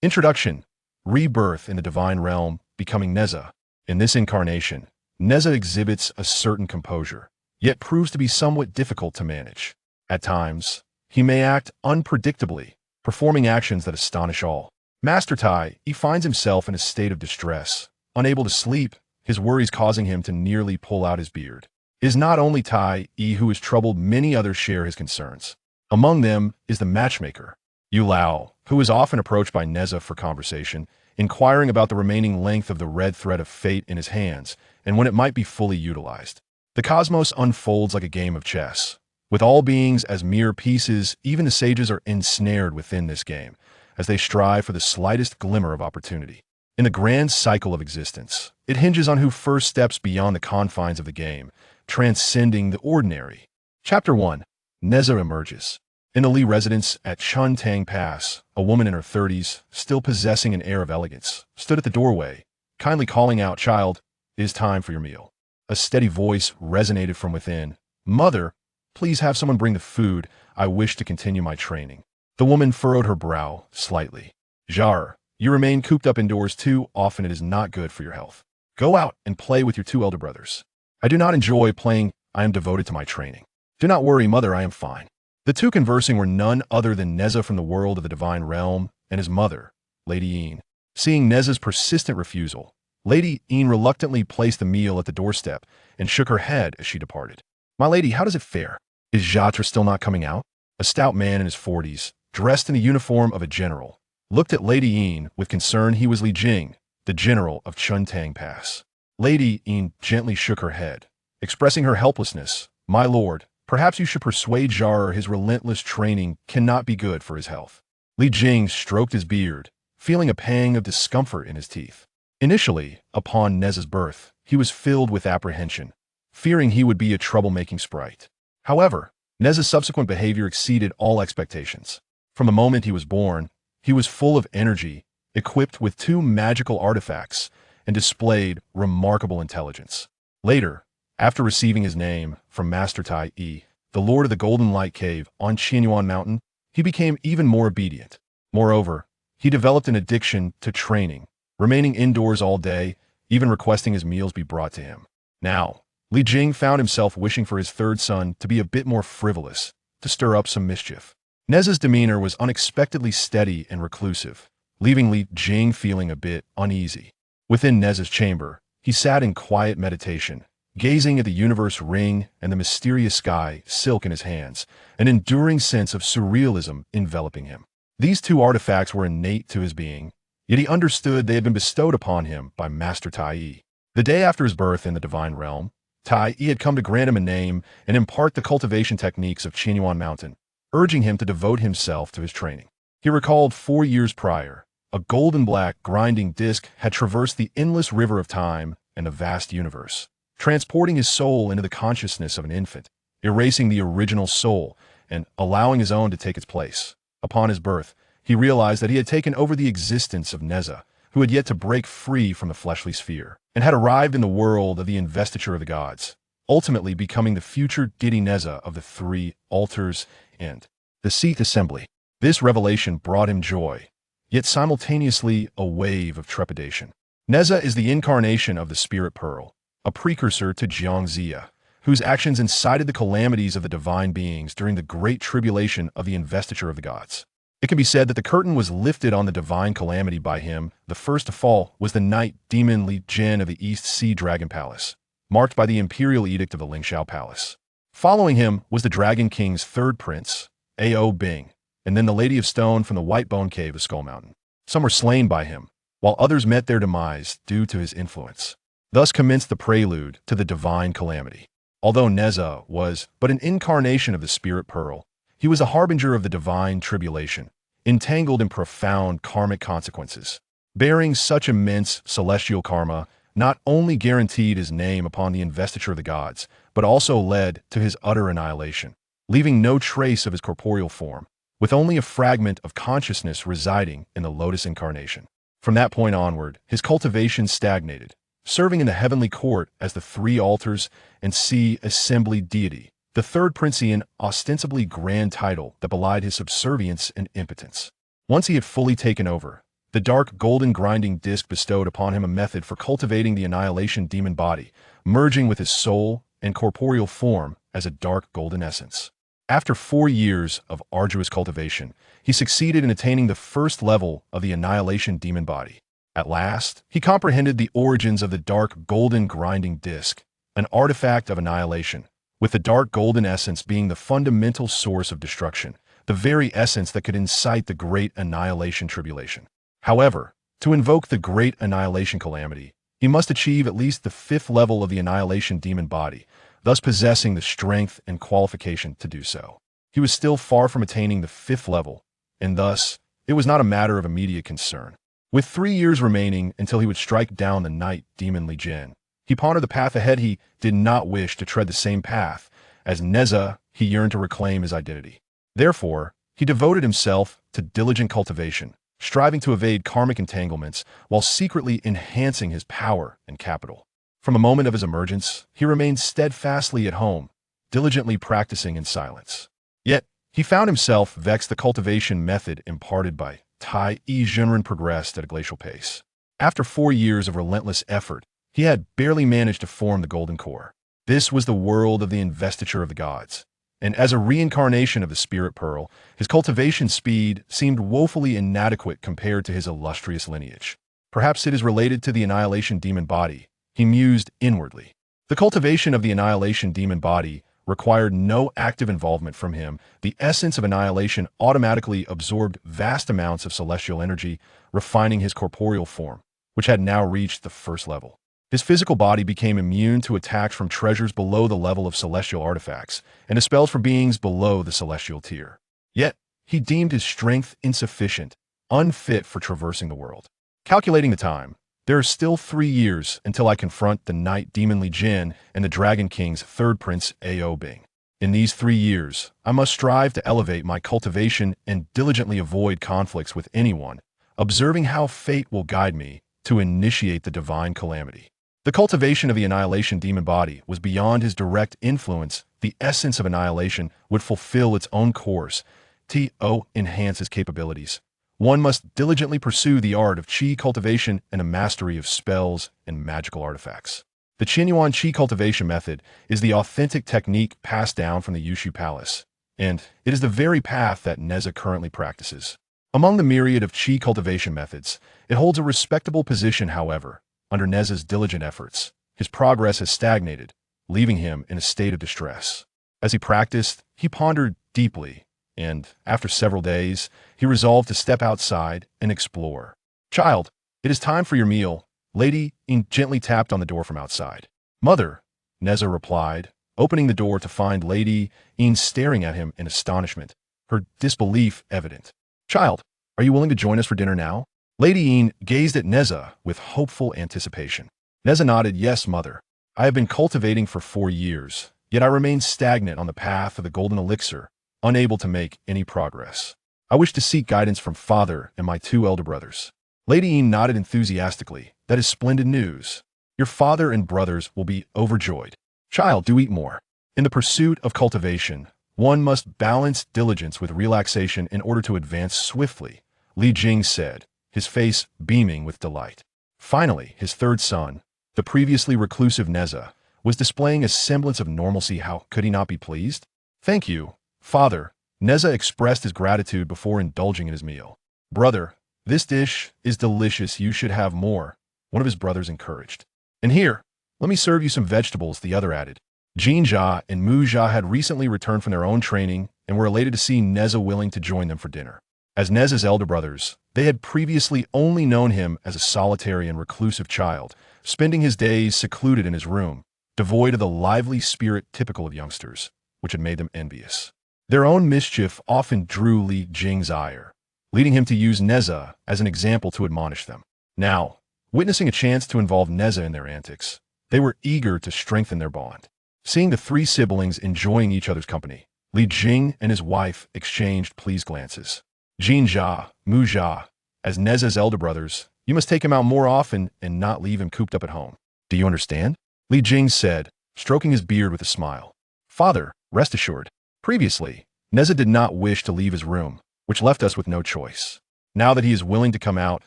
Introduction. Rebirth in the divine realm, becoming Nezha. In this incarnation, Nezha exhibits a certain composure, yet proves to be somewhat difficult to manage. At times, he may act unpredictably, performing actions that astonish all. Master Taiyi finds himself in a state of distress, unable to sleep, his worries causing him to nearly pull out his beard. It is not only Taiyi who is troubled, many others share his concerns. Among them is the matchmaker, Lao, who is often approached by Nezha for conversation, inquiring about the remaining length of the red thread of fate in his hands and when it might be fully utilized. The cosmos unfolds like a game of chess. With all beings as mere pieces, even the sages are ensnared within this game, as they strive for the slightest glimmer of opportunity. In the grand cycle of existence, it hinges on who first steps beyond the confines of the game, transcending the ordinary. Chapter 1. Nezha emerges. In the Li residence at Chuntang Pass, a woman in her 30s, still possessing an air of elegance, stood at the doorway, kindly calling out, "Child, it is time for your meal." A steady voice resonated from within. "Mother, please have someone bring the food. I wish to continue my training." The woman furrowed her brow slightly. "Jar, you remain cooped up indoors too often. It is not good for your health. Go out and play with your two elder brothers." "I do not enjoy playing. I am devoted to my training." "Do not worry, mother, I am fine." The two conversing were none other than Nezha from the world of the divine realm and his mother, Lady Yin. Seeing Nezha's persistent refusal, Lady Yin reluctantly placed the meal at the doorstep and shook her head as she departed. "My lady, how does it fare? Is Jatra still not coming out?" A stout man in his 40s, dressed in the uniform of a general, looked at Lady Yin with concern. He was Li Jing, the general of Chuntang Pass. Lady Yin gently shook her head, expressing her helplessness. "My lord, perhaps you should persuade Jar. His relentless training cannot be good for his health." Li Jing stroked his beard, feeling a pang of discomfort in his teeth. Initially, upon Nezha's birth, he was filled with apprehension, fearing he would be a troublemaking sprite. However, Nezha's subsequent behavior exceeded all expectations. From the moment he was born, he was full of energy, equipped with two magical artifacts, and displayed remarkable intelligence. Later, after receiving his name from Master Taiyi, the Lord of the Golden Light Cave on Qianyuan Mountain, he became even more obedient. Moreover, he developed an addiction to training, remaining indoors all day, even requesting his meals be brought to him. Now, Li Jing found himself wishing for his third son to be a bit more frivolous, to stir up some mischief. Nezha's demeanor was unexpectedly steady and reclusive, leaving Li Jing feeling a bit uneasy. Within Nezha's chamber, he sat in quiet meditation, gazing at the universe ring and the mysterious sky silk in his hands, an enduring sense of surrealism enveloping him. These two artifacts were innate to his being, yet he understood they had been bestowed upon him by Master Taiyi. The day after his birth in the divine realm, Taiyi had come to grant him a name and impart the cultivation techniques of Qianyuan Mountain, urging him to devote himself to his training. He recalled 4 years prior, a golden-black grinding disc had traversed the endless river of time and the vast universe, transporting his soul into the consciousness of an infant, erasing the original soul and allowing his own to take its place. Upon his birth, he realized that he had taken over the existence of Nezha, who had yet to break free from the fleshly sphere, and had arrived in the world of the investiture of the gods, ultimately becoming the future deity Nezha of the three altars and the seat assembly. This revelation brought him joy, yet simultaneously a wave of trepidation. Nezha is the incarnation of the spirit pearl, a precursor to Jiangxia, whose actions incited the calamities of the divine beings during the great tribulation of the investiture of the gods. It can be said that the curtain was lifted on the divine calamity by him. The first to fall was the night demon Li Jin of the East Sea Dragon Palace, marked by the imperial edict of the Lingxiao Palace. Following him was the Dragon King's third prince, Ao Bing, and then the Lady of Stone from the White Bone Cave of Skull Mountain. Some were slain by him, while others met their demise due to his influence. Thus commenced the prelude to the divine calamity. Although Nezha was but an incarnation of the spirit pearl, he was a harbinger of the divine tribulation, entangled in profound karmic consequences. Bearing such immense celestial karma not only guaranteed his name upon the investiture of the gods, but also led to his utter annihilation, leaving no trace of his corporeal form, with only a fragment of consciousness residing in the lotus incarnation. From that point onward, his cultivation stagnated, serving in the heavenly court as the three altars and sea assembly deity, the third Princian ostensibly grand title that belied his subservience and impotence. Once he had fully taken over, The dark golden grinding disc bestowed upon him a method for cultivating the annihilation demon body, merging with his soul and corporeal form as a dark golden essence. After 4 years of arduous cultivation, he succeeded in attaining the first level of the annihilation demon body. At last, he comprehended the origins of the dark golden grinding disc, an artifact of annihilation, with the dark golden essence being the fundamental source of destruction, the very essence that could incite the great annihilation tribulation. However, to invoke the great annihilation calamity, he must achieve at least the 5th level of the annihilation demon body, thus possessing the strength and qualification to do so. He was still far from attaining the 5th level, and thus, it was not a matter of immediate concern. With 3 years remaining until he would strike down the night demon Li Jin, he pondered the path ahead. He did not wish to tread the same path. As Nezha, he yearned to reclaim his identity. Therefore, he devoted himself to diligent cultivation, striving to evade karmic entanglements while secretly enhancing his power and capital. From the moment of his emergence, he remained steadfastly at home, diligently practicing in silence. Yet, he found himself vexed. The cultivation method imparted by Taiyi Zhenren progressed at a glacial pace. After 4 years of relentless effort, he had barely managed to form the golden core. This was the world of the investiture of the gods, and as a reincarnation of the spirit pearl, his cultivation speed seemed woefully inadequate compared to his illustrious lineage. Perhaps it is related to the annihilation demon body, he mused inwardly. The cultivation of the annihilation demon body required no active involvement from him. The essence of annihilation automatically absorbed vast amounts of celestial energy, refining his corporeal form, which had now reached the 1st level. His physical body became immune to attacks from treasures below the level of celestial artifacts, and to spells from beings below the celestial tier. Yet, he deemed his strength insufficient, unfit for traversing the world. Calculating the time, there are still 3 years until I confront the night demon Li Jin and the Dragon King's 3rd prince Ao Bing. In these 3 years, I must strive to elevate my cultivation and diligently avoid conflicts with anyone, observing how fate will guide me to initiate the divine calamity. The cultivation of the annihilation demon body was beyond his direct influence. The essence of annihilation would fulfill its own course to enhance his capabilities. One must diligently pursue the art of qi cultivation and a mastery of spells and magical artifacts. The Qinyuan qi cultivation method is the authentic technique passed down from the Yushu Palace, and it is the very path that Nezha currently practices. Among the myriad of qi cultivation methods, it holds a respectable position. However, under Nezha's diligent efforts, his progress has stagnated, leaving him in a state of distress. As he practiced, he pondered deeply, and after several days, he resolved to step outside and explore. "Child, it is time for your meal," Lady Ying gently tapped on the door from outside. "Mother," Nezha replied, opening the door to find Lady Ying staring at him in astonishment, her disbelief evident. "Child, are you willing to join us for dinner now?" Lady Ying gazed at Nezha with hopeful anticipation. Nezha nodded. "Yes, mother. I have been cultivating for 4 years, yet I remain stagnant on the path of the golden elixir, unable to make any progress. I wish to seek guidance from father and my 2 elder brothers." Lady Ying nodded enthusiastically. "That is splendid news. Your father and brothers will be overjoyed. Child, do eat more." In the pursuit of cultivation, one must balance diligence with relaxation in order to advance swiftly, Li Jing said, his face beaming with delight. Finally, his 3rd son, the previously reclusive Nezha, was displaying a semblance of normalcy. How could he not be pleased? "Thank you, father." Nezha expressed his gratitude before indulging in his meal. "Brother, this dish is delicious. You should have more," one of his brothers encouraged. "And here, let me serve you some vegetables," the other added. Jinja and Muja had recently returned from their own training and were elated to see Nezha willing to join them for dinner. As Nezha's elder brothers, they had previously only known him as a solitary and reclusive child, spending his days secluded in his room, devoid of the lively spirit typical of youngsters, which had made them envious. Their own mischief often drew Li Jing's ire, leading him to use Nezha as an example to admonish them. Now, witnessing a chance to involve Nezha in their antics, they were eager to strengthen their bond. Seeing the 3 siblings enjoying each other's company, Li Jing and his wife exchanged pleased glances. "Jinja, Muja, as Nezha's elder brothers, you must take him out more often and not leave him cooped up at home. Do you understand?" Li Jing said, stroking his beard with a smile. "Father, rest assured." Previously, Nezha did not wish to leave his room, which left us with no choice. Now that he is willing to come out,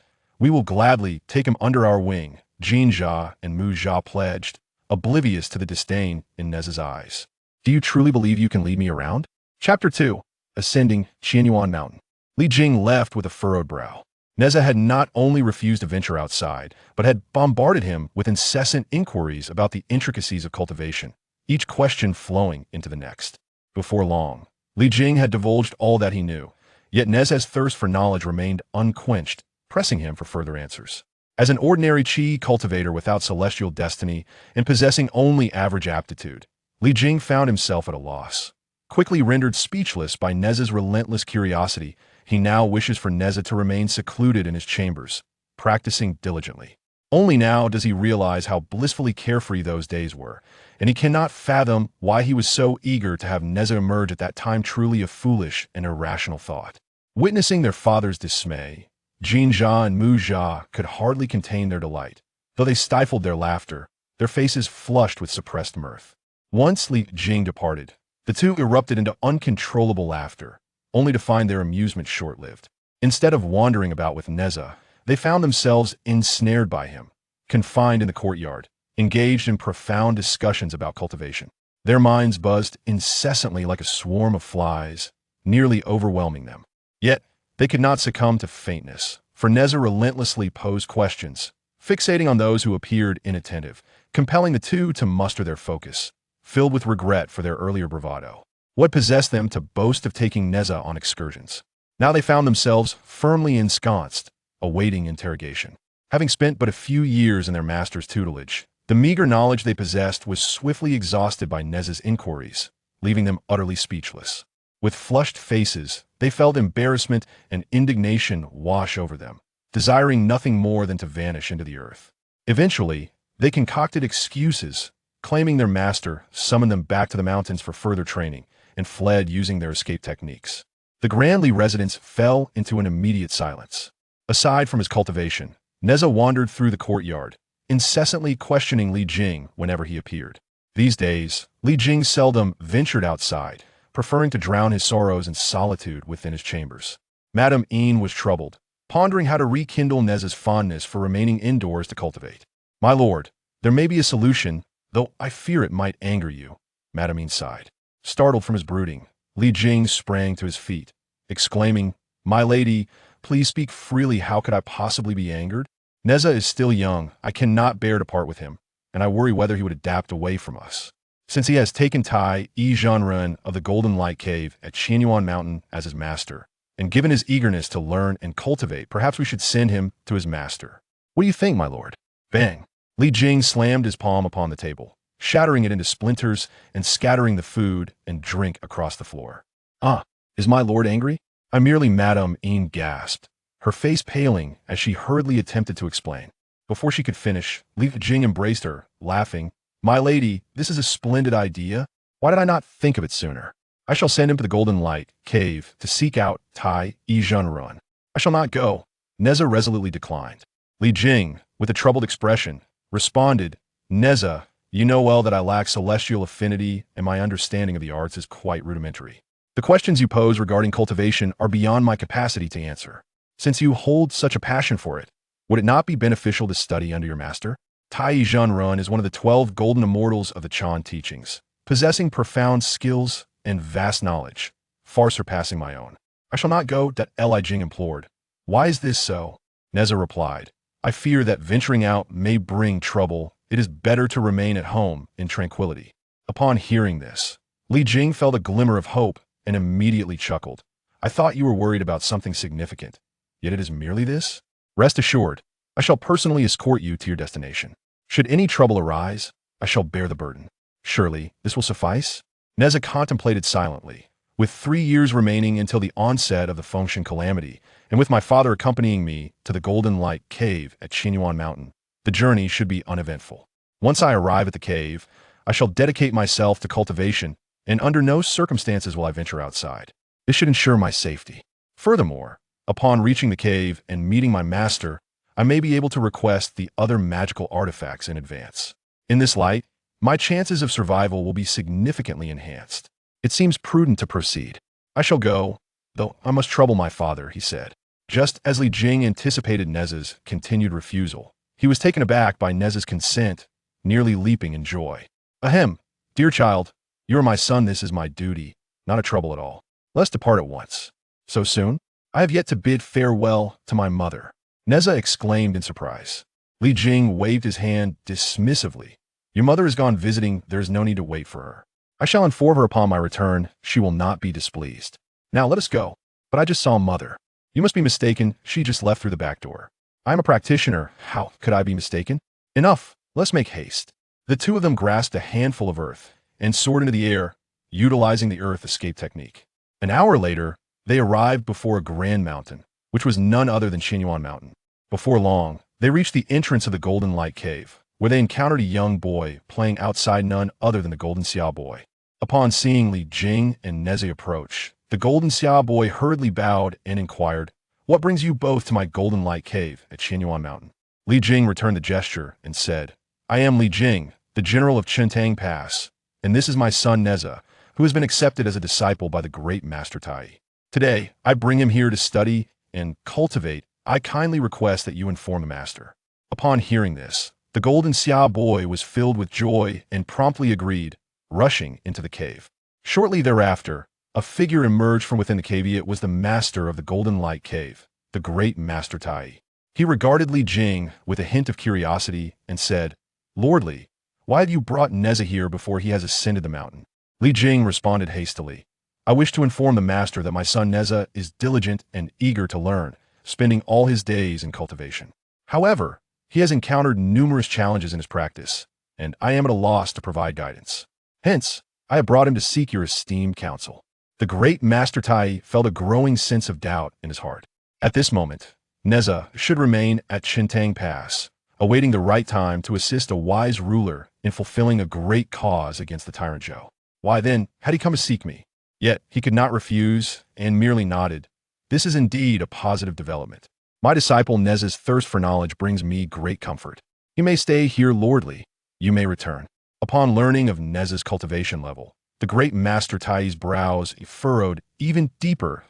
We will gladly take him under our wing, Nezha and Nezha pledged, oblivious to the disdain in Nezha's eyes. Do you truly believe you can lead me around? Chapter 2. Ascending Qianyuan Mountain. Li Jing left with a furrowed brow. Nezha had not only refused to venture outside, but had bombarded him with incessant inquiries about the intricacies of cultivation, each question flowing into the next. Before long, Li Jing had divulged all that he knew, yet Nezha's thirst for knowledge remained unquenched, pressing him for further answers. As an ordinary qi cultivator without celestial destiny and possessing only average aptitude, Li Jing found himself at a loss. Quickly rendered speechless by Nezha's relentless curiosity, he now wishes for Nezha to remain secluded in his chambers, practicing diligently. Only now does he realize how blissfully carefree those days were, and he cannot fathom why he was so eager to have Nezha emerge at that time truly a foolish and irrational thought. Witnessing their father's dismay, Nezha and Nezha could hardly contain their delight. Though they stifled their laughter, their faces flushed with suppressed mirth. Once Li Jing departed, the two erupted into uncontrollable laughter, only to find their amusement short-lived. Instead of wandering about with Nezha, they found themselves ensnared by him, confined in the courtyard, engaged in profound discussions about cultivation. Their minds buzzed incessantly like a swarm of flies, nearly overwhelming them. Yet, they could not succumb to faintness, for Nezha relentlessly posed questions, fixating on those who appeared inattentive, compelling the two to muster their focus, filled with regret for their earlier bravado. What possessed them to boast of taking Nezha on excursions? Now they found themselves firmly ensconced, awaiting interrogation. Having spent but a few years in their master's tutelage, the meager knowledge they possessed was swiftly exhausted by Nezha's inquiries, leaving them utterly speechless. With flushed faces, they felt embarrassment and indignation wash over them, desiring nothing more than to vanish into the earth. Eventually, they concocted excuses, claiming their master summoned them back to the mountains for further training, and fled using their escape techniques. The Grandly residents fell into an immediate silence. Aside from his cultivation, Nezha wandered through the courtyard, incessantly questioning Li Jing whenever he appeared. These days, Li Jing seldom ventured outside, preferring to drown his sorrows in solitude within his chambers. Madame Yin was troubled, pondering how to rekindle Nezha's fondness for remaining indoors to cultivate. "My lord, there may be a solution, though I fear it might anger you," Madame Yin sighed. Startled from his brooding, Li Jing sprang to his feet, exclaiming, "My lady, please speak freely. How could I possibly be angered? Nezha is still young. I cannot bear to part with him, and I worry whether he would adapt away from us. Since he has taken Taiyi Zhanren of the Golden Light Cave at Qianyuan Mountain as his master, and given his eagerness to learn and cultivate, perhaps we should send him to his master. What do you think, my lord?" Bang! Li Jing slammed his palm upon the table, shattering it into splinters and scattering the food and drink across the floor. "Ah, is my lord angry?" "I merely," Madame Yin gasped, her face paling as she hurriedly attempted to explain. Before she could finish, Li Jing embraced her, laughing. "My lady, this is a splendid idea. Why did I not think of it sooner? I shall send him to the Golden Light Cave to seek out Taiyi Zhanren." "I shall not go," Nezha resolutely declined. Li Jing, with a troubled expression, responded, "Nezha, you know well that I lack celestial affinity and my understanding of the arts is quite rudimentary. The questions you pose regarding cultivation are beyond my capacity to answer. Since you hold such a passion for it, would it not be beneficial to study under your master? Taiyi Zhanren is one of the 12 golden immortals of the Chan teachings, possessing profound skills and vast knowledge, far surpassing my own." "I shall not go," Li Jing implored. "Why is this so?" Nezha replied, "I fear that venturing out may bring trouble. It is better to remain at home in tranquility." Upon hearing this, Li Jing felt a glimmer of hope and immediately chuckled. "I thought you were worried about something significant, yet it is merely this? Rest assured, I shall personally escort you to your destination. Should any trouble arise, I shall bear the burden. Surely, this will suffice?" Nezha contemplated silently. "With 3 years remaining until the onset of the Fengshen calamity, and with my father accompanying me to the Golden Light Cave at Qianyuan Mountain, the journey should be uneventful. Once I arrive at the cave, I shall dedicate myself to cultivation, and under no circumstances will I venture outside. This should ensure my safety. Furthermore, upon reaching the cave and meeting my master, I may be able to request the other magical artifacts in advance. In this light, my chances of survival will be significantly enhanced. It seems prudent to proceed. I shall go, though I must trouble my father," he said. Just as Li Jing anticipated Nezha's continued refusal, he was taken aback by Nezha's consent, nearly leaping in joy. Ahem, dear child, you are my son, this is my duty, not a trouble at all. Let's depart at once. So soon? I have yet to bid farewell to my mother. Nezha exclaimed in surprise. Li Jing waved his hand dismissively. Your mother has gone visiting, there is no need to wait for her. I shall inform her upon my return, she will not be displeased. Now let us go. But I just saw mother. You must be mistaken, she just left through the back door. I am a practitioner, how could I be mistaken? Enough, let's make haste. The two of them grasped a handful of earth and soared into the air, utilizing the earth escape technique. An hour later, they arrived before a grand mountain, which was none other than Qinyuan Mountain. Before long, they reached the entrance of the Golden Light Cave, where they encountered a young boy playing outside, none other than the Golden Xia Boy. Upon seeing Li Jing and Nezha approach, the Golden Xia Boy hurriedly bowed and inquired, "What brings you both to my Golden Light Cave at Qinyuan Mountain?" Li Jing returned the gesture and said, I am Li Jing, the general of Chintang Pass, and this is my son Nezha, who has been accepted as a disciple by the great Master Taiyi. Today, I bring him here to study and cultivate. I kindly request that you inform the master. Upon hearing this, the Golden Xia Boy was filled with joy and promptly agreed, rushing into the cave. Shortly thereafter, a figure emerged from within the cave. It was the master of the Golden Light Cave, the great Master Taiyi. He regarded Li Jing with a hint of curiosity and said, Lordly, why have you brought Nezha here before he has ascended the mountain? Li Jing responded hastily, I wish to inform the master that my son Nezha is diligent and eager to learn, spending all his days in cultivation. However, he has encountered numerous challenges in his practice, and I am at a loss to provide guidance. Hence, I have brought him to seek your esteemed counsel. The great Master Taiyi felt a growing sense of doubt in his heart. At this moment, Nezha should remain at Chintang Pass, awaiting the right time to assist a wise ruler in fulfilling a great cause against the tyrant Zhou. Why then had he come to seek me? Yet he could not refuse and merely nodded. This is indeed a positive development. My disciple Nezha's thirst for knowledge brings me great comfort. You may stay here, lordly. You may return. Upon learning of Nezha's cultivation level, the great Master Taiyi's brows furrowed even deeper.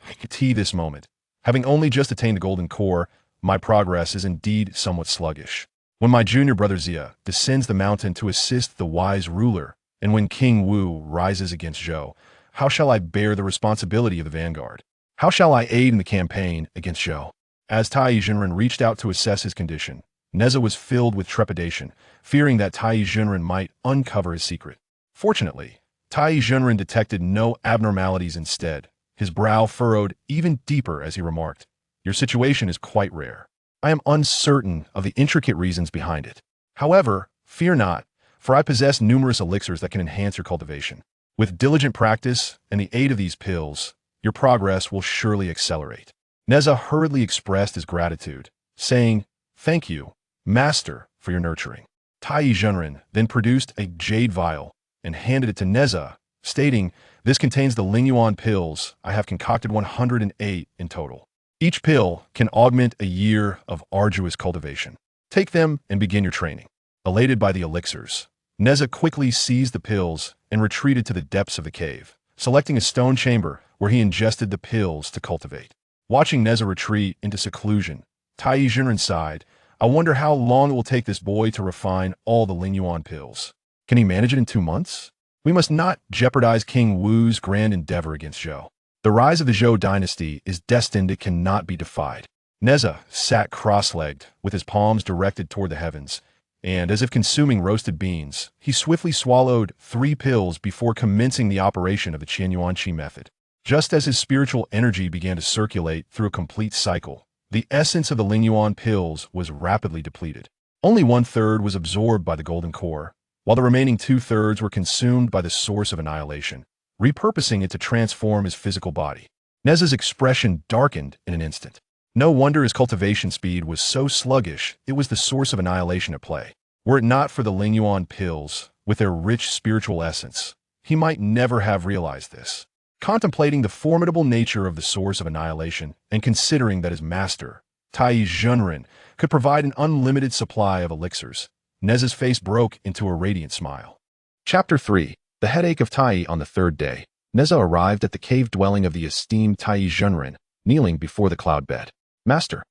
I could see this moment. Having only just attained the golden core, my progress is indeed somewhat sluggish. When my junior brother Xia descends the mountain to assist the wise ruler, and when King Wu rises against Zhou, how shall I bear the responsibility of the vanguard? How shall I aid in the campaign against Zhou? As Taiyi Zhenren reached out to assess his condition, Nezha was filled with trepidation, fearing that Taiyi Zhenren might uncover his secret. Fortunately, Taiyi Zhenren detected no abnormalities. Instead, his brow furrowed even deeper as he remarked, Your situation is quite rare. I am uncertain of the intricate reasons behind it. However, fear not, for I possess numerous elixirs that can enhance your cultivation. With diligent practice and the aid of these pills, your progress will surely accelerate. Nezha hurriedly expressed his gratitude, saying, Thank you, Master, for your nurturing. Taiyi Zhenren then produced a jade vial and handed it to Nezha, stating, This contains the Lingyuan pills. I have concocted 108 in total. Each pill can augment a year of arduous cultivation. Take them and begin your training. Elated by the elixirs, Nezha quickly seized the pills and retreated to the depths of the cave, selecting a stone chamber where he ingested the pills to cultivate. Watching Nezha retreat into seclusion, Taiyi Zhenren sighed, I wonder how long it will take this boy to refine all the Lingyuan pills. Can he manage it in 2 months? We must not jeopardize King Wu's grand endeavor against Zhou. The rise of the Zhou dynasty is destined, it cannot be defied. Nezha sat cross-legged, with his palms directed toward the heavens, and as if consuming roasted beans, he swiftly swallowed 3 pills before commencing the operation of the Qianyuan Qi method. Just as his spiritual energy began to circulate through a complete cycle, the essence of the Lingyuan pills was rapidly depleted. Only 1/3 was absorbed by the golden core, while the remaining 2/3 were consumed by the source of annihilation, repurposing it to transform his physical body. Nezha's expression darkened in an instant. No wonder his cultivation speed was so sluggish, it was the source of annihilation at play. Were it not for the Lingyuan pills, with their rich spiritual essence, he might never have realized this. Contemplating the formidable nature of the source of annihilation, and considering that his master, Taiyi Zhenren, could provide an unlimited supply of elixirs, Nezha's face broke into a radiant smile. Chapter 3. The Headache of Taiyi. On the 3rd day, Nezha arrived at the cave dwelling of the esteemed Taiyi Zhenren, kneeling before the cloud bed. Master,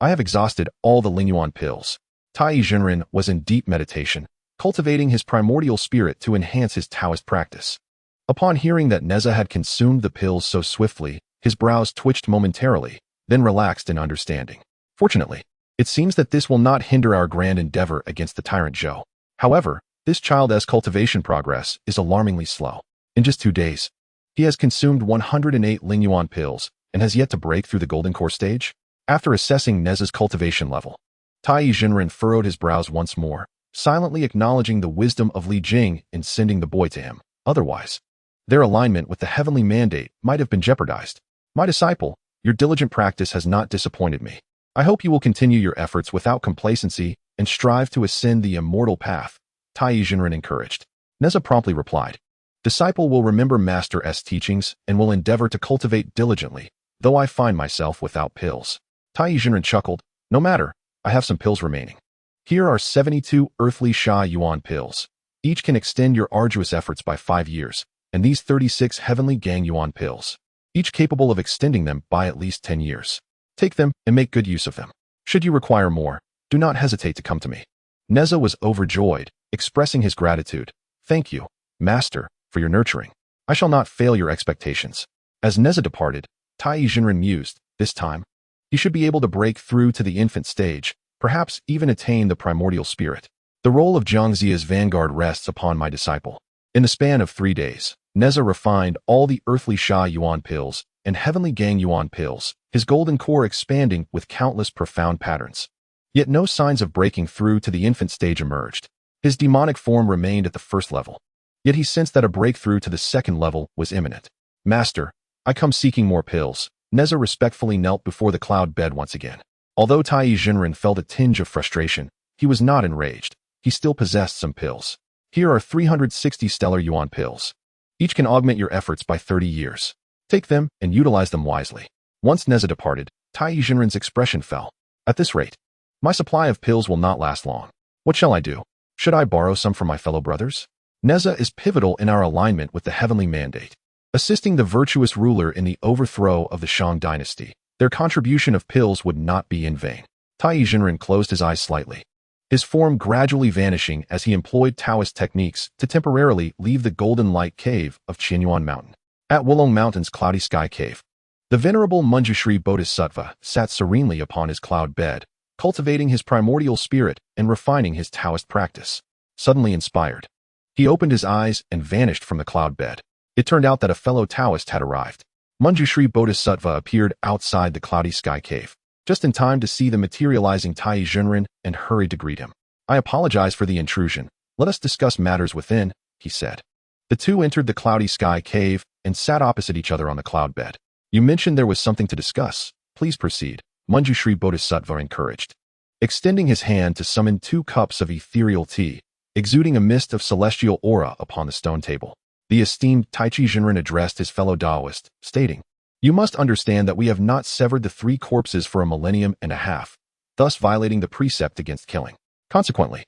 I have exhausted all the Lingyuan pills. Taiyi Jinren was in deep meditation, cultivating his primordial spirit to enhance his Taoist practice. Upon hearing that Nezha had consumed the pills so swiftly, his brows twitched momentarily, then relaxed in understanding. Fortunately, it seems that this will not hinder our grand endeavor against the tyrant Zhou. However, this child's cultivation progress is alarmingly slow. In just 2 days, he has consumed 108 Lingyuan pills and has yet to break through the golden core stage. After assessing Nezha's cultivation level, Taiyi Jinren furrowed his brows once more, silently acknowledging the wisdom of Li Jing in sending the boy to him. Otherwise, their alignment with the heavenly mandate might have been jeopardized. My disciple, your diligent practice has not disappointed me. I hope you will continue your efforts without complacency and strive to ascend the immortal path, Taiyi Jinren encouraged. Nezha promptly replied, Disciple will remember Master's teachings and will endeavor to cultivate diligently, though I find myself without pills. Taiyi Jinren chuckled, No matter, I have some pills remaining. Here are 72 earthly Sha Yuan pills. Each can extend your arduous efforts by 5 years, and these 36 heavenly Gang Yuan pills, each capable of extending them by at least 10 years. Take them and make good use of them. Should you require more, do not hesitate to come to me. Nezha was overjoyed, expressing his gratitude. Thank you, Master, for your nurturing. I shall not fail your expectations. As Nezha departed, Taiyi Jinren mused, this time, he should be able to break through to the infant stage, perhaps even attain the primordial spirit. The role of Jiangzia's vanguard rests upon my disciple. In the span of 3 days, Nezha refined all the earthly Sha Yuan pills and heavenly Gang Yuan pills, his golden core expanding with countless profound patterns. Yet no signs of breaking through to the infant stage emerged. His demonic form remained at the first level. Yet he sensed that a breakthrough to the second level was imminent. Master, I come seeking more pills. Nezha respectfully knelt before the cloud bed once again. Although Taiyi Jinren felt a tinge of frustration, he was not enraged. He still possessed some pills. Here are 360 stellar Yuan pills. Each can augment your efforts by 30 years. Take them and utilize them wisely. Once Nezha departed, Taiyi Jinren's expression fell. At this rate, my supply of pills will not last long. What shall I do? Should I borrow some from my fellow brothers? Nezha is pivotal in our alignment with the heavenly mandate. Assisting the virtuous ruler in the overthrow of the Shang dynasty, their contribution of pills would not be in vain. Taiyi Jinren closed his eyes slightly, his form gradually vanishing as he employed Taoist techniques to temporarily leave the golden light cave of Qianyuan Mountain. At Wulong Mountain's cloudy sky cave, the venerable Manjushri Bodhisattva sat serenely upon his cloud bed, cultivating his primordial spirit and refining his Taoist practice. Suddenly inspired, he opened his eyes and vanished from the cloud bed. It turned out that a fellow Taoist had arrived. Manjushri Bodhisattva appeared outside the cloudy sky cave, just in time to see the materializing Taiyi Jinren and hurried to greet him. I apologize for the intrusion. Let us discuss matters within, he said. The two entered the cloudy sky cave and sat opposite each other on the cloud bed. You mentioned there was something to discuss. Please proceed, Manjushri Bodhisattva encouraged. Extending his hand to summon 2 cups of ethereal tea, exuding a mist of celestial aura upon the stone table, the esteemed Taiyi Jinren addressed his fellow Taoist, stating, You must understand that we have not severed the 3 corpses for a millennium and a half, thus violating the precept against killing. Consequently,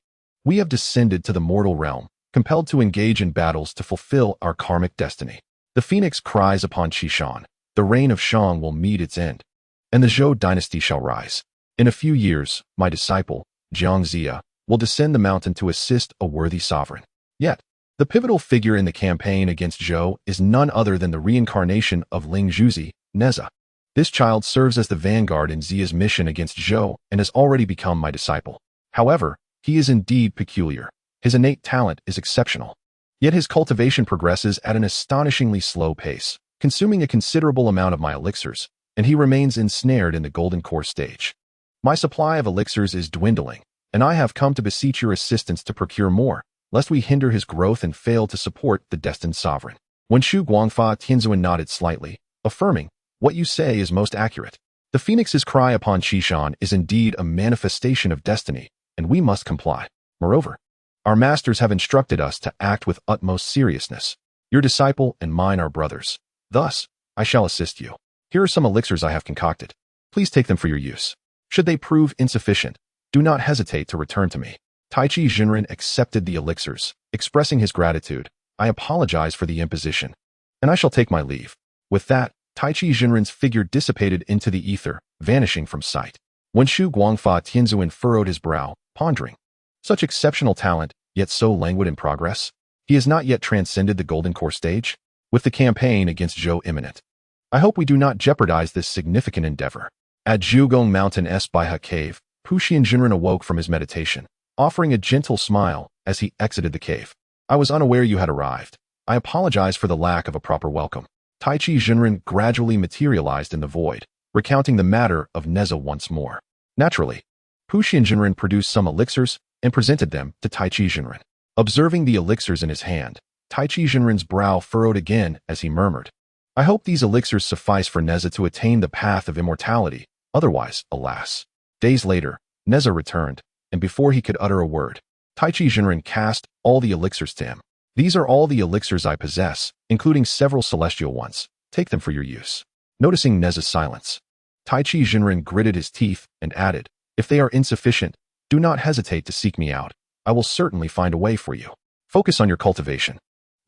we have descended to the mortal realm, compelled to engage in battles to fulfill our karmic destiny. The phoenix cries upon Qishan, the reign of Shang will meet its end, and the Zhou dynasty shall rise. In a few years, my disciple, Jiangzia, will descend the mountain to assist a worthy sovereign. Yet, the pivotal figure in the campaign against Zhou is none other than the reincarnation of Ling Zhuzi, Nezha. This child serves as the vanguard in Zia's mission against Zhou and has already become my disciple. However, he is indeed peculiar. His innate talent is exceptional. Yet his cultivation progresses at an astonishingly slow pace, consuming a considerable amount of my elixirs, and he remains ensnared in the golden core stage. My supply of elixirs is dwindling, and I have come to beseech your assistance to procure more, lest we hinder his growth and fail to support the destined sovereign. When Shu Guangfa Tianzuan nodded slightly, affirming, What you say is most accurate. The phoenix's cry upon Qishan is indeed a manifestation of destiny, and we must comply. Moreover, our masters have instructed us to act with utmost seriousness. Your disciple and mine are brothers. Thus, I shall assist you. Here are some elixirs I have concocted. Please take them for your use. Should they prove insufficient, do not hesitate to return to me. Taiyi Jinren accepted the elixirs, expressing his gratitude. I apologize for the imposition, and I shall take my leave. With that, Taiyi Jinren's figure dissipated into the ether, vanishing from sight. When Shu Guangfa Tianzuan furrowed his brow, pondering. Such exceptional talent, yet so languid in progress? He has not yet transcended the Golden Core stage? With the campaign against Zhou imminent, I hope we do not jeopardize this significant endeavor. At Zhugong Mountain Baihe Cave, Puxian Jinren awoke from his meditation, offering a gentle smile as he exited the cave. I was unaware you had arrived. I apologize for the lack of a proper welcome. Taiyi Jinren gradually materialized in the void, recounting the matter of Nezha once more. Naturally, Puxian Jinren produced some elixirs and presented them to Taiyi Jinren. Observing the elixirs in his hand, Taiyi Jinren's brow furrowed again as he murmured, I hope these elixirs suffice for Nezha to attain the path of immortality, otherwise, alas. Days later, Nezha returned, and before he could utter a word, Taiyi Jinren cast all the elixirs to him. These are all the elixirs I possess, including several celestial ones. Take them for your use. Noticing Nezha's silence, Taiyi Jinren gritted his teeth and added, if they are insufficient, do not hesitate to seek me out. I will certainly find a way for you. Focus on your cultivation.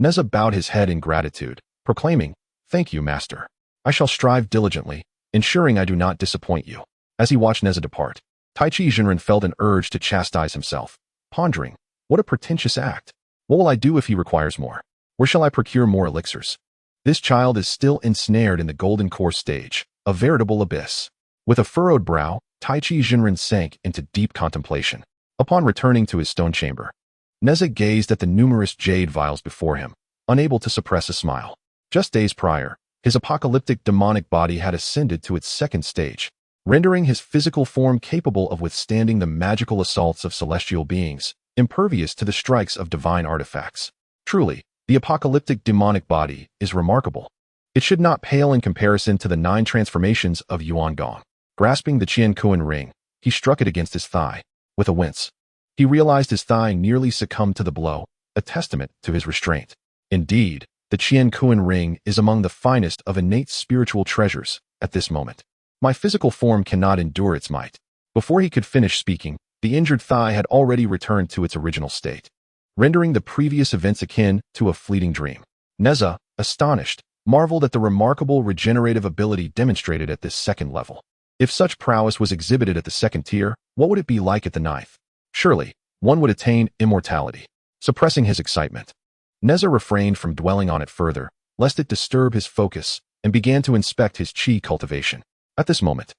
Nezha bowed his head in gratitude, proclaiming, Thank you, Master. I shall strive diligently, ensuring I do not disappoint you. As he watched Nezha depart, Taiyi Jinren felt an urge to chastise himself, pondering, what a pretentious act. What will I do if he requires more? Where shall I procure more elixirs? This child is still ensnared in the Golden Core stage, a veritable abyss. With a furrowed brow, Taiyi Jinren sank into deep contemplation. Upon returning to his stone chamber, Nezha gazed at the numerous jade vials before him, unable to suppress a smile. Just days prior, his apocalyptic demonic body had ascended to its second stage, rendering his physical form capable of withstanding the magical assaults of celestial beings, impervious to the strikes of divine artifacts. Truly, the apocalyptic demonic body is remarkable. It should not pale in comparison to the 9 transformations of Yuan Gong. Grasping the Qian Kuan ring, he struck it against his thigh. With a wince, he realized his thigh nearly succumbed to the blow, a testament to his restraint. Indeed, the Qian Kuan ring is among the finest of innate spiritual treasures at this moment. My physical form cannot endure its might. Before he could finish speaking, the injured thigh had already returned to its original state, rendering the previous events akin to a fleeting dream. Nezha, astonished, marveled at the remarkable regenerative ability demonstrated at this second level. If such prowess was exhibited at the second tier, what would it be like at the 9th? Surely, one would attain immortality. Suppressing his excitement, Nezha refrained from dwelling on it further, lest it disturb his focus, and began to inspect his qi cultivation. At this moment,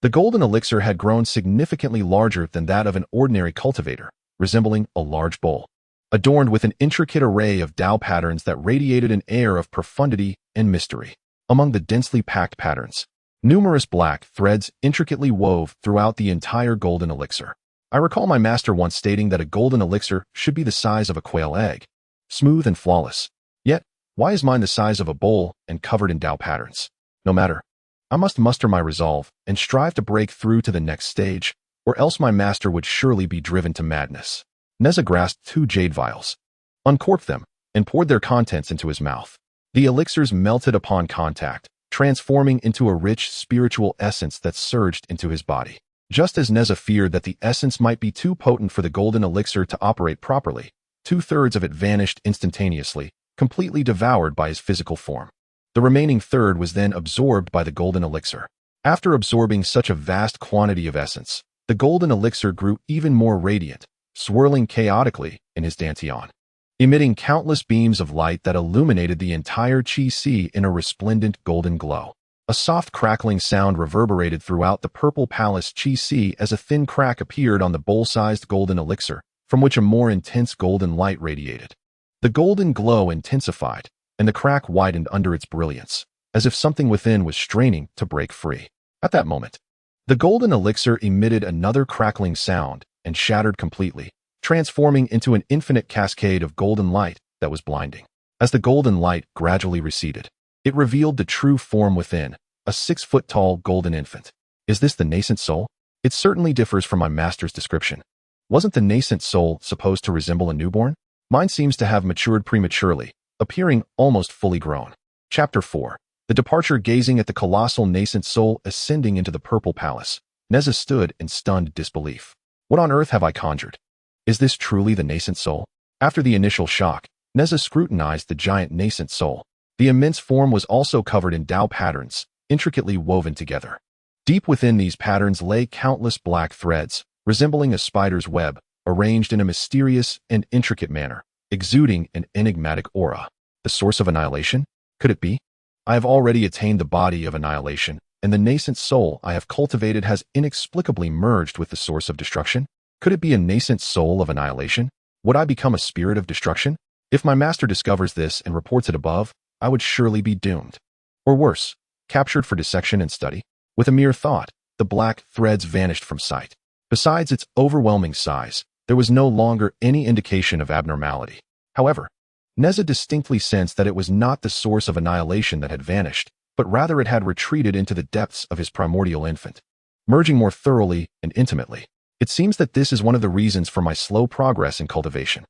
the golden elixir had grown significantly larger than that of an ordinary cultivator, resembling a large bowl, adorned with an intricate array of Tao patterns that radiated an air of profundity and mystery. Among the densely packed patterns, numerous black threads intricately wove throughout the entire golden elixir. I recall my master once stating that a golden elixir should be the size of a quail egg, smooth and flawless. Yet, why is mine the size of a bowl and covered in Tao patterns? No matter. I must muster my resolve and strive to break through to the next stage, or else my master would surely be driven to madness. Nezha grasped 2 jade vials, uncorked them, and poured their contents into his mouth. The elixirs melted upon contact, transforming into a rich spiritual essence that surged into his body. Just as Nezha feared that the essence might be too potent for the golden elixir to operate properly, 2/3 of it vanished instantaneously, completely devoured by his physical form. The remaining third was then absorbed by the golden elixir. After absorbing such a vast quantity of essence, the golden elixir grew even more radiant, swirling chaotically in his dantian, emitting countless beams of light that illuminated the entire qi sea in a resplendent golden glow. A soft crackling sound reverberated throughout the purple palace qi sea as a thin crack appeared on the bowl-sized golden elixir, from which a more intense golden light radiated. The golden glow intensified, and the crack widened under its brilliance, as if something within was straining to break free. At that moment, the golden elixir emitted another crackling sound and shattered completely, transforming into an infinite cascade of golden light that was blinding. As the golden light gradually receded, it revealed the true form within, a 6-foot-tall golden infant. Is this the nascent soul? It certainly differs from my master's description. Wasn't the nascent soul supposed to resemble a newborn? Mine seems to have matured prematurely, appearing almost fully grown. Chapter 4. The departure. Gazing at the colossal nascent soul ascending into the purple palace, Nezha stood in stunned disbelief. What on earth have I conjured? Is this truly the nascent soul? After the initial shock, Nezha scrutinized the giant nascent soul. The immense form was also covered in Tao patterns, intricately woven together. Deep within these patterns lay countless black threads, resembling a spider's web, arranged in a mysterious and intricate manner, exuding an enigmatic aura. The source of annihilation? Could it be? I have already attained the body of annihilation, and the nascent soul I have cultivated has inexplicably merged with the source of destruction? Could it be a nascent soul of annihilation? Would I become a spirit of destruction? If my master discovers this and reports it above, I would surely be doomed. Or worse, captured for dissection and study. With a mere thought, the black threads vanished from sight. Besides its overwhelming size, there was no longer any indication of abnormality. However, Nezha distinctly sensed that it was not the source of annihilation that had vanished, but rather it had retreated into the depths of his primordial infant, merging more thoroughly and intimately. It seems that this is one of the reasons for my slow progress in cultivation.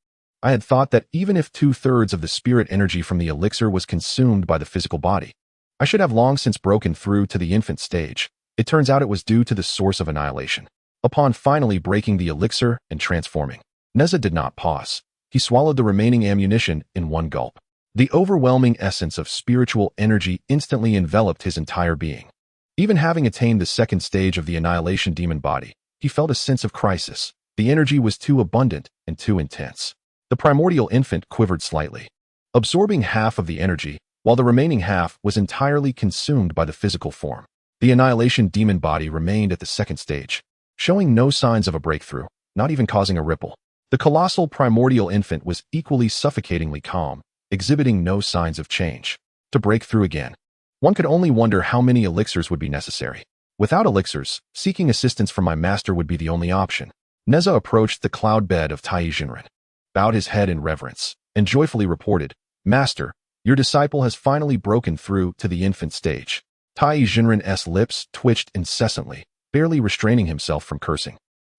I had thought that even if 2/3 of the spirit energy from the elixir was consumed by the physical body, I should have long since broken through to the infant stage. It turns out it was due to the source of annihilation. Upon finally breaking the elixir and transforming, Nezha did not pause. He swallowed the remaining ammunition in one gulp. The overwhelming essence of spiritual energy instantly enveloped his entire being. Even having attained the second stage of the annihilation demon body, he felt a sense of crisis. The energy was too abundant and too intense. The primordial infant quivered slightly, absorbing half of the energy, while the remaining half was entirely consumed by the physical form. The annihilation demon body remained at the second stage, showing no signs of a breakthrough, not even causing a ripple. The colossal primordial infant was equally suffocatingly calm, exhibiting no signs of change. To break through again, one could only wonder how many elixirs would be necessary. Without elixirs, seeking assistance from my master would be the only option. Nezha approached the cloud bed of Taiyi Jinren, bowed his head in reverence, and joyfully reported, "Master, your disciple has finally broken through to the infant stage." Taiyi Jinren's lips twitched incessantly, barely restraining himself from cursing.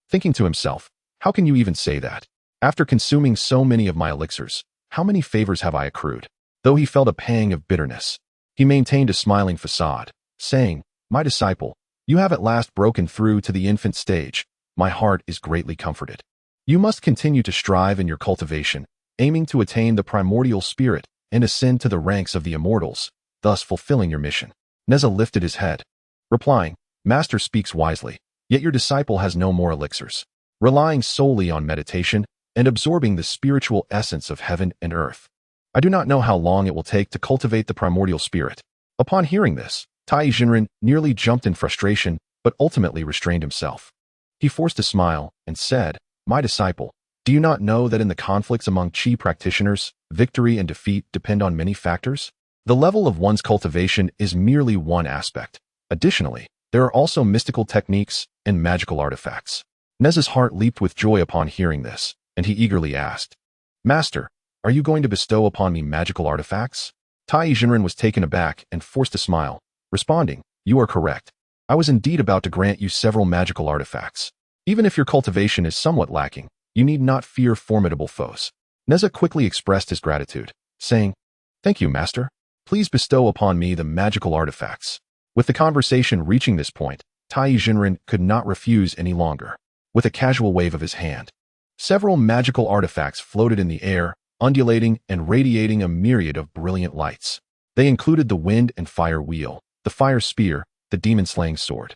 Thinking to himself, how can you even say that? After consuming so many of my elixirs, how many favors have I accrued? Though he felt a pang of bitterness, he maintained a smiling facade, saying, "My disciple, you have at last broken through to the infant stage. My heart is greatly comforted. You must continue to strive in your cultivation, aiming to attain the primordial spirit and ascend to the ranks of the immortals, thus fulfilling your mission." Nezha lifted his head, replying, "Master speaks wisely, yet your disciple has no more elixirs. Relying solely on meditation and absorbing the spiritual essence of heaven and earth, I do not know how long it will take to cultivate the primordial spirit." Upon hearing this, Taiyi Jinren nearly jumped in frustration, but ultimately restrained himself. He forced a smile and said, "My disciple, do you not know that in the conflicts among Qi practitioners, victory and defeat depend on many factors? The level of one's cultivation is merely one aspect. Additionally, there are also mystical techniques and magical artifacts." Nezha's heart leaped with joy upon hearing this, and he eagerly asked, "Master, are you going to bestow upon me magical artifacts?" Taiyi Jinren was taken aback and forced a smile, responding, "You are correct. I was indeed about to grant you several magical artifacts. Even if your cultivation is somewhat lacking, you need not fear formidable foes." Nezha quickly expressed his gratitude, saying, "Thank you, Master. Please bestow upon me the magical artifacts." With the conversation reaching this point, Taiyi Jinren could not refuse any longer. With a casual wave of his hand, several magical artifacts floated in the air, undulating and radiating a myriad of brilliant lights. They included the wind and fire wheel, the fire spear, the demon-slaying sword,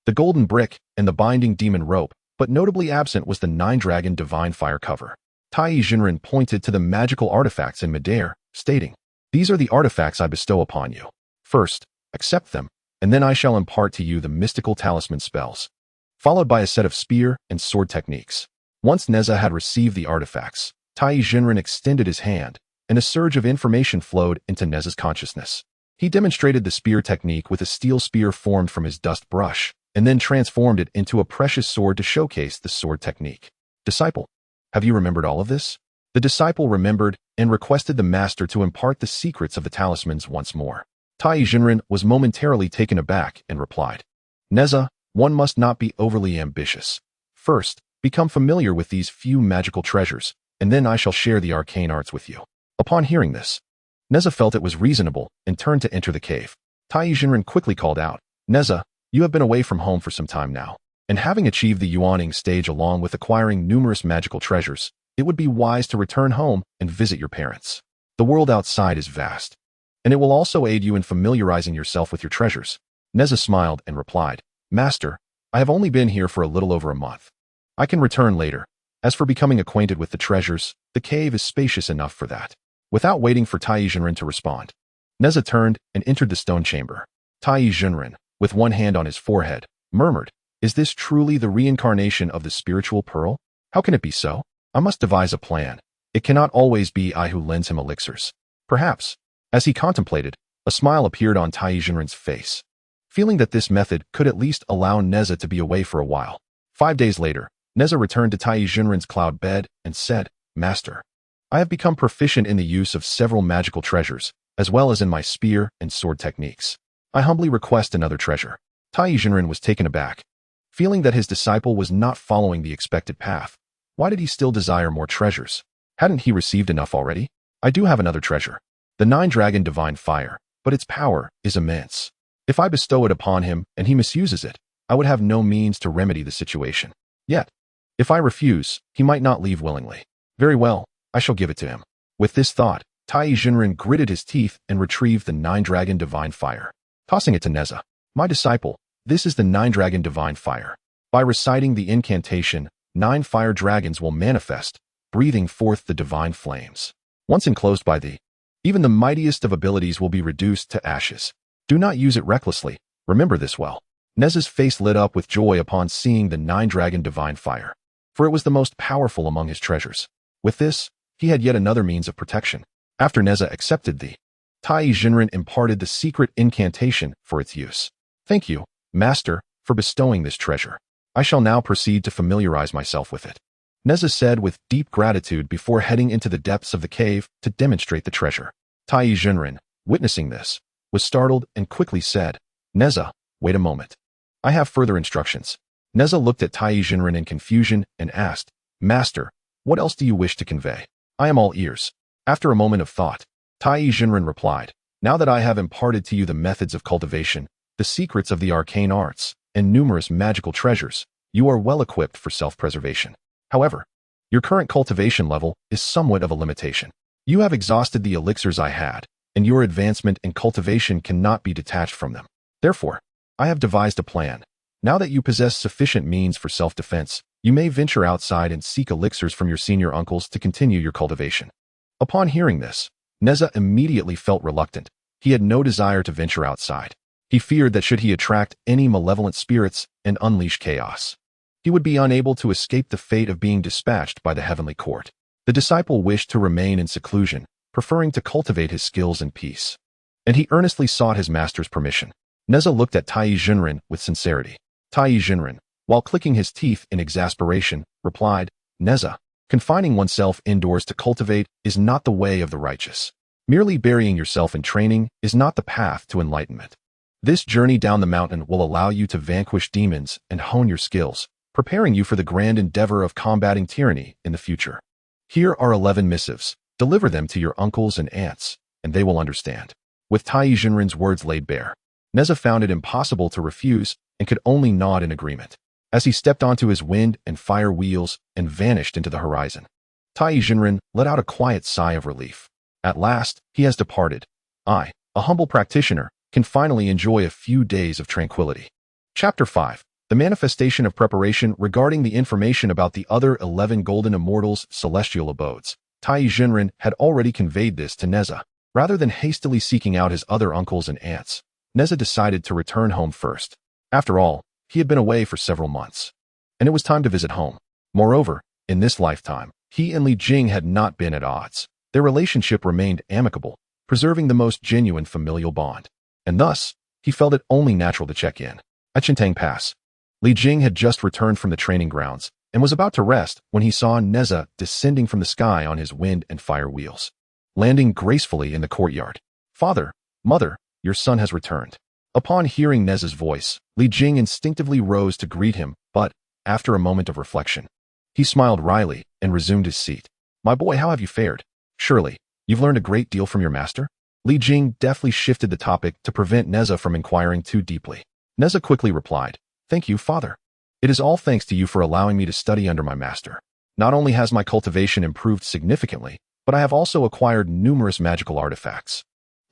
the golden brick, and the binding demon rope, but notably absent was the 9-dragon divine fire cover. Taiyi Jinren pointed to the magical artifacts in midair, stating, "These are the artifacts I bestow upon you. First, accept them, and then I shall impart to you the mystical talisman spells," followed by a set of spear and sword techniques. Once Nezha had received the artifacts, Taiyi Jinren extended his hand, and a surge of information flowed into Nezha's consciousness. He demonstrated the spear technique with a steel spear formed from his dust brush, and then transformed it into a precious sword to showcase the sword technique. "Disciple, have you remembered all of this?" The disciple remembered and requested the master to impart the secrets of the talismans once more. Taiyi Jinren was momentarily taken aback and replied, "Nezha, one must not be overly ambitious. First, become familiar with these few magical treasures, and then I shall share the arcane arts with you." Upon hearing this, Nezha felt it was reasonable and turned to enter the cave. Taiyi Jinren quickly called out, "Nezha, you have been away from home for some time now, and having achieved the yuaning stage along with acquiring numerous magical treasures, it would be wise to return home and visit your parents. The world outside is vast. and it will also aid you in familiarizing yourself with your treasures. Nezha smiled and replied, Master, I have only been here for a little over a month. I can return later. As for becoming acquainted with the treasures, the cave is spacious enough for that. Without waiting for Taiyi Jinren to respond, Nezha turned and entered the stone chamber. Taiyi Jinren, with one hand on his forehead, murmured, Is this truly the reincarnation of the spiritual pearl? How can it be so? I must devise a plan. It cannot always be I who lends him elixirs. Perhaps. As he contemplated, a smile appeared on Taiyi Jinren's face. Feeling that this method could at least allow Nezha to be away for a while. 5 days later, Nezha returned to Taiyi Jinren's cloud bed and said, Master, I have become proficient in the use of several magical treasures, as well as in my spear and sword techniques. I humbly request another treasure. Taiyi Jinren was taken aback. Feeling that his disciple was not following the expected path, why did he still desire more treasures? Hadn't he received enough already? I do have another treasure. The 9-dragon divine fire, but its power is immense. If I bestow it upon him and he misuses it, I would have no means to remedy the situation. Yet, if I refuse, he might not leave willingly. Very well, I shall give it to him. With this thought, Taiyi Jinren gritted his teeth and retrieved the 9-dragon divine fire. Tossing it to Nezha, My disciple, this is the 9-dragon divine fire. By reciting the incantation, 9 fire dragons will manifest, breathing forth the divine flames. Once enclosed by thee, even the mightiest of abilities will be reduced to ashes. Do not use it recklessly. Remember this well. Nezha's face lit up with joy upon seeing the 9-dragon divine fire, for it was the most powerful among his treasures. With this, he had yet another means of protection. After Nezha accepted thee, Taiyi Jinren imparted the secret incantation for its use. Thank you, Master, for bestowing this treasure. I shall now proceed to familiarize myself with it. Nezha said with deep gratitude before heading into the depths of the cave to demonstrate the treasure. Taiyi Jinren, witnessing this, was startled and quickly said, Nezha, wait a moment. I have further instructions. Nezha looked at Taiyi Jinren in confusion and asked, Master, what else do you wish to convey? I am all ears. After a moment of thought, Taiyi Jinren replied, Now that I have imparted to you the methods of cultivation, the secrets of the arcane arts, and numerous magical treasures, you are well equipped for self-preservation. However, your current cultivation level is somewhat of a limitation. You have exhausted the elixirs I had, and your advancement in cultivation cannot be detached from them. Therefore, I have devised a plan. Now that you possess sufficient means for self-defense, you may venture outside and seek elixirs from your senior uncles to continue your cultivation. Upon hearing this, Nezha immediately felt reluctant. He had no desire to venture outside. He feared that should he attract any malevolent spirits and unleash chaos, he would be unable to escape the fate of being dispatched by the heavenly court. The disciple wished to remain in seclusion, preferring to cultivate his skills in peace. And he earnestly sought his master's permission. Nezha looked at Taiyi Jinren with sincerity. Taiyi Jinren, while clicking his teeth in exasperation, replied, Nezha, confining oneself indoors to cultivate is not the way of the righteous. Merely burying yourself in training is not the path to enlightenment. This journey down the mountain will allow you to vanquish demons and hone your skills, preparing you for the grand endeavor of combating tyranny in the future. Here are 11 missives. Deliver them to your uncles and aunts, and they will understand. With Taiyi Jinren's words laid bare, Nezha found it impossible to refuse and could only nod in agreement, as he stepped onto his wind and fire wheels and vanished into the horizon. Taiyi Jinren let out a quiet sigh of relief. At last, he has departed. I, a humble practitioner, can finally enjoy a few days of tranquility. Chapter 5. The manifestation of preparation regarding the information about the other 11 golden immortals' celestial abodes. Taiyi Jinren had already conveyed this to Nezha. Rather than hastily seeking out his other uncles and aunts, Nezha decided to return home first. After all, he had been away for several months, and it was time to visit home. Moreover, in this lifetime, he and Li Jing had not been at odds. Their relationship remained amicable, preserving the most genuine familial bond. And thus, he felt it only natural to check in. At Chintang Pass, Li Jing had just returned from the training grounds and was about to rest when he saw Nezha descending from the sky on his wind and fire wheels, landing gracefully in the courtyard. Father, mother, your son has returned. Upon hearing Nezha's voice, Li Jing instinctively rose to greet him, but, after a moment of reflection, he smiled wryly and resumed his seat. My boy, how have you fared? Surely, you've learned a great deal from your master? Li Jing deftly shifted the topic to prevent Nezha from inquiring too deeply. Nezha quickly replied, Thank you, father. It is all thanks to you for allowing me to study under my master. Not only has my cultivation improved significantly, but I have also acquired numerous magical artifacts.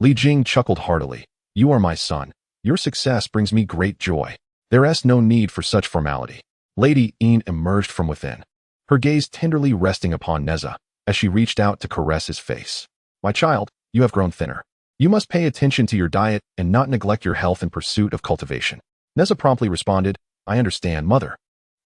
Li Jing chuckled heartily. You are my son. Your success brings me great joy. There is no need for such formality. Lady Yin emerged from within, her gaze tenderly resting upon Nezha as she reached out to caress his face. My child, you have grown thinner. You must pay attention to your diet and not neglect your health in pursuit of cultivation. Nezha promptly responded, I understand, mother.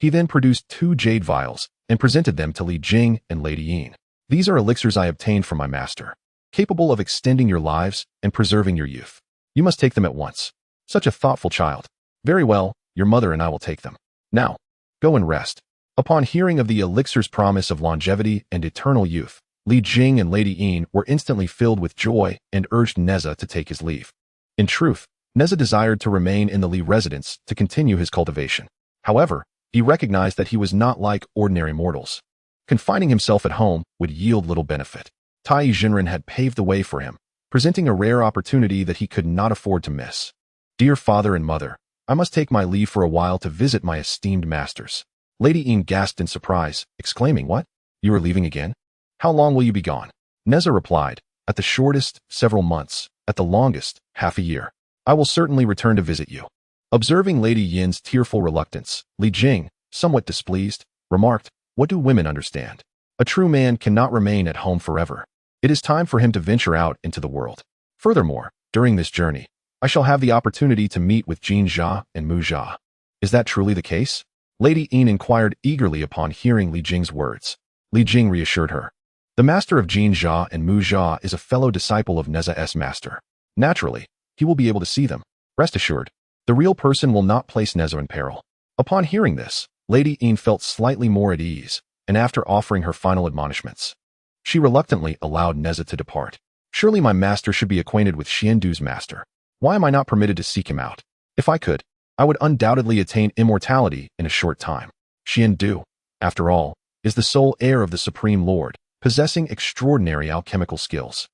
He then produced 2 jade vials and presented them to Li Jing and Lady Yin. These are elixirs I obtained from my master, capable of extending your lives and preserving your youth. You must take them at once. Such a thoughtful child. Very well, your mother and I will take them. Now, go and rest. Upon hearing of the elixir's promise of longevity and eternal youth, Li Jing and Lady Yin were instantly filled with joy and urged Nezha to take his leave. In truth, Nezha desired to remain in the Li residence to continue his cultivation. However, he recognized that he was not like ordinary mortals. Confining himself at home would yield little benefit. Taiyi Jinren had paved the way for him, presenting a rare opportunity that he could not afford to miss. Dear father and mother, I must take my leave for a while to visit my esteemed masters. Lady Yin gasped in surprise, exclaiming, What? You are leaving again? How long will you be gone? Nezha replied, At the shortest, several months. At the longest, half a year. I will certainly return to visit you. Observing Lady Yin's tearful reluctance, Li Jing, somewhat displeased, remarked, What do women understand? A true man cannot remain at home forever. It is time for him to venture out into the world. Furthermore, during this journey, I shall have the opportunity to meet with Jin Jia and Mu Jia. Is that truly the case? Lady Yin inquired eagerly upon hearing Li Jing's words. Li Jing reassured her. The master of Jin Jia and Mu Jia is a fellow disciple of Nezha's master. Naturally, he will be able to see them. Rest assured, the real person will not place Nezha in peril. Upon hearing this, Lady Yin felt slightly more at ease, and after offering her final admonishments, she reluctantly allowed Nezha to depart. Surely my master should be acquainted with Xiandu's master. Why am I not permitted to seek him out? If I could, I would undoubtedly attain immortality in a short time. Xiandu, after all, is the sole heir of the Supreme Lord, possessing extraordinary alchemical skills.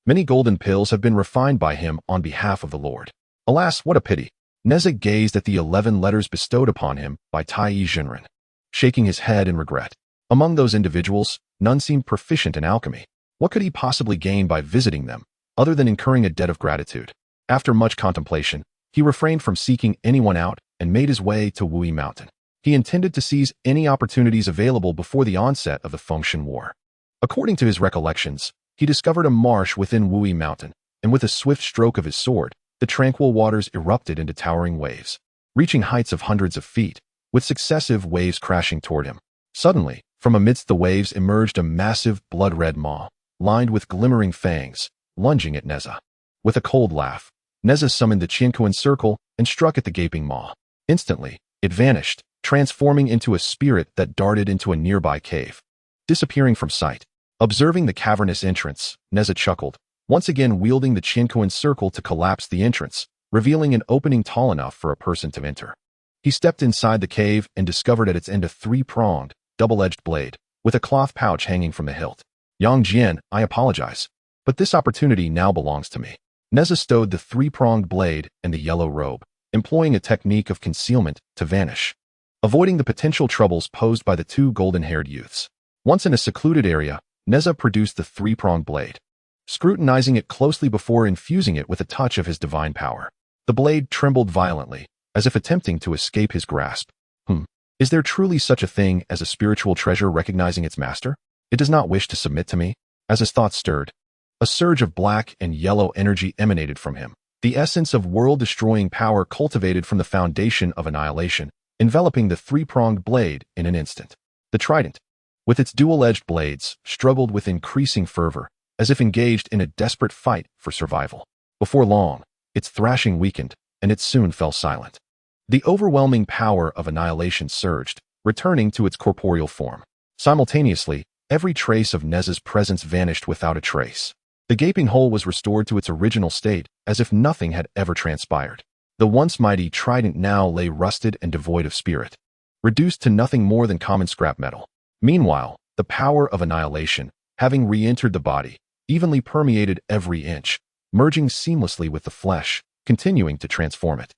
Many golden pills have been refined by him on behalf of the Lord. Alas, what a pity. Nezha gazed at the 11 letters bestowed upon him by Taiyi Jinren, shaking his head in regret. Among those individuals, none seemed proficient in alchemy. What could he possibly gain by visiting them, other than incurring a debt of gratitude? After much contemplation, he refrained from seeking anyone out and made his way to Wui Mountain. He intended to seize any opportunities available before the onset of the Fengshan War. According to his recollections, he discovered a marsh within Wui Mountain, and with a swift stroke of his sword, the tranquil waters erupted into towering waves, reaching heights of hundreds of feet, with successive waves crashing toward him. Suddenly, from amidst the waves emerged a massive blood-red maw, lined with glimmering fangs, lunging at Nezha. With a cold laugh, Nezha summoned the Qianquan circle and struck at the gaping maw. Instantly, it vanished, transforming into a spirit that darted into a nearby cave, disappearing from sight. Observing the cavernous entrance, Nezha chuckled, once again wielding the Qianquan circle to collapse the entrance, revealing an opening tall enough for a person to enter. He stepped inside the cave and discovered at its end a 3-pronged, double-edged blade, with a cloth pouch hanging from the hilt. Yang Jian, I apologize, but this opportunity now belongs to me. Nezha stowed the 3-pronged blade in the yellow robe, employing a technique of concealment to vanish, avoiding the potential troubles posed by the 2 golden-haired youths. Once in a secluded area, Nezha produced the 3-pronged blade, scrutinizing it closely before infusing it with a touch of his divine power. The blade trembled violently, as if attempting to escape his grasp. Is there truly such a thing as a spiritual treasure recognizing its master? It does not wish to submit to me? As his thoughts stirred, a surge of black and yellow energy emanated from him, the essence of world-destroying power cultivated from the foundation of annihilation, enveloping the 3-pronged blade in an instant. The trident, with its dual-edged blades, struggled with increasing fervor, as if engaged in a desperate fight for survival. Before long, its thrashing weakened, and it soon fell silent. The overwhelming power of annihilation surged, returning to its corporeal form. Simultaneously, every trace of Nezha's presence vanished without a trace. The gaping hole was restored to its original state, as if nothing had ever transpired. The once mighty trident now lay rusted and devoid of spirit, reduced to nothing more than common scrap metal. Meanwhile, the power of annihilation, having re-entered the body, evenly permeated every inch, merging seamlessly with the flesh, continuing to transform it.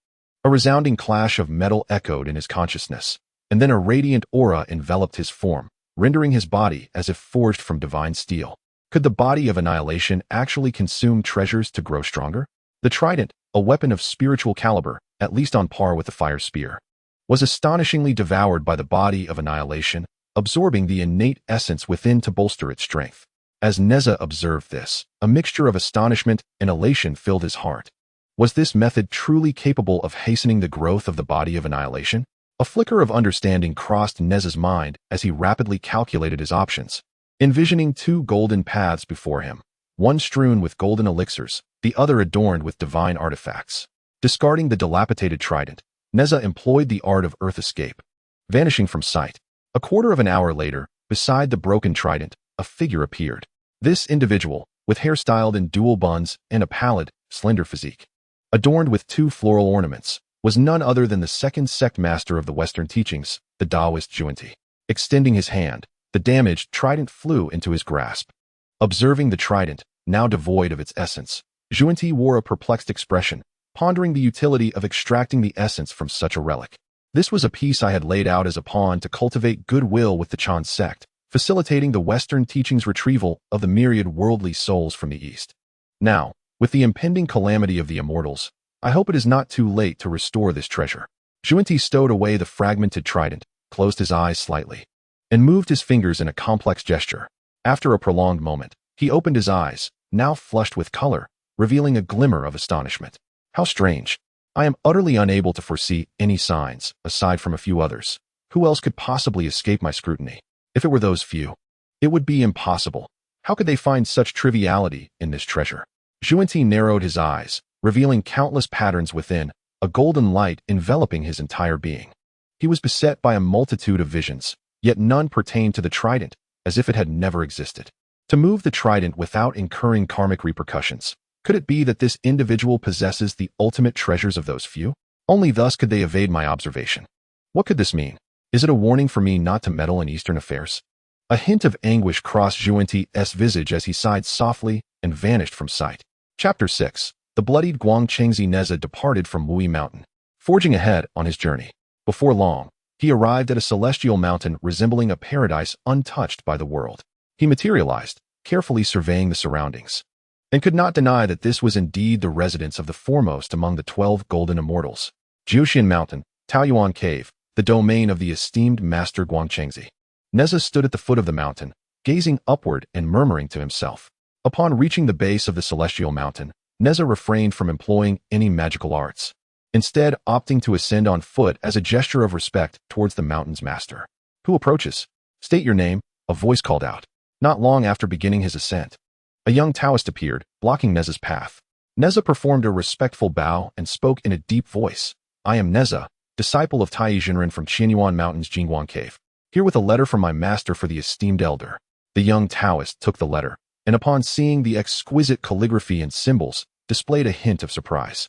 A resounding clash of metal echoed in his consciousness, and then a radiant aura enveloped his form, rendering his body as if forged from divine steel. Could the body of annihilation actually consume treasures to grow stronger? The trident, a weapon of spiritual caliber, at least on par with the fire spear, was astonishingly devoured by the body of annihilation, absorbing the innate essence within to bolster its strength. As Nezha observed this, a mixture of astonishment and elation filled his heart. Was this method truly capable of hastening the growth of the body of annihilation? A flicker of understanding crossed Nezha's mind as he rapidly calculated his options, envisioning two golden paths before him, one strewn with golden elixirs, the other adorned with divine artifacts. Discarding the dilapidated trident, Nezha employed the art of earth escape, vanishing from sight. A quarter of an hour later, beside the broken trident, a figure appeared. This individual, with hair styled in dual buns and a pallid, slender physique, adorned with two floral ornaments, was none other than the second sect master of the Western teachings, the Taoist Taiyi. Extending his hand, the damaged trident flew into his grasp. Observing the trident, now devoid of its essence, Taiyi wore a perplexed expression, pondering the utility of extracting the essence from such a relic. This was a piece I had laid out as a pawn to cultivate goodwill with the Chan sect, facilitating the Western teachings' retrieval of the myriad worldly souls from the East. Now, with the impending calamity of the immortals, I hope it is not too late to restore this treasure. Taiyi stowed away the fragmented trident, closed his eyes slightly, and moved his fingers in a complex gesture. After a prolonged moment, he opened his eyes, now flushed with color, revealing a glimmer of astonishment. How strange. I am utterly unable to foresee any signs, aside from a few others. Who else could possibly escape my scrutiny? If it were those few, it would be impossible. How could they find such triviality in this treasure? Taiyi narrowed his eyes, revealing countless patterns within, a golden light enveloping his entire being. He was beset by a multitude of visions, yet none pertained to the trident, as if it had never existed. To move the trident without incurring karmic repercussions, could it be that this individual possesses the ultimate treasures of those few? Only thus could they evade my observation. What could this mean? Is it a warning for me not to meddle in Eastern affairs? A hint of anguish crossed Taiyi's visage as he sighed softly and vanished from sight. Chapter 6. The bloodied Guangchengzi Nezha departed from Wui Mountain, forging ahead on his journey. Before long, he arrived at a celestial mountain resembling a paradise untouched by the world. He materialized, carefully surveying the surroundings, and could not deny that this was indeed the residence of the foremost among the 12 golden immortals. Jiuxian Mountain, Taoyuan Cave, the domain of the esteemed Master Guangchengzi. Nezha stood at the foot of the mountain, gazing upward and murmuring to himself. Upon reaching the base of the celestial mountain, Nezha refrained from employing any magical arts, instead opting to ascend on foot as a gesture of respect towards the mountain's master. Who approaches? State your name, a voice called out. Not long after beginning his ascent, a young Taoist appeared, blocking Nezha's path. Nezha performed a respectful bow and spoke in a deep voice. I am Nezha, disciple of Taiyi Jinren from Qianyuan Mountain's Jingguan Cave, here with a letter from my master for the esteemed elder. The young Taoist took the letter, and upon seeing the exquisite calligraphy and symbols, displayed a hint of surprise.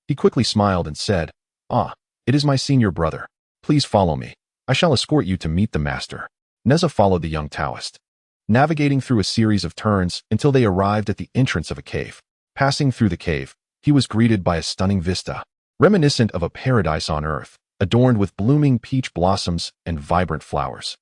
He quickly smiled and said, Ah, it is my senior brother. Please follow me. I shall escort you to meet the master. Nezha followed the young Taoist, navigating through a series of turns until they arrived at the entrance of a cave. Passing through the cave, he was greeted by a stunning vista, reminiscent of a paradise on earth, adorned with blooming peach blossoms and vibrant flowers,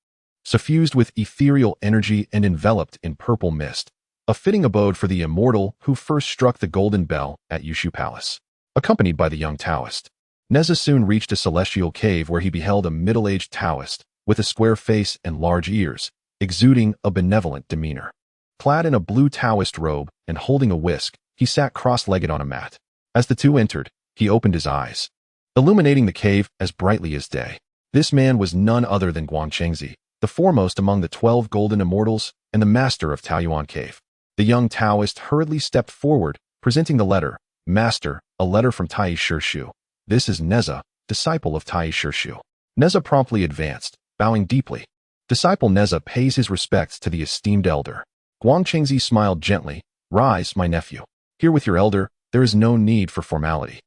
suffused with ethereal energy and enveloped in purple mist, a fitting abode for the immortal who first struck the golden bell at Yushu Palace. Accompanied by the young Taoist, Nezha soon reached a celestial cave where he beheld a middle-aged Taoist with a square face and large ears, exuding a benevolent demeanor. Clad in a blue Taoist robe and holding a whisk, he sat cross-legged on a mat. As the two entered, he opened his eyes, illuminating the cave as brightly as day. This man was none other than Guangchengzi, the foremost among the 12 golden immortals and the master of Taoyuan Cave. The young Taoist hurriedly stepped forward, presenting the letter. Master, a letter from Taiyi Shirshu. This is Nezha, disciple of Taiyi Shirshu. Nezha promptly advanced, bowing deeply. Disciple Nezha pays his respects to the esteemed elder. Guangchengzi smiled gently. Rise, my nephew. Here with your elder, there is no need for formality.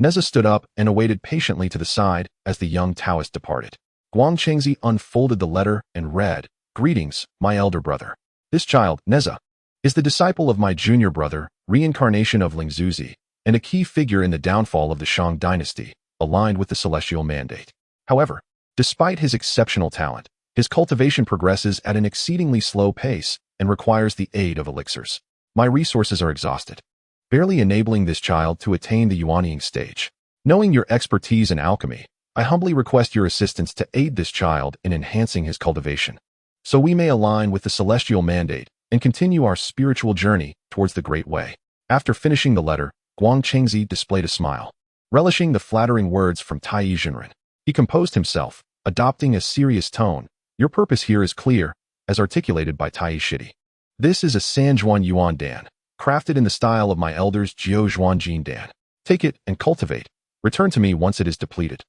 Nezha stood up and awaited patiently to the side as the young Taoist departed. Guangchengzi unfolded the letter and read, Greetings, my elder brother. This child, Nezha, is the disciple of my junior brother, reincarnation of Lingzuzi, and a key figure in the downfall of the Shang dynasty, aligned with the celestial mandate. However, despite his exceptional talent, his cultivation progresses at an exceedingly slow pace, and requires the aid of elixirs. My resources are exhausted, barely enabling this child to attain the yuanying stage. Knowing your expertise in alchemy, I humbly request your assistance to aid this child in enhancing his cultivation, so we may align with the celestial mandate and continue our spiritual journey towards the Great Way. After finishing the letter, Guang Chengzi displayed a smile. Relishing the flattering words from Taiyi Zhenren, he composed himself, adopting a serious tone. Your purpose here is clear, as articulated by Taiyi Shidi. This is a Sanjuan Yuan Dan, crafted in the style of my elders Jiao Zhuanjin Dan. Take it and cultivate. Return to me once it is depleted.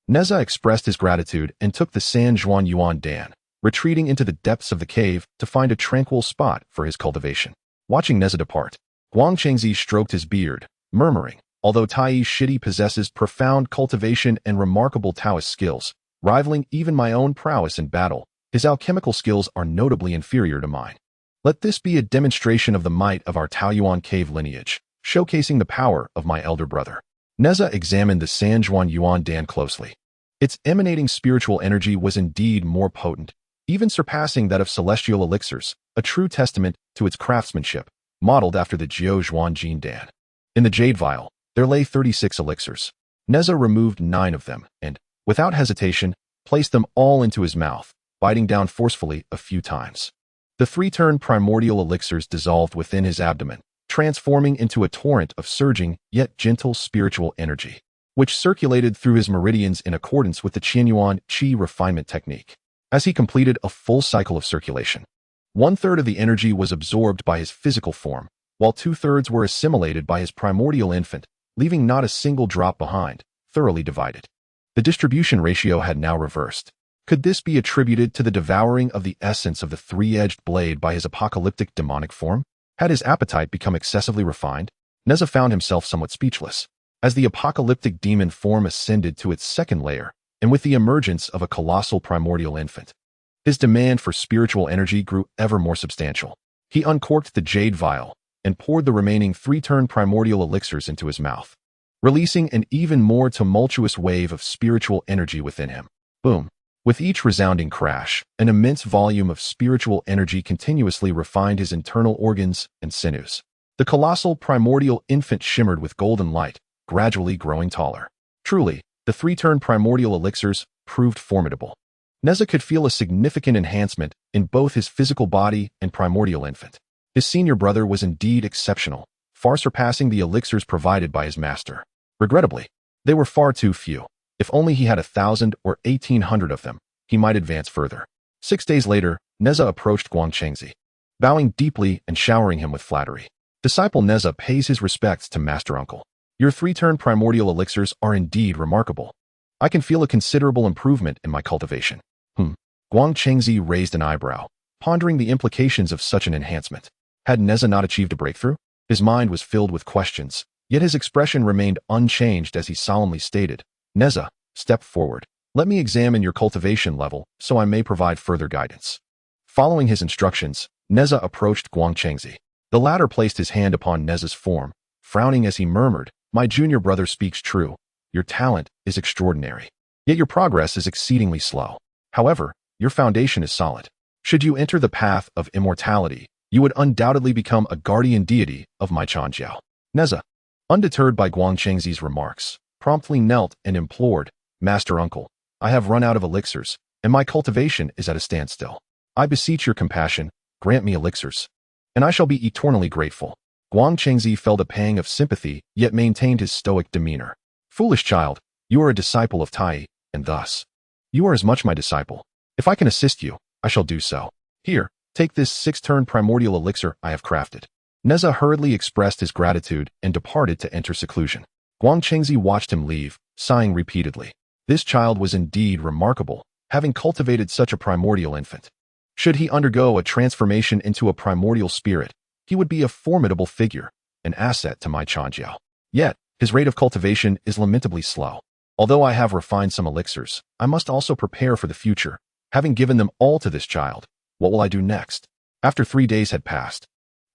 Nezha expressed his gratitude and took the Sanjuan Yuan Dan, retreating into the depths of the cave to find a tranquil spot for his cultivation. Watching Nezha depart, Guang Chengzi stroked his beard, murmuring, although Taiyi Shidi possesses profound cultivation and remarkable Taoist skills, rivaling even my own prowess in battle, his alchemical skills are notably inferior to mine. Let this be a demonstration of the might of our Taoyuan cave lineage, showcasing the power of my elder brother. Nezha examined the Sanjuan Yuan Dan closely. Its emanating spiritual energy was indeed more potent, even surpassing that of celestial elixirs, a true testament to its craftsmanship, modeled after the Jiao Zhuanjin Dan. In the jade vial, there lay 36 elixirs. Nezha removed 9 of them and, without hesitation, placed them all into his mouth, biting down forcefully a few times. The 3-turn primordial elixirs dissolved within his abdomen, transforming into a torrent of surging yet gentle spiritual energy, which circulated through his meridians in accordance with the Qianyuan Qi refinement technique. As he completed a full cycle of circulation, 1/3 of the energy was absorbed by his physical form, while 2/3 were assimilated by his primordial infant, leaving not a single drop behind, thoroughly divided. The distribution ratio had now reversed. Could this be attributed to the devouring of the essence of the 3-edged blade by his apocalyptic demonic form? Had his appetite become excessively refined? Nezha found himself somewhat speechless. As the apocalyptic demon form ascended to its 2nd layer, and with the emergence of a colossal primordial infant, his demand for spiritual energy grew ever more substantial. He uncorked the jade vial and poured the remaining 3-turn primordial elixirs into his mouth, releasing an even more tumultuous wave of spiritual energy within him. Boom. With each resounding crash, an immense volume of spiritual energy continuously refined his internal organs and sinews. The colossal primordial infant shimmered with golden light, gradually growing taller. Truly, the 3-turn primordial elixirs proved formidable. Nezha could feel a significant enhancement in both his physical body and primordial infant. His senior brother was indeed exceptional, far surpassing the elixirs provided by his master. Regrettably, they were far too few. If only he had 1,000 or 1,800 of them, he might advance further. 6 days later, Nezha approached Guang Chengzi, bowing deeply and showering him with flattery. Disciple Nezha pays his respects to Master Uncle. Your 3-turn primordial elixirs are indeed remarkable. I can feel a considerable improvement in my cultivation. Guang Chengzi raised an eyebrow, pondering the implications of such an enhancement. Had Nezha not achieved a breakthrough? His mind was filled with questions, yet his expression remained unchanged as he solemnly stated, Nezha, step forward. Let me examine your cultivation level so I may provide further guidance. Following his instructions, Nezha approached Guang Chengzi. The latter placed his hand upon Nezha's form, frowning as he murmured, My junior brother speaks true. Your talent is extraordinary. Yet your progress is exceedingly slow. However, your foundation is solid. Should you enter the path of immortality, you would undoubtedly become a guardian deity of my Chanjiao. Nezha, undeterred by Guang Chengzi's remarks, promptly knelt and implored, Master Uncle, I have run out of elixirs, and my cultivation is at a standstill. I beseech your compassion, grant me elixirs, and I shall be eternally grateful. Guang Chengzi felt a pang of sympathy, yet maintained his stoic demeanor. Foolish child, you are a disciple of Taiyi, and thus, you are as much my disciple. If I can assist you, I shall do so. Here, take this 6-turn primordial elixir I have crafted. Nezha hurriedly expressed his gratitude and departed to enter seclusion. Guang Chengzi watched him leave, sighing repeatedly. This child was indeed remarkable, having cultivated such a primordial infant. Should he undergo a transformation into a primordial spirit, he would be a formidable figure, an asset to my Chanjiao. Yet, his rate of cultivation is lamentably slow. Although I have refined some elixirs, I must also prepare for the future. Having given them all to this child, what will I do next? After 3 days had passed,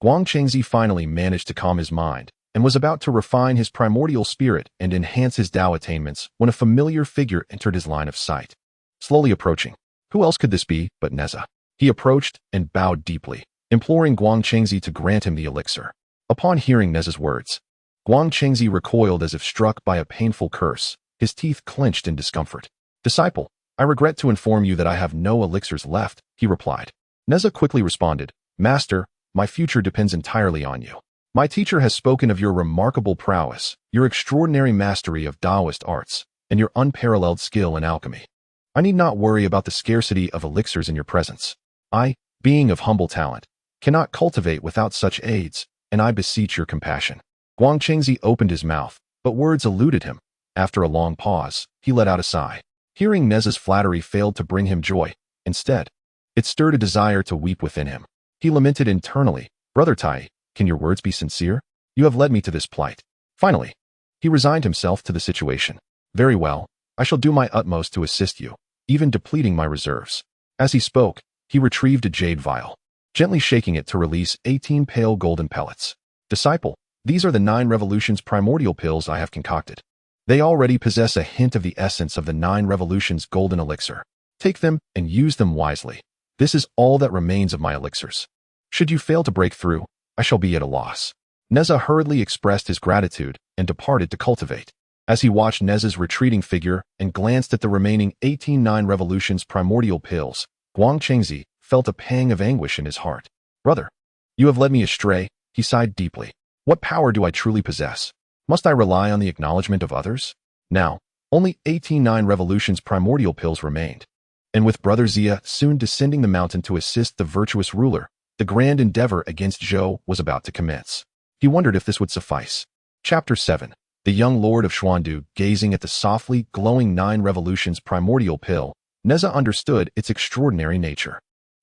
Guang Chengzi finally managed to calm his mind and was about to refine his primordial spirit and enhance his Tao attainments when a familiar figure entered his line of sight. Slowly approaching, who else could this be but Nezha? He approached and bowed deeply, imploring Guang Chengzi to grant him the elixir. Upon hearing Nezha's words, Guang Chengzi recoiled as if struck by a painful curse, his teeth clenched in discomfort. "Disciple, I regret to inform you that I have no elixirs left," he replied. Nezha quickly responded, "Master, my future depends entirely on you. My teacher has spoken of your remarkable prowess, your extraordinary mastery of Taoist arts, and your unparalleled skill in alchemy. I need not worry about the scarcity of elixirs in your presence. I, being of humble talent, cannot cultivate without such aids, and I beseech your compassion." Guang Chengzi opened his mouth, but words eluded him. After a long pause, he let out a sigh. Hearing Nezha's flattery failed to bring him joy. Instead, it stirred a desire to weep within him. He lamented internally, "Brother Taiyi, can your words be sincere? You have led me to this plight." Finally, he resigned himself to the situation. "Very well, I shall do my utmost to assist you, even depleting my reserves." As he spoke, he retrieved a jade vial, gently shaking it to release 18 pale golden pellets. "Disciple, these are the 9 revolutions primordial pills I have concocted. They already possess a hint of the essence of the 9 revolutions golden elixir. Take them and use them wisely. This is all that remains of my elixirs. Should you fail to break through, I shall be at a loss." Nezha hurriedly expressed his gratitude and departed to cultivate. As he watched Nezha's retreating figure and glanced at the remaining 18 9 revolutions primordial pills, Guang Chengzi felt a pang of anguish in his heart. "Brother, you have led me astray," he sighed deeply. "What power do I truly possess? Must I rely on the acknowledgement of others?" Now, only 18 9 revolutions primordial pills remained. And with Brother Zia soon descending the mountain to assist the virtuous ruler, the grand endeavor against Zhou was about to commence. He wondered if this would suffice. Chapter 7. The young lord of Xuandu, gazing at the softly glowing 9 revolutions primordial pill, Nezha understood its extraordinary nature.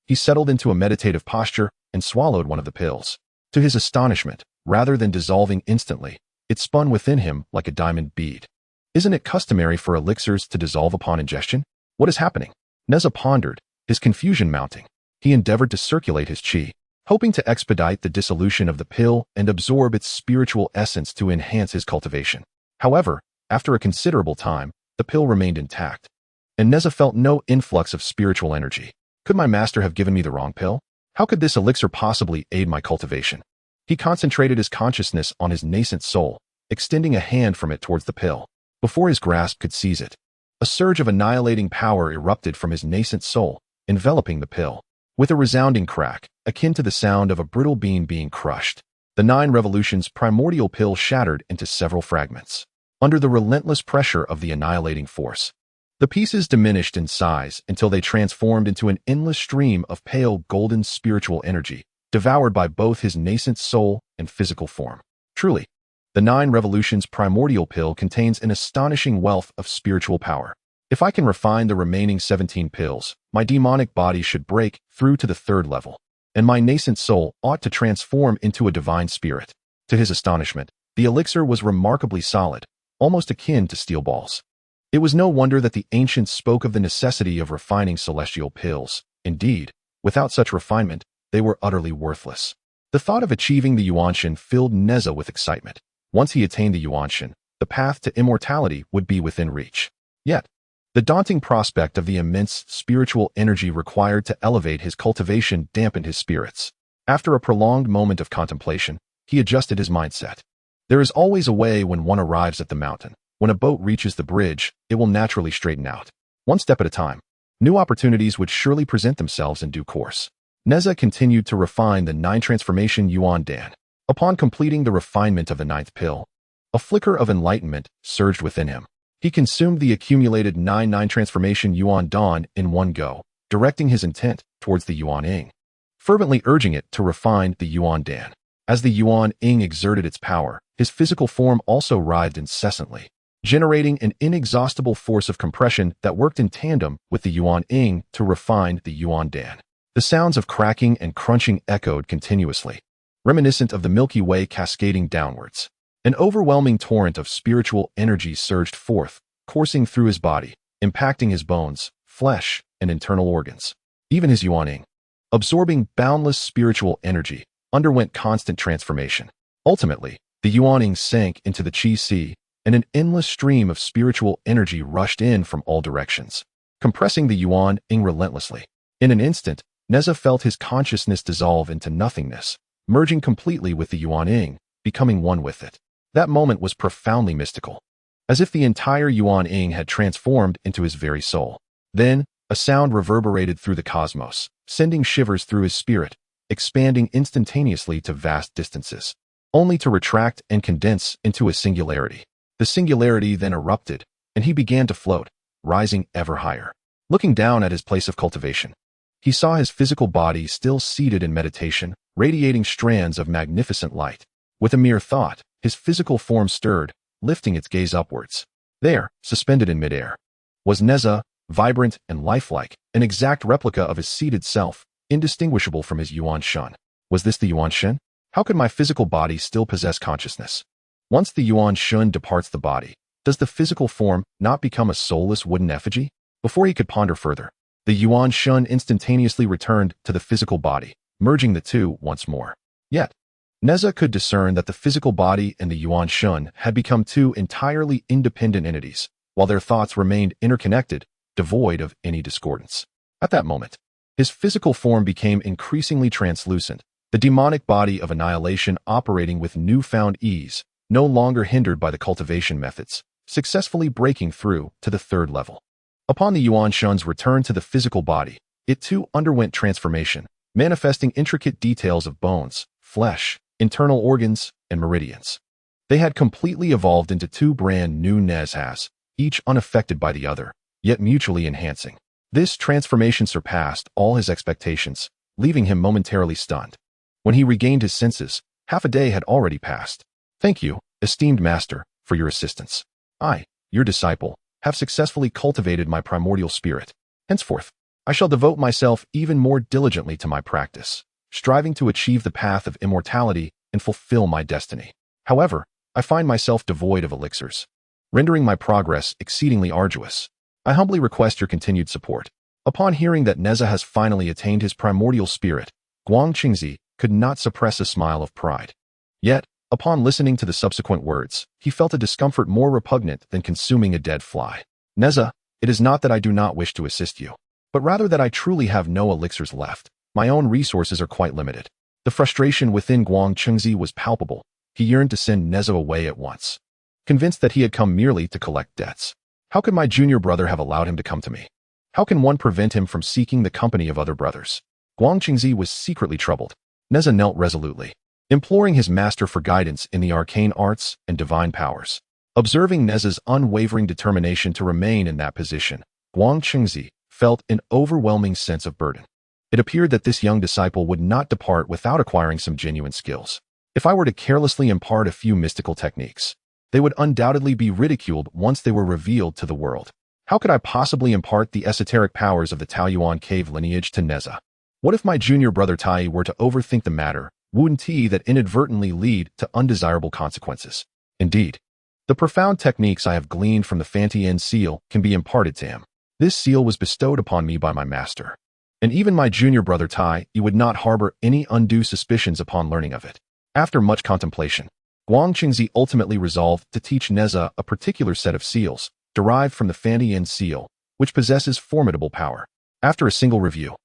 He settled into a meditative posture and swallowed one of the pills. To his astonishment, rather than dissolving instantly, it spun within him like a diamond bead. "Isn't it customary for elixirs to dissolve upon ingestion? What is happening?" Nezha pondered, his confusion mounting. He endeavored to circulate his qi, hoping to expedite the dissolution of the pill and absorb its spiritual essence to enhance his cultivation. However, after a considerable time, the pill remained intact, and Nezha felt no influx of spiritual energy. Could my master have given me the wrong pill? How could this elixir possibly aid my cultivation? He concentrated his consciousness on his nascent soul, extending a hand from it towards the pill. Before his grasp could seize it, a surge of annihilating power erupted from his nascent soul, enveloping the pill. With a resounding crack, akin to the sound of a brittle bean being crushed, the 9 revolutions primordial pill shattered into several fragments. Under the relentless pressure of the annihilating force, the pieces diminished in size until they transformed into an endless stream of pale golden spiritual energy, devoured by both his nascent soul and physical form. Truly, the 9 revolutions primordial pill contains an astonishing wealth of spiritual power. If I can refine the remaining 17 pills, my demonic body should break through to the 3rd level, and my nascent soul ought to transform into a divine spirit. To his astonishment, the elixir was remarkably solid, almost akin to steel balls. It was no wonder that the ancients spoke of the necessity of refining celestial pills. Indeed, without such refinement, they were utterly worthless. The thought of achieving the Yuanshan filled Nezha with excitement. Once he attained the Yuanshan, the path to immortality would be within reach. Yet, the daunting prospect of the immense spiritual energy required to elevate his cultivation dampened his spirits. After a prolonged moment of contemplation, he adjusted his mindset. There is always a way when one arrives at the mountain. When a boat reaches the bridge, it will naturally straighten out. One step at a time. New opportunities would surely present themselves in due course. Nezha continued to refine the 9 transformation Yuan Dan. Upon completing the refinement of the 9th pill, a flicker of enlightenment surged within him. He consumed the accumulated 9 transformation Yuan Dan in one go, directing his intent towards the Yuan Ying, fervently urging it to refine the Yuan Dan. As the Yuan Ying exerted its power, his physical form also writhed incessantly, generating an inexhaustible force of compression that worked in tandem with the Yuan Ying to refine the Yuan Dan. The sounds of cracking and crunching echoed continuously, reminiscent of the Milky Way cascading downwards. An overwhelming torrent of spiritual energy surged forth, coursing through his body, impacting his bones, flesh, and internal organs. Even his Yuan Ying, absorbing boundless spiritual energy, underwent constant transformation. Ultimately, the Yuan Ying sank into the Qi Sea, and an endless stream of spiritual energy rushed in from all directions, compressing the Yuan Ying relentlessly. In an instant, Nezha felt his consciousness dissolve into nothingness, merging completely with the Yuan Ying, becoming one with it. That moment was profoundly mystical, as if the entire Yuan Ying had transformed into his very soul. Then, a sound reverberated through the cosmos, sending shivers through his spirit, expanding instantaneously to vast distances, only to retract and condense into a singularity. The singularity then erupted, and he began to float, rising ever higher. Looking down at his place of cultivation, he saw his physical body still seated in meditation, radiating strands of magnificent light. With a mere thought, his physical form stirred, lifting its gaze upwards. There, suspended in midair, was Nezha, vibrant and lifelike, an exact replica of his seated self, indistinguishable from his Yuan Shun. Was this the Yuan Shun? How could my physical body still possess consciousness? Once the Yuan Shun departs the body, does the physical form not become a soulless wooden effigy? Before he could ponder further, the Yuan Shun instantaneously returned to the physical body, merging the two once more. Yet, Nezha could discern that the physical body and the Yuan Shun had become two entirely independent entities, while their thoughts remained interconnected, devoid of any discordance. At that moment, his physical form became increasingly translucent, the demonic body of annihilation operating with newfound ease, no longer hindered by the cultivation methods, successfully breaking through to the third level. Upon the Yuan Shun's return to the physical body, it too underwent transformation, manifesting intricate details of bones, flesh, internal organs, and meridians. They had completely evolved into two brand new Nezhas, each unaffected by the other, yet mutually enhancing. This transformation surpassed all his expectations, leaving him momentarily stunned. When he regained his senses, half a day had already passed. Thank you, esteemed master, for your assistance. I, your disciple, have successfully cultivated my primordial spirit. Henceforth, I shall devote myself even more diligently to my practice, striving to achieve the path of immortality and fulfill my destiny. However, I find myself devoid of elixirs, rendering my progress exceedingly arduous. I humbly request your continued support. Upon hearing that Nezha has finally attained his primordial spirit, Guang Qingzi could not suppress a smile of pride. Yet, upon listening to the subsequent words, he felt a discomfort more repugnant than consuming a dead fly. Nezha, it is not that I do not wish to assist you, but rather that I truly have no elixirs left. My own resources are quite limited. The frustration within Guang Qingzi was palpable. He yearned to send Nezha away at once, convinced that he had come merely to collect debts. How could my junior brother have allowed him to come to me? How can one prevent him from seeking the company of other brothers? Guang Qingzi was secretly troubled. Nezha knelt resolutely, imploring his master for guidance in the arcane arts and divine powers. Observing Nezha's unwavering determination to remain in that position, Guang Qingzi felt an overwhelming sense of burden. It appeared that this young disciple would not depart without acquiring some genuine skills. If I were to carelessly impart a few mystical techniques, they would undoubtedly be ridiculed once they were revealed to the world. How could I possibly impart the esoteric powers of the Taoyuan cave lineage to Nezha? What if my junior brother Taiyi were to overthink the matter, wouldn't that inadvertently lead to undesirable consequences? Indeed, the profound techniques I have gleaned from the Fantian seal can be imparted to him. This seal was bestowed upon me by my master, and even my junior brother Taiyi would not harbor any undue suspicions upon learning of it. After much contemplation, Guang Qingzi ultimately resolved to teach Nezha a particular set of seals, derived from the Fantian seal, which possesses formidable power. After a single review,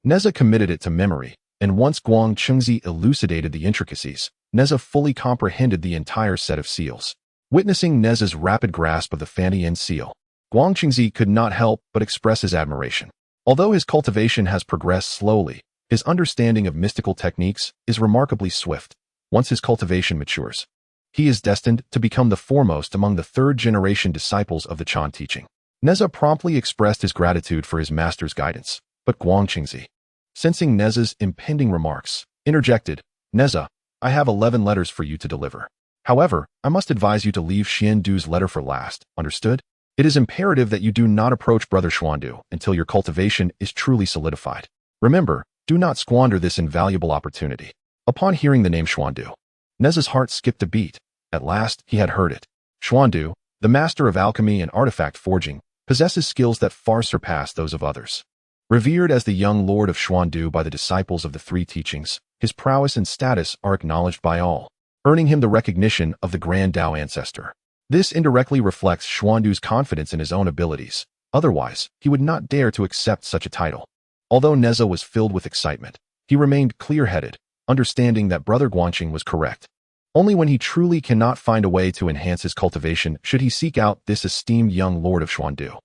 Nezha committed it to memory, and once Guang Qingzi elucidated the intricacies, Nezha fully comprehended the entire set of seals. Witnessing Nezha's rapid grasp of the Fantian seal, Guang Qingzi could not help but express his admiration. Although his cultivation has progressed slowly, his understanding of mystical techniques is remarkably swift. Once his cultivation matures, he is destined to become the foremost among the third-generation disciples of the Chan teaching. Nezha promptly expressed his gratitude for his master's guidance, but Guang Qingzi, sensing Nezha's impending remarks, interjected, "Nezha, I have 11 letters for you to deliver. However, I must advise you to leave Xuandu's letter for last, understood? It is imperative that you do not approach Brother Xuandu until your cultivation is truly solidified. Remember, do not squander this invaluable opportunity." Upon hearing the name Xuandu, Nezha's heart skipped a beat. At last, he had heard it. Xuandu, the master of alchemy and artifact forging, possesses skills that far surpass those of others. Revered as the young lord of Xuandu by the disciples of the three teachings, his prowess and status are acknowledged by all, earning him the recognition of the Grand Tao ancestor. This indirectly reflects Xuandu's confidence in his own abilities. Otherwise, he would not dare to accept such a title. Although Nezha was filled with excitement, he remained clear-headed, understanding that Brother Guanqing was correct. Only when he truly cannot find a way to enhance his cultivation should he seek out this esteemed young lord of Xuandu,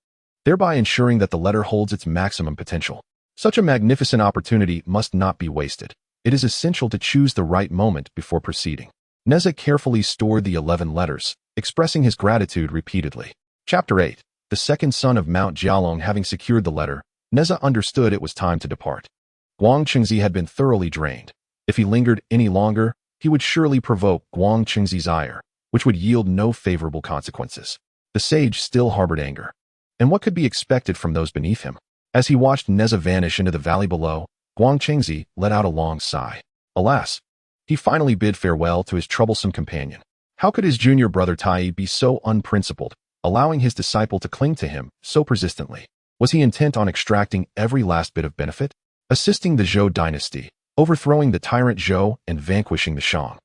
thereby ensuring that the letter holds its maximum potential. Such a magnificent opportunity must not be wasted. It is essential to choose the right moment before proceeding. Nezha carefully stored the 11 letters, expressing his gratitude repeatedly. Chapter 8. The second son of Mount Jialong having secured the letter, Nezha understood it was time to depart. Guangqingzi had been thoroughly drained. If he lingered any longer, he would surely provoke Guangqingzi's ire, which would yield no favorable consequences. The sage still harbored anger. And what could be expected from those beneath him? As he watched Nezha vanish into the valley below, Guangqingzi let out a long sigh. Alas, he finally bid farewell to his troublesome companion. How could his junior brother Taiyi be so unprincipled, allowing his disciple to cling to him so persistently? Was he intent on extracting every last bit of benefit? Assisting the Zhou dynasty, overthrowing the tyrant Zhou and vanquishing the Shang.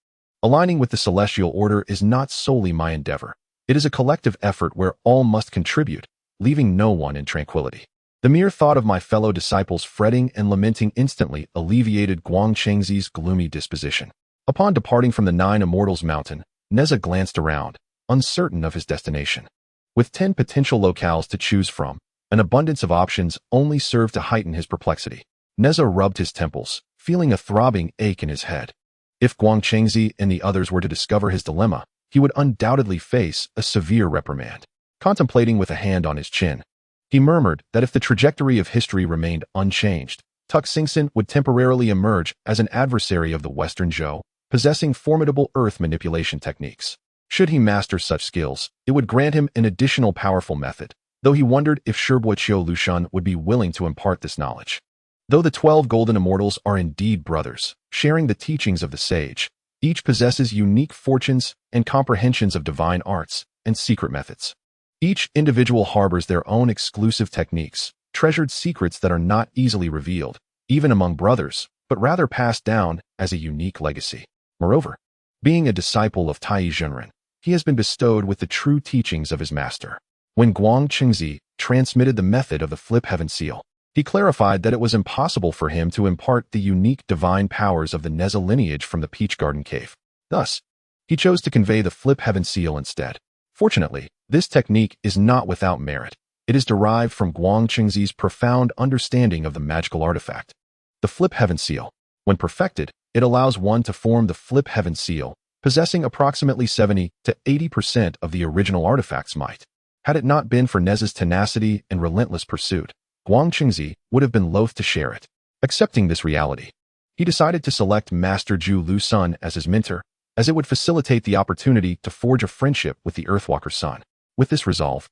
Aligning with the celestial order is not solely my endeavor. It is a collective effort where all must contribute, leaving no one in tranquility. The mere thought of my fellow disciples fretting and lamenting instantly alleviated Guangqingzi's gloomy disposition. Upon departing from the Nine Immortals Mountain, Nezha glanced around, uncertain of his destination. With 10 potential locales to choose from, an abundance of options only served to heighten his perplexity. Nezha rubbed his temples, feeling a throbbing ache in his head. If Guangqingzi and the others were to discover his dilemma, he would undoubtedly face a severe reprimand. Contemplating with a hand on his chin, he murmured that if the trajectory of history remained unchanged, Tuxingson would temporarily emerge as an adversary of the Western Zhou, possessing formidable earth manipulation techniques. Should he master such skills, it would grant him an additional powerful method, though he wondered if Shibuqiu Lushan would be willing to impart this knowledge. Though the 12 golden immortals are indeed brothers, sharing the teachings of the sage, each possesses unique fortunes and comprehensions of divine arts and secret methods. Each individual harbors their own exclusive techniques, treasured secrets that are not easily revealed, even among brothers, but rather passed down as a unique legacy. Moreover, being a disciple of Taiyi Zhenren, he has been bestowed with the true teachings of his master. When Guangqingzi transmitted the method of the Flip Heaven Seal, he clarified that it was impossible for him to impart the unique divine powers of the Nezha lineage from the Peach Garden Cave. Thus, he chose to convey the Flip Heaven Seal instead. Fortunately, this technique is not without merit. It is derived from Guangqingzi's profound understanding of the magical artifact. The Flip Heaven Seal. When perfected, it allows one to form the Flip Heaven Seal, possessing approximately 70 to 80% of the original artifact's might. Had it not been for Nezha's tenacity and relentless pursuit, Guangqingzi would have been loath to share it. Accepting this reality, he decided to select Master Zhu Lusun as his mentor, as it would facilitate the opportunity to forge a friendship with the Earthwalker's son. With this resolve,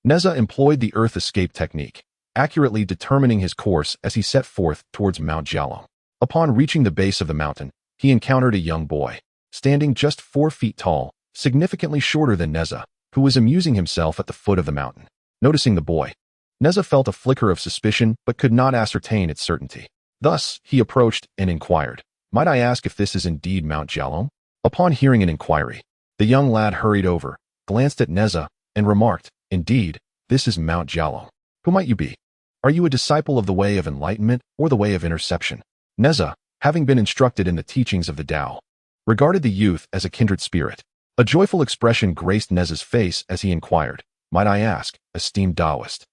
Nezha employed the Earth Escape technique, accurately determining his course as he set forth towards Mount Jialong. Upon reaching the base of the mountain, he encountered a young boy, standing just 4 feet tall, significantly shorter than Nezha, who was amusing himself at the foot of the mountain. Noticing the boy, Nezha felt a flicker of suspicion but could not ascertain its certainty. Thus, he approached and inquired, "Might I ask if this is indeed Mount Jialong?" Upon hearing an inquiry, the young lad hurried over, glanced at Nezha, and remarked, "Indeed, this is Mount Jialong. Who might you be? Are you a disciple of the way of enlightenment or the way of interception?" Nezha, having been instructed in the teachings of the Tao, regarded the youth as a kindred spirit. A joyful expression graced Nezha's face as he inquired, "Might I ask, esteemed Taoist,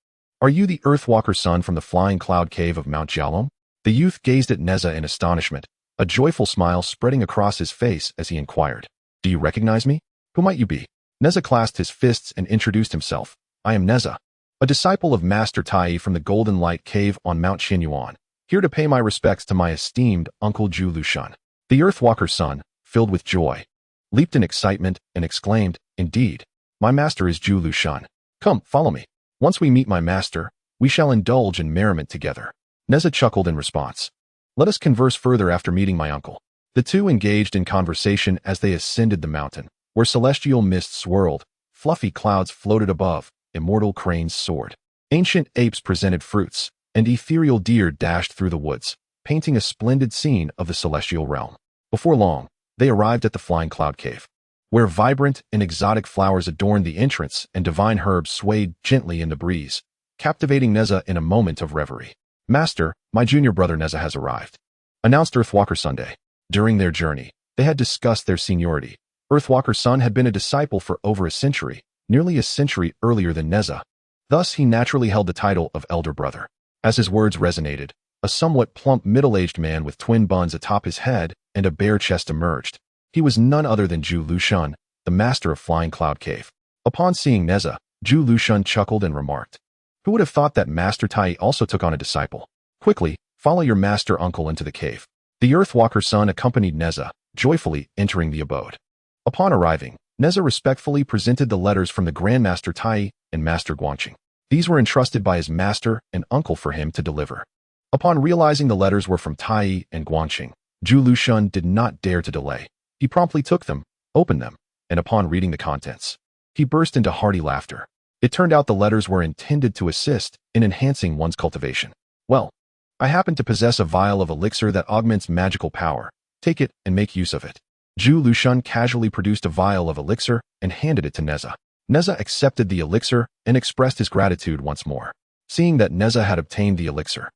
are you the Earthwalker's son from the Flying Cloud Cave of Mount Jialong?" The youth gazed at Nezha in astonishment, a joyful smile spreading across his face as he inquired, "Do you recognize me? Who might you be?" Nezha clasped his fists and introduced himself. "I am Nezha, a disciple of Master Taiyi from the Golden Light Cave on Mount Qinyuan, here to pay my respects to my esteemed Uncle Zhu Lushan." The Earthwalker's son, filled with joy, leaped in excitement and exclaimed, "Indeed, my master is Zhu Lushan. Come, follow me. Once we meet my master, we shall indulge in merriment together." Nezha chuckled in response. "Let us converse further after meeting my uncle." The two engaged in conversation as they ascended the mountain, where celestial mists swirled, fluffy clouds floated above, immortal cranes soared. Ancient apes presented fruits, and ethereal deer dashed through the woods, painting a splendid scene of the celestial realm. Before long, they arrived at the Flying Cloud Cave, where vibrant and exotic flowers adorned the entrance and divine herbs swayed gently in the breeze, captivating Nezha in a moment of reverie. "Master, my junior brother Nezha has arrived," announced Earthwalker Sunday. During their journey, they had discussed their seniority. Earthwalker Sun had been a disciple for over a century, nearly a century earlier than Nezha. Thus, he naturally held the title of elder brother. As his words resonated, a somewhat plump middle-aged man with twin buns atop his head and a bare chest emerged. He was none other than Zhu Lushun, the master of Flying Cloud Cave. Upon seeing Nezha, Zhu Lushun chuckled and remarked, "Who would have thought that Master Taiyi also took on a disciple? Quickly, follow your master uncle into the cave." The Earthwalker Sun accompanied Nezha, joyfully entering the abode. Upon arriving, Nezha respectfully presented the letters from the Grandmaster Taiyi and Master Guanqing. These were entrusted by his master and uncle for him to deliver. Upon realizing the letters were from Taiyi and Guanqing, Zhu Lushun did not dare to delay. He promptly took them, opened them, and upon reading the contents, he burst into hearty laughter. It turned out the letters were intended to assist in enhancing one's cultivation. "Well, I happen to possess a vial of elixir that augments magical power. Take it and make use of it." Zhu Lushun casually produced a vial of elixir and handed it to Nezha. Nezha accepted the elixir and expressed his gratitude once more. Seeing that Nezha had obtained the elixir,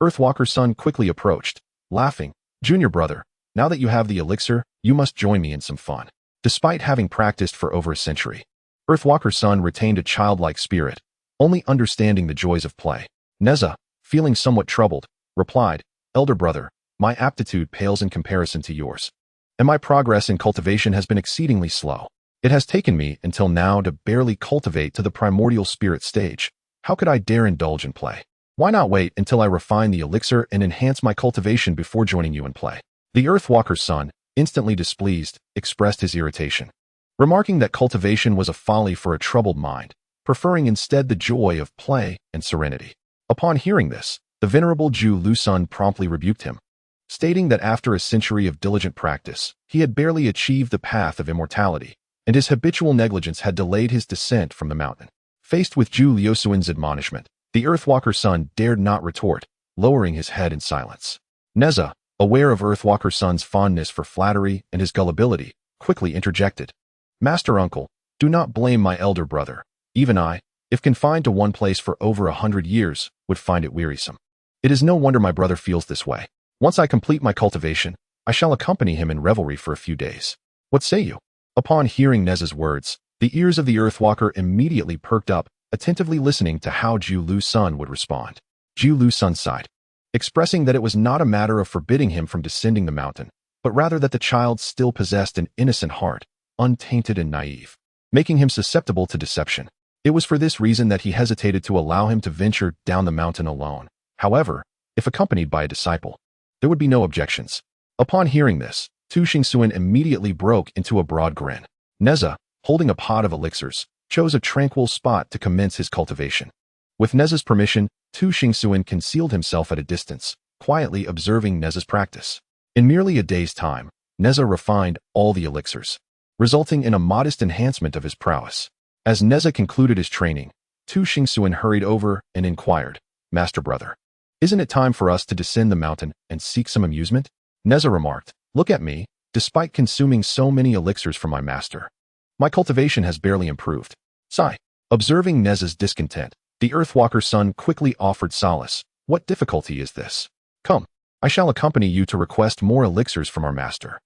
Earthwalker Sun quickly approached, laughing, "Junior brother, now that you have the elixir, you must join me in some fun." Despite having practiced for over a century, Earthwalker Sun retained a childlike spirit, only understanding the joys of play. Nezha, feeling somewhat troubled, replied, "Elder brother, my aptitude pales in comparison to yours, and my progress in cultivation has been exceedingly slow. It has taken me until now to barely cultivate to the primordial spirit stage. How could I dare indulge in play? Why not wait until I refine the elixir and enhance my cultivation before joining you in play?" The Earthwalker Sun, instantly displeased, expressed his irritation, remarking that cultivation was a folly for a troubled mind, preferring instead the joy of play and serenity. Upon hearing this, the venerable Zhu Lushun promptly rebuked him, stating that after a century of diligent practice, he had barely achieved the path of immortality, and his habitual negligence had delayed his descent from the mountain. Faced with Zhu Lushun's admonishment, the Earthwalker Sun dared not retort, lowering his head in silence. Nezha, aware of Earthwalker Sun's fondness for flattery and his gullibility, quickly interjected, "Master uncle, do not blame my elder brother. Even I, if confined to one place for over 100 years, would find it wearisome. It is no wonder my brother feels this way. Once I complete my cultivation, I shall accompany him in revelry for a few days. What say you?" Upon hearing Nezha's words, the ears of the Earthwalker immediately perked up, attentively listening to how Zhu Lushun would respond. Zhu Lushun sighed, expressing that it was not a matter of forbidding him from descending the mountain, but rather that the child still possessed an innocent heart, untainted and naive, making him susceptible to deception. It was for this reason that he hesitated to allow him to venture down the mountain alone. However, if accompanied by a disciple, there would be no objections. Upon hearing this, Tu Xingsuan immediately broke into a broad grin. Nezha, holding a pot of elixirs, chose a tranquil spot to commence his cultivation. With Nezha's permission, Tu Xingsuan concealed himself at a distance, quietly observing Nezha's practice. In merely a day's time, Nezha refined all the elixirs, resulting in a modest enhancement of his prowess. As Nezha concluded his training, Tu Xingsuan hurried over and inquired, "Master brother, isn't it time for us to descend the mountain and seek some amusement?" Nezha remarked, "Look at me, despite consuming so many elixirs from my master, my cultivation has barely improved." Sigh. Observing Nezha's discontent, the Earthwalker Sun quickly offered solace. "What difficulty is this? Come, I shall accompany you to request more elixirs from our master."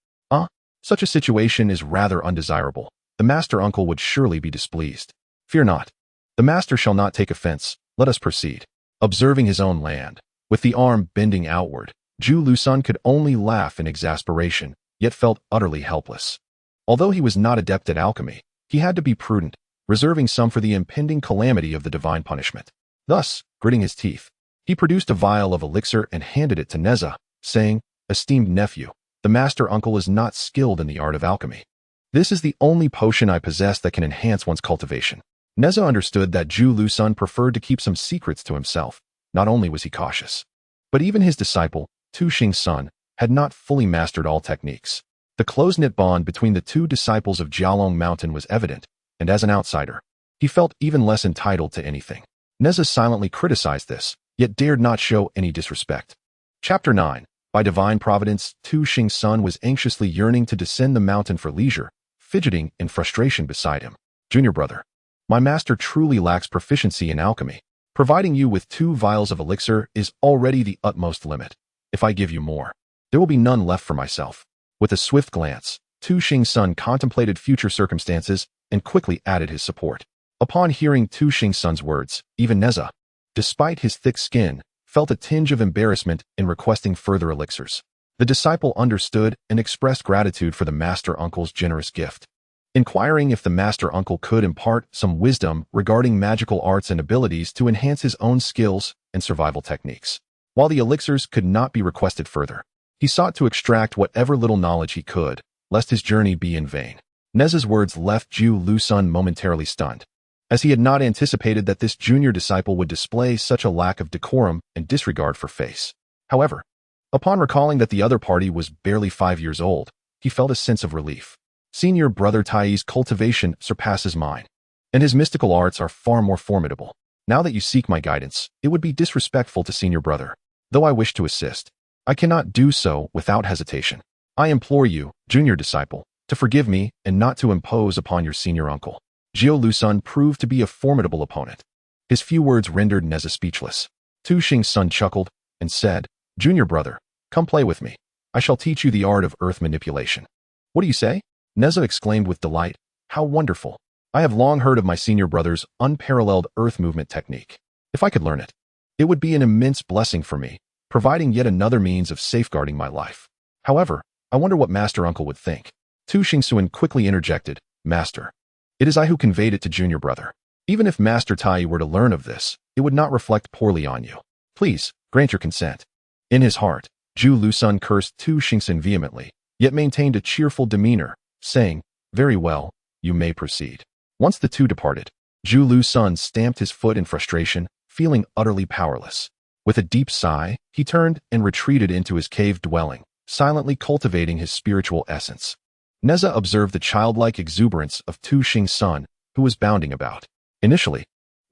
Such a situation is rather undesirable. The master uncle would surely be displeased. "Fear not. The master shall not take offense. Let us proceed." Observing his own land, with the arm bending outward, Zhu Lushun could only laugh in exasperation, yet felt utterly helpless. Although he was not adept at alchemy, he had to be prudent, reserving some for the impending calamity of the divine punishment. Thus, gritting his teeth, he produced a vial of elixir and handed it to Nezha, saying, "Esteemed nephew, the master uncle is not skilled in the art of alchemy. This is the only potion I possess that can enhance one's cultivation." Nezha understood that Zhu Lushun preferred to keep some secrets to himself. Not only was he cautious, but even his disciple, Tu Xingsun, had not fully mastered all techniques. The close-knit bond between the two disciples of Jialong Mountain was evident, and as an outsider, he felt even less entitled to anything. Nezha silently criticized this, yet dared not show any disrespect. Chapter 9. By divine providence, Tu Xingsun was anxiously yearning to descend the mountain for leisure, fidgeting in frustration beside him. "Junior brother, my master truly lacks proficiency in alchemy. Providing you with 2 vials of elixir is already the utmost limit. If I give you more, there will be none left for myself. With a swift glance, Tu Xing's son contemplated future circumstances and quickly added his support. Upon hearing Tu Xing's son's words, even Nezha, despite his thick skin, felt a tinge of embarrassment in requesting further elixirs. The disciple understood and expressed gratitude for the master uncle's generous gift, inquiring if the master uncle could impart some wisdom regarding magical arts and abilities to enhance his own skills and survival techniques. While the elixirs could not be requested further, he sought to extract whatever little knowledge he could, lest his journey be in vain. Nezha's words left Zhu Lusun momentarily stunned, as he had not anticipated that this junior disciple would display such a lack of decorum and disregard for face. However, upon recalling that the other party was barely 5 years old, he felt a sense of relief. Senior brother Taiyi's cultivation surpasses mine, and his mystical arts are far more formidable. Now that you seek my guidance, it would be disrespectful to senior brother. Though I wish to assist, I cannot do so without hesitation. I implore you, junior disciple, to forgive me and not to impose upon your senior uncle. Zhou Lusun proved to be a formidable opponent. His few words rendered Nezha speechless. Tu Xing's son chuckled and said, "Junior brother, come play with me. I shall teach you the art of earth manipulation." "What do you say?" Nezha exclaimed with delight. "How wonderful. I have long heard of my senior brother's unparalleled earth movement technique. If I could learn it, it would be an immense blessing for me, providing yet another means of safeguarding my life. However, I wonder what Master Uncle would think." Tu Xingsuan quickly interjected, "Master, it is I who conveyed it to junior brother. Even if Master Taiyi were to learn of this, it would not reflect poorly on you. Please, grant your consent." In his heart, Zhu Lusun cursed Tu Xingsun vehemently, yet maintained a cheerful demeanor, saying, "Very well, you may proceed." Once the two departed, Zhu Lusun stamped his foot in frustration, feeling utterly powerless. With a deep sigh, he turned and retreated into his cave dwelling, silently cultivating his spiritual essence. Nezha observed the childlike exuberance of Tu Xing's son, who was bounding about. Initially,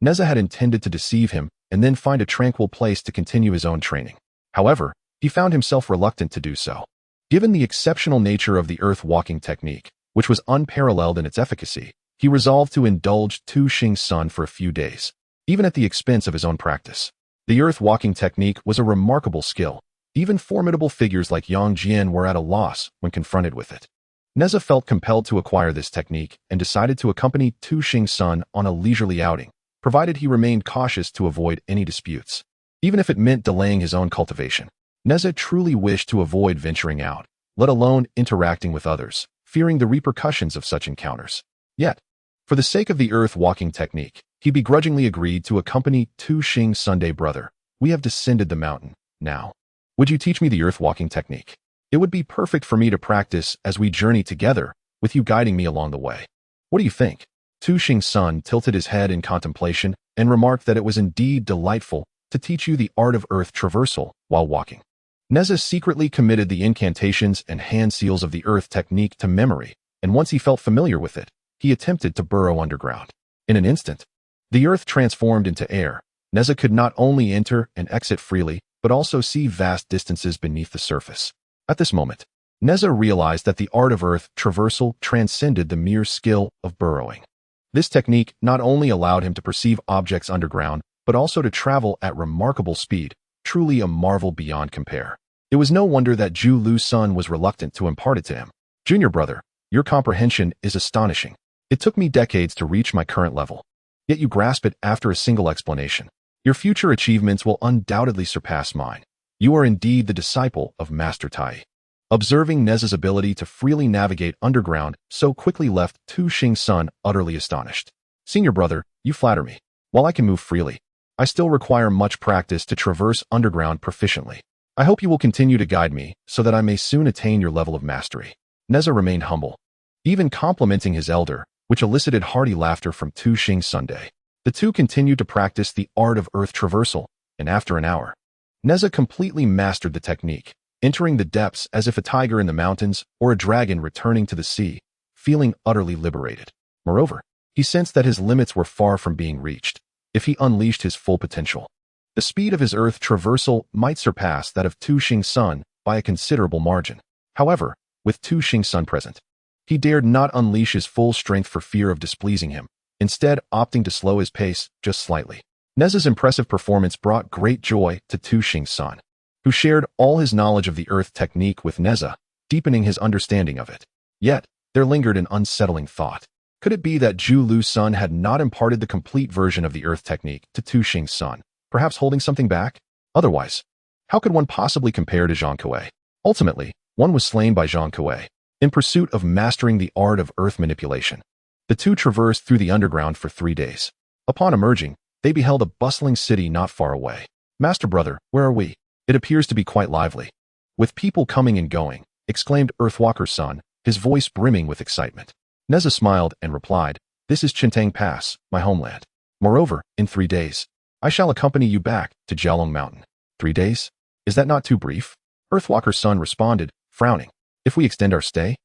Nezha had intended to deceive him and then find a tranquil place to continue his own training. However, he found himself reluctant to do so. Given the exceptional nature of the earth-walking technique, which was unparalleled in its efficacy, he resolved to indulge Tu Xing's son for a few days, even at the expense of his own practice. The earth-walking technique was a remarkable skill. Even formidable figures like Yang Jian were at a loss when confronted with it. Nezha felt compelled to acquire this technique and decided to accompany Tu Xing's son on a leisurely outing, provided he remained cautious to avoid any disputes. Even if it meant delaying his own cultivation, Nezha truly wished to avoid venturing out, let alone interacting with others, fearing the repercussions of such encounters. Yet, for the sake of the earth-walking technique, he begrudgingly agreed to accompany Tu Xing's Sunday brother. "We have descended the mountain. Now, would you teach me the earth-walking technique? It would be perfect for me to practice as we journey together, with you guiding me along the way. What do you think?" Tu Xing's son tilted his head in contemplation and remarked that it was indeed delightful to teach you the art of earth traversal while walking. Nezha secretly committed the incantations and hand seals of the earth technique to memory, and once he felt familiar with it, he attempted to burrow underground. In an instant, the earth transformed into air. Nezha could not only enter and exit freely, but also see vast distances beneath the surface. At this moment, Nezha realized that the art of earth traversal transcended the mere skill of burrowing. This technique not only allowed him to perceive objects underground, but also to travel at remarkable speed, truly a marvel beyond compare. It was no wonder that Zhu Lusun was reluctant to impart it to him. "Junior brother, your comprehension is astonishing. It took me decades to reach my current level, yet you grasp it after a single explanation. Your future achievements will undoubtedly surpass mine. You are indeed the disciple of Master Taiyi." Observing Nezha's ability to freely navigate underground so quickly left Tu Xing's son utterly astonished. "Senior brother, you flatter me. While I can move freely, I still require much practice to traverse underground proficiently. I hope you will continue to guide me so that I may soon attain your level of mastery." Nezha remained humble, even complimenting his elder, which elicited hearty laughter from Tu Xing's Sunday. The two continued to practice the art of earth traversal, and after an hour, Nezha completely mastered the technique, entering the depths as if a tiger in the mountains or a dragon returning to the sea, feeling utterly liberated. Moreover, he sensed that his limits were far from being reached if he unleashed his full potential. The speed of his earth traversal might surpass that of Tu Xing's son by a considerable margin. However, with Tu Xing's son present, he dared not unleash his full strength for fear of displeasing him, instead opting to slow his pace just slightly. Nezha's impressive performance brought great joy to Tu Xing's son, who shared all his knowledge of the earth technique with Nezha, deepening his understanding of it. Yet, there lingered an unsettling thought. Could it be that Zhu Lu's son had not imparted the complete version of the earth technique to Tu Xing's son, perhaps holding something back? Otherwise, how could one possibly compare to Zhang Kuei? Ultimately, one was slain by Zhang Kuei, in pursuit of mastering the art of earth manipulation. The two traversed through the underground for 3 days. Upon emerging, they beheld a bustling city not far away. "Master brother, where are we? It appears to be quite lively." "With people coming and going," exclaimed Earthwalker's son, his voice brimming with excitement. Nezha smiled and replied, "This is Chintang Pass, my homeland. Moreover, in 3 days, I shall accompany you back to Jiaolong Mountain." 3 days? Is that not too brief? Earthwalker's son responded, frowning. "If we extend our stay,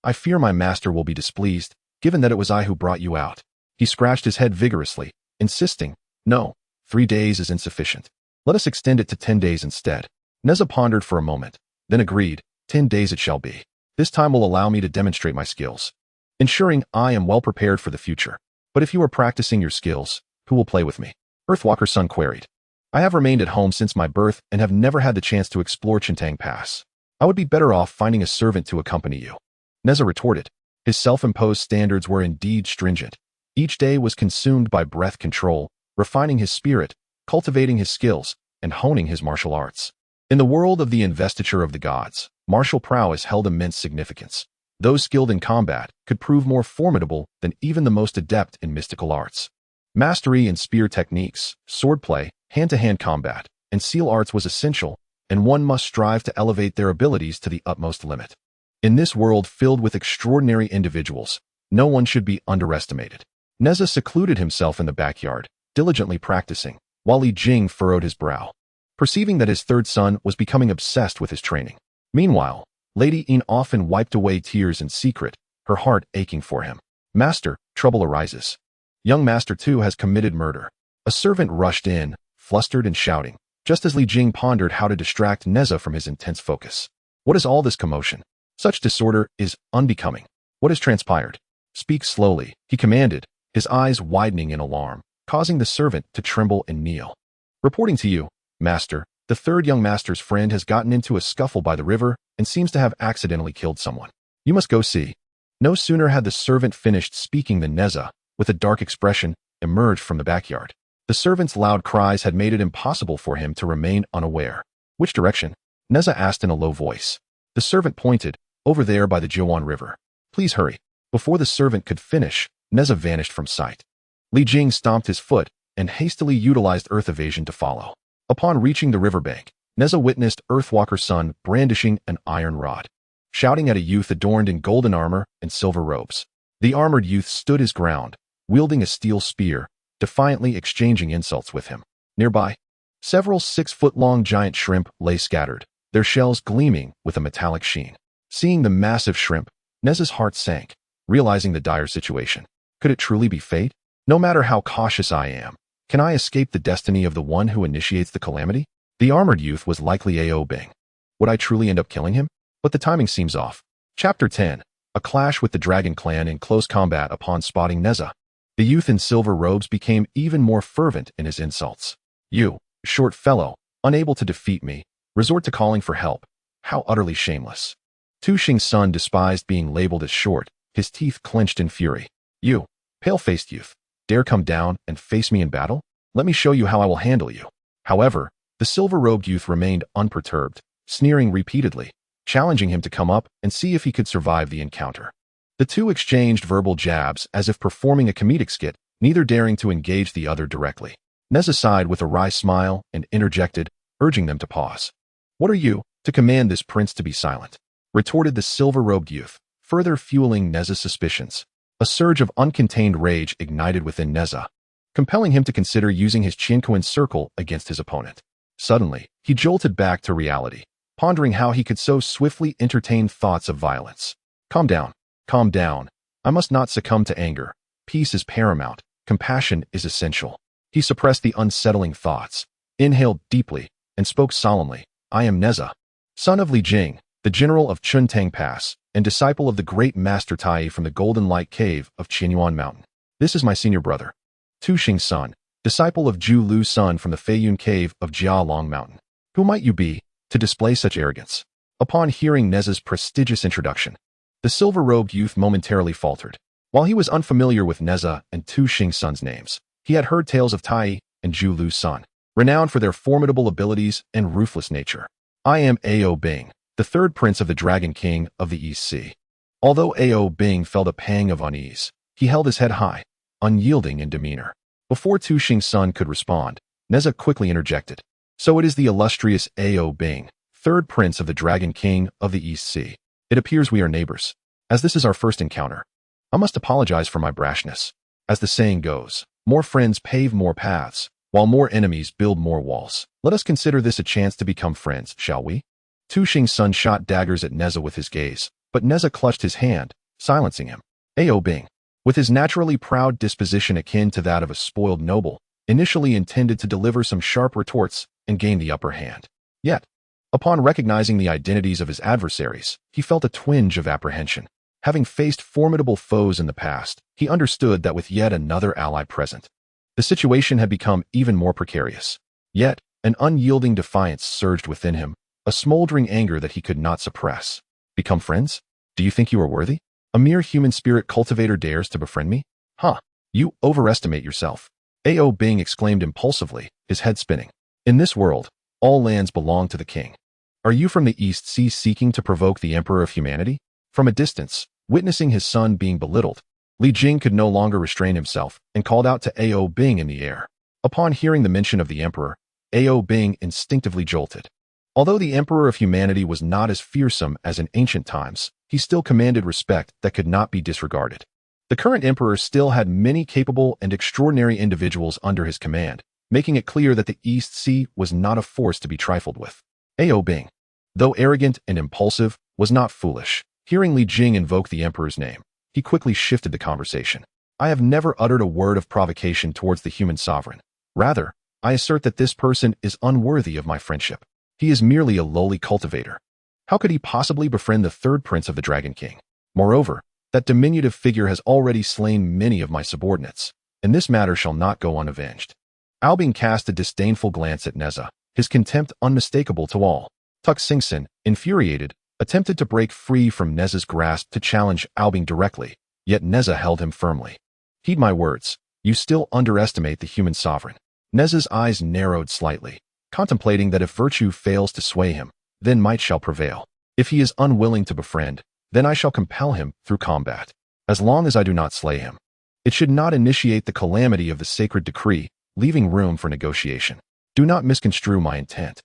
I fear my master will be displeased, given that it was I who brought you out." He scratched his head vigorously, insisting, "No, 3 days is insufficient. Let us extend it to 10 days instead." Nezha pondered for a moment, then agreed, 10 days it shall be. This time will allow me to demonstrate my skills, ensuring I am well prepared for the future. "But if you are practicing your skills, who will play with me?" Earthwalker's son queried. "I have remained at home since my birth and have never had the chance to explore Chintang Pass. I would be better off finding a servant to accompany you." Nezha retorted. His self-imposed standards were indeed stringent. Each day was consumed by breath control, refining his spirit, cultivating his skills, and honing his martial arts. In the world of the investiture of the gods, martial prowess held immense significance. Those skilled in combat could prove more formidable than even the most adept in mystical arts. Mastery in spear techniques, swordplay, hand-to-hand combat, and seal arts was essential, and one must strive to elevate their abilities to the utmost limit. In this world filled with extraordinary individuals, no one should be underestimated. Nezha secluded himself in the backyard, diligently practicing, while Li Jing furrowed his brow, perceiving that his third son was becoming obsessed with his training. Meanwhile, Lady Yin often wiped away tears in secret, her heart aching for him. "Master, trouble arises. Young Master Tu has committed murder." A servant rushed in, flustered and shouting, just as Li Jing pondered how to distract Nezha from his intense focus. "What is all this commotion? Such disorder is unbecoming. What has transpired?" "Speak slowly," he commanded, his eyes widening in alarm, causing the servant to tremble and kneel. "Reporting to you, Master, the third young master's friend has gotten into a scuffle by the river and seems to have accidentally killed someone. You must go see." No sooner had the servant finished speaking than Nezha, with a dark expression, emerged from the backyard. The servant's loud cries had made it impossible for him to remain unaware. "Which direction?" Nezha asked in a low voice. The servant pointed, "Over there by the Jiuan River. Please hurry." Before the servant could finish, Nezha vanished from sight. Li Jing stomped his foot and hastily utilized earth evasion to follow. Upon reaching the riverbank, Nezha witnessed Earthwalker's son brandishing an iron rod, shouting at a youth adorned in golden armor and silver robes. The armored youth stood his ground, wielding a steel spear, defiantly exchanging insults with him. Nearby, several 6-foot-long giant shrimp lay scattered, their shells gleaming with a metallic sheen. Seeing the massive shrimp, Nezha's heart sank, realizing the dire situation. Could it truly be fate? No matter how cautious I am, can I escape the destiny of the one who initiates the calamity? The armored youth was likely A.O. Bing. Would I truly end up killing him? But the timing seems off. Chapter 10. A clash with the Dragon Clan in close combat. Upon spotting Nezha, the youth in silver robes became even more fervent in his insults. "You, short fellow, unable to defeat me, resort to calling for help. How utterly shameless." Tu Xing's son despised being labeled as short, his teeth clenched in fury. "You, pale-faced youth, dare come down and face me in battle? Let me show you how I will handle you." However, the silver-robed youth remained unperturbed, sneering repeatedly, challenging him to come up and see if he could survive the encounter. The two exchanged verbal jabs as if performing a comedic skit, neither daring to engage the other directly. Nezha sighed with a wry smile and interjected, urging them to pause. "What are you, to command this prince to be silent?" retorted the silver-robed youth, further fueling Nezha's suspicions. A surge of uncontained rage ignited within Nezha, compelling him to consider using his Qianquan circle against his opponent. Suddenly, he jolted back to reality, pondering how he could so swiftly entertain thoughts of violence. Calm down. Calm down. I must not succumb to anger. Peace is paramount. Compassion is essential." He suppressed the unsettling thoughts, inhaled deeply, and spoke solemnly. "I am Nezha, son of Li Jing, the general of Chintang Pass, and disciple of the great Master Taiyi from the Golden Light Cave of Qianyuan Mountain. This is my senior brother, Tu Xing's son, disciple of Zhu Lu's son from the Feiyun cave of Jia Long Mountain. Who might you be, to display such arrogance? Upon hearing Nezha's prestigious introduction, the silver-robed youth momentarily faltered. While he was unfamiliar with Nezha and Tu Xingsun's names, he had heard tales of Taiyi and Zhu Lu's son, renowned for their formidable abilities and ruthless nature. I am Ao Bing, the third prince of the Dragon King of the East Sea. Although Ao Bing felt a pang of unease, he held his head high, unyielding in demeanor. Before Tu Xingsun could respond, Nezha quickly interjected. So it is the illustrious Ao Bing, third prince of the Dragon King of the East Sea. It appears we are neighbors. As this is our first encounter, I must apologize for my brashness. As the saying goes, more friends pave more paths, while more enemies build more walls. Let us consider this a chance to become friends, shall we? Tu Xingsun shot daggers at Nezha with his gaze, but Nezha clutched his hand, silencing him. Ao Bing, with his naturally proud disposition akin to that of a spoiled noble, initially intended to deliver some sharp retorts and gain the upper hand. Yet, upon recognizing the identities of his adversaries, he felt a twinge of apprehension. Having faced formidable foes in the past, he understood that with yet another ally present, the situation had become even more precarious. Yet, an unyielding defiance surged within him, a smoldering anger that he could not suppress. Become friends? Do you think you are worthy? A mere human spirit cultivator dares to befriend me? Huh, you overestimate yourself. Ao Bing exclaimed impulsively, his head spinning. In this world, all lands belong to the king. Are you from the East Sea seeking to provoke the Emperor of Humanity? From a distance, witnessing his son being belittled, Li Jing could no longer restrain himself and called out to Ao Bing in the air. Upon hearing the mention of the Emperor, Ao Bing instinctively jolted. Although the Emperor of Humanity was not as fearsome as in ancient times, he still commanded respect that could not be disregarded. The current Emperor still had many capable and extraordinary individuals under his command, making it clear that the East Sea was not a force to be trifled with. Ao Bing, though arrogant and impulsive, was not foolish. Hearing Li Jing invoke the Emperor's name, he quickly shifted the conversation. I have never uttered a word of provocation towards the human sovereign. Rather, I assert that this person is unworthy of my friendship. He is merely a lowly cultivator. How could he possibly befriend the third prince of the Dragon King? Moreover, that diminutive figure has already slain many of my subordinates, and this matter shall not go unavenged. Ao Bing cast a disdainful glance at Nezha, his contempt unmistakable to all. Tu Xingsun, infuriated, attempted to break free from Nezha's grasp to challenge Ao Bing directly, yet Nezha held him firmly. Heed my words, you still underestimate the human sovereign. Nezha's eyes narrowed slightly, contemplating that if virtue fails to sway him, then might shall prevail. If he is unwilling to befriend, then I shall compel him through combat. As long as I do not slay him, it should not initiate the calamity of the sacred decree, leaving room for negotiation. Do not misconstrue my intent.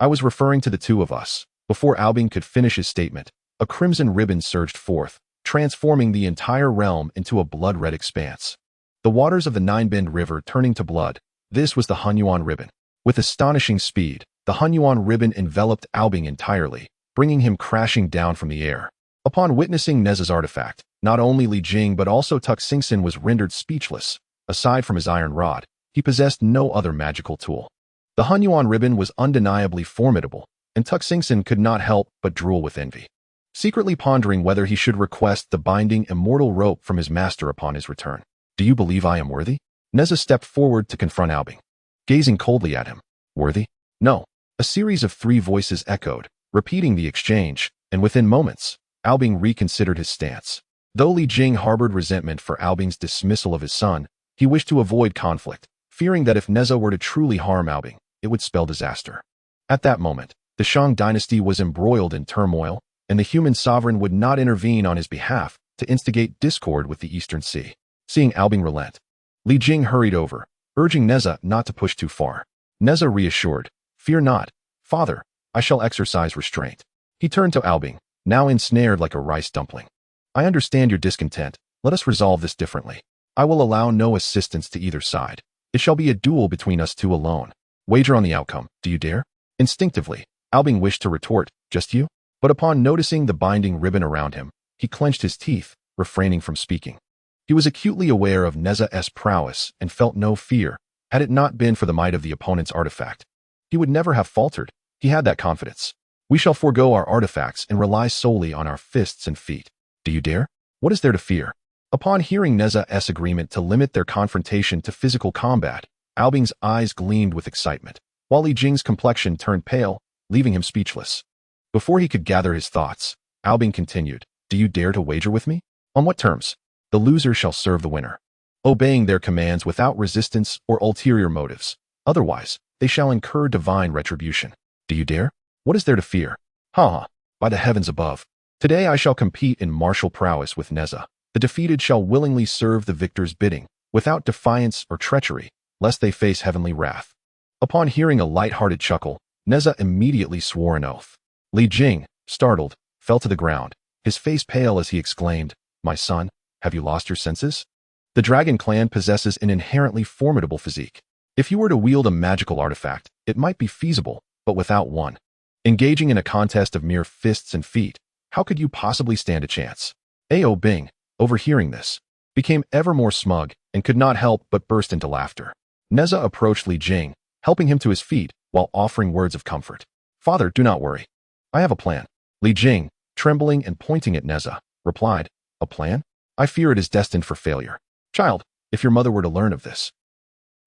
I was referring to the two of us. Before Ao Bing could finish his statement, a crimson ribbon surged forth, transforming the entire realm into a blood-red expanse. The waters of the Ninebend River turning to blood, this was the Hunyuan ribbon. With astonishing speed, the Hunyuan ribbon enveloped Ao Bing entirely, bringing him crashing down from the air. Upon witnessing Nezha's artifact, not only Li Jing but also Tu Xingsun was rendered speechless. Aside from his iron rod, he possessed no other magical tool. The Hunyuan ribbon was undeniably formidable, and Tu Xingsun could not help but drool with envy. Secretly pondering whether he should request the binding immortal rope from his master upon his return. Do you believe I am worthy? Nezha stepped forward to confront Ao Bing, gazing coldly at him. Worthy? No. A series of three voices echoed, repeating the exchange, and within moments, Ao Bing reconsidered his stance. Though Li Jing harbored resentment for Ao Bing's dismissal of his son, he wished to avoid conflict, fearing that if Nezha were to truly harm Ao Bing, it would spell disaster. At that moment, the Shang dynasty was embroiled in turmoil, and the human sovereign would not intervene on his behalf to instigate discord with the Eastern Sea. Seeing Ao Bing relent, Li Jing hurried over, urging Nezha not to push too far. Nezha reassured, Fear not, father, I shall exercise restraint. He turned to Ao Bing, now ensnared like a rice dumpling. I understand your discontent, let us resolve this differently. I will allow no assistance to either side. It shall be a duel between us two alone. Wager on the outcome, do you dare? Instinctively, Ao Bing wished to retort, just you? But upon noticing the binding ribbon around him, he clenched his teeth, refraining from speaking. He was acutely aware of Nezha's prowess and felt no fear, had it not been for the might of the opponent's artifact. He would never have faltered, he had that confidence. We shall forego our artifacts and rely solely on our fists and feet. Do you dare? What is there to fear? Upon hearing Nezha's agreement to limit their confrontation to physical combat, Bing's eyes gleamed with excitement, while Li Jing's complexion turned pale, leaving him speechless. Before he could gather his thoughts, Bing continued, "Do you dare to wager with me? On what terms? The loser shall serve the winner, obeying their commands without resistance or ulterior motives. Otherwise, they shall incur divine retribution. Do you dare? What is there to fear? Ha! By the heavens above. Today I shall compete in martial prowess with Nezha. The defeated shall willingly serve the victor's bidding, without defiance or treachery, lest they face heavenly wrath." Upon hearing a light-hearted chuckle, Nezha immediately swore an oath. Li Jing, startled, fell to the ground, his face pale as he exclaimed, "My son, have you lost your senses? The dragon clan possesses an inherently formidable physique. If you were to wield a magical artifact, it might be feasible, but without one, engaging in a contest of mere fists and feet, how could you possibly stand a chance?" Bing, overhearing this, became ever more smug and could not help but burst into laughter. Nezha approached Li Jing, helping him to his feet while offering words of comfort. "Father, do not worry. I have a plan." Li Jing, trembling and pointing at Nezha, replied, "A plan? I fear it is destined for failure. Child, if your mother were to learn of this."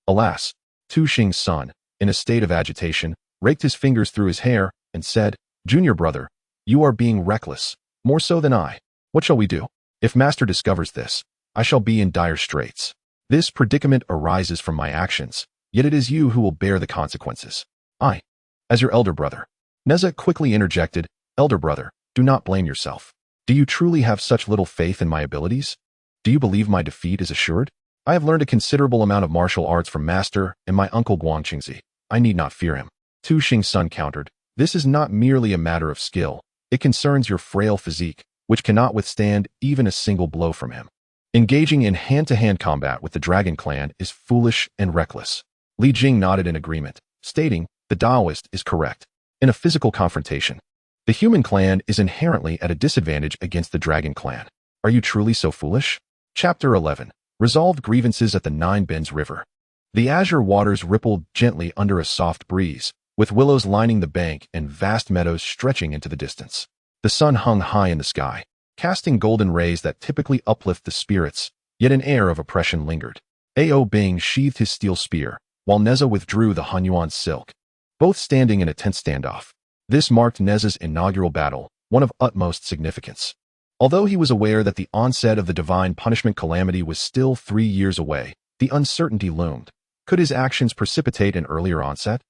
Alas, Tu Xing's son, in a state of agitation, raked his fingers through his hair and said, "Junior brother, you are being reckless, more so than I. What shall we do? If master discovers this, I shall be in dire straits. This predicament arises from my actions, yet it is you who will bear the consequences. I, as your elder brother." Nezha quickly interjected, "Elder brother, do not blame yourself. Do you truly have such little faith in my abilities? Do you believe my defeat is assured? I have learned a considerable amount of martial arts from master and my uncle Guangqingzi. I need not fear him." Tu Xing's son countered, "This is not merely a matter of skill. It concerns your frail physique, which cannot withstand even a single blow from him. Engaging in hand-to-hand combat with the dragon clan is foolish and reckless." Li Jing nodded in agreement, stating, "The Taoist is correct. In a physical confrontation, the human clan is inherently at a disadvantage against the dragon clan. Are you truly so foolish?" Chapter 11. Resolved grievances at the Nine Bends River. The azure waters rippled gently under a soft breeze, with willows lining the bank and vast meadows stretching into the distance. The sun hung high in the sky, casting golden rays that typically uplift the spirits, yet an air of oppression lingered. Bing sheathed his steel spear, while Nezha withdrew the Hunyuan silk, both standing in a tense standoff. This marked Nezha's inaugural battle, one of utmost significance. Although he was aware that the onset of the divine punishment calamity was still 3 years away, the uncertainty loomed. Could his actions precipitate an earlier onset?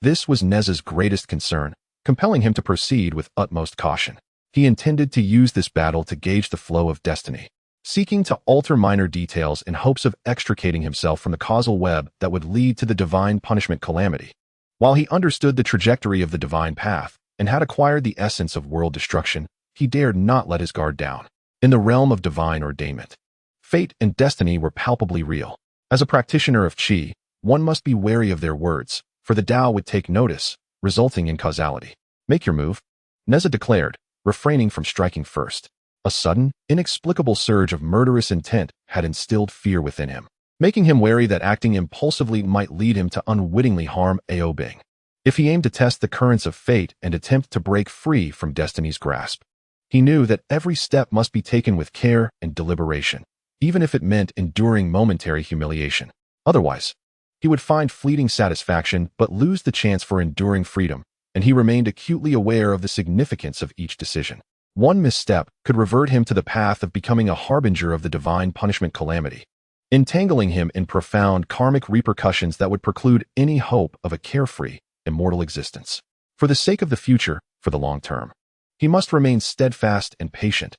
This was Nezha's greatest concern, compelling him to proceed with utmost caution. He intended to use this battle to gauge the flow of destiny, seeking to alter minor details in hopes of extricating himself from the causal web that would lead to the divine punishment calamity. While he understood the trajectory of the divine path and had acquired the essence of world destruction, he dared not let his guard down. In the realm of divine ordainment, fate and destiny were palpably real. As a practitioner of Qi, one must be wary of their words, for the Tao would take notice, resulting in causality. "Make your move," Nezha declared, refraining from striking first. A sudden, inexplicable surge of murderous intent had instilled fear within him, making him wary that acting impulsively might lead him to unwittingly harm Bing. If he aimed to test the currents of fate and attempt to break free from destiny's grasp, he knew that every step must be taken with care and deliberation, even if it meant enduring momentary humiliation. Otherwise, he would find fleeting satisfaction but lose the chance for enduring freedom, and he remained acutely aware of the significance of each decision. One misstep could revert him to the path of becoming a harbinger of the divine punishment calamity, entangling him in profound karmic repercussions that would preclude any hope of a carefree, immortal existence. For the sake of the future, for the long term, he must remain steadfast and patient,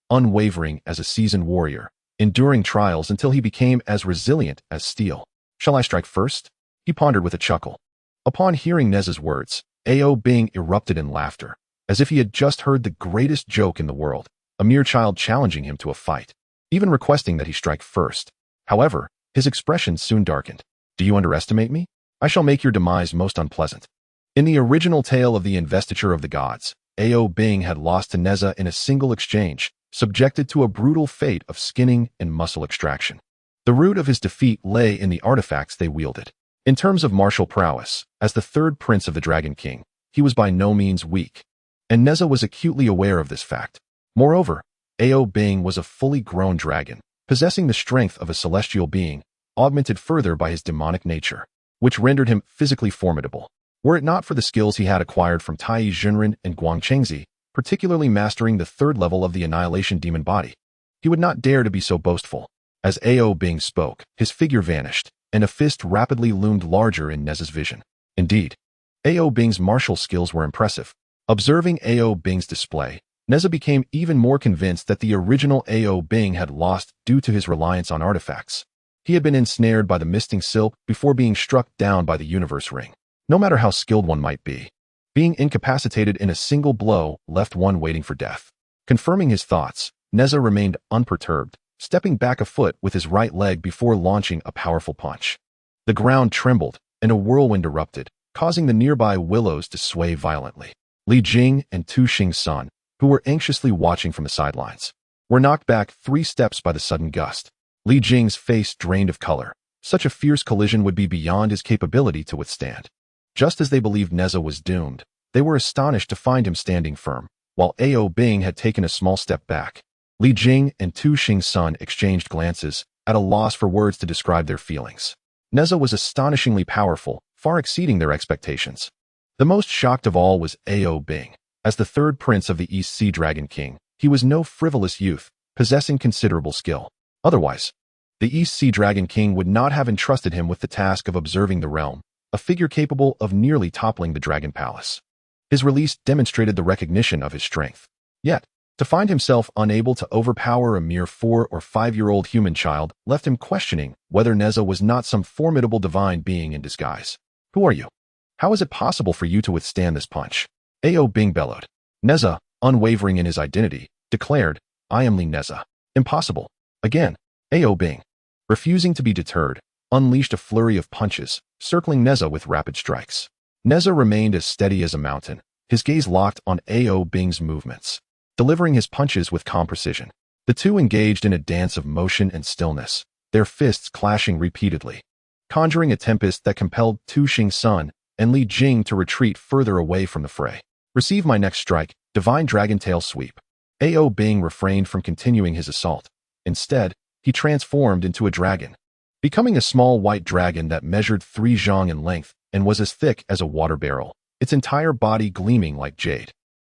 unwavering as a seasoned warrior, enduring trials until he became as resilient as steel. "Shall I strike first?" he pondered with a chuckle. Upon hearing Nezha's words, Bing erupted in laughter, as if he had just heard the greatest joke in the world, a mere child challenging him to a fight, even requesting that he strike first. However, his expression soon darkened. "Do you underestimate me? I shall make your demise most unpleasant." In the original tale of the investiture of the gods, Bing had lost to Nezha in a single exchange, subjected to a brutal fate of skinning and muscle extraction. The root of his defeat lay in the artifacts they wielded. In terms of martial prowess, as the third prince of the Dragon King, he was by no means weak, and Nezha was acutely aware of this fact. Moreover, Bing was a fully grown dragon, possessing the strength of a celestial being, augmented further by his demonic nature, which rendered him physically formidable. Were it not for the skills he had acquired from Taiyi Zhenren and Guangchengzi, particularly mastering the third level of the Annihilation Demon body, he would not dare to be so boastful. As Ao Bing spoke, his figure vanished, and a fist rapidly loomed larger in Nezha's vision. Indeed, Ao Bing's martial skills were impressive. Observing Ao Bing's display, Nezha became even more convinced that the original Ao Bing had lost due to his reliance on artifacts. He had been ensnared by the misting silk before being struck down by the universe ring. No matter how skilled one might be, being incapacitated in a single blow left one waiting for death. Confirming his thoughts, Nezha remained unperturbed, stepping back a foot with his right leg before launching a powerful punch. The ground trembled, and a whirlwind erupted, causing the nearby willows to sway violently. Li Jing and Tu Xingsun, who were anxiously watching from the sidelines, were knocked back 3 steps by the sudden gust. Li Jing's face drained of color. Such a fierce collision would be beyond his capability to withstand. Just as they believed Nezha was doomed, they were astonished to find him standing firm, while Ao Bing had taken a small step back. Li Jing and Tu Xingsun exchanged glances, at a loss for words to describe their feelings. Nezha was astonishingly powerful, far exceeding their expectations. The most shocked of all was Ao Bing. As the third prince of the East Sea Dragon King, he was no frivolous youth, possessing considerable skill. Otherwise, the East Sea Dragon King would not have entrusted him with the task of observing the realm, a figure capable of nearly toppling the Dragon Palace. His release demonstrated the recognition of his strength. Yet, to find himself unable to overpower a mere 4 or 5-year-old human child left him questioning whether Nezha was not some formidable divine being in disguise. Who are you? How is it possible for you to withstand this punch? Ao Bing bellowed. Nezha, unwavering in his identity, declared, I am Li Nezha. Impossible. Again, Ao Bing, refusing to be deterred, unleashed a flurry of punches, circling Nezha with rapid strikes. Nezha remained as steady as a mountain, his gaze locked on Ao Bing's movements, delivering his punches with calm precision. The two engaged in a dance of motion and stillness, their fists clashing repeatedly, conjuring a tempest that compelled Tu Xingsun and Li Jing to retreat further away from the fray. Receive my next strike, Divine Dragon Tail Sweep. Ao Bing refrained from continuing his assault. Instead, he transformed into a dragon, becoming a small white dragon that measured 3 zhang in length and was as thick as a water barrel, its entire body gleaming like jade,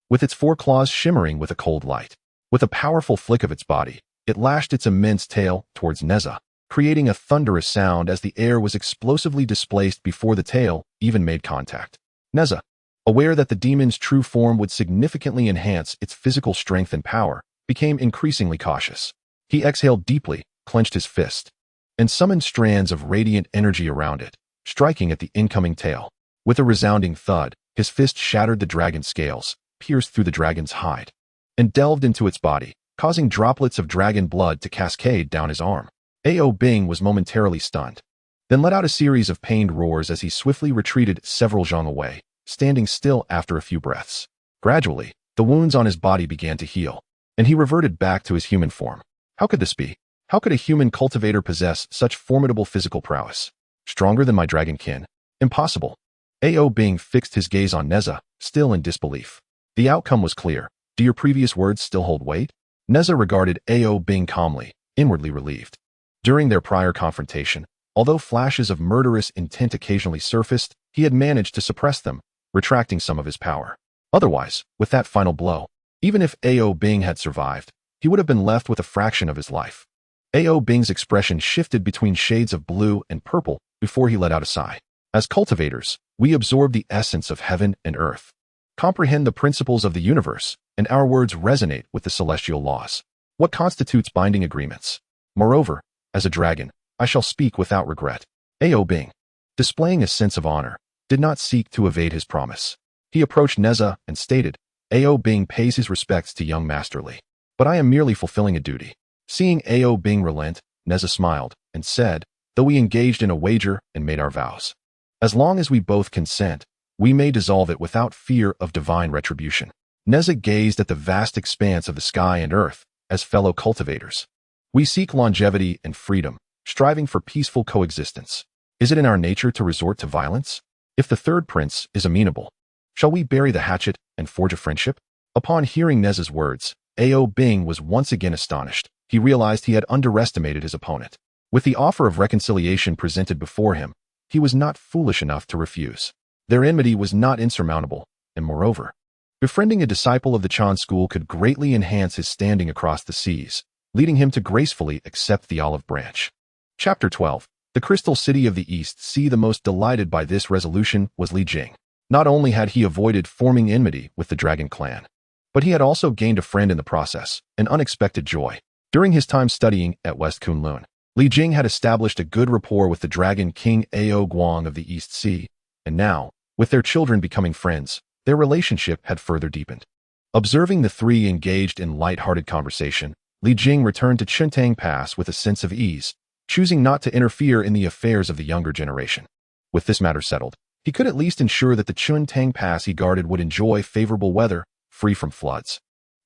with its 4 claws shimmering with a cold light. With a powerful flick of its body, it lashed its immense tail towards Nezha, creating a thunderous sound as the air was explosively displaced before the tail even made contact. Nezha, aware that the demon's true form would significantly enhance its physical strength and power, became increasingly cautious. He exhaled deeply, clenched his fist, and summoned strands of radiant energy around it, striking at the incoming tail. With a resounding thud, his fist shattered the dragon's scales, pierced through the dragon's hide, and delved into its body, causing droplets of dragon blood to cascade down his arm. Ao Bing was momentarily stunned, then let out a series of pained roars as he swiftly retreated several zhang away, standing still after a few breaths. Gradually, the wounds on his body began to heal, and he reverted back to his human form. How could this be? How could a human cultivator possess such formidable physical prowess? Stronger than my dragon kin? Impossible. Ao Bing fixed his gaze on Nezha, still in disbelief. The outcome was clear. Do your previous words still hold weight? Nezha regarded Ao Bing calmly, inwardly relieved. During their prior confrontation, although flashes of murderous intent occasionally surfaced, he had managed to suppress them, retracting some of his power. Otherwise, with that final blow, even if Ao Bing had survived, he would have been left with a fraction of his life. Ao Bing's expression shifted between shades of blue and purple before he let out a sigh. As cultivators, we absorb the essence of heaven and earth, comprehend the principles of the universe, and our words resonate with the celestial laws. What constitutes binding agreements? Moreover, as a dragon, I shall speak without regret. Ao Bing, displaying a sense of honor, did not seek to evade his promise. He approached Nezha and stated, Ao Bing pays his respects to young Master Li, but I am merely fulfilling a duty. Seeing Ao Bing relent, Nezha smiled and said, though we engaged in a wager and made our vows, as long as we both consent, we may dissolve it without fear of divine retribution. Nezha gazed at the vast expanse of the sky and earth as fellow cultivators. We seek longevity and freedom, striving for peaceful coexistence. Is it in our nature to resort to violence? If the third prince is amenable, shall we bury the hatchet and forge a friendship? Upon hearing Nezha's words, Ao Bing was once again astonished. He realized he had underestimated his opponent. With the offer of reconciliation presented before him, he was not foolish enough to refuse. Their enmity was not insurmountable, and moreover, befriending a disciple of the Chan school could greatly enhance his standing across the seas, leading him to gracefully accept the olive branch. Chapter 12. The Crystal City of the East Sea. The most delighted by this resolution was Li Jing. Not only had he avoided forming enmity with the Dragon Clan, but he had also gained a friend in the process, an unexpected joy. During his time studying at West Kunlun, Li Jing had established a good rapport with the Dragon King Ao Guang of the East Sea, and now, with their children becoming friends, their relationship had further deepened. Observing the three engaged in light-hearted conversation, Li Jing returned to Chuntang Pass with a sense of ease, choosing not to interfere in the affairs of the younger generation. With this matter settled, he could at least ensure that the Chuntang Pass he guarded would enjoy favorable weather, free from floods,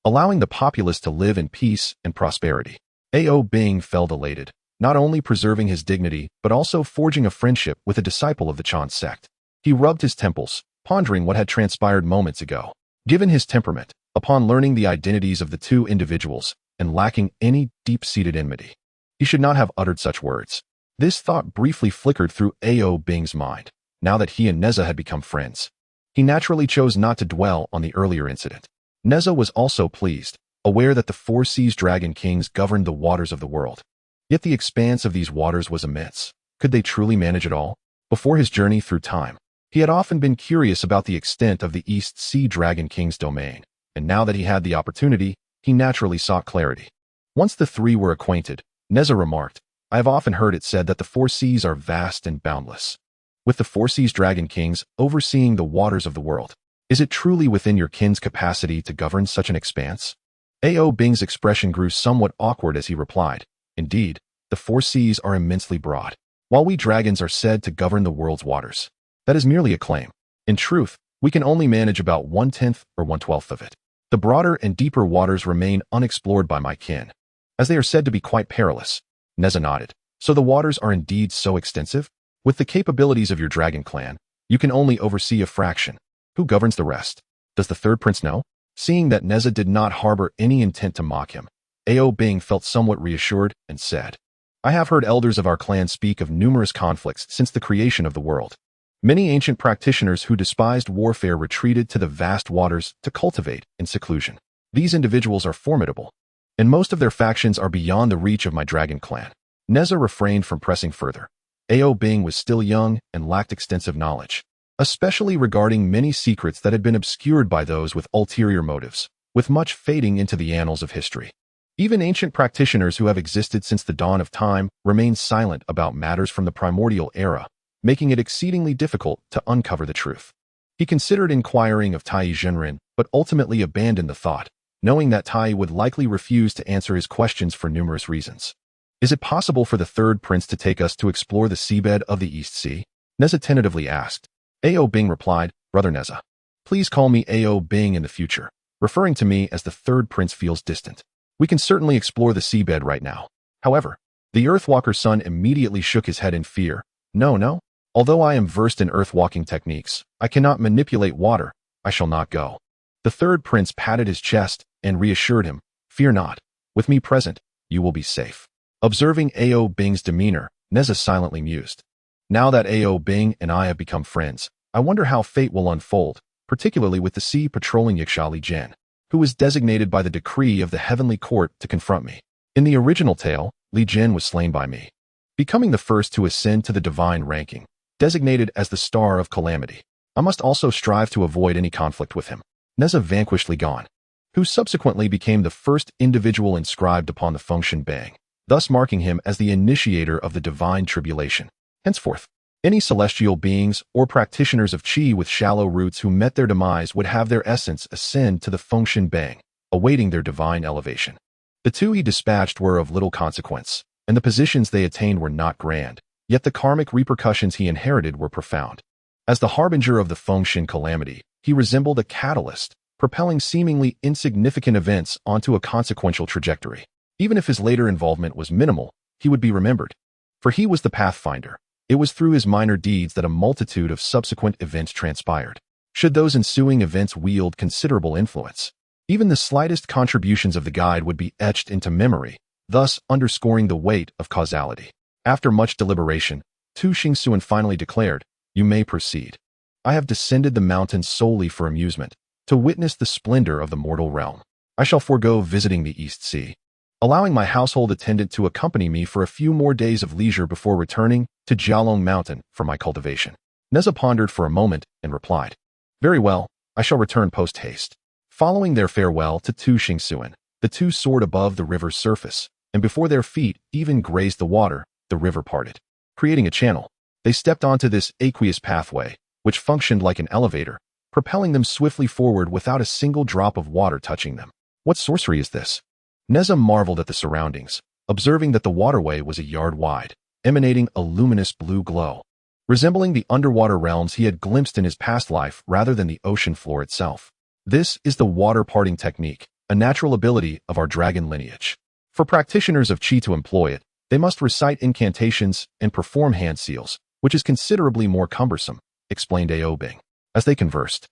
allowing the populace to live in peace and prosperity. Ao Bing felt elated, not only preserving his dignity but also forging a friendship with a disciple of the Chan sect. He rubbed his temples, pondering what had transpired moments ago. Given his temperament, upon learning the identities of the two individuals, and lacking any deep-seated enmity, he should not have uttered such words. This thought briefly flickered through Ao Bing's mind. Now that he and Nezha had become friends, he naturally chose not to dwell on the earlier incident. Nezha was also pleased, aware that the Four Seas Dragon Kings governed the waters of the world. Yet the expanse of these waters was immense. Could they truly manage it all? Before his journey through time, he had often been curious about the extent of the East Sea Dragon King's domain, and now that he had the opportunity, he naturally sought clarity. Once the three were acquainted, Nezha remarked, "I have often heard it said that the Four Seas are vast and boundless. With the Four Seas Dragon Kings overseeing the waters of the world, is it truly within your kin's capacity to govern such an expanse?" Ao Bing's expression grew somewhat awkward as he replied, "Indeed, the Four Seas are immensely broad, while we dragons are said to govern the world's waters. That is merely a claim. In truth, we can only manage about 1/10 or 1/12 of it. The broader and deeper waters remain unexplored by my kin, as they are said to be quite perilous." Nezha nodded. "So the waters are indeed so extensive? With the capabilities of your dragon clan, you can only oversee a fraction. Who governs the rest? Does the third prince know?" Seeing that Nezha did not harbor any intent to mock him, Ao Bing felt somewhat reassured and said, "I have heard elders of our clan speak of numerous conflicts since the creation of the world. Many ancient practitioners who despised warfare retreated to the vast waters to cultivate in seclusion. These individuals are formidable, and most of their factions are beyond the reach of my dragon clan." Nezha refrained from pressing further. Ao Bing was still young and lacked extensive knowledge, especially regarding many secrets that had been obscured by those with ulterior motives, with much fading into the annals of history. Even ancient practitioners who have existed since the dawn of time remain silent about matters from the primordial era, making it exceedingly difficult to uncover the truth. He considered inquiring of Taiyi Zhenren, but ultimately abandoned the thought, knowing that Taiyi would likely refuse to answer his questions for numerous reasons. "Is it possible for the third prince to take us to explore the seabed of the East Sea?" Nezha tentatively asked. Ao Bing replied, "Brother Nezha, please call me Ao Bing in the future, referring to me as the third prince feels distant. We can certainly explore the seabed right now." However, the Earthwalker's son immediately shook his head in fear. No. Although I am versed in earthwalking techniques, I cannot manipulate water. I shall not go." The third prince patted his chest and reassured him, "Fear not. With me present, you will be safe." Observing Ao Bing's demeanor, Nezha silently mused. "Now that Ao Bing and I have become friends, I wonder how fate will unfold, particularly with the sea patrolling Yiksha Li Jian, who was designated by the decree of the Heavenly Court to confront me. In the original tale, Li Jian was slain by me, becoming the first to ascend to the divine ranking, designated as the Star of Calamity. I must also strive to avoid any conflict with him." Nezha vanquished Li Gan, who subsequently became the first individual inscribed upon the Fengshen Bang, thus marking him as the initiator of the divine tribulation. Henceforth, any celestial beings or practitioners of Qi with shallow roots who met their demise would have their essence ascend to the Fengshen Bang, awaiting their divine elevation. The two he dispatched were of little consequence, and the positions they attained were not grand, yet the karmic repercussions he inherited were profound. As the harbinger of the Fengshen calamity, he resembled a catalyst, propelling seemingly insignificant events onto a consequential trajectory. Even if his later involvement was minimal, he would be remembered. For he was the pathfinder. It was through his minor deeds that a multitude of subsequent events transpired. Should those ensuing events wield considerable influence, even the slightest contributions of the guide would be etched into memory, thus underscoring the weight of causality. After much deliberation, Tu Xingsuan finally declared, "You may proceed. I have descended the mountains solely for amusement, to witness the splendor of the mortal realm. I shall forego visiting the East Sea, allowing my household attendant to accompany me for a few more days of leisure before returning to Jialong Mountain for my cultivation." Nezha pondered for a moment and replied, "Very well, I shall return post-haste." Following their farewell to Tu Xingsuan, the two soared above the river's surface, and before their feet even grazed the water, the river parted, creating a channel. They stepped onto this aqueous pathway, which functioned like an elevator, propelling them swiftly forward without a single drop of water touching them. What sorcery is this? Nezha marveled at the surroundings, observing that the waterway was a yard wide, emanating a luminous blue glow, resembling the underwater realms he had glimpsed in his past life rather than the ocean floor itself. This is the water parting technique, a natural ability of our dragon lineage. For practitioners of Qi to employ it, they must recite incantations and perform hand seals, which is considerably more cumbersome, explained Ao Bing. As they conversed,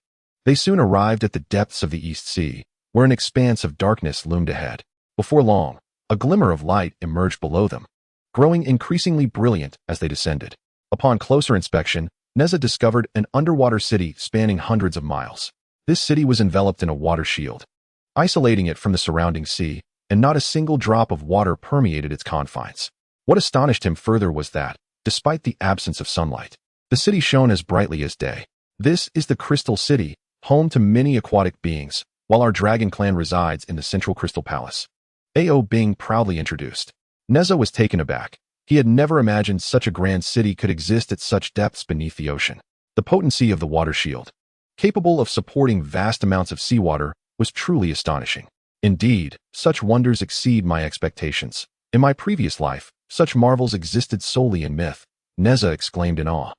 they soon arrived at the depths of the East Sea, where an expanse of darkness loomed ahead. Before long, a glimmer of light emerged below them, growing increasingly brilliant as they descended. Upon closer inspection, Nezha discovered an underwater city spanning hundreds of miles. This city was enveloped in a water shield, isolating it from the surrounding sea, and not a single drop of water permeated its confines. What astonished him further was that, despite the absence of sunlight, the city shone as brightly as day. This is the Crystal City, home to many aquatic beings, while our dragon clan resides in the central Crystal Palace. Ao Bing proudly introduced. Nezha was taken aback. He had never imagined such a grand city could exist at such depths beneath the ocean. The potency of the water shield, capable of supporting vast amounts of seawater, was truly astonishing. Indeed, such wonders exceed my expectations. In my previous life, such marvels existed solely in myth, Nezha exclaimed in awe.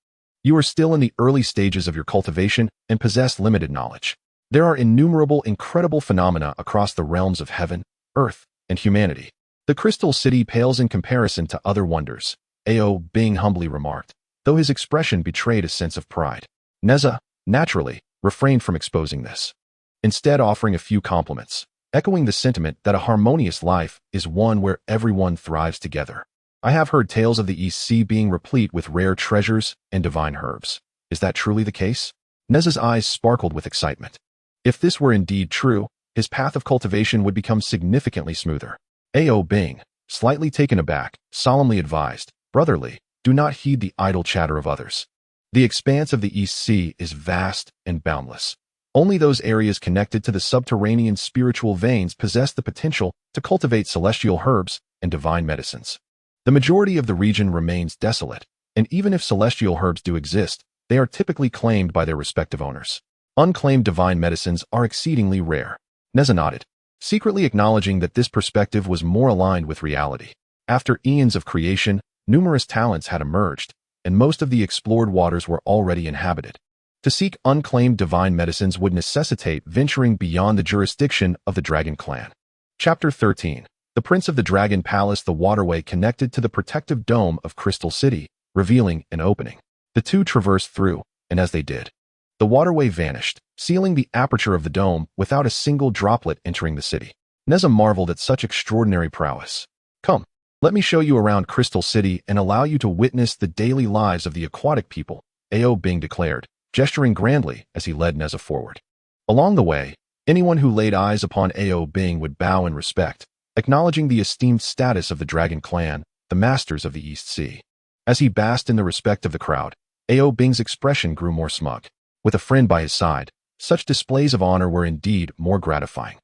You are still in the early stages of your cultivation and possess limited knowledge. There are innumerable incredible phenomena across the realms of heaven, earth, and humanity. The Crystal City pales in comparison to other wonders, Ao Bing humbly remarked, though his expression betrayed a sense of pride. Nezha, naturally, refrained from exposing this, instead offering a few compliments, echoing the sentiment that a harmonious life is one where everyone thrives together. I have heard tales of the East Sea being replete with rare treasures and divine herbs. Is that truly the case? Nezha's eyes sparkled with excitement. If this were indeed true, his path of cultivation would become significantly smoother. Ao Bing, slightly taken aback, solemnly advised, "Brotherly, do not heed the idle chatter of others. The expanse of the East Sea is vast and boundless. Only those areas connected to the subterranean spiritual veins possess the potential to cultivate celestial herbs and divine medicines. The majority of the region remains desolate, and even if celestial herbs do exist, they are typically claimed by their respective owners. Unclaimed divine medicines are exceedingly rare." Nezha nodded, secretly acknowledging that this perspective was more aligned with reality. After eons of creation, numerous talents had emerged, and most of the explored waters were already inhabited. To seek unclaimed divine medicines would necessitate venturing beyond the jurisdiction of the Dragon Clan. Chapter 13. The Prince of the Dragon Palace. The waterway connected to the protective dome of Crystal City, revealing an opening. The two traversed through, and as they did, the waterway vanished, sealing the aperture of the dome without a single droplet entering the city. Nezha marveled at such extraordinary prowess. "Come, let me show you around Crystal City and allow you to witness the daily lives of the aquatic people," Ao Bing declared, gesturing grandly as he led Nezha forward. Along the way, anyone who laid eyes upon Ao Bing would bow in respect, acknowledging the esteemed status of the Dragon Clan, the masters of the East Sea. As he basked in the respect of the crowd, Ao Bing's expression grew more smug. With a friend by his side, such displays of honor were indeed more gratifying.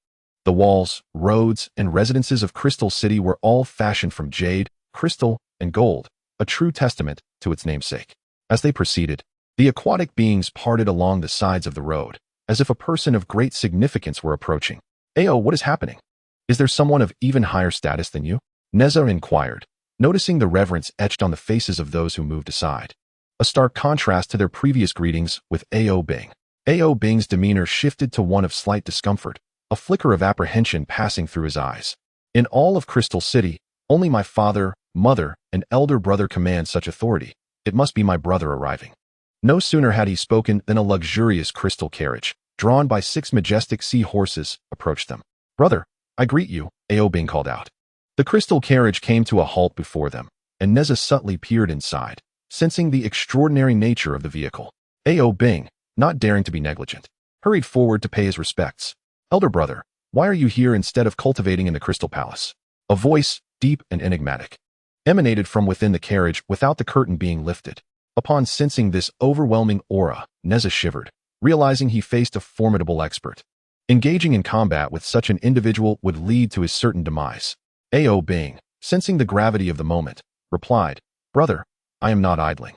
The walls, roads, and residences of Crystal City were all fashioned from jade, crystal, and gold, a true testament to its namesake. As they proceeded, the aquatic beings parted along the sides of the road, as if a person of great significance were approaching. "Ao, what is happening? Is there someone of even higher status than you?" Nezha inquired, noticing the reverence etched on the faces of those who moved aside, a stark contrast to their previous greetings with Ao Bing. Ao Bing's demeanor shifted to one of slight discomfort, a flicker of apprehension passing through his eyes. "In all of Crystal City, only my father, mother, and elder brother command such authority. It must be my brother arriving." No sooner had he spoken than a luxurious crystal carriage, drawn by 6 majestic sea horses, approached them. "Brother, I greet you," Ao Bing called out. The crystal carriage came to a halt before them, and Nezha subtly peered inside, sensing the extraordinary nature of the vehicle. A.O. Bing, not daring to be negligent, hurried forward to pay his respects. "Elder brother, why are you here instead of cultivating in the Crystal Palace?" A voice, deep and enigmatic, emanated from within the carriage without the curtain being lifted. Upon sensing this overwhelming aura, Nezha shivered, realizing he faced a formidable expert. Engaging in combat with such an individual would lead to his certain demise. A.O. Bing, sensing the gravity of the moment, replied, "Brother, I am not idling.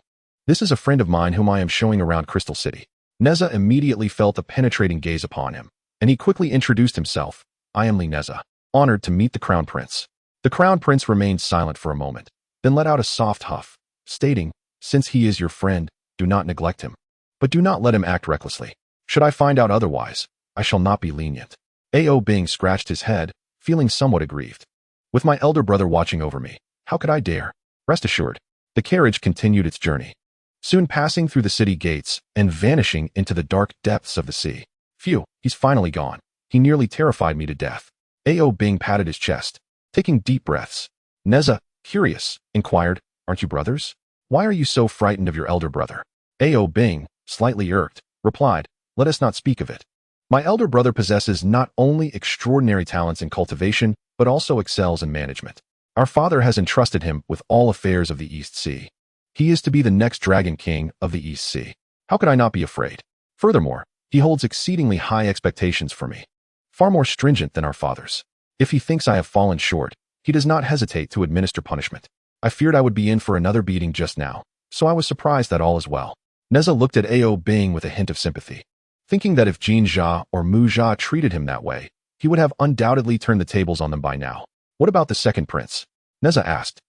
This is a friend of mine whom I am showing around Crystal City." Nezha immediately felt a penetrating gaze upon him, and he quickly introduced himself. "I am Nezha, honored to meet the Crown Prince." The Crown Prince remained silent for a moment, then let out a soft huff, stating, "Since he is your friend, do not neglect him. But do not let him act recklessly. Should I find out otherwise, I shall not be lenient." A.O. Bing scratched his head, feeling somewhat aggrieved. "With my elder brother watching over me, how could I dare?" Rest assured, the carriage continued its journey, soon passing through the city gates and vanishing into the dark depths of the sea. "Phew, he's finally gone. He nearly terrified me to death." A.O. Bing patted his chest, taking deep breaths. Nezha, curious, inquired, "Aren't you brothers? Why are you so frightened of your elder brother?" A.O. Bing, slightly irked, replied, "Let us not speak of it. My elder brother possesses not only extraordinary talents in cultivation, but also excels in management. Our father has entrusted him with all affairs of the East Sea. He is to be the next Dragon King of the East Sea. How could I not be afraid? Furthermore, he holds exceedingly high expectations for me, far more stringent than our father's. If he thinks I have fallen short, he does not hesitate to administer punishment. I feared I would be in for another beating just now, so I was surprised that all is well." Nezha looked at A.O. Bing with a hint of sympathy, thinking that if Jin Jia or Mu Jia treated him that way, he would have undoubtedly turned the tables on them by now. "What about the second prince?" Nezha asked.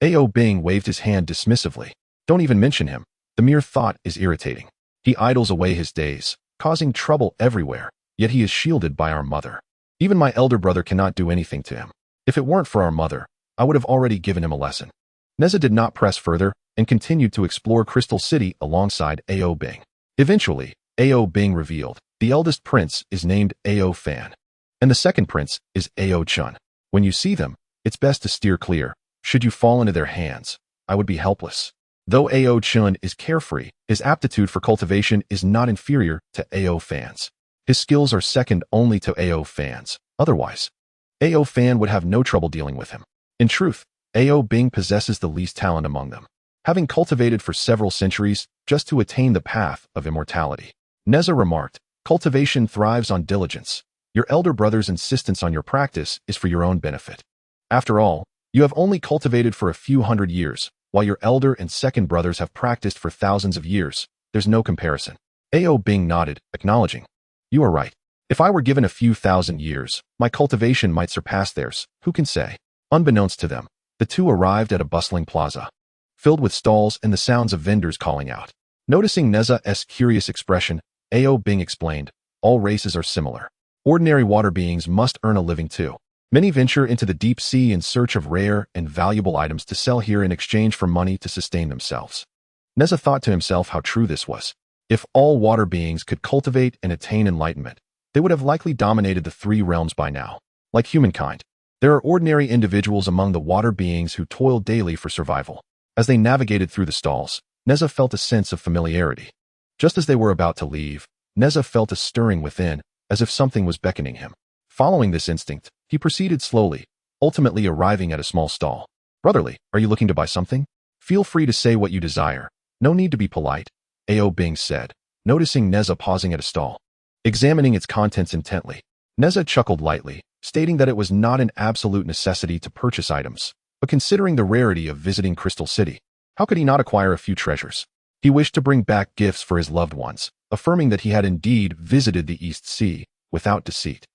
A.O. Bing waved his hand dismissively. "Don't even mention him. The mere thought is irritating. He idles away his days, causing trouble everywhere, yet he is shielded by our mother. Even my elder brother cannot do anything to him. If it weren't for our mother, I would have already given him a lesson." Nezha did not press further and continued to explore Crystal City alongside A.O. Bing. Eventually, A.O. Bing revealed, "The eldest prince is named A.O. Fan, and the second prince is A.O. Chun. When you see them, it's best to steer clear. Should you fall into their hands, I would be helpless." Though A.O. Chun is carefree, his aptitude for cultivation is not inferior to A.O. Fan's. His skills are second only to A.O. Fan's. Otherwise, A.O. Fan would have no trouble dealing with him. In truth, A.O. Bing possesses the least talent among them, having cultivated for several centuries just to attain the path of immortality. Nezha remarked, "Cultivation thrives on diligence. Your elder brother's insistence on your practice is for your own benefit. After all, you have only cultivated for a few hundred years, while your elder and second brothers have practiced for thousands of years. There's no comparison." A.O. Bing nodded, acknowledging, "You are right. If I were given a few thousand years, my cultivation might surpass theirs. Who can say?" Unbeknownst to them, the two arrived at a bustling plaza, filled with stalls and the sounds of vendors calling out. Noticing Nezha's curious expression, A.O. Bing explained, "All races are similar. Ordinary water beings must earn a living too. Many venture into the deep sea in search of rare and valuable items to sell here in exchange for money to sustain themselves." Nezha thought to himself how true this was. If all water beings could cultivate and attain enlightenment, they would have likely dominated the three realms by now. Like humankind, there are ordinary individuals among the water beings who toil daily for survival. As they navigated through the stalls, Nezha felt a sense of familiarity. Just as they were about to leave, Nezha felt a stirring within, as if something was beckoning him. Following this instinct, he proceeded slowly, ultimately arriving at a small stall. "Brotherly, are you looking to buy something? Feel free to say what you desire. No need to be polite," A.O. Bing said, noticing Nezha pausing at a stall, examining its contents intently. Nezha chuckled lightly, stating that it was not an absolute necessity to purchase items, but considering the rarity of visiting Crystal City, how could he not acquire a few treasures? He wished to bring back gifts for his loved ones, affirming that he had indeed visited the East Sea, without deceit.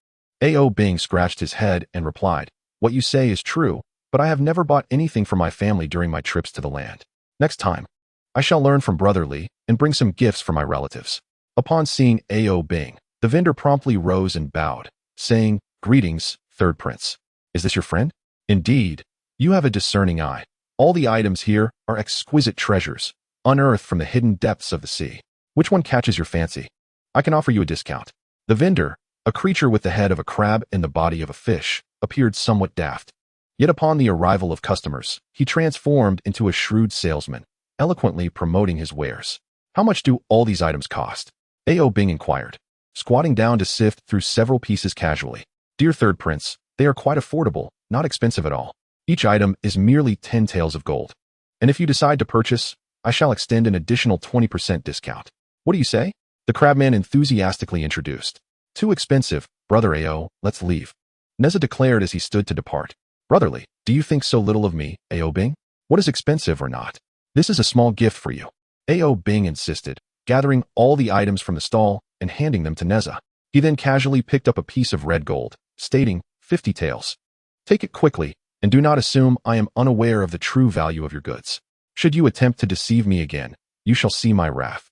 A.O. Bing scratched his head and replied, "What you say is true, but I have never bought anything for my family during my trips to the land. Next time, I shall learn from Brotherly and bring some gifts for my relatives." Upon seeing A.O. Bing, the vendor promptly rose and bowed, saying, "Greetings, third prince. Is this your friend? Indeed, you have a discerning eye. All the items here are exquisite treasures, unearthed from the hidden depths of the sea. Which one catches your fancy? I can offer you a discount." The vendor, a creature with the head of a crab and the body of a fish, appeared somewhat daft. Yet upon the arrival of customers, he transformed into a shrewd salesman, eloquently promoting his wares. How much do all these items cost? A.O. Bing inquired, squatting down to sift through several pieces casually. Dear Third Prince, they are quite affordable, not expensive at all. Each item is merely 10 taels of gold. And if you decide to purchase, I shall extend an additional 20% discount. What do you say? The crabman enthusiastically introduced. Too expensive, brother A.O., let's leave. Nezha declared as he stood to depart. Brotherly, do you think so little of me, A.O. Bing? What is expensive or not? This is a small gift for you. A.O. Bing insisted, gathering all the items from the stall and handing them to Nezha. He then casually picked up a piece of red gold, stating, 50 taels. Take it quickly, and do not assume I am unaware of the true value of your goods. Should you attempt to deceive me again, you shall see my wrath.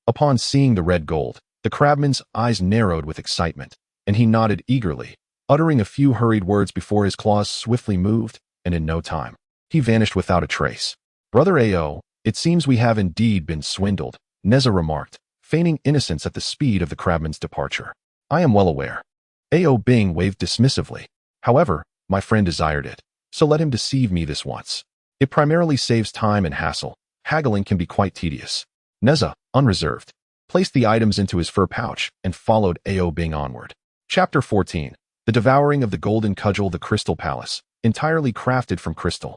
Upon seeing the red gold, the crabman's eyes narrowed with excitement, and he nodded eagerly, uttering a few hurried words before his claws swiftly moved, and in no time, he vanished without a trace. Brother A.O., it seems we have indeed been swindled, Nezha remarked, feigning innocence at the speed of the crabman's departure. I am well aware. A.O. Bing waved dismissively. However, my friend desired it, so let him deceive me this once. It primarily saves time and hassle. Haggling can be quite tedious. Nezha, unreserved, placed the items into his fur pouch and followed A.O. Bing onward. Chapter 14. The Devouring of the Golden Cudgel. The Crystal Palace, entirely crafted from crystal,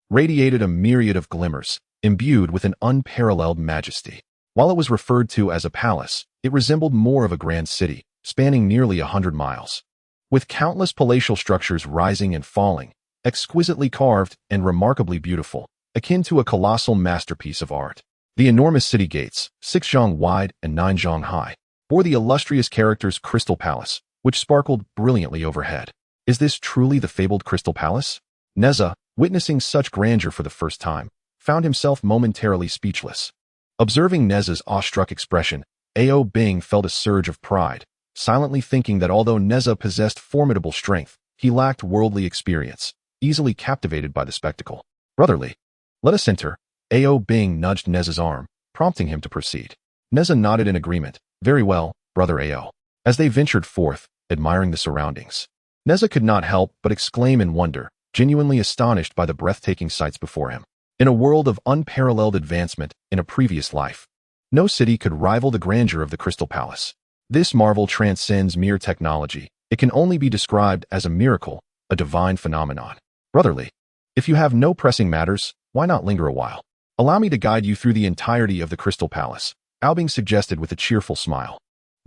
radiated a myriad of glimmers, imbued with an unparalleled majesty. While it was referred to as a palace, it resembled more of a grand city, spanning nearly 100 miles. With countless palatial structures rising and falling, exquisitely carved and remarkably beautiful, akin to a colossal masterpiece of art. The enormous city gates, 6 zhang wide and 9 zhang high, bore the illustrious characters Crystal Palace, which sparkled brilliantly overhead. Is this truly the fabled Crystal Palace? Nezha, witnessing such grandeur for the first time, found himself momentarily speechless. Observing Nezha's awestruck expression, A.O. Bing felt a surge of pride, silently thinking that although Nezha possessed formidable strength, he lacked worldly experience, easily captivated by the spectacle. Brotherly, let us enter. A.O. Bing nudged Nezha's arm, prompting him to proceed. Nezha nodded in agreement. Very well, brother A.O. As they ventured forth, admiring the surroundings, Nezha could not help but exclaim in wonder, genuinely astonished by the breathtaking sights before him. In a world of unparalleled advancement in a previous life, no city could rival the grandeur of the Crystal Palace. This marvel transcends mere technology. It can only be described as a miracle, a divine phenomenon. Brotherly, if you have no pressing matters, why not linger a while? Allow me to guide you through the entirety of the Crystal Palace, Albing suggested with a cheerful smile.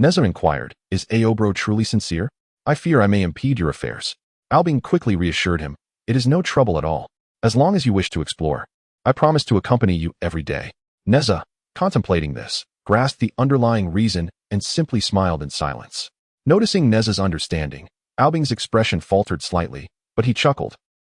Nezha inquired, is A.O. Bro truly sincere? I fear I may impede your affairs. Albing quickly reassured him, it is no trouble at all. As long as you wish to explore, I promise to accompany you every day. Nezha, contemplating this, grasped the underlying reason and simply smiled in silence. Noticing Nezha's understanding, Albing's expression faltered slightly, but he chuckled.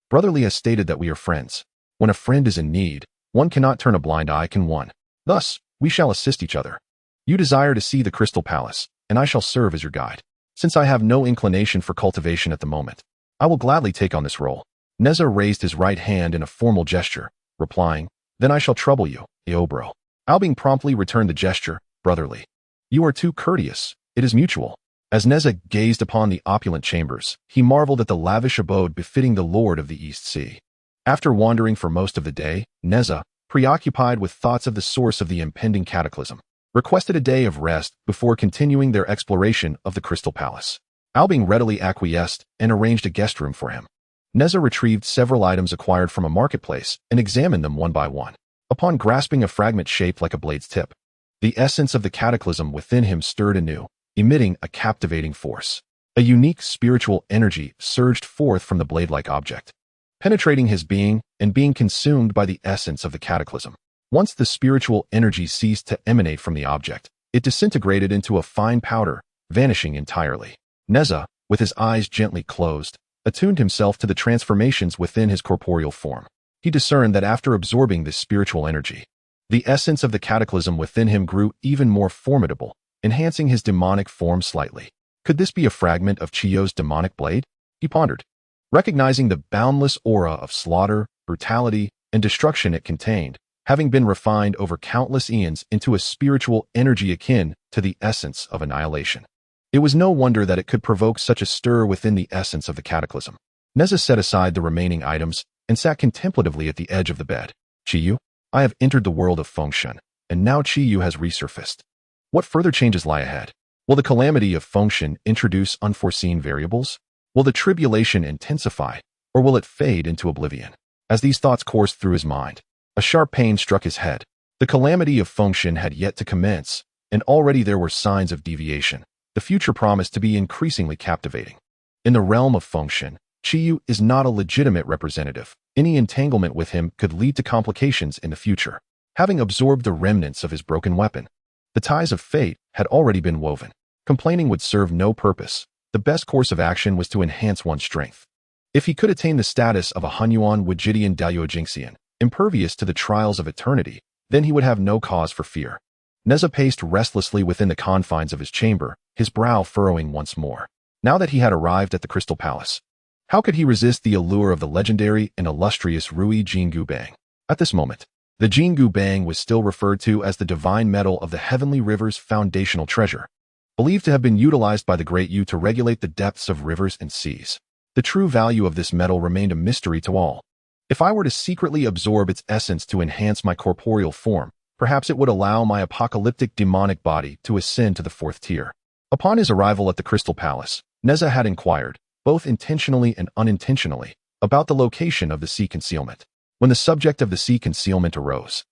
Brotherly has stated that we are friends. When a friend is in need, one cannot turn a blind eye, can one? Thus, we shall assist each other. You desire to see the Crystal Palace, and I shall serve as your guide. Since I have no inclination for cultivation at the moment, I will gladly take on this role. Nezha raised his right hand in a formal gesture, replying, then I shall trouble you, A.O. Bro. Albing promptly returned the gesture, brotherly. You are too courteous, it is mutual. As Nezha gazed upon the opulent chambers, he marveled at the lavish abode befitting the Lord of the East Sea. After wandering for most of the day, Nezha, preoccupied with thoughts of the source of the impending cataclysm, requested a day of rest before continuing their exploration of the Crystal Palace. Albing readily acquiesced and arranged a guest room for him. Nezha retrieved several items acquired from a marketplace and examined them one by one. Upon grasping a fragment shaped like a blade's tip, the essence of the cataclysm within him stirred anew, emitting a captivating force. A unique spiritual energy surged forth from the blade-like object, penetrating his being and being consumed by the essence of the cataclysm. Once the spiritual energy ceased to emanate from the object, it disintegrated into a fine powder, vanishing entirely. Nezha, with his eyes gently closed, attuned himself to the transformations within his corporeal form. He discerned that after absorbing this spiritual energy, the essence of the cataclysm within him grew even more formidable, enhancing his demonic form slightly. Could this be a fragment of Chiyo's demonic blade? He pondered. Recognizing the boundless aura of slaughter, brutality, and destruction it contained, having been refined over countless eons into a spiritual energy akin to the essence of annihilation. It was no wonder that it could provoke such a stir within the essence of the cataclysm. Nezha set aside the remaining items and sat contemplatively at the edge of the bed. Qiyu, I have entered the world of Fengshen, and now Qiyu has resurfaced. What further changes lie ahead? Will the calamity of Fengshen introduce unforeseen variables? Will the tribulation intensify, or will it fade into oblivion? As these thoughts coursed through his mind, a sharp pain struck his head. The calamity of Fengshen had yet to commence, and already there were signs of deviation. The future promised to be increasingly captivating. In the realm of Fengshen, Qiyu is not a legitimate representative. Any entanglement with him could lead to complications in the future. Having absorbed the remnants of his broken weapon, the ties of fate had already been woven. Complaining would serve no purpose. The best course of action was to enhance one's strength. If he could attain the status of a Hunyuan Wujidian Daoyojingxian, impervious to the trials of eternity, then he would have no cause for fear. Nezha paced restlessly within the confines of his chamber, his brow furrowing once more. Now that he had arrived at the Crystal Palace, how could he resist the allure of the legendary and illustrious Rui Jingu Bang? At this moment, the Jingu Bang was still referred to as the divine metal of the Heavenly River's foundational treasure, believed to have been utilized by the Great Yu to regulate the depths of rivers and seas. The true value of this metal remained a mystery to all. If I were to secretly absorb its essence to enhance my corporeal form, perhaps it would allow my apocalyptic demonic body to ascend to the 4th tier. Upon his arrival at the Crystal Palace, Nezha had inquired, both intentionally and unintentionally, about the location of the sea concealment. When the subject of the sea concealment arose,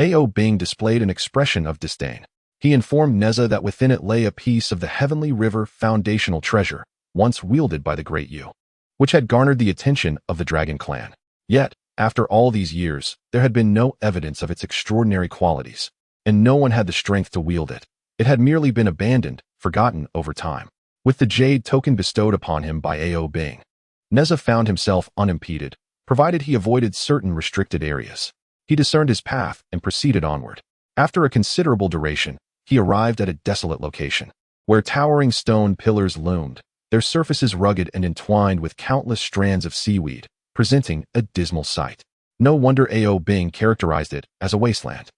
Ao Bing displayed an expression of disdain. He informed Nezha that within it lay a piece of the Heavenly River foundational treasure, once wielded by the Great Yu, which had garnered the attention of the Dragon Clan. Yet, after all these years, there had been no evidence of its extraordinary qualities, and no one had the strength to wield it. It had merely been abandoned, forgotten over time. With the jade token bestowed upon him by Ao Bing, Nezha found himself unimpeded, provided he avoided certain restricted areas. He discerned his path and proceeded onward. After a considerable duration, he arrived at a desolate location, where towering stone pillars loomed, their surfaces rugged and entwined with countless strands of seaweed, presenting a dismal sight. No wonder Ao Bing characterized it as a wasteland.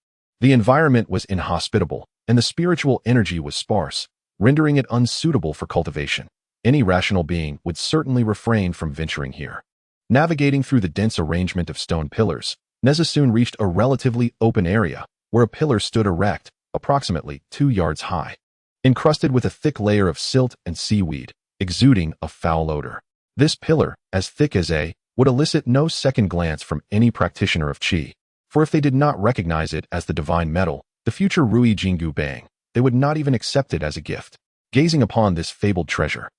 The environment was inhospitable, and the spiritual energy was sparse, rendering it unsuitable for cultivation. Any rational being would certainly refrain from venturing here. Navigating through the dense arrangement of stone pillars, Nezha soon reached a relatively open area, where a pillar stood erect, approximately 2 yards high, encrusted with a thick layer of silt and seaweed, exuding a foul odor. This pillar, as thick as a, would elicit no second glance from any practitioner of qi, for if they did not recognize it as the divine metal, the future Rui Jingu Bang, they would not even accept it as a gift. Gazing upon this fabled treasure,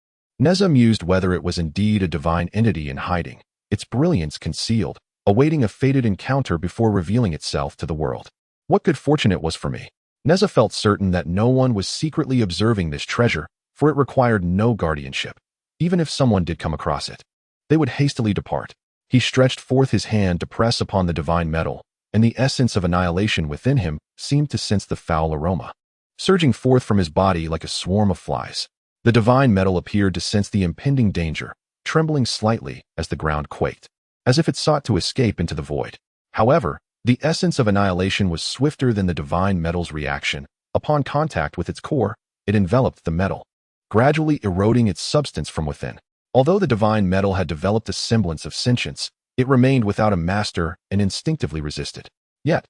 Nezha mused whether it was indeed a divine entity in hiding, its brilliance concealed, awaiting a fated encounter before revealing itself to the world. What good fortune it was for me. Nezha felt certain that no one was secretly observing this treasure, for it required no guardianship. Even if someone did come across it, they would hastily depart. He stretched forth his hand to press upon the divine metal, and the essence of annihilation within him seemed to sense the foul aroma. Surging forth from his body like a swarm of flies, the divine metal appeared to sense the impending danger, trembling slightly as the ground quaked, as if it sought to escape into the void. However, the essence of annihilation was swifter than the divine metal's reaction. Upon contact with its core, it enveloped the metal, gradually eroding its substance from within. Although the divine metal had developed a semblance of sentience, it remained without a master and instinctively resisted. Yet,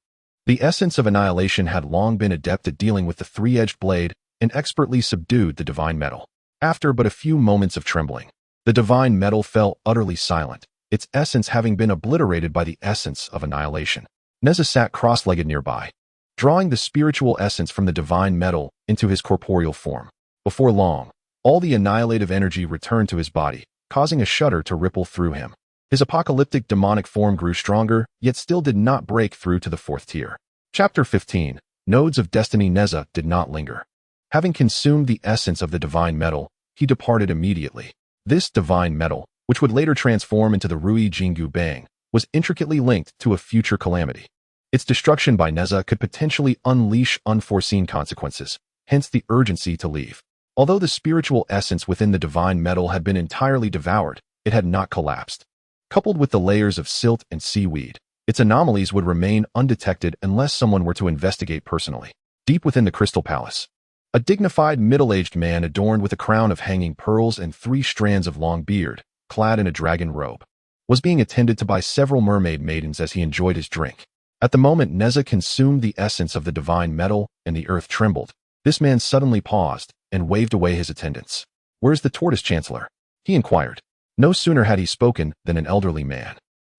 the essence of annihilation had long been adept at dealing with the three-edged blade and expertly subdued the divine metal. After but a few moments of trembling, the divine metal fell utterly silent, its essence having been obliterated by the essence of annihilation. Nezha sat cross-legged nearby, drawing the spiritual essence from the divine metal into his corporeal form. Before long, all the annihilative energy returned to his body, causing a shudder to ripple through him. His apocalyptic demonic form grew stronger, yet still did not break through to the 4th tier. Chapter 15. Nodes of Destiny. Nezha did not linger. Having consumed the essence of the divine metal, he departed immediately. This divine metal, which would later transform into the Rui Jingu Bang, was intricately linked to a future calamity. Its destruction by Nezha could potentially unleash unforeseen consequences, hence the urgency to leave. Although the spiritual essence within the divine metal had been entirely devoured, it had not collapsed. Coupled with the layers of silt and seaweed, its anomalies would remain undetected unless someone were to investigate personally. Deep within the Crystal Palace, a dignified middle-aged man adorned with a crown of hanging pearls and 3 strands of long beard clad in a dragon robe, was being attended to by several mermaid maidens as he enjoyed his drink. At the moment Nezha consumed the essence of the divine metal and the earth trembled, this man suddenly paused and waved away his attendants. "Where's the Tortoise Chancellor?" he inquired. No sooner had he spoken than an elderly man,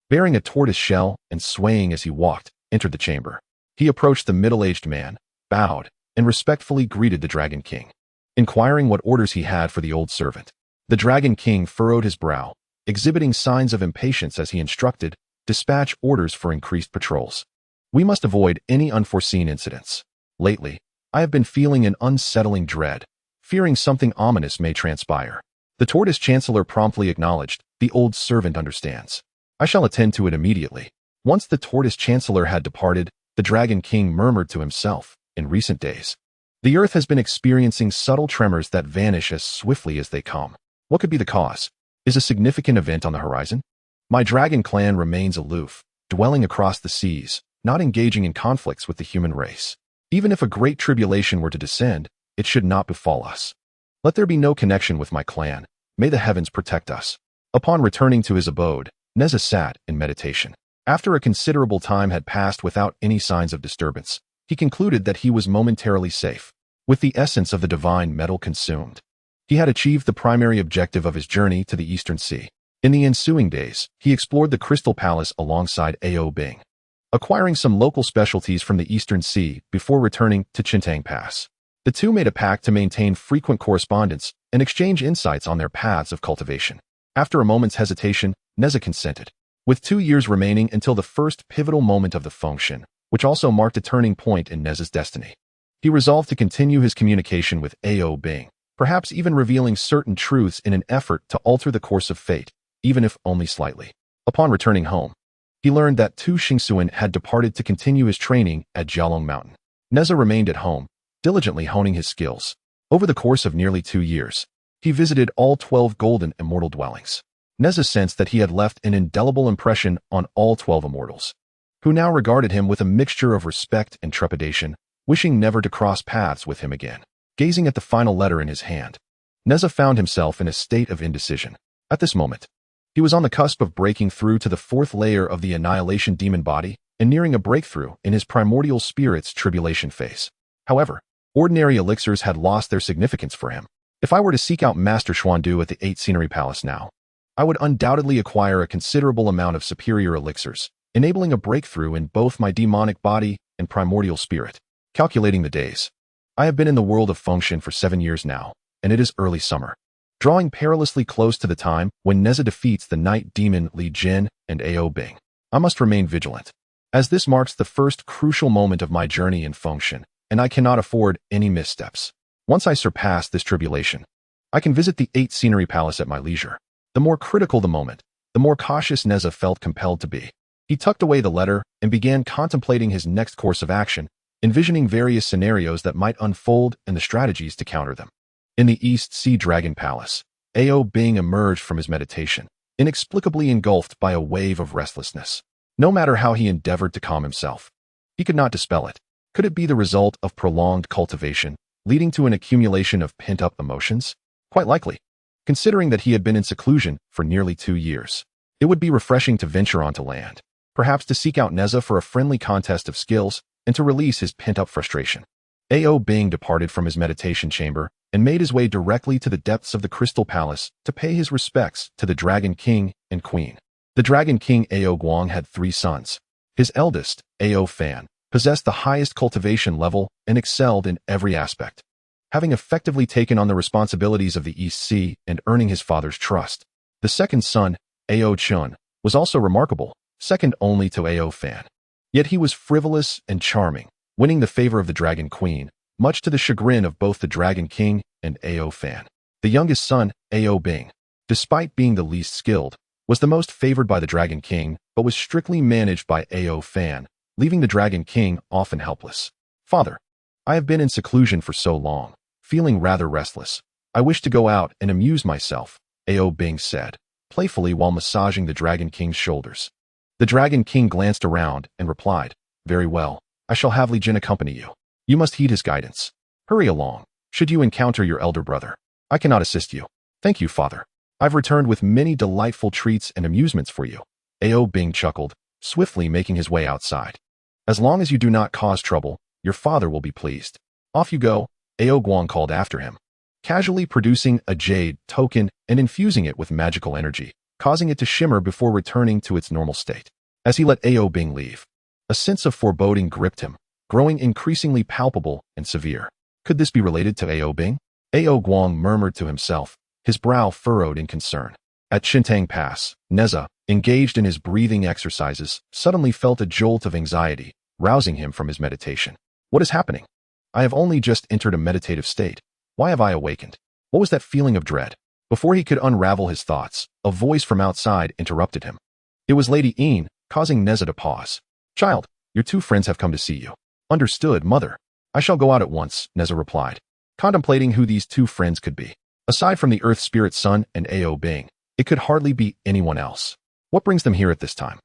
bearing a tortoise shell and swaying as he walked, entered the chamber. He approached the middle-aged man, bowed, and respectfully greeted the Dragon King, inquiring what orders he had for the old servant. The Dragon King furrowed his brow, exhibiting signs of impatience as he instructed, "Dispatch orders for increased patrols. We must avoid any unforeseen incidents. Lately, I have been feeling an unsettling dread, fearing something ominous may transpire." The Tortoise Chancellor promptly acknowledged, "The old servant understands. I shall attend to it immediately." Once the Tortoise Chancellor had departed, the Dragon King murmured to himself, "In recent days, the earth has been experiencing subtle tremors that vanish as swiftly as they come. What could be the cause? Is a significant event on the horizon? My dragon clan remains aloof, dwelling across the seas, not engaging in conflicts with the human race. Even if a great tribulation were to descend, it should not befall us. Let there be no connection with my clan. May the heavens protect us." Upon returning to his abode, Nezha sat in meditation. After a considerable time had passed without any signs of disturbance, he concluded that he was momentarily safe, with the essence of the divine metal consumed. He had achieved the primary objective of his journey to the Eastern Sea. In the ensuing days, he explored the Crystal Palace alongside Ao Bing, acquiring some local specialties from the Eastern Sea before returning to Chintang Pass. The two made a pact to maintain frequent correspondence and exchange insights on their paths of cultivation. After a moment's hesitation, Nezha consented. With 2 years remaining until the first pivotal moment of the function, which also marked a turning point in Nezha's destiny, he resolved to continue his communication with Ao Bing, perhaps even revealing certain truths in an effort to alter the course of fate, even if only slightly. Upon returning home, he learned that Tu Xingxuan had departed to continue his training at Jialong Mountain. Nezha remained at home, diligently honing his skills. Over the course of nearly 2 years, he visited all 12 golden immortal dwellings. Nezha sensed that he had left an indelible impression on all 12 immortals, who now regarded him with a mixture of respect and trepidation, wishing never to cross paths with him again. Gazing at the final letter in his hand, Nezha found himself in a state of indecision. At this moment, he was on the cusp of breaking through to the 4th layer of the annihilation demon body and nearing a breakthrough in his primordial spirit's tribulation phase. However, ordinary elixirs had lost their significance for him. If I were to seek out Master Xuandu at the 8 Scenery Palace now, I would undoubtedly acquire a considerable amount of superior elixirs, enabling a breakthrough in both my demonic body and primordial spirit. Calculating the days, I have been in the world of function for 7 years now, and it is early summer, drawing perilously close to the time when Nezha defeats the night demon Li Jin and Ao Bing. I must remain vigilant, as this marks the first crucial moment of my journey in function, and I cannot afford any missteps. Once I surpass this tribulation, I can visit the 8 Scenery Palace at my leisure. The more critical the moment, the more cautious Nezha felt compelled to be. He tucked away the letter and began contemplating his next course of action, envisioning various scenarios that might unfold and the strategies to counter them. In the East Sea Dragon Palace, Ao Bing emerged from his meditation, inexplicably engulfed by a wave of restlessness. No matter how he endeavored to calm himself, he could not dispel it. Could it be the result of prolonged cultivation, leading to an accumulation of pent-up emotions? Quite likely, considering that he had been in seclusion for nearly 2 years. It would be refreshing to venture onto land, perhaps to seek out Nezha for a friendly contest of skills and to release his pent-up frustration. Ao Bing departed from his meditation chamber and made his way directly to the depths of the Crystal Palace to pay his respects to the Dragon King and Queen. The Dragon King Ao Guang had 3 sons. His eldest, Ao Fan, possessed the highest cultivation level and excelled in every aspect, having effectively taken on the responsibilities of the East Sea and earning his father's trust. The second son, Ao Chun, was also remarkable, second only to Ao Fan. Yet he was frivolous and charming, winning the favor of the Dragon Queen, much to the chagrin of both the Dragon King and Ao Fan. The youngest son, Ao Bing, despite being the least skilled, was the most favored by the Dragon King, but was strictly managed by Ao Fan, leaving the Dragon King often helpless. "Father, I have been in seclusion for so long, feeling rather restless. I wish to go out and amuse myself," Ao Bing said, playfully while massaging the Dragon King's shoulders. The Dragon King glanced around and replied, "Very well, I shall have Li Jin accompany you. You must heed his guidance. Hurry along, should you encounter your elder brother. I cannot assist you." "Thank you, father. I've returned with many delightful treats and amusements for you. Ao Bing chuckled, swiftly making his way outside. As long as you do not cause trouble, your father will be pleased. Off you go, Ao Guang called after him, casually producing a jade token and infusing it with magical energy, causing it to shimmer before returning to its normal state. As he let Ao Bing leave, a sense of foreboding gripped him, growing increasingly palpable and severe. Could this be related to Ao Bing? Ao Guang murmured to himself, his brow furrowed in concern. At Chintang Pass, Nezha, engaged in his breathing exercises, suddenly felt a jolt of anxiety, rousing him from his meditation. What is happening? I have only just entered a meditative state. Why have I awakened? What was that feeling of dread? Before he could unravel his thoughts, a voice from outside interrupted him. It was Lady Yin, causing Nezha to pause. Child, your two friends have come to see you. Understood, mother. I shall go out at once, Nezha replied, contemplating who these two friends could be. Aside from the Earth Spirit Son and Ao Bing, it could hardly be anyone else. What brings them here at this time?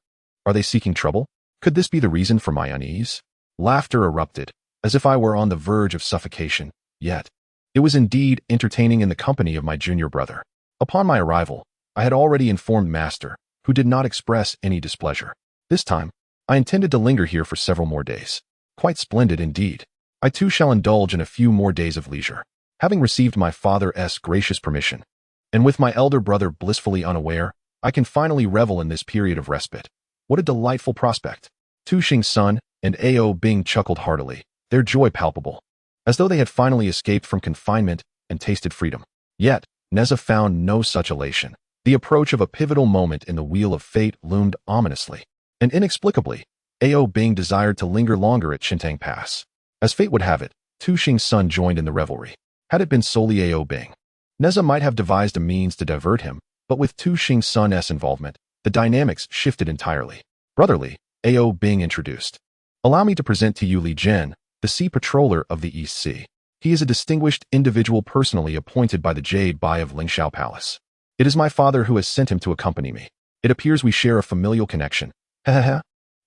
Are they seeking trouble? Could this be the reason for my unease? Laughter erupted, as if I were on the verge of suffocation, yet it was indeed entertaining in the company of my junior brother. Upon my arrival, I had already informed Master, who did not express any displeasure. This time, I intended to linger here for several more days. Quite splendid indeed. I too shall indulge in a few more days of leisure. Having received my father's gracious permission, and with my elder brother blissfully unaware, I can finally revel in this period of respite. What a delightful prospect. Tu Xing's son and Ao Bing chuckled heartily, their joy palpable, as though they had finally escaped from confinement and tasted freedom. Yet, Nezha found no such elation. The approach of a pivotal moment in the wheel of fate loomed ominously, and inexplicably, Ao Bing desired to linger longer at Chintang Pass. As fate would have it, Tu Xing's son joined in the revelry. Had it been solely Ao Bing, Nezha might have devised a means to divert him, but with Tu Xing's son's involvement, the dynamics shifted entirely. Brotherly, Ao Bing introduced. Allow me to present to you Li Jian, the Sea Patroller of the East Sea. He is a distinguished individual personally appointed by the Jade Bai of Lingxiao Palace. It is my father who has sent him to accompany me. It appears we share a familial connection. Hehehe.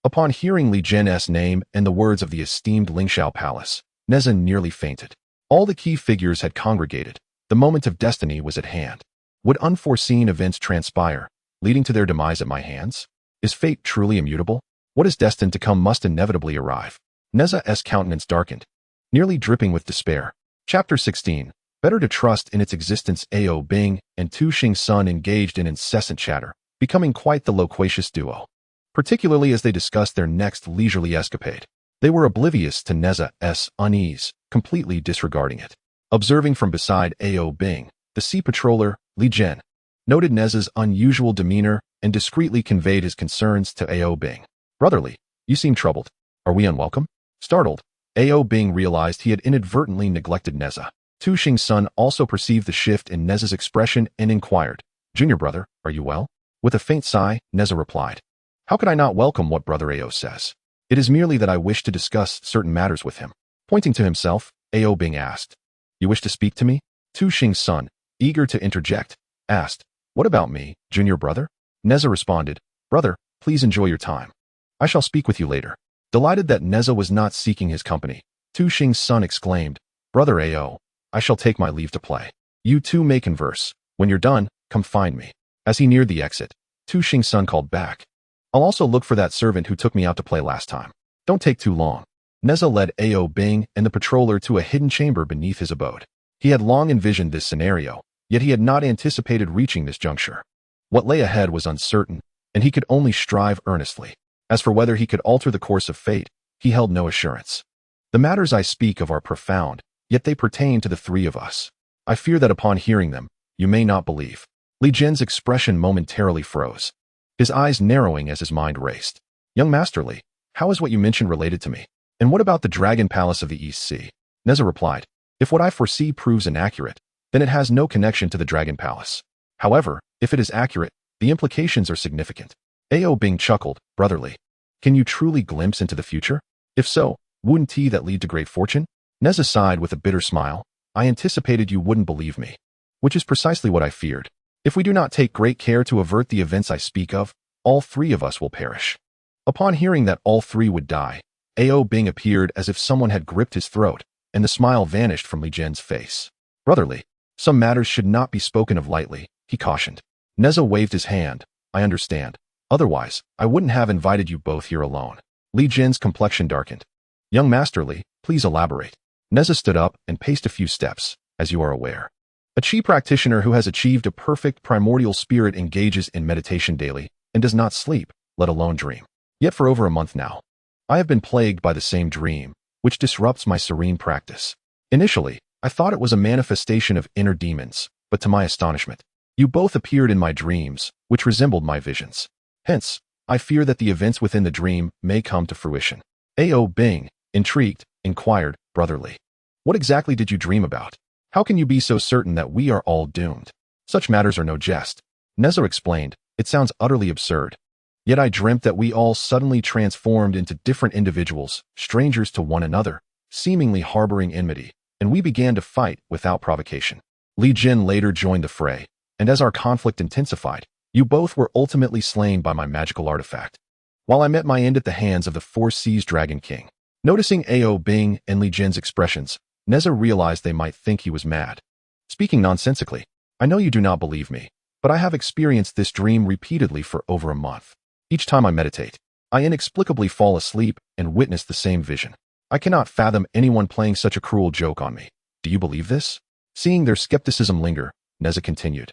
Upon hearing Li Jian's name and the words of the esteemed Lingxiao Palace, Nezha nearly fainted. All the key figures had congregated. The moment of destiny was at hand. Would unforeseen events transpire, leading to their demise at my hands? Is fate truly immutable? What is destined to come must inevitably arrive. Nezha's countenance darkened, nearly dripping with despair. Chapter 16. Better to trust in its existence. Ao Bing and Tu Xing's son engaged in incessant chatter, becoming quite the loquacious duo. Particularly as they discussed their next leisurely escapade. They were oblivious to Nezha's unease, completely disregarding it. Observing from beside Ao Bing, the Sea Patroller, Li Jian, noted Nezha's unusual demeanor and discreetly conveyed his concerns to Ao Bing. Brotherly, you seem troubled. Are we unwelcome? Startled, Ao Bing realized he had inadvertently neglected Nezha. Tu Xing's son also perceived the shift in Nezha's expression and inquired, Junior brother, are you well? With a faint sigh, Nezha replied, How could I not welcome what Brother Ao says? It is merely that I wish to discuss certain matters with him. Pointing to himself, Ao Bing asked, You wish to speak to me? Tu Xing's son, eager to interject, asked, What about me, junior brother? Nezha responded, Brother, please enjoy your time. I shall speak with you later. Delighted that Nezha was not seeking his company, Tu Xing's son exclaimed, Brother Ao, I shall take my leave to play. You two may converse. When you're done, come find me. As he neared the exit, Tu Xing's son called back, I'll also look for that servant who took me out to play last time. Don't take too long. Nezha led Ao Bing and the patroller to a hidden chamber beneath his abode. He had long envisioned this scenario, yet he had not anticipated reaching this juncture. What lay ahead was uncertain, and he could only strive earnestly. As for whether he could alter the course of fate, he held no assurance. The matters I speak of are profound, yet they pertain to the three of us. I fear that upon hearing them, you may not believe. Li Jian's expression momentarily froze, his eyes narrowing as his mind raced. Young Master Li, how is what you mentioned related to me? And what about the Dragon Palace of the East Sea? Nezha replied, If what I foresee proves inaccurate, then it has no connection to the Dragon Palace. However, if it is accurate, the implications are significant. Ao Bing chuckled, Brotherly, can you truly glimpse into the future? If so, wouldn't that lead to great fortune? Nezha sighed with a bitter smile, I anticipated you wouldn't believe me. Which is precisely what I feared. If we do not take great care to avert the events I speak of, all three of us will perish. Upon hearing that all three would die, Ao Bing appeared as if someone had gripped his throat, and the smile vanished from Li Jian's face. Brotherly, some matters should not be spoken of lightly, he cautioned. Nezha waved his hand. I understand. Otherwise, I wouldn't have invited you both here alone. Li Jin's complexion darkened. Young Master Li, please elaborate. Nezha stood up and paced a few steps, as you are aware. A Qi practitioner who has achieved a perfect primordial spirit engages in meditation daily and does not sleep, let alone dream. Yet for over a month now, I have been plagued by the same dream, which disrupts my serene practice. Initially, I thought it was a manifestation of inner demons, but to my astonishment, you both appeared in my dreams, which resembled my visions. Hence, I fear that the events within the dream may come to fruition. A.O. Bing, intrigued, inquired, brotherly. What exactly did you dream about? How can you be so certain that we are all doomed? Such matters are no jest. Nezha explained, it sounds utterly absurd. Yet I dreamt that we all suddenly transformed into different individuals, strangers to one another, seemingly harboring enmity, and we began to fight without provocation. Li Jin later joined the fray, and as our conflict intensified, you both were ultimately slain by my magical artifact. While I met my end at the hands of the Four Seas Dragon King. Noticing A.O. Bing and Li Jin's expressions, Nezha realized they might think he was mad. Speaking nonsensically, I know you do not believe me, but I have experienced this dream repeatedly for over a month. Each time I meditate, I inexplicably fall asleep and witness the same vision. I cannot fathom anyone playing such a cruel joke on me. Do you believe this? Seeing their skepticism linger, Nezha continued.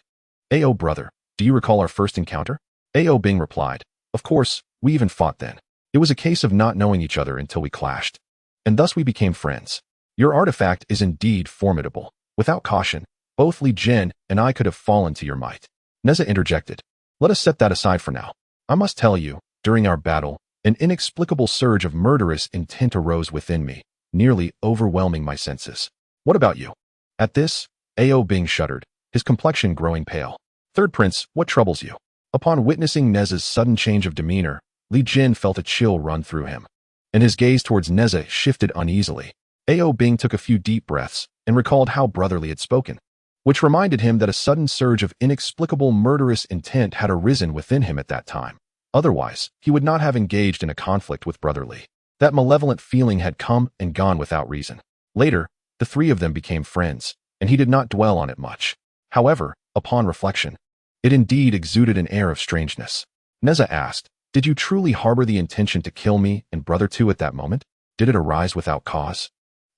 A.O. brother, do you recall our first encounter? A.O. Bing replied, of course, we even fought then. It was a case of not knowing each other until we clashed. And thus we became friends. Your artifact is indeed formidable. Without caution, both Li Jin and I could have fallen to your might. Nezha interjected. Let us set that aside for now. I must tell you, during our battle, an inexplicable surge of murderous intent arose within me, nearly overwhelming my senses. What about you? At this, A.O. Bing shuddered, his complexion growing pale. Third Prince, what troubles you? Upon witnessing Nezha's sudden change of demeanor, Li Jin felt a chill run through him, and his gaze towards Nezha shifted uneasily. A.O. Bing took a few deep breaths and recalled how brotherly had spoken, which reminded him that a sudden surge of inexplicable murderous intent had arisen within him at that time. Otherwise, he would not have engaged in a conflict with brotherly. That malevolent feeling had come and gone without reason. Later, the three of them became friends, and he did not dwell on it much. However, upon reflection, it indeed exuded an air of strangeness. Nezha asked, did you truly harbor the intention to kill me and brother too at that moment? Did it arise without cause?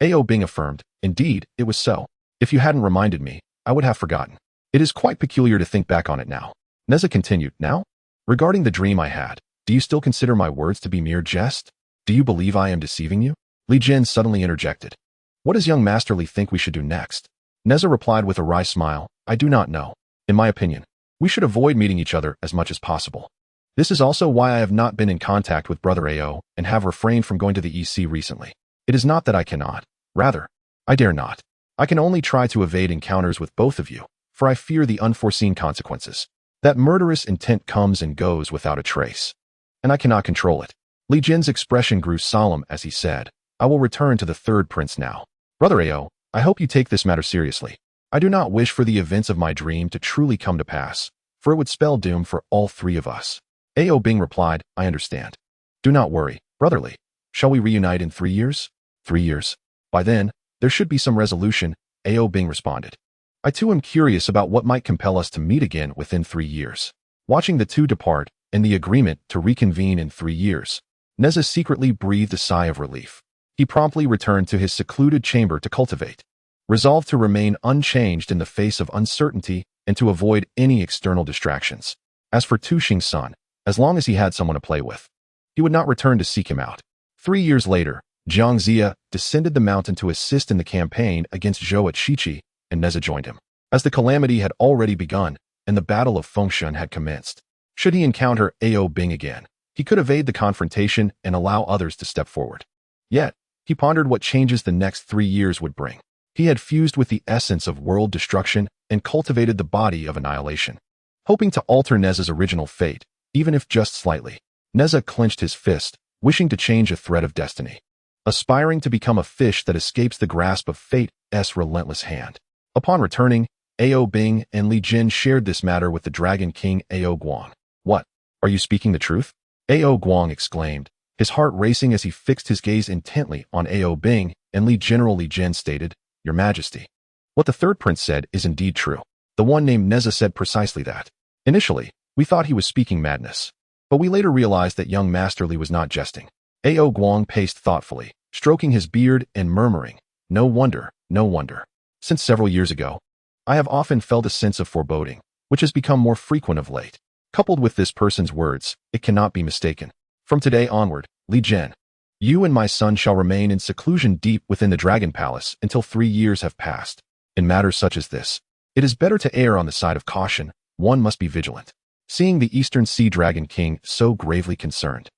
A.O. Bing affirmed, indeed, it was so. If you hadn't reminded me, I would have forgotten. It is quite peculiar to think back on it now. Nezha continued, now? Regarding the dream I had, do you still consider my words to be mere jest? Do you believe I am deceiving you? Li Jin suddenly interjected. What does young Master Li think we should do next? Nezha replied with a wry smile, I do not know. In my opinion, we should avoid meeting each other as much as possible. This is also why I have not been in contact with Brother A.O. and have refrained from going to the EC recently. It is not that I cannot. Rather, I dare not. I can only try to evade encounters with both of you, for I fear the unforeseen consequences. That murderous intent comes and goes without a trace, and I cannot control it. Li Jin's expression grew solemn as he said, I will return to the Third Prince now. Brother A.O., I hope you take this matter seriously. I do not wish for the events of my dream to truly come to pass, for it would spell doom for all three of us. A.O. Bing replied, I understand. Do not worry, brotherly. Shall we reunite in 3 years? 3 years. By then, there should be some resolution, A.O. Bing responded. I too am curious about what might compel us to meet again within 3 years. Watching the two depart, and the agreement to reconvene in 3 years, Nezha secretly breathed a sigh of relief. He promptly returned to his secluded chamber to cultivate, resolved to remain unchanged in the face of uncertainty and to avoid any external distractions. As for Tu Xing's son, as long as he had someone to play with, he would not return to seek him out. 3 years later, Jiang Zia descended the mountain to assist in the campaign against Zhou at Shiqi, and Nezha joined him. As the calamity had already begun, and the Battle of Fengshan had commenced, should he encounter A.O. Bing again, he could evade the confrontation and allow others to step forward. Yet, he pondered what changes the next 3 years would bring. He had fused with the essence of world destruction and cultivated the body of annihilation. Hoping to alter Nezha's original fate, even if just slightly, Nezha clenched his fist, wishing to change a thread of destiny. Aspiring to become a fish that escapes the grasp of fate's relentless hand. Upon returning, A.O. Bing and Li Jin shared this matter with the Dragon King A.O. Guang. What? Are you speaking the truth? A.O. Guang exclaimed, his heart racing as he fixed his gaze intently on A.O. Bing, and General Li Jin stated, Your Majesty. What the Third Prince said is indeed true. The one named Nezha said precisely that. Initially, we thought he was speaking madness, but we later realized that young Master Li was not jesting. Ao Guang paced thoughtfully, stroking his beard and murmuring, "No wonder, no wonder. Since several years ago, I have often felt a sense of foreboding, which has become more frequent of late. Coupled with this person's words, it cannot be mistaken. From today onward, Li Zhen, you and my son shall remain in seclusion deep within the Dragon Palace until 3 years have passed. In matters such as this, it is better to err on the side of caution. One must be vigilant." Seeing the Eastern Sea Dragon King so gravely concerned,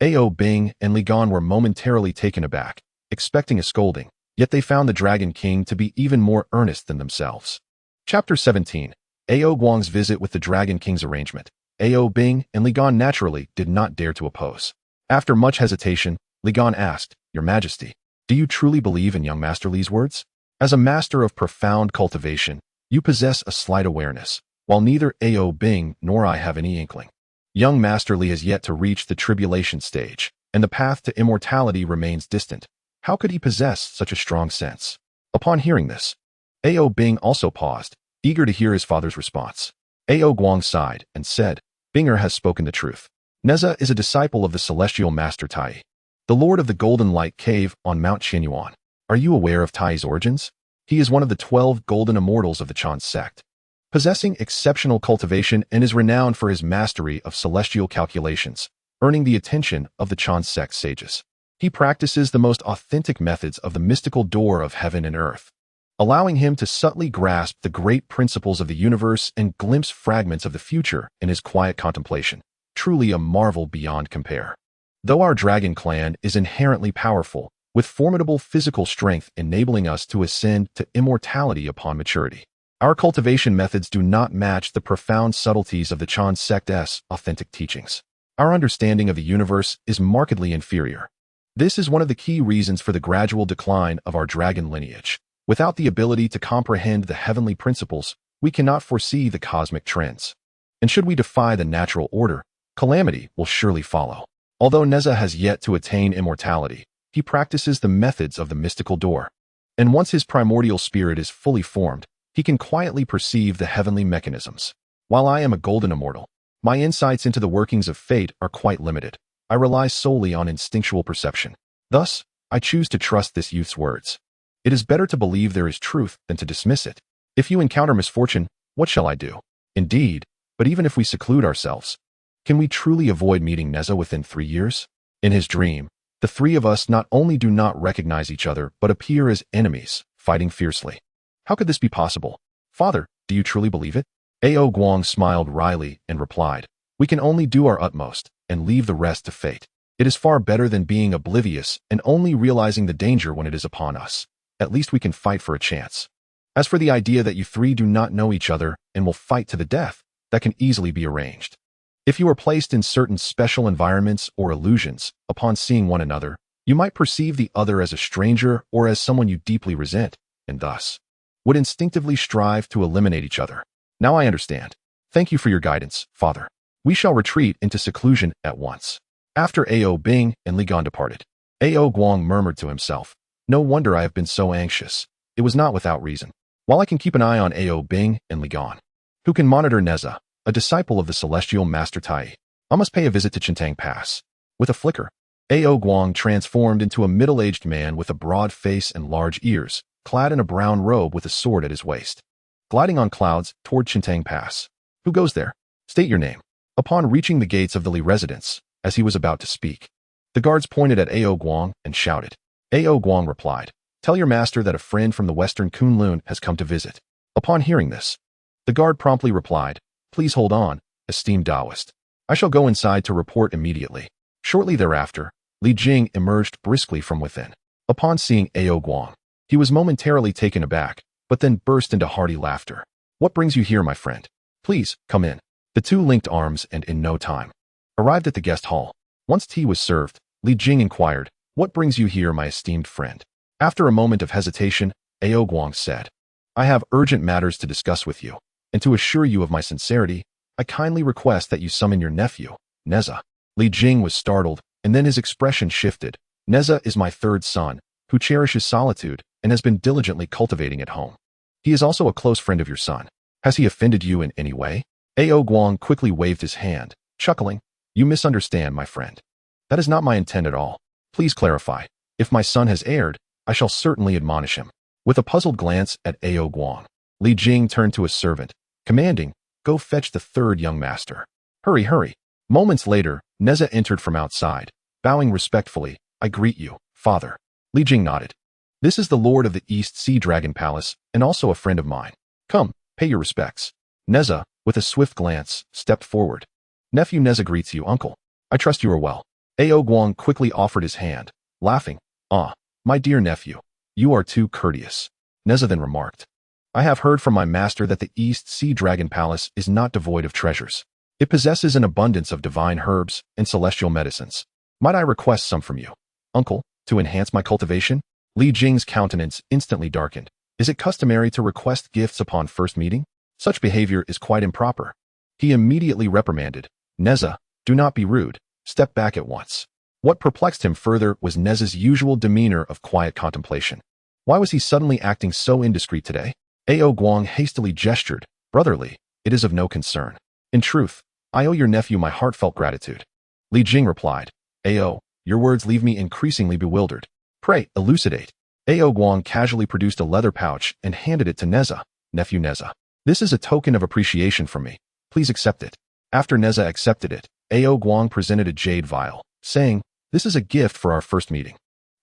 Ao Bing and Li Gan were momentarily taken aback, expecting a scolding, yet they found the Dragon King to be even more earnest than themselves. Chapter 17. Ao Guang's visit with the Dragon King's arrangement. Ao Bing and Li Gan naturally did not dare to oppose. After much hesitation, Li Gan asked, "Your Majesty, do you truly believe in young Master Li's words? As a master of profound cultivation, you possess a slight awareness, while neither Ao Bing nor I have any inkling. Young Master Li has yet to reach the tribulation stage, and the path to immortality remains distant. How could he possess such a strong sense?" Upon hearing this, Ao Bing also paused, eager to hear his father's response. Ao Guang sighed and said, "Binger has spoken the truth. Nezha is a disciple of the celestial master Taiyi, the lord of the Golden Light Cave on Mount Qianyuan. Are you aware of Taiyi's origins? He is one of the 12 golden immortals of the Chan sect, possessing exceptional cultivation and is renowned for his mastery of celestial calculations, earning the attention of the Chan sect sages. He practices the most authentic methods of the mystical door of heaven and earth, allowing him to subtly grasp the great principles of the universe and glimpse fragments of the future in his quiet contemplation. Truly a marvel beyond compare. Though our dragon clan is inherently powerful, with formidable physical strength enabling us to ascend to immortality upon maturity, our cultivation methods do not match the profound subtleties of the Chan sect's authentic teachings. Our understanding of the universe is markedly inferior. This is one of the key reasons for the gradual decline of our dragon lineage. Without the ability to comprehend the heavenly principles, we cannot foresee the cosmic trends. And should we defy the natural order, calamity will surely follow. Although Nezha has yet to attain immortality, he practices the methods of the mystical door. And once his primordial spirit is fully formed, he can quietly perceive the heavenly mechanisms. While I am a golden immortal, my insights into the workings of fate are quite limited. I rely solely on instinctual perception. Thus, I choose to trust this youth's words. It is better to believe there is truth than to dismiss it. If you encounter misfortune, what shall I do? Indeed, but even if we seclude ourselves, can we truly avoid meeting Nezha within 3 years? In his dream, the three of us not only do not recognize each other, but appear as enemies, fighting fiercely. How could this be possible? Father, do you truly believe it? Ao Guang smiled wryly and replied, "We can only do our utmost and leave the rest to fate. It is far better than being oblivious and only realizing the danger when it is upon us. At least we can fight for a chance. As for the idea that you three do not know each other and will fight to the death, that can easily be arranged. If you are placed in certain special environments or illusions, upon seeing one another, you might perceive the other as a stranger or as someone you deeply resent, and thus would instinctively strive to eliminate each other. Now I understand. Thank you for your guidance, Father. We shall retreat into seclusion at once." After Ao Bing and Li Gan departed, Ao Guang murmured to himself, "No wonder I have been so anxious. It was not without reason. While I can keep an eye on Ao Bing and Li Gan, who can monitor Nezha, a disciple of the celestial master Taiyi, I must pay a visit to Chintang Pass." With a flicker, Ao Guang transformed into a middle-aged man with a broad face and large ears, clad in a brown robe with a sword at his waist, gliding on clouds toward Chintang Pass. "Who goes there? State your name." Upon reaching the gates of the Li residence, as he was about to speak, the guards pointed at Ao Guang and shouted. Ao Guang replied, "Tell your master that a friend from the western Kunlun has come to visit." Upon hearing this, the guard promptly replied, "Please hold on, esteemed Taoist. I shall go inside to report immediately." Shortly thereafter, Li Jing emerged briskly from within. Upon seeing Ao Guang, he was momentarily taken aback, but then burst into hearty laughter. "What brings you here, my friend? Please, come in." The two linked arms and in no time arrived at the guest hall. Once tea was served, Li Jing inquired, "What brings you here, my esteemed friend?" After a moment of hesitation, Ao Guang said, "I have urgent matters to discuss with you, and to assure you of my sincerity, I kindly request that you summon your nephew, Nezha." Li Jing was startled, and then his expression shifted. "Nezha is my third son, who cherishes solitude and has been diligently cultivating at home. He is also a close friend of your son. Has he offended you in any way? Ao Guang quickly waved his hand, chuckling. You misunderstand, my friend. That is not my intent at all. Please clarify. If my son has erred, I shall certainly admonish him. With a puzzled glance at Ao Guang, Li Jing turned to his servant, commanding, go fetch the third young master. Hurry, hurry. Moments later, Nezha entered from outside, bowing respectfully. I greet you, father. Li Jing nodded. This is the lord of the East Sea Dragon Palace, and also a friend of mine. Come, pay your respects. Nezha, with a swift glance, stepped forward. Nephew Nezha greets you, uncle. I trust you are well. Ao Guang quickly offered his hand, laughing. Ah, my dear nephew, you are too courteous. Nezha then remarked. I have heard from my master that the East Sea Dragon Palace is not devoid of treasures. It possesses an abundance of divine herbs and celestial medicines. Might I request some from you, uncle, to enhance my cultivation? Li Jing's countenance instantly darkened. Is it customary to request gifts upon first meeting? Such behavior is quite improper. He immediately reprimanded. Nezha, do not be rude. Step back at once. What perplexed him further was Nezha's usual demeanor of quiet contemplation. Why was he suddenly acting so indiscreet today? Ao Guang hastily gestured. Brotherly, it is of no concern. In truth, I owe your nephew my heartfelt gratitude. Li Jing replied. Ao, your words leave me increasingly bewildered. Pray, elucidate. Ao Guang casually produced a leather pouch and handed it to Nezha. Nephew Nezha. This is a token of appreciation from me. Please accept it. After Nezha accepted it, Ao Guang presented a jade vial, saying, this is a gift for our first meeting.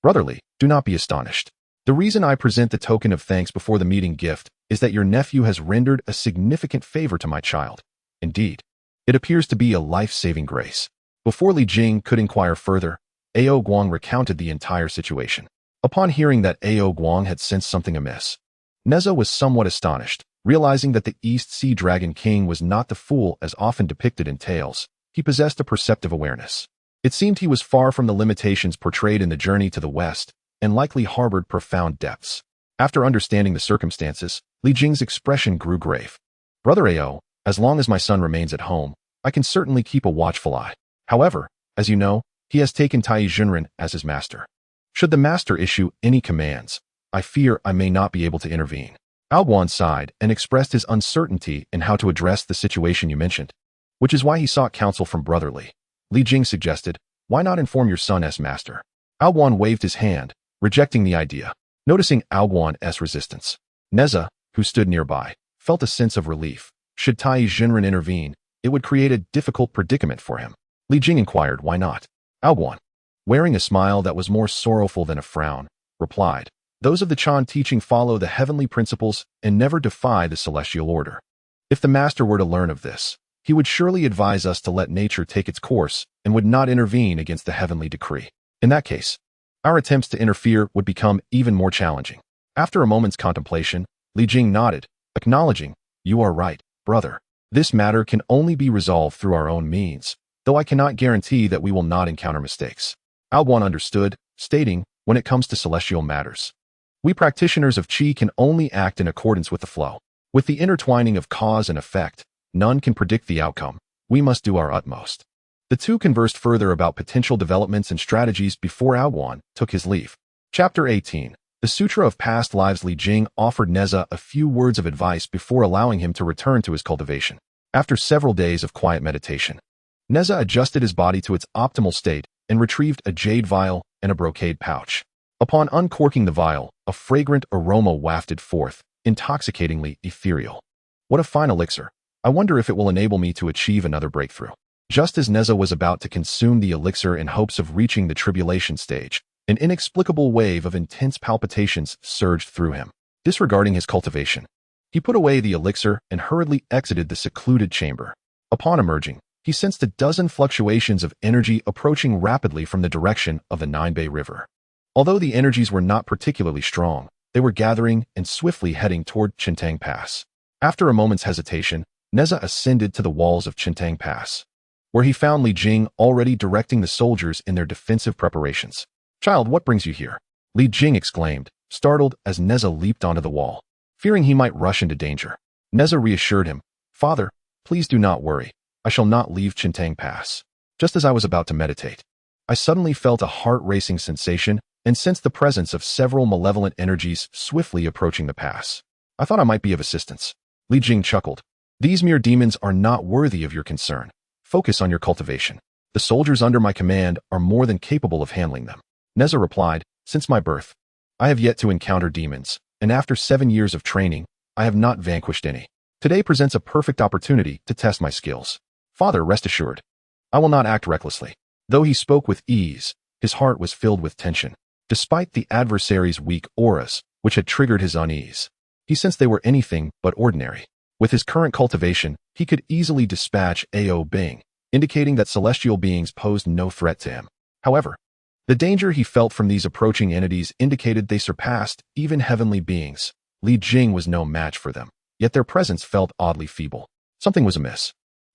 Brotherly, do not be astonished. The reason I present the token of thanks before the meeting gift is that your nephew has rendered a significant favor to my child. Indeed, it appears to be a life-saving grace. Before Li Jing could inquire further, Ao Guang recounted the entire situation. Upon hearing that Ao Guang had sensed something amiss, Nezha was somewhat astonished. Realizing that the East Sea Dragon King was not the fool as often depicted in tales, he possessed a perceptive awareness. It seemed he was far from the limitations portrayed in the journey to the west, and likely harbored profound depths. After understanding the circumstances, Li Jing's expression grew grave. Brother Ao, as long as my son remains at home, I can certainly keep a watchful eye. However, as you know, he has taken Taiyi Junren as his master. Should the master issue any commands, I fear I may not be able to intervene. Ao Guang sighed and expressed his uncertainty in how to address the situation you mentioned, which is why he sought counsel from Brotherly. Li Jing suggested, why not inform your son as master? Ao Guang waved his hand, rejecting the idea. Noticing Ao Guang's resistance, Nezha, who stood nearby, felt a sense of relief. Should Taiyi Junren intervene, it would create a difficult predicament for him. Li Jing inquired, why not? Ao Guang, wearing a smile that was more sorrowful than a frown, replied, those of the Chan teaching follow the heavenly principles and never defy the celestial order. If the master were to learn of this, he would surely advise us to let nature take its course and would not intervene against the heavenly decree. In that case, our attempts to interfere would become even more challenging. After a moment's contemplation, Li Jing nodded, acknowledging, you are right, brother. This matter can only be resolved through our own means, though I cannot guarantee that we will not encounter mistakes. Ao Guang understood, stating, when it comes to celestial matters, we practitioners of Qi can only act in accordance with the flow. With the intertwining of cause and effect, none can predict the outcome. We must do our utmost. The two conversed further about potential developments and strategies before Ao Guang took his leave. Chapter 18. The Sutra of Past Lives. Li Jing offered Nezha a few words of advice before allowing him to return to his cultivation. After several days of quiet meditation, Nezha adjusted his body to its optimal state and retrieved a jade vial and a brocade pouch. Upon uncorking the vial, a fragrant aroma wafted forth, intoxicatingly ethereal. What a fine elixir. I wonder if it will enable me to achieve another breakthrough. Just as Nezha was about to consume the elixir in hopes of reaching the tribulation stage, an inexplicable wave of intense palpitations surged through him. Disregarding his cultivation, he put away the elixir and hurriedly exited the secluded chamber. Upon emerging, he sensed a dozen fluctuations of energy approaching rapidly from the direction of the Ninebei River. Although the energies were not particularly strong, they were gathering and swiftly heading toward Chintang Pass. After a moment's hesitation, Nezha ascended to the walls of Chintang Pass, where he found Li Jing already directing the soldiers in their defensive preparations. Child, what brings you here? Li Jing exclaimed, startled as Nezha leaped onto the wall, fearing he might rush into danger. Nezha reassured him, Father, please do not worry. I shall not leave Chintang Pass. Just as I was about to meditate, I suddenly felt a heart-racing sensation and sensed the presence of several malevolent energies swiftly approaching the pass. I thought I might be of assistance. Li Jing chuckled. These mere demons are not worthy of your concern. Focus on your cultivation. The soldiers under my command are more than capable of handling them. Nezha replied, since my birth, I have yet to encounter demons, and after 7 years of training, I have not vanquished any. Today presents a perfect opportunity to test my skills. Father, rest assured, I will not act recklessly. Though he spoke with ease, his heart was filled with tension. Despite the adversary's weak auras, which had triggered his unease, he sensed they were anything but ordinary. With his current cultivation, he could easily dispatch Ao Bing, indicating that celestial beings posed no threat to him. However, the danger he felt from these approaching entities indicated they surpassed even heavenly beings. Li Jing was no match for them, yet their presence felt oddly feeble. Something was amiss.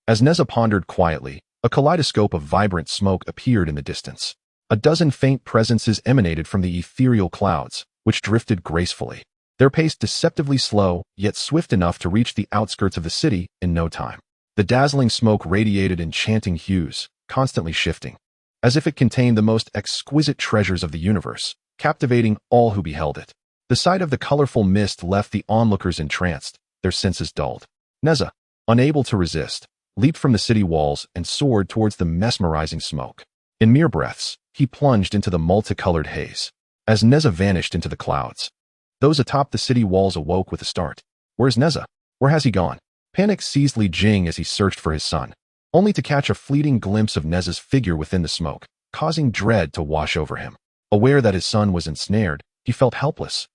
As Nezha pondered quietly, a kaleidoscope of vibrant smoke appeared in the distance. A dozen faint presences emanated from the ethereal clouds, which drifted gracefully. Their pace deceptively slow, yet swift enough to reach the outskirts of the city in no time. The dazzling smoke radiated enchanting hues, constantly shifting, as if it contained the most exquisite treasures of the universe, captivating all who beheld it. The sight of the colorful mist left the onlookers entranced, their senses dulled. Nezha, unable to resist, leaped from the city walls and soared towards the mesmerizing smoke. In mere breaths, he plunged into the multicolored haze. As Nezha vanished into the clouds, those atop the city walls awoke with a start. Where's Nezha? Where has he gone? Panic seized Li Jing as he searched for his son, only to catch a fleeting glimpse of Nezha's figure within the smoke, causing dread to wash over him. Aware that his son was ensnared, he felt helpless,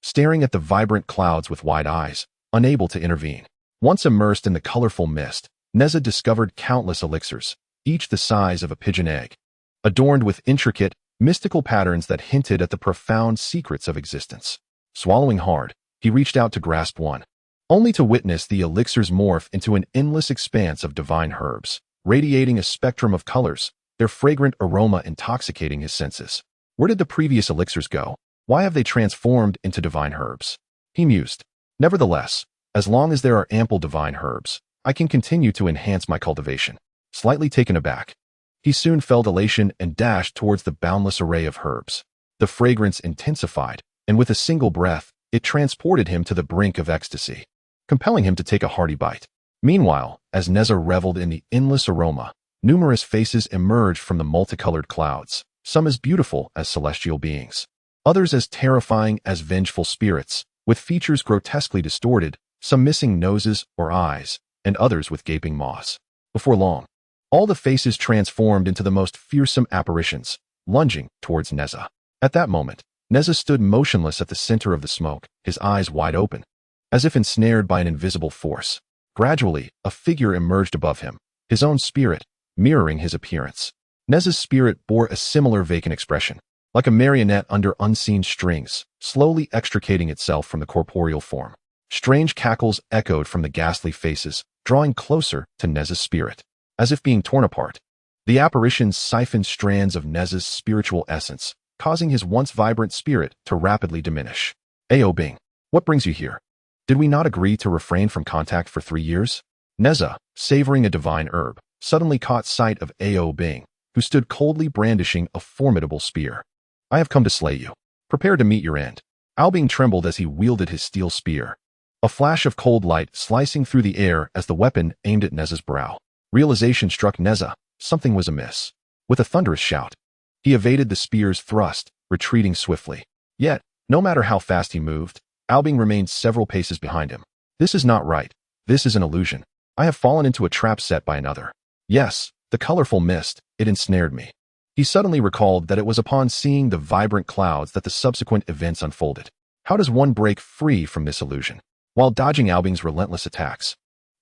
staring at the vibrant clouds with wide eyes, unable to intervene. Once immersed in the colorful mist, Nezha discovered countless elixirs, each the size of a pigeon egg, adorned with intricate, mystical patterns that hinted at the profound secrets of existence. Swallowing hard, he reached out to grasp one, only to witness the elixirs morph into an endless expanse of divine herbs, radiating a spectrum of colors, their fragrant aroma intoxicating his senses. Where did the previous elixirs go? Why have they transformed into divine herbs? He mused. Nevertheless, as long as there are ample divine herbs, I can continue to enhance my cultivation. Slightly taken aback, he soon felt elation and dashed towards the boundless array of herbs. The fragrance intensified, and with a single breath, it transported him to the brink of ecstasy, compelling him to take a hearty bite. Meanwhile, as Nezha reveled in the endless aroma, numerous faces emerged from the multicolored clouds, some as beautiful as celestial beings, others as terrifying as vengeful spirits, with features grotesquely distorted, some missing noses or eyes, and others with gaping maws. Before long, all the faces transformed into the most fearsome apparitions, lunging towards Nezha. At that moment, Nezha stood motionless at the center of the smoke, his eyes wide open, as if ensnared by an invisible force. Gradually, a figure emerged above him, his own spirit, mirroring his appearance. Nezha's spirit bore a similar vacant expression, like a marionette under unseen strings, slowly extricating itself from the corporeal form. Strange cackles echoed from the ghastly faces, drawing closer to Nezha's spirit. As if being torn apart, the apparitions siphoned strands of Nezha's spiritual essence, causing his once vibrant spirit to rapidly diminish. Ao Bing, what brings you here? Did we not agree to refrain from contact for 3 years? Nezha, savoring a divine herb, suddenly caught sight of Ao Bing, who stood coldly brandishing a formidable spear. I have come to slay you. Prepare to meet your end. Ao Bing trembled as he wielded his steel spear, a flash of cold light slicing through the air as the weapon aimed at Nezha's brow. Realization struck Nezha. Something was amiss. With a thunderous shout, he evaded the spear's thrust, retreating swiftly. Yet, no matter how fast he moved, Ao Bing remained several paces behind him. This is not right. This is an illusion. I have fallen into a trap set by another. Yes, the colorful mist, it ensnared me. He suddenly recalled that it was upon seeing the vibrant clouds that the subsequent events unfolded. How does one break free from this illusion? While dodging Ao Bing's relentless attacks,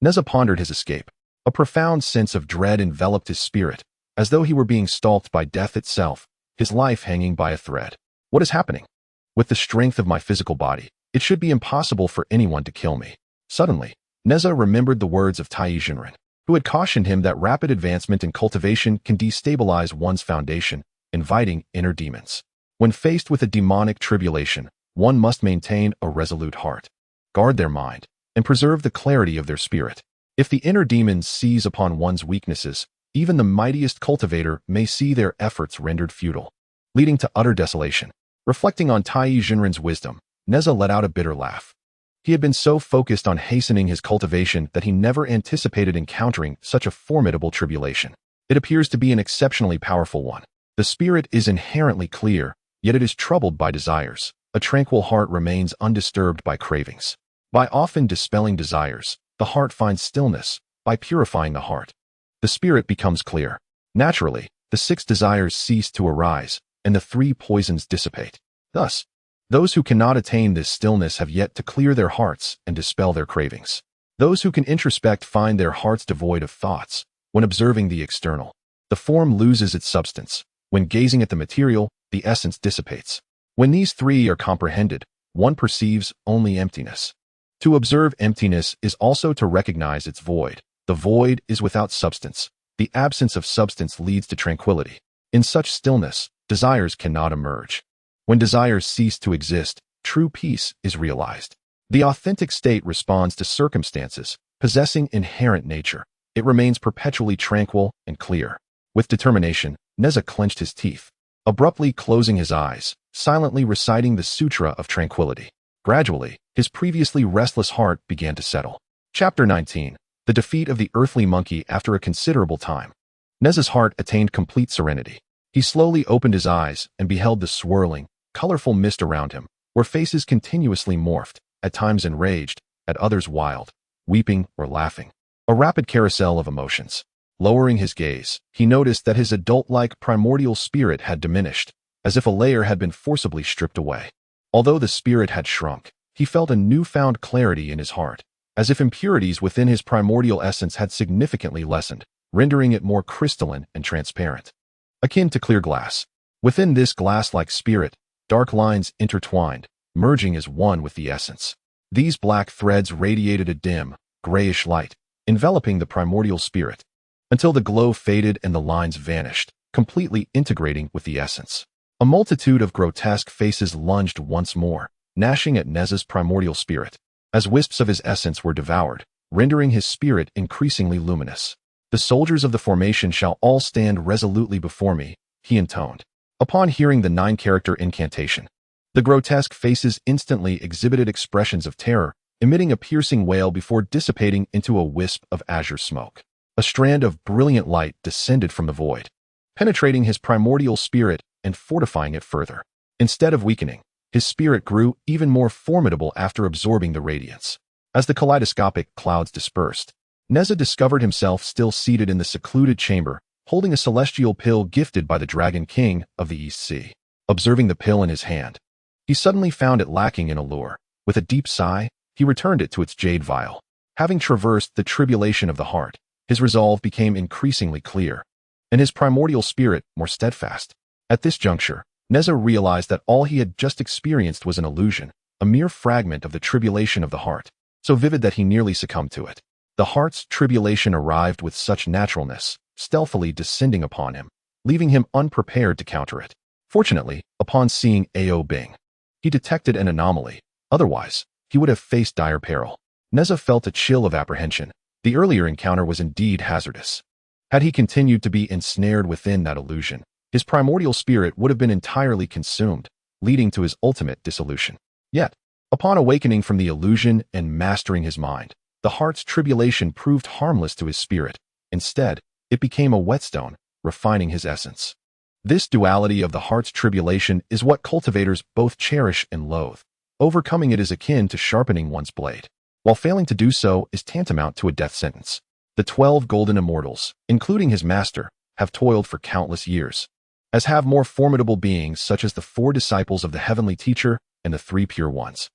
Nezha pondered his escape. A profound sense of dread enveloped his spirit, as though he were being stalked by death itself, his life hanging by a thread. What is happening? With the strength of my physical body, it should be impossible for anyone to kill me. Suddenly, Nezha remembered the words of Taiyi Jinren, who had cautioned him that rapid advancement in cultivation can destabilize one's foundation, inviting inner demons. When faced with a demonic tribulation, one must maintain a resolute heart, guard their mind, and preserve the clarity of their spirit. If the inner demons seize upon one's weaknesses, even the mightiest cultivator may see their efforts rendered futile, leading to utter desolation. Reflecting on Taiyi Jinren's wisdom, Nezha let out a bitter laugh. He had been so focused on hastening his cultivation that he never anticipated encountering such a formidable tribulation. It appears to be an exceptionally powerful one. The spirit is inherently clear, yet it is troubled by desires. A tranquil heart remains undisturbed by cravings. By often dispelling desires, the heart finds stillness. By purifying the heart, the spirit becomes clear. Naturally, the 6 desires cease to arise, and the 3 poisons dissipate. Thus, those who cannot attain this stillness have yet to clear their hearts and dispel their cravings. Those who can introspect find their hearts devoid of thoughts. When observing the external, the form loses its substance. When gazing at the material, the essence dissipates. When these 3 are comprehended, one perceives only emptiness. To observe emptiness is also to recognize its void. The void is without substance. The absence of substance leads to tranquility. In such stillness, desires cannot emerge. When desires cease to exist, true peace is realized. The authentic state responds to circumstances, possessing inherent nature. It remains perpetually tranquil and clear. With determination, Nezha clenched his teeth, abruptly closing his eyes, silently reciting the Sutra of Tranquility. Gradually, his previously restless heart began to settle. Chapter 19. The defeat of the earthly monkey after a considerable time. Nezha's heart attained complete serenity. He slowly opened his eyes and beheld the swirling, colorful mist around him, where faces continuously morphed, at times enraged, at others wild, weeping or laughing. A rapid carousel of emotions. Lowering his gaze, he noticed that his adult-like primordial spirit had diminished, as if a layer had been forcibly stripped away. Although the spirit had shrunk, he felt a newfound clarity in his heart, as if impurities within his primordial essence had significantly lessened, rendering it more crystalline and transparent. Akin to clear glass. Within this glass-like spirit, dark lines intertwined, merging as one with the essence. These black threads radiated a dim, grayish light, enveloping the primordial spirit, until the glow faded and the lines vanished, completely integrating with the essence. A multitude of grotesque faces lunged once more, gnashing at Nezha's primordial spirit, as wisps of his essence were devoured, rendering his spirit increasingly luminous. The soldiers of the formation shall all stand resolutely before me, he intoned. Upon hearing the 9-character incantation, the grotesque faces instantly exhibited expressions of terror, emitting a piercing wail before dissipating into a wisp of azure smoke. A strand of brilliant light descended from the void, penetrating his primordial spirit and fortifying it further. Instead of weakening, his spirit grew even more formidable after absorbing the radiance. As the kaleidoscopic clouds dispersed, Nezha discovered himself still seated in the secluded chamber, holding a celestial pill gifted by the Dragon King of the East Sea. Observing the pill in his hand, he suddenly found it lacking in allure. With a deep sigh, he returned it to its jade vial. Having traversed the tribulation of the heart, his resolve became increasingly clear, and his primordial spirit more steadfast. At this juncture, Nezha realized that all he had just experienced was an illusion, a mere fragment of the tribulation of the heart, so vivid that he nearly succumbed to it. The heart's tribulation arrived with such naturalness, stealthily descending upon him, leaving him unprepared to counter it. Fortunately, upon seeing Ao Bing, he detected an anomaly. Otherwise, he would have faced dire peril. Nezha felt a chill of apprehension. The earlier encounter was indeed hazardous. Had he continued to be ensnared within that illusion, his primordial spirit would have been entirely consumed, leading to his ultimate dissolution. Yet, upon awakening from the illusion and mastering his mind, the heart's tribulation proved harmless to his spirit. Instead, it became a whetstone, refining his essence. This duality of the heart's tribulation is what cultivators both cherish and loathe. Overcoming it is akin to sharpening one's blade, while failing to do so is tantamount to a death sentence. The 12 golden immortals, including his master, have toiled for countless years, as have more formidable beings such as the 4 disciples of the heavenly teacher and the 3 pure ones,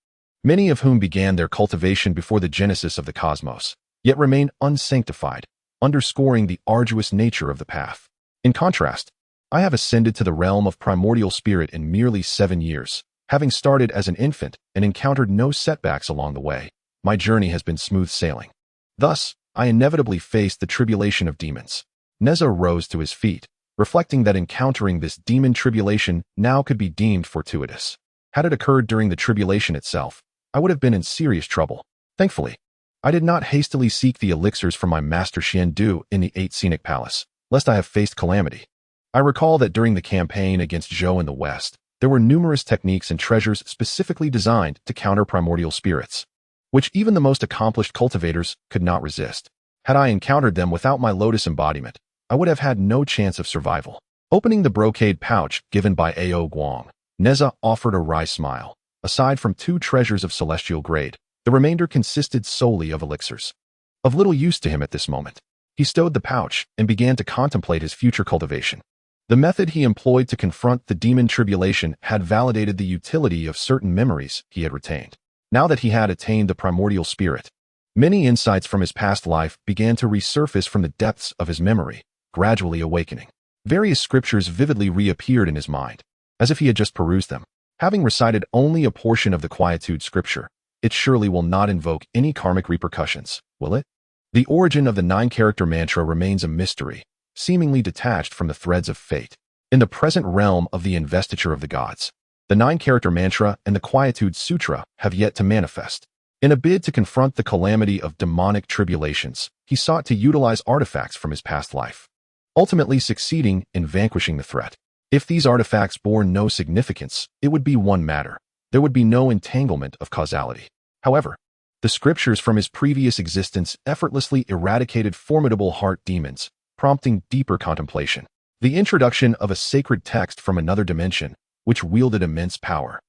many of whom began their cultivation before the genesis of the cosmos, yet remain unsanctified, underscoring the arduous nature of the path. In contrast, I have ascended to the realm of primordial spirit in merely 7 years, having started as an infant and encountered no setbacks along the way. My journey has been smooth sailing. Thus, I inevitably faced the tribulation of demons. Nezha rose to his feet, reflecting that encountering this demon tribulation now could be deemed fortuitous. Had it occurred during the tribulation itself, I would have been in serious trouble. Thankfully, I did not hastily seek the elixirs from my master Xiandu in the 8 Scenic Palace, lest I have faced calamity. I recall that during the campaign against Zhou in the West, there were numerous techniques and treasures specifically designed to counter primordial spirits. which even the most accomplished cultivators could not resist. Had I encountered them without my lotus embodiment, I would have had no chance of survival. Opening the brocade pouch given by Ao Guang, Nezha offered a wry smile. Aside from 2 treasures of celestial grade, the remainder consisted solely of elixirs. Of little use to him at this moment, he stowed the pouch and began to contemplate his future cultivation. The method he employed to confront the demon tribulation had validated the utility of certain memories he had retained. Now that he had attained the primordial spirit, many insights from his past life began to resurface from the depths of his memory, gradually awakening. Various scriptures vividly reappeared in his mind, as if he had just perused them. Having recited only a portion of the Quietude scripture, it surely will not invoke any karmic repercussions, will it? The origin of the 9-character mantra remains a mystery, seemingly detached from the threads of fate. In the present realm of the investiture of the gods, the 9-character mantra and the Quietude Sutra have yet to manifest. In a bid to confront the calamity of demonic tribulations, he sought to utilize artifacts from his past life, ultimately succeeding in vanquishing the threat. If these artifacts bore no significance, it would be one matter. There would be no entanglement of causality. However, the scriptures from his previous existence effortlessly eradicated formidable heart demons, prompting deeper contemplation. The introduction of a sacred text from another dimension, which wielded immense power,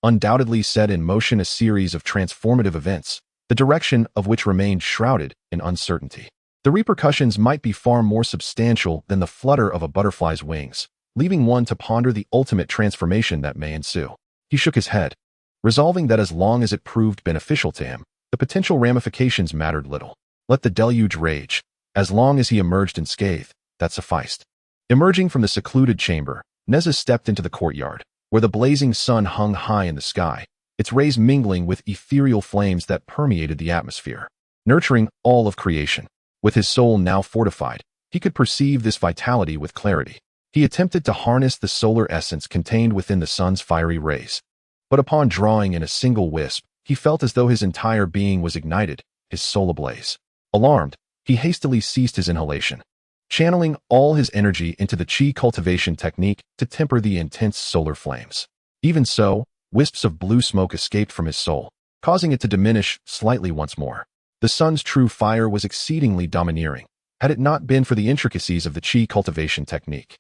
undoubtedly set in motion a series of transformative events, the direction of which remained shrouded in uncertainty. The repercussions might be far more substantial than the flutter of a butterfly's wings, leaving one to ponder the ultimate transformation that may ensue. He shook his head, resolving that as long as it proved beneficial to him, the potential ramifications mattered little. Let the deluge rage. As long as he emerged unscathed, that sufficed. Emerging from the secluded chamber, Nezha stepped into the courtyard, where the blazing sun hung high in the sky, its rays mingling with ethereal flames that permeated the atmosphere, nurturing all of creation. With his soul now fortified, he could perceive this vitality with clarity. He attempted to harness the solar essence contained within the sun's fiery rays. But upon drawing in a single wisp, he felt as though his entire being was ignited, his soul ablaze. Alarmed, he hastily ceased his inhalation, channeling all his energy into the chi cultivation technique to temper the intense solar flames. Even so, wisps of blue smoke escaped from his soul, causing it to diminish slightly once more. The sun's true fire was exceedingly domineering. Had it not been for the intricacies of the chi cultivation technique,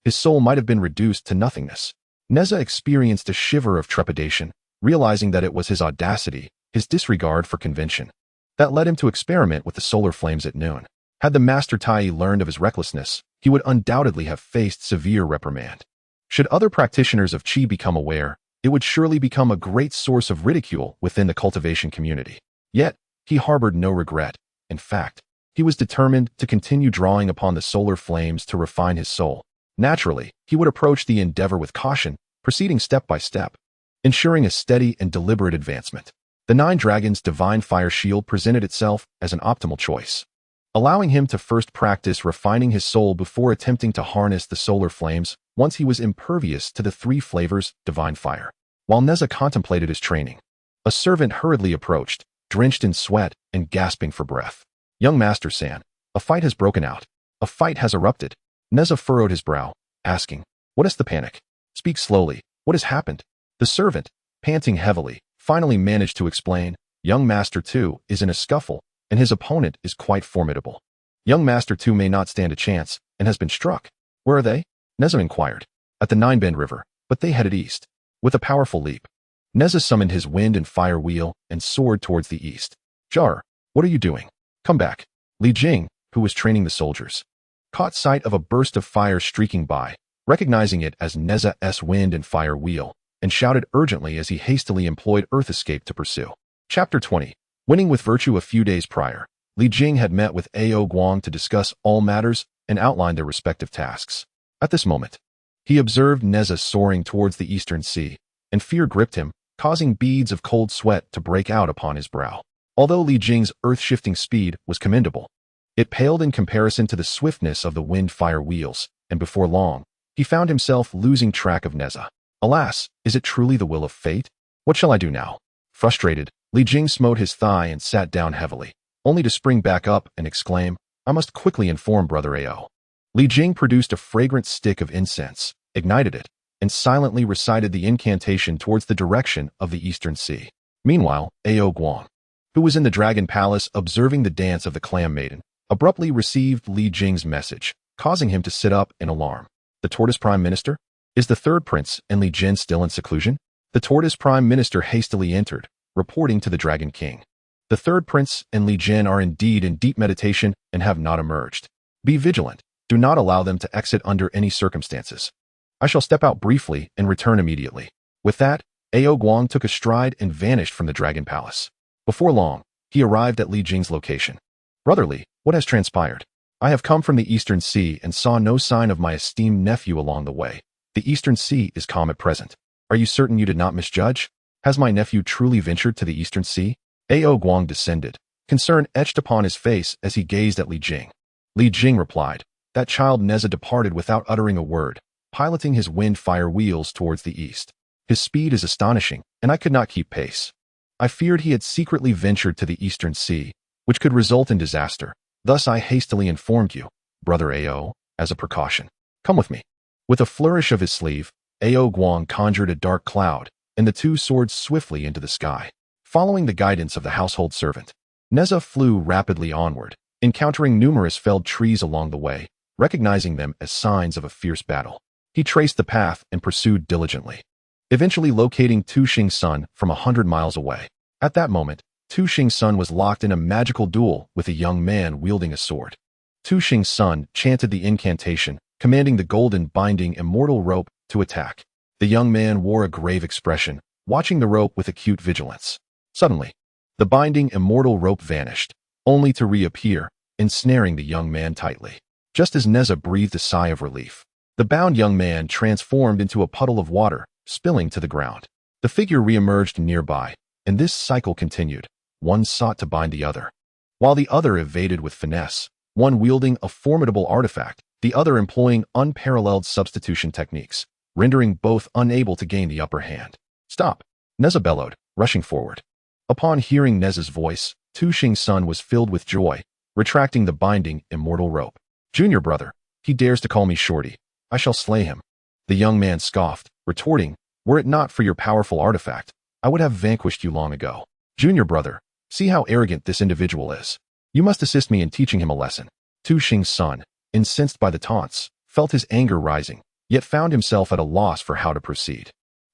his soul might have been reduced to nothingness. Nezha experienced a shiver of trepidation, realizing that it was his audacity, his disregard for convention, that led him to experiment with the solar flames at noon. Had the Master Taiyi learned of his recklessness, he would undoubtedly have faced severe reprimand. Should other practitioners of Qi become aware, it would surely become a great source of ridicule within the cultivation community. Yet, he harbored no regret. In fact, he was determined to continue drawing upon the solar flames to refine his soul. Naturally, he would approach the endeavor with caution, proceeding step by step, ensuring a steady and deliberate advancement. The 9 Dragons' divine fire shield presented itself as an optimal choice, allowing him to first practice refining his soul before attempting to harness the solar flames once he was impervious to the 3 flavors divine fire. While Nezha contemplated his training, a servant hurriedly approached, drenched in sweat and gasping for breath. "Young Master San, a fight has broken out. A fight has erupted." Nezha furrowed his brow, asking, "What is the panic? Speak slowly. What has happened?" The servant, panting heavily, finally managed to explain, "Young Master Tu is in a scuffle, and his opponent is quite formidable. Young Master Tu may not stand a chance, and has been struck." "Where are they?" Nezha inquired. "At the Nine-Bend River, but they headed east." With a powerful leap, Nezha summoned his wind and fire wheel and soared towards the east. "Jar, what are you doing? Come back." Li Jing, who was training the soldiers, caught sight of a burst of fire streaking by, recognizing it as Nezha's wind and fire wheel, and shouted urgently as he hastily employed Earth Escape to pursue. Chapter 20. Winning with Virtue. A few days prior, Li Jing had met with Ao Guang to discuss all matters and outline their respective tasks. At this moment, he observed Nezha soaring towards the eastern sea, and fear gripped him, causing beads of cold sweat to break out upon his brow. Although Li Jing's earth-shifting speed was commendable, it paled in comparison to the swiftness of the wind-fire wheels, and before long, he found himself losing track of Nezha. Alas, is it truly the will of fate? What shall I do now? Frustrated, Li Jing smote his thigh and sat down heavily, only to spring back up and exclaim, "I must quickly inform Brother Ao." Li Jing produced a fragrant stick of incense, ignited it, and silently recited the incantation towards the direction of the eastern sea. Meanwhile, Ao Guang, who was in the Dragon Palace observing the dance of the Clam Maiden, abruptly received Li Jing's message, causing him to sit up in alarm. The Tortoise Prime Minister? Is the third prince and Li Jin still in seclusion? The Tortoise Prime Minister hastily entered, reporting to the Dragon King. The third prince and Li Jin are indeed in deep meditation and have not emerged. Be vigilant. Do not allow them to exit under any circumstances. I shall step out briefly and return immediately. With that, Ao Guang took a stride and vanished from the Dragon Palace. Before long, he arrived at Li Jing's location. Brother Li, what has transpired? I have come from the Eastern Sea and saw no sign of my esteemed nephew along the way. The Eastern Sea is calm at present. Are you certain you did not misjudge? Has my nephew truly ventured to the Eastern Sea? Ao Guang descended, concern etched upon his face as he gazed at Li Jing. Li Jing replied, that child Nezha departed without uttering a word, piloting his wind-fire wheels towards the east. His speed is astonishing, and I could not keep pace. I feared he had secretly ventured to the Eastern Sea, which could result in disaster. Thus I hastily informed you, Brother Ao, as a precaution. Come with me. With a flourish of his sleeve, Ao Guang conjured a dark cloud, and the two soared swiftly into the sky. Following the guidance of the household servant, Nezha flew rapidly onward, encountering numerous felled trees along the way, recognizing them as signs of a fierce battle. He traced the path and pursued diligently, eventually locating Tu Xing's son from 100 miles away. At that moment, Tu Xing's son was locked in a magical duel with a young man wielding a sword. Tu Xing's son chanted the incantation, commanding the golden binding immortal rope to attack. The young man wore a grave expression, watching the rope with acute vigilance. Suddenly, the binding immortal rope vanished, only to reappear, ensnaring the young man tightly. Just as Nezha breathed a sigh of relief, the bound young man transformed into a puddle of water, spilling to the ground. The figure reemerged nearby, and this cycle continued. One sought to bind the other, while the other evaded with finesse, one wielding a formidable artifact, the other employing unparalleled substitution techniques, rendering both unable to gain the upper hand. Stop! Nezha bellowed, rushing forward. Upon hearing Nezha's voice, Tu Xing's son was filled with joy, retracting the binding immortal rope. Junior brother, he dares to call me Shorty. I shall slay him. The young man scoffed, retorting, were it not for your powerful artifact, I would have vanquished you long ago. Junior brother, see how arrogant this individual is. You must assist me in teaching him a lesson. Tu Xing's son, incensed by the taunts, felt his anger rising, yet found himself at a loss for how to proceed.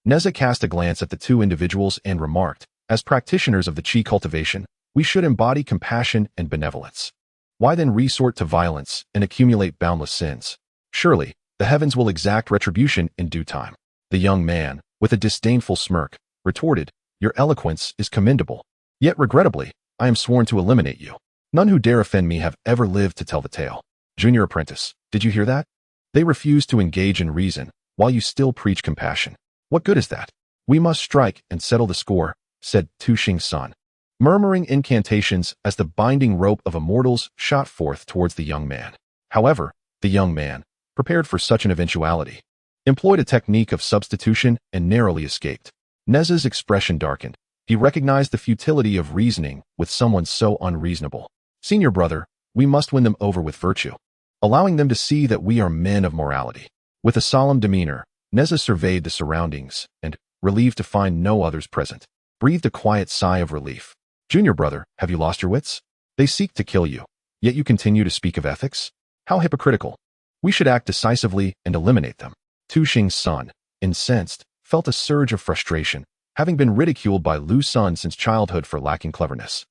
Nezha cast a glance at the two individuals and remarked, as practitioners of the Qi cultivation, we should embody compassion and benevolence. Why then resort to violence and accumulate boundless sins? Surely, the heavens will exact retribution in due time. The young man, with a disdainful smirk, retorted, your eloquence is commendable. Yet regrettably, I am sworn to eliminate you. None who dare offend me have ever lived to tell the tale. Junior apprentice, did you hear that? They refuse to engage in reason, while you still preach compassion. What good is that? We must strike and settle the score, said Tu Xing's son, murmuring incantations as the binding rope of immortals shot forth towards the young man. However, the young man, prepared for such an eventuality, employed a technique of substitution and narrowly escaped. Nezha's expression darkened. He recognized the futility of reasoning with someone so unreasonable. Senior brother, we must win them over with virtue, allowing them to see that we are men of morality. With a solemn demeanor, Nezha surveyed the surroundings and, relieved to find no others present, breathed a quiet sigh of relief. Junior brother, have you lost your wits? They seek to kill you, yet you continue to speak of ethics? How hypocritical. We should act decisively and eliminate them. Tu Xing's son, incensed, felt a surge of frustration, having been ridiculed by Lu Sun since childhood for lacking cleverness.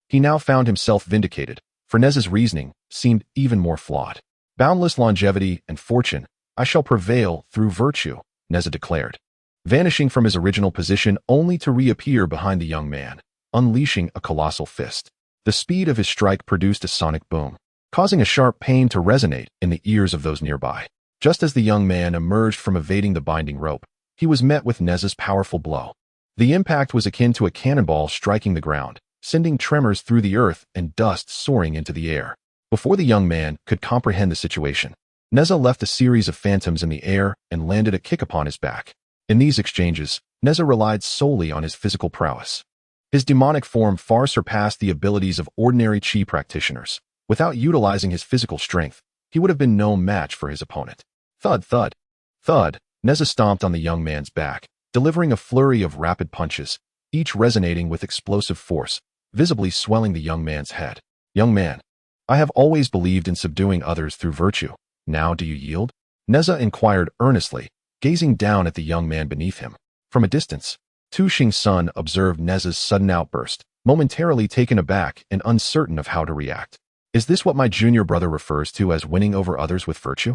He now found himself vindicated, for Nezha's reasoning seemed even more flawed. Boundless longevity and fortune, I shall prevail through virtue, Nezha declared, vanishing from his original position only to reappear behind the young man, unleashing a colossal fist. The speed of his strike produced a sonic boom, causing a sharp pain to resonate in the ears of those nearby. Just as the young man emerged from evading the binding rope, he was met with Nezha's powerful blow. The impact was akin to a cannonball striking the ground, sending tremors through the earth and dust soaring into the air. Before the young man could comprehend the situation, Nezha left a series of phantoms in the air and landed a kick upon his back. In these exchanges, Nezha relied solely on his physical prowess. His demonic form far surpassed the abilities of ordinary Qi practitioners. Without utilizing his physical strength, he would have been no match for his opponent. Thud, thud, thud, Nezha stomped on the young man's back, delivering a flurry of rapid punches, each resonating with explosive force, visibly swelling the young man's head. Young man, I have always believed in subduing others through virtue. Now do you yield? Nezha inquired earnestly, gazing down at the young man beneath him. From a distance, Tu Xing's son observed Nezha's sudden outburst, momentarily taken aback and uncertain of how to react. Is this what my junior brother refers to as winning over others with virtue?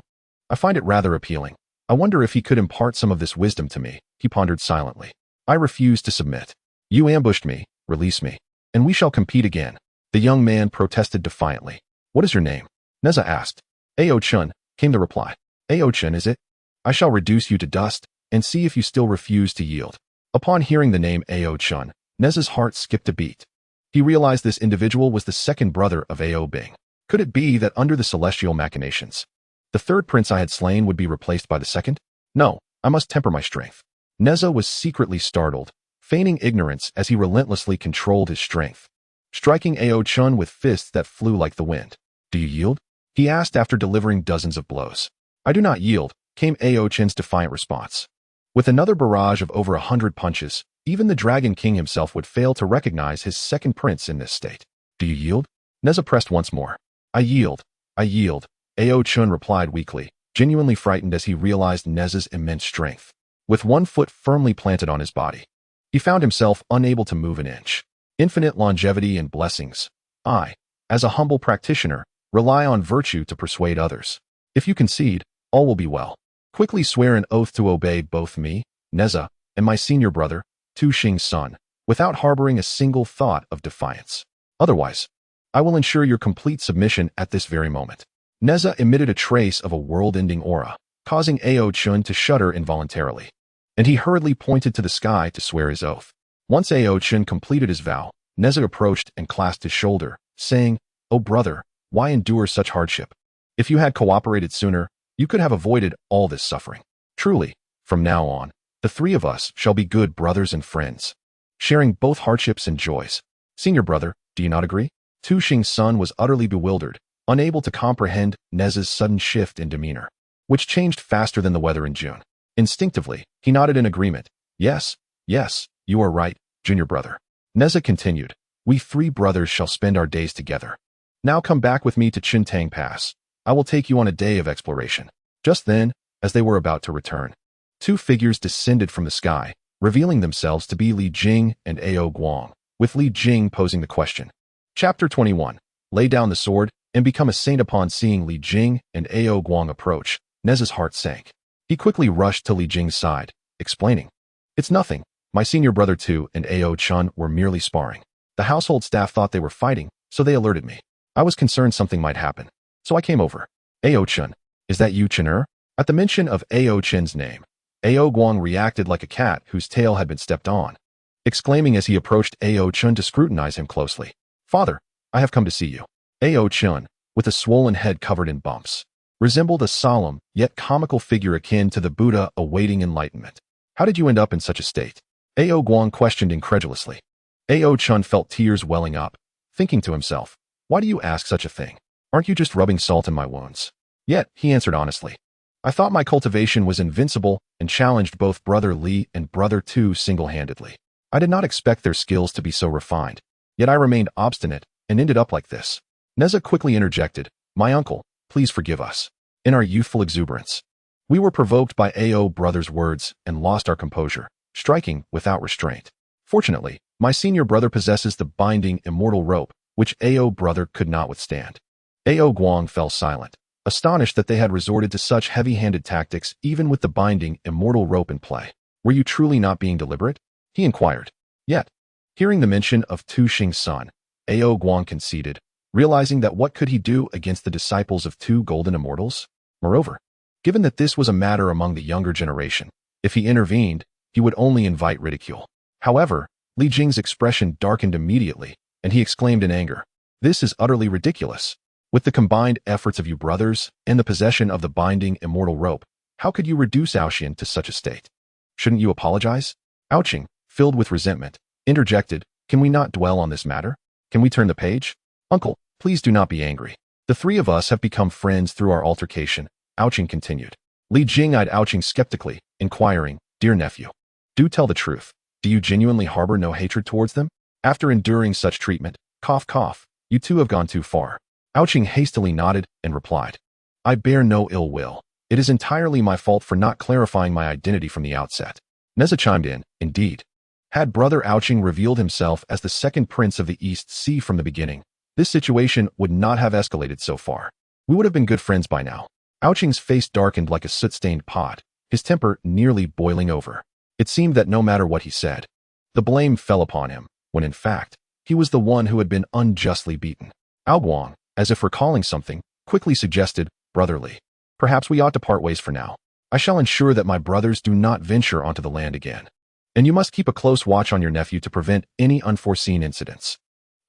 I find it rather appealing. I wonder if he could impart some of this wisdom to me, he pondered silently. I refuse to submit. You ambushed me, release me, and we shall compete again. The young man protested defiantly. What is your name? Nezha asked. Ao Chun, came the reply. Ao Chun, is it? I shall reduce you to dust, and see if you still refuse to yield. Upon hearing the name Ao Chun, Nezha's heart skipped a beat. He realized this individual was the second brother of Ao Bing. Could it be that under the celestial machinations, the third prince I had slain would be replaced by the second? No, I must temper my strength. Nezha was secretly startled, feigning ignorance as he relentlessly controlled his strength, striking Ao Chun with fists that flew like the wind. Do you yield? He asked after delivering dozens of blows. I do not yield, came Ao Chun's defiant response. With another barrage of over 100 punches, even the Dragon King himself would fail to recognize his second prince in this state. Do you yield? Nezha pressed once more. I yield. I yield. Ao Chun replied weakly, genuinely frightened as he realized Nezha's immense strength. With one foot firmly planted on his body, he found himself unable to move an inch. Infinite longevity and blessings. I, as a humble practitioner, rely on virtue to persuade others. If you concede, all will be well. Quickly swear an oath to obey both me, Nezha, and my senior brother, Tu Xing's son, without harboring a single thought of defiance. Otherwise, I will ensure your complete submission at this very moment. Nezha emitted a trace of a world-ending aura, causing Ao Chun to shudder involuntarily, and he hurriedly pointed to the sky to swear his oath. Once Ao Chun completed his vow, Nezha approached and clasped his shoulder, saying, "O brother, why endure such hardship? If you had cooperated sooner, you could have avoided all this suffering. Truly, from now on, the three of us shall be good brothers and friends, sharing both hardships and joys. Senior brother, do you not agree?" Tu Xing's son was utterly bewildered, unable to comprehend Nezha's sudden shift in demeanor, which changed faster than the weather in June. Instinctively, he nodded in agreement. Yes, you are right, junior brother. Nezha continued. We three brothers shall spend our days together. Now come back with me to Chintang Pass. I will take you on a day of exploration. Just then, as they were about to return, two figures descended from the sky, revealing themselves to be Li Jing and Ao Guang, with Li Jing posing the question. Chapter 21. Lay down the sword and become a saint. Upon seeing Li Jing and Ao Guang approach, Nezha's heart sank. He quickly rushed to Li Jing's side, explaining, "It's nothing. My senior brother Tu and Ao Chun were merely sparring. The household staff thought they were fighting, so they alerted me. I was concerned something might happen, so I came over." Ao Chun, is that you, Chun'er? At the mention of Ao Chun's name, Ao Guang reacted like a cat whose tail had been stepped on, exclaiming as he approached Ao Chun to scrutinize him closely. "Father, I have come to see you." Ao Chun, with a swollen head covered in bumps, resembled a solemn, yet comical figure akin to the Buddha awaiting enlightenment. "How did you end up in such a state?" Ao Guang questioned incredulously. Ao Chun felt tears welling up, thinking to himself, why do you ask such a thing? Aren't you just rubbing salt in my wounds? Yet, he answered honestly, I thought my cultivation was invincible and challenged both Brother Li and Brother Tu single-handedly. I did not expect their skills to be so refined, yet I remained obstinate and ended up like this. Nezha quickly interjected, my uncle, please forgive us. In our youthful exuberance, we were provoked by Ao brother's words and lost our composure, striking without restraint. Fortunately, my senior brother possesses the binding immortal rope, which Ao brother could not withstand. Ao Guang fell silent, astonished that they had resorted to such heavy-handed tactics even with the binding immortal rope in play. Were you truly not being deliberate? He inquired. Yet, hearing the mention of Tu Xing's son, Ao Guang conceded, realizing that what could he do against the disciples of two golden immortals? Moreover, given that this was a matter among the younger generation, if he intervened, he would only invite ridicule. However, Li Jing's expression darkened immediately, and he exclaimed in anger, this is utterly ridiculous. With the combined efforts of you brothers and the possession of the binding immortal rope, how could you reduce Aoxian to such a state? Shouldn't you apologize? Aoqing, filled with resentment, interjected, can we not dwell on this matter? Can we turn the page? Uncle, please do not be angry. The three of us have become friends through our altercation, Aoqing continued. Li Jing eyed Aoqing skeptically, inquiring, dear nephew, do tell the truth. Do you genuinely harbor no hatred towards them? After enduring such treatment, cough cough, you two have gone too far. Ouching hastily nodded and replied, I bear no ill will. It is entirely my fault for not clarifying my identity from the outset. Nezha chimed in, indeed. Had Brother Ouching revealed himself as the second prince of the East Sea from the beginning, this situation would not have escalated so far. We would have been good friends by now. Ouching's face darkened like a soot-stained pot, his temper nearly boiling over. It seemed that no matter what he said, the blame fell upon him, when in fact, he was the one who had been unjustly beaten. Aoguang, as if recalling something, quickly suggested, brotherly, perhaps we ought to part ways for now. I shall ensure that my brothers do not venture onto the land again. And you must keep a close watch on your nephew to prevent any unforeseen incidents.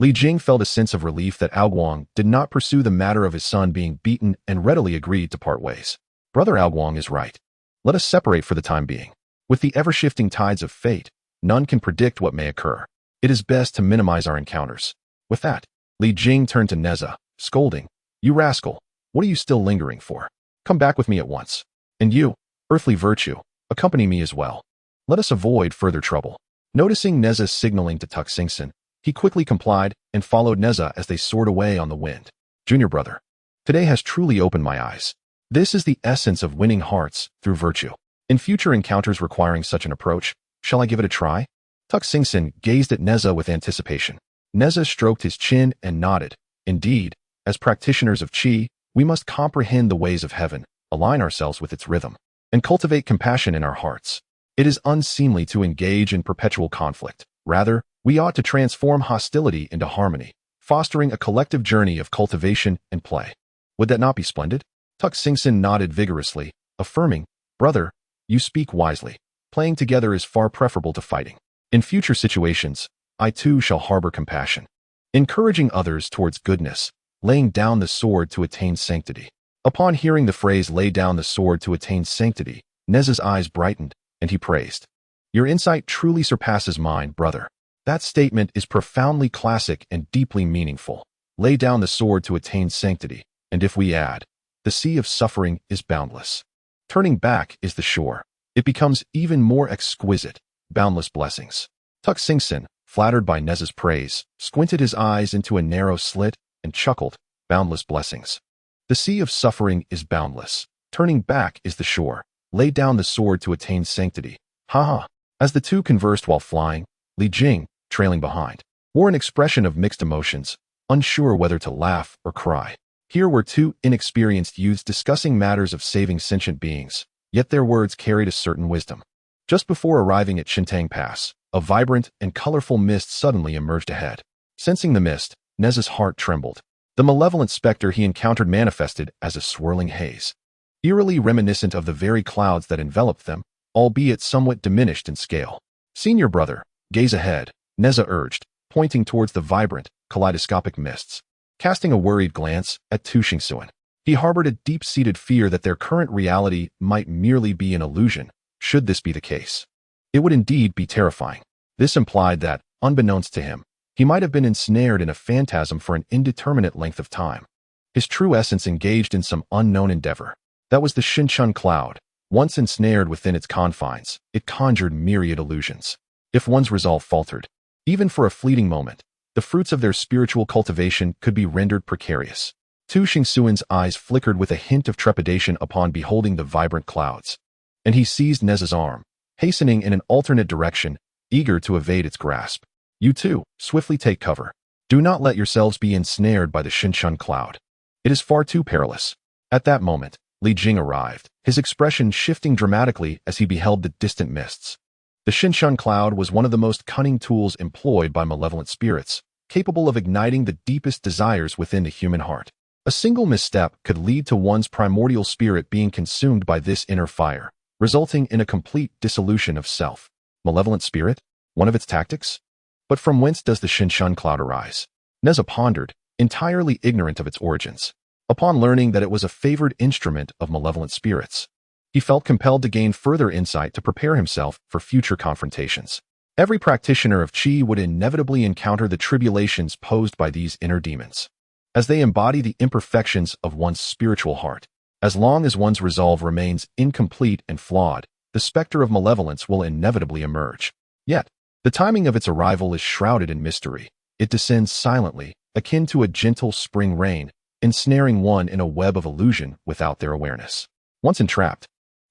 Li Jing felt a sense of relief that Aoguang did not pursue the matter of his son being beaten and readily agreed to part ways. Brother Aoguang is right. Let us separate for the time being. With the ever-shifting tides of fate, none can predict what may occur. It is best to minimize our encounters. With that, Li Jing turned to Nezha, scolding, You rascal, what are you still lingering for? Come back with me at once. And you, earthly virtue, accompany me as well. Let us avoid further trouble. Noticing Nezha signaling to Tuck Singson, he quickly complied and followed Nezha as they soared away on the wind. Junior brother, today has truly opened my eyes. This is the essence of winning hearts through virtue. In future encounters requiring such an approach, shall I give it a try? Tuck Singson gazed at Nezha with anticipation. Nezha stroked his chin and nodded. Indeed, as practitioners of Qi, we must comprehend the ways of heaven, align ourselves with its rhythm, and cultivate compassion in our hearts. It is unseemly to engage in perpetual conflict. Rather, we ought to transform hostility into harmony, fostering a collective journey of cultivation and play. Would that not be splendid? Tuck Singson nodded vigorously, affirming, Brother, you speak wisely. Playing together is far preferable to fighting. In future situations, I too shall harbor compassion, encouraging others towards goodness, laying down the sword to attain sanctity. Upon hearing the phrase lay down the sword to attain sanctity, Nezha's eyes brightened, and he praised. Your insight truly surpasses mine, brother. That statement is profoundly classic and deeply meaningful. Lay down the sword to attain sanctity, and if we add, the sea of suffering is boundless. Turning back is the shore. It becomes even more exquisite, boundless blessings. Tuck Singson, flattered by Nezha's praise, squinted his eyes into a narrow slit and chuckled, boundless blessings. The sea of suffering is boundless. Turning back is the shore. Lay down the sword to attain sanctity. Ha ha. As the two conversed while flying, Li Jing, trailing behind, wore an expression of mixed emotions, unsure whether to laugh or cry. Here were two inexperienced youths discussing matters of saving sentient beings, yet their words carried a certain wisdom. Just before arriving at Shintang Pass, a vibrant and colorful mist suddenly emerged ahead. Sensing the mist, Nezha's heart trembled. The malevolent specter he encountered manifested as a swirling haze, eerily reminiscent of the very clouds that enveloped them, albeit somewhat diminished in scale. Senior brother, gaze ahead, Nezha urged, pointing towards the vibrant, kaleidoscopic mists. Casting a worried glance at Tu Xingsuan, he harbored a deep-seated fear that their current reality might merely be an illusion. Should this be the case, it would indeed be terrifying. This implied that, unbeknownst to him, he might have been ensnared in a phantasm for an indeterminate length of time. His true essence engaged in some unknown endeavor. That was the Xinchun cloud. Once ensnared within its confines, it conjured myriad illusions. If one's resolve faltered, even for a fleeting moment, the fruits of their spiritual cultivation could be rendered precarious. Tu Xingsuan's eyes flickered with a hint of trepidation upon beholding the vibrant clouds, and he seized Nezha's arm, hastening in an alternate direction, eager to evade its grasp. You too, swiftly take cover. Do not let yourselves be ensnared by the Xinchun cloud. It is far too perilous. At that moment, Li Jing arrived, his expression shifting dramatically as he beheld the distant mists. The Xinchun cloud was one of the most cunning tools employed by malevolent spirits, capable of igniting the deepest desires within the human heart. A single misstep could lead to one's primordial spirit being consumed by this inner fire, resulting in a complete dissolution of self. Malevolent spirit? One of its tactics? But from whence does the Xinchun cloud arise? Nezha pondered, entirely ignorant of its origins. Upon learning that it was a favored instrument of malevolent spirits, he felt compelled to gain further insight to prepare himself for future confrontations. Every practitioner of Qi would inevitably encounter the tribulations posed by these inner demons, as they embody the imperfections of one's spiritual heart. As long as one's resolve remains incomplete and flawed, the specter of malevolence will inevitably emerge. Yet, The timing of its arrival is shrouded in mystery. It descends silently, akin to a gentle spring rain, ensnaring one in a web of illusion without their awareness. Once entrapped,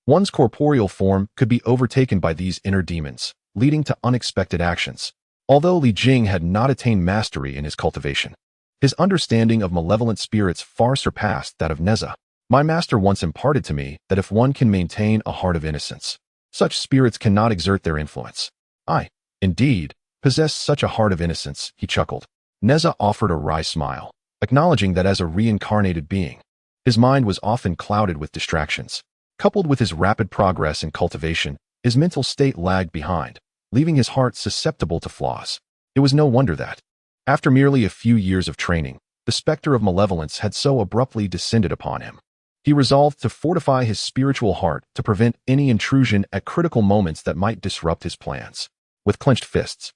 one's corporeal form could be overtaken by these inner demons, leading to unexpected actions. Although Li Jing had not attained mastery in his cultivation, his understanding of malevolent spirits far surpassed that of Nezha. My master once imparted to me that if one can maintain a heart of innocence, such spirits cannot exert their influence. I, indeed, possess such a heart of innocence, he chuckled. Nezha offered a wry smile, acknowledging that as a reincarnated being, his mind was often clouded with distractions. Coupled with his rapid progress in cultivation, his mental state lagged behind, leaving his heart susceptible to flaws. It was no wonder that, after merely a few years of training, the specter of malevolence had so abruptly descended upon him. He resolved to fortify his spiritual heart to prevent any intrusion at critical moments that might disrupt his plans. With clenched fists,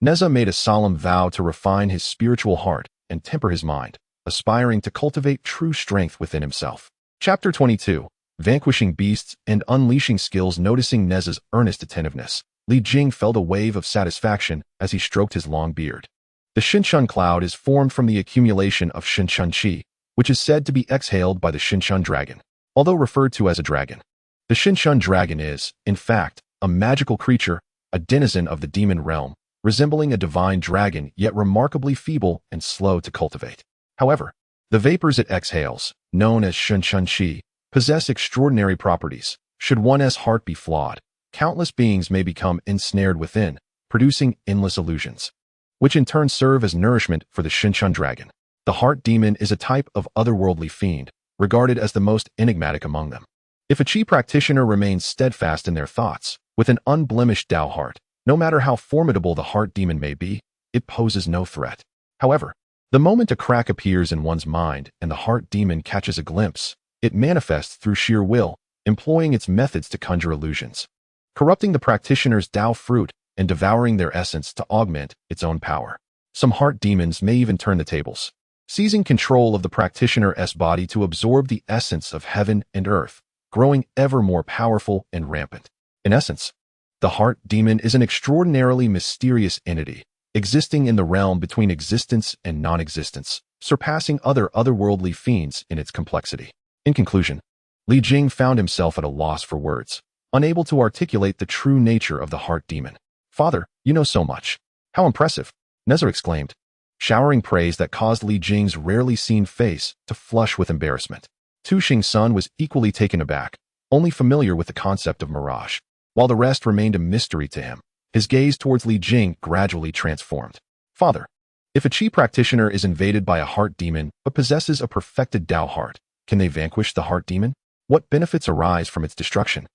Nezha made a solemn vow to refine his spiritual heart and temper his mind, aspiring to cultivate true strength within himself. Chapter 22. Vanquishing Beasts and Unleashing Skills. Noticing Nezha's earnest attentiveness, Li Jing felt a wave of satisfaction as he stroked his long beard. The Shinshun cloud is formed from the accumulation of Shinshun Qi, which is said to be exhaled by the Shinshun dragon. Although referred to as a dragon, the Shinshun dragon is, in fact, a magical creature, a denizen of the demon realm, resembling a divine dragon yet remarkably feeble and slow to cultivate. However, the vapors it exhales, known as Shinshun Qi, possess extraordinary properties. Should one's heart be flawed, countless beings may become ensnared within, producing endless illusions, which in turn serve as nourishment for the Shinshun dragon. The heart demon is a type of otherworldly fiend, regarded as the most enigmatic among them. If a Qi practitioner remains steadfast in their thoughts, with an unblemished Tao heart, no matter how formidable the heart demon may be, it poses no threat. However, the moment a crack appears in one's mind and the heart demon catches a glimpse, it manifests through sheer will, employing its methods to conjure illusions, corrupting the practitioner's Tao fruit and devouring their essence to augment its own power. Some heart demons may even turn the tables, seizing control of the practitioner's body to absorb the essence of heaven and earth, growing ever more powerful and rampant. In essence, the heart demon is an extraordinarily mysterious entity, existing in the realm between existence and non-existence, surpassing other otherworldly fiends in its complexity. In conclusion, Li Jing found himself at a loss for words, unable to articulate the true nature of the heart demon. "Father, you know so much. How impressive!" Nezha exclaimed, showering praise that caused Li Jing's rarely seen face to flush with embarrassment. Tu Xing's son was equally taken aback, only familiar with the concept of mirage. While the rest remained a mystery to him, his gaze towards Li Jing gradually transformed. "Father, if a Qi practitioner is invaded by a heart demon but possesses a perfected Tao heart, can they vanquish the heart demon? What benefits arise from its destruction?"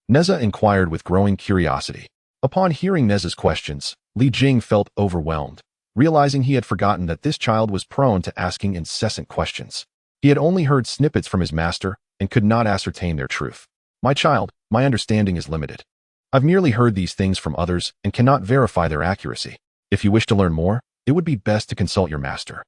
Nezha inquired with growing curiosity. Upon hearing Nezha's questions, Li Jing felt overwhelmed, realizing he had forgotten that this child was prone to asking incessant questions. He had only heard snippets from his master and could not ascertain their truth. "My child, my understanding is limited. I've merely heard these things from others and cannot verify their accuracy. If you wish to learn more, it would be best to consult your master."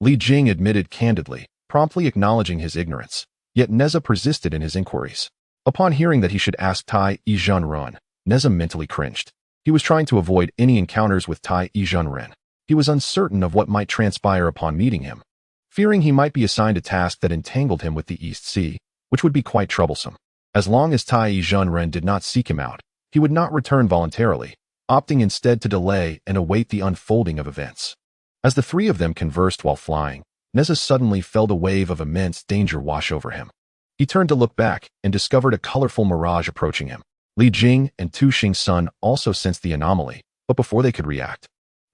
Li Jing admitted candidly, promptly acknowledging his ignorance. Yet Nezha persisted in his inquiries. Upon hearing that he should ask Taiyi Zhenren, Nezha mentally cringed. He was trying to avoid any encounters with Taiyi Zhenren. He was uncertain of what might transpire upon meeting him, fearing he might be assigned a task that entangled him with the East Sea, which would be quite troublesome. As long as Taiyi Zhenren did not seek him out, he would not return voluntarily, opting instead to delay and await the unfolding of events. As the three of them conversed while flying, Nezha suddenly felt a wave of immense danger wash over him. He turned to look back and discovered a colorful mirage approaching him. Li Jing and Tu Xing's son also sensed the anomaly, but before they could react,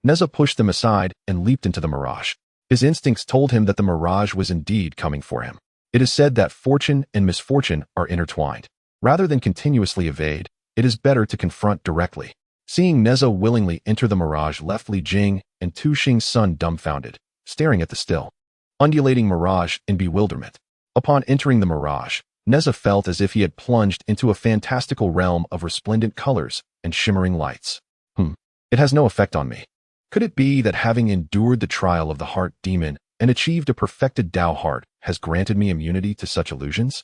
Nezha pushed them aside and leaped into the mirage. His instincts told him that the mirage was indeed coming for him. It is said that fortune and misfortune are intertwined. Rather than continuously evade, it is better to confront directly. Seeing Nezha willingly enter the mirage left Li Jing and Tu Xing's son dumbfounded, staring at the still, undulating mirage in bewilderment. Upon entering the mirage, Nezha felt as if he had plunged into a fantastical realm of resplendent colors and shimmering lights. It has no effect on me. Could it be that having endured the trial of the heart demon and achieved a perfected Tao heart has granted me immunity to such illusions?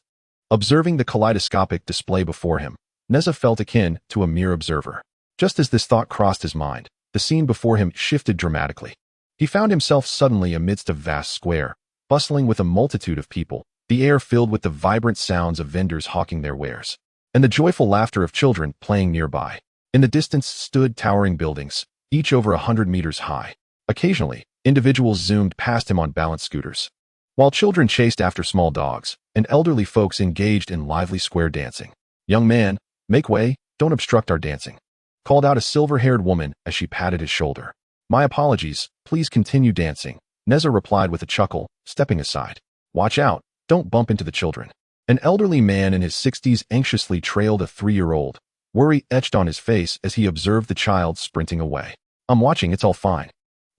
Observing the kaleidoscopic display before him, Nezha felt akin to a mere observer. Just as this thought crossed his mind, the scene before him shifted dramatically. He found himself suddenly amidst a vast square, bustling with a multitude of people, the air filled with the vibrant sounds of vendors hawking their wares, and the joyful laughter of children playing nearby. In the distance stood towering buildings, each over 100 meters high. Occasionally, individuals zoomed past him on balanced scooters, while children chased after small dogs, and elderly folks engaged in lively square dancing. "Young man, make way, don't obstruct our dancing," called out a silver-haired woman as she patted his shoulder. "My apologies, please continue dancing," Nezha replied with a chuckle, stepping aside. "Watch out, don't bump into the children." An elderly man in his 60s anxiously trailed a 3-year-old, worry etched on his face as he observed the child sprinting away. "I'm watching, it's all fine."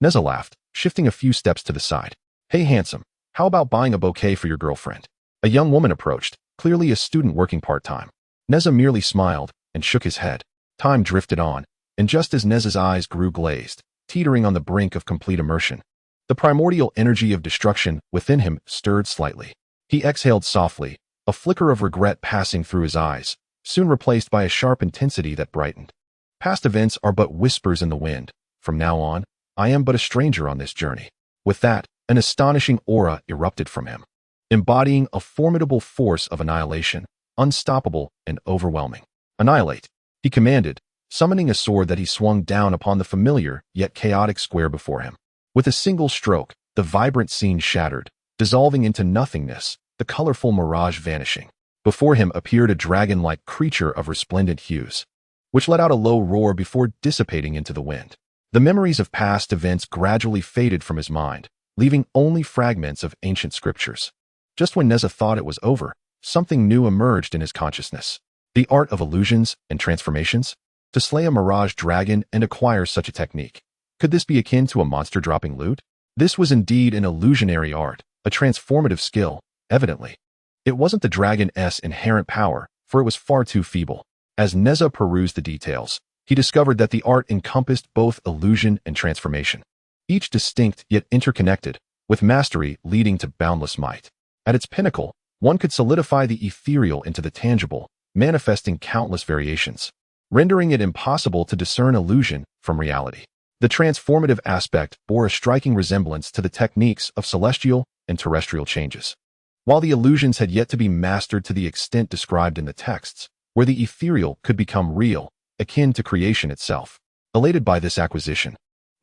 Nezha laughed, shifting a few steps to the side. "Hey handsome, how about buying a bouquet for your girlfriend?" A young woman approached, clearly a student working part-time. Nezha merely smiled and shook his head. Time drifted on, and just as Nezha's eyes grew glazed, teetering on the brink of complete immersion, the primordial energy of destruction within him stirred slightly. He exhaled softly, a flicker of regret passing through his eyes, soon replaced by a sharp intensity that brightened. "Past events are but whispers in the wind. From now on, I am but a stranger on this journey." With that, an astonishing aura erupted from him, embodying a formidable force of annihilation, unstoppable and overwhelming. "Annihilate," he commanded, summoning a sword that he swung down upon the familiar yet chaotic square before him. With a single stroke, the vibrant scene shattered, dissolving into nothingness, the colorful mirage vanishing. Before him appeared a dragon-like creature of resplendent hues, which let out a low roar before dissipating into the wind. The memories of past events gradually faded from his mind, leaving only fragments of ancient scriptures. Just when Nezha thought it was over, something new emerged in his consciousness. The art of illusions and transformations? To slay a mirage dragon and acquire such a technique. Could this be akin to a monster dropping loot? This was indeed an illusionary art, a transformative skill, evidently. It wasn't the dragon's inherent power, for it was far too feeble. As Nezha perused the details, he discovered that the art encompassed both illusion and transformation, each distinct yet interconnected, with mastery leading to boundless might. At its pinnacle, one could solidify the ethereal into the tangible, manifesting countless variations, rendering it impossible to discern illusion from reality. The transformative aspect bore a striking resemblance to the techniques of celestial and terrestrial changes, while the illusions had yet to be mastered to the extent described in the texts, where the ethereal could become real, akin to creation itself. Elated by this acquisition,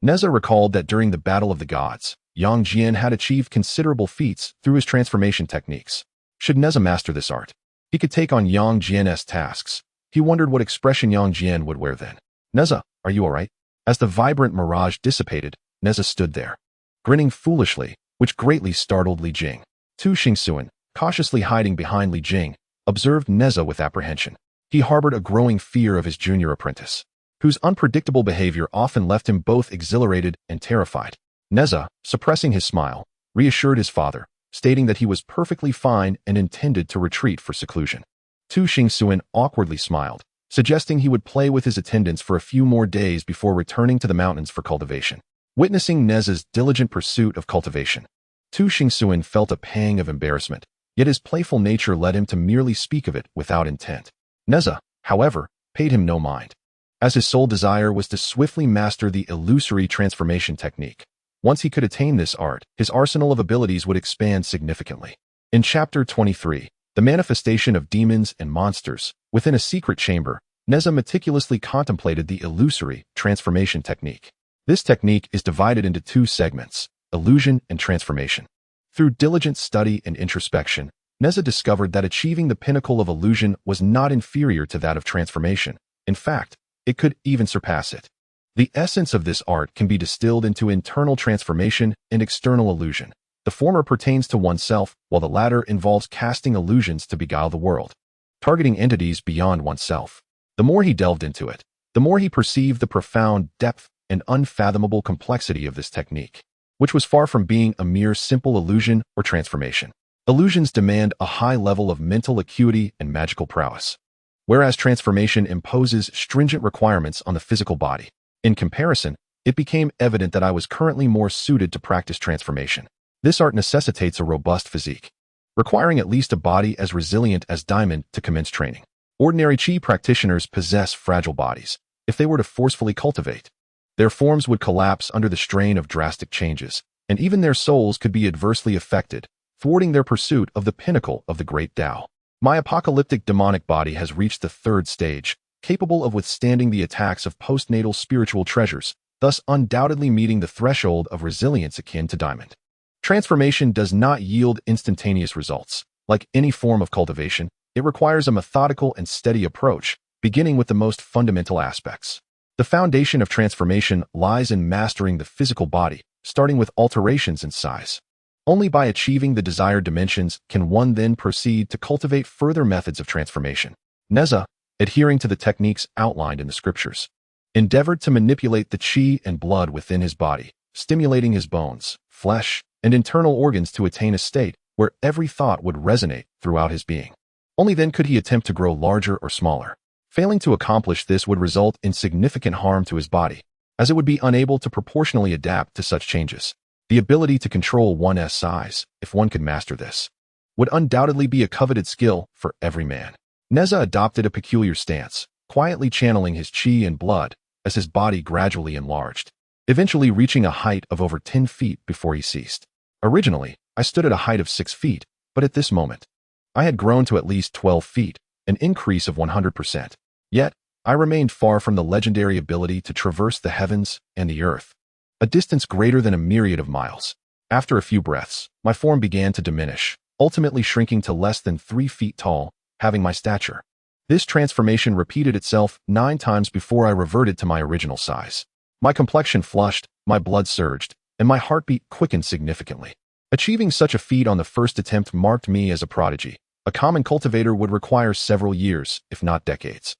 Nezha recalled that during the Battle of the Gods, Yang Jian had achieved considerable feats through his transformation techniques. Should Nezha master this art, he could take on Yang Jian's tasks. He wondered what expression Yang Jian would wear then. "Nezha, are you all right?" As the vibrant mirage dissipated, Nezha stood there, grinning foolishly, which greatly startled Li Jing. Tu Xingxuan, cautiously hiding behind Li Jing, observed Nezha with apprehension. He harbored a growing fear of his junior apprentice, whose unpredictable behavior often left him both exhilarated and terrified. Nezha, suppressing his smile, reassured his father, stating that he was perfectly fine and intended to retreat for seclusion. Tu Xingxuan awkwardly smiled, suggesting he would play with his attendants for a few more days before returning to the mountains for cultivation. Witnessing Nezha's diligent pursuit of cultivation, Tu Xingxuan felt a pang of embarrassment, yet his playful nature led him to merely speak of it without intent. Nezha, however, paid him no mind, as his sole desire was to swiftly master the illusory transformation technique. Once he could attain this art, his arsenal of abilities would expand significantly. In Chapter 23, The Manifestation of Demons and Monsters, within a secret chamber, Nezha meticulously contemplated the illusory transformation technique. This technique is divided into two segments, illusion and transformation. Through diligent study and introspection, Nezha discovered that achieving the pinnacle of illusion was not inferior to that of transformation. In fact, it could even surpass it. The essence of this art can be distilled into internal transformation and external illusion. The former pertains to oneself, while the latter involves casting illusions to beguile the world, targeting entities beyond oneself. The more he delved into it, the more he perceived the profound depth and unfathomable complexity of this technique, which was far from being a mere simple illusion or transformation. Illusions demand a high level of mental acuity and magical prowess, whereas transformation imposes stringent requirements on the physical body. In comparison, it became evident that I was currently more suited to practice transformation. This art necessitates a robust physique, requiring at least a body as resilient as diamond to commence training. Ordinary Qi practitioners possess fragile bodies, if they were to forcefully cultivate. Their forms would collapse under the strain of drastic changes, and even their souls could be adversely affected, thwarting their pursuit of the pinnacle of the great Tao. My apocalyptic demonic body has reached the third stage, capable of withstanding the attacks of postnatal spiritual treasures, thus undoubtedly meeting the threshold of resilience akin to diamond. Transformation does not yield instantaneous results. Like any form of cultivation, it requires a methodical and steady approach, beginning with the most fundamental aspects. The foundation of transformation lies in mastering the physical body, starting with alterations in size. Only by achieving the desired dimensions can one then proceed to cultivate further methods of transformation. Nezha, adhering to the techniques outlined in the scriptures, endeavored to manipulate the qi and blood within his body, stimulating his bones, flesh, and internal organs to attain a state where every thought would resonate throughout his being. Only then could he attempt to grow larger or smaller. Failing to accomplish this would result in significant harm to his body, as it would be unable to proportionally adapt to such changes. The ability to control one's size, if one could master this, would undoubtedly be a coveted skill for every man. Nezha adopted a peculiar stance, quietly channeling his qi and blood as his body gradually enlarged, eventually reaching a height of over 10 feet before he ceased. Originally, I stood at a height of 6 feet, but at this moment, I had grown to at least 12 feet, an increase of 100%. Yet, I remained far from the legendary ability to traverse the heavens and the earth, a distance greater than a myriad of miles. After a few breaths, my form began to diminish, ultimately shrinking to less than 3 feet tall, having my stature. This transformation repeated itself 9 times before I reverted to my original size. My complexion flushed, my blood surged, and my heartbeat quickened significantly. Achieving such a feat on the first attempt marked me as a prodigy. A common cultivator would require several years, if not decades,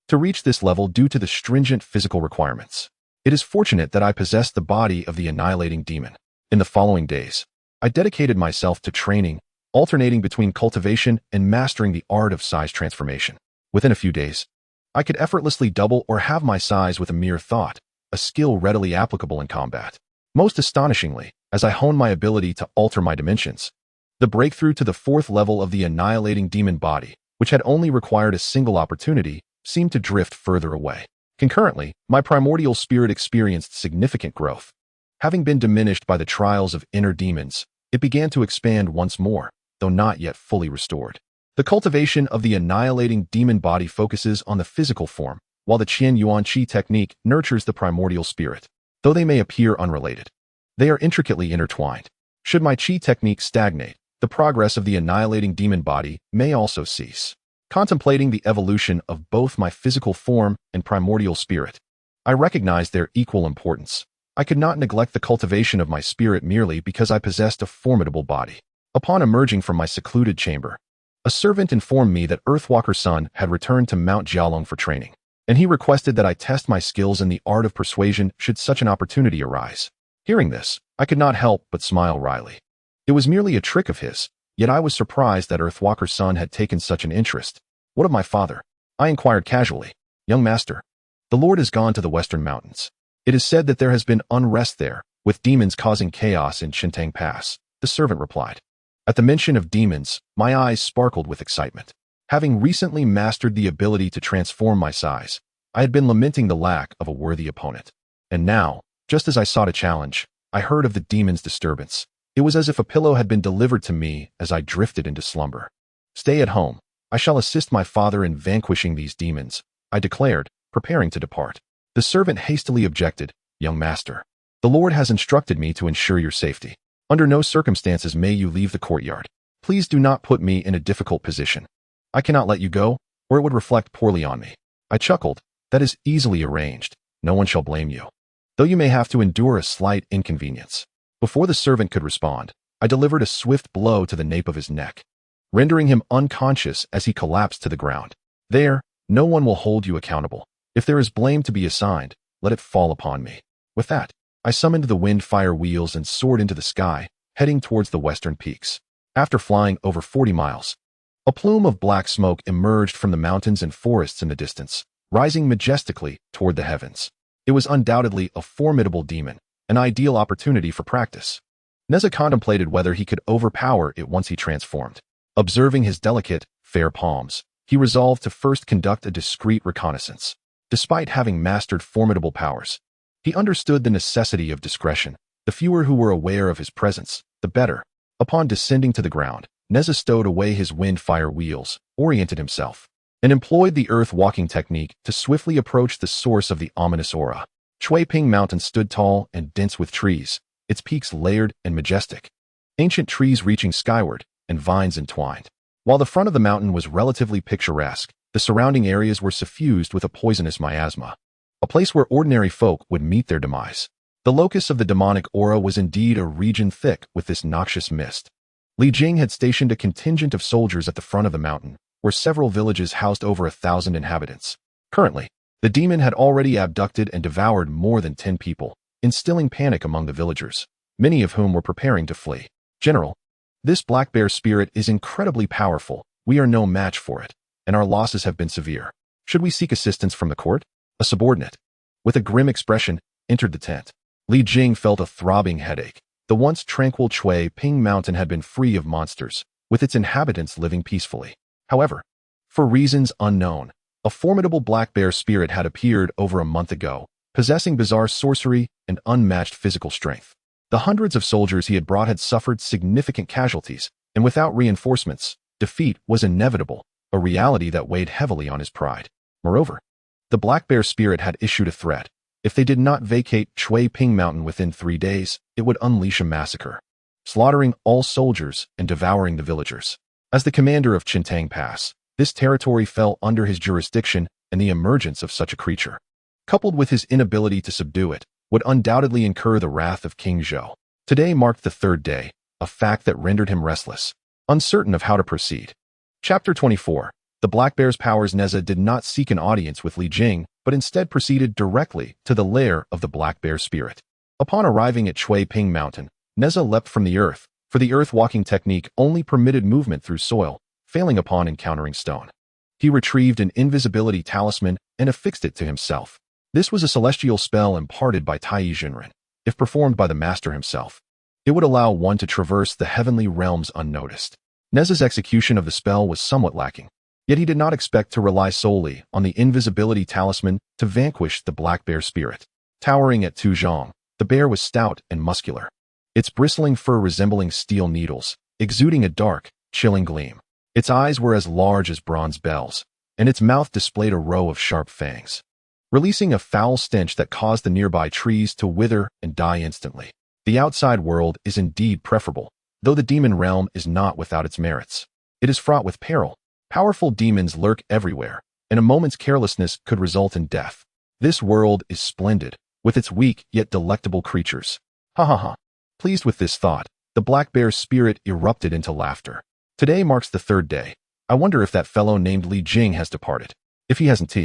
to reach this level due to the stringent physical requirements. It is fortunate that I possessed the body of the annihilating demon. In the following days, I dedicated myself to training, alternating between cultivation and mastering the art of size transformation. Within a few days, I could effortlessly double or halve my size with a mere thought, a skill readily applicable in combat. Most astonishingly, as I honed my ability to alter my dimensions, the breakthrough to the 4th level of the annihilating demon body, which had only required a single opportunity, seemed to drift further away. Concurrently, my primordial spirit experienced significant growth. Having been diminished by the trials of inner demons, it began to expand once more, though not yet fully restored. The cultivation of the annihilating demon body focuses on the physical form, while the Qian Yuan Qi technique nurtures the primordial spirit. Though they may appear unrelated, they are intricately intertwined. Should my Qi technique stagnate, the progress of the annihilating demon body may also cease. Contemplating the evolution of both my physical form and primordial spirit, I recognized their equal importance. I could not neglect the cultivation of my spirit merely because I possessed a formidable body. Upon emerging from my secluded chamber, a servant informed me that Earthwalker's son had returned to Mount Jialong for training, and he requested that I test my skills in the art of persuasion should such an opportunity arise. Hearing this, I could not help but smile wryly. It was merely a trick of his, yet I was surprised that Earthwalker's son had taken such an interest. What of my father? I inquired casually. Young master, the Lord has gone to the western mountains. It is said that there has been unrest there, with demons causing chaos in Shintang Pass, the servant replied. At the mention of demons, my eyes sparkled with excitement. Having recently mastered the ability to transform my size, I had been lamenting the lack of a worthy opponent. And now, just as I sought a challenge, I heard of the demon's disturbance. It was as if a pillow had been delivered to me as I drifted into slumber. Stay at home. I shall assist my father in vanquishing these demons, I declared, preparing to depart. The servant hastily objected. Young master, the Lord has instructed me to ensure your safety. Under no circumstances may you leave the courtyard. Please do not put me in a difficult position. I cannot let you go, or it would reflect poorly on me. I chuckled. That is easily arranged. No one shall blame you, though you may have to endure a slight inconvenience. Before the servant could respond, I delivered a swift blow to the nape of his neck, rendering him unconscious as he collapsed to the ground. There, no one will hold you accountable. If there is blame to be assigned, let it fall upon me. With that, I summoned the wind-fire wheels and soared into the sky, heading towards the western peaks. After flying over 40 miles, a plume of black smoke emerged from the mountains and forests in the distance, rising majestically toward the heavens. It was undoubtedly a formidable demon, an ideal opportunity for practice. Nezha contemplated whether he could overpower it once he transformed. Observing his delicate, fair palms, he resolved to first conduct a discreet reconnaissance. Despite having mastered formidable powers, he understood the necessity of discretion. The fewer who were aware of his presence, the better. Upon descending to the ground, Nezha stowed away his wind-fire wheels, oriented himself, and employed the earth-walking technique to swiftly approach the source of the ominous aura. Shui Ping Mountain stood tall and dense with trees, its peaks layered and majestic, ancient trees reaching skyward and vines entwined. While the front of the mountain was relatively picturesque, the surrounding areas were suffused with a poisonous miasma, a place where ordinary folk would meet their demise. The locus of the demonic aura was indeed a region thick with this noxious mist. Li Jing had stationed a contingent of soldiers at the front of the mountain, where several villages housed over 1,000 inhabitants. Currently, the demon had already abducted and devoured more than 10 people, instilling panic among the villagers, many of whom were preparing to flee. General, this black bear spirit is incredibly powerful. We are no match for it, and our losses have been severe. Should we seek assistance from the court? A subordinate, with a grim expression, entered the tent. Li Jing felt a throbbing headache. The once tranquil Shui Ping Mountain had been free of monsters, with its inhabitants living peacefully. However, for reasons unknown, a formidable black bear spirit had appeared over a month ago, possessing bizarre sorcery and unmatched physical strength. The hundreds of soldiers he had brought had suffered significant casualties, and without reinforcements, defeat was inevitable, a reality that weighed heavily on his pride. Moreover, the black bear spirit had issued a threat. If they did not vacate Shui Ping Mountain within 3 days, it would unleash a massacre, slaughtering all soldiers and devouring the villagers. As the commander of Qintang Pass, this territory fell under his jurisdiction, and the emergence of such a creature, coupled with his inability to subdue it, would undoubtedly incur the wrath of King Zhou. Today marked the 3rd day, a fact that rendered him restless, uncertain of how to proceed. Chapter 24. The Black Bear's powers. Nezha did not seek an audience with Li Jing, but instead proceeded directly to the lair of the black bear spirit. Upon arriving at Shui Ping Mountain, Nezha leapt from the earth, for the earth-walking technique only permitted movement through soil, failing upon encountering stone. He retrieved an invisibility talisman and affixed it to himself. This was a celestial spell imparted by Taiyi Jinren. If performed by the master himself, it would allow one to traverse the heavenly realms unnoticed. Nezha's execution of the spell was somewhat lacking, yet he did not expect to rely solely on the invisibility talisman to vanquish the black bear spirit. Towering at 2 zhang, the bear was stout and muscular, its bristling fur resembling steel needles, exuding a dark, chilling gleam. Its eyes were as large as bronze bells, and its mouth displayed a row of sharp fangs, releasing a foul stench that caused the nearby trees to wither and die instantly. The outside world is indeed preferable, though the demon realm is not without its merits. It is fraught with peril. Powerful demons lurk everywhere, and a moment's carelessness could result in death. This world is splendid, with its weak yet delectable creatures. Ha ha ha. Pleased with this thought, the black bear's spirit erupted into laughter. Today marks the 3rd day. I wonder if that fellow named Li Jing has departed. If he hasn't,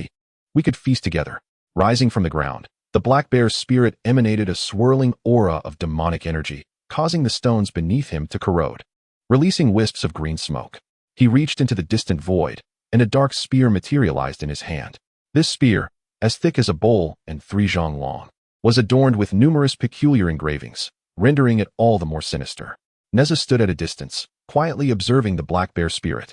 we could feast together. Rising from the ground, the black bear's spirit emanated a swirling aura of demonic energy, causing the stones beneath him to corrode, releasing wisps of green smoke. He reached into the distant void, and a dark spear materialized in his hand. This spear, as thick as a bowl and 3 zhang long, was adorned with numerous peculiar engravings, rendering it all the more sinister. Nezha stood at a distance, quietly observing the black bear spirit.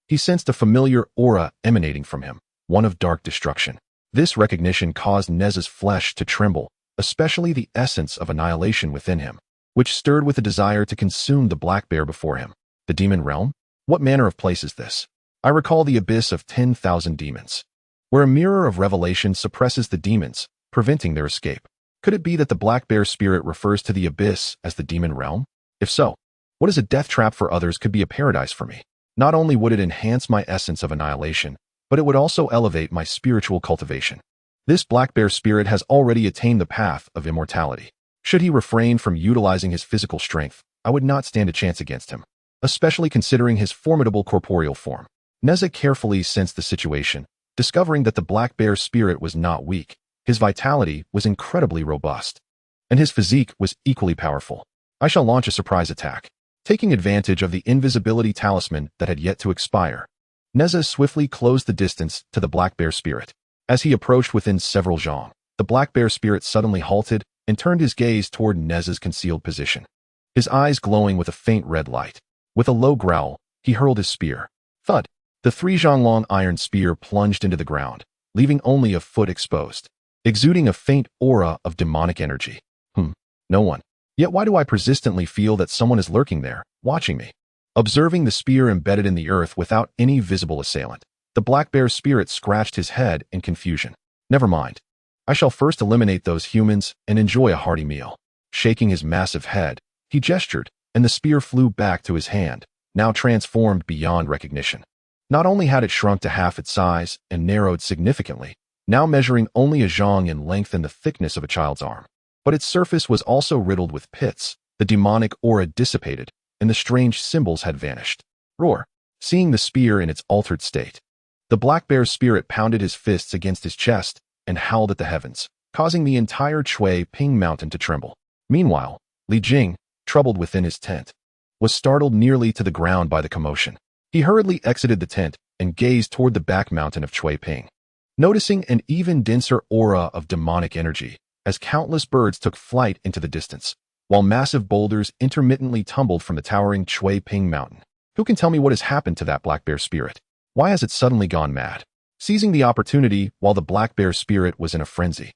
He sensed a familiar aura emanating from him, one of dark destruction. This recognition caused Nezha's flesh to tremble, especially the essence of annihilation within him, which stirred with a desire to consume the black bear before him. The demon realm? What manner of place is this? I recall the abyss of 10,000 demons, where a mirror of revelation suppresses the demons, preventing their escape. Could it be that the black bear spirit refers to the abyss as the demon realm? If so, what is a death trap for others could be a paradise for me. Not only would it enhance my essence of annihilation, but it would also elevate my spiritual cultivation. This black bear spirit has already attained the path of immortality. Should he refrain from utilizing his physical strength, I would not stand a chance against him, especially considering his formidable corporeal form. Nezha carefully sensed the situation, discovering that the black bear spirit was not weak. His vitality was incredibly robust, and his physique was equally powerful. I shall launch a surprise attack. Taking advantage of the invisibility talisman that had yet to expire, Nezha swiftly closed the distance to the black bear spirit. As he approached within several zhang, the black bear spirit suddenly halted and turned his gaze toward Nezha's concealed position, his eyes glowing with a faint red light. With a low growl, he hurled his spear. Thud! The 3 zhang long iron spear plunged into the ground, leaving only a foot exposed, exuding a faint aura of demonic energy. No one. Yet why do I persistently feel that someone is lurking there, watching me? Observing the spear embedded in the earth without any visible assailant, the black bear's spirit scratched his head in confusion. Never mind. I shall first eliminate those humans and enjoy a hearty meal. Shaking his massive head, he gestured, and the spear flew back to his hand, now transformed beyond recognition. Not only had it shrunk to half its size and narrowed significantly, now measuring only a zhang in length and the thickness of a child's arm, but its surface was also riddled with pits, the demonic aura dissipated, and the strange symbols had vanished. Roar. Seeing the spear in its altered state, the black bear's spirit pounded his fists against his chest and howled at the heavens, causing the entire Chui Ping mountain to tremble. Meanwhile, Li Jing, troubled within his tent, was startled nearly to the ground by the commotion. He hurriedly exited the tent and gazed toward the back mountain of Chui Ping, noticing an even denser aura of demonic energy as countless birds took flight into the distance, while massive boulders intermittently tumbled from the towering Chui Ping mountain. Who can tell me what has happened to that black bear spirit? Why has it suddenly gone mad? Seizing the opportunity while the black bear spirit was in a frenzy,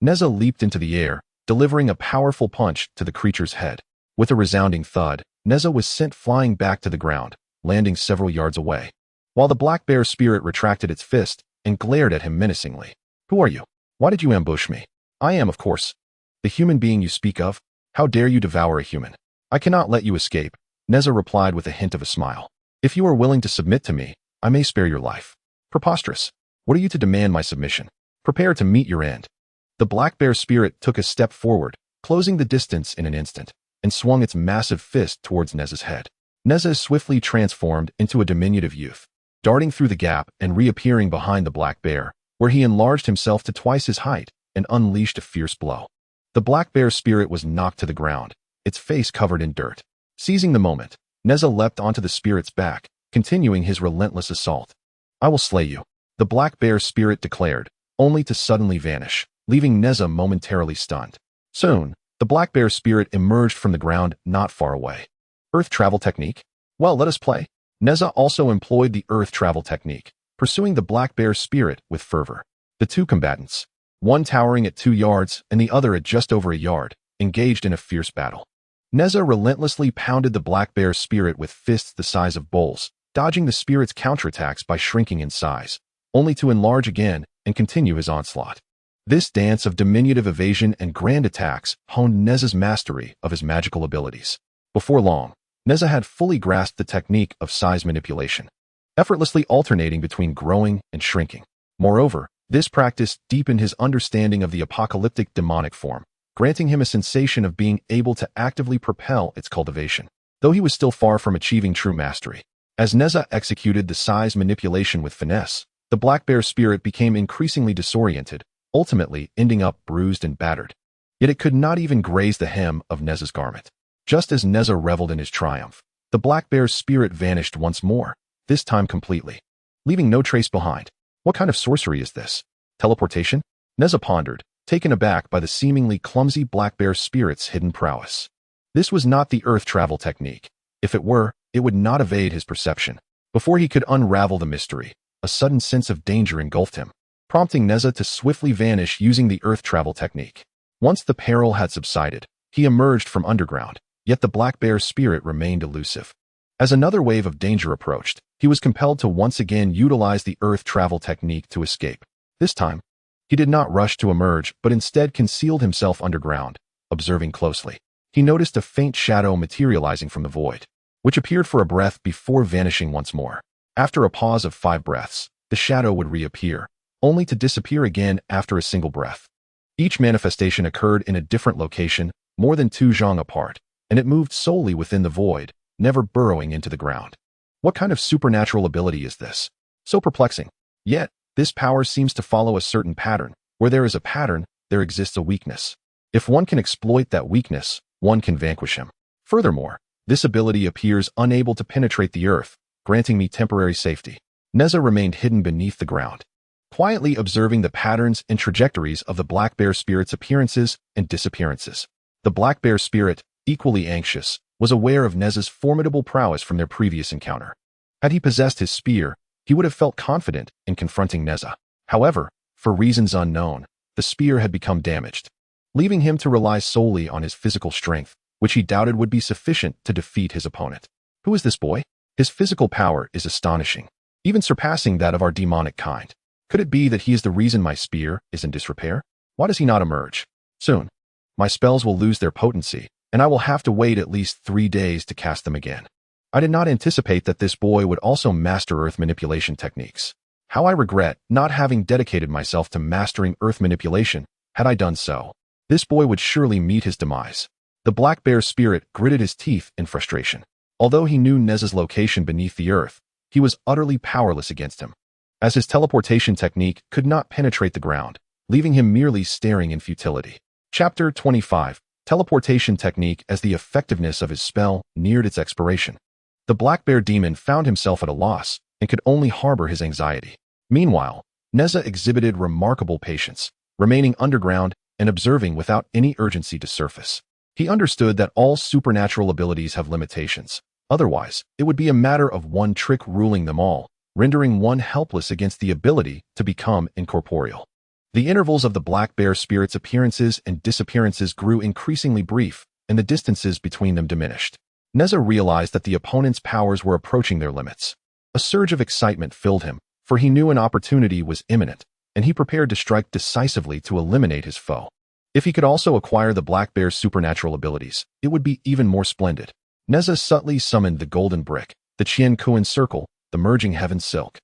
Nezha leaped into the air, delivering a powerful punch to the creature's head. With a resounding thud, Nezha was sent flying back to the ground, landing several yards away, while the black bear spirit retracted its fist and glared at him menacingly. Who are you? Why did you ambush me? I am, of course, the human being you speak of. How dare you devour a human? I cannot let you escape, Nezha replied with a hint of a smile. If you are willing to submit to me, I may spare your life. Preposterous. What are you to demand my submission? Prepare to meet your end. The black bear spirit took a step forward, closing the distance in an instant, and swung its massive fist towards Nezha's head. Nezha swiftly transformed into a diminutive youth, darting through the gap and reappearing behind the black bear, where he enlarged himself to twice his height and unleashed a fierce blow. The black bear spirit was knocked to the ground, its face covered in dirt. Seizing the moment, Nezha leapt onto the spirit's back, continuing his relentless assault. I will slay you, the black bear spirit declared, only to suddenly vanish, leaving Nezha momentarily stunned. Soon, the black bear spirit emerged from the ground not far away. Earth travel technique? Well, let us play. Nezha also employed the earth travel technique, pursuing the black bear spirit with fervor. The two combatants, one towering at 2 yards and the other at just over a yard, engaged in a fierce battle. Nezha relentlessly pounded the black bear's spirit with fists the size of bowls, dodging the spirit's counterattacks by shrinking in size, only to enlarge again and continue his onslaught. This dance of diminutive evasion and grand attacks honed Nezha's mastery of his magical abilities. Before long, Nezha had fully grasped the technique of size manipulation, effortlessly alternating between growing and shrinking. Moreover, this practice deepened his understanding of the apocalyptic demonic form, granting him a sensation of being able to actively propel its cultivation, though he was still far from achieving true mastery. As Nezha executed the size manipulation with finesse, the black bear spirit became increasingly disoriented, ultimately ending up bruised and battered. Yet it could not even graze the hem of Nezha's garment. Just as Nezha reveled in his triumph, the black bear's spirit vanished once more, this time completely, leaving no trace behind. What kind of sorcery is this? Teleportation? Nezha pondered, taken aback by the seemingly clumsy black bear spirit's hidden prowess. This was not the earth travel technique. If it were, it would not evade his perception. Before he could unravel the mystery, a sudden sense of danger engulfed him, prompting Nezha to swiftly vanish using the earth travel technique. Once the peril had subsided, he emerged from underground, yet the black bear's spirit remained elusive. As another wave of danger approached, he was compelled to once again utilize the earth travel technique to escape. This time, he did not rush to emerge, but instead concealed himself underground, observing closely. He noticed a faint shadow materializing from the void, which appeared for a breath before vanishing once more. After a pause of 5 breaths, the shadow would reappear, only to disappear again after a single breath. Each manifestation occurred in a different location, more than 2 zhang apart, and it moved solely within the void, never burrowing into the ground. What kind of supernatural ability is this? So perplexing. Yet, this power seems to follow a certain pattern. Where there is a pattern, there exists a weakness. If one can exploit that weakness, one can vanquish him. Furthermore, this ability appears unable to penetrate the earth, granting me temporary safety. Nezha remained hidden beneath the ground, quietly observing the patterns and trajectories of the black bear spirit's appearances and disappearances. The black bear spirit, equally anxious, was aware of Nezha's formidable prowess from their previous encounter. Had he possessed his spear, he would have felt confident in confronting Nezha. However, for reasons unknown, the spear had become damaged, leaving him to rely solely on his physical strength, which he doubted would be sufficient to defeat his opponent. Who is this boy? His physical power is astonishing, even surpassing that of our demonic kind. Could it be that he is the reason my spear is in disrepair? Why does he not emerge? Soon, my spells will lose their potency, and I will have to wait at least 3 days to cast them again. I did not anticipate that this boy would also master earth manipulation techniques. How I regret not having dedicated myself to mastering earth manipulation. Had I done so, this boy would surely meet his demise. The black bear's spirit gritted his teeth in frustration. Although he knew Nezha's location beneath the earth, he was utterly powerless against him, as his teleportation technique could not penetrate the ground, leaving him merely staring in futility. Chapter 25. Teleportation Technique. As the effectiveness of his spell neared its expiration, the black bear demon found himself at a loss and could only harbor his anxiety. Meanwhile, Nezha exhibited remarkable patience, remaining underground and observing without any urgency to surface. He understood that all supernatural abilities have limitations. Otherwise, it would be a matter of one trick ruling them all, rendering one helpless against the ability to become incorporeal. The intervals of the black bear spirit's appearances and disappearances grew increasingly brief, and the distances between them diminished. Nezha realized that the opponent's powers were approaching their limits. A surge of excitement filled him, for he knew an opportunity was imminent, and he prepared to strike decisively to eliminate his foe. If he could also acquire the black bear's supernatural abilities, it would be even more splendid. Nezha subtly summoned the golden brick, the Qian Kuan circle, the merging heaven silk,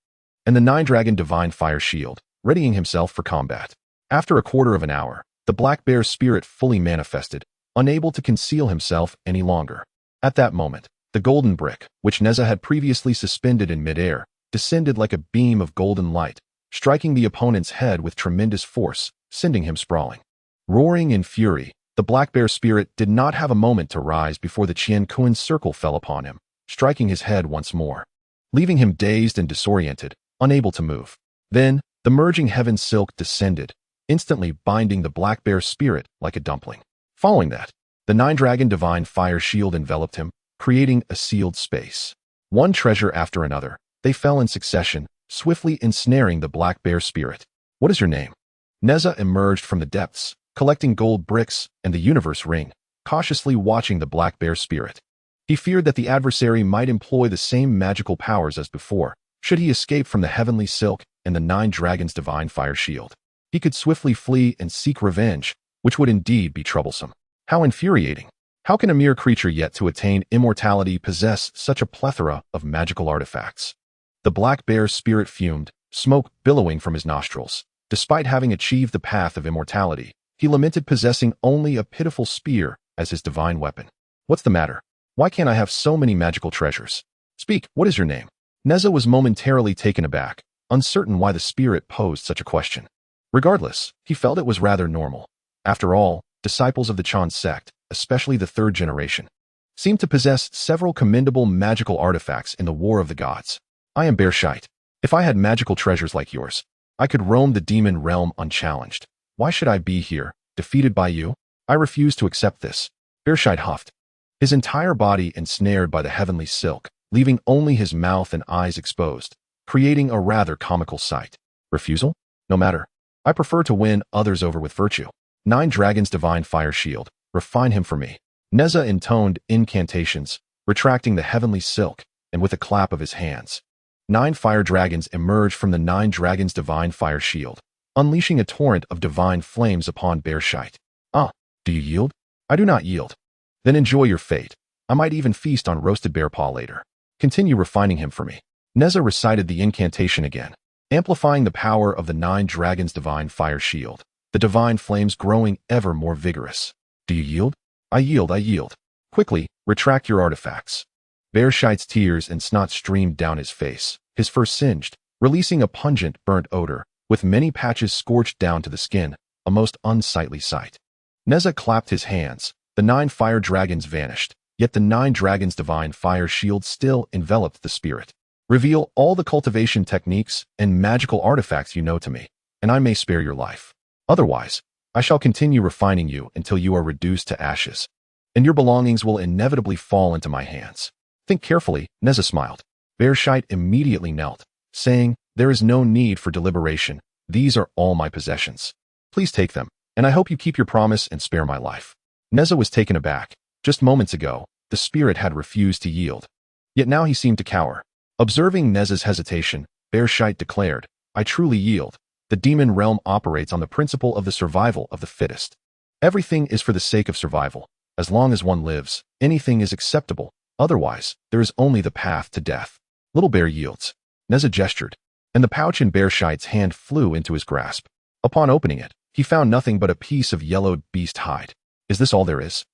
and the 9-dragon divine fire shield, readying himself for combat. After a quarter of an hour, the black bear's spirit fully manifested, unable to conceal himself any longer. At that moment, the golden brick, which Nezha had previously suspended in midair, descended like a beam of golden light, striking the opponent's head with tremendous force, sending him sprawling. Roaring in fury, the black bear spirit did not have a moment to rise before the Qian Kuan circle fell upon him, striking his head once more, leaving him dazed and disoriented, unable to move. Then, the merging heaven silk descended, instantly binding the black bear spirit like a dumpling. Following that, the 9-dragon divine fire shield enveloped him, creating a sealed space. One treasure after another, they fell in succession, swiftly ensnaring the black bear spirit. What is your name? Nezha emerged from the depths, collecting gold bricks and the universe ring, cautiously watching the black bear spirit. He feared that the adversary might employ the same magical powers as before, should he escape from the heavenly silk and the 9 dragons' divine fire shield. He could swiftly flee and seek revenge, which would indeed be troublesome. How infuriating! How can a mere creature yet to attain immortality possess such a plethora of magical artifacts? The black bear's spirit fumed, smoke billowing from his nostrils. Despite having achieved the path of immortality, he lamented possessing only a pitiful spear as his divine weapon. What's the matter? Why can't I have so many magical treasures? Speak, what is your name? Nezha was momentarily taken aback, uncertain why the spirit posed such a question. Regardless, he felt it was rather normal. After all, disciples of the Chan sect, especially the 3rd generation, seemed to possess several commendable magical artifacts in the War of the Gods. I am Bearshite. If I had magical treasures like yours, I could roam the demon realm unchallenged. Why should I be here, defeated by you? I refuse to accept this. Bearshite huffed, his entire body ensnared by the heavenly silk, leaving only his mouth and eyes exposed, creating a rather comical sight. Refusal? No matter. I prefer to win others over with virtue. 9 dragons' divine fire shield, refine him for me. Nezha intoned incantations, retracting the heavenly silk, and with a clap of his hands, 9 fire dragons emerged from the 9 dragons' divine fire shield, unleashing a torrent of divine flames upon Bearshite. Ah, do you yield? I do not yield. Then enjoy your fate. I might even feast on roasted bear paw later. Continue refining him for me. Nezha recited the incantation again, amplifying the power of the 9 dragons' divine fire shield, the divine flames growing ever more vigorous. Do you yield? I yield, I yield. Quickly, retract your artifacts. Bearshite's tears and snot streamed down his face, his fur singed, releasing a pungent, burnt odor, with many patches scorched down to the skin, a most unsightly sight. Nezha clapped his hands. The 9 fire dragons vanished, yet the 9 dragons' divine fire shield still enveloped the spirit. Reveal all the cultivation techniques and magical artifacts you know to me, and I may spare your life. Otherwise, I shall continue refining you until you are reduced to ashes, and your belongings will inevitably fall into my hands. Think carefully, Nezha smiled. Bearshite immediately knelt, saying, there is no need for deliberation. These are all my possessions. Please take them, and I hope you keep your promise and spare my life." Nezha was taken aback. Just moments ago, the spirit had refused to yield. Yet now he seemed to cower. Observing Nezha's hesitation, Bereshit declared, "I truly yield. The demon realm operates on the principle of the survival of the fittest. Everything is for the sake of survival. As long as one lives, anything is acceptable. Otherwise, there is only the path to death." Little Bear yields. Nezha gestured, and the pouch in Bereshit's hand flew into his grasp. Upon opening it, he found nothing but a piece of yellowed beast hide. "Is this all there is?"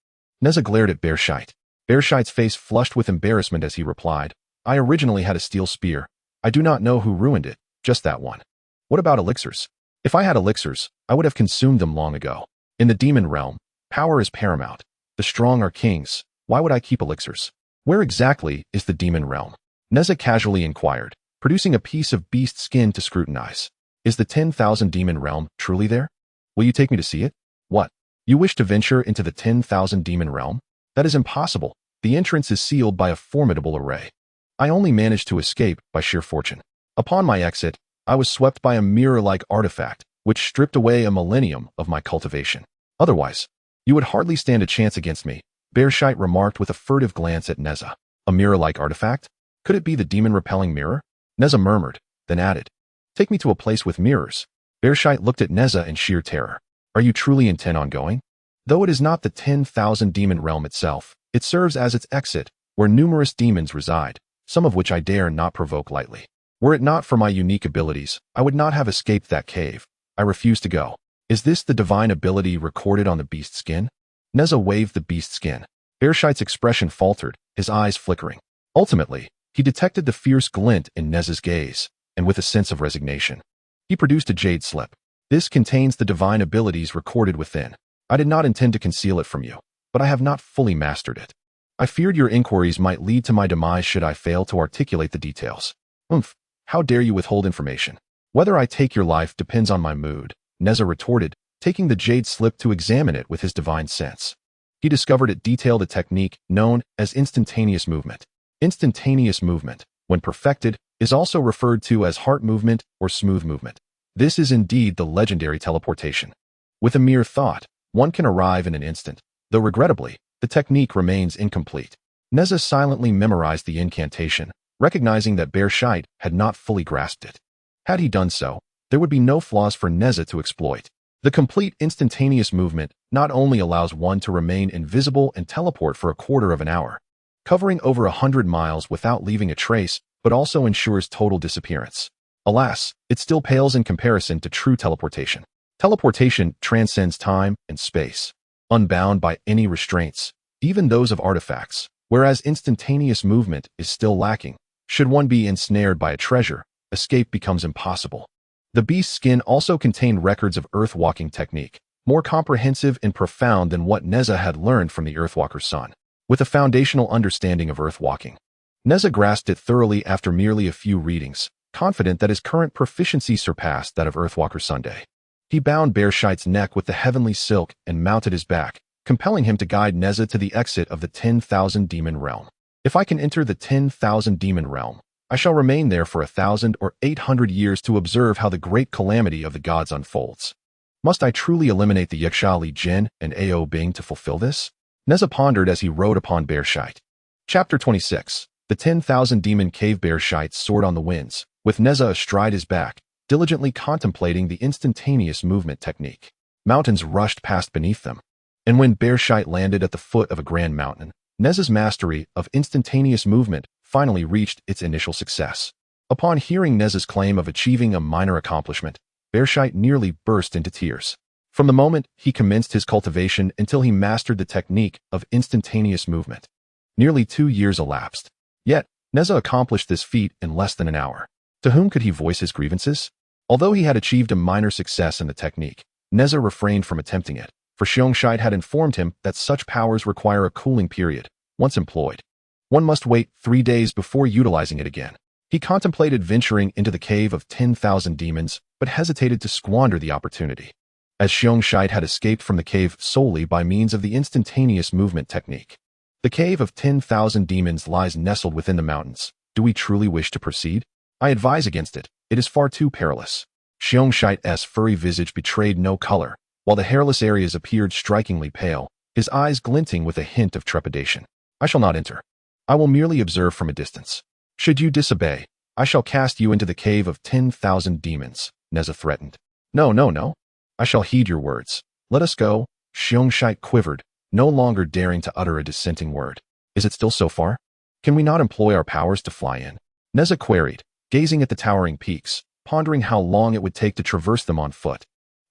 Nezha glared at Bereshit. Bereshit's face flushed with embarrassment as he replied, "I originally had a steel spear. I do not know who ruined it, just that one." "What about elixirs?" "If I had elixirs, I would have consumed them long ago. In the demon realm, power is paramount. The strong are kings. Why would I keep elixirs?" "Where exactly is the demon realm?" Nezha casually inquired, producing a piece of beast skin to scrutinize. "Is the 10,000 demon realm truly there? Will you take me to see it?" "What? You wish to venture into the 10,000 demon realm? That is impossible. The entrance is sealed by a formidable array. I only managed to escape by sheer fortune. Upon my exit, I was swept by a mirror-like artifact, which stripped away a millennium of my cultivation. Otherwise, you would hardly stand a chance against me," Bereshit remarked with a furtive glance at Nezha. "A mirror-like artifact? Could it be the demon-repelling mirror?" Nezha murmured, then added, "Take me to a place with mirrors." Bereshit looked at Nezha in sheer terror. "Are you truly intent on going?" "Though it is not the 10,000 demon realm itself, it serves as its exit, where numerous demons reside, some of which I dare not provoke lightly. Were it not for my unique abilities, I would not have escaped that cave. I refuse to go." "Is this the divine ability recorded on the beast skin?" Nezha waved the beast skin. Bereshit's expression faltered, his eyes flickering. Ultimately, he detected the fierce glint in Nezha's gaze, and with a sense of resignation, he produced a jade slip. "This contains the divine abilities recorded within. I did not intend to conceal it from you, but I have not fully mastered it. I feared your inquiries might lead to my demise should I fail to articulate the details." "Umph, how dare you withhold information?" "Whether I take your life depends on my mood," Nezha retorted, taking the jade slip to examine it with his divine sense. He discovered it detailed a technique known as instantaneous movement. Instantaneous movement, when perfected, is also referred to as heart movement or smooth movement. This is indeed the legendary teleportation. With a mere thought, one can arrive in an instant, though regrettably, the technique remains incomplete. Nezha silently memorized the incantation, recognizing that Bereshit had not fully grasped it. Had he done so, there would be no flaws for Nezha to exploit. The complete instantaneous movement not only allows one to remain invisible and teleport for a quarter of an hour, covering over 100 miles without leaving a trace, but also ensures total disappearance. Alas, it still pales in comparison to true teleportation. Teleportation transcends time and space, unbound by any restraints, even those of artifacts, whereas instantaneous movement is still lacking. Should one be ensnared by a treasure, escape becomes impossible. The beast's skin also contained records of earthwalking technique, more comprehensive and profound than what Nezha had learned from the Earthwalker's son. With a foundational understanding of earthwalking, Nezha grasped it thoroughly after merely a few readings, confident that his current proficiency surpassed that of Earthwalker Sunday. He bound Bereshit's neck with the heavenly silk and mounted his back, compelling him to guide Nezha to the exit of the 10,000 demon realm. "If I can enter the 10,000 demon realm, I shall remain there for 1,000 or 800 years to observe how the great calamity of the gods unfolds. Must I truly eliminate the Yaxia Jin and Ao Bing to fulfill this?" Nezha pondered as he rode upon Bereshit. Chapter 26. The 10,000 demon cave. Bereshit soared on the winds, with Nezha astride his back, diligently contemplating the instantaneous movement technique. Mountains rushed past beneath them, and when Bereshit landed at the foot of a grand mountain, Nezha's mastery of instantaneous movement finally reached its initial success. Upon hearing Nezha's claim of achieving a minor accomplishment, Bereshit nearly burst into tears. From the moment he commenced his cultivation until he mastered the technique of instantaneous movement, nearly 2 years elapsed. Yet, Nezha accomplished this feat in less than an hour. To whom could he voice his grievances? Although he had achieved a minor success in the technique, Nezha refrained from attempting it, for Xiongshite had informed him that such powers require a cooling period. Once employed, one must wait 3 days before utilizing it again. He contemplated venturing into the cave of 10,000 demons, but hesitated to squander the opportunity, as Xiongshite had escaped from the cave solely by means of the instantaneous movement technique. The cave of 10,000 demons lies nestled within the mountains. Do we truly wish to proceed? I advise against it. It is far too perilous. Xiongshite's furry visage betrayed no color, while the hairless areas appeared strikingly pale, his eyes glinting with a hint of trepidation. I shall not enter. I will merely observe from a distance. Should you disobey, I shall cast you into the cave of 10,000 demons, Nezha threatened. No, no, no. I shall heed your words. Let us go. Xiongshite quivered, no longer daring to utter a dissenting word. Is it still so far? Can we not employ our powers to fly in? Nezha queried, gazing at the towering peaks, pondering how long it would take to traverse them on foot.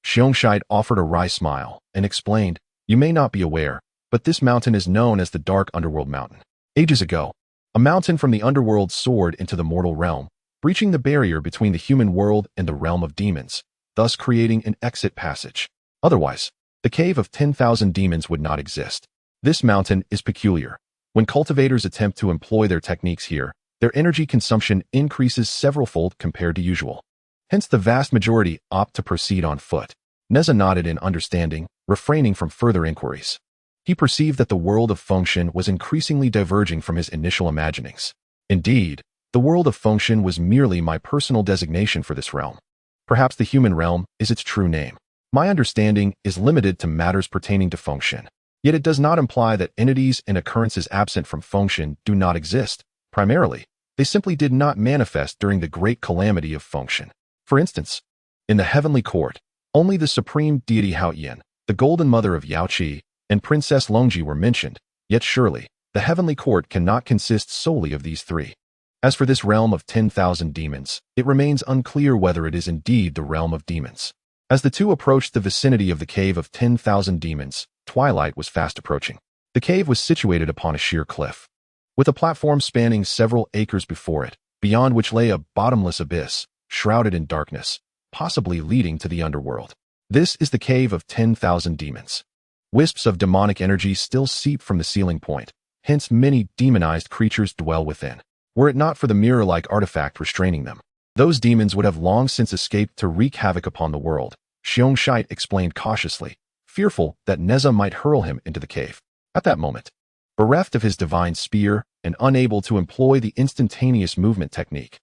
Xiongshite offered a wry smile and explained, You may not be aware, but this mountain is known as the Dark Underworld Mountain. Ages ago, a mountain from the underworld soared into the mortal realm, breaching the barrier between the human world and the realm of demons, thus creating an exit passage. Otherwise, the cave of 10,000 demons would not exist. This mountain is peculiar. When cultivators attempt to employ their techniques here, their energy consumption increases several-fold compared to usual. Hence the vast majority opt to proceed on foot. Nezha nodded in understanding, refraining from further inquiries. He perceived that the world of Fengshen was increasingly diverging from his initial imaginings. Indeed, the world of Fengshen was merely my personal designation for this realm. Perhaps the human realm is its true name. My understanding is limited to matters pertaining to Fengshen. Yet it does not imply that entities and occurrences absent from Fengshen do not exist. Primarily, they simply did not manifest during the great calamity of Fengshen. For instance, in the heavenly court, only the supreme deity Haoyan, the golden mother of Yaoqi, and Princess Longji were mentioned, yet surely, the heavenly court cannot consist solely of these three. As for this realm of 10,000 demons, it remains unclear whether it is indeed the realm of demons. As the two approached the vicinity of the cave of 10,000 demons, twilight was fast approaching. The cave was situated upon a sheer cliff, with a platform spanning several acres before it, beyond which lay a bottomless abyss, shrouded in darkness, possibly leading to the underworld. This is the cave of 10,000 demons. Wisps of demonic energy still seep from the ceiling point, hence many demonized creatures dwell within. Were it not for the mirror-like artifact restraining them, those demons would have long since escaped to wreak havoc upon the world, Xiongshite explained cautiously, fearful that Nezha might hurl him into the cave. At that moment, bereft of his divine spear and unable to employ the instantaneous movement technique,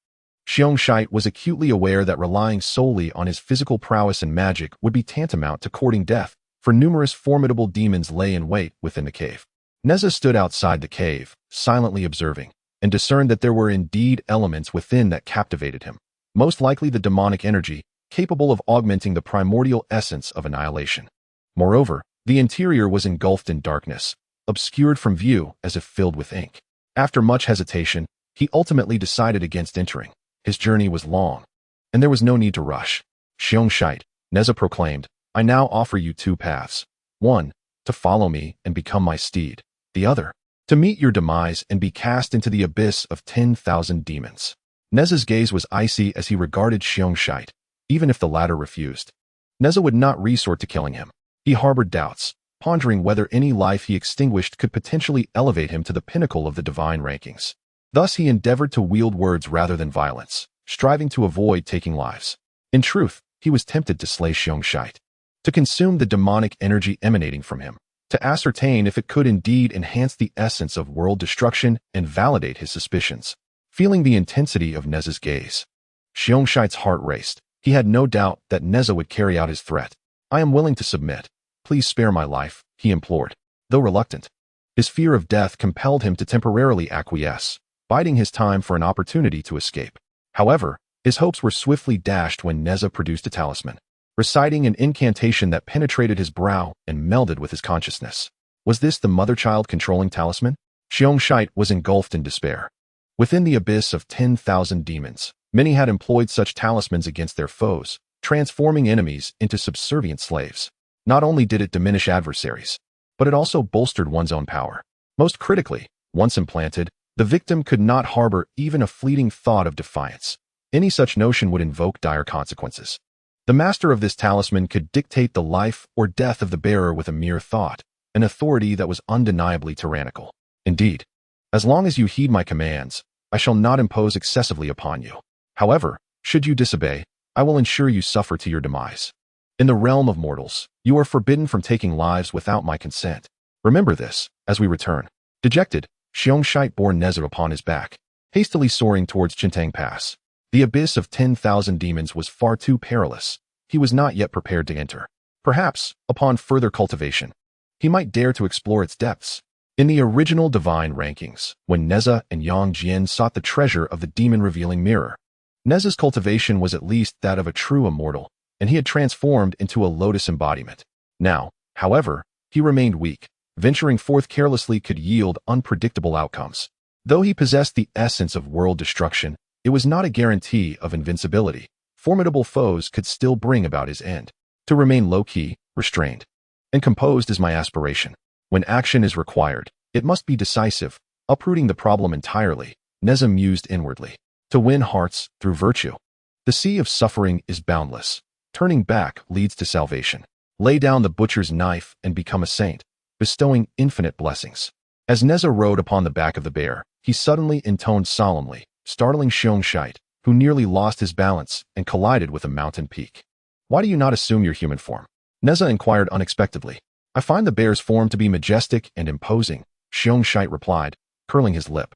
Xiongshite was acutely aware that relying solely on his physical prowess and magic would be tantamount to courting death, for numerous formidable demons lay in wait within the cave. Nezha stood outside the cave, silently observing, and discerned that there were indeed elements within that captivated him, most likely the demonic energy, capable of augmenting the primordial essence of annihilation. Moreover, the interior was engulfed in darkness, obscured from view as if filled with ink. After much hesitation, he ultimately decided against entering. His journey was long, and there was no need to rush. Xiongshite, Nezha proclaimed, I now offer you two paths. One, to follow me and become my steed. The other, to meet your demise and be cast into the abyss of 10,000 demons. Nezha's gaze was icy as he regarded Xiongshite, even if the latter refused. Nezha would not resort to killing him. He harbored doubts, pondering whether any life he extinguished could potentially elevate him to the pinnacle of the divine rankings. Thus he endeavored to wield words rather than violence, striving to avoid taking lives. In truth, he was tempted to slay Xiongshite, to consume the demonic energy emanating from him, to ascertain if it could indeed enhance the essence of world destruction and validate his suspicions. Feeling the intensity of Nezha's gaze, Xiongshite's heart raced. He had no doubt that Nezha would carry out his threat. I am willing to submit. Please spare my life, he implored. Though reluctant, his fear of death compelled him to temporarily acquiesce, biding his time for an opportunity to escape. However, his hopes were swiftly dashed when Nezha produced a talisman, reciting an incantation that penetrated his brow and melded with his consciousness. Was this the mother-child controlling talisman? Xiongshite was engulfed in despair. Within the abyss of 10,000 demons, many had employed such talismans against their foes, transforming enemies into subservient slaves. Not only did it diminish adversaries, but it also bolstered one's own power. Most critically, once implanted, the victim could not harbor even a fleeting thought of defiance. Any such notion would invoke dire consequences. The master of this talisman could dictate the life or death of the bearer with a mere thought, an authority that was undeniably tyrannical. Indeed, as long as you heed my commands, I shall not impose excessively upon you. However, should you disobey, I will ensure you suffer to your demise. In the realm of mortals, you are forbidden from taking lives without my consent. Remember this, as we return. Dejected, Xiongshite bore Nezha upon his back, hastily soaring towards Chintang Pass. The abyss of 10,000 demons was far too perilous. He was not yet prepared to enter. Perhaps, upon further cultivation, he might dare to explore its depths. In the original divine rankings, when Nezha and Yang Jian sought the treasure of the demon-revealing mirror, Nezha's cultivation was at least that of a true immortal, and he had transformed into a lotus embodiment. Now, however, he remained weak. Venturing forth carelessly could yield unpredictable outcomes. Though he possessed the essence of world destruction, it was not a guarantee of invincibility. Formidable foes could still bring about his end. To remain low-key, restrained, and composed is my aspiration. When action is required, it must be decisive, uprooting the problem entirely. Nezha mused inwardly. To win hearts through virtue. The sea of suffering is boundless. Turning back leads to salvation. Lay down the butcher's knife and become a saint, bestowing infinite blessings. As Nezha rode upon the back of the bear, he suddenly intoned solemnly, startling Xiongshite, who nearly lost his balance and collided with a mountain peak. Why do you not assume your human form? Nezha inquired unexpectedly. I find the bear's form to be majestic and imposing, Xiongshite replied, curling his lip.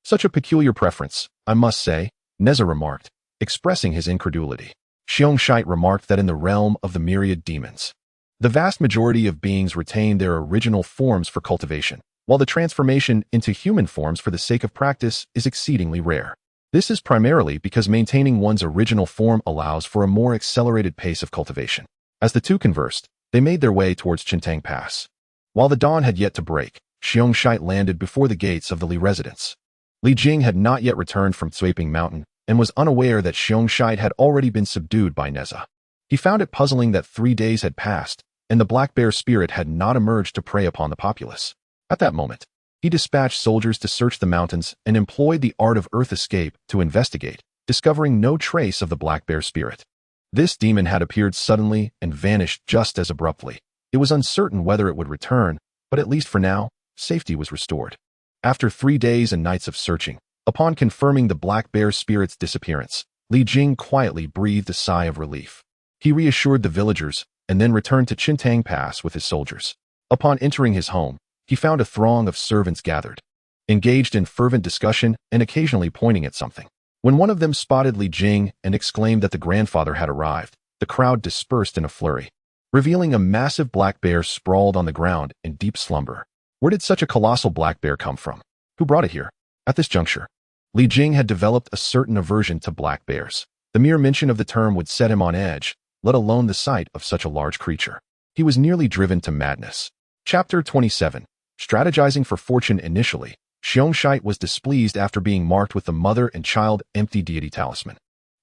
Such a peculiar preference, I must say, Nezha remarked, expressing his incredulity. Xiongshite remarked that in the realm of the myriad demons, the vast majority of beings retain their original forms for cultivation, while the transformation into human forms for the sake of practice is exceedingly rare. This is primarily because maintaining one's original form allows for a more accelerated pace of cultivation. As the two conversed, they made their way towards Chintang Pass. While the dawn had yet to break, Xiongshite landed before the gates of the Li residence. Li Jing had not yet returned from Sweeping Mountain and was unaware that Xiongshite had already been subdued by Nezha. He found it puzzling that 3 days had passed, and the black bear spirit had not emerged to prey upon the populace. At that moment, he dispatched soldiers to search the mountains and employed the art of earth escape to investigate, discovering no trace of the black bear spirit. This demon had appeared suddenly and vanished just as abruptly. It was uncertain whether it would return, but at least for now, safety was restored. After 3 days and nights of searching, upon confirming the black bear spirit's disappearance, Li Jing quietly breathed a sigh of relief. He reassured the villagers and then returned to Chintang Pass with his soldiers. Upon entering his home, he found a throng of servants gathered, engaged in fervent discussion and occasionally pointing at something. When one of them spotted Li Jing and exclaimed that the grandfather had arrived, the crowd dispersed in a flurry, revealing a massive black bear sprawled on the ground in deep slumber. Where did such a colossal black bear come from? Who brought it here? At this juncture, Li Jing had developed a certain aversion to black bears. The mere mention of the term would set him on edge, let alone the sight of such a large creature. He was nearly driven to madness. Chapter 27. Strategizing for fortune. Initially, Xiongshite was displeased after being marked with the mother and child empty deity talisman.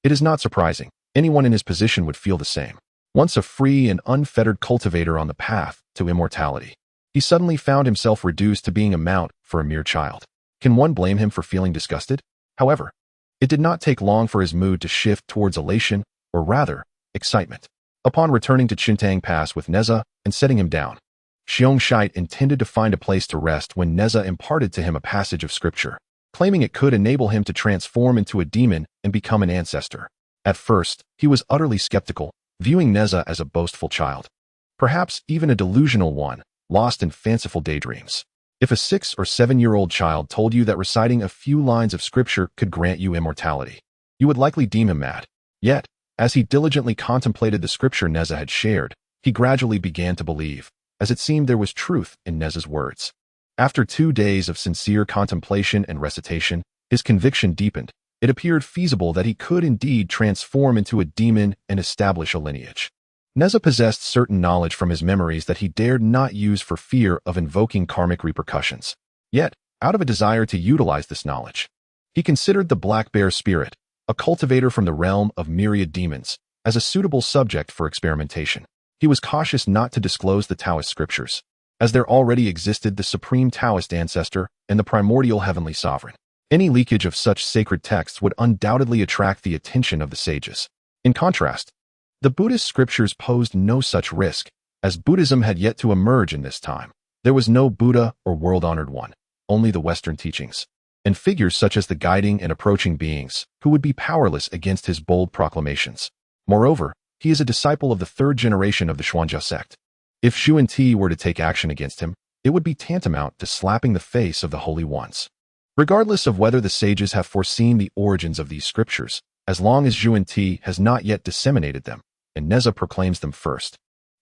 It is not surprising. Anyone in his position would feel the same. Once a free and unfettered cultivator on the path to immortality, he suddenly found himself reduced to being a mount for a mere child. Can one blame him for feeling disgusted? However, it did not take long for his mood to shift towards elation, or rather, excitement. Upon returning to Chintang Pass with Nezha and setting him down, Xiongshite intended to find a place to rest when Nezha imparted to him a passage of scripture, claiming it could enable him to transform into a demon and become an ancestor. At first, he was utterly skeptical, viewing Nezha as a boastful child, perhaps even a delusional one, lost in fanciful daydreams. If a 6 or 7-year-old child told you that reciting a few lines of scripture could grant you immortality, you would likely deem him mad. Yet, as he diligently contemplated the scripture Nezha had shared, he gradually began to believe, as it seemed there was truth in Nezha's words. After 2 days of sincere contemplation and recitation, his conviction deepened. It appeared feasible that he could indeed transform into a demon and establish a lineage. Nezha possessed certain knowledge from his memories that he dared not use for fear of invoking karmic repercussions. Yet, out of a desire to utilize this knowledge, he considered the black bear spirit, a cultivator from the realm of myriad demons, as a suitable subject for experimentation. He was cautious not to disclose the Taoist scriptures, as there already existed the supreme Taoist ancestor and the primordial heavenly sovereign. Any leakage of such sacred texts would undoubtedly attract the attention of the sages. In contrast, the Buddhist scriptures posed no such risk, as Buddhism had yet to emerge in this time. There was no Buddha or world-honored one, only the Western teachings, and figures such as the guiding and approaching beings, who would be powerless against his bold proclamations. Moreover, he is a disciple of the 3rd generation of the Xuanjia sect. If Xuanti were to take action against him, it would be tantamount to slapping the face of the holy ones. Regardless of whether the sages have foreseen the origins of these scriptures, as long as Zhuan-Ti has not yet disseminated them, and Nezha proclaims them first.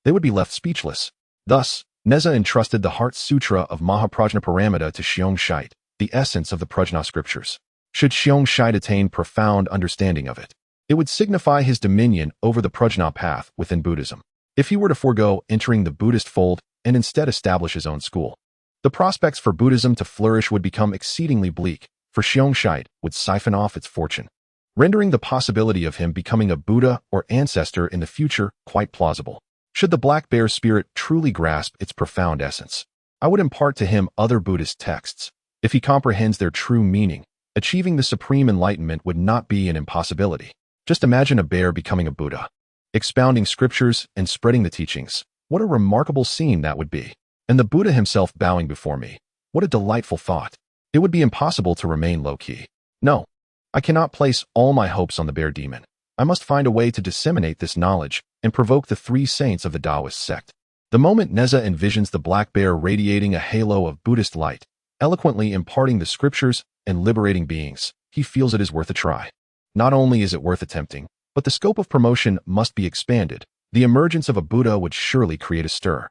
They would be left speechless. Thus, Nezha entrusted the Heart Sutra of Mahaprajnaparamita to Xiong-Shite, the essence of the Prajna scriptures. Should Xiong-Shite attain profound understanding of it, it would signify his dominion over the Prajna path within Buddhism. If he were to forego entering the Buddhist fold and instead establish his own school, the prospects for Buddhism to flourish would become exceedingly bleak, for Xiong-Shite would siphon off its fortune, rendering the possibility of him becoming a Buddha or ancestor in the future quite plausible. Should the Black Bear spirit truly grasp its profound essence, I would impart to him other Buddhist texts. If he comprehends their true meaning, achieving the supreme enlightenment would not be an impossibility. Just imagine a bear becoming a Buddha, expounding scriptures and spreading the teachings. What a remarkable scene that would be. And the Buddha himself bowing before me. What a delightful thought. It would be impossible to remain low-key. No, I cannot place all my hopes on the bear demon. I must find a way to disseminate this knowledge and provoke the 3 saints of the Taoist sect. The moment Nezha envisions the black bear radiating a halo of Buddhist light, eloquently imparting the scriptures and liberating beings, he feels it is worth a try. Not only is it worth attempting, but the scope of promotion must be expanded. The emergence of a Buddha would surely create a stir.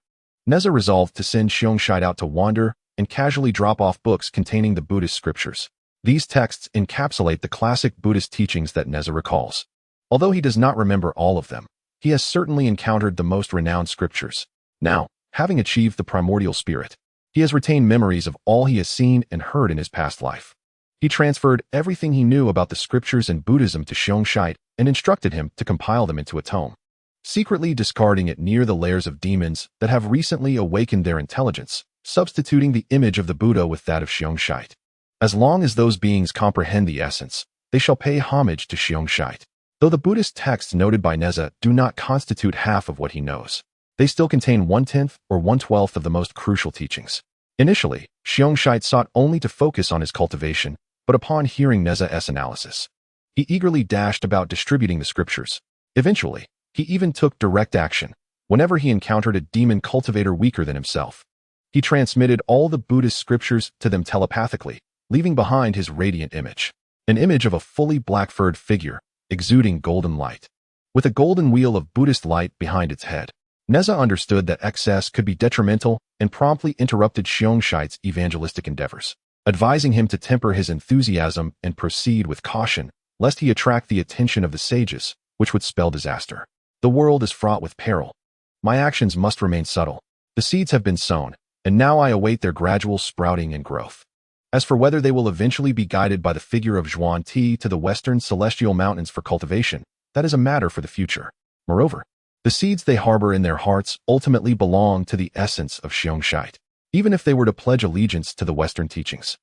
Nezha resolved to send Xiong-Shite out to wander and casually drop off books containing the Buddhist scriptures. These texts encapsulate the classic Buddhist teachings that Nezha recalls. Although he does not remember all of them, he has certainly encountered the most renowned scriptures. Now, having achieved the primordial spirit, he has retained memories of all he has seen and heard in his past life. He transferred everything he knew about the scriptures and Buddhism to Xiong-Shite and instructed him to compile them into a tome, secretly discarding it near the lairs of demons that have recently awakened their intelligence, substituting the image of the Buddha with that of Xiong-Shite. As long as those beings comprehend the essence, they shall pay homage to Xiong-Shite. Though the Buddhist texts noted by Nezha do not constitute half of what he knows, they still contain 1/10 or 1/12 of the most crucial teachings. Initially, Xiong-Shite sought only to focus on his cultivation, but upon hearing Nezha's analysis, he eagerly dashed about distributing the scriptures. Eventually, he even took direct action. Whenever he encountered a demon cultivator weaker than himself, he transmitted all the Buddhist scriptures to them telepathically, leaving behind his radiant image, an image of a fully black-furred figure, exuding golden light, with a golden wheel of Buddhist light behind its head. Nezha understood that excess could be detrimental and promptly interrupted Xiong-Shite's evangelistic endeavors, advising him to temper his enthusiasm and proceed with caution, lest he attract the attention of the sages, which would spell disaster. The world is fraught with peril. My actions must remain subtle. The seeds have been sown, and now I await their gradual sprouting and growth. As for whether they will eventually be guided by the figure of Zhuan-Ti to the western celestial mountains for cultivation, that is a matter for the future. Moreover, the seeds they harbor in their hearts ultimately belong to the essence of Xiong-Shite. Even if they were to pledge allegiance to the Western teachings,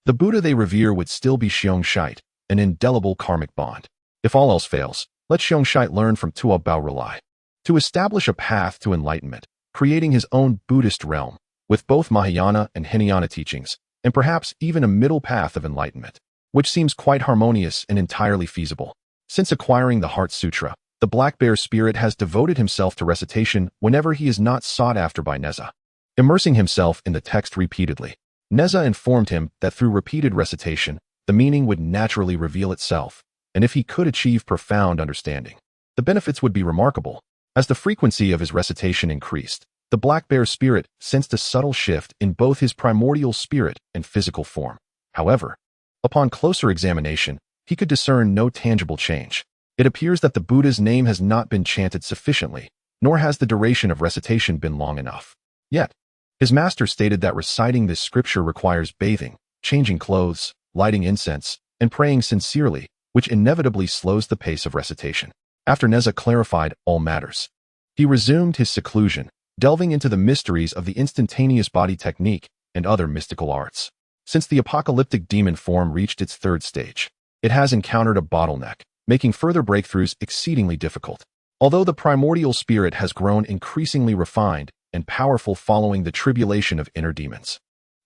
the Buddha they revere would still be Xiong-Shite, an indelible karmic bond. If all else fails, let Xiong-Shite learn from Tua Bao Relai to establish a path to enlightenment, creating his own Buddhist realm, with both Mahayana and Hinayana teachings, and perhaps even a middle path of enlightenment, which seems quite harmonious and entirely feasible. Since acquiring the Heart Sutra, the Black Bear spirit has devoted himself to recitation whenever he is not sought after by Nezha. Immersing himself in the text repeatedly, Nezha informed him that through repeated recitation, the meaning would naturally reveal itself, and if he could achieve profound understanding, the benefits would be remarkable. As the frequency of his recitation increased, the Black Bear spirit sensed a subtle shift in both his primordial spirit and physical form. However, upon closer examination, he could discern no tangible change. It appears that the Buddha's name has not been chanted sufficiently, nor has the duration of recitation been long enough. Yet, his master stated that reciting this scripture requires bathing, changing clothes, lighting incense, and praying sincerely, which inevitably slows the pace of recitation. After Nezha clarified all matters, he resumed his seclusion, delving into the mysteries of the instantaneous body technique and other mystical arts. Since the apocalyptic demon form reached its 3rd stage, it has encountered a bottleneck, making further breakthroughs exceedingly difficult. Although the primordial spirit has grown increasingly refined and powerful following the tribulation of inner demons,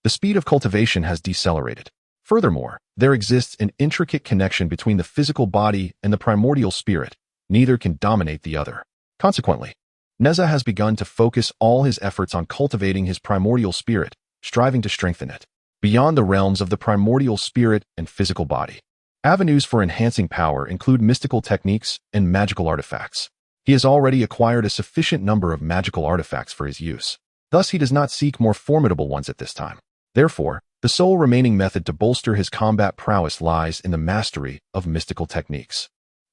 the speed of cultivation has decelerated. Furthermore, there exists an intricate connection between the physical body and the primordial spirit. Neither can dominate the other. Consequently, Nezha has begun to focus all his efforts on cultivating his primordial spirit, striving to strengthen it beyond the realms of the primordial spirit and physical body. Avenues for enhancing power include mystical techniques and magical artifacts. He has already acquired a sufficient number of magical artifacts for his use. Thus, he does not seek more formidable ones at this time. Therefore, the sole remaining method to bolster his combat prowess lies in the mastery of mystical techniques.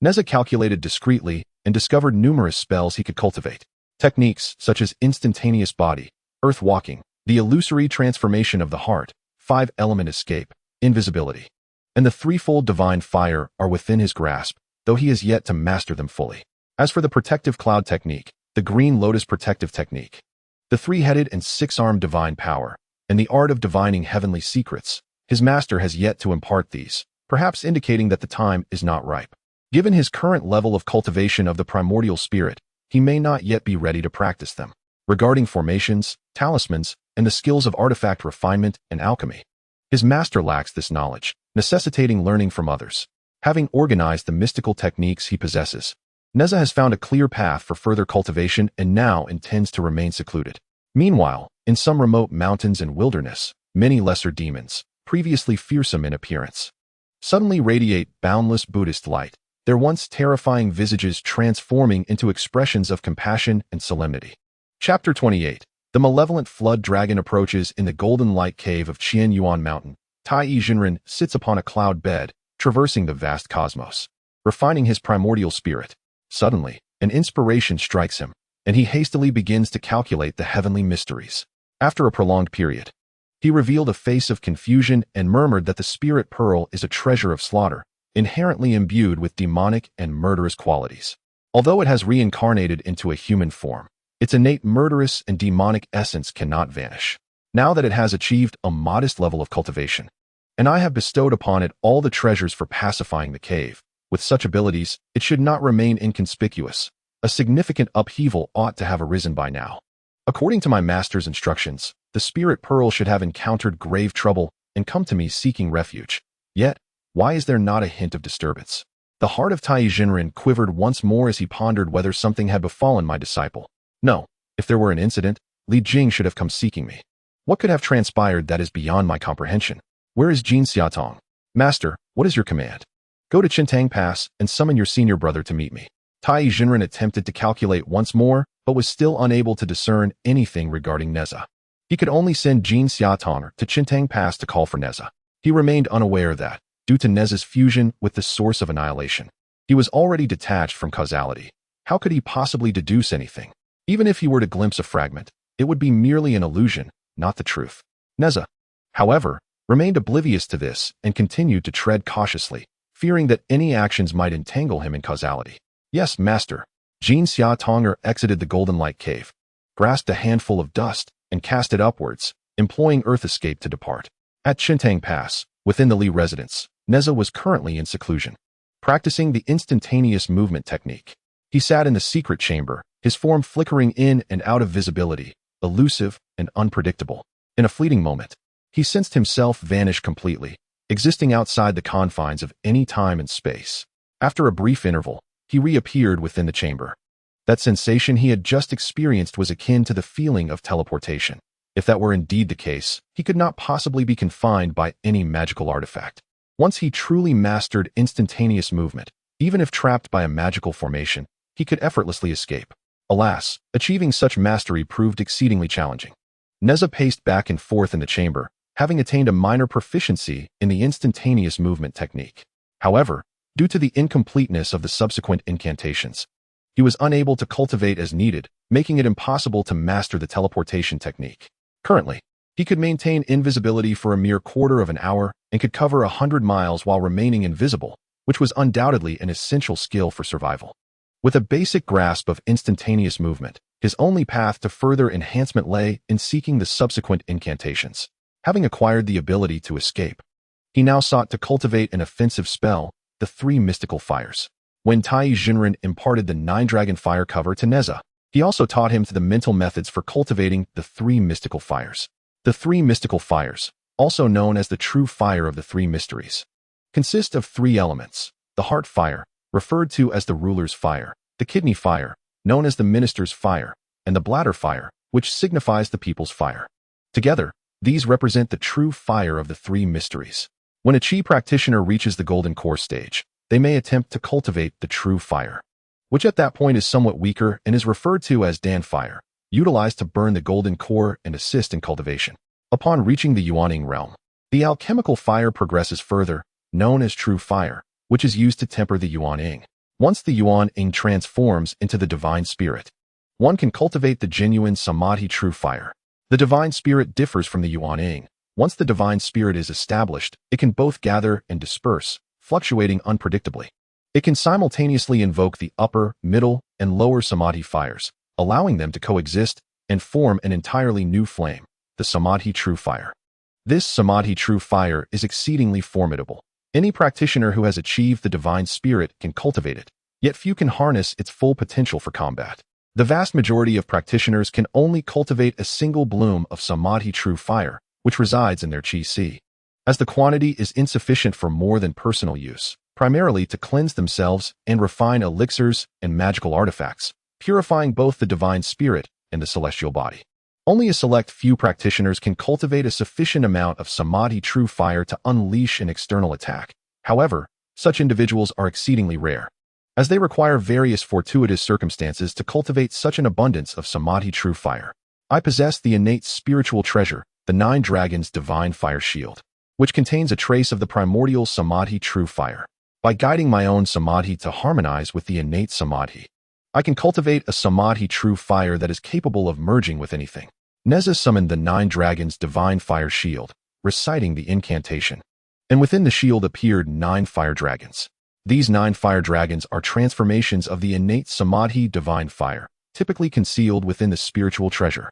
Nezha calculated discreetly and discovered numerous spells he could cultivate. Techniques such as instantaneous body, earth walking, the illusory transformation of the heart, 5-element escape, invisibility, and the threefold divine fire are within his grasp, though he has yet to master them fully. As for the protective cloud technique, the green lotus protective technique, the three-headed and six-armed divine power, and the art of divining heavenly secrets, his master has yet to impart these, perhaps indicating that the time is not ripe. Given his current level of cultivation of the primordial spirit, he may not yet be ready to practice them. Regarding formations, talismans, and the skills of artifact refinement and alchemy, his master lacks this knowledge, necessitating learning from others. Having organized the mystical techniques he possesses, Nezha has found a clear path for further cultivation and now intends to remain secluded. Meanwhile, in some remote mountains and wilderness, many lesser demons, previously fearsome in appearance, suddenly radiate boundless Buddhist light, their once terrifying visages transforming into expressions of compassion and solemnity. Chapter 28. The malevolent flood dragon approaches in the golden light cave of Qian Yuan Mountain. Taiyi Jinren sits upon a cloud bed, traversing the vast cosmos, refining his primordial spirit. Suddenly, an inspiration strikes him, and he hastily begins to calculate the heavenly mysteries. After a prolonged period, he revealed a face of confusion and murmured that the spirit pearl is a treasure of slaughter, inherently imbued with demonic and murderous qualities. Although it has reincarnated into a human form, its innate murderous and demonic essence cannot vanish. Now that it has achieved a modest level of cultivation, and I have bestowed upon it all the treasures for pacifying the cave, with such abilities, it should not remain inconspicuous. A significant upheaval ought to have arisen by now. According to my master's instructions, the spirit pearl should have encountered grave trouble and come to me seeking refuge. Yet, why is there not a hint of disturbance? The heart of Taiyi Jinren quivered once more as he pondered whether something had befallen my disciple. No, if there were an incident, Li Jing should have come seeking me. What could have transpired that is beyond my comprehension? Where is Jin Xiaotong? Master, what is your command? Go to Qintang Pass and summon your senior brother to meet me. Taiyi Jinren attempted to calculate once more, but was still unable to discern anything regarding Nezha. He could only send Jin Xiaotong to Qintang Pass to call for Nezha. He remained unaware that, due to Nezha's fusion with the source of annihilation, he was already detached from causality. How could he possibly deduce anything? Even if he were to glimpse a fragment, it would be merely an illusion, not the truth. Nezha, however, remained oblivious to this and continued to tread cautiously, fearing that any actions might entangle him in causality. Yes, master. Jin Xiaotonger exited the golden light cave, grasped a handful of dust, and cast it upwards, employing earth escape to depart. At Qintang Pass, within the Li residence, Nezha was currently in seclusion, practicing the instantaneous movement technique. He sat in the secret chamber, his form flickering in and out of visibility, elusive and unpredictable. In a fleeting moment, he sensed himself vanish completely, existing outside the confines of any time and space. After a brief interval, he reappeared within the chamber. That sensation he had just experienced was akin to the feeling of teleportation. If that were indeed the case, he could not possibly be confined by any magical artifact. Once he truly mastered instantaneous movement, even if trapped by a magical formation, he could effortlessly escape. Alas, achieving such mastery proved exceedingly challenging. Nezha paced back and forth in the chamber, having attained a minor proficiency in the instantaneous movement technique. However, due to the incompleteness of the subsequent incantations, he was unable to cultivate as needed, making it impossible to master the teleportation technique. Currently, he could maintain invisibility for a mere quarter of an hour and could cover 100 miles while remaining invisible, which was undoubtedly an essential skill for survival. With a basic grasp of instantaneous movement, his only path to further enhancement lay in seeking the subsequent incantations. Having acquired the ability to escape, he now sought to cultivate an offensive spell, the 3 mystical fires. When Taiyi Jinren imparted the 9-dragon fire cover to Nezha, he also taught him the mental methods for cultivating the 3 mystical fires. The 3 mystical fires, also known as the true fire of the 3 mysteries, consist of 3 elements: the heart fire, referred to as the ruler's fire, the kidney fire, known as the minister's fire, and the bladder fire, which signifies the people's fire. Together, these represent the true fire of the 3 mysteries. When a Qi practitioner reaches the golden core stage, they may attempt to cultivate the true fire, which at that point is somewhat weaker and is referred to as Dan fire, utilized to burn the golden core and assist in cultivation. Upon reaching the Yuanying realm, the alchemical fire progresses further, known as true fire, which is used to temper the Yuanying. Once the Yuanying transforms into the divine spirit, one can cultivate the genuine Samadhi true fire. The divine spirit differs from the Yuanying. Once the divine spirit is established, it can both gather and disperse, fluctuating unpredictably. It can simultaneously invoke the upper, middle, and lower Samadhi fires, allowing them to coexist and form an entirely new flame, the Samadhi true fire. This Samadhi true fire is exceedingly formidable. Any practitioner who has achieved the divine spirit can cultivate it, yet few can harness its full potential for combat. The vast majority of practitioners can only cultivate a single bloom of Samadhi true fire, which resides in their Qi Si. As the quantity is insufficient for more than personal use, primarily to cleanse themselves and refine elixirs and magical artifacts, purifying both the divine spirit and the celestial body. Only a select few practitioners can cultivate a sufficient amount of Samadhi true fire to unleash an external attack. However, such individuals are exceedingly rare, as they require various fortuitous circumstances to cultivate such an abundance of Samadhi true fire. I possess the innate spiritual treasure, the 9 Dragons Divine Fire Shield, which contains a trace of the primordial Samadhi true fire. By guiding my own Samadhi to harmonize with the innate Samadhi, I can cultivate a Samadhi true fire that is capable of merging with anything. Nezha summoned the 9 Dragons Divine Fire Shield, reciting the incantation, and within the shield appeared 9 fire dragons. These 9 fire dragons are transformations of the innate Samadhi divine fire, typically concealed within the spiritual treasure,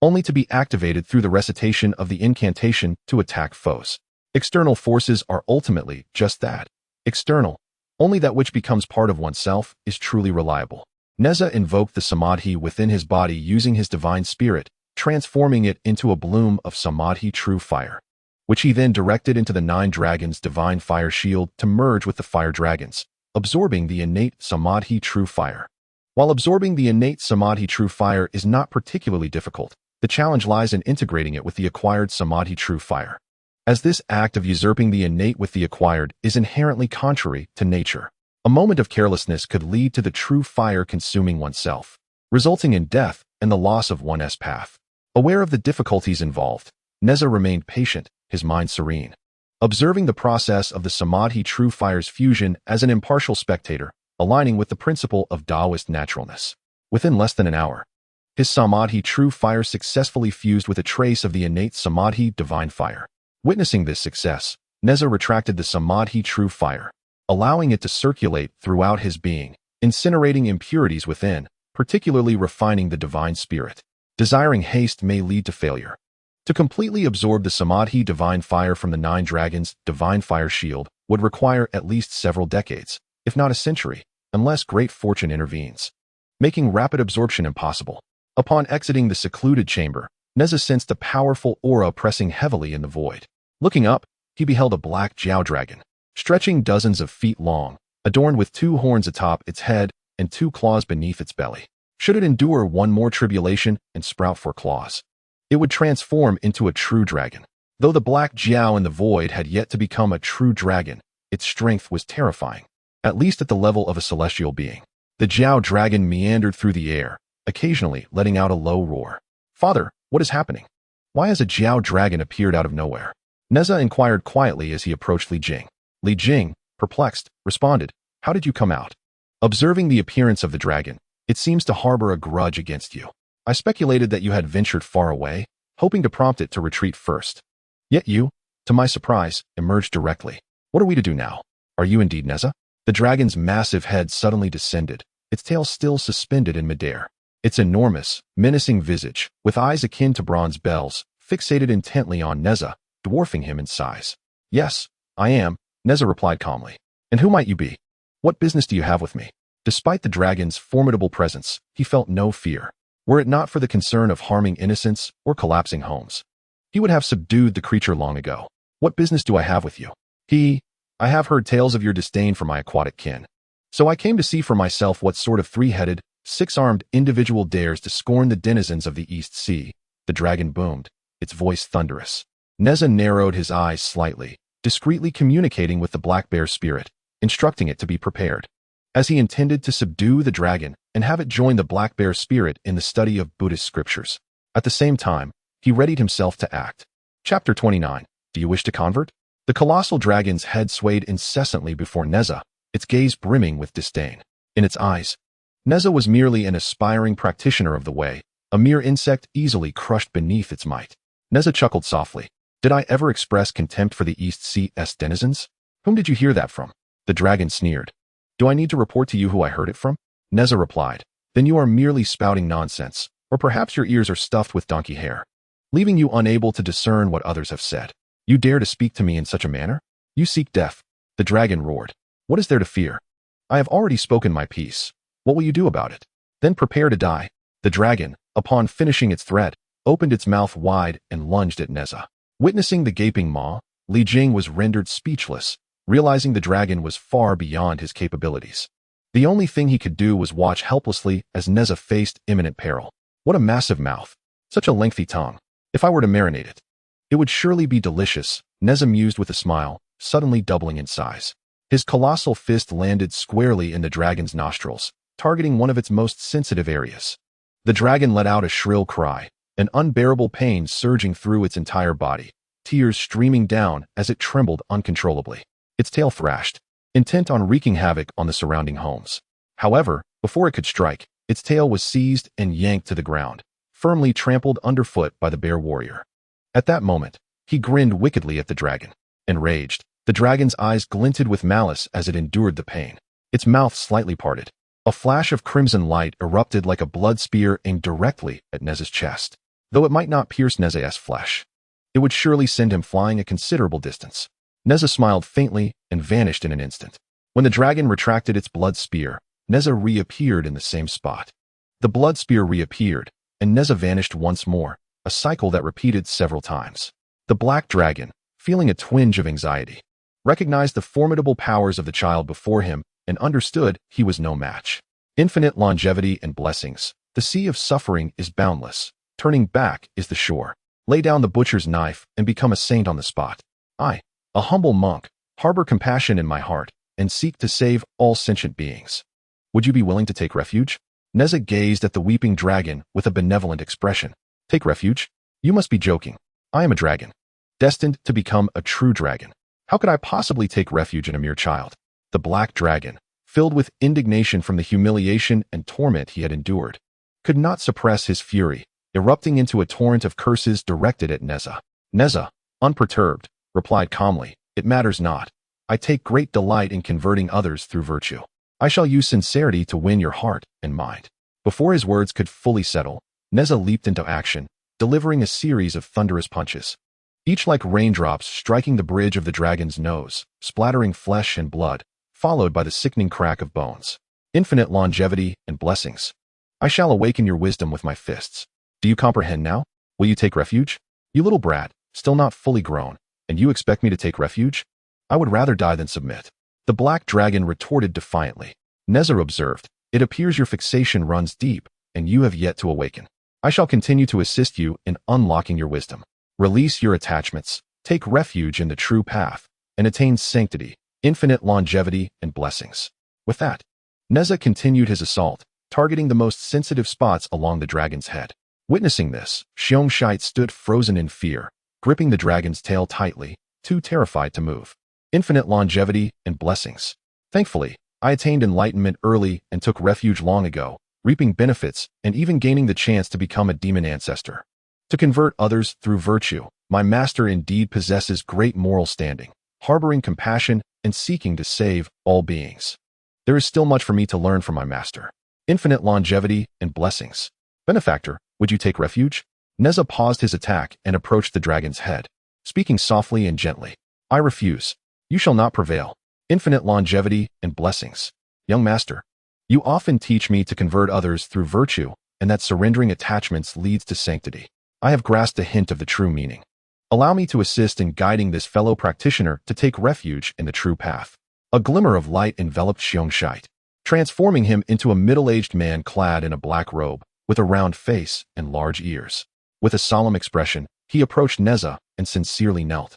only to be activated through the recitation of the incantation to attack foes. External forces are ultimately just that, external. Only that which becomes part of oneself is truly reliable. Nezha invoked the Samadhi within his body using his divine spirit, transforming it into a bloom of Samadhi true fire, which he then directed into the 9 Dragons Divine Fire Shield to merge with the fire dragons, absorbing the innate Samadhi true fire. While absorbing the innate Samadhi true fire is not particularly difficult, the challenge lies in integrating it with the acquired Samadhi true fire, as this act of usurping the innate with the acquired is inherently contrary to nature. A moment of carelessness could lead to the true fire consuming oneself, resulting in death and the loss of one's path. Aware of the difficulties involved, Nezha remained patient, his mind serene, observing the process of the Samadhi true fire's fusion as an impartial spectator, aligning with the principle of Taoist naturalness. Within less than an hour, his Samadhi true fire successfully fused with a trace of the innate Samadhi divine fire. Witnessing this success, Nezha retracted the Samadhi true fire, allowing it to circulate throughout his being, incinerating impurities within, particularly refining the divine spirit. Desiring haste may lead to failure. To completely absorb the Samadhi divine fire from the 9 Dragons Divine Fire Shield would require at least several decades, if not a century, unless great fortune intervenes, making rapid absorption impossible. Upon exiting the secluded chamber, Nezha sensed a powerful aura pressing heavily in the void. Looking up, he beheld a black Jiao dragon, stretching dozens of feet long, adorned with 2 horns atop its head and 2 claws beneath its belly. Should it endure one more tribulation and sprout 4 claws, it would transform into a true dragon. Though the black Jiao in the void had yet to become a true dragon, its strength was terrifying, at least at the level of a celestial being. The Jiao dragon meandered through the air, occasionally letting out a low roar. "Father, what is happening? Why has a Jiao dragon appeared out of nowhere?" Nezha inquired quietly as he approached Li Jing. Li Jing, perplexed, responded, "How did you come out?" Observing the appearance of the dragon, "It seems to harbor a grudge against you. I speculated that you had ventured far away, hoping to prompt it to retreat first. Yet you, to my surprise, emerged directly. What are we to do now? Are you indeed Nezha?" The dragon's massive head suddenly descended, its tail still suspended in midair. Its enormous, menacing visage, with eyes akin to bronze bells, fixated intently on Nezha, dwarfing him in size. "Yes, I am," Nezha replied calmly. "And who might you be? What business do you have with me?" Despite the dragon's formidable presence, he felt no fear. Were it not for the concern of harming innocents or collapsing homes, he would have subdued the creature long ago. "What business do I have with you?" I have heard tales of your disdain for my aquatic kin. So I came to see for myself what sort of 3-headed, 6-armed individual dares to scorn the denizens of the East Sea." The dragon boomed, its voice thunderous. Nezha narrowed his eyes slightly, discreetly communicating with the black bear spirit, instructing it to be prepared, as he intended to subdue the dragon and have it join the black bear spirit in the study of Buddhist scriptures. At the same time, he readied himself to act. Chapter 29. Do you wish to convert? The colossal dragon's head swayed incessantly before Nezha, its gaze brimming with disdain. In its eyes, Nezha was merely an aspiring practitioner of the way, a mere insect easily crushed beneath its might. Nezha chuckled softly. Did I ever express contempt for the East Sea's denizens? Whom did you hear that from? The dragon sneered. Do I need to report to you who I heard it from? Nezha replied. Then you are merely spouting nonsense, or perhaps your ears are stuffed with donkey hair, leaving you unable to discern what others have said. You dare to speak to me in such a manner? You seek death. The dragon roared. What is there to fear? I have already spoken my piece. What will you do about it? Then prepare to die. The dragon, upon finishing its threat, opened its mouth wide and lunged at Nezha. Witnessing the gaping maw, Li Jing was rendered speechless, realizing the dragon was far beyond his capabilities. The only thing he could do was watch helplessly as Nezha faced imminent peril. What a massive mouth. Such a lengthy tongue. If I were to marinate it, it would surely be delicious, Nezha mused with a smile, suddenly doubling in size. His colossal fist landed squarely in the dragon's nostrils, targeting one of its most sensitive areas. The dragon let out a shrill cry, an unbearable pain surging through its entire body, tears streaming down as it trembled uncontrollably. Its tail thrashed, intent on wreaking havoc on the surrounding homes. However, before it could strike, its tail was seized and yanked to the ground, firmly trampled underfoot by the bear warrior. At that moment, he grinned wickedly at the dragon. Enraged, the dragon's eyes glinted with malice as it endured the pain. Its mouth slightly parted. A flash of crimson light erupted like a blood spear aimed directly at Nezha's chest. Though it might not pierce Nezha's flesh, it would surely send him flying a considerable distance. Nezha smiled faintly and vanished in an instant. When the dragon retracted its blood spear, Nezha reappeared in the same spot. The blood spear reappeared, and Nezha vanished once more, a cycle that repeated several times. The black dragon, feeling a twinge of anxiety, recognized the formidable powers of the child before him and understood he was no match. Infinite longevity and blessings. The sea of suffering is boundless. Turning back is the shore. Lay down the butcher's knife and become a saint on the spot. I, a humble monk, harbor compassion in my heart and seek to save all sentient beings. Would you be willing to take refuge? Nezha gazed at the weeping dragon with a benevolent expression. Take refuge? You must be joking. I am a dragon, destined to become a true dragon. How could I possibly take refuge in a mere child? The black dragon, filled with indignation from the humiliation and torment he had endured, could not suppress his fury, erupting into a torrent of curses directed at Nezha. Nezha, unperturbed, replied calmly, It matters not. I take great delight in converting others through virtue. I shall use sincerity to win your heart and mind. Before his words could fully settle, Nezha leaped into action, delivering a series of thunderous punches, each like raindrops striking the bridge of the dragon's nose, splattering flesh and blood, followed by the sickening crack of bones. Infinite longevity and blessings. I shall awaken your wisdom with my fists. Do you comprehend now? Will you take refuge? You little brat, still not fully grown, and you expect me to take refuge? I would rather die than submit. The black dragon retorted defiantly. Nezha observed, It appears your fixation runs deep, and you have yet to awaken. I shall continue to assist you in unlocking your wisdom. Release your attachments, take refuge in the true path, and attain sanctity, infinite longevity, and blessings. With that, Nezha continued his assault, targeting the most sensitive spots along the dragon's head. Witnessing this, Xiongshite stood frozen in fear, gripping the dragon's tail tightly, too terrified to move. Infinite longevity and blessings. Thankfully, I attained enlightenment early and took refuge long ago, reaping benefits and even gaining the chance to become a demon ancestor. To convert others through virtue, my master indeed possesses great moral standing, harboring compassion and seeking to save all beings. There is still much for me to learn from my master. Infinite longevity and blessings. Benefactor, would you take refuge? Nezha paused his attack and approached the dragon's head, speaking softly and gently. I refuse. You shall not prevail. Infinite longevity and blessings. Young master, you often teach me to convert others through virtue and that surrendering attachments leads to sanctity. I have grasped a hint of the true meaning. Allow me to assist in guiding this fellow practitioner to take refuge in the true path. A glimmer of light enveloped Xiongshite, transforming him into a middle-aged man clad in a black robe, with a round face and large ears. With a solemn expression, he approached Nezha and sincerely knelt.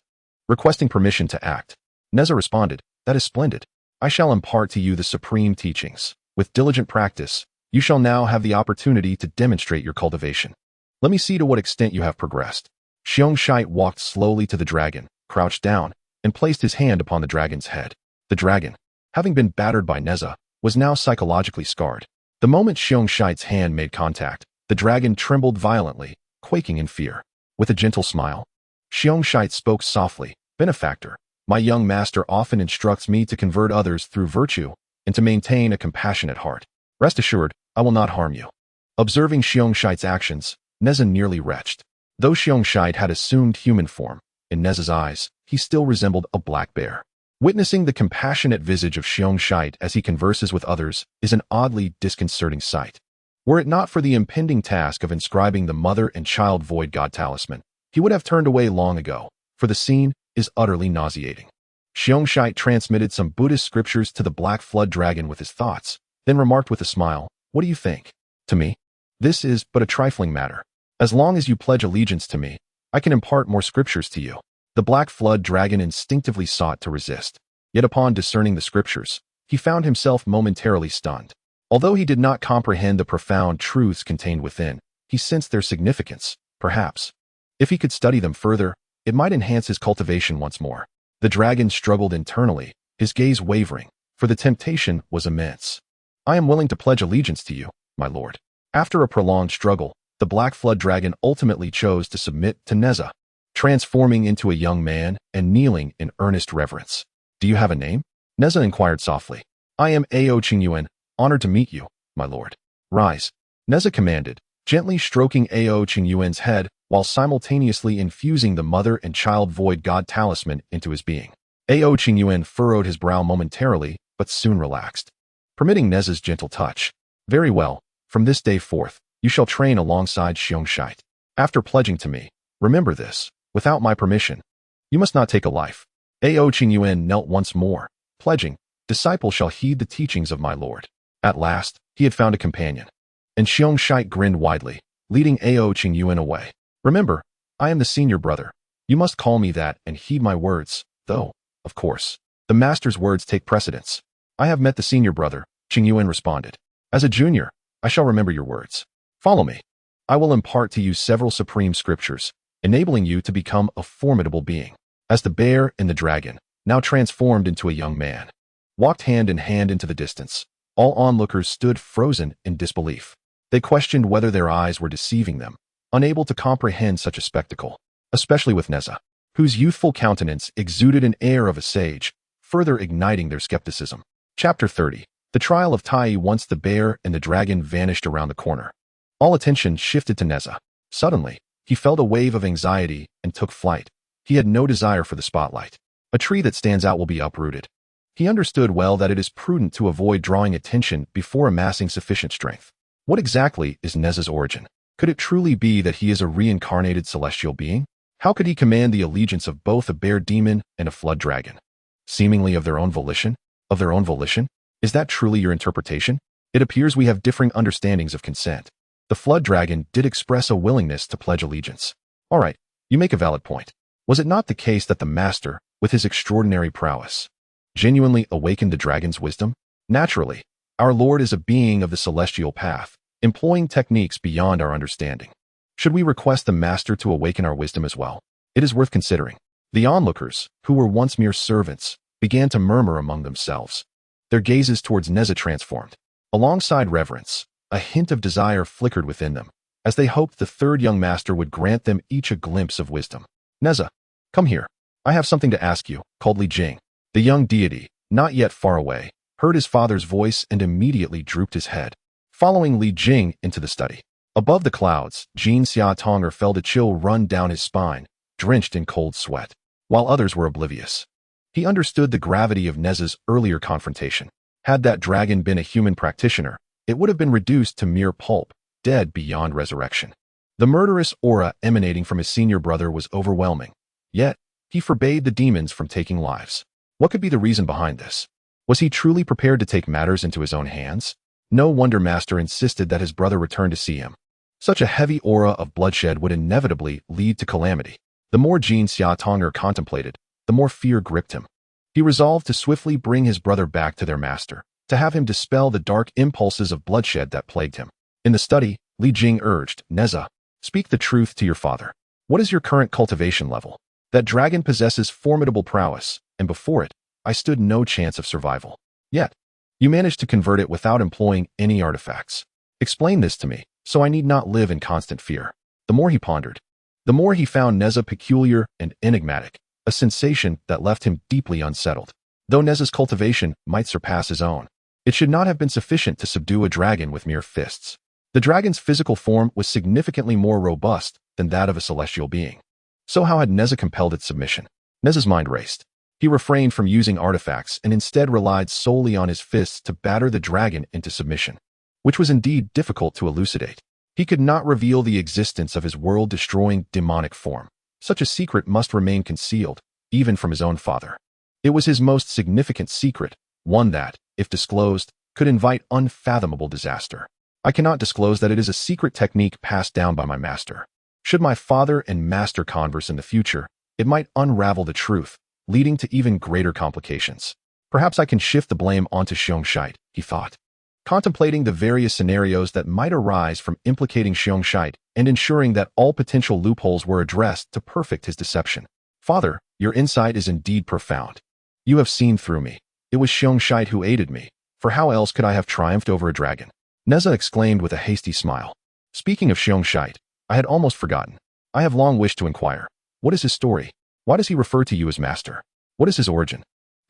requesting permission to act. Nezha responded, "That is splendid. I shall impart to you the supreme teachings. With diligent practice, you shall now have the opportunity to demonstrate your cultivation. Let me see to what extent you have progressed." Xiongshite walked slowly to the dragon, crouched down, and placed his hand upon the dragon's head. The dragon, having been battered by Nezha, was now psychologically scarred. The moment Xiongshite's hand made contact, the dragon trembled violently, quaking in fear. With a gentle smile, Xiongshite spoke softly, "Benefactor, my young master often instructs me to convert others through virtue and to maintain a compassionate heart. Rest assured, I will not harm you." Observing Xiongshite's actions, Nezha nearly retched. Though Xiongshite had assumed human form, in Nezha's eyes, he still resembled a black bear. Witnessing the compassionate visage of Xiongshite as he converses with others is an oddly disconcerting sight. Were it not for the impending task of inscribing the mother and child void god talisman, he would have turned away long ago, for the scene is utterly nauseating. Xiongshite transmitted some Buddhist scriptures to the black flood dragon with his thoughts, then remarked with a smile, "What do you think? To me, this is but a trifling matter. As long as you pledge allegiance to me, I can impart more scriptures to you." The black flood dragon instinctively sought to resist, yet upon discerning the scriptures, he found himself momentarily stunned. Although he did not comprehend the profound truths contained within, he sensed their significance, perhaps. If he could study them further, it might enhance his cultivation once more. The dragon struggled internally, his gaze wavering, for the temptation was immense. "I am willing to pledge allegiance to you, my lord." After a prolonged struggle, the black flood dragon ultimately chose to submit to Nezha, transforming into a young man and kneeling in earnest reverence. "Do you have a name?" Nezha inquired softly. "I am Ao Qingyuan, honored to meet you, my lord." "Rise," Nezha commanded, gently stroking Ao Qingyuan's head while simultaneously infusing the mother and child void god talisman into his being. Ao Qingyuan furrowed his brow momentarily, but soon relaxed, permitting Nezha's gentle touch. "Very well, from this day forth, you shall train alongside Xiongshite. After pledging to me, remember this, without my permission, you must not take a life." Ao Qingyuan knelt once more, pledging, "Disciple shall heed the teachings of my lord." At last, he had found a companion. And Xiongshite grinned widely, leading Ao Qingyuan away. "Remember, I am the senior brother. You must call me that and heed my words, though, of course, the master's words take precedence." "I have met the senior brother," Qingyuan responded. "As a junior, I shall remember your words. Follow me. I will impart to you several supreme scriptures, enabling you to become a formidable being." As the bear and the dragon, now transformed into a young man, walked hand in hand into the distance, all onlookers stood frozen in disbelief. They questioned whether their eyes were deceiving them, unable to comprehend such a spectacle, especially with Nezha, whose youthful countenance exuded an air of a sage, further igniting their skepticism. Chapter 30. The Trial of Taiyi. Once the bear and the dragon vanished around the corner, all attention shifted to Nezha. Suddenly, he felt a wave of anxiety and took flight. He had no desire for the spotlight. A tree that stands out will be uprooted. He understood well that it is prudent to avoid drawing attention before amassing sufficient strength. What exactly is Nezha's origin? Could it truly be that he is a reincarnated celestial being? How could he command the allegiance of both a bear demon and a flood dragon? Seemingly of their own volition? Of their own volition? Is that truly your interpretation? It appears we have differing understandings of consent. The flood dragon did express a willingness to pledge allegiance. All right, you make a valid point. Was it not the case that the master, with his extraordinary prowess, genuinely awakened the dragon's wisdom? Naturally, our Lord is a being of the celestial path, employing techniques beyond our understanding. Should we request the master to awaken our wisdom as well? It is worth considering. The onlookers, who were once mere servants, began to murmur among themselves. Their gazes towards Nezha transformed. Alongside reverence, a hint of desire flickered within them, as they hoped the third young master would grant them each a glimpse of wisdom. "Nezha, come here. I have something to ask you," called Li Jing. The young deity, not yet far away, heard his father's voice and immediately drooped his head, following Li Jing into the study. Above the clouds, Jin Xiaotonger felt a chill run down his spine, drenched in cold sweat, while others were oblivious. He understood the gravity of Nezha's earlier confrontation. Had that dragon been a human practitioner, it would have been reduced to mere pulp, dead beyond resurrection. The murderous aura emanating from his senior brother was overwhelming, yet he forbade the demons from taking lives. What could be the reason behind this? Was he truly prepared to take matters into his own hands? No wonder Master insisted that his brother return to see him. Such a heavy aura of bloodshed would inevitably lead to calamity. The more Jin Xiaotonger contemplated, the more fear gripped him. He resolved to swiftly bring his brother back to their master, to have him dispel the dark impulses of bloodshed that plagued him. In the study, Li Jing urged, Nezha, speak the truth to your father. What is your current cultivation level? That dragon possesses formidable prowess, and before it, I stood no chance of survival. Yet, you managed to convert it without employing any artifacts. Explain this to me, so I need not live in constant fear. The more he pondered, the more he found Nezha peculiar and enigmatic, a sensation that left him deeply unsettled. Though Nezha's cultivation might surpass his own, it should not have been sufficient to subdue a dragon with mere fists. The dragon's physical form was significantly more robust than that of a celestial being. So how had Nezha compelled its submission? Nezha's mind raced. He refrained from using artifacts and instead relied solely on his fists to batter the dragon into submission, which was indeed difficult to elucidate. He could not reveal the existence of his world-destroying demonic form. Such a secret must remain concealed, even from his own father. It was his most significant secret, one that, if disclosed, could invite unfathomable disaster. I cannot disclose that it is a secret technique passed down by my master. Should my father and master converse in the future, it might unravel the truth, leading to even greater complications. Perhaps I can shift the blame onto Xiongshite, he thought, contemplating the various scenarios that might arise from implicating Xiongshite and ensuring that all potential loopholes were addressed to perfect his deception. Father, your insight is indeed profound. You have seen through me. It was Xiongshite who aided me, for how else could I have triumphed over a dragon? Nezha exclaimed with a hasty smile. Speaking of Xiongshite, I had almost forgotten. I have long wished to inquire. What is his story? Why does he refer to you as master? What is his origin?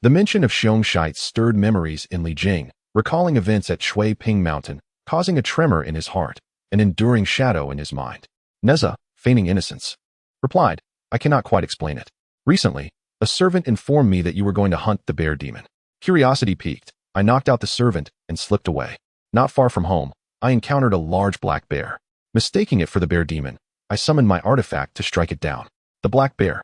The mention of Xiongshite stirred memories in Li Jing, recalling events at Shui Ping Mountain, causing a tremor in his heart, an enduring shadow in his mind. Nezha, feigning innocence, replied, I cannot quite explain it. Recently, a servant informed me that you were going to hunt the bear demon. Curiosity piqued. I knocked out the servant and slipped away. Not far from home, I encountered a large black bear. Mistaking it for the bear demon, I summoned my artifact to strike it down. The black bear,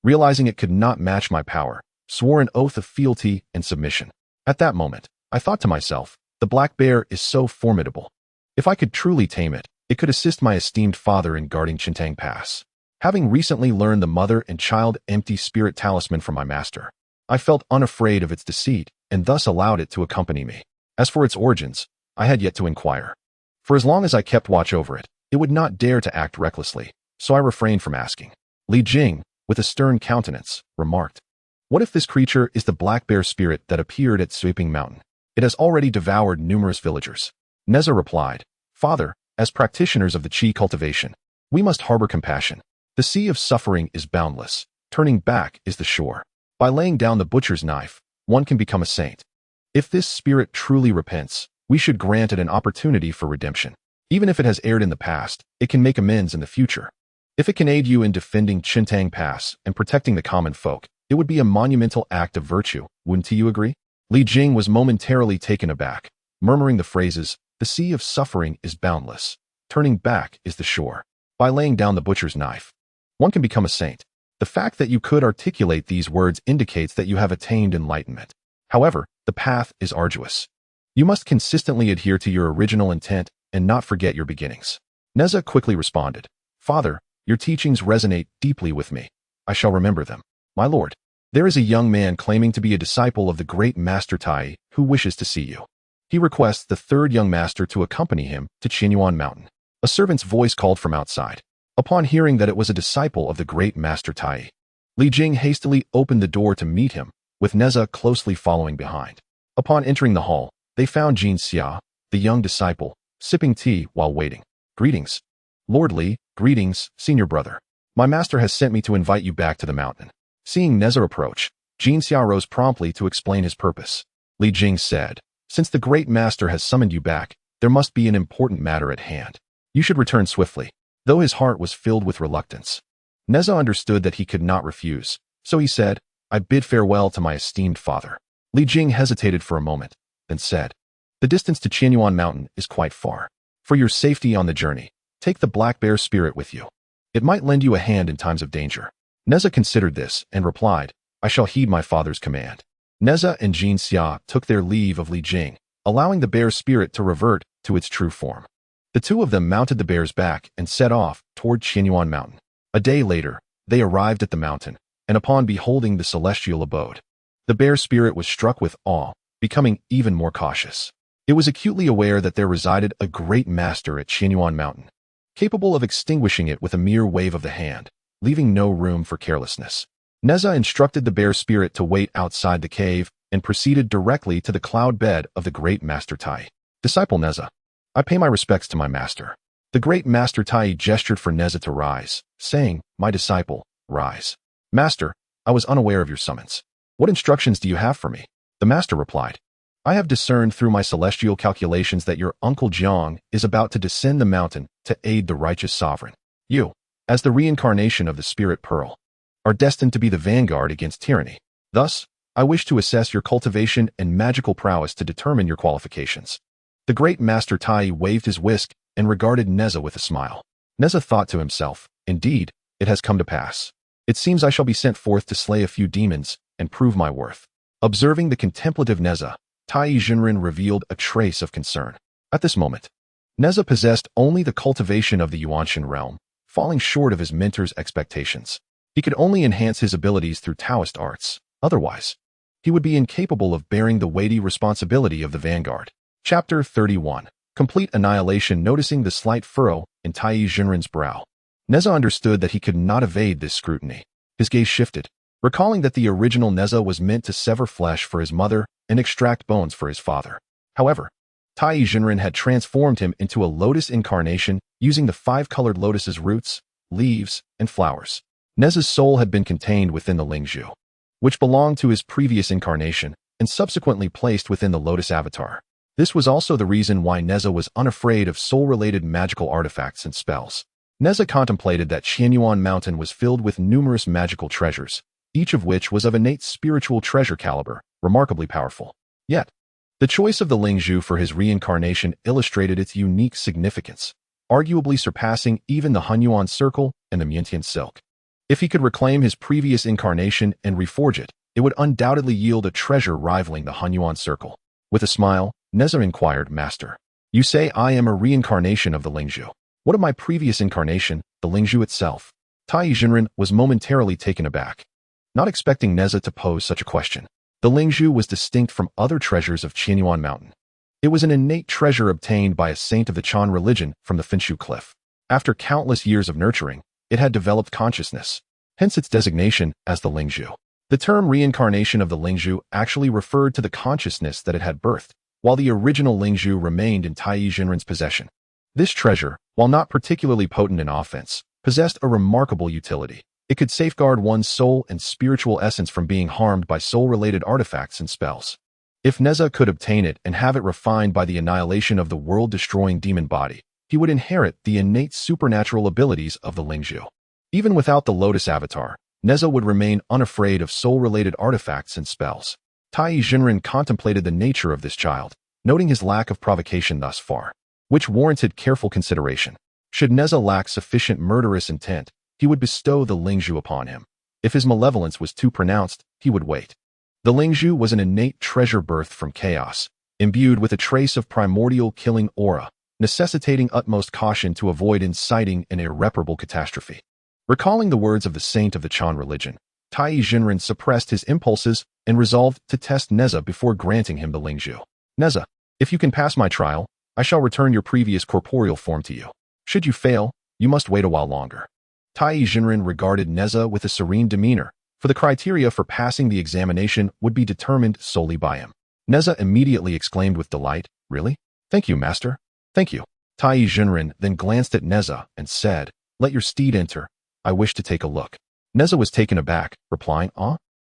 realizing it could not match my power, swore an oath of fealty and submission. At that moment, I thought to myself, the black bear is so formidable. If I could truly tame it, it could assist my esteemed father in guarding Chintang Pass. Having recently learned the mother and child empty spirit talisman from my master, I felt unafraid of its deceit and thus allowed it to accompany me. As for its origins, I had yet to inquire. For as long as I kept watch over it, it would not dare to act recklessly, so I refrained from asking. Li Jing, with a stern countenance, remarked, what if this creature is the black bear spirit that appeared at Sweeping Mountain? It has already devoured numerous villagers. Nezha replied, Father, as practitioners of the Qi cultivation, we must harbor compassion. The sea of suffering is boundless. Turning back is the shore. By laying down the butcher's knife, one can become a saint. If this spirit truly repents, we should grant it an opportunity for redemption. Even if it has erred in the past, it can make amends in the future. If it can aid you in defending Chintang Pass and protecting the common folk, it would be a monumental act of virtue, wouldn't you agree? Li Jing was momentarily taken aback, murmuring the phrases, the sea of suffering is boundless. Turning back is the shore. By laying down the butcher's knife, one can become a saint. The fact that you could articulate these words indicates that you have attained enlightenment. However, the path is arduous. You must consistently adhere to your original intent and not forget your beginnings. Nezha quickly responded, Father, your teachings resonate deeply with me. I shall remember them. My lord, there is a young man claiming to be a disciple of the great Master Taiyi who wishes to see you. He requests the third young master to accompany him to Qinyuan Mountain. A servant's voice called from outside. Upon hearing that it was a disciple of the great Master Taiyi, Li Jing hastily opened the door to meet him, with Nezha closely following behind. Upon entering the hall, they found Jin Xia, the young disciple, sipping tea while waiting. Greetings. Lord Li, greetings, senior brother. My master has sent me to invite you back to the mountain. Seeing Nezha approach, Jin Xia rose promptly to explain his purpose. Li Jing said, Since the great master has summoned you back, there must be an important matter at hand. You should return swiftly. Though his heart was filled with reluctance, Nezha understood that he could not refuse, so he said, I bid farewell to my esteemed father. Li Jing hesitated for a moment, then said, The distance to Qinyuan Mountain is quite far. For your safety on the journey, take the black bear spirit with you. It might lend you a hand in times of danger. Nezha considered this and replied, I shall heed my father's command. Nezha and Jin Xia took their leave of Li Jing, allowing the bear spirit to revert to its true form. The two of them mounted the bear's back and set off toward Qinyuan Mountain. A day later, they arrived at the mountain, and upon beholding the celestial abode, the bear spirit was struck with awe, becoming even more cautious. It was acutely aware that there resided a great master at Qianyuan Mountain, capable of extinguishing it with a mere wave of the hand, leaving no room for carelessness. Nezha instructed the bear spirit to wait outside the cave and proceeded directly to the cloud bed of the great Master Taiyi. Disciple Nezha, I pay my respects to my master. The great Master Taiyi gestured for Nezha to rise, saying, My disciple, rise. Master, I was unaware of your summons. What instructions do you have for me? The master replied, I have discerned through my celestial calculations that your uncle Jiang is about to descend the mountain to aid the righteous sovereign. You, as the reincarnation of the spirit pearl, are destined to be the vanguard against tyranny. Thus, I wish to assess your cultivation and magical prowess to determine your qualifications. The great Master Taiyi waved his whisk and regarded Nezha with a smile. Nezha thought to himself, Indeed, it has come to pass. It seems I shall be sent forth to slay a few demons and prove my worth. Observing the contemplative Nezha, Taiyi Jinren revealed a trace of concern. At this moment, Nezha possessed only the cultivation of the Yuanshan realm, falling short of his mentor's expectations. He could only enhance his abilities through Taoist arts. Otherwise, he would be incapable of bearing the weighty responsibility of the vanguard. Chapter 31. Complete annihilation. Noticing the slight furrow in Taiyi Jinren's brow, Nezha understood that he could not evade this scrutiny. His gaze shifted, recalling that the original Nezha was meant to sever flesh for his mother and extract bones for his father. However, Taiyi Jinren had transformed him into a lotus incarnation using the 5-colored lotus's roots, leaves, and flowers. Nezha's soul had been contained within the Lingzhu, which belonged to his previous incarnation and subsequently placed within the lotus avatar. This was also the reason why Nezha was unafraid of soul-related magical artifacts and spells. Nezha contemplated that Qianyuan Mountain was filled with numerous magical treasures, each of which was of innate spiritual treasure caliber, remarkably powerful. Yet, the choice of the Lingzhu for his reincarnation illustrated its unique significance, arguably surpassing even the Hunyuan circle and the Miantian silk. If he could reclaim his previous incarnation and reforge it, it would undoubtedly yield a treasure rivaling the Hunyuan circle. With a smile, Nezha inquired, Master, you say I am a reincarnation of the Lingzhu. What of my previous incarnation, the Lingzhu itself? Taiyi Jinren was momentarily taken aback, not expecting Nezha to pose such a question. The Lingzhu was distinct from other treasures of Qianyuan Mountain. It was an innate treasure obtained by a saint of the Chan religion from the Finshu Cliff. After countless years of nurturing, it had developed consciousness, hence its designation as the Lingzhu. The term reincarnation of the Lingzhu actually referred to the consciousness that it had birthed, while the original Lingzhu remained in Taiyi Jinren's possession. This treasure, while not particularly potent in offense, possessed a remarkable utility. It could safeguard one's soul and spiritual essence from being harmed by soul-related artifacts and spells. If Nezha could obtain it and have it refined by the annihilation of the world-destroying demon body, he would inherit the innate supernatural abilities of the Lingzhu. Even without the Lotus Avatar, Nezha would remain unafraid of soul-related artifacts and spells. Taiyi Jinren contemplated the nature of this child, noting his lack of provocation thus far, which warranted careful consideration. Should Nezha lack sufficient murderous intent, he would bestow the Lingzhu upon him. If his malevolence was too pronounced, he would wait. The Lingzhu was an innate treasure birthed from chaos, imbued with a trace of primordial killing aura, necessitating utmost caution to avoid inciting an irreparable catastrophe. Recalling the words of the saint of the Chan religion, Taiyi Jinren suppressed his impulses and resolved to test Nezha before granting him the Lingzhu. Nezha, if you can pass my trial, I shall return your previous corporeal form to you. Should you fail, you must wait a while longer. Taiyi Jinren regarded Nezha with a serene demeanor, for the criteria for passing the examination would be determined solely by him. Nezha immediately exclaimed with delight, Really? Thank you, Master. Thank you. Taiyi Jinren then glanced at Nezha and said, Let your steed enter. I wish to take a look. Nezha was taken aback, replying,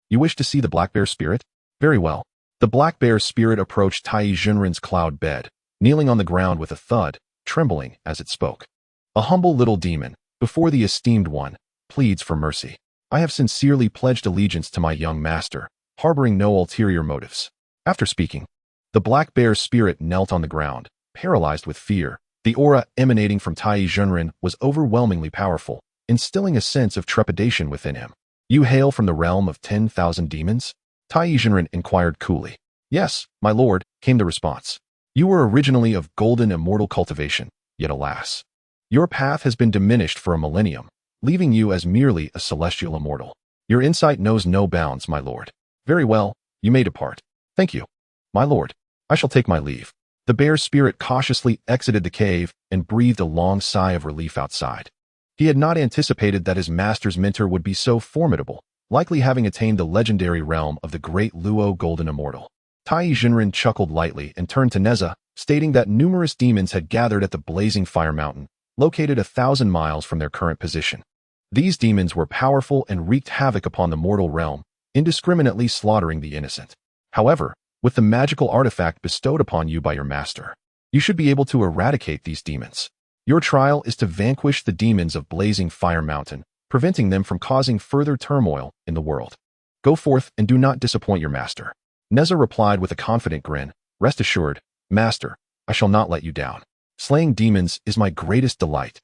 You wish to see the black bear spirit? Very well. The black bear spirit approached Taiyi Jinren's cloud bed, kneeling on the ground with a thud, trembling as it spoke. A humble little demon, before the esteemed one, pleads for mercy. I have sincerely pledged allegiance to my young master, harboring no ulterior motives. After speaking, the black bear spirit knelt on the ground, paralyzed with fear. The aura emanating from Taiyi Jinren was overwhelmingly powerful, instilling a sense of trepidation within him. You hail from the realm of 10,000 demons? Taiyi Jinren inquired coolly. Yes, my lord, came the response. You were originally of golden immortal cultivation, yet alas, your path has been diminished for a millennium, leaving you as merely a celestial immortal. Your insight knows no bounds, my lord. Very well, you may depart. Thank you. My lord, I shall take my leave. The bear spirit cautiously exited the cave and breathed a long sigh of relief outside. He had not anticipated that his master's mentor would be so formidable, likely having attained the legendary realm of the great Luo Golden Immortal. Taiyi Jinren chuckled lightly and turned to Nezha, stating that numerous demons had gathered at the blazing fire mountain, located 1,000 miles from their current position. These demons were powerful and wreaked havoc upon the mortal realm, indiscriminately slaughtering the innocent. However, with the magical artifact bestowed upon you by your master, you should be able to eradicate these demons. Your trial is to vanquish the demons of Blazing Fire Mountain, preventing them from causing further turmoil in the world. Go forth and do not disappoint your master. Nezha replied with a confident grin, rest assured, master, I shall not let you down. Slaying demons is my greatest delight.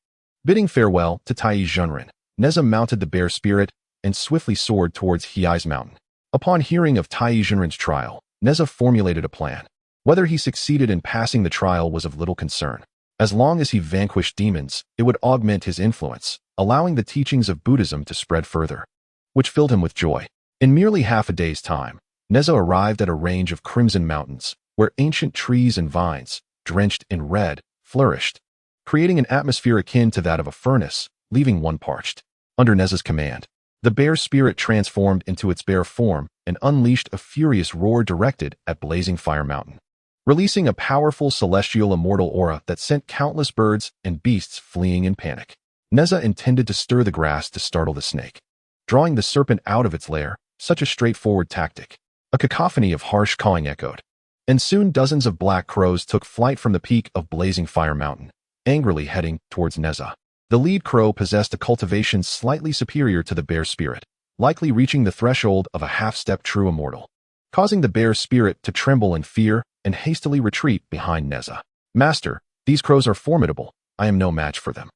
Bidding farewell to Taiyi Jinren, Nezha mounted the bear spirit and swiftly soared towards Hei's mountain. Upon hearing of Taiyi Jinren's trial, Nezha formulated a plan. Whether he succeeded in passing the trial was of little concern. As long as he vanquished demons, it would augment his influence, allowing the teachings of Buddhism to spread further, which filled him with joy. In merely half a day's time, Nezha arrived at a range of crimson mountains, where ancient trees and vines, drenched in red, flourished, creating an atmosphere akin to that of a furnace, leaving one parched. Under Nezha's command, the bear spirit transformed into its bear form and unleashed a furious roar directed at Blazing Fire Mountain, releasing a powerful celestial immortal aura that sent countless birds and beasts fleeing in panic. Nezha intended to stir the grass to startle the snake, drawing the serpent out of its lair, such a straightforward tactic. A cacophony of harsh cawing echoed, and soon dozens of black crows took flight from the peak of Blazing Fire Mountain, angrily heading towards Nezha. The lead crow possessed a cultivation slightly superior to the bear spirit, likely reaching the threshold of a half-step true immortal, causing the bear spirit to tremble in fear and hastily retreat behind Nezha. Master, these crows are formidable. I am no match for them.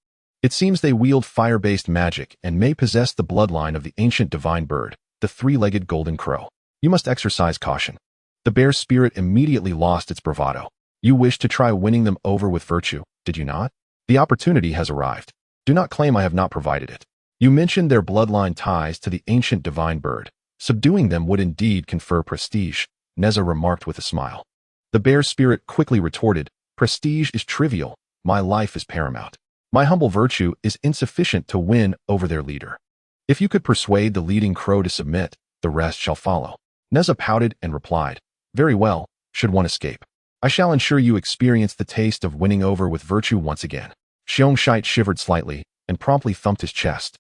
It seems they wield fire-based magic and may possess the bloodline of the ancient divine bird, the three-legged golden crow. You must exercise caution. The bear spirit immediately lost its bravado. You wished to try winning them over with virtue, did you not? The opportunity has arrived. Do not claim I have not provided it. You mentioned their bloodline ties to the ancient divine bird. Subduing them would indeed confer prestige, Nezha remarked with a smile. The bear spirit quickly retorted, prestige is trivial, my life is paramount. My humble virtue is insufficient to win over their leader. If you could persuade the leading crow to submit, the rest shall follow. Nezha pouted and replied, very well, should one escape. I shall ensure you experience the taste of winning over with virtue once again. Xiongshite shivered slightly and promptly thumped his chest,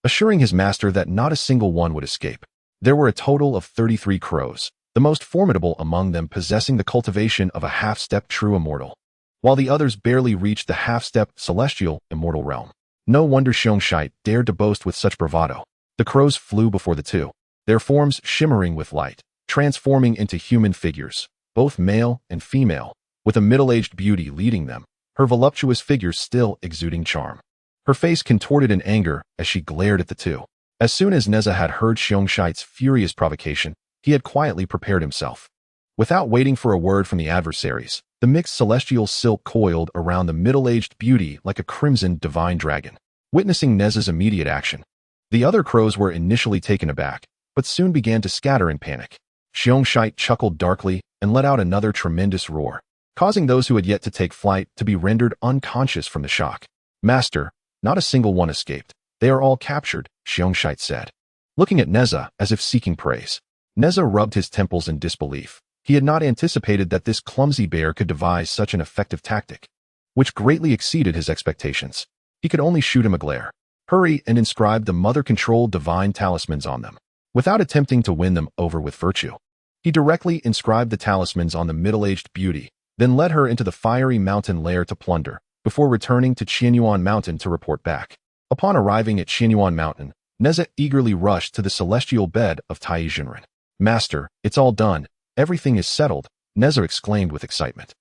assuring his master that not a single one would escape. There were a total of 33 crows, the most formidable among them possessing the cultivation of a half-step true immortal, while the others barely reached the half-step celestial immortal realm. No wonder Xiongshite dared to boast with such bravado. The crows flew before the two, their forms shimmering with light, transforming into human figures, both male and female, with a middle-aged beauty leading them, her voluptuous figure still exuding charm. Her face contorted in anger as she glared at the two. As soon as Nezha had heard Xiongshite's furious provocation, he had quietly prepared himself. Without waiting for a word from the adversaries, the mixed celestial silk coiled around the middle-aged beauty like a crimson divine dragon. Witnessing Nezha's immediate action, the other crows were initially taken aback, but soon began to scatter in panic. Xiongshite chuckled darkly and let out another tremendous roar, causing those who had yet to take flight to be rendered unconscious from the shock. Master, not a single one escaped. They are all captured, Xiongshite said, looking at Nezha as if seeking praise. Nezha rubbed his temples in disbelief. He had not anticipated that this clumsy bear could devise such an effective tactic, which greatly exceeded his expectations. He could only shoot him a glare. Hurry and inscribe the mother-controlled divine talismans on them. Without attempting to win them over with virtue, he directly inscribed the talismans on the middle-aged beauty, then led her into the fiery mountain lair to plunder, before returning to Qianyuan Mountain to report back. Upon arriving at Qianyuan Mountain, Nezha eagerly rushed to the celestial bed of Taiyi Jinren. Master, it's all done. Everything is settled, Nezha exclaimed with excitement.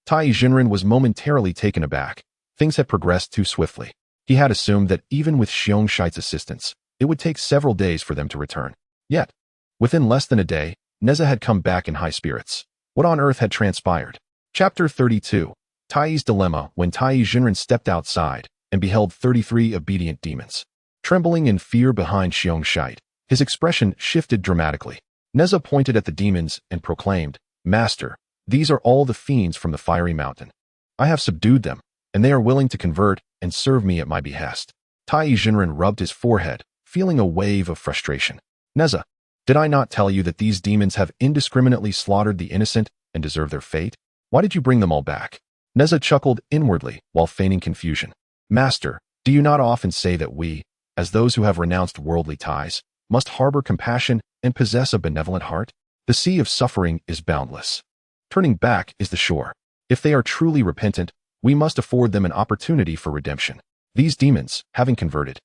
Taiyi Jinren was momentarily taken aback. Things had progressed too swiftly. He had assumed that even with Xiongshite's assistance, it would take several days for them to return. Yet, within less than a day, Nezha had come back in high spirits. What on earth had transpired? Chapter 32. Taiyi's Dilemma. When Taiyi Jinren stepped outside and beheld 33 obedient demons, trembling in fear behind Xiongshite, His expression shifted dramatically. Nezha pointed at the demons and proclaimed, "Master, these are all the fiends from the fiery mountain. I have subdued them, and they are willing to convert and serve me at my behest." Taiyi Jinren rubbed his forehead, feeling a wave of frustration. "Nezha, did I not tell you that these demons have indiscriminately slaughtered the innocent and deserve their fate? Why did you bring them all back?" Nezha chuckled inwardly while feigning confusion. "Master, do you not often say that we, as those who have renounced worldly ties, must harbor compassion and possess a benevolent heart? The sea of suffering is boundless. Turning back is the shore. If they are truly repentant, we must afford them an opportunity for redemption. These demons, having converted,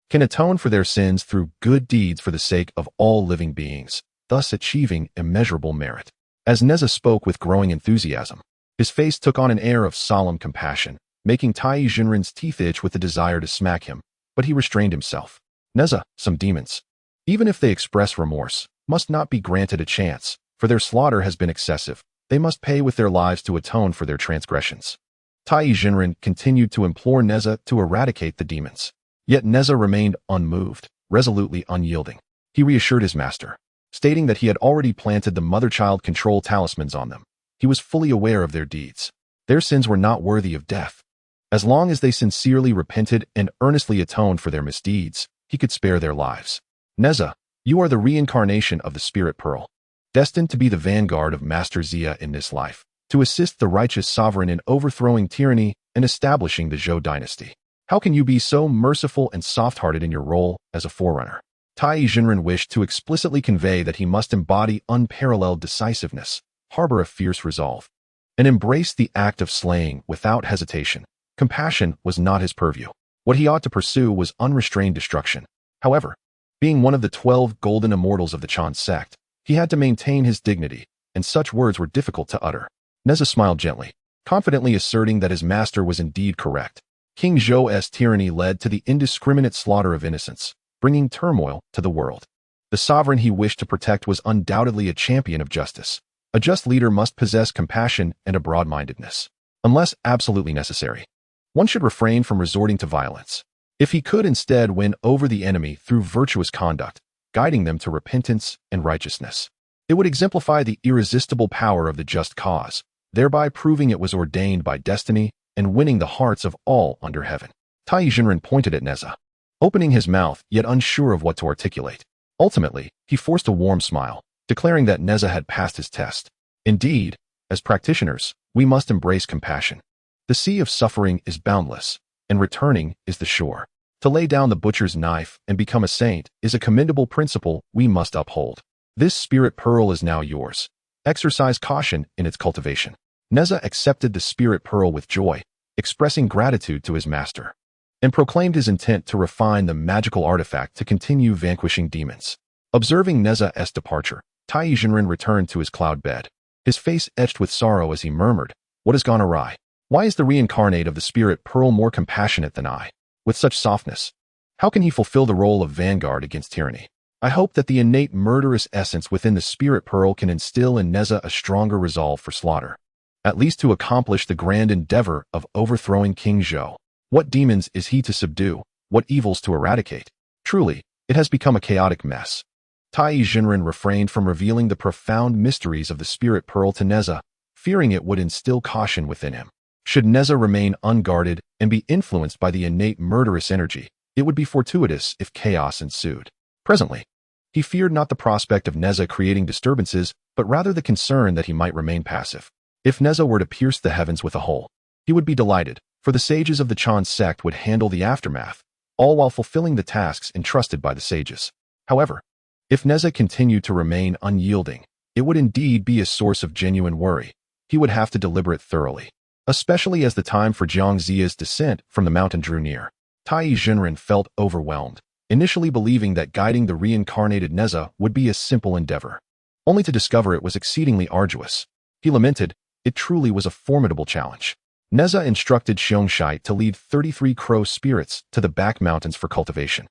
can atone for their sins through good deeds for the sake of all living beings, thus achieving immeasurable merit." As Nezha spoke with growing enthusiasm, his face took on an air of solemn compassion, making Taiyi Jinren's teeth itch with the desire to smack him, but he restrained himself. "Nezha, some demons, even if they express remorse, must not be granted a chance, for their slaughter has been excessive. They must pay with their lives to atone for their transgressions." Taiyi Jinren continued to implore Nezha to eradicate the demons. Yet Nezha remained unmoved, resolutely unyielding. He reassured his master, stating that he had already planted the mother-child control talismans on them. He was fully aware of their deeds. Their sins were not worthy of death. As long as they sincerely repented and earnestly atoned for their misdeeds, he could spare their lives. "Nezha, you are the reincarnation of the Spirit Pearl, destined to be the vanguard of Master Xia in this life, to assist the righteous sovereign in overthrowing tyranny and establishing the Zhou dynasty. How can you be so merciful and soft-hearted in your role as a forerunner?" Taiyi Jinren wished to explicitly convey that he must embody unparalleled decisiveness, harbor a fierce resolve, and embrace the act of slaying without hesitation. Compassion was not his purview. What he ought to pursue was unrestrained destruction. However, being one of the 12 golden immortals of the Chan sect, he had to maintain his dignity, and such words were difficult to utter. Nezha smiled gently, confidently asserting that his master was indeed correct. King Zhou's tyranny led to the indiscriminate slaughter of innocents, bringing turmoil to the world. The sovereign he wished to protect was undoubtedly a champion of justice. A just leader must possess compassion and a broad-mindedness. Unless absolutely necessary, one should refrain from resorting to violence. If he could instead win over the enemy through virtuous conduct, guiding them to repentance and righteousness, it would exemplify the irresistible power of the just cause, thereby proving it was ordained by destiny and winning the hearts of all under heaven. Taiyi Jinren pointed at Nezha, opening his mouth yet unsure of what to articulate. Ultimately, he forced a warm smile, declaring that Nezha had passed his test. "Indeed, as practitioners, we must embrace compassion. The sea of suffering is boundless, and returning is the shore. To lay down the butcher's knife and become a saint is a commendable principle we must uphold. This spirit pearl is now yours. Exercise caution in its cultivation." Nezha accepted the spirit pearl with joy, expressing gratitude to his master, and proclaimed his intent to refine the magical artifact to continue vanquishing demons. Observing Nezha's departure, Taiyi Jinren returned to his cloud bed, his face etched with sorrow as he murmured, "What has gone awry? Why is the reincarnate of the spirit pearl more compassionate than I? With such softness, how can he fulfill the role of vanguard against tyranny? I hope that the innate murderous essence within the spirit pearl can instill in Nezha a stronger resolve for slaughter, at least to accomplish the grand endeavor of overthrowing King Zhou. What demons is he to subdue? What evils to eradicate? Truly, it has become a chaotic mess." Taiyi Jinren refrained from revealing the profound mysteries of the spirit pearl to Nezha, fearing it would instill caution within him. Should Nezha remain unguarded and be influenced by the innate murderous energy, it would be fortuitous if chaos ensued. Presently, he feared not the prospect of Nezha creating disturbances, but rather the concern that he might remain passive. If Nezha were to pierce the heavens with a hole, he would be delighted, for the sages of the Chan sect would handle the aftermath, all while fulfilling the tasks entrusted by the sages. However, if Nezha continued to remain unyielding, it would indeed be a source of genuine worry. He would have to deliberate thoroughly, especially as the time for Jiang Ziya's descent from the mountain drew near. Taiyi Jinren felt overwhelmed, initially believing that guiding the reincarnated Nezha would be a simple endeavor, only to discover it was exceedingly arduous. He lamented, it truly was a formidable challenge. Nezha instructed Xiongshai to lead 33 crow spirits to the back mountains for cultivation,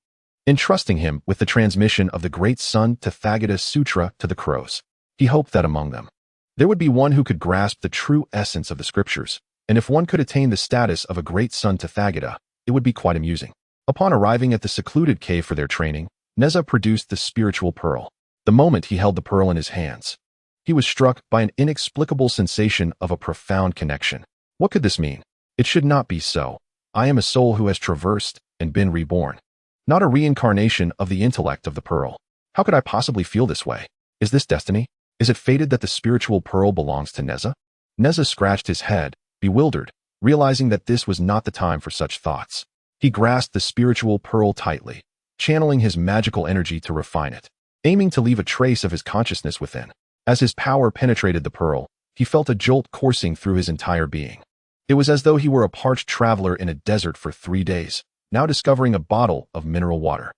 entrusting him with the transmission of the Great Sun Tathagata Sutra to the crows. He hoped that among them, there would be one who could grasp the true essence of the scriptures, and if one could attain the status of a Great Sun Tathagata, it would be quite amusing. Upon arriving at the secluded cave for their training, Nezha produced the spiritual pearl. The moment he held the pearl in his hands, he was struck by an inexplicable sensation of a profound connection. What could this mean? It should not be so. I am a soul who has traversed and been reborn, not a reincarnation of the intellect of the pearl. How could I possibly feel this way? Is this destiny? Is it fated that the spiritual pearl belongs to Nezha? Nezha scratched his head, bewildered, realizing that this was not the time for such thoughts. He grasped the spiritual pearl tightly, channeling his magical energy to refine it, aiming to leave a trace of his consciousness within. As his power penetrated the pearl, he felt a jolt coursing through his entire being. It was as though he were a parched traveler in a desert for 3 days, now discovering a bottle of mineral water.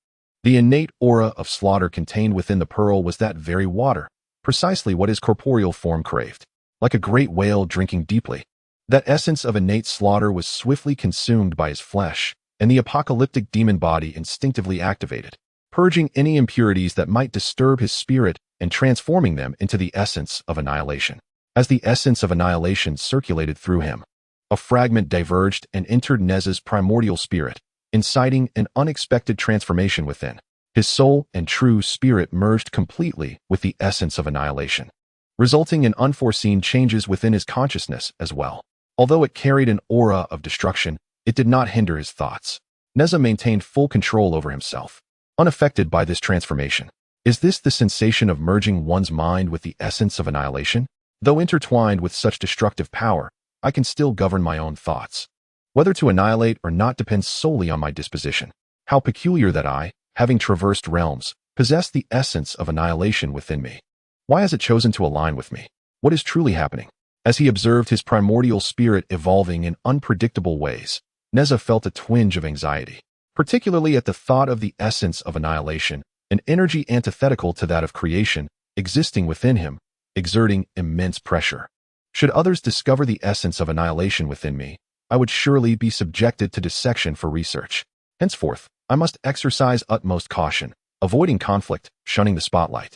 The innate aura of slaughter contained within the pearl was that very water, precisely what his corporeal form craved. Like a great whale drinking deeply, that essence of innate slaughter was swiftly consumed by his flesh, and the apocalyptic demon body instinctively activated, purging any impurities that might disturb his spirit and transforming them into the essence of annihilation. As the essence of annihilation circulated through him, a fragment diverged and entered Nezha's primordial spirit, inciting an unexpected transformation within. His soul and true spirit merged completely with the essence of annihilation, resulting in unforeseen changes within his consciousness as well. Although it carried an aura of destruction, it did not hinder his thoughts. Nezha maintained full control over himself, unaffected by this transformation. Is this the sensation of merging one's mind with the essence of annihilation? Though intertwined with such destructive power, I can still govern my own thoughts. Whether to annihilate or not depends solely on my disposition. How peculiar that I, having traversed realms, possess the essence of annihilation within me. Why has it chosen to align with me? What is truly happening? As he observed his primordial spirit evolving in unpredictable ways, Nezha felt a twinge of anxiety, particularly at the thought of the essence of annihilation, an energy antithetical to that of creation, existing within him, exerting immense pressure. Should others discover the essence of annihilation within me, I would surely be subjected to dissection for research. Henceforth, I must exercise utmost caution, avoiding conflict, shunning the spotlight,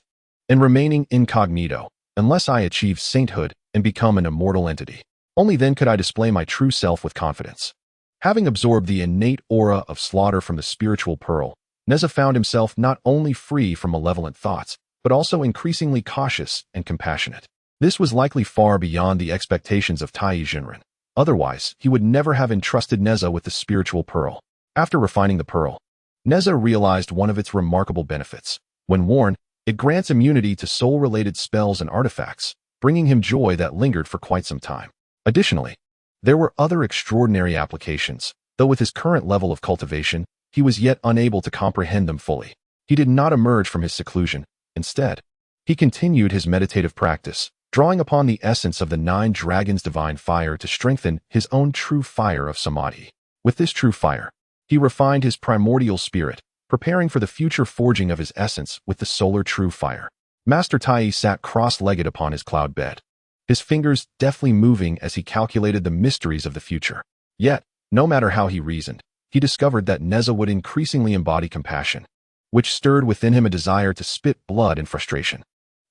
and remaining incognito, unless I achieve sainthood and become an immortal entity. Only then could I display my true self with confidence. Having absorbed the innate aura of slaughter from the spiritual pearl, Nezha found himself not only free from malevolent thoughts, but also increasingly cautious and compassionate. This was likely far beyond the expectations of Taiyi Jinren. Otherwise, he would never have entrusted Nezha with the spiritual pearl. After refining the pearl, Nezha realized one of its remarkable benefits. When worn, it grants immunity to soul-related spells and artifacts, bringing him joy that lingered for quite some time. Additionally, there were other extraordinary applications, though with his current level of cultivation, he was yet unable to comprehend them fully. He did not emerge from his seclusion. Instead, he continued his meditative practice, drawing upon the essence of the 9 dragons' divine fire to strengthen his own true fire of samadhi. With this true fire, he refined his primordial spirit, preparing for the future forging of his essence with the solar true fire. Master Taiyi sat cross-legged upon his cloud bed, his fingers deftly moving as he calculated the mysteries of the future. Yet, no matter how he reasoned, he discovered that Nezha would increasingly embody compassion, which stirred within him a desire to spit blood in frustration.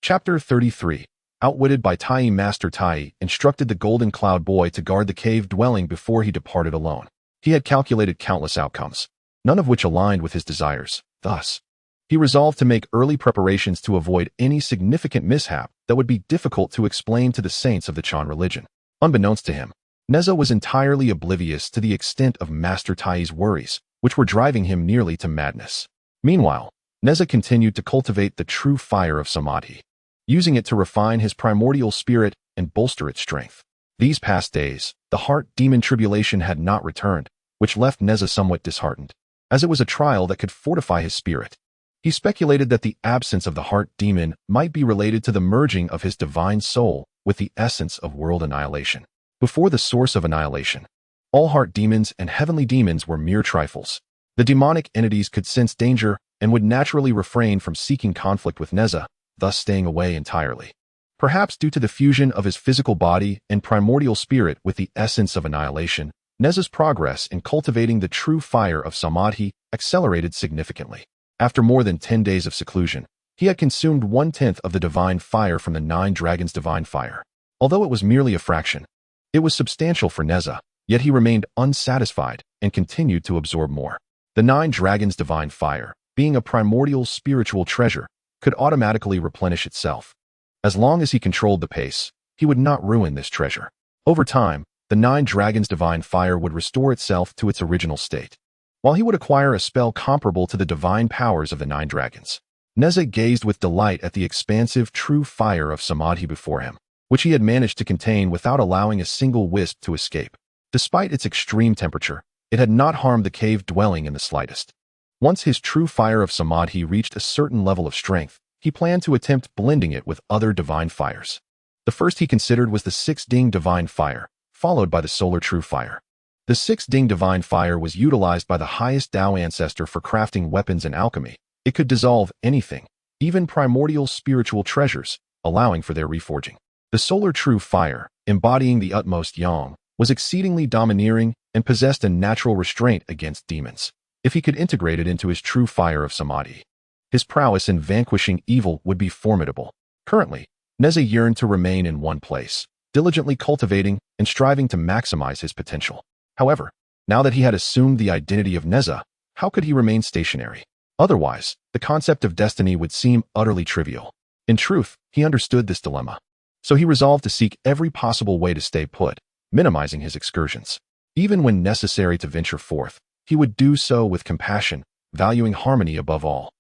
Chapter 33. Outwitted by Taiyi, Master Taiyi instructed the Golden Cloud Boy to guard the cave dwelling before he departed alone. He had calculated countless outcomes, none of which aligned with his desires. Thus, he resolved to make early preparations to avoid any significant mishap that would be difficult to explain to the saints of the Chan religion. Unbeknownst to him, Nezha was entirely oblivious to the extent of Master Taiyi's worries, which were driving him nearly to madness. Meanwhile, Nezha continued to cultivate the true fire of samadhi, using it to refine his primordial spirit and bolster its strength. These past days, the heart demon tribulation had not returned, which left Nezha somewhat disheartened, as it was a trial that could fortify his spirit. He speculated that the absence of the heart demon might be related to the merging of his divine soul with the essence of world annihilation. Before the source of annihilation, all heart demons and heavenly demons were mere trifles. The demonic entities could sense danger and would naturally refrain from seeking conflict with Nezha, thus staying away entirely. Perhaps due to the fusion of his physical body and primordial spirit with the essence of annihilation, Nezha's progress in cultivating the true fire of samadhi accelerated significantly. After more than 10 days of seclusion, he had consumed 1/10 of the divine fire from the 9 dragons' divine fire. Although it was merely a fraction, it was substantial for Nezha, yet he remained unsatisfied and continued to absorb more. The 9 dragons' divine fire, being a primordial spiritual treasure, could automatically replenish itself. As long as he controlled the pace, he would not ruin this treasure. Over time, the 9 dragons' divine fire would restore itself to its original state, while he would acquire a spell comparable to the divine powers of the 9 dragons. Nezha gazed with delight at the expansive true fire of samadhi before him, which he had managed to contain without allowing a single wisp to escape. Despite its extreme temperature, it had not harmed the cave dwelling in the slightest. Once his true fire of samadhi reached a certain level of strength, he planned to attempt blending it with other divine fires. The first he considered was the 6-ding divine fire, followed by the solar true fire. The 6-ding divine fire was utilized by the highest Tao ancestor for crafting weapons and alchemy. It could dissolve anything, even primordial spiritual treasures, allowing for their reforging. The solar true fire, embodying the utmost yang, was exceedingly domineering and possessed a natural restraint against demons. If he could integrate it into his true fire of samadhi, his prowess in vanquishing evil would be formidable. Currently, Nezha yearned to remain in one place, diligently cultivating and striving to maximize his potential. However, now that he had assumed the identity of Nezha, how could he remain stationary? Otherwise, the concept of destiny would seem utterly trivial. In truth, he understood this dilemma. So he resolved to seek every possible way to stay put, minimizing his excursions. Even when necessary to venture forth, he would do so with compassion, valuing harmony above all.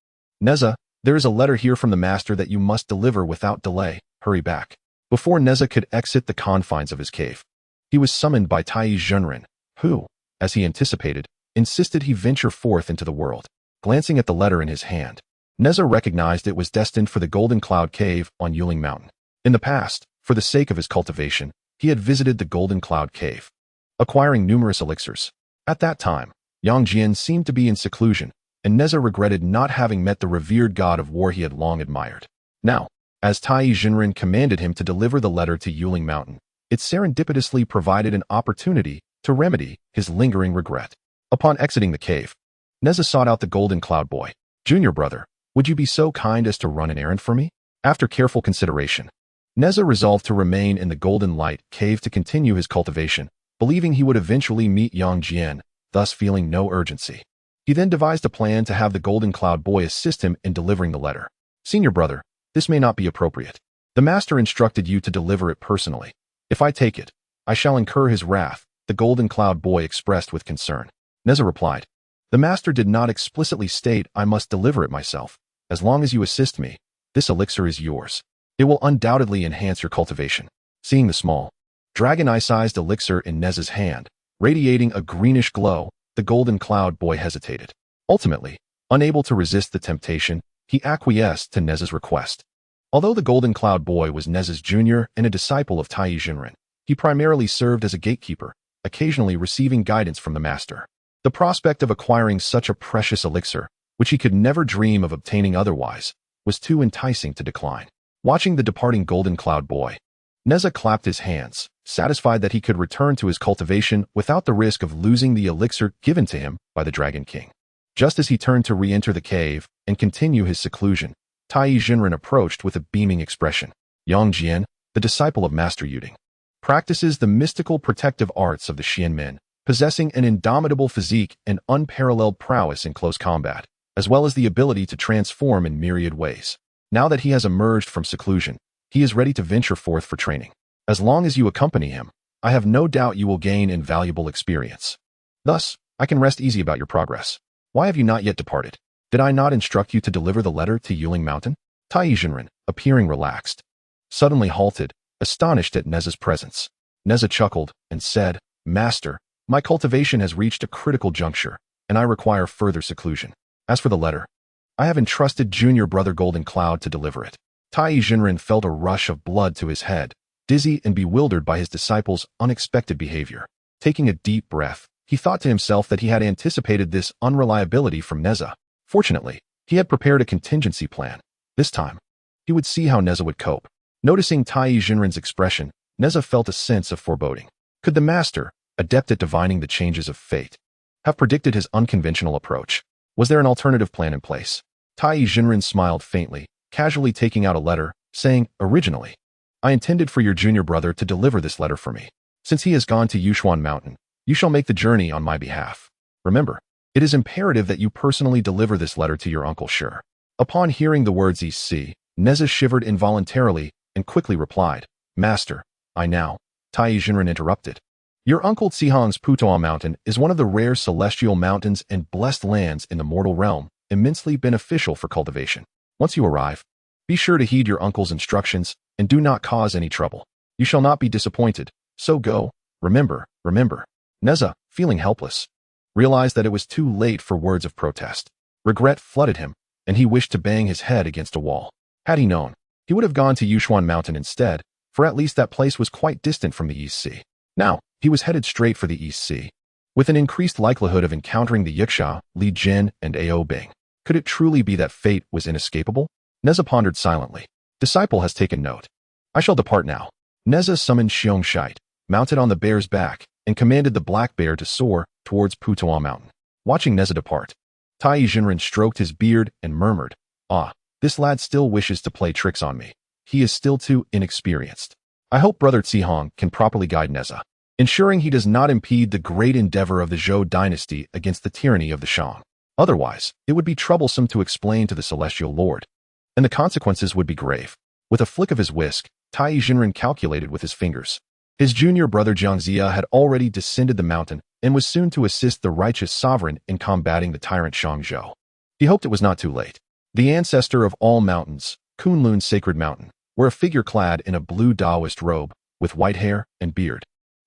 Nezha, there is a letter here from the master that you must deliver without delay. Hurry back. Before Nezha could exit the confines of his cave, he was summoned by Taiyi Zhenren, who, as he anticipated, insisted he venture forth into the world. Glancing at the letter in his hand, Nezha recognized it was destined for the Golden Cloud Cave on Yuling Mountain. In the past, for the sake of his cultivation, he had visited the Golden Cloud Cave, acquiring numerous elixirs. At that time, Yang Jian seemed to be in seclusion, and Nezha regretted not having met the revered god of war he had long admired. Now, as Taiyi Zhenren commanded him to deliver the letter to Yuling Mountain, it serendipitously provided an opportunity to remedy his lingering regret. Upon exiting the cave, Nezha sought out the Golden Cloud Boy. Junior brother, would you be so kind as to run an errand for me? After careful consideration, Nezha resolved to remain in the Golden Light Cave to continue his cultivation, believing he would eventually meet Yang Jian, thus feeling no urgency. He then devised a plan to have the Golden Cloud Boy assist him in delivering the letter. Senior brother, this may not be appropriate. The master instructed you to deliver it personally. If I take it, I shall incur his wrath, the Golden Cloud Boy expressed with concern. Nezha replied, the master did not explicitly state I must deliver it myself. As long as you assist me, this elixir is yours. It will undoubtedly enhance your cultivation. Seeing the small, dragon eye-sized elixir in Nezha's hand, radiating a greenish glow, the Golden Cloud Boy hesitated. Ultimately, unable to resist the temptation, he acquiesced to Nezha's request. Although the Golden Cloud Boy was Nezha's junior and a disciple of Taiyi Zhenren, he primarily served as a gatekeeper, occasionally receiving guidance from the master. The prospect of acquiring such a precious elixir, which he could never dream of obtaining otherwise, was too enticing to decline. Watching the departing Golden Cloud Boy, Nezha clapped his hands, satisfied that he could return to his cultivation without the risk of losing the elixir given to him by the Dragon King. Just as he turned to re-enter the cave and continue his seclusion, Taiyi Zhenren approached with a beaming expression. Yang Jian, the disciple of Master Yuding, practices the mystical protective arts of the Xian men, possessing an indomitable physique and unparalleled prowess in close combat, as well as the ability to transform in myriad ways. Now that he has emerged from seclusion, he is ready to venture forth for training. As long as you accompany him, I have no doubt you will gain invaluable experience. Thus, I can rest easy about your progress. Why have you not yet departed? Did I not instruct you to deliver the letter to Yuling Mountain? Taiyi Zhenren, appearing relaxed, suddenly halted, astonished at Nezha's presence. Nezha chuckled and said, Master, my cultivation has reached a critical juncture, and I require further seclusion. As for the letter, I have entrusted junior brother Golden Cloud to deliver it. Taiyi Zhenren felt a rush of blood to his head, dizzy and bewildered by his disciple's unexpected behavior. Taking a deep breath, he thought to himself that he had anticipated this unreliability from Nezha. Fortunately, he had prepared a contingency plan. This time, he would see how Nezha would cope. Noticing Taiyi Zhenren's expression, Nezha felt a sense of foreboding. Could the master, adept at divining the changes of fate, have predicted his unconventional approach? Was there an alternative plan in place? Taiyi Zhenren smiled faintly, casually taking out a letter, saying, Originally, I intended for your junior brother to deliver this letter for me. Since he has gone to Yushuan Mountain, you shall make the journey on my behalf. Remember, It is imperative that you personally deliver this letter to your uncle Sure. Upon hearing the words East Sea, Nezha shivered involuntarily and quickly replied, Master, I now. Taiyi Jinren interrupted. Your uncle Tsihong's Putoa Mountain is one of the rare celestial mountains and blessed lands in the mortal realm, immensely beneficial for cultivation. Once you arrive, be sure to heed your uncle's instructions and do not cause any trouble. You shall not be disappointed, so go. Remember. Nezha, feeling helpless, realized that it was too late for words of protest. Regret flooded him, and he wished to bang his head against a wall. Had he known, he would have gone to Yushuan Mountain instead, for at least that place was quite distant from the East Sea. Now, he was headed straight for the East Sea, with an increased likelihood of encountering the Yiksha, Li Jin, and Ao Bing. Could it truly be that fate was inescapable? Nezha pondered silently. Disciple has taken note. I shall depart now. Nezha summoned Xiong Shite, mounted on the bear's back, and commanded the black bear to soar towards Putoa Mountain. Watching Nezha depart, Taiyi Jinren stroked his beard and murmured, Ah, this lad still wishes to play tricks on me. He is still too inexperienced. I hope Brother Tsihong can properly guide Nezha, ensuring he does not impede the great endeavor of the Zhou dynasty against the tyranny of the Shang. Otherwise, it would be troublesome to explain to the Celestial Lord, and the consequences would be grave. With a flick of his whisk, Taiyi Jinren calculated with his fingers. His junior brother Jiangxia had already descended the mountain and was soon to assist the righteous sovereign in combating the tyrant Shangzhou. He hoped it was not too late. The ancestor of all mountains, Kunlun's sacred mountain, where a figure clad in a blue Taoist robe, with white hair and beard,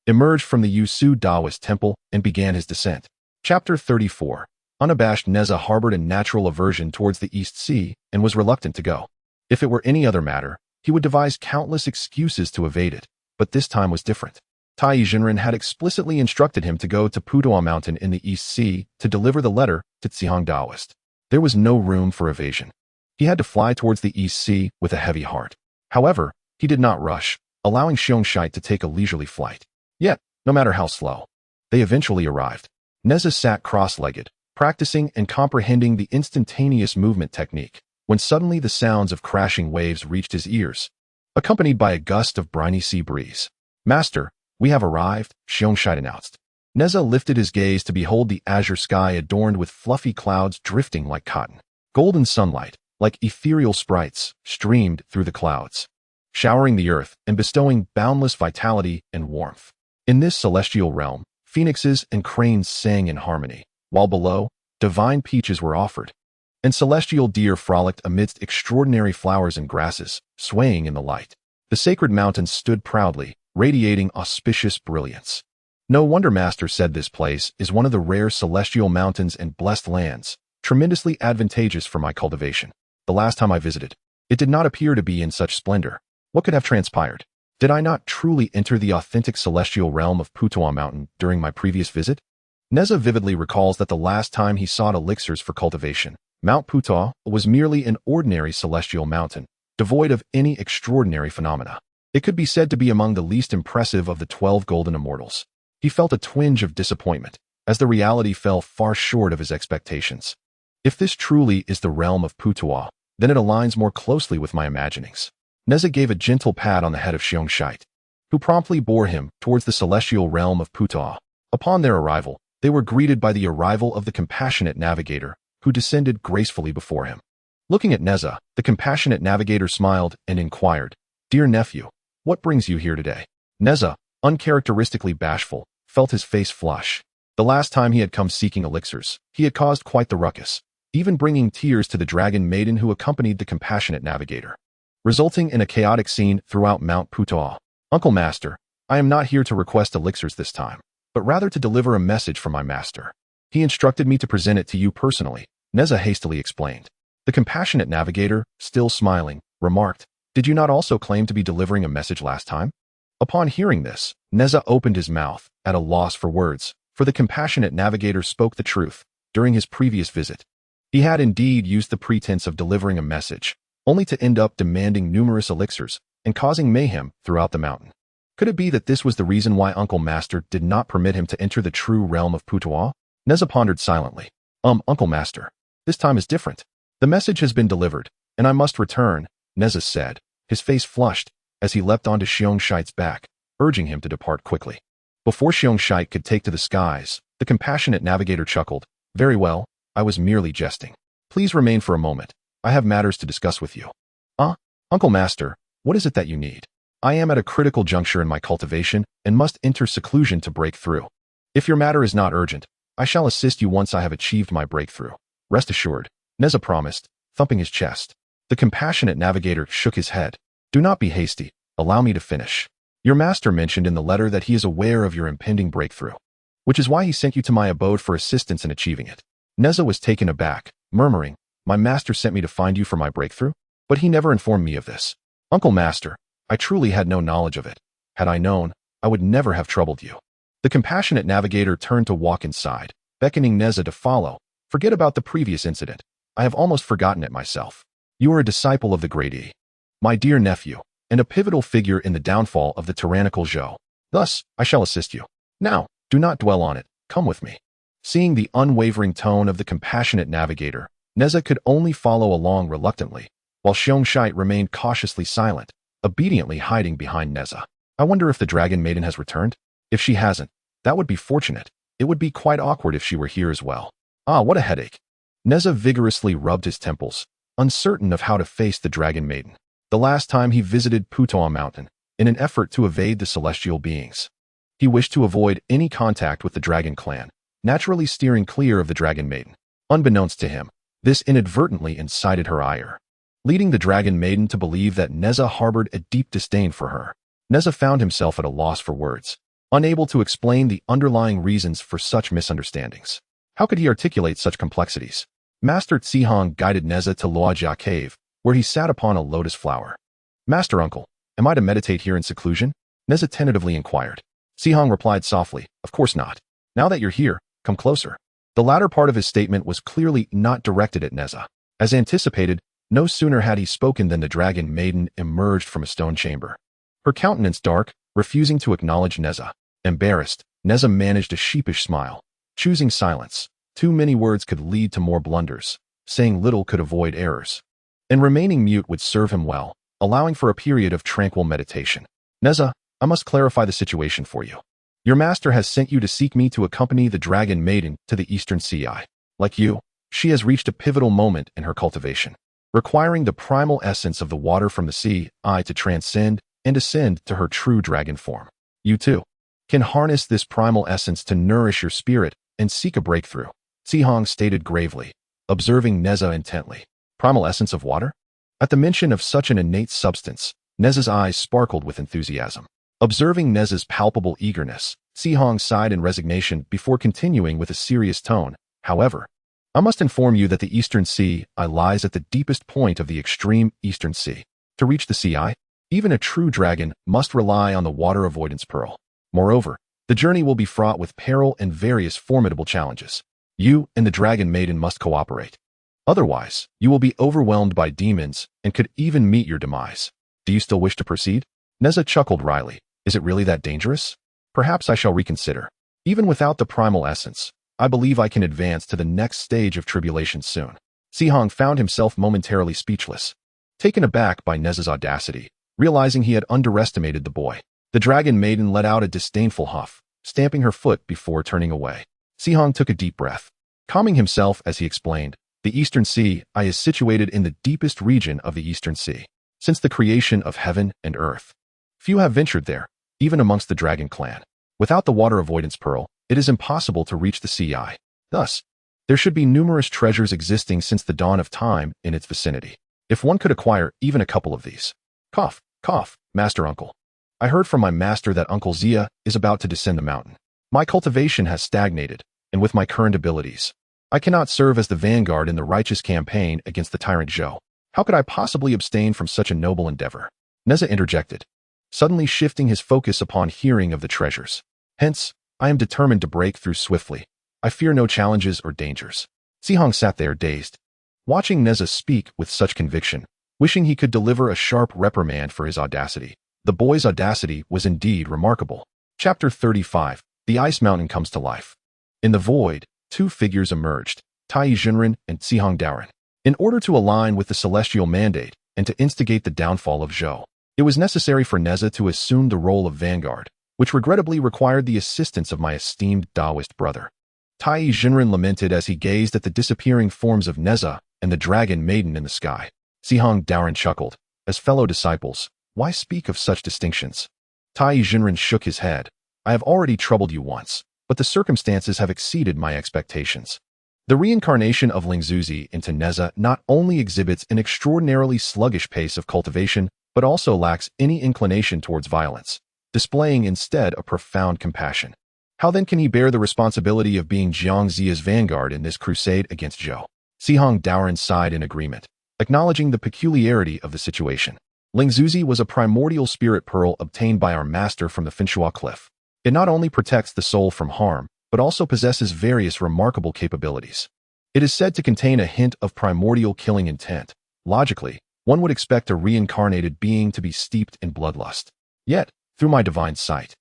emerged from the Yusu Taoist temple and began his descent. Chapter 34. Unabashed Nezha harbored a natural aversion towards the East Sea and was reluctant to go. If it were any other matter, he would devise countless excuses to evade it, but this time was different. Taiyi Jinren had explicitly instructed him to go to Putoa Mountain in the East Sea to deliver the letter to Tsihong Taoist. There was no room for evasion. He had to fly towards the East Sea with a heavy heart. However, he did not rush, allowing Xiong Shite to take a leisurely flight. Yet, no matter how slow, they eventually arrived. Nezha sat cross-legged, practicing and comprehending the instantaneous movement technique, when suddenly the sounds of crashing waves reached his ears, accompanied by a gust of briny sea breeze. Master, we have arrived, Xiong Shite announced. Nezha lifted his gaze to behold the azure sky adorned with fluffy clouds drifting like cotton. Golden sunlight, like ethereal sprites, streamed through the clouds, showering the earth and bestowing boundless vitality and warmth. In this celestial realm, phoenixes and cranes sang in harmony, while below, divine peaches were offered, and celestial deer frolicked amidst extraordinary flowers and grasses, swaying in the light. The sacred mountains stood proudly, radiating auspicious brilliance. No wonder Master said this place is one of the rare celestial mountains and blessed lands, tremendously advantageous for my cultivation. The last time I visited, it did not appear to be in such splendor. What could have transpired? Did I not truly enter the authentic celestial realm of Putoa Mountain during my previous visit? Nezha vividly recalls that the last time he sought elixirs for cultivation, Mount Putoa was merely an ordinary celestial mountain, devoid of any extraordinary phenomena. It could be said to be among the least impressive of the 12 golden immortals. He felt a twinge of disappointment, as the reality fell far short of his expectations. If this truly is the realm of Putoa, then it aligns more closely with my imaginings. Nezha gave a gentle pat on the head of Xiong Shite, who promptly bore him towards the celestial realm of Putoa. Upon their arrival, they were greeted by the arrival of the compassionate navigator, who descended gracefully before him. Looking at Nezha, the compassionate navigator smiled and inquired, Dear nephew, what brings you here today? Nezha, uncharacteristically bashful, felt his face flush. The last time he had come seeking elixirs, he had caused quite the ruckus, even bringing tears to the dragon maiden who accompanied the compassionate navigator, resulting in a chaotic scene throughout Mount Putoa. Uncle Master, I am not here to request elixirs this time, but rather to deliver a message from my master. He instructed me to present it to you personally, Nezha hastily explained. The compassionate navigator, still smiling, remarked, Did you not also claim to be delivering a message last time? Upon hearing this, Nezha opened his mouth, at a loss for words, for the compassionate navigator spoke the truth. During his previous visit, he had indeed used the pretense of delivering a message, only to end up demanding numerous elixirs and causing mayhem throughout the mountain. Could it be that this was the reason why Uncle Master did not permit him to enter the true realm of Putoa? Nezha pondered silently. Uncle Master, this time is different. The message has been delivered, and I must return, Nezha said, his face flushed, as he leapt onto Xiong Shite's back, urging him to depart quickly. Before Xiong Shite could take to the skies, the compassionate navigator chuckled, Very well, I was merely jesting. Please remain for a moment. I have matters to discuss with you. Uncle Master, what is it that you need? I am at a critical juncture in my cultivation and must enter seclusion to break through. If your matter is not urgent, I shall assist you once I have achieved my breakthrough. Rest assured, Nezha promised, thumping his chest. The compassionate navigator shook his head. Do not be hasty. Allow me to finish. Your master mentioned in the letter that he is aware of your impending breakthrough, which is why he sent you to my abode for assistance in achieving it. Nezha was taken aback, murmuring, My master sent me to find you for my breakthrough? But he never informed me of this. Uncle Master, I truly had no knowledge of it. Had I known, I would never have troubled you. The compassionate navigator turned to walk inside, beckoning Nezha to follow. Forget about the previous incident. I have almost forgotten it myself. You are a disciple of the Great E, my dear nephew, and a pivotal figure in the downfall of the tyrannical Zhou. Thus, I shall assist you. Now, do not dwell on it. Come with me. Seeing the unwavering tone of the compassionate navigator, Nezha could only follow along reluctantly, while Xiongshite remained cautiously silent, obediently hiding behind Nezha. I wonder if the dragon maiden has returned? If she hasn't, that would be fortunate. It would be quite awkward if she were here as well. What a headache. Nezha vigorously rubbed his temples, uncertain of how to face the dragon maiden. The last time he visited Putoa Mountain, in an effort to evade the celestial beings, he wished to avoid any contact with the dragon clan, naturally steering clear of the dragon maiden. Unbeknownst to him, this inadvertently incited her ire, leading the dragon maiden to believe that Nezha harbored a deep disdain for her. Nezha found himself at a loss for words, unable to explain the underlying reasons for such misunderstandings. How could he articulate such complexities? Master Tsihong guided Nezha to Luojia Cave, where he sat upon a lotus flower. Master Uncle, am I to meditate here in seclusion? Nezha tentatively inquired. Tsihong replied softly, Of course not. Now that you're here, come closer. The latter part of his statement was clearly not directed at Nezha. As anticipated, no sooner had he spoken than the dragon maiden emerged from a stone chamber. Her countenance dark, refusing to acknowledge Nezha. Embarrassed, Nezha managed a sheepish smile, choosing silence. Too many words could lead to more blunders. Saying little could avoid errors. And remaining mute would serve him well, allowing for a period of tranquil meditation. Nezha, I must clarify the situation for you. Your master has sent you to seek me to accompany the dragon maiden to the eastern sea. Like you, she has reached a pivotal moment in her cultivation, requiring the primal essence of the water from the sea to transcend and ascend to her true dragon form. You too can harness this primal essence to nourish your spirit and seek a breakthrough, Tsihong stated gravely, observing Nezha intently. Primal essence of water? At the mention of such an innate substance, Nezha's eyes sparkled with enthusiasm. Observing Nezha's palpable eagerness, Tsihong sighed in resignation before continuing with a serious tone. However, I must inform you that the Eastern Sea lies at the deepest point of the extreme Eastern Sea. To reach the sea, even a true dragon must rely on the water avoidance pearl. Moreover, the journey will be fraught with peril and various formidable challenges. You and the dragon maiden must cooperate. Otherwise, you will be overwhelmed by demons and could even meet your demise. Do you still wish to proceed? Nezha chuckled wryly. Is it really that dangerous? Perhaps I shall reconsider. Even without the primal essence, I believe I can advance to the next stage of tribulation soon. Tsihong found himself momentarily speechless, taken aback by Nezha's audacity, realizing he had underestimated the boy. The dragon maiden let out a disdainful huff, stamping her foot before turning away. Tsihong took a deep breath, calming himself as he explained, The Eastern Sea is situated in the deepest region of the Eastern Sea. Since the creation of heaven and earth, few have ventured there, even amongst the dragon clan. Without the water avoidance pearl, it is impossible to reach the sea. Thus, there should be numerous treasures existing since the dawn of time in its vicinity. If one could acquire even a couple of these. Cough, cough, Master Uncle. I heard from my master that Uncle Zia is about to descend the mountain. My cultivation has stagnated, and with my current abilities, I cannot serve as the vanguard in the righteous campaign against the tyrant Zhou. How could I possibly abstain from such a noble endeavor? Nezha interjected, suddenly shifting his focus upon hearing of the treasures. Hence, I am determined to break through swiftly. I fear no challenges or dangers. Tsihong sat there dazed, watching Nezha speak with such conviction, wishing he could deliver a sharp reprimand for his audacity. The boy's audacity was indeed remarkable. Chapter 35. The Ice Mountain Comes to Life. In the void, two figures emerged, Taiyi Junren and Tsihong Daoren. In order to align with the celestial mandate and to instigate the downfall of Zhou, it was necessary for Nezha to assume the role of vanguard, which regrettably required the assistance of my esteemed Taoist brother. Taiyi Jinren lamented as he gazed at the disappearing forms of Nezha and the dragon maiden in the sky. Sihong Daoren chuckled. As fellow disciples, why speak of such distinctions? Taiyi Jinren shook his head. I have already troubled you once, but the circumstances have exceeded my expectations. The reincarnation of Lingzuzi into Nezha not only exhibits an extraordinarily sluggish pace of cultivation, but also lacks any inclination towards violence, displaying instead a profound compassion. How then can he bear the responsibility of being Jiangzi's vanguard in this crusade against Zhou? Sihong Daoren sighed in agreement, acknowledging the peculiarity of the situation. Lingzuzi was a primordial spirit pearl obtained by our master from the Finshua cliff. It not only protects the soul from harm, but also possesses various remarkable capabilities. It is said to contain a hint of primordial killing intent. Logically, one would expect a reincarnated being to be steeped in bloodlust. Yet, through my divine sight,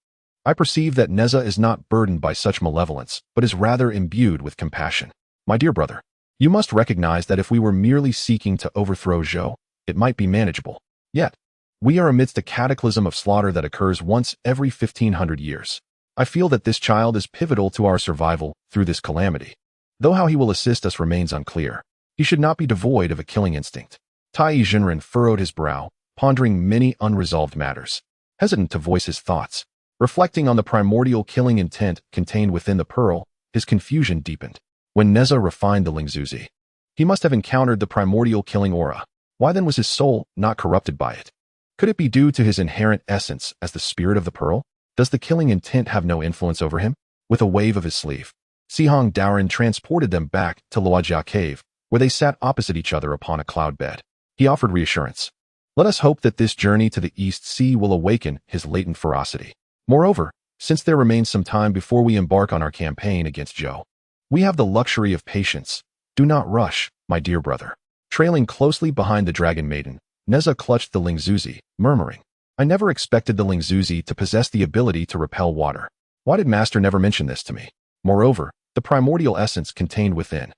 I perceive that Nezha is not burdened by such malevolence, but is rather imbued with compassion. My dear brother, you must recognize that if we were merely seeking to overthrow Zhou, it might be manageable. Yet, we are amidst a cataclysm of slaughter that occurs once every 1,500 years. I feel that this child is pivotal to our survival through this calamity. Though how he will assist us remains unclear, he should not be devoid of a killing instinct. Taiyi Jinren furrowed his brow, pondering many unresolved matters. Hesitant to voice his thoughts, reflecting on the primordial killing intent contained within the pearl, his confusion deepened. When Nezha refined the Lingzuzi, he must have encountered the primordial killing aura. Why then was his soul not corrupted by it? Could it be due to his inherent essence as the spirit of the pearl? Does the killing intent have no influence over him? With a wave of his sleeve, Sihong Daoren transported them back to Luojia Cave, where they sat opposite each other upon a cloud bed. He offered reassurance. Let us hope that this journey to the East Sea will awaken his latent ferocity. Moreover, since there remains some time before we embark on our campaign against Zhou, we have the luxury of patience. Do not rush, my dear brother. Trailing closely behind the dragon maiden, Nezha clutched the Lingzuzi, murmuring, I never expected the Lingzuzi to possess the ability to repel water. Why did Master never mention this to me? Moreover, the primordial essence contained within.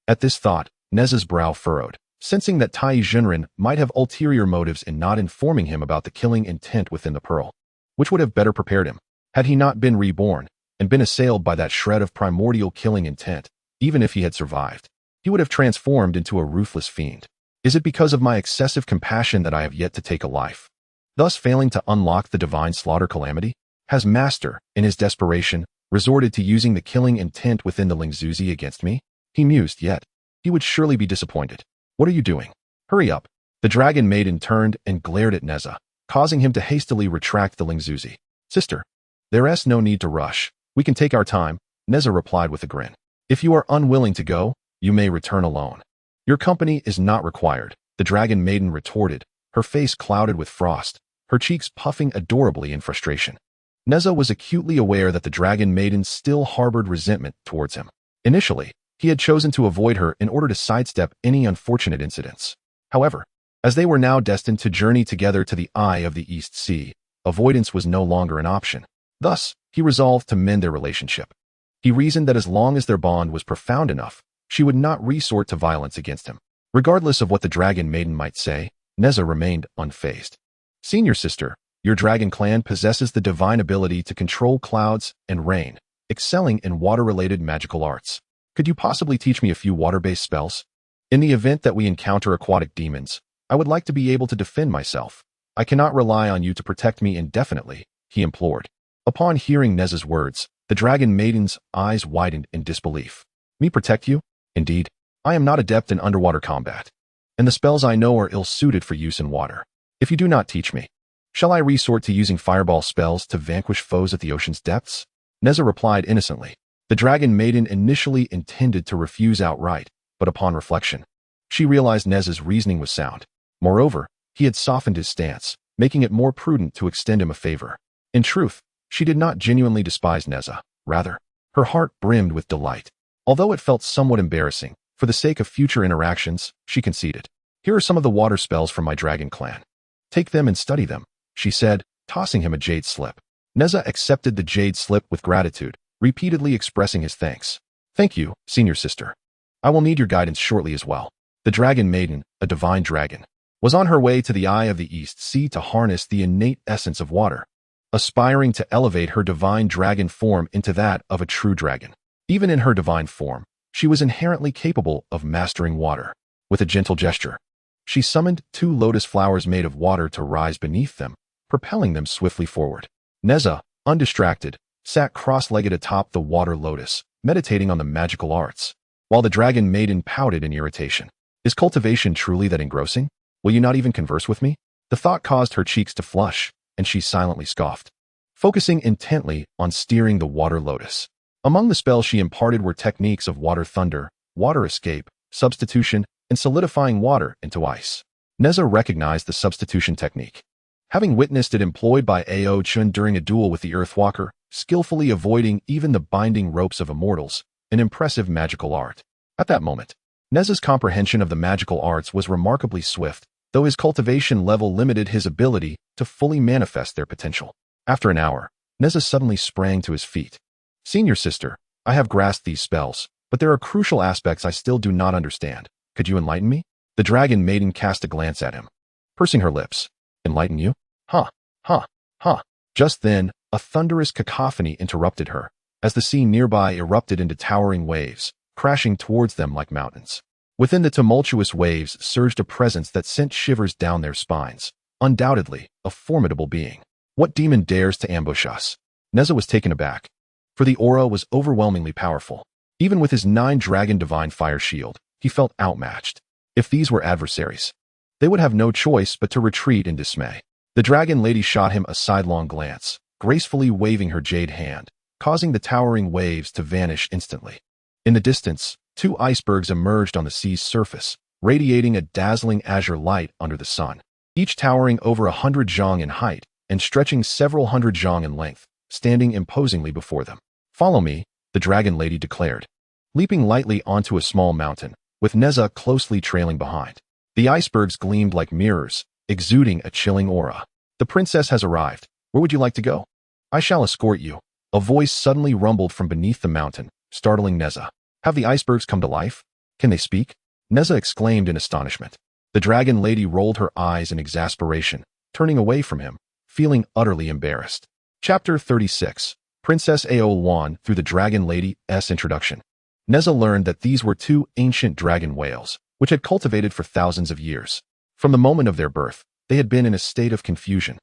At this thought, Nezha's brow furrowed, sensing that Taiyi Jinren might have ulterior motives in not informing him about the killing intent within the pearl. Which would have better prepared him, had he not been reborn and been assailed by that shred of primordial killing intent. Even if he had survived, he would have transformed into a ruthless fiend. Is it because of my excessive compassion that I have yet to take a life, thus failing to unlock the divine slaughter calamity? Has Master, in his desperation, resorted to using the killing intent within the Lingzuzi against me? He mused, yet he would surely be disappointed. What are you doing? Hurry up. The dragon maiden turned and glared at Nezha, causing him to hastily retract the Lingzuzi. Sister, there's no need to rush. We can take our time, Nezha replied with a grin. If you are unwilling to go, you may return alone. Your company is not required, the dragon maiden retorted, her face clouded with frost, her cheeks puffing adorably in frustration. Nezha was acutely aware that the dragon maiden still harbored resentment towards him. Initially, he had chosen to avoid her in order to sidestep any unfortunate incidents. However, as they were now destined to journey together to the eye of the East Sea, avoidance was no longer an option. Thus, he resolved to mend their relationship. He reasoned that as long as their bond was profound enough, she would not resort to violence against him. Regardless of what the dragon maiden might say, Nezha remained unfazed. Senior sister, your dragon clan possesses the divine ability to control clouds and rain, excelling in water-related magical arts. Could you possibly teach me a few water-based spells? In the event that we encounter aquatic demons, I would like to be able to defend myself. I cannot rely on you to protect me indefinitely, he implored. Upon hearing Nezha's words, the dragon maiden's eyes widened in disbelief. Me protect you? Indeed, I am not adept in underwater combat, and the spells I know are ill-suited for use in water. If you do not teach me, shall I resort to using fireball spells to vanquish foes at the ocean's depths? Nezha replied innocently. The dragon maiden initially intended to refuse outright, but upon reflection, she realized Nezha's reasoning was sound. Moreover, he had softened his stance, making it more prudent to extend him a favor. In truth, she did not genuinely despise Nezha. Rather, her heart brimmed with delight. Although it felt somewhat embarrassing, for the sake of future interactions, she conceded. Here are some of the water spells from my dragon clan. Take them and study them, she said, tossing him a jade slip. Nezha accepted the jade slip with gratitude, repeatedly expressing his thanks. Thank you, senior sister. I will need your guidance shortly as well. The dragon maiden, a divine dragon, was on her way to the eye of the East Sea to harness the innate essence of water, aspiring to elevate her divine dragon form into that of a true dragon. Even in her divine form, she was inherently capable of mastering water. With a gentle gesture, she summoned 2 lotus flowers made of water to rise beneath them, propelling them swiftly forward. Nezha, undistracted, sat cross-legged atop the water lotus, meditating on the magical arts, while the dragon maiden pouted in irritation. Is cultivation truly that engrossing? Will you not even converse with me? The thought caused her cheeks to flush, and she silently scoffed, focusing intently on steering the water lotus. Among the spells she imparted were techniques of water thunder, water escape, substitution, and solidifying water into ice. Nezha recognized the substitution technique, having witnessed it employed by Ao Chun during a duel with the Earthwalker, skillfully avoiding even the binding ropes of immortals, an impressive magical art. At that moment, Nezha's comprehension of the magical arts was remarkably swift, though his cultivation level limited his ability to fully manifest their potential. After an hour, Nezha suddenly sprang to his feet. Senior sister, I have grasped these spells, but there are crucial aspects I still do not understand. Could you enlighten me? The dragon maiden cast a glance at him, pursing her lips. Enlighten you? Ha, ha, ha. Just then, a thunderous cacophony interrupted her, as the sea nearby erupted into towering waves, crashing towards them like mountains. Within the tumultuous waves surged a presence that sent shivers down their spines. Undoubtedly, a formidable being. What demon dares to ambush us? Nezha was taken aback, for the aura was overwhelmingly powerful. Even with his 9-dragon divine fire shield, he felt outmatched. If these were adversaries, they would have no choice but to retreat in dismay. The dragon lady shot him a sidelong glance, gracefully waving her jade hand, causing the towering waves to vanish instantly. In the distance, 2 icebergs emerged on the sea's surface, radiating a dazzling azure light under the sun, each towering over 100 zhang in height and stretching several hundred zhang in length, standing imposingly before them. Follow me, the dragon lady declared, leaping lightly onto a small mountain, with Nezha closely trailing behind. The icebergs gleamed like mirrors, exuding a chilling aura. The princess has arrived. Where would you like to go? I shall escort you. A voice suddenly rumbled from beneath the mountain, startling Nezha. Have the icebergs come to life? Can they speak? Nezha exclaimed in astonishment. The dragon lady rolled her eyes in exasperation, turning away from him, feeling utterly embarrassed. Chapter 36. Princess Ao Luan through the dragon lady's introduction. Nezha learned that these were 2 ancient dragon whales, which had cultivated for thousands of years. From the moment of their birth, they had been in a state of confusion,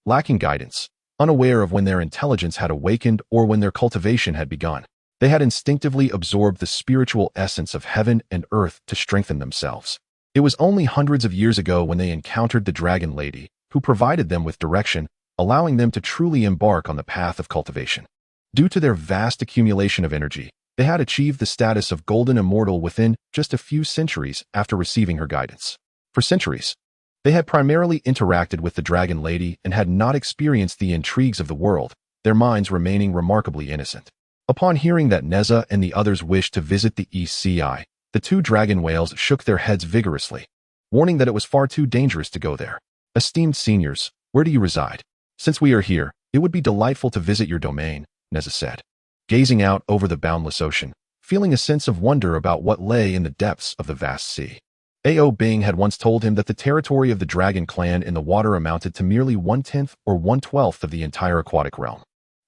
lacking guidance, unaware of when their intelligence had awakened or when their cultivation had begun. They had instinctively absorbed the spiritual essence of heaven and earth to strengthen themselves. It was only hundreds of years ago when they encountered the dragon lady, who provided them with direction, allowing them to truly embark on the path of cultivation. Due to their vast accumulation of energy, they had achieved the status of golden immortal within just a few centuries after receiving her guidance. For centuries, they had primarily interacted with the dragon lady and had not experienced the intrigues of the world, their minds remaining remarkably innocent. Upon hearing that Nezha and the others wished to visit the ECI, the 2 dragon whales shook their heads vigorously, warning that it was far too dangerous to go there. Esteemed seniors, where do you reside? Since we are here, it would be delightful to visit your domain, Nezha said, gazing out over the boundless ocean, feeling a sense of wonder about what lay in the depths of the vast sea. Ao Bing had once told him that the territory of the dragon clan in the water amounted to merely 1/10 or 1/12 of the entire aquatic realm.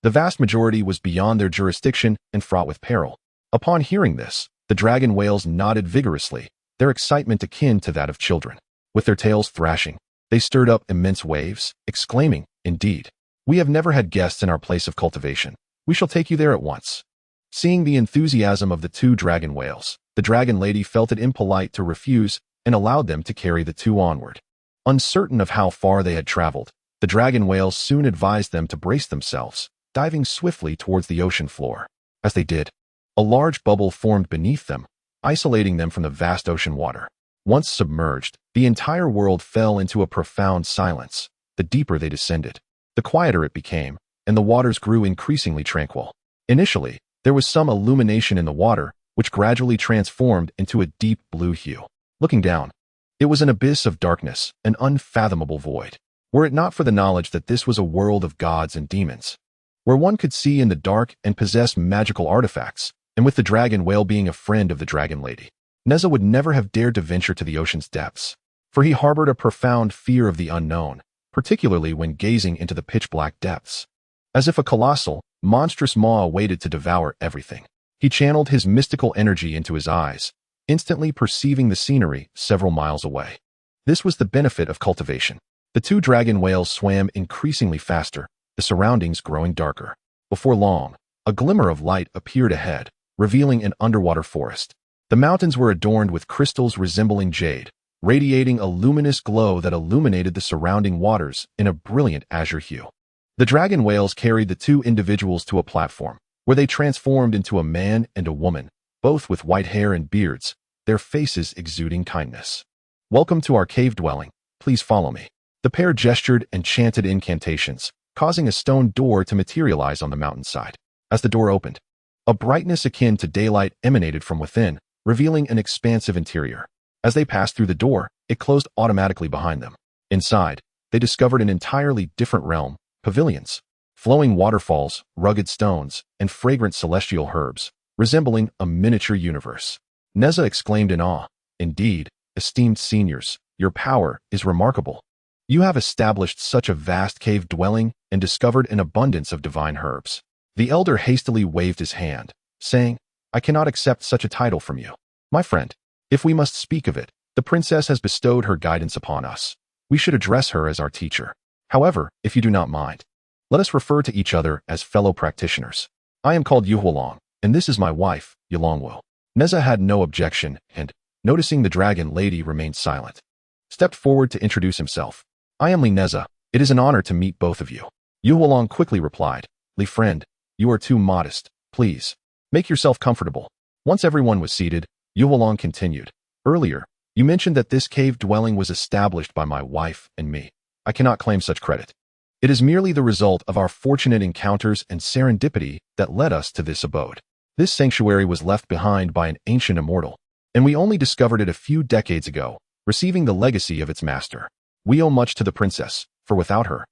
The vast majority was beyond their jurisdiction and fraught with peril. Upon hearing this, the dragon whales nodded vigorously, their excitement akin to that of children. With their tails thrashing, they stirred up immense waves, exclaiming, "Indeed, we have never had guests in our place of cultivation. We shall take you there at once." Seeing the enthusiasm of the 2 dragon whales, the dragon lady felt it impolite to refuse and allowed them to carry the 2 onward. Uncertain of how far they had traveled, the dragon whales soon advised them to brace themselves, diving swiftly towards the ocean floor. As they did, a large bubble formed beneath them, isolating them from the vast ocean water. Once submerged, the entire world fell into a profound silence. The deeper they descended, the quieter it became, and the waters grew increasingly tranquil. Initially, there was some illumination in the water, which gradually transformed into a deep blue hue. Looking down, it was an abyss of darkness, an unfathomable void. Were it not for the knowledge that this was a world of gods and demons, where one could see in the dark and possess magical artifacts, and with the dragon whale being a friend of the dragon lady, Nezha would never have dared to venture to the ocean's depths, for he harbored a profound fear of the unknown, particularly when gazing into the pitch-black depths, as if a colossal, monstrous maw awaited to devour everything. He channeled his mystical energy into his eyes, instantly perceiving the scenery several miles away. This was the benefit of cultivation. The two dragon whales swam increasingly faster, the surroundings growing darker. Before long, a glimmer of light appeared ahead, revealing an underwater forest. The mountains were adorned with crystals resembling jade, radiating a luminous glow that illuminated the surrounding waters in a brilliant azure hue. The dragon whales carried the two individuals to a platform, where they transformed into a man and a woman, both with white hair and beards, their faces exuding kindness. "Welcome to our cave dwelling. Please follow me." The pair gestured and chanted incantations, causing a stone door to materialize on the mountainside. As the door opened, a brightness akin to daylight emanated from within, revealing an expansive interior. As they passed through the door, it closed automatically behind them. Inside, they discovered an entirely different realm: pavilions, flowing waterfalls, rugged stones, and fragrant celestial herbs, resembling a miniature universe. Nezha exclaimed in awe, "Indeed, esteemed seniors, your power is remarkable. You have established such a vast cave dwelling and discovered an abundance of divine herbs." The elder hastily waved his hand, saying, "I cannot accept such a title from you, my friend. If we must speak of it, the princess has bestowed her guidance upon us. We should address her as our teacher. However, if you do not mind, let us refer to each other as fellow practitioners. I am called Yuhualong, and this is my wife, Yulongwu." Nezha had no objection and, noticing the dragon lady remained silent, stepped forward to introduce himself. "I am Li Nezha. It is an honor to meet both of you." Yuhualong quickly replied, "Li friend, you are too modest. Please, make yourself comfortable." Once everyone was seated, Yuhualong continued, "Earlier, you mentioned that this cave dwelling was established by my wife and me. I cannot claim such credit. It is merely the result of our fortunate encounters and serendipity that led us to this abode. This sanctuary was left behind by an ancient immortal, and we only discovered it a few decades ago, receiving the legacy of its master. We owe much to the princess, for without her,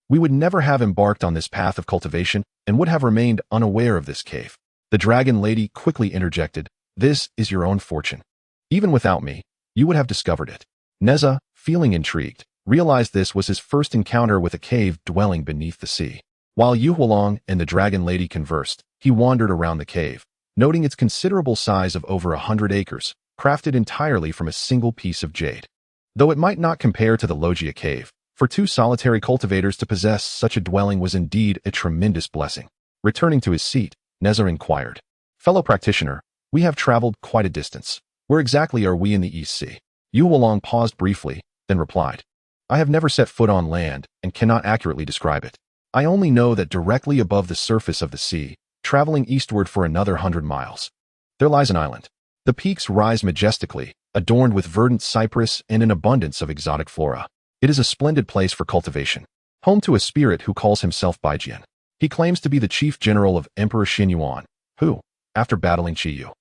we would never have embarked on this path of cultivation and would have remained unaware of this cave." The dragon lady quickly interjected, "This is your own fortune. Even without me, you would have discovered it." Nezha, feeling intrigued, realized this was his first encounter with a cave dwelling beneath the sea. While Yuhualong and the dragon lady conversed, he wandered around the cave, noting its considerable size of over 100 acres, crafted entirely from a single piece of jade. Though it might not compare to the Loggia cave, for two solitary cultivators to possess such a dwelling was indeed a tremendous blessing. Returning to his seat, Nezha inquired, "Fellow practitioner, we have traveled quite a distance. Where exactly are we in the East Sea?" Yuhualong paused briefly, then replied, "I have never set foot on land and cannot accurately describe it. I only know that directly above the surface of the sea, traveling eastward for another 100 miles, there lies an island. The peaks rise majestically, adorned with verdant cypress and an abundance of exotic flora. It is a splendid place for cultivation, home to a spirit who calls himself Baijian. He claims to be the chief general of Emperor Xinyuan, who, after battling Qiyu,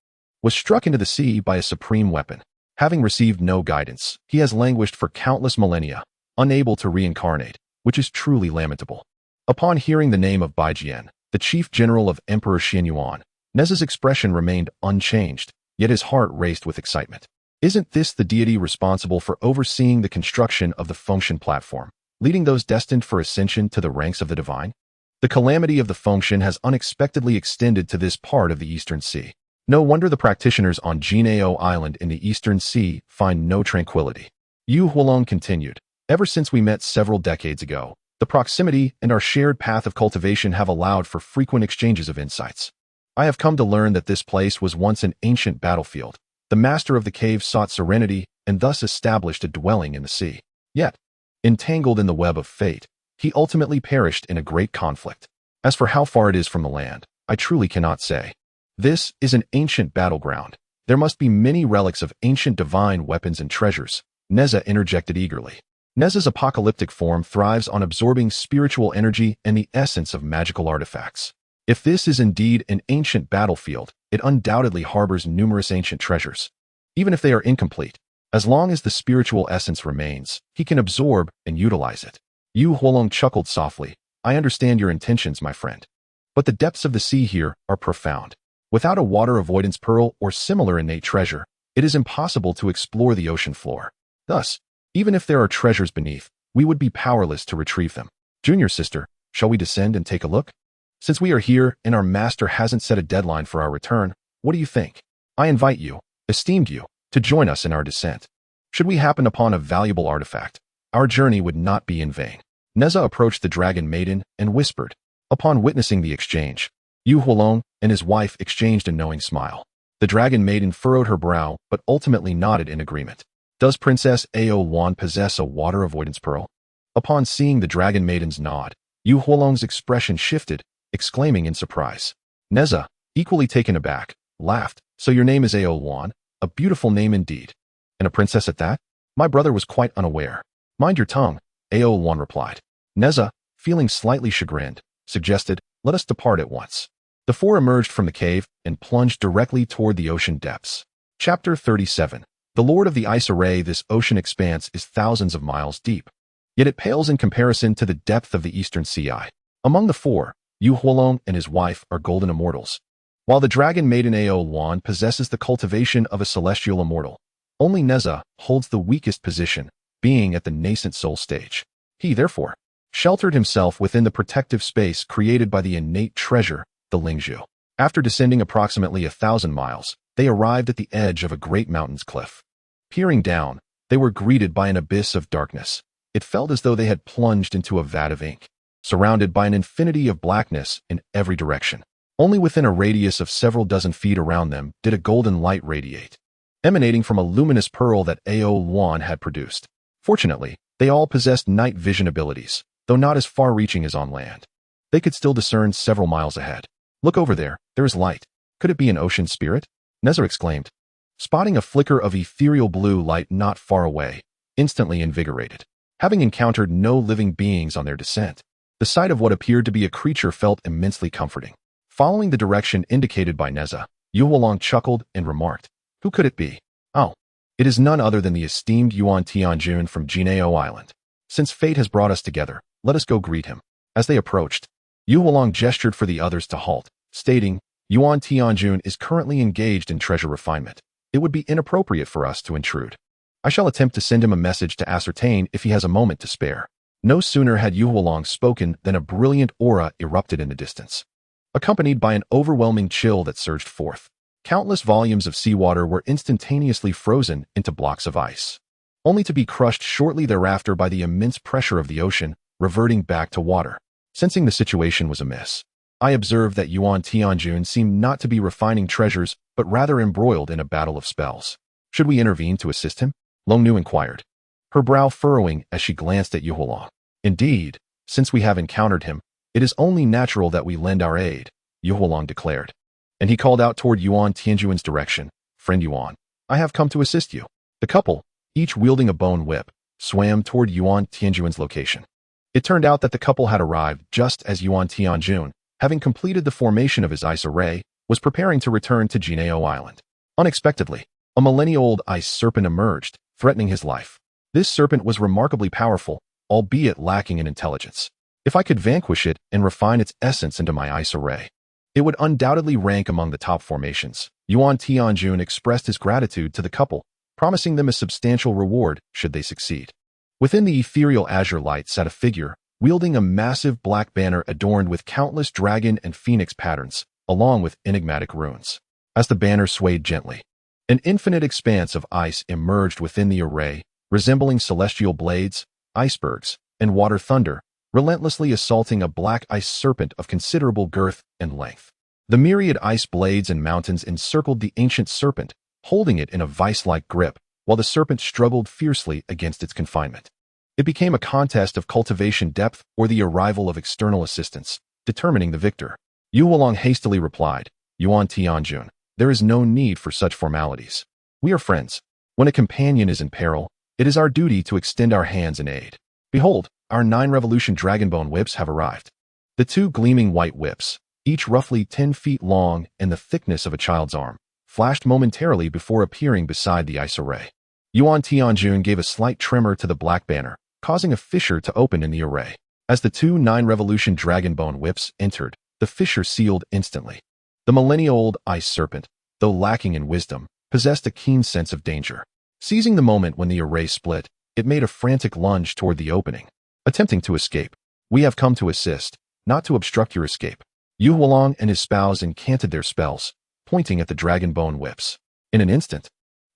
was struck into the sea by a supreme weapon. Having received no guidance, he has languished for countless millennia, unable to reincarnate, which is truly lamentable." Upon hearing the name of Baijian, the chief general of Emperor Xinyuan, Nezha's expression remained unchanged, yet his heart raced with excitement. Isn't this the deity responsible for overseeing the construction of the Fengshen platform, leading those destined for ascension to the ranks of the divine? The calamity of the Fengshen has unexpectedly extended to this part of the Eastern Sea. No wonder the practitioners on Jinao Island in the Eastern Sea find no tranquility. Yuhualong continued, "Ever since we met several decades ago, the proximity and our shared path of cultivation have allowed for frequent exchanges of insights. I have come to learn that this place was once an ancient battlefield. The master of the cave sought serenity and thus established a dwelling in the sea. Yet, entangled in the web of fate, he ultimately perished in a great conflict. As for how far it is from the land, I truly cannot say. This is an ancient battleground. There must be many relics of ancient divine weapons and treasures." Nezha interjected eagerly. Nezha's apocalyptic form thrives on absorbing spiritual energy and the essence of magical artifacts. If this is indeed an ancient battlefield, it undoubtedly harbors numerous ancient treasures. Even if they are incomplete, as long as the spiritual essence remains, he can absorb and utilize it. Yuhualong chuckled softly. "I understand your intentions, my friend. But the depths of the sea here are profound. Without a water avoidance pearl or similar innate treasure, it is impossible to explore the ocean floor. Thus, even if there are treasures beneath, we would be powerless to retrieve them. Junior sister, shall we descend and take a look?" Since we are here and our master hasn't set a deadline for our return, what do you think? I invite you, esteemed you, to join us in our descent. Should we happen upon a valuable artifact, our journey would not be in vain. Nezha approached the dragon maiden and whispered. Upon witnessing the exchange, Yu Huolong and his wife exchanged a knowing smile. The dragon maiden furrowed her brow but ultimately nodded in agreement. Does Princess Ao Wan possess a water avoidance pearl? Upon seeing the dragon maiden's nod, Yu Huolong's expression shifted, exclaiming in surprise. Nezha, equally taken aback, laughed. So your name is Ao Wan? A beautiful name indeed. And a princess at that? My brother was quite unaware. Mind your tongue, Ao Wan replied. Nezha, feeling slightly chagrined, suggested, let us depart at once. The four emerged from the cave and plunged directly toward the ocean depths. Chapter 37. The Lord of the Ice Array. This ocean expanse is thousands of miles deep. Yet it pales in comparison to the depth of the eastern sea. Among the four, Yu Huolong and his wife are golden immortals. While the dragon maiden Ao Wan possesses the cultivation of a celestial immortal, only Nezha holds the weakest position, being at the nascent soul stage. He, therefore, sheltered himself within the protective space created by the innate treasure, the Lingzhu. After descending approximately 1,000 miles, they arrived at the edge of a great mountain's cliff. Peering down, they were greeted by an abyss of darkness. It felt as though they had plunged into a vat of ink, surrounded by an infinity of blackness in every direction. Only within a radius of several dozen feet around them did a golden light radiate, emanating from a luminous pearl that Ao Wan had produced. Fortunately, they all possessed night vision abilities, though not as far-reaching as on land. They could still discern several miles ahead. Look over there, there is light. Could it be an ocean spirit? Nezha exclaimed, spotting a flicker of ethereal blue light not far away, instantly invigorated. Having encountered no living beings on their descent, the sight of what appeared to be a creature felt immensely comforting. Following the direction indicated by Nezha, Yu Huolong chuckled and remarked, who could it be? Oh, it is none other than the esteemed Yuan Tianjun from Jinao Island. Since fate has brought us together, let us go greet him. As they approached, Yu Huolong gestured for the others to halt, stating, Yuan Tianjun is currently engaged in treasure refinement. It would be inappropriate for us to intrude. I shall attempt to send him a message to ascertain if he has a moment to spare. No sooner had Yu Huolong spoken than a brilliant aura erupted in the distance, accompanied by an overwhelming chill that surged forth. Countless volumes of seawater were instantaneously frozen into blocks of ice, only to be crushed shortly thereafter by the immense pressure of the ocean, reverting back to water. Sensing the situation was amiss, I observed that Yuan Tianjun seemed not to be refining treasures, but rather embroiled in a battle of spells. Should we intervene to assist him? Long Nu inquired, her brow furrowing as she glanced at Yu Huolong. Indeed, since we have encountered him, it is only natural that we lend our aid, Yu Huolong declared. And he called out toward Yuan Tianjun's direction, friend Yuan, I have come to assist you. The couple, each wielding a bone whip, swam toward Yuan Tianjun's location. It turned out that the couple had arrived just as Yuan Tianjun, having completed the formation of his ice array, was preparing to return to Jinao Island. Unexpectedly, a millennia-old ice serpent emerged, threatening his life. This serpent was remarkably powerful, albeit lacking in intelligence. If I could vanquish it and refine its essence into my ice array, it would undoubtedly rank among the top formations. Yuan Tianjun expressed his gratitude to the couple, promising them a substantial reward should they succeed. Within the ethereal azure light sat a figure, wielding a massive black banner adorned with countless dragon and phoenix patterns, along with enigmatic runes. As the banner swayed gently, an infinite expanse of ice emerged within the array, resembling celestial blades, icebergs, and water thunder, relentlessly assaulting a black ice serpent of considerable girth and length. The myriad ice blades and mountains encircled the ancient serpent, holding it in a vice-like grip, while the serpent struggled fiercely against its confinement. It became a contest of cultivation depth or the arrival of external assistance, determining the victor. Yu Huolong hastily replied, Yuan Tianjun, there is no need for such formalities. We are friends. When a companion is in peril, it is our duty to extend our hands in aid. Behold, our 9 revolution dragonbone whips have arrived. The 2 gleaming white whips, each roughly 10 feet long and the thickness of a child's arm, flashed momentarily before appearing beside the ice array. Yuan Tianjun gave a slight tremor to the black banner, causing a fissure to open in the array. As the 2 9-revolution dragonbone whips entered, the fissure sealed instantly. The millennia-old ice serpent, though lacking in wisdom, possessed a keen sense of danger. Seizing the moment when the array split, it made a frantic lunge toward the opening, attempting to escape. We have come to assist, not to obstruct your escape. Yu Hualong and his spouse incanted their spells, pointing at the dragon bone whips. In an instant,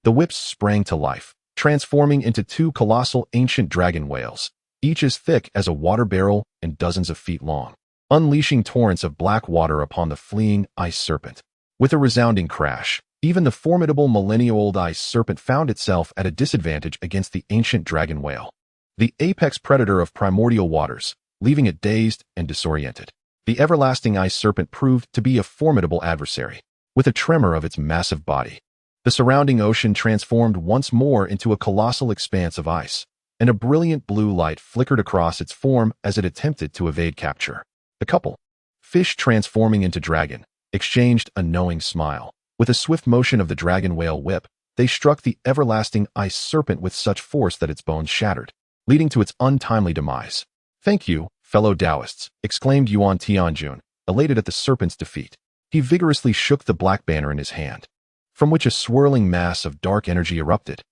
the whips sprang to life, transforming into two colossal ancient dragon whales, each as thick as a water barrel and dozens of feet long, unleashing torrents of black water upon the fleeing ice serpent. With a resounding crash, even the formidable millennia-old ice serpent found itself at a disadvantage against the ancient dragon whale, the apex predator of primordial waters, leaving it dazed and disoriented. The everlasting ice serpent proved to be a formidable adversary. With a tremor of its massive body, the surrounding ocean transformed once more into a colossal expanse of ice, and a brilliant blue light flickered across its form as it attempted to evade capture. The couple, fish transforming into dragon, exchanged a knowing smile. With a swift motion of the dragon whale whip, they struck the everlasting ice serpent with such force that its bones shattered, leading to its untimely demise. "Thank you, fellow Taoists," exclaimed Yuan Tianjun, elated at the serpent's defeat. He vigorously shook the black banner in his hand, from which a swirling mass of dark energy erupted,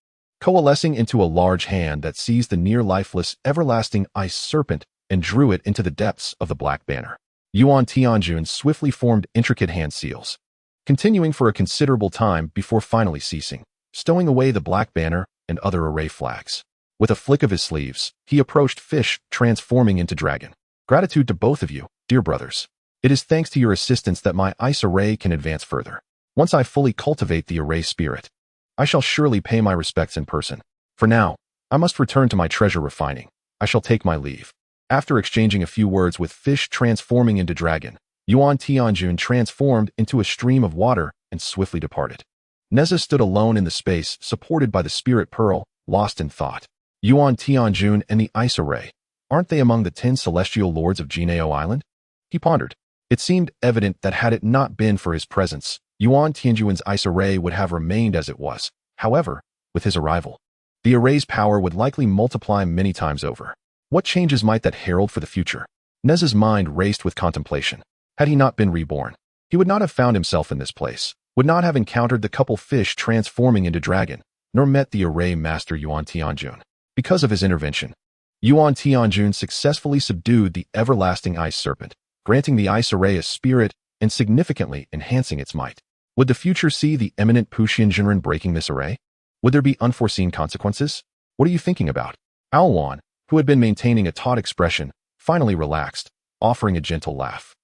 coalescing into a large hand that seized the near-lifeless everlasting ice serpent and drew it into the depths of the black banner. Yuan Tianjun swiftly formed intricate hand seals, continuing for a considerable time before finally ceasing, stowing away the black banner and other array flags. With a flick of his sleeves, he approached fish, transforming into dragon. "Gratitude to both of you, dear brothers. It is thanks to your assistance that my ice array can advance further. Once I fully cultivate the array spirit, I shall surely pay my respects in person. For now, I must return to my treasure refining. I shall take my leave." After exchanging a few words with fish transforming into dragon, Yuan Tianjun transformed into a stream of water and swiftly departed. Nezha stood alone in the space, supported by the spirit pearl, lost in thought. Yuan Tianjun and the ice array, aren't they among the 10 celestial lords of Jinao Island? He pondered. It seemed evident that had it not been for his presence, Yuan Tianjun's ice array would have remained as it was. However, with his arrival, the array's power would likely multiply many times over. What changes might that herald for the future? Nezha's mind raced with contemplation. Had he not been reborn, he would not have found himself in this place, would not have encountered the couple fish transforming into dragon, nor met the array master Yuan Tianjun. Because of his intervention, Yuan Tianjun successfully subdued the everlasting ice serpent, granting the ice array a spirit and significantly enhancing its might. Would the future see the eminent Puxian Jinren breaking this array? Would there be unforeseen consequences? "What are you thinking about?" Aowan, who had been maintaining a taut expression, finally relaxed, offering a gentle laugh.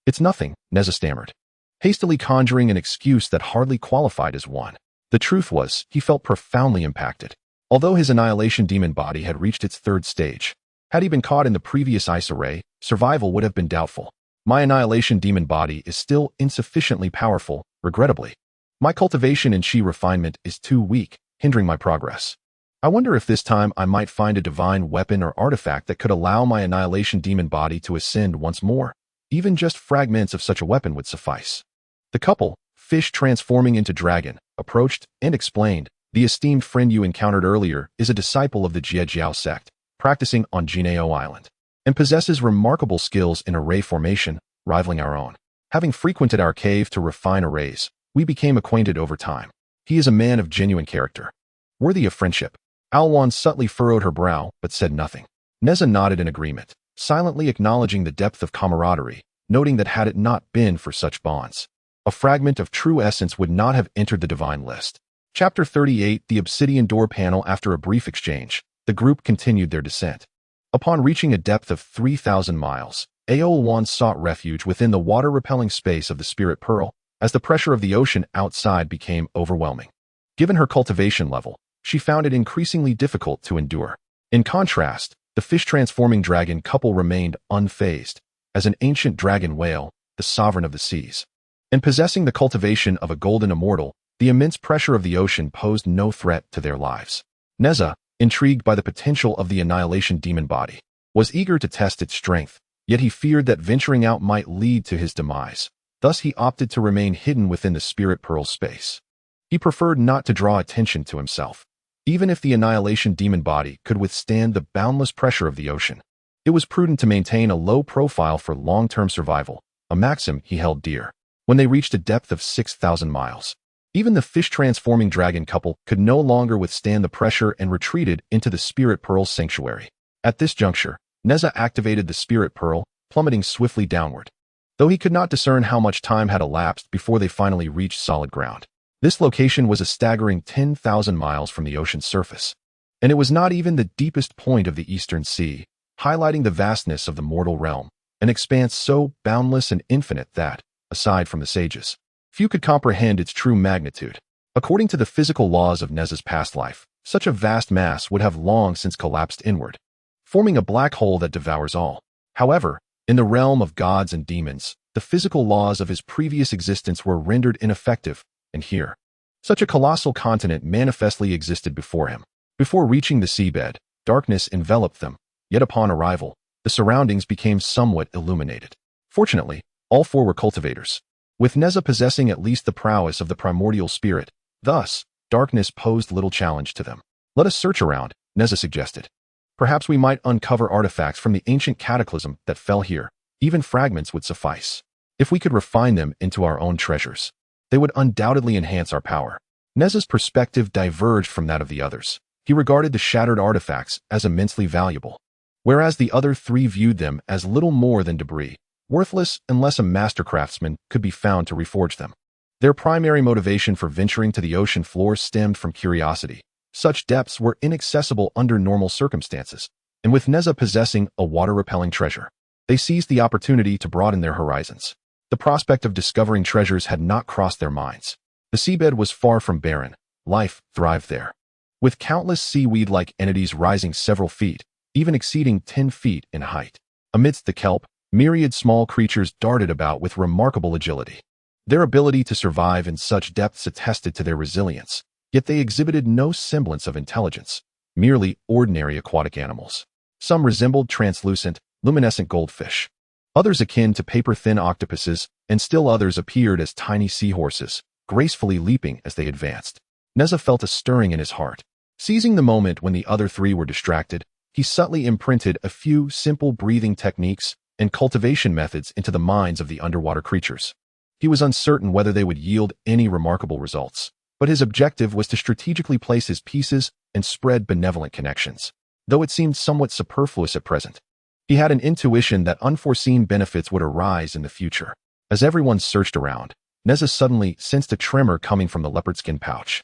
It's nothing," Nezha stammered, hastily conjuring an excuse that hardly qualified as one. The truth was, he felt profoundly impacted. Although his annihilation demon body had reached its third stage, had he been caught in the previous ice array, survival would have been doubtful. "My annihilation demon body is still insufficiently powerful, regrettably. My cultivation and chi refinement is too weak, hindering my progress. I wonder if this time I might find a divine weapon or artifact that could allow my annihilation demon body to ascend once more. Even just fragments of such a weapon would suffice." The couple, fish transforming into dragon, approached and explained, "The esteemed friend you encountered earlier is a disciple of the Jiejiao sect, practicing on Jinao Island, and possesses remarkable skills in array formation, rivaling our own. Having frequented our cave to refine arrays, we became acquainted over time. He is a man of genuine character, worthy of friendship." Aowan subtly furrowed her brow, but said nothing. Nezha nodded in agreement, silently acknowledging the depth of camaraderie, noting that had it not been for such bonds, a fragment of true essence would not have entered the divine list. Chapter 38, The Obsidian Door Panel. After a brief exchange, the group continued their descent. Upon reaching a depth of 3,000 miles, Aowan sought refuge within the water-repelling space of the Spirit Pearl, as the pressure of the ocean outside became overwhelming. Given her cultivation level, she found it increasingly difficult to endure. In contrast, the fish-transforming dragon couple remained unfazed, as an ancient dragon whale, the sovereign of the seas. And possessing the cultivation of a golden immortal, the immense pressure of the ocean posed no threat to their lives. Nezha, intrigued by the potential of the annihilation demon body, was eager to test its strength, yet he feared that venturing out might lead to his demise. Thus he opted to remain hidden within the Spirit Pearl space. He preferred not to draw attention to himself, even if the annihilation demon body could withstand the boundless pressure of the ocean. It was prudent to maintain a low profile for long-term survival, a maxim he held dear. When they reached a depth of 6,000 miles, even the fish-transforming dragon couple could no longer withstand the pressure and retreated into the Spirit Pearl's sanctuary. At this juncture, Nezha activated the Spirit Pearl, plummeting swiftly downward. though he could not discern how much time had elapsed before they finally reached solid ground. This location was a staggering 10,000 miles from the ocean's surface, and it was not even the deepest point of the Eastern Sea, highlighting the vastness of the mortal realm, an expanse so boundless and infinite that, aside from the sages, few could comprehend its true magnitude. According to the physical laws of Nezha's past life, such a vast mass would have long since collapsed inward, forming a black hole that devours all. However, in the realm of gods and demons, the physical laws of his previous existence were rendered ineffective, and here, such a colossal continent manifestly existed before him. Before reaching the seabed, darkness enveloped them, yet upon arrival, the surroundings became somewhat illuminated. Fortunately, all four were cultivators, with Nezha possessing at least the prowess of the primordial spirit. Thus, darkness posed little challenge to them. "Let us search around," Nezha suggested. "Perhaps we might uncover artifacts from the ancient cataclysm that fell here. Even fragments would suffice. If we could refine them into our own treasures, they would undoubtedly enhance our power." Nezha's perspective diverged from that of the others. He regarded the shattered artifacts as immensely valuable, whereas the other three viewed them as little more than debris, worthless unless a master craftsman could be found to reforge them. Their primary motivation for venturing to the ocean floor stemmed from curiosity. Such depths were inaccessible under normal circumstances, and with Nezha possessing a water-repelling treasure, they seized the opportunity to broaden their horizons. The prospect of discovering treasures had not crossed their minds. The seabed was far from barren. Life thrived there, with countless seaweed-like entities rising several feet, even exceeding 10 feet in height. Amidst the kelp, myriad small creatures darted about with remarkable agility. Their ability to survive in such depths attested to their resilience, yet they exhibited no semblance of intelligence, merely ordinary aquatic animals. Some resembled translucent, luminescent goldfish, others akin to paper-thin octopuses, and still others appeared as tiny seahorses, gracefully leaping as they advanced. Nezha felt a stirring in his heart. Seizing the moment when the other three were distracted, he subtly imprinted a few simple breathing techniques and cultivation methods into the minds of the underwater creatures. He was uncertain whether they would yield any remarkable results, but his objective was to strategically place his pieces and spread benevolent connections, though it seemed somewhat superfluous at present. He had an intuition that unforeseen benefits would arise in the future. As everyone searched around, Nezha suddenly sensed a tremor coming from the leopard skin pouch.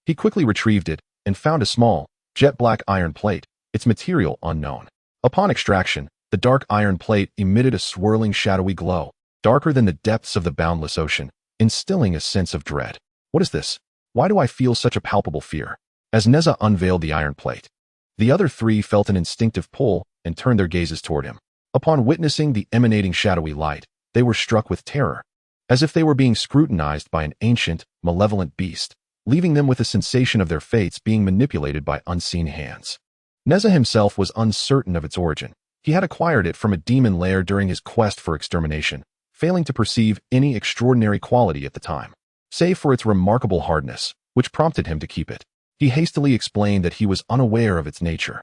He quickly retrieved it and found a small, jet-black iron plate, its material unknown. Upon extraction, the dark iron plate emitted a swirling shadowy glow, darker than the depths of the boundless ocean, instilling a sense of dread. "What is this? Why do I feel such a palpable fear?" As Nezha unveiled the iron plate, the other three felt an instinctive pull and turned their gazes toward him. Upon witnessing the emanating shadowy light, they were struck with terror, as if they were being scrutinized by an ancient, malevolent beast, leaving them with a sensation of their fates being manipulated by unseen hands. Nezha himself was uncertain of its origin. He had acquired it from a demon lair during his quest for extermination, failing to perceive any extraordinary quality at the time, save for its remarkable hardness, which prompted him to keep it. He hastily explained that he was unaware of its nature,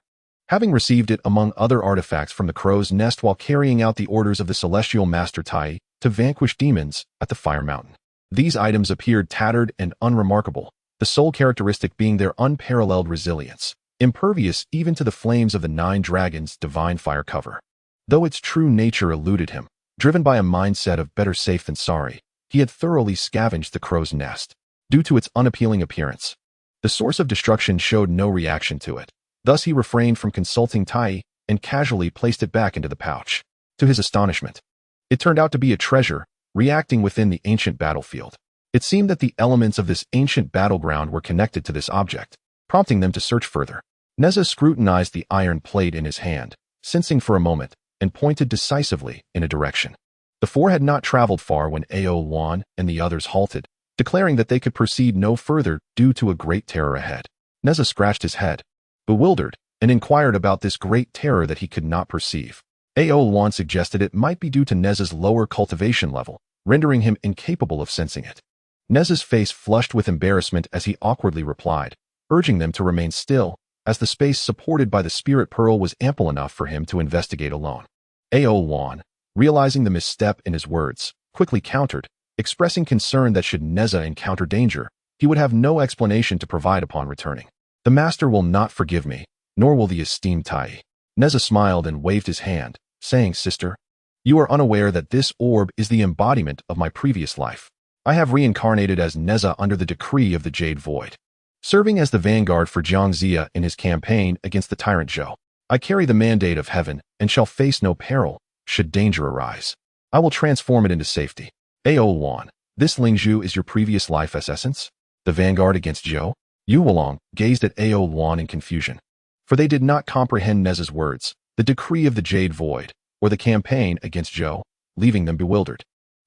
having received it among other artifacts from the crow's nest while carrying out the orders of the celestial master Taiyi to vanquish demons at the Fire Mountain. These items appeared tattered and unremarkable, the sole characteristic being their unparalleled resilience, impervious even to the flames of the 9 dragons' divine fire cover. Though its true nature eluded him, driven by a mindset of better safe than sorry, he had thoroughly scavenged the crow's nest. Due to its unappealing appearance, the source of destruction showed no reaction to it. Thus he refrained from consulting Taiyi and casually placed it back into the pouch. To his astonishment, it turned out to be a treasure, reacting within the ancient battlefield. It seemed that the elements of this ancient battleground were connected to this object, prompting them to search further. Nezha scrutinized the iron plate in his hand, sensing for a moment, and pointed decisively in a direction. The four had not traveled far when Ao and the others halted, declaring that they could proceed no further due to a great terror ahead. Nezha scratched his head, bewildered, and inquired about this great terror that he could not perceive. Ao suggested it might be due to Nezha's lower cultivation level, rendering him incapable of sensing it. Nezha's face flushed with embarrassment as he awkwardly replied, urging them to remain still, as the space supported by the spirit pearl was ample enough for him to investigate alone. Ao, realizing the misstep in his words, quickly countered, expressing concern that should Nezha encounter danger, he would have no explanation to provide upon returning. "The master will not forgive me, nor will the esteemed Taiyi." Nezha smiled and waved his hand, saying, "Sister, You are unaware that this orb is the embodiment of my previous life. I have reincarnated as Nezha under the decree of the Jade Void, serving as the vanguard for Jiangxia in his campaign against the tyrant Zhou. I carry the mandate of heaven and shall face no peril should danger arise. I will transform it into safety. Ao Wan, this Lingzhu is your previous life as essence? The vanguard against Zhou? Yu Wulong gazed at Ao Wan in confusion, for they did not comprehend Nezha's words, the decree of the Jade Void, or the campaign against Zhou, leaving them bewildered.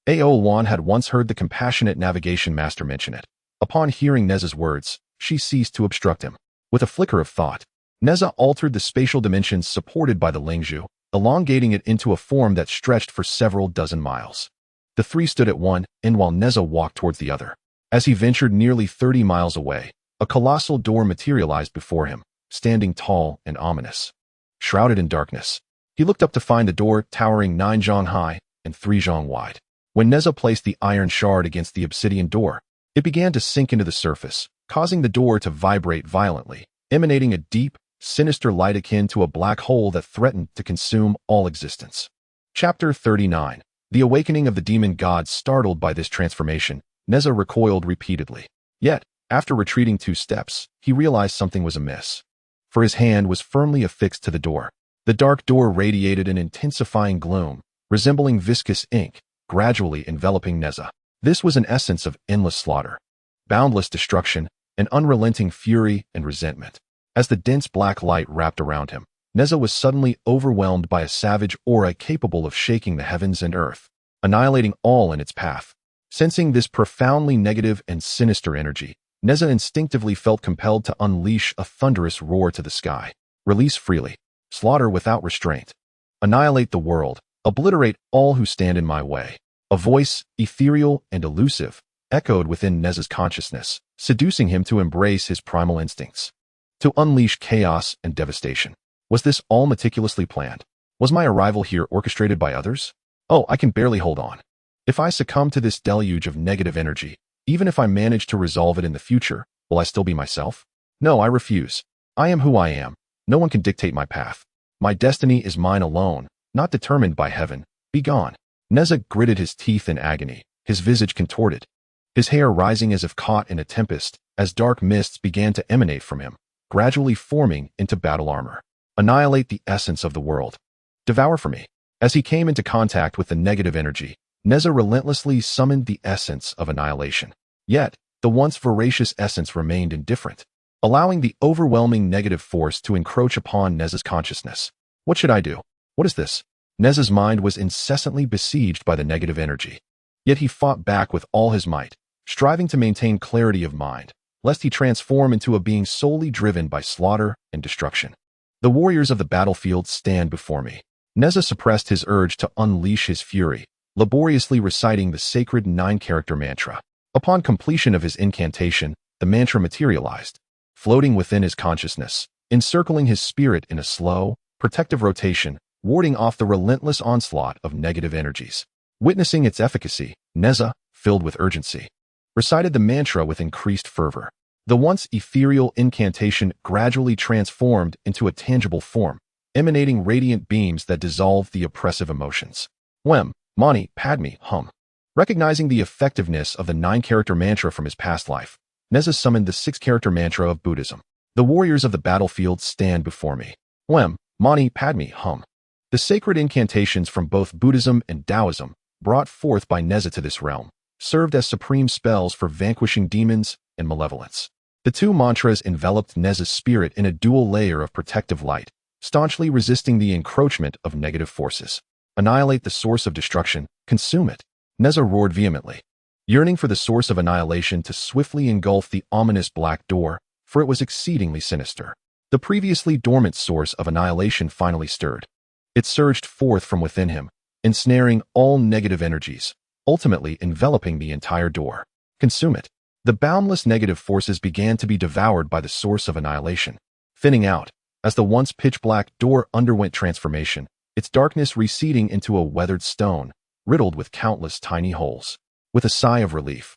Ao Wan had once heard the compassionate navigation master mention it. Upon hearing Nezha's words, she ceased to obstruct him. With a flicker of thought, Nezha altered the spatial dimensions supported by the Lingzhu, elongating it into a form that stretched for several dozen miles. The three stood at one end while Nezha walked towards the other. As he ventured nearly 30 miles away, a colossal door materialized before him, standing tall and ominous. Shrouded in darkness, he looked up to find the door towering 9 zhang high and 3 zhang wide. When Nezha placed the iron shard against the obsidian door, it began to sink into the surface, causing the door to vibrate violently, emanating a deep, sinister light akin to a black hole that threatened to consume all existence. Chapter 39. The awakening of the demon god. Startled by this transformation, Nezha recoiled repeatedly. Yet, after retreating 2 steps, he realized something was amiss. For his hand was firmly affixed to the door. The dark door radiated an intensifying gloom, resembling viscous ink, gradually enveloping Nezha. This was an essence of endless slaughter, boundless destruction, and unrelenting fury and resentment. As the dense black light wrapped around him, Nezha was suddenly overwhelmed by a savage aura capable of shaking the heavens and earth, annihilating all in its path. Sensing this profoundly negative and sinister energy, Nezha instinctively felt compelled to unleash a thunderous roar to the sky. Release freely, slaughter without restraint, annihilate the world, obliterate all who stand in my way. A voice, ethereal and elusive, echoed within Nezha's consciousness, seducing him to embrace his primal instincts, to unleash chaos and devastation. Was this all meticulously planned? Was my arrival here orchestrated by others? Oh, I can barely hold on. If I succumb to this deluge of negative energy, even if I manage to resolve it in the future, will I still be myself? No, I refuse. I am who I am. No one can dictate my path. My destiny is mine alone, not determined by heaven. Be gone. Nezha gritted his teeth in agony, his visage contorted, his hair rising as if caught in a tempest, as dark mists began to emanate from him, gradually forming into battle armor. Annihilate the essence of the world. Devour for me. As he came into contact with the negative energy, Nezha relentlessly summoned the essence of annihilation. Yet, the once voracious essence remained indifferent, allowing the overwhelming negative force to encroach upon Nezha's consciousness. What should I do? What is this? Nezha's mind was incessantly besieged by the negative energy. Yet he fought back with all his might, striving to maintain clarity of mind, lest he transform into a being solely driven by slaughter and destruction. The warriors of the battlefield stand before me. Nezha suppressed his urge to unleash his fury, laboriously reciting the sacred 9-character mantra. Upon completion of his incantation, the mantra materialized, floating within his consciousness, encircling his spirit in a slow, protective rotation, warding off the relentless onslaught of negative energies. Witnessing its efficacy, Nezha, filled with urgency, recited the mantra with increased fervor. The once ethereal incantation gradually transformed into a tangible form, emanating radiant beams that dissolved the oppressive emotions. Wem, Mani, Padme, Hum. Recognizing the effectiveness of the 9-character mantra from his past life, Nezha summoned the 6-character mantra of Buddhism. The warriors of the battlefield stand before me. Wem, Mani, Padme, Hum. The sacred incantations from both Buddhism and Taoism, brought forth by Nezha to this realm, served as supreme spells for vanquishing demons and malevolence. The 2 mantras enveloped Nezha's spirit in a dual layer of protective light, staunchly resisting the encroachment of negative forces. Annihilate the source of destruction, consume it. Nezha roared vehemently, yearning for the source of annihilation to swiftly engulf the ominous black door, for it was exceedingly sinister. The previously dormant source of annihilation finally stirred. It surged forth from within him, ensnaring all negative energies, ultimately enveloping the entire door. Consume it. The boundless negative forces began to be devoured by the source of annihilation, thinning out, as the once pitch-black door underwent transformation, its darkness receding into a weathered stone, riddled with countless tiny holes. With a sigh of relief,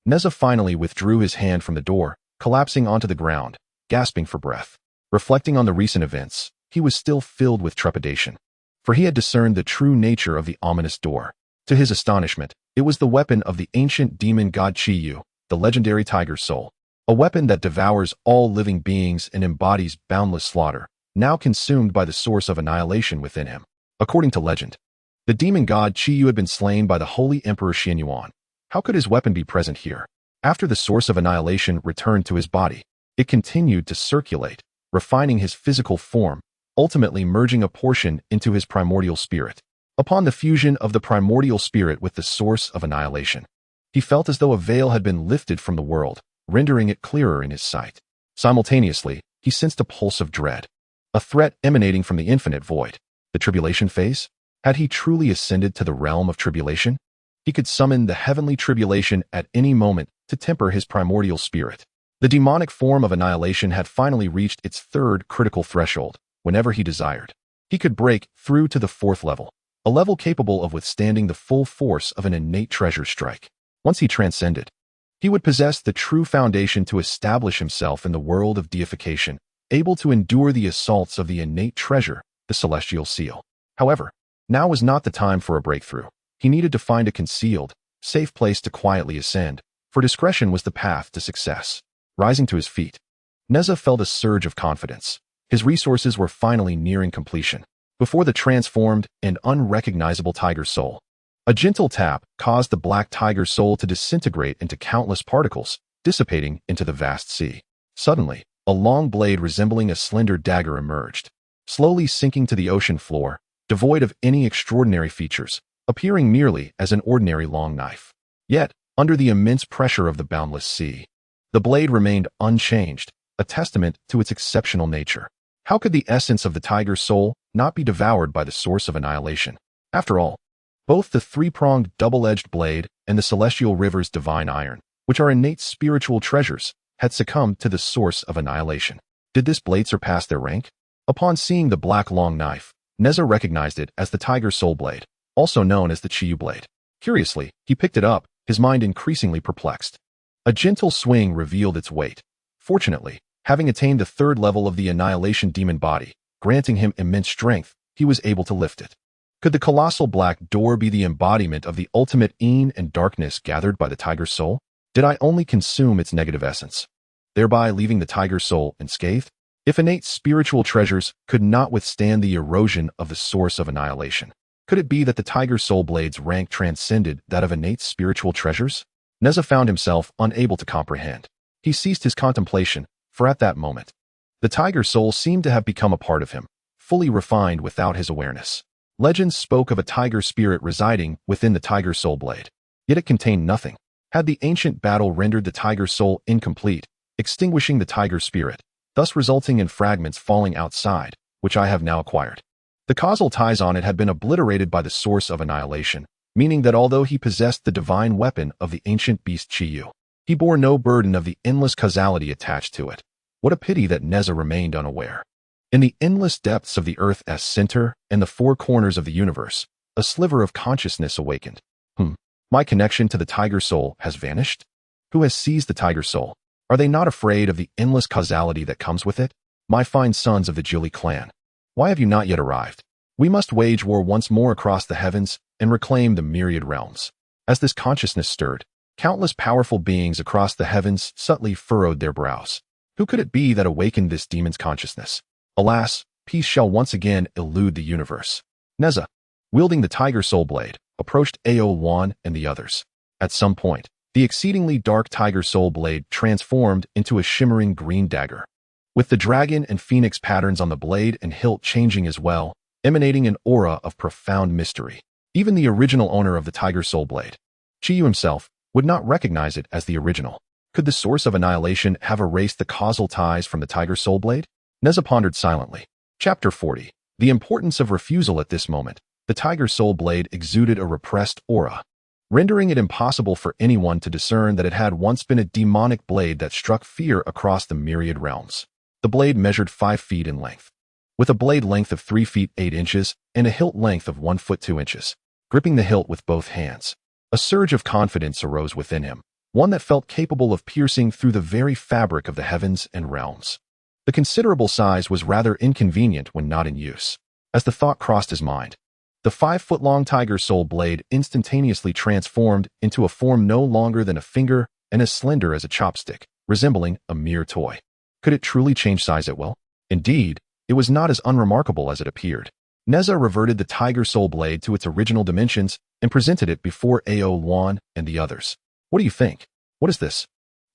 Nezha finally withdrew his hand from the door, collapsing onto the ground, gasping for breath. Reflecting on the recent events, he was still filled with trepidation. for he had discerned the true nature of the ominous door. To his astonishment, it was the weapon of the ancient demon god Taiyi, the legendary tiger soul, a weapon that devours all living beings and embodies boundless slaughter, now consumed by the source of annihilation within him. According to legend, the demon god Taiyi had been slain by the holy emperor Xianyuan. How could his weapon be present here? After the source of annihilation returned to his body, it continued to circulate, refining his physical form, ultimately merging a portion into his primordial spirit. Upon the fusion of the primordial spirit with the source of annihilation, he felt as though a veil had been lifted from the world, rendering it clearer in his sight. Simultaneously, he sensed a pulse of dread, a threat emanating from the infinite void. The tribulation phase? Had he truly ascended to the realm of tribulation? He could summon the heavenly tribulation at any moment to temper his primordial spirit. The demonic form of annihilation had finally reached its third critical threshold. Whenever he desired, he could break through to the fourth level, a level capable of withstanding the full force of an innate treasure strike. Once he transcended, he would possess the true foundation to establish himself in the world of deification, able to endure the assaults of the innate treasure, the celestial seal. However, now was not the time for a breakthrough. He needed to find a concealed, safe place to quietly ascend, for discretion was the path to success. Rising to his feet, Nezha felt a surge of confidence. His resources were finally nearing completion. Before the transformed and unrecognizable tiger soul, a gentle tap caused the black tiger soul to disintegrate into countless particles, dissipating into the vast sea. Suddenly, a long blade resembling a slender dagger emerged, slowly sinking to the ocean floor, devoid of any extraordinary features, appearing merely as an ordinary long knife. Yet, under the immense pressure of the boundless sea, the blade remained unchanged, a testament to its exceptional nature. How could the essence of the tiger soul not be devoured by the source of annihilation? After all, both the three-pronged double-edged blade and the celestial river's divine iron, which are innate spiritual treasures, had succumbed to the source of annihilation. Did this blade surpass their rank? Upon seeing the black long knife, Nezha recognized it as the tiger soul blade, also known as the Taiyi blade. Curiously, he picked it up, his mind increasingly perplexed. A gentle swing revealed its weight. Fortunately, having attained the third level of the annihilation demon body, granting him immense strength, he was able to lift it. Could the colossal black door be the embodiment of the ultimate een and darkness gathered by the tiger soul? Did I only consume its negative essence, thereby leaving the tiger soul unscathed? If innate spiritual treasures could not withstand the erosion of the source of annihilation, could it be that the tiger soul blade's rank transcended that of innate spiritual treasures? Nezha found himself unable to comprehend. He ceased his contemplation, for at that moment, the tiger soul seemed to have become a part of him, fully refined without his awareness. Legends spoke of a tiger spirit residing within the tiger soul blade, yet it contained nothing. Had the ancient battle rendered the tiger soul incomplete, extinguishing the tiger spirit, thus resulting in fragments falling outside, which I have now acquired. The causal ties on it had been obliterated by the source of annihilation, meaning that although he possessed the divine weapon of the ancient beast Taiyi, he bore no burden of the endless causality attached to it. What a pity that Nezha remained unaware. In the endless depths of the Earth's center and the four corners of the universe, a sliver of consciousness awakened. My connection to the tiger soul has vanished? Who has seized the tiger soul? Are they not afraid of the endless causality that comes with it? My fine sons of the Jili clan, why have you not yet arrived? We must wage war once more across the heavens and reclaim the myriad realms. As this consciousness stirred, countless powerful beings across the heavens subtly furrowed their brows. Who could it be that awakened this demon's consciousness? Alas, peace shall once again elude the universe. Nezha, wielding the tiger soul blade, approached Ao1 and the others. At some point, the exceedingly dark tiger soul blade transformed into a shimmering green dagger, with the dragon and phoenix patterns on the blade and hilt changing as well, emanating an aura of profound mystery. Even the original owner of the tiger soul blade, Taiyi himself, would not recognize it as the original. Could the source of annihilation have erased the causal ties from the tiger soul blade? Nezha pondered silently. Chapter 40. The importance of refusal. At this moment, the tiger soul blade exuded a repressed aura, rendering it impossible for anyone to discern that it had once been a demonic blade that struck fear across the myriad realms. The blade measured 5 feet in length, with a blade length of 3 feet 8 inches and a hilt length of 1 foot 2 inches. Gripping the hilt with both hands, a surge of confidence arose within him, one that felt capable of piercing through the very fabric of the heavens and realms. The considerable size was rather inconvenient when not in use. As the thought crossed his mind, the 5-foot-long tiger soul blade instantaneously transformed into a form no longer than a finger and as slender as a chopstick, resembling a mere toy. Could it truly change size at will? Indeed, it was not as unremarkable as it appeared. Nezha reverted the tiger soul blade to its original dimensions and presented it before Ao Luan and the others. What do you think? What is this?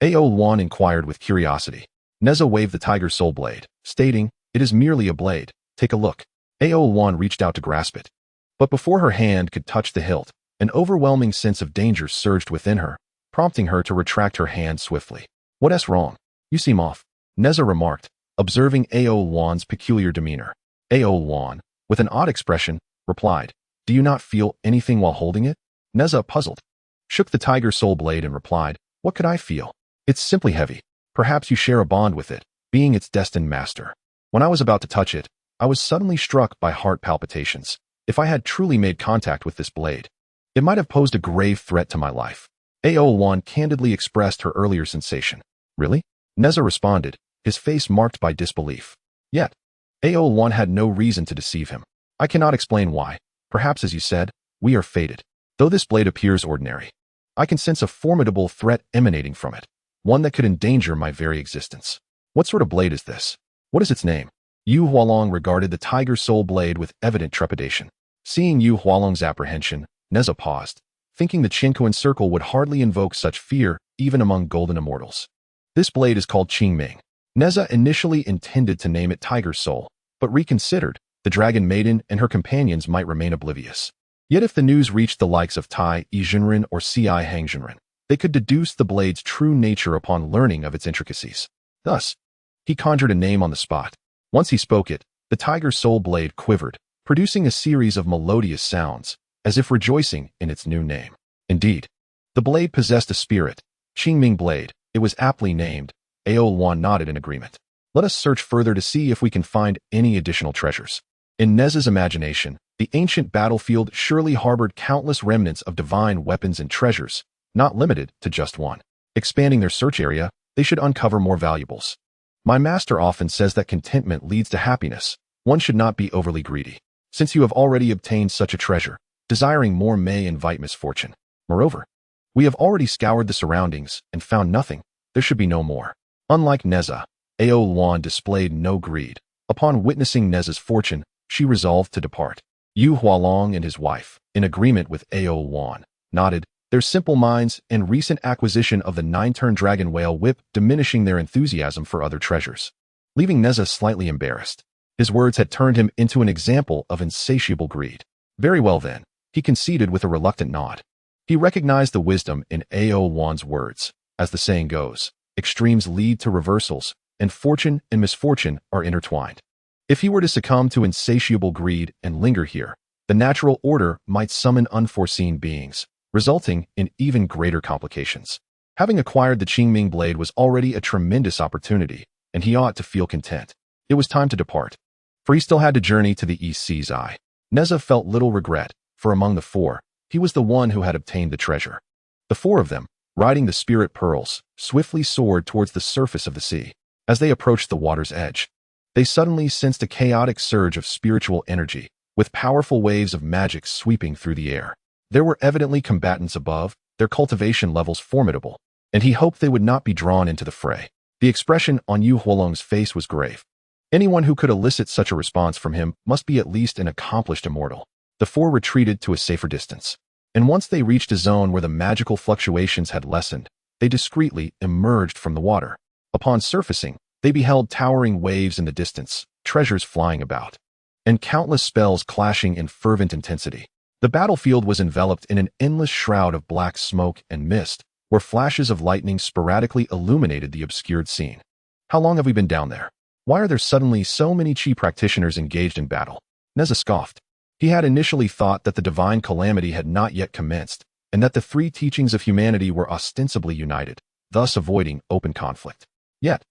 Ao Luan inquired with curiosity. Nezha waved the tiger soul blade, stating, "It is merely a blade. Take a look." Ao Luan reached out to grasp it. But before her hand could touch the hilt, an overwhelming sense of danger surged within her, prompting her to retract her hand swiftly. "What's wrong? You seem off," Nezha remarked, observing Ao Luan's peculiar demeanor. Ao Luan, with an odd expression, replied, "Do you not feel anything while holding it?" Nezha, puzzled, shook the tiger soul blade and replied, "What could I feel? It's simply heavy. Perhaps you share a bond with it, being its destined master." When I was about to touch it, I was suddenly struck by heart palpitations. If I had truly made contact with this blade, it might have posed a grave threat to my life. Ao Luan candidly expressed her earlier sensation. "Really?" Nezha responded, his face marked by disbelief. Yet, Ao Luan had no reason to deceive him. "I cannot explain why. Perhaps, as you said, we are fated. Though this blade appears ordinary, I can sense a formidable threat emanating from it, one that could endanger my very existence." "What sort of blade is this? What is its name?" Yu Hualong regarded the tiger soul blade with evident trepidation. Seeing Yu Hualong's apprehension, Nezha paused, thinking the Qinkuan circle would hardly invoke such fear even among golden immortals. "This blade is called Qingming." Nezha initially intended to name it Tiger Soul, but reconsidered. The Dragon Maiden and her companions might remain oblivious. Yet if the news reached the likes of Tai Yizhenren or Ci Hangzhenren, they could deduce the blade's true nature upon learning of its intricacies. Thus, he conjured a name on the spot. Once he spoke it, the tiger soul blade quivered, producing a series of melodious sounds, as if rejoicing in its new name. Indeed, the blade possessed a spirit. Qingming blade, it was aptly named. Ao Luan nodded in agreement. "Let us search further to see if we can find any additional treasures." In Nezha's imagination, the ancient battlefield surely harbored countless remnants of divine weapons and treasures, not limited to just one. Expanding their search area, they should uncover more valuables. My master often says that contentment leads to happiness. One should not be overly greedy. Since you have already obtained such a treasure, desiring more may invite misfortune. Moreover, we have already scoured the surroundings and found nothing. There should be no more. Unlike Nezha, Ao Luan displayed no greed. Upon witnessing Nezha's fortune, she resolved to depart. Yu Hualong and his wife, in agreement with Ao Luan, nodded, their simple minds and recent acquisition of the 9-turn dragon whale whip diminishing their enthusiasm for other treasures. Leaving Nezha slightly embarrassed. His words had turned him into an example of insatiable greed. "Very well then," he conceded with a reluctant nod. He recognized the wisdom in Ao Luan's words. As the saying goes, extremes lead to reversals, and fortune and misfortune are intertwined. If he were to succumb to insatiable greed and linger here, the natural order might summon unforeseen beings, resulting in even greater complications. Having acquired the Qingming blade was already a tremendous opportunity, and he ought to feel content. It was time to depart, for he still had to journey to the East Sea's Eye. Nezha felt little regret, for among the four, he was the one who had obtained the treasure. The four of them, riding the spirit pearls, swiftly soared towards the surface of the sea. As they approached the water's edge, they suddenly sensed a chaotic surge of spiritual energy, with powerful waves of magic sweeping through the air. There were evidently combatants above, their cultivation levels formidable, and he hoped they would not be drawn into the fray. The expression on Yu Hualong's face was grave. Anyone who could elicit such a response from him must be at least an accomplished immortal. The four retreated to a safer distance, and once they reached a zone where the magical fluctuations had lessened, they discreetly emerged from the water. Upon surfacing, they beheld towering waves in the distance, treasures flying about, and countless spells clashing in fervent intensity. The battlefield was enveloped in an endless shroud of black smoke and mist, where flashes of lightning sporadically illuminated the obscured scene. "How long have we been down there? Why are there suddenly so many Qi practitioners engaged in battle?" Nezha scoffed. He had initially thought that the divine calamity had not yet commenced, and that the three teachings of humanity were ostensibly united, thus avoiding open conflict. Yet,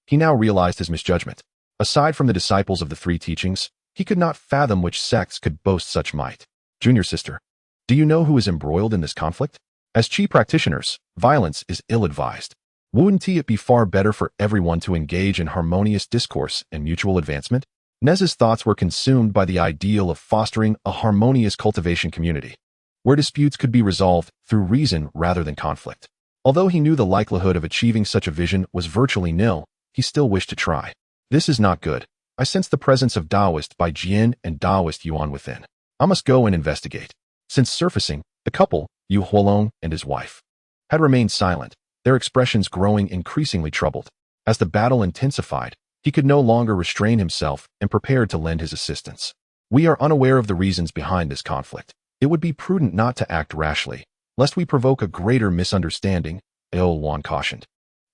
he now realized his misjudgment. Aside from the disciples of the three teachings, he could not fathom which sects could boast such might. "Junior sister, do you know who is embroiled in this conflict? As Qi practitioners, violence is ill-advised. Wouldn't it be far better for everyone to engage in harmonious discourse and mutual advancement?" Nezha's thoughts were consumed by the ideal of fostering a harmonious cultivation community, where disputes could be resolved through reason rather than conflict. Although he knew the likelihood of achieving such a vision was virtually nil, he still wished to try. This is not good. I sense the presence of Taoist by Jian and Taoist Yuan within. I must go and investigate. Since surfacing, the couple, Yu Huolong and his wife, had remained silent, their expressions growing increasingly troubled. As the battle intensified, he could no longer restrain himself and prepared to lend his assistance. We are unaware of the reasons behind this conflict. It would be prudent not to act rashly, lest we provoke a greater misunderstanding, Ao Luan cautioned,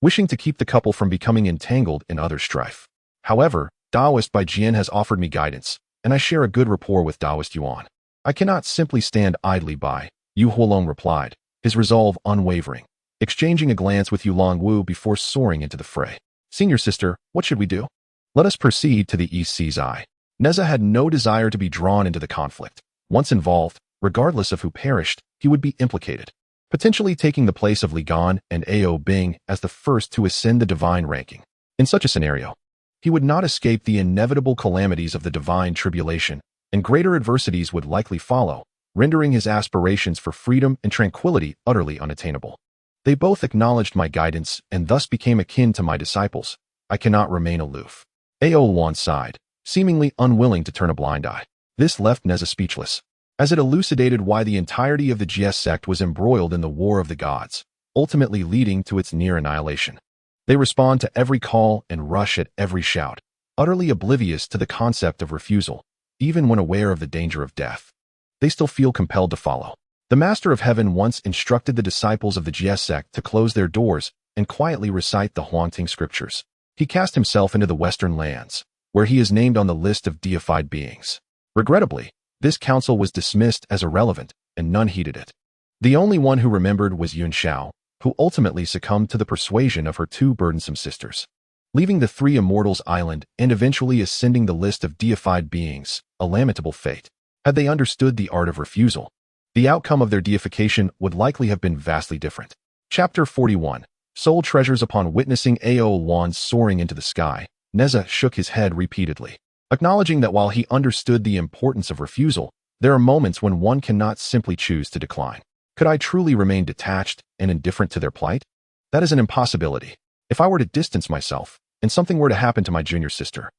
wishing to keep the couple from becoming entangled in other strife. However, Taoist by Jian has offered me guidance, and I share a good rapport with Taoist Yuan. I cannot simply stand idly by, Yu Huolong replied, his resolve unwavering, exchanging a glance with Yu Longwu before soaring into the fray. Senior sister, what should we do? Let us proceed to the East Sea's Eye. Nezha had no desire to be drawn into the conflict. Once involved, regardless of who perished, he would be implicated, potentially taking the place of Li Gan and Ao Bing as the first to ascend the divine ranking. In such a scenario, he would not escape the inevitable calamities of the divine tribulation, and greater adversities would likely follow, rendering his aspirations for freedom and tranquility utterly unattainable. They both acknowledged my guidance and thus became akin to my disciples. I cannot remain aloof. Ao Luan sighed, seemingly unwilling to turn a blind eye. This left Nezha speechless, as it elucidated why the entirety of the GS sect was embroiled in the War of the Gods, ultimately leading to its near annihilation. They respond to every call and rush at every shout, utterly oblivious to the concept of refusal, even when aware of the danger of death. They still feel compelled to follow. The Master of Heaven once instructed the disciples of the GS sect to close their doors and quietly recite the haunting scriptures. He cast himself into the Western lands, where he is named on the list of deified beings. Regrettably, this counsel was dismissed as irrelevant, and none heeded it. The only one who remembered was Yun Xiao, who ultimately succumbed to the persuasion of her two burdensome sisters, leaving the three immortals island and eventually ascending the list of deified beings, a lamentable fate. Had they understood the art of refusal, the outcome of their deification would likely have been vastly different. Chapter 41. Soul Treasures. Upon witnessing Ao Luan soaring into the sky, Nezha shook his head repeatedly, acknowledging that while he understood the importance of refusal, there are moments when one cannot simply choose to decline. Could I truly remain detached and indifferent to their plight? That is an impossibility. If I were to distance myself, and something were to happen to my junior sister,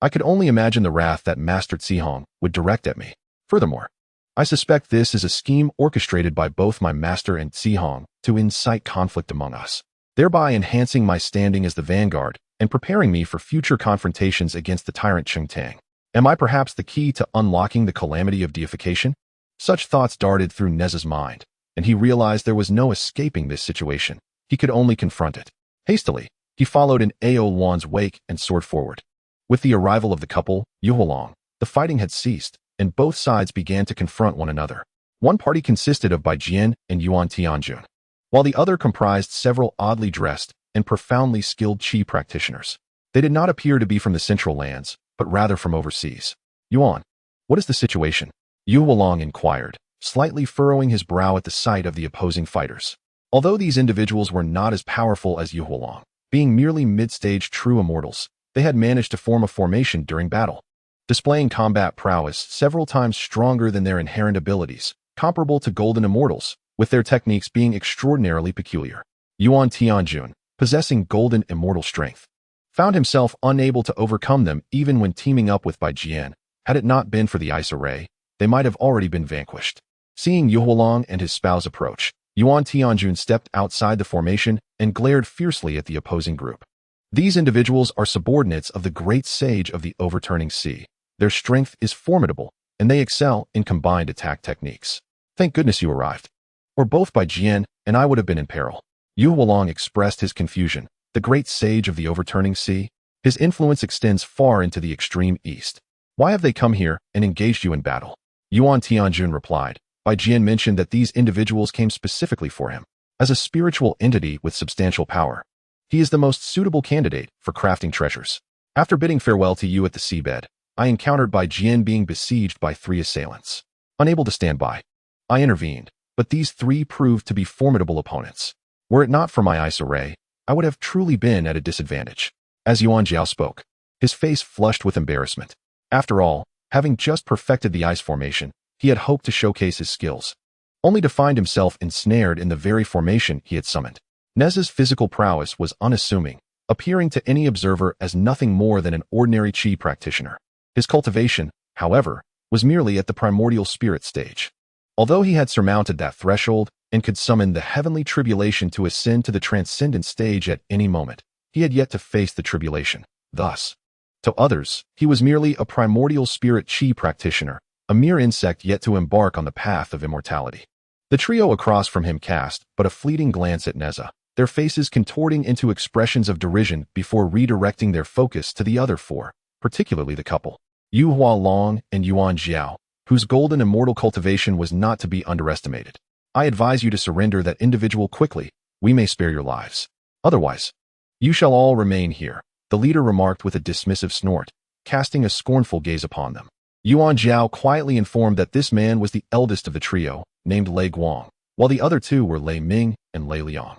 I could only imagine the wrath that Master Zihong would direct at me. Furthermore, I suspect this is a scheme orchestrated by both my master and Zihong to incite conflict among us, thereby enhancing my standing as the vanguard and preparing me for future confrontations against the tyrant Chengtang. Am I perhaps the key to unlocking the calamity of deification? Such thoughts darted through Nezha's mind, and he realized there was no escaping this situation. He could only confront it. Hastily, he followed in Ao Luan's wake and soared forward. With the arrival of the couple, Yu Huolong, the fighting had ceased, and both sides began to confront one another. One party consisted of Bai Jian and Yuan Tianjun, while the other comprised several oddly dressed and profoundly skilled qi practitioners. They did not appear to be from the central lands, but rather from overseas. Yuan, what is the situation? Yu Huolong inquired, slightly furrowing his brow at the sight of the opposing fighters. Although these individuals were not as powerful as Yu Huolong, being merely mid-stage true immortals, they had managed to form a formation during battle, displaying combat prowess several times stronger than their inherent abilities, comparable to golden immortals, with their techniques being extraordinarily peculiar. Yuan Tianjun, possessing golden immortal strength, found himself unable to overcome them even when teaming up with Bai Jian. Had it not been for the ice array, they might have already been vanquished. Seeing Yu Huolong and his spouse approach, Yuan Tianjun stepped outside the formation and glared fiercely at the opposing group. These individuals are subordinates of the great sage of the overturning sea. Their strength is formidable, and they excel in combined attack techniques. Thank goodness you arrived, or both Bai Jian and I would have been in peril. Yu Huolong expressed his confusion. The great sage of the overturning sea? His influence extends far into the extreme east. Why have they come here and engaged you in battle? Yuan Tianjun replied. Bai Jian mentioned that these individuals came specifically for him. As a spiritual entity with substantial power, he is the most suitable candidate for crafting treasures. After bidding farewell to you at the seabed, I encountered Bai Jian being besieged by 3 assailants. Unable to stand by, I intervened, but these 3 proved to be formidable opponents. Were it not for my ice array, I would have truly been at a disadvantage. As Yuan Jiao spoke, his face flushed with embarrassment. After all, having just perfected the ice formation, he had hoped to showcase his skills, only to find himself ensnared in the very formation he had summoned. Nezha's physical prowess was unassuming, appearing to any observer as nothing more than an ordinary Qi practitioner. His cultivation, however, was merely at the primordial spirit stage. Although he had surmounted that threshold and could summon the heavenly tribulation to ascend to the transcendent stage at any moment, he had yet to face the tribulation. Thus, to others, he was merely a primordial spirit Qi practitioner, a mere insect yet to embark on the path of immortality. The trio across from him cast but a fleeting glance at Nezha, their faces contorting into expressions of derision before redirecting their focus to the other four, particularly the couple, Yu Hualong and Yuan Jiao, whose golden immortal cultivation was not to be underestimated. I advise you to surrender that individual quickly. We may spare your lives. Otherwise, you shall all remain here, the leader remarked with a dismissive snort, casting a scornful gaze upon them. Yuan Jiao quietly informed that this man was the eldest of the trio, named Lei Guang, while the other two were Lei Ming and Lei Liang.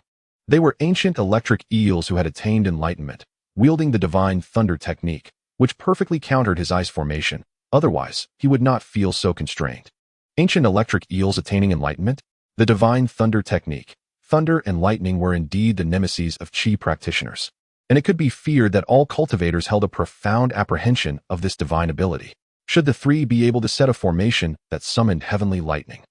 They were ancient electric eels who had attained enlightenment, wielding the divine thunder technique, which perfectly countered his ice formation. Otherwise, he would not feel so constrained. Ancient electric eels attaining enlightenment? The divine thunder technique. Thunder and lightning were indeed the nemeses of Qi practitioners, and it could be feared that all cultivators held a profound apprehension of this divine ability. Should the three be able to set a formation that summoned heavenly lightning,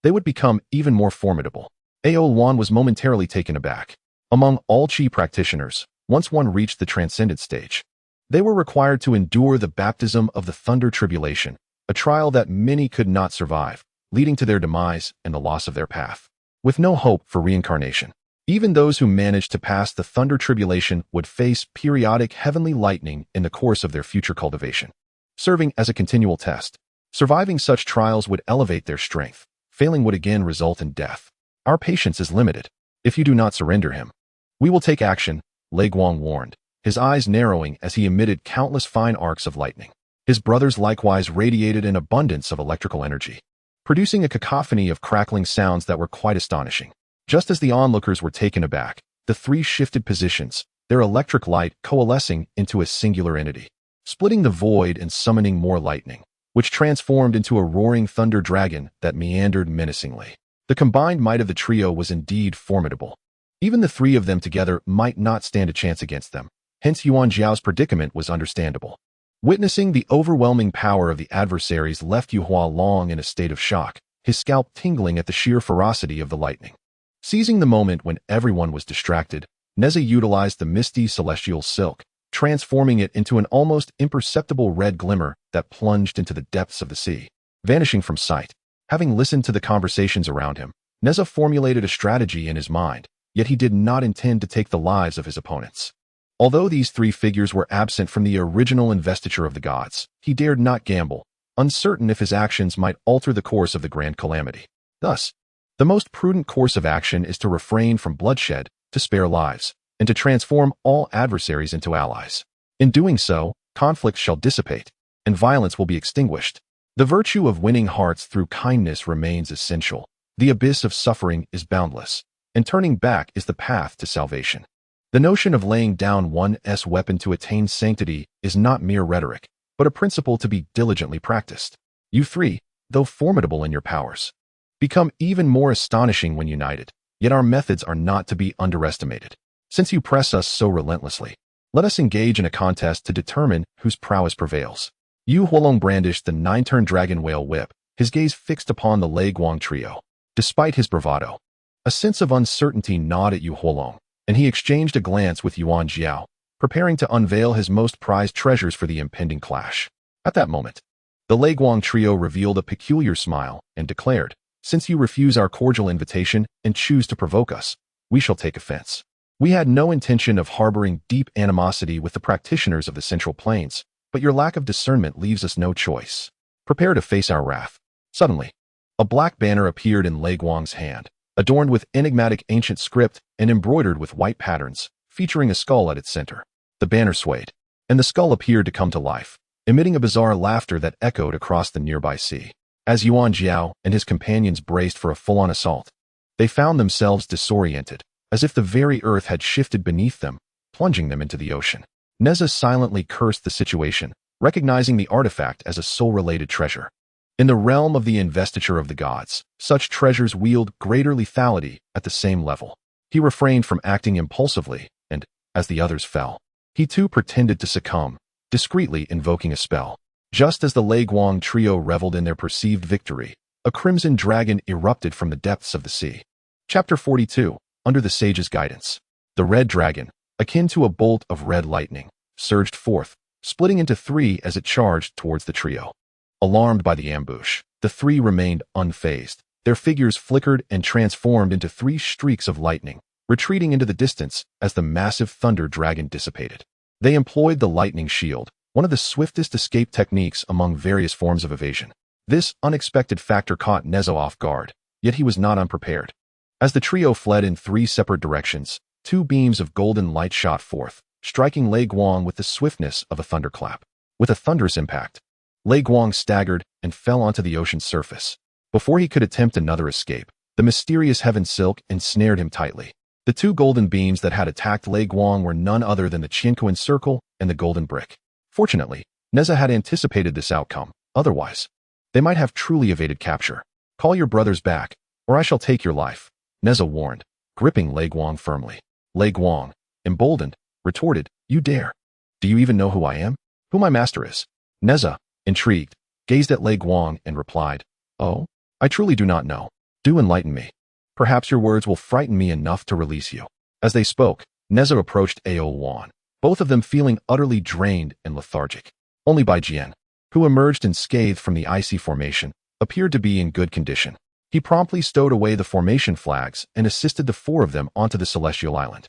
they would become even more formidable. Ao Luan was momentarily taken aback. Among all Qi practitioners, once one reached the transcendent stage, they were required to endure the baptism of the thunder tribulation, a trial that many could not survive, leading to their demise and the loss of their path. With no hope for reincarnation, even those who managed to pass the thunder tribulation would face periodic heavenly lightning in the course of their future cultivation, serving as a continual test. Surviving such trials would elevate their strength. Failing would again result in death. Our patience is limited. If you do not surrender him, we will take action, Lei Guang warned, his eyes narrowing as he emitted countless fine arcs of lightning. His brothers likewise radiated an abundance of electrical energy, producing a cacophony of crackling sounds that were quite astonishing. Just as the onlookers were taken aback, the three shifted positions, their electric light coalescing into a singular entity, splitting the void and summoning more lightning, which transformed into a roaring thunder dragon that meandered menacingly. The combined might of the trio was indeed formidable. Even the three of them together might not stand a chance against them. Hence Yuan Jiao's predicament was understandable. Witnessing the overwhelming power of the adversaries left Yu Hualong in a state of shock, his scalp tingling at the sheer ferocity of the lightning. Seizing the moment when everyone was distracted, Nezha utilized the misty celestial silk, transforming it into an almost imperceptible red glimmer that plunged into the depths of the sea, vanishing from sight. Having listened to the conversations around him, Nezha formulated a strategy in his mind, yet he did not intend to take the lives of his opponents. Although these three figures were absent from the original investiture of the gods, he dared not gamble, uncertain if his actions might alter the course of the grand calamity. Thus, the most prudent course of action is to refrain from bloodshed, to spare lives, and to transform all adversaries into allies. In doing so, conflicts shall dissipate, and violence will be extinguished. The virtue of winning hearts through kindness remains essential. The abyss of suffering is boundless, and turning back is the path to salvation. The notion of laying down one's weapon to attain sanctity is not mere rhetoric, but a principle to be diligently practiced. You three, though formidable in your powers, become even more astonishing when united, yet our methods are not to be underestimated. Since you press us so relentlessly, let us engage in a contest to determine whose prowess prevails. Yu Hualong brandished the 9-turn dragon whale whip, his gaze fixed upon the Lei Guang trio. Despite his bravado, a sense of uncertainty gnawed at Yu Hualong, and he exchanged a glance with Yuan Jiao, preparing to unveil his most prized treasures for the impending clash. At that moment, the Lei Guang trio revealed a peculiar smile and declared, "Since you refuse our cordial invitation and choose to provoke us, we shall take offense. We had no intention of harboring deep animosity with the practitioners of the Central Plains, but your lack of discernment leaves us no choice. Prepare to face our wrath." Suddenly, a black banner appeared in Lei Guang's hand, adorned with enigmatic ancient script and embroidered with white patterns, featuring a skull at its center. The banner swayed, and the skull appeared to come to life, emitting a bizarre laughter that echoed across the nearby sea. As Yuan Jiao and his companions braced for a full-on assault, they found themselves disoriented, as if the very earth had shifted beneath them, plunging them into the ocean. Nezha silently cursed the situation, recognizing the artifact as a soul-related treasure. In the realm of the investiture of the gods, such treasures wield greater lethality at the same level. He refrained from acting impulsively, and, as the others fell, he too pretended to succumb, discreetly invoking a spell. Just as the Lei Guang trio reveled in their perceived victory, a crimson dragon erupted from the depths of the sea. Chapter 42, Under the Sage's Guidance. The red dragon, akin to a bolt of red lightning, surged forth, splitting into three as it charged towards the trio. Alarmed by the ambush, the three remained unfazed. Their figures flickered and transformed into three streaks of lightning, retreating into the distance as the massive thunder dragon dissipated. They employed the lightning shield, one of the swiftest escape techniques among various forms of evasion. This unexpected factor caught Nezha off guard, yet he was not unprepared. As the trio fled in three separate directions, two beams of golden light shot forth, striking Lei Guang with the swiftness of a thunderclap. With a thunderous impact, Lei Guang staggered and fell onto the ocean's surface. Before he could attempt another escape, the mysterious heaven silk ensnared him tightly. The two golden beams that had attacked Lei Guang were none other than the Qianquan circle and the golden brick. Fortunately, Nezha had anticipated this outcome. Otherwise, they might have truly evaded capture. Call your brothers back, or I shall take your life, Nezha warned, gripping Lei Guang firmly. Lei Guang, emboldened, retorted, You dare? Do you even know who I am? Who my master is? Nezha, intrigued, gazed at Lei Guang and replied, Oh, I truly do not know. Do enlighten me. Perhaps your words will frighten me enough to release you. As they spoke, Nezha approached Ao Wan, both of them feeling utterly drained and lethargic. Only Bai Jian, who emerged unscathed from the icy formation, appeared to be in good condition. He promptly stowed away the formation flags and assisted the four of them onto the celestial island.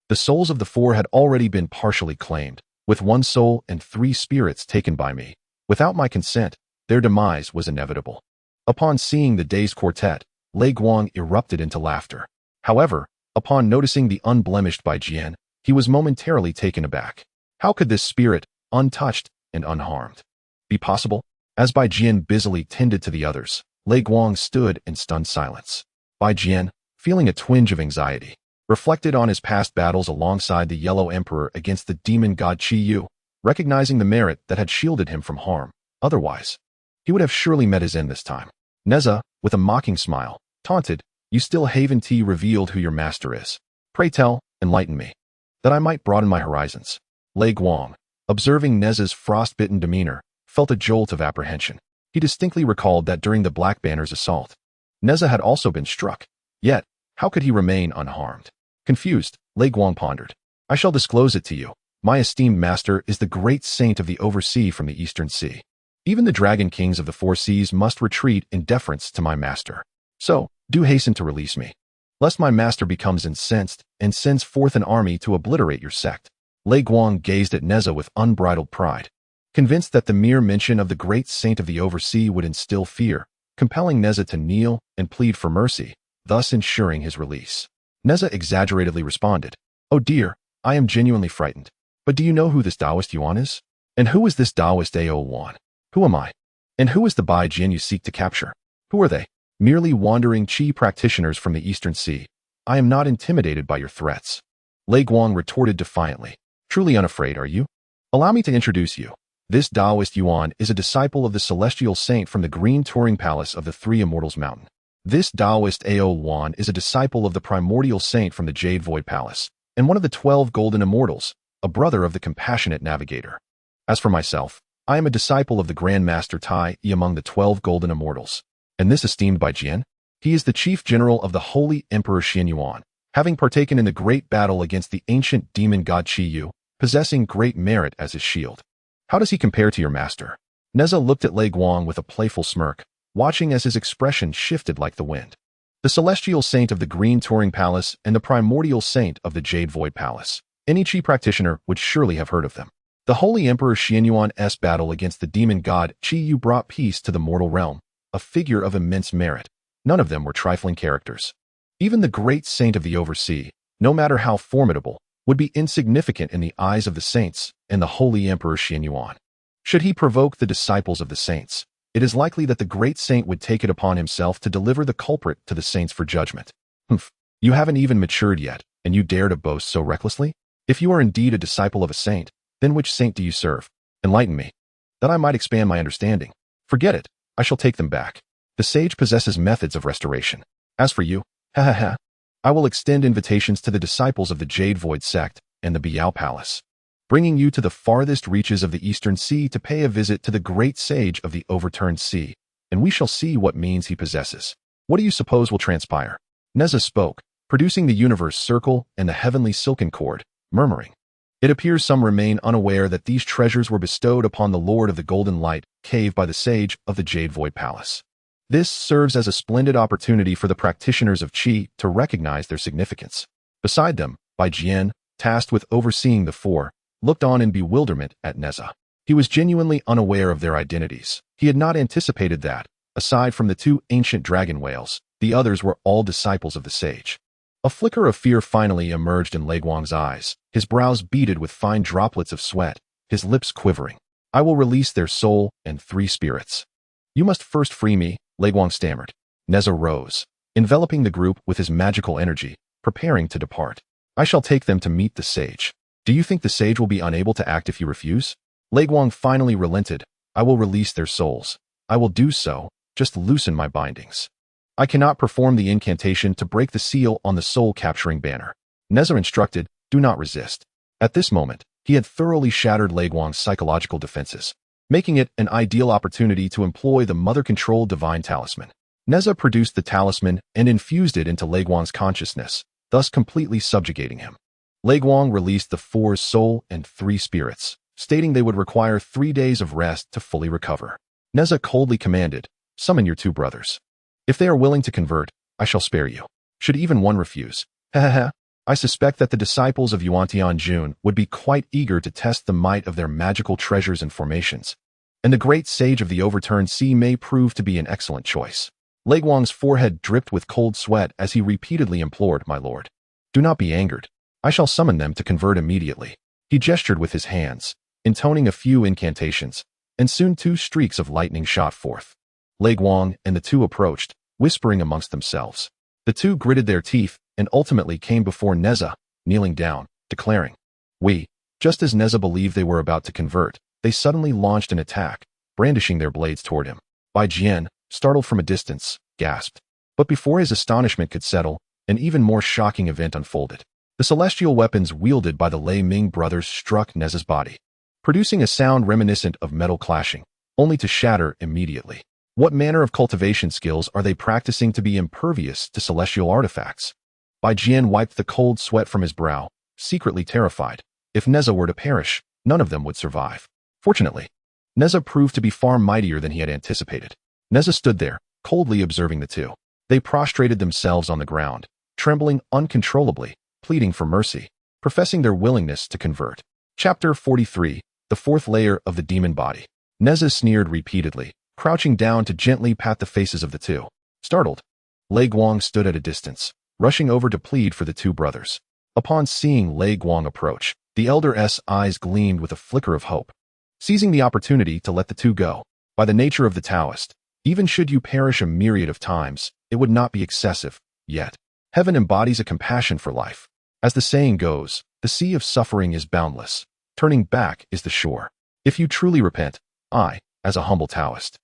The souls of the four had already been partially claimed, with one soul and three spirits taken by me. Without my consent, their demise was inevitable. Upon seeing the dazed quartet, Lei Guang erupted into laughter. However, upon noticing the unblemished Bai Jian, he was momentarily taken aback. How could this spirit, untouched and unharmed, be possible? As Bai Jian busily tended to the others, Lei Guang stood in stunned silence. Bai Jian, feeling a twinge of anxiety, reflected on his past battles alongside the Yellow Emperor against the demon god Qi Yu, recognizing the merit that had shielded him from harm. Otherwise, he would have surely met his end this time. Nezha, with a mocking smile, taunted, You still haven't revealed who your master is. Pray tell, enlighten me, that I might broaden my horizons. Lei Guang, observing Nezha's frostbitten demeanor, felt a jolt of apprehension. He distinctly recalled that during the Black Banner's assault, Nezha had also been struck. Yet, how could he remain unharmed? Confused, Lei Guang pondered. I shall disclose it to you. My esteemed master is the great saint of the oversea from the eastern sea. Even the dragon kings of the four seas must retreat in deference to my master. So, do hasten to release me, lest my master becomes incensed and sends forth an army to obliterate your sect. Lei Guang gazed at Nezha with unbridled pride, convinced that the mere mention of the great saint of the oversea would instill fear, compelling Nezha to kneel and plead for mercy, thus ensuring his release. Nezha exaggeratedly responded, Oh dear, I am genuinely frightened. But do you know who this Taoist Yuan is? And who is this Taoist Ao Wan? Who am I? And who is the Bai Jian you seek to capture? Who are they? Merely wandering Qi practitioners from the eastern sea. I am not intimidated by your threats. Lei Guang retorted defiantly. Truly unafraid, are you? Allow me to introduce you. This Taoist Yuan is a disciple of the celestial saint from the Green Touring Palace of the Three Immortals Mountain. This Taoist Ao Wan is a disciple of the primordial saint from the Jade Void Palace, and one of the 12 golden immortals, a brother of the compassionate navigator. As for myself, I am a disciple of the Grand Master Taiyi among the 12 golden immortals. And this esteemed Bai Jian? He is the chief general of the Holy Emperor Xian Yuan, having partaken in the great battle against the ancient demon god Qi Yu, possessing great merit as his shield. How does he compare to your master? Nezha looked at Lei Guang with a playful smirk, watching as his expression shifted like the wind. The celestial saint of the Green Touring Palace and the primordial saint of the Jade Void Palace. Any Qi practitioner would surely have heard of them. The Holy Emperor Xian Yuan's battle against the demon god Qi Yu brought peace to the mortal realm, a figure of immense merit. None of them were trifling characters. Even the great saint of the oversea, no matter how formidable, would be insignificant in the eyes of the saints and the Holy Emperor Xian Yuan. Should he provoke the disciples of the saints, it is likely that the great saint would take it upon himself to deliver the culprit to the saints for judgment. Humph, you haven't even matured yet, and you dare to boast so recklessly? If you are indeed a disciple of a saint, then which saint do you serve? Enlighten me. that I might expand my understanding. Forget it, I shall take them back. The sage possesses methods of restoration. As for you, ha ha ha, I will extend invitations to the disciples of the Jade Void sect and the Biao Palace, bringing you to the farthest reaches of the Eastern Sea to pay a visit to the great sage of the overturned sea, and we shall see what means he possesses. What do you suppose will transpire? Nezha spoke, producing the universe circle and the heavenly silken cord, murmuring. It appears some remain unaware that these treasures were bestowed upon the Lord of the Golden Light cave by the sage of the Jade Void Palace. This serves as a splendid opportunity for the practitioners of Qi to recognize their significance. Beside them, Bai Jian, tasked with overseeing the four, looked on in bewilderment at Nezha. He was genuinely unaware of their identities. He had not anticipated that, aside from the two ancient dragon whales, the others were all disciples of the sage. A flicker of fear finally emerged in Lei Guang's eyes, his brows beaded with fine droplets of sweat, his lips quivering. I will release their soul and 3 spirits. You must first free me, Lei Guang stammered. Nezha rose, enveloping the group with his magical energy, preparing to depart. I shall take them to meet the sage. Do you think the sage will be unable to act if you refuse? Lei Guang finally relented. I will release their souls. I will do so, just loosen my bindings. I cannot perform the incantation to break the seal on the soul-capturing banner. Nezha instructed, do not resist. At this moment, he had thoroughly shattered Lei Guang's psychological defenses, making it an ideal opportunity to employ the mother-controlled divine talisman. Nezha produced the talisman and infused it into Lei Guang's consciousness, thus completely subjugating him. Lei Guang released the 4 soul and 3 spirits, stating they would require 3 days of rest to fully recover. Nezha coldly commanded, summon your 2 brothers. If they are willing to convert, I shall spare you. Should even one refuse, ha ha ha, I suspect that the disciples of Yuantian Jun would be quite eager to test the might of their magical treasures and formations, and the great sage of the overturned sea may prove to be an excellent choice. Lei Guang's forehead dripped with cold sweat as he repeatedly implored, my lord. Do not be angered. I shall summon them to convert immediately. He gestured with his hands, intoning a few incantations, and soon 2 streaks of lightning shot forth. Lei Guang and the 2 approached, whispering amongst themselves. The 2 gritted their teeth and ultimately came before Nezha, kneeling down, declaring, we. Just as Nezha believed they were about to convert, they suddenly launched an attack, brandishing their blades toward him. Bai Jian, startled from a distance, gasped. But before his astonishment could settle, an even more shocking event unfolded. The celestial weapons wielded by the Lei Ming brothers struck Nezha's body, producing a sound reminiscent of metal clashing, only to shatter immediately. What manner of cultivation skills are they practicing to be impervious to celestial artifacts? Bai Jian wiped the cold sweat from his brow, secretly terrified. If Nezha were to perish, none of them would survive. Fortunately, Nezha proved to be far mightier than he had anticipated. Nezha stood there, coldly observing the 2. They prostrated themselves on the ground, trembling uncontrollably, pleading for mercy, professing their willingness to convert. Chapter 43, the 4th layer of the demon body. Nezha sneered repeatedly, crouching down to gently pat the faces of the 2. Startled, Lei Guang stood at a distance, rushing over to plead for the 2 brothers. Upon seeing Lei Guang approach, the elder's eyes gleamed with a flicker of hope. Seizing the opportunity to let the 2 go, by the nature of the Taoist, even should you perish a myriad of times, it would not be excessive, yet. Heaven embodies a compassion for life. As the saying goes, the sea of suffering is boundless. Turning back is the shore. If you truly repent, I, as a humble Taoist,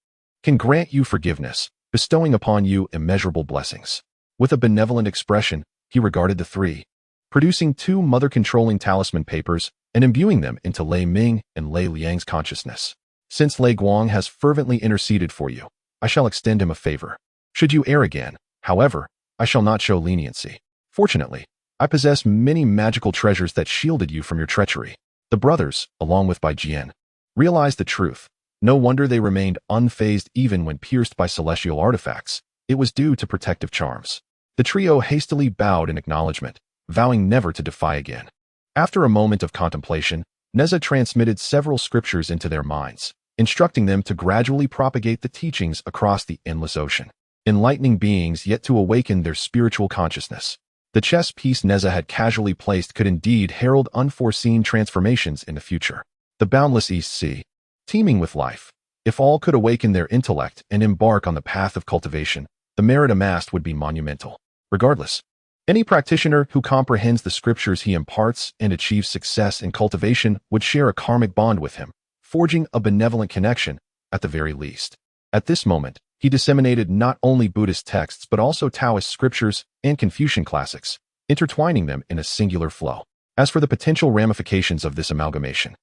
can grant you forgiveness, bestowing upon you immeasurable blessings. With a benevolent expression, he regarded the 3, producing 2 mother-controlling talisman papers and imbuing them into Lei Ming and Lei Liang's consciousness. Since Lei Guang has fervently interceded for you, I shall extend him a favor. Should you err again, however, I shall not show leniency. Fortunately, I possess many magical treasures that shielded you from your treachery. The brothers, along with Bai Jian, realized the truth. No wonder they remained unfazed even when pierced by celestial artifacts. It was due to protective charms. The trio hastily bowed in acknowledgement, vowing never to defy again. After a moment of contemplation, Nezha transmitted several scriptures into their minds, instructing them to gradually propagate the teachings across the endless ocean, enlightening beings yet to awaken their spiritual consciousness. The chess piece Nezha had casually placed could indeed herald unforeseen transformations in the future. The boundless East Sea, teeming with life. If all could awaken their intellect and embark on the path of cultivation, the merit amassed would be monumental. Regardless, any practitioner who comprehends the scriptures he imparts and achieves success in cultivation would share a karmic bond with him, forging a benevolent connection, at the very least. At this moment, he disseminated not only Buddhist texts but also Taoist scriptures and Confucian classics, intertwining them in a singular flow. As for the potential ramifications of this amalgamation,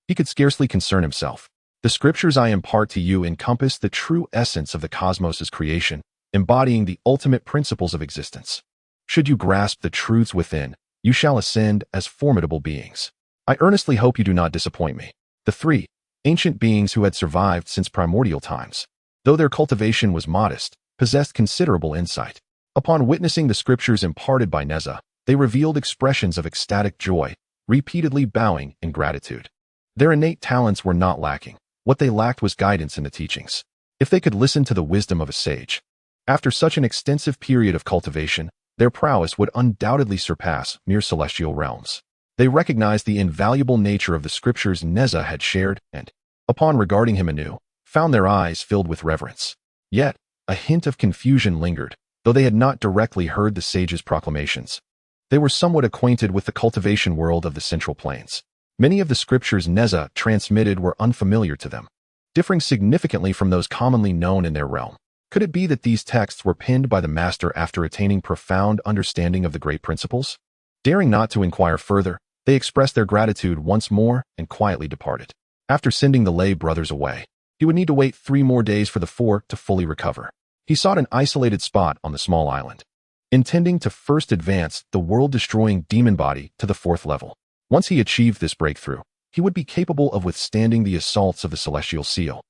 he could scarcely concern himself. The scriptures I impart to you encompass the true essence of the cosmos's creation, embodying the ultimate principles of existence. Should you grasp the truths within, you shall ascend as formidable beings. I earnestly hope you do not disappoint me. The three ancient beings who had survived since primordial times, though their cultivation was modest, possessed considerable insight. Upon witnessing the scriptures imparted by Nezha, they revealed expressions of ecstatic joy, repeatedly bowing in gratitude. Their innate talents were not lacking. What they lacked was guidance in the teachings. If they could listen to the wisdom of a sage, after such an extensive period of cultivation, their prowess would undoubtedly surpass mere celestial realms. They recognized the invaluable nature of the scriptures Nezha had shared and, upon regarding him anew, found their eyes filled with reverence. Yet, a hint of confusion lingered, though they had not directly heard the sage's proclamations. They were somewhat acquainted with the cultivation world of the Central Plains. Many of the scriptures Nezha transmitted were unfamiliar to them, differing significantly from those commonly known in their realm. Could it be that these texts were penned by the master after attaining profound understanding of the great principles? Daring not to inquire further, they expressed their gratitude once more and quietly departed. After sending the lay brothers away, he would need to wait 3 more days for the 4 to fully recover. He sought an isolated spot on the small island, intending to first advance the world-destroying demon body to the 4th level. Once he achieved this breakthrough, he would be capable of withstanding the assaults of the celestial seal,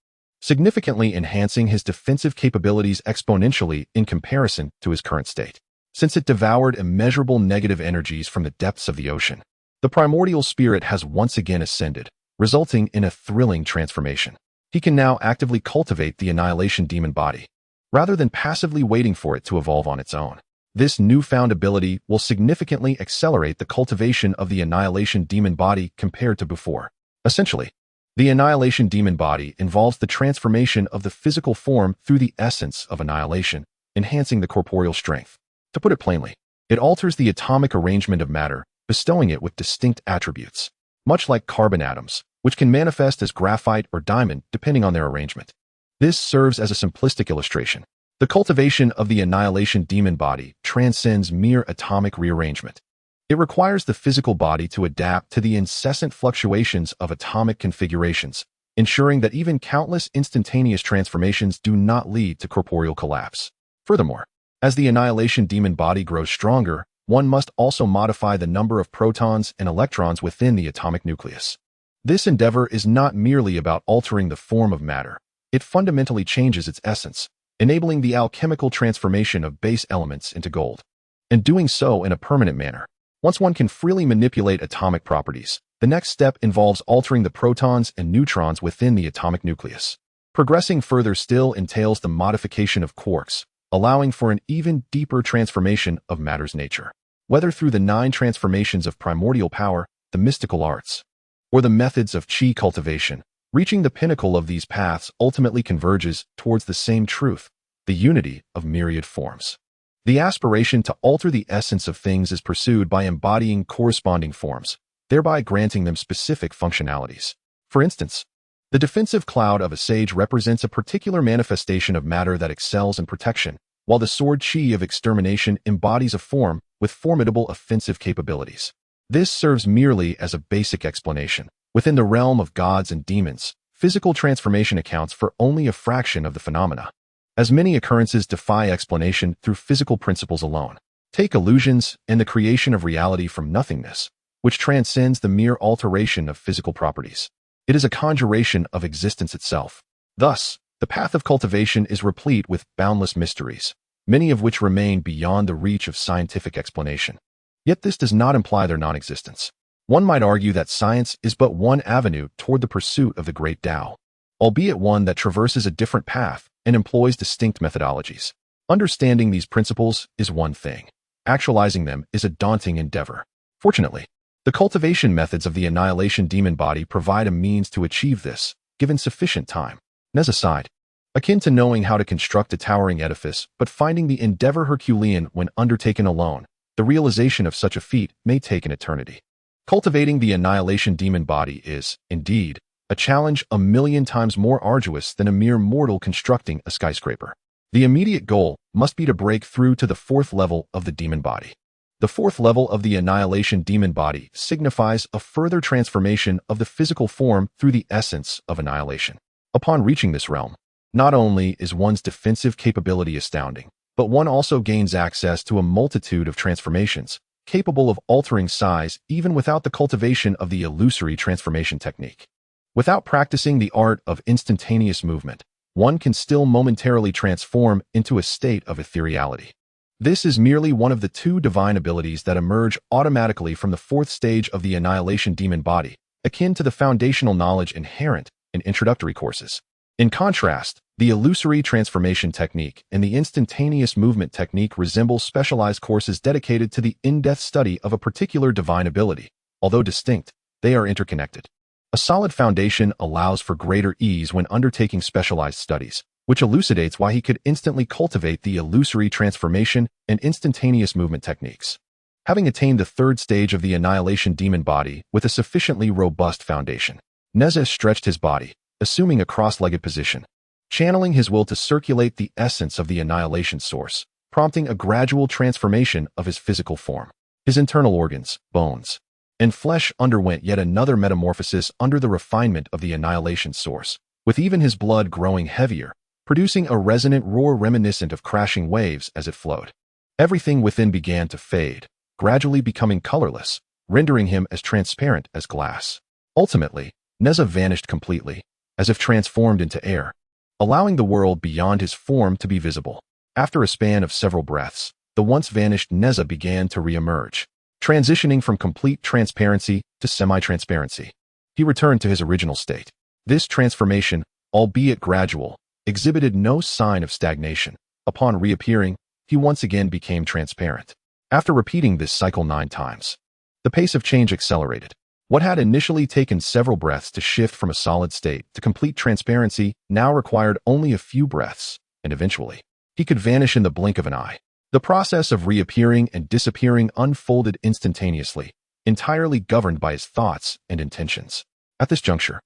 significantly enhancing his defensive capabilities exponentially in comparison to his current state. Since it devoured immeasurable negative energies from the depths of the ocean, the primordial spirit has once again ascended, resulting in a thrilling transformation. He can now actively cultivate the annihilation demon body, rather than passively waiting for it to evolve on its own. This newfound ability will significantly accelerate the cultivation of the annihilation demon body compared to before. Essentially, the annihilation demon body involves the transformation of the physical form through the essence of annihilation, enhancing the corporeal strength. To put it plainly, it alters the atomic arrangement of matter, bestowing it with distinct attributes, much like carbon atoms, which can manifest as graphite or diamond depending on their arrangement. This serves as a simplistic illustration. The cultivation of the annihilation demon body transcends mere atomic rearrangement. It requires the physical body to adapt to the incessant fluctuations of atomic configurations, ensuring that even countless instantaneous transformations do not lead to corporeal collapse. Furthermore, as the annihilation demon body grows stronger, one must also modify the number of protons and electrons within the atomic nucleus. This endeavor is not merely about altering the form of matter. It fundamentally changes its essence, enabling the alchemical transformation of base elements into gold, and doing so in a permanent manner. Once one can freely manipulate atomic properties, the next step involves altering the protons and neutrons within the atomic nucleus. Progressing further still entails the modification of quarks, allowing for an even deeper transformation of matter's nature. Whether through the 9 transformations of primordial power, the mystical arts, or the methods of chi cultivation, reaching the pinnacle of these paths ultimately converges towards the same truth, the unity of myriad forms. The aspiration to alter the essence of things is pursued by embodying corresponding forms, thereby granting them specific functionalities. For instance, the defensive cloud of a sage represents a particular manifestation of matter that excels in protection, while the sword chi of extermination embodies a form with formidable offensive capabilities. This serves merely as a basic explanation. Within the realm of gods and demons, physical transformation accounts for only a fraction of the phenomena, as many occurrences defy explanation through physical principles alone. Take illusions and the creation of reality from nothingness, which transcends the mere alteration of physical properties. It is a conjuration of existence itself. Thus, the path of cultivation is replete with boundless mysteries, many of which remain beyond the reach of scientific explanation. Yet this does not imply their non-existence. One might argue that science is but one avenue toward the pursuit of the great Tao, albeit one that traverses a different path and employs distinct methodologies. Understanding these principles is one thing. Actualizing them is a daunting endeavor. Fortunately, the cultivation methods of the annihilation demon body provide a means to achieve this, given sufficient time. Nezha sighed, akin to knowing how to construct a towering edifice, but finding the endeavor Herculean when undertaken alone. The realization of such a feat may take an eternity. Cultivating the annihilation demon body is, indeed, a challenge a million times more arduous than a mere mortal constructing a skyscraper. The immediate goal must be to break through to the fourth level of the demon body. The fourth level of the annihilation demon body signifies a further transformation of the physical form through the essence of annihilation. Upon reaching this realm, not only is one's defensive capability astounding, but one also gains access to a multitude of transformations, capable of altering size even without the cultivation of the illusory transformation technique. Without practicing the art of instantaneous movement, one can still momentarily transform into a state of ethereality. This is merely one of the two divine abilities that emerge automatically from the fourth stage of the annihilation demon body, akin to the foundational knowledge inherent in introductory courses. In contrast, the illusory transformation technique and the instantaneous movement technique resemble specialized courses dedicated to the in-depth study of a particular divine ability. Although distinct, they are interconnected. A solid foundation allows for greater ease when undertaking specialized studies, which elucidates why he could instantly cultivate the illusory transformation and instantaneous movement techniques. Having attained the third stage of the annihilation demon body with a sufficiently robust foundation, Nezha stretched his body, assuming a cross-legged position, channeling his will to circulate the essence of the annihilation source, prompting a gradual transformation of his physical form. His internal organs, bones, and flesh underwent yet another metamorphosis under the refinement of the annihilation source, with even his blood growing heavier, producing a resonant roar reminiscent of crashing waves as it flowed. Everything within began to fade, gradually becoming colorless, rendering him as transparent as glass. Ultimately, Nezha vanished completely, as if transformed into air, allowing the world beyond his form to be visible. After a span of several breaths, the once vanished Nezha began to re-emerge, transitioning from complete transparency to semi-transparency. He returned to his original state. This transformation, albeit gradual, exhibited no sign of stagnation. Upon reappearing, he once again became transparent. After repeating this cycle 9 times, the pace of change accelerated. What had initially taken several breaths to shift from a solid state to complete transparency now required only a few breaths, and eventually, he could vanish in the blink of an eye. The process of reappearing and disappearing unfolded instantaneously, entirely governed by his thoughts and intentions. At this juncture,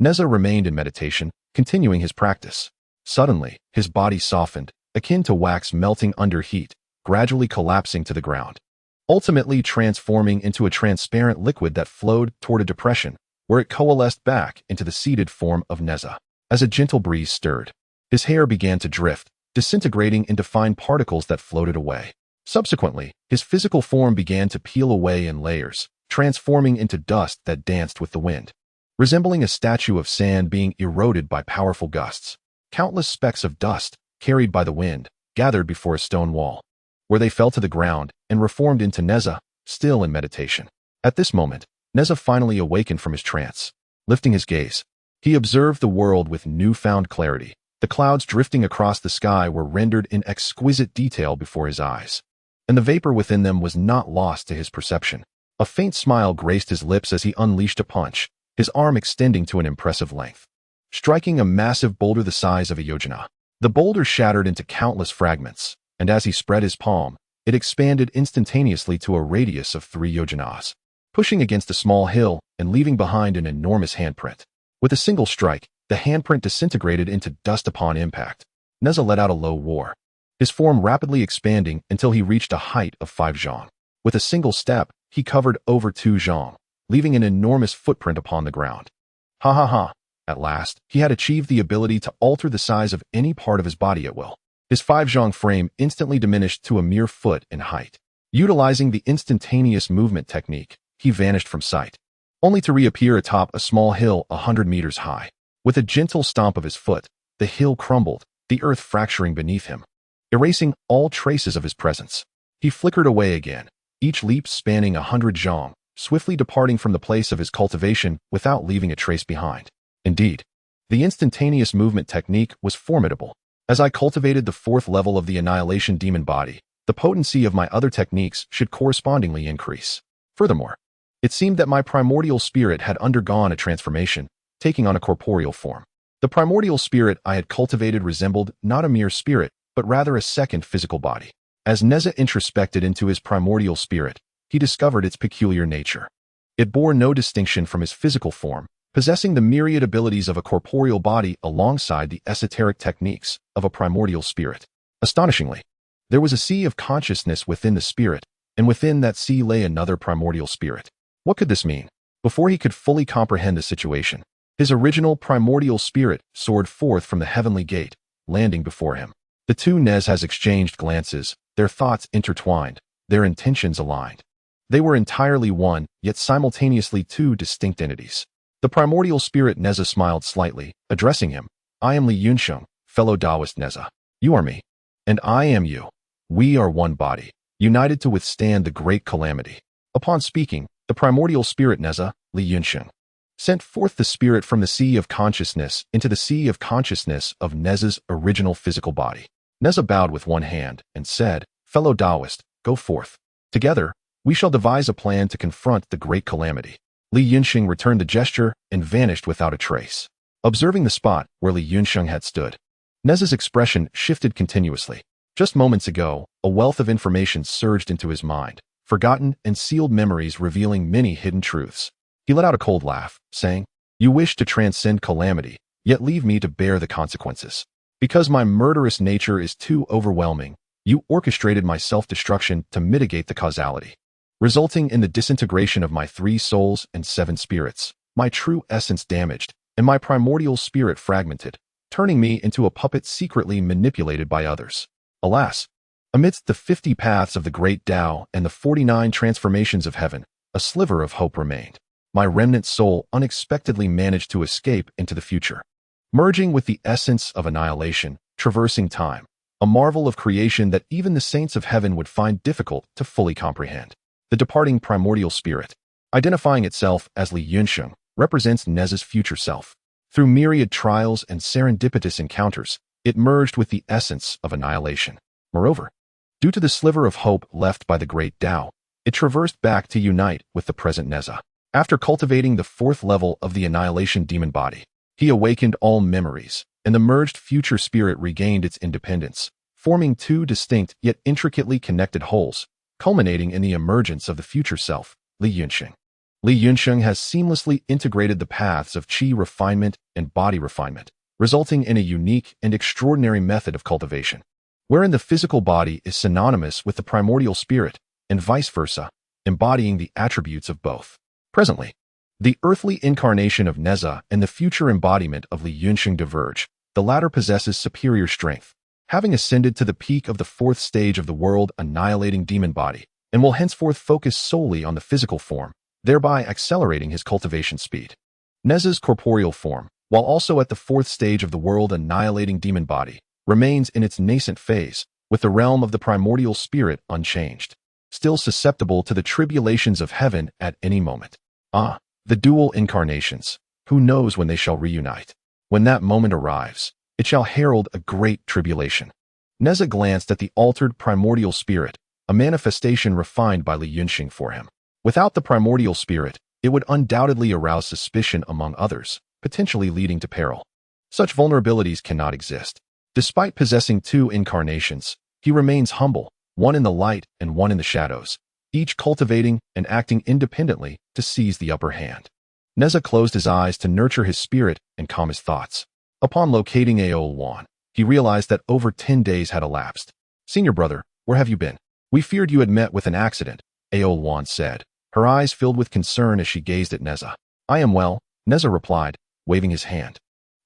Nezha remained in meditation, continuing his practice. Suddenly, his body softened, akin to wax melting under heat, gradually collapsing to the ground, ultimately transforming into a transparent liquid that flowed toward a depression, where it coalesced back into the seated form of Nezha. As a gentle breeze stirred, his hair began to drift, disintegrating into fine particles that floated away. Subsequently, his physical form began to peel away in layers, transforming into dust that danced with the wind. Resembling a statue of sand being eroded by powerful gusts, countless specks of dust, carried by the wind, gathered before a stone wall, where they fell to the ground and reformed into Nezha, still in meditation. At this moment, Nezha finally awakened from his trance. Lifting his gaze, he observed the world with newfound clarity. The clouds drifting across the sky were rendered in exquisite detail before his eyes, and the vapor within them was not lost to his perception. A faint smile graced his lips as he unleashed a punch, his arm extending to an impressive length, striking a massive boulder the size of a yojana. The boulder shattered into countless fragments, and as he spread his palm, it expanded instantaneously to a radius of 3 yojanas, pushing against a small hill and leaving behind an enormous handprint. With a single strike, the handprint disintegrated into dust upon impact. Nezha let out a low roar, his form rapidly expanding until he reached a height of 5 zhang. With a single step, he covered over 2 zhang, leaving an enormous footprint upon the ground. Ha ha ha! At last, he had achieved the ability to alter the size of any part of his body at will. His 5 zhang frame instantly diminished to a mere foot in height. Utilizing the instantaneous movement technique, he vanished from sight, only to reappear atop a small hill 100 meters high. With a gentle stomp of his foot, the hill crumbled, the earth fracturing beneath him, erasing all traces of his presence. He flickered away again, each leap spanning 100 zhang, swiftly departing from the place of his cultivation without leaving a trace behind. Indeed, the instantaneous movement technique was formidable. As I cultivated the 4th level of the annihilation demon body, the potency of my other techniques should correspondingly increase. Furthermore, it seemed that my primordial spirit had undergone a transformation, taking on a corporeal form. The primordial spirit I had cultivated resembled not a mere spirit, but rather a second physical body. As Nezha introspected into his primordial spirit, he discovered its peculiar nature. It bore no distinction from his physical form, possessing the myriad abilities of a corporeal body alongside the esoteric techniques of a primordial spirit. Astonishingly, there was a sea of consciousness within the spirit, and within that sea lay another primordial spirit. What could this mean? Before he could fully comprehend the situation, his original primordial spirit soared forth from the heavenly gate, landing before him. The two Nezhas exchanged glances, their thoughts intertwined, their intentions aligned. They were entirely one, yet simultaneously two distinct entities. The primordial spirit Nezha smiled slightly, addressing him. I am Li Yunsheng, fellow Taoist Nezha. You are me. And I am you. We are one body, united to withstand the great calamity. Upon speaking, the primordial spirit Nezha, Li Yunsheng, sent forth the spirit from the sea of consciousness into the sea of consciousness of Nezha's original physical body. Nezha bowed with one hand and said, Fellow Taoist, go forth. Together, we shall devise a plan to confront the great calamity. Li Yunsheng returned the gesture and vanished without a trace. Observing the spot where Li Yunsheng had stood, Nezha's expression shifted continuously. Just moments ago, a wealth of information surged into his mind, forgotten and sealed memories revealing many hidden truths. He let out a cold laugh, saying, You wish to transcend calamity, yet leave me to bear the consequences. Because my murderous nature is too overwhelming, you orchestrated my self-destruction to mitigate the causality, resulting in the disintegration of my 3 souls and 7 spirits, my true essence damaged, and my primordial spirit fragmented, turning me into a puppet secretly manipulated by others. Alas, amidst the 50 paths of the great Tao and the 49 transformations of heaven, a sliver of hope remained. My remnant soul unexpectedly managed to escape into the future, merging with the essence of annihilation, traversing time, a marvel of creation that even the saints of heaven would find difficult to fully comprehend. The departing primordial spirit, identifying itself as Li Yunsheng, represents Nezha's future self. Through myriad trials and serendipitous encounters, it merged with the essence of annihilation. Moreover, due to the sliver of hope left by the great Tao, it traversed back to unite with the present Nezha. After cultivating the 4th level of the annihilation demon body, he awakened all memories, and the merged future spirit regained its independence, forming 2 distinct yet intricately connected wholes, culminating in the emergence of the future self, Li Yunsheng. Li Yunsheng has seamlessly integrated the paths of qi refinement and body refinement, resulting in a unique and extraordinary method of cultivation, wherein the physical body is synonymous with the primordial spirit, and vice versa, embodying the attributes of both. Presently, the earthly incarnation of Nezha and the future embodiment of Li Yunsheng diverge. The latter possesses superior strength, having ascended to the peak of the 4th stage of the world-annihilating demon body, and will henceforth focus solely on the physical form, thereby accelerating his cultivation speed. Nezha's corporeal form, while also at the 4th stage of the world-annihilating demon body, remains in its nascent phase, with the realm of the primordial spirit unchanged, still susceptible to the tribulations of heaven at any moment. Ah, the dual incarnations, who knows when they shall reunite? When that moment arrives, it shall herald a great tribulation. Nezha glanced at the altered primordial spirit, a manifestation refined by Li Yunsheng for him. Without the primordial spirit, it would undoubtedly arouse suspicion among others, potentially leading to peril. Such vulnerabilities cannot exist. Despite possessing 2 incarnations, he remains humble, one in the light and one in the shadows, each cultivating and acting independently to seize the upper hand. Nezha closed his eyes to nurture his spirit and calm his thoughts. Upon locating Aol, he realized that over 10 days had elapsed. Senior brother, where have you been? We feared you had met with an accident, Aol said, her eyes filled with concern as she gazed at Nezha. I am well, Nezha replied, waving his hand.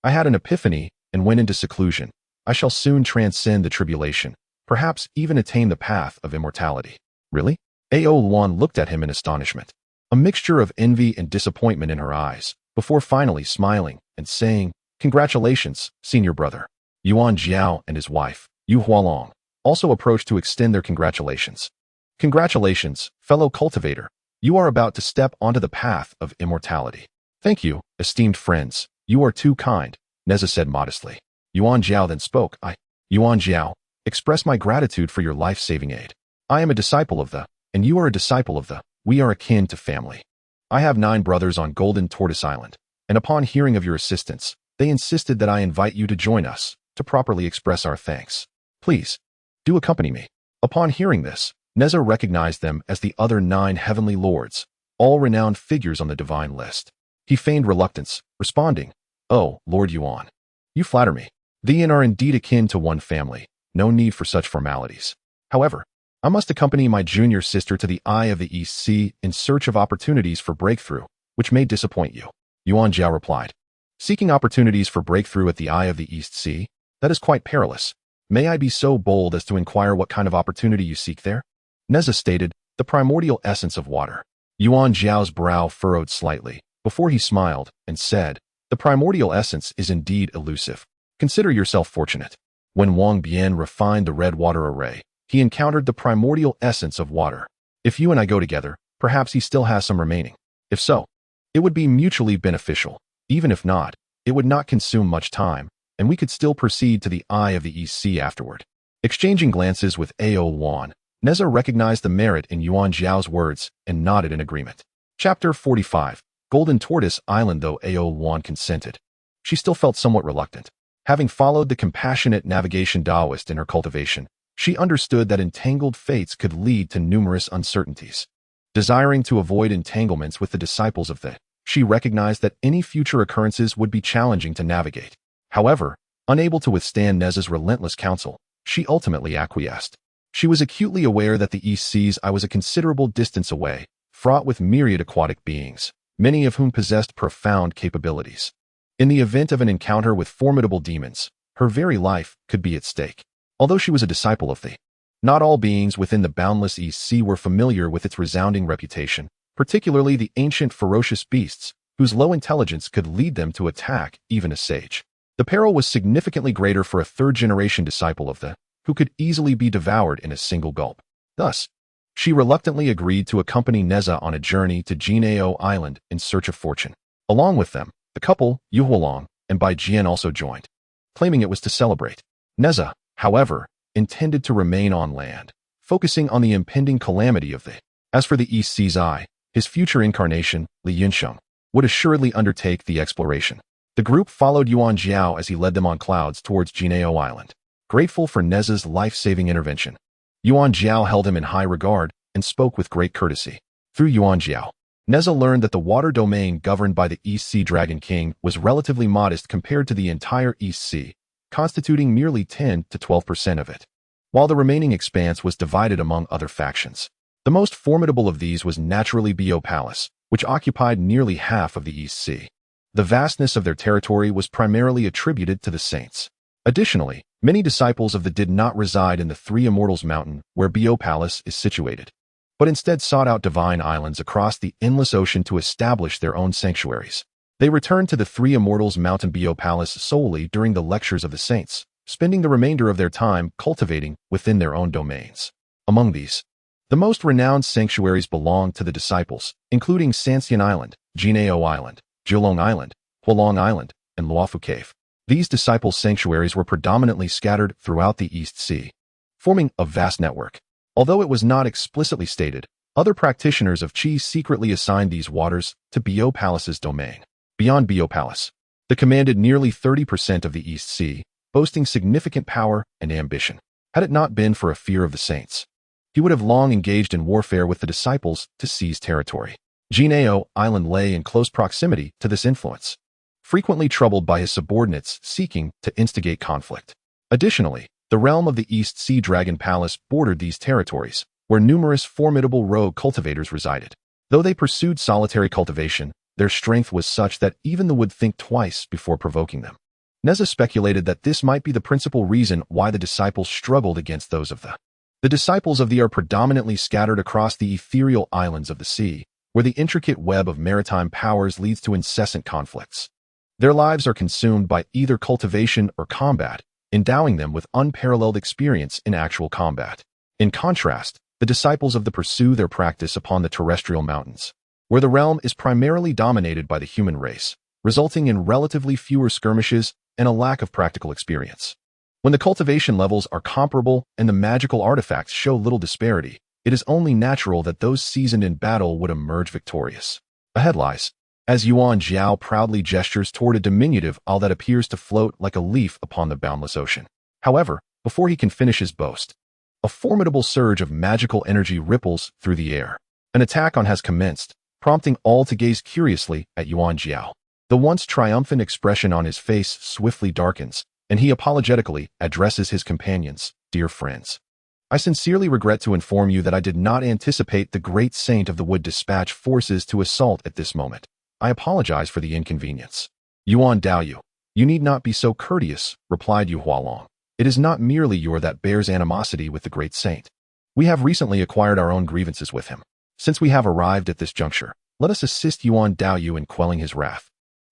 I had an epiphany and went into seclusion. I shall soon transcend the tribulation, perhaps even attain the path of immortality. Really? Aol looked at him in astonishment, a mixture of envy and disappointment in her eyes, before finally smiling and saying, Congratulations, senior brother. Yuan Jiao and his wife, Yu Hualong, also approached to extend their congratulations. Congratulations, fellow cultivator. You are about to step onto the path of immortality. Thank you, esteemed friends. You are too kind, Nezha said modestly. Yuan Jiao then spoke. Yuan Jiao, express my gratitude for your life-saving aid. I am a disciple of the, and you are a disciple of the, we are akin to family. I have 9 brothers on Golden Tortoise Island, and upon hearing of your assistance, they insisted that I invite you to join us, to properly express our thanks. Please, do accompany me. Upon hearing this, Nezha recognized them as the other 9 heavenly lords, all renowned figures on the divine list. He feigned reluctance, responding, "Oh, Lord Yuan, you flatter me. Thee and are indeed akin to one family. No need for such formalities. However, I must accompany my junior sister to the Eye of the East Sea in search of opportunities for breakthrough, which may disappoint you." Yuan Jiao replied, "Seeking opportunities for breakthrough at the Eye of the East Sea? That is quite perilous. May I be so bold as to inquire what kind of opportunity you seek there?" Nezha stated, "The primordial essence of water." Yuan Jiao's brow furrowed slightly, before he smiled and said, "The primordial essence is indeed elusive. Consider yourself fortunate. When Wang Bian refined the red water array, he encountered the primordial essence of water. If you and I go together, perhaps he still has some remaining. If so, it would be mutually beneficial. Even if not, it would not consume much time, and we could still proceed to the Eye of the East Sea afterward." Exchanging glances with Ao Wan, Nezha recognized the merit in Yuan Jiao's words and nodded in agreement. Chapter 45. Golden Tortoise Island. Though Ao Wan consented, she still felt somewhat reluctant. Having followed the compassionate navigation Taoist in her cultivation, she understood that entangled fates could lead to numerous uncertainties. Desiring to avoid entanglements with the disciples of the, she recognized that any future occurrences would be challenging to navigate. However, unable to withstand Nezha's relentless counsel, she ultimately acquiesced. She was acutely aware that the East Seas was a considerable distance away, fraught with myriad aquatic beings, many of whom possessed profound capabilities. In the event of an encounter with formidable demons, her very life could be at stake. Although she was a disciple of the, not all beings within the boundless East Sea were familiar with its resounding reputation, particularly the ancient ferocious beasts, whose low intelligence could lead them to attack even a sage. The peril was significantly greater for a third-generation disciple of the, who could easily be devoured in a single gulp. Thus, she reluctantly agreed to accompany Nezha on a journey to Jinao Island in search of fortune. Along with them, the couple, Yu Huolong and Bai Jian, also joined, claiming it was to celebrate. Nezha, however, intended to remain on land, focusing on the impending calamity of the. As for the East Sea's Eye, his future incarnation, Li Yunsheng, would assuredly undertake the exploration. The group followed Yuan Jiao as he led them on clouds towards Jinao Island, grateful for Nezha's life-saving intervention. Yuan Jiao held him in high regard and spoke with great courtesy. Through Yuan Jiao, Nezha learned that the water domain governed by the East Sea Dragon King was relatively modest compared to the entire East Sea, constituting merely 10 to 12% of it, while the remaining expanse was divided among other factions. The most formidable of these was naturally Bio Palace, which occupied nearly half of the East Sea. The vastness of their territory was primarily attributed to the saints. Additionally, many disciples of the did not reside in the Three Immortals Mountain where Bio Palace is situated, but instead sought out divine islands across the endless ocean to establish their own sanctuaries. They returned to the Three Immortals Mountain Bio Palace solely during the lectures of the saints, spending the remainder of their time cultivating within their own domains. Among these, the most renowned sanctuaries belonged to the disciples, including Sanxian Island, Jinao Island, Zhulong Island, Huolong Island, and Luofu Cave. These disciples' sanctuaries were predominantly scattered throughout the East Sea, forming a vast network. Although it was not explicitly stated, other practitioners of Qi secretly assigned these waters to Bio Palace's domain. Beyond Bio Palace, they commanded nearly 30% of the East Sea, boasting significant power and ambition. Had it not been for a fear of the saints, he would have long engaged in warfare with the disciples to seize territory. Jinao Island lay in close proximity to this influence, frequently troubled by his subordinates seeking to instigate conflict. Additionally, the realm of the East Sea Dragon Palace bordered these territories, where numerous formidable rogue cultivators resided. Though they pursued solitary cultivation, their strength was such that even the would think twice before provoking them. Nezha speculated that this might be the principal reason why the disciples struggled against those of the. The disciples of the are predominantly scattered across the ethereal islands of the sea, where the intricate web of maritime powers leads to incessant conflicts. Their lives are consumed by either cultivation or combat, endowing them with unparalleled experience in actual combat. In contrast, the disciples of the pursue their practice upon the terrestrial mountains, where the realm is primarily dominated by the human race, resulting in relatively fewer skirmishes and a lack of practical experience. When the cultivation levels are comparable and the magical artifacts show little disparity, it is only natural that those seasoned in battle would emerge victorious. Ahead lies, as Yuan Jiao proudly gestures toward a diminutive isle that appears to float like a leaf upon the boundless ocean. However, before he can finish his boast, a formidable surge of magical energy ripples through the air. An attack on has commenced, prompting all to gaze curiously at Yuan Jiao. The once triumphant expression on his face swiftly darkens, and he apologetically addresses his companions, "Dear friends, I sincerely regret to inform you that I did not anticipate the great saint of the wood dispatch forces to assault at this moment. I apologize for the inconvenience." "Yuan Daoyu, you need not be so courteous," replied Yu Hualong. "It is not merely you that bears animosity with the great saint. We have recently acquired our own grievances with him. Since we have arrived at this juncture, let us assist Yuan Daoyu in quelling his wrath."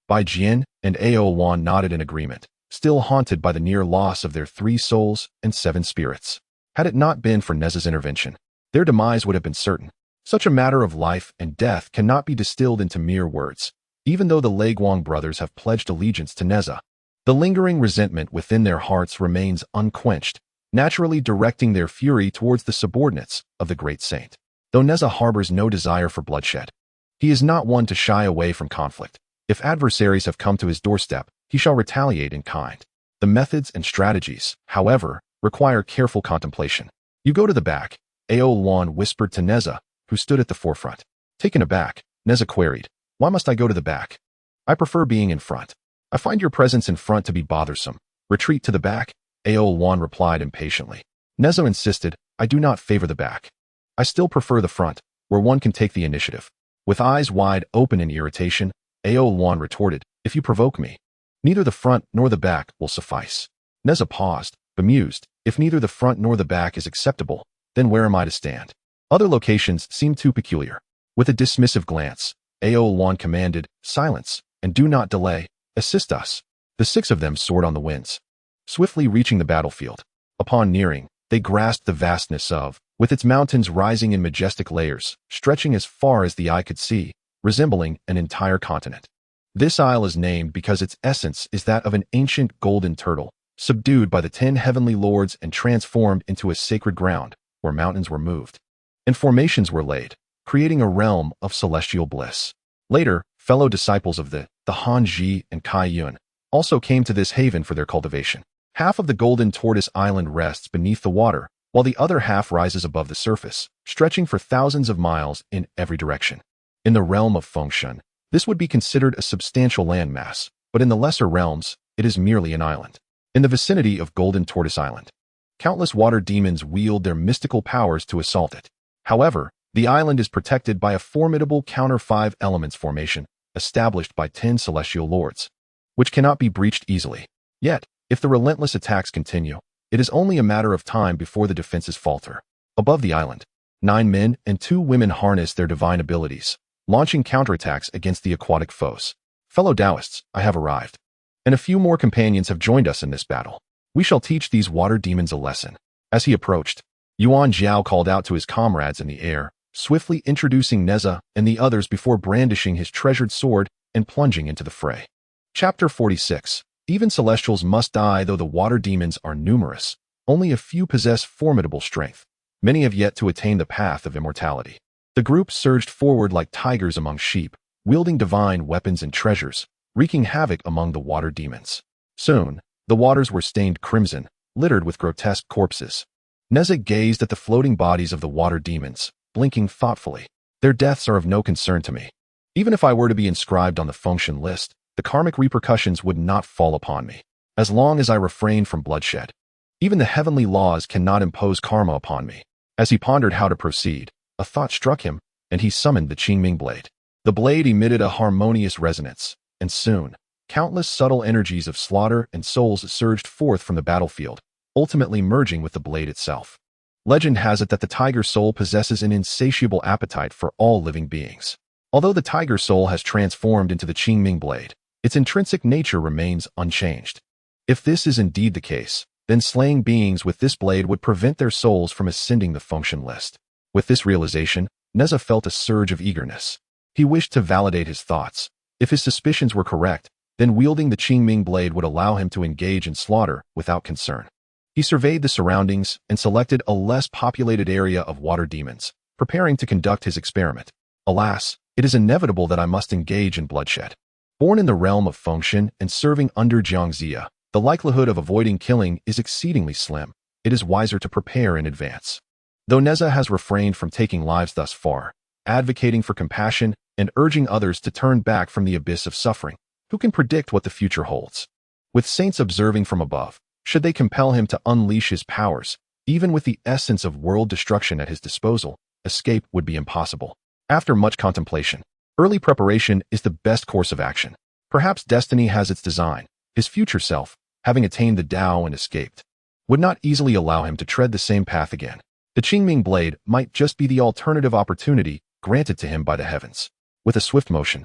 Bai Jian and Ao Wan nodded in agreement, still haunted by the near loss of their 3 souls and 7 spirits. Had it not been for Nezha's intervention, their demise would have been certain. Such a matter of life and death cannot be distilled into mere words. Even though the Leguang brothers have pledged allegiance to Nezha, the lingering resentment within their hearts remains unquenched, naturally directing their fury towards the subordinates of the great saint. Though Nezha harbors no desire for bloodshed, he is not one to shy away from conflict. If adversaries have come to his doorstep, he shall retaliate in kind. The methods and strategies, however, require careful contemplation. "You go to the back," Ao Luan whispered to Nezha, who stood at the forefront. Taken aback, Nezha queried, "Why must I go to the back? I prefer being in front. I find your presence in front to be bothersome." "Retreat to the back," Ao Luan replied impatiently. Nezha insisted, "I do not favor the back. I still prefer the front, where one can take the initiative." With eyes wide open in irritation, Ao Luan retorted, "If you provoke me, neither the front nor the back will suffice." Nezha paused, bemused. If neither the front nor the back is acceptable, then where am I to stand? Other locations seem too peculiar. With a dismissive glance, Ao Luan commanded, "Silence, and do not delay. Assist us." The 6 of them soared on the winds, swiftly reaching the battlefield. Upon nearing, they grasped the vastness of, with its mountains rising in majestic layers, stretching as far as the eye could see, resembling an entire continent. This isle is named because its essence is that of an ancient golden turtle, subdued by the 10 heavenly lords and transformed into a sacred ground, where mountains were moved and formations were laid, creating a realm of celestial bliss. Later, fellow disciples of the Han Ji and Kai Yun also came to this haven for their cultivation. Half of the Golden Tortoise Island rests beneath the water, while the other half rises above the surface, stretching for thousands of miles in every direction. In the realm of Fengshan, this would be considered a substantial landmass, but in the lesser realms, it is merely an island. In the vicinity of Golden Tortoise Island, countless water demons wield their mystical powers to assault it. However, the island is protected by a formidable counter 5 elements formation established by 10 celestial lords, which cannot be breached easily. Yet, if the relentless attacks continue, it is only a matter of time before the defenses falter. Above the island, 9 men and 2 women harness their divine abilities, launching counterattacks against the aquatic foes. "Fellow Taoists, I have arrived, and a few more companions have joined us in this battle. We shall teach these water demons a lesson." As he approached, Yuan Jiao called out to his comrades in the air, swiftly introducing Nezha and the others before brandishing his treasured sword and plunging into the fray. Chapter 46. Even celestials must die. Though the water demons are numerous, only a few possess formidable strength. Many have yet to attain the path of immortality. The group surged forward like tigers among sheep, wielding divine weapons and treasures, wreaking havoc among the water demons. Soon, the waters were stained crimson, littered with grotesque corpses. Nezha gazed at the floating bodies of the water demons, blinking thoughtfully. "Their deaths are of no concern to me. Even if I were to be inscribed on the Fengshan list, the karmic repercussions would not fall upon me, as long as I refrain from bloodshed. Even the heavenly laws cannot impose karma upon me." As he pondered how to proceed, a thought struck him, and he summoned the Qingming blade. The blade emitted a harmonious resonance, and soon, countless subtle energies of slaughter and souls surged forth from the battlefield, ultimately merging with the blade itself. Legend has it that the tiger soul possesses an insatiable appetite for all living beings. Although the tiger soul has transformed into the Qingming blade, its intrinsic nature remains unchanged. If this is indeed the case, then slaying beings with this blade would prevent their souls from ascending the Fengshan list. With this realization, Nezha felt a surge of eagerness. He wished to validate his thoughts. If his suspicions were correct, then wielding the Qingming blade would allow him to engage in slaughter without concern. He surveyed the surroundings and selected a less populated area of water demons, preparing to conduct his experiment. Alas, it is inevitable that I must engage in bloodshed. Born in the realm of Fengshan and serving under Jiangxia, the likelihood of avoiding killing is exceedingly slim. It is wiser to prepare in advance. Though Nezha has refrained from taking lives thus far, advocating for compassion and urging others to turn back from the abyss of suffering. Who can predict what the future holds? With saints observing from above, should they compel him to unleash his powers, even with the essence of world destruction at his disposal, escape would be impossible. After much contemplation, early preparation is the best course of action. Perhaps destiny has its design. His future self, having attained the Tao and escaped, would not easily allow him to tread the same path again. The Qingming blade might just be the alternative opportunity granted to him by the heavens. With a swift motion,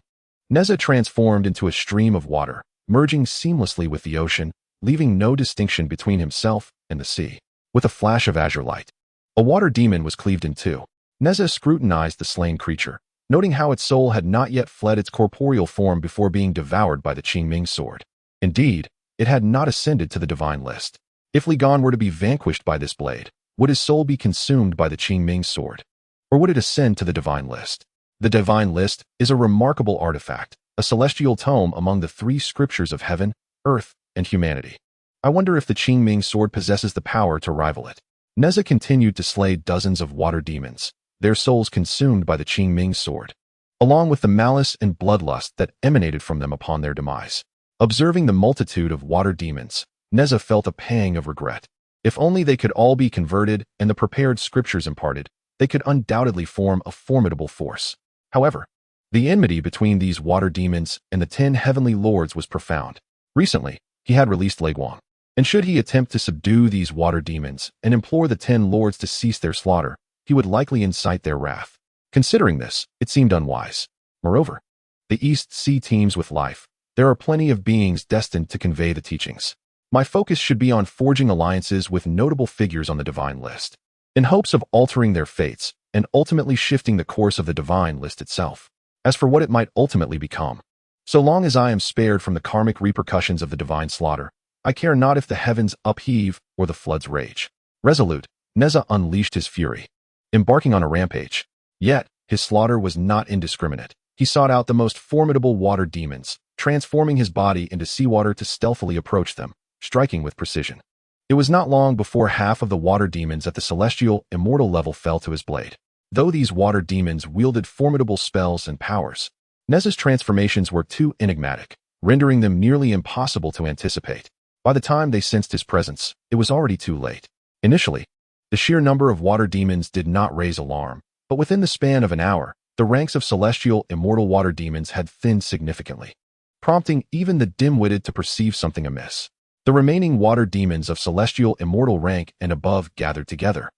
Nezha transformed into a stream of water, merging seamlessly with the ocean, leaving no distinction between himself and the sea. With a flash of azure light, a water demon was cleaved in two. Nezha scrutinized the slain creature, noting how its soul had not yet fled its corporeal form before being devoured by the Qingming sword. Indeed, it had not ascended to the divine list. If Li Gan were to be vanquished by this blade, would his soul be consumed by the Qingming sword? Or would it ascend to the divine list? The divine list is a remarkable artifact, a celestial tome among the three scriptures of heaven, earth, and humanity. I wonder if the Qingming sword possesses the power to rival it. Nezha continued to slay dozens of water demons, their souls consumed by the Qingming sword, along with the malice and bloodlust that emanated from them upon their demise. Observing the multitude of water demons, Nezha felt a pang of regret. If only they could all be converted and the prepared scriptures imparted, they could undoubtedly form a formidable force. However, the enmity between these water demons and the 10 heavenly lords was profound. Recently, he had released Lei Guang, and should he attempt to subdue these water demons and implore the 10 lords to cease their slaughter, he would likely incite their wrath. Considering this, it seemed unwise. Moreover, the East Sea teems with life. There are plenty of beings destined to convey the teachings. My focus should be on forging alliances with notable figures on the divine list, in hopes of altering their fates and ultimately shifting the course of the divine list itself. As for what it might ultimately become, so long as I am spared from the karmic repercussions of the divine slaughter, I care not if the heavens upheave or the floods rage. Resolute, Nezha unleashed his fury, embarking on a rampage. Yet, his slaughter was not indiscriminate. He sought out the most formidable water demons, transforming his body into seawater to stealthily approach them, striking with precision. It was not long before half of the water demons at the celestial immortal level fell to his blade. Though these water demons wielded formidable spells and powers, Nezha's transformations were too enigmatic, rendering them nearly impossible to anticipate. By the time they sensed his presence, it was already too late. Initially, the sheer number of water demons did not raise alarm, but within the span of an hour, the ranks of celestial immortal water demons had thinned significantly, prompting even the dim-witted to perceive something amiss. The remaining water demons of celestial immortal rank and above gathered together,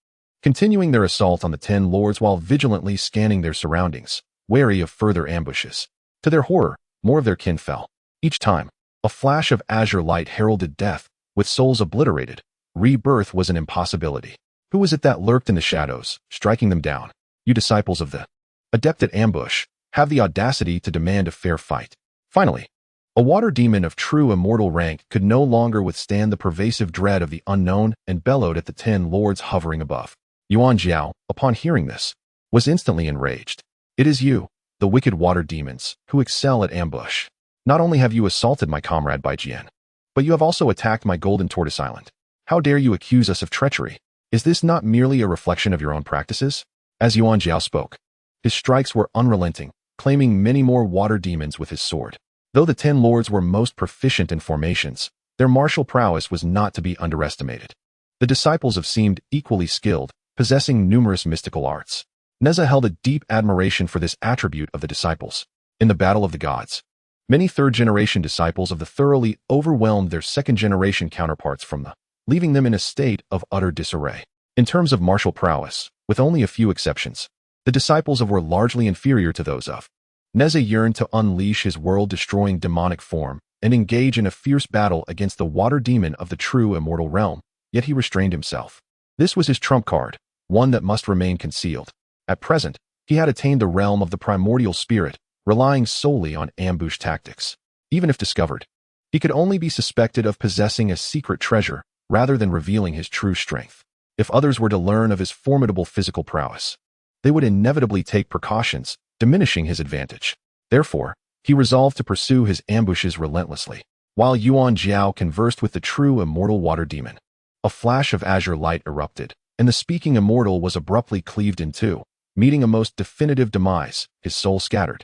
continuing their assault on the 10 lords while vigilantly scanning their surroundings, wary of further ambushes. To their horror, more of their kin fell. Each time, a flash of azure light heralded death, with souls obliterated. Rebirth was an impossibility. Who was it that lurked in the shadows, striking them down? You disciples of the adept at ambush, have the audacity to demand a fair fight. Finally, a water demon of true immortal rank could no longer withstand the pervasive dread of the unknown and bellowed at the 10 lords hovering above. Yuan Jiao, upon hearing this, was instantly enraged. It is you, the wicked water demons, who excel at ambush. Not only have you assaulted my comrade Bai Jian, but you have also attacked my golden tortoise island. How dare you accuse us of treachery? Is this not merely a reflection of your own practices? As Yuan Jiao spoke, his strikes were unrelenting, claiming many more water demons with his sword. Though the 10 lords were most proficient in formations, their martial prowess was not to be underestimated. The disciples of seemed equally skilled, possessing numerous mystical arts. Nezha held a deep admiration for this attribute of the disciples. In the battle of the gods, many third-generation disciples of the thoroughly overwhelmed their second-generation counterparts from the, leaving them in a state of utter disarray. In terms of martial prowess, with only a few exceptions, the disciples of were largely inferior to those of. Nezha yearned to unleash his world-destroying demonic form and engage in a fierce battle against the water demon of the true immortal realm, yet he restrained himself. This was his trump card, one that must remain concealed. At present, he had attained the realm of the primordial spirit, relying solely on ambush tactics. Even if discovered, he could only be suspected of possessing a secret treasure rather than revealing his true strength. If others were to learn of his formidable physical prowess, they would inevitably take precautions, diminishing his advantage. Therefore, he resolved to pursue his ambushes relentlessly. While Yuan Jiao conversed with the true immortal water demon, a flash of azure light erupted, and the speaking immortal was abruptly cleaved in two, meeting a most definitive demise, his soul scattered.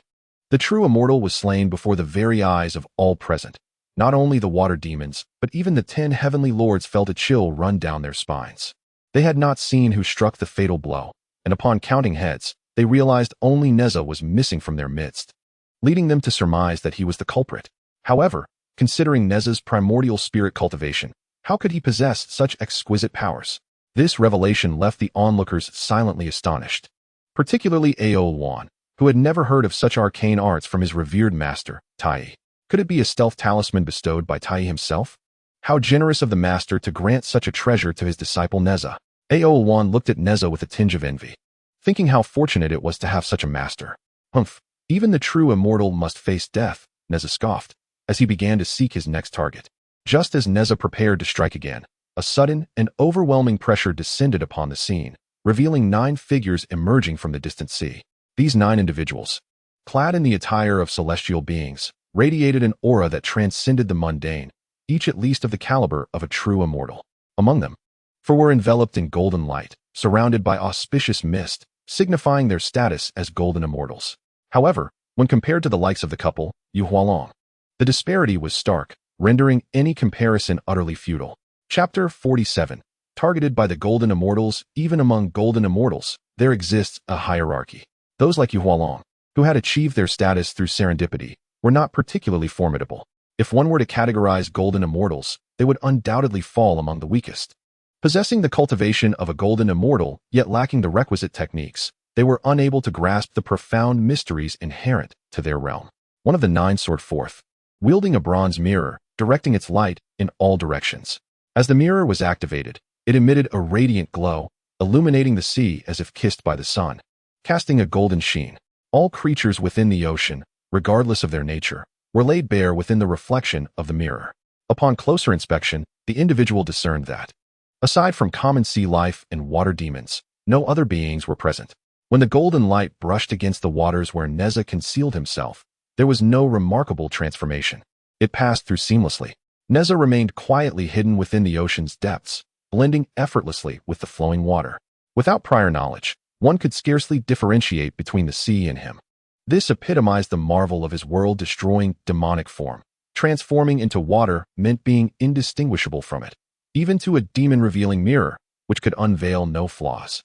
The true immortal was slain before the very eyes of all present. Not only the water demons, but even the 10 heavenly lords felt a chill run down their spines. They had not seen who struck the fatal blow, and upon counting heads, they realized only Nezha was missing from their midst, leading them to surmise that he was the culprit. However, considering Nezha's primordial spirit cultivation, how could he possess such exquisite powers? This revelation left the onlookers silently astonished, particularly Aowan, who had never heard of such arcane arts from his revered master, Taiyi. Could it be a stealth talisman bestowed by Taiyi himself? How generous of the master to grant such a treasure to his disciple Nezha. Aowan looked at Nezha with a tinge of envy, thinking how fortunate it was to have such a master. Humph, even the true immortal must face death, Nezha scoffed, as he began to seek his next target. Just as Nezha prepared to strike again, a sudden and overwhelming pressure descended upon the scene, revealing 9 figures emerging from the distant sea. These 9 individuals, clad in the attire of celestial beings, radiated an aura that transcended the mundane, each at least of the caliber of a true immortal. Among them, 4 were enveloped in golden light, surrounded by auspicious mist, signifying their status as golden immortals. However, when compared to the likes of the couple, Yu Hualong, the disparity was stark, rendering any comparison utterly futile. Chapter 47. Targeted by the golden immortals. Even among golden immortals, there exists a hierarchy. Those like Yu Hualong, who had achieved their status through serendipity, were not particularly formidable. If one were to categorize golden immortals, they would undoubtedly fall among the weakest. Possessing the cultivation of a golden immortal, yet lacking the requisite techniques, they were unable to grasp the profound mysteries inherent to their realm. One of the 9 soared forth, wielding a bronze mirror, directing its light in all directions. As the mirror was activated, it emitted a radiant glow, illuminating the sea as if kissed by the sun, casting a golden sheen. All creatures within the ocean, regardless of their nature, were laid bare within the reflection of the mirror. Upon closer inspection, the individual discerned that, aside from common sea life and water demons, no other beings were present. When the golden light brushed against the waters where Nezha concealed himself, there was no remarkable transformation. It passed through seamlessly. Nezha remained quietly hidden within the ocean's depths, blending effortlessly with the flowing water. Without prior knowledge, one could scarcely differentiate between the sea and him. This epitomized the marvel of his world-destroying demonic form. Transforming into water meant being indistinguishable from it, even to a demon-revealing mirror, which could unveil no flaws.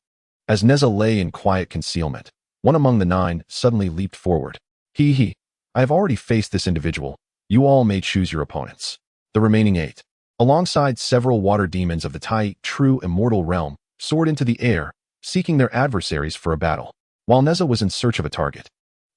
As Nezha lay in quiet concealment, one among the 9 suddenly leaped forward. I have already faced this individual. You all may choose your opponents. The remaining 8, alongside several water demons of the Taiyi true immortal realm, soared into the air, seeking their adversaries for a battle. While Nezha was in search of a target,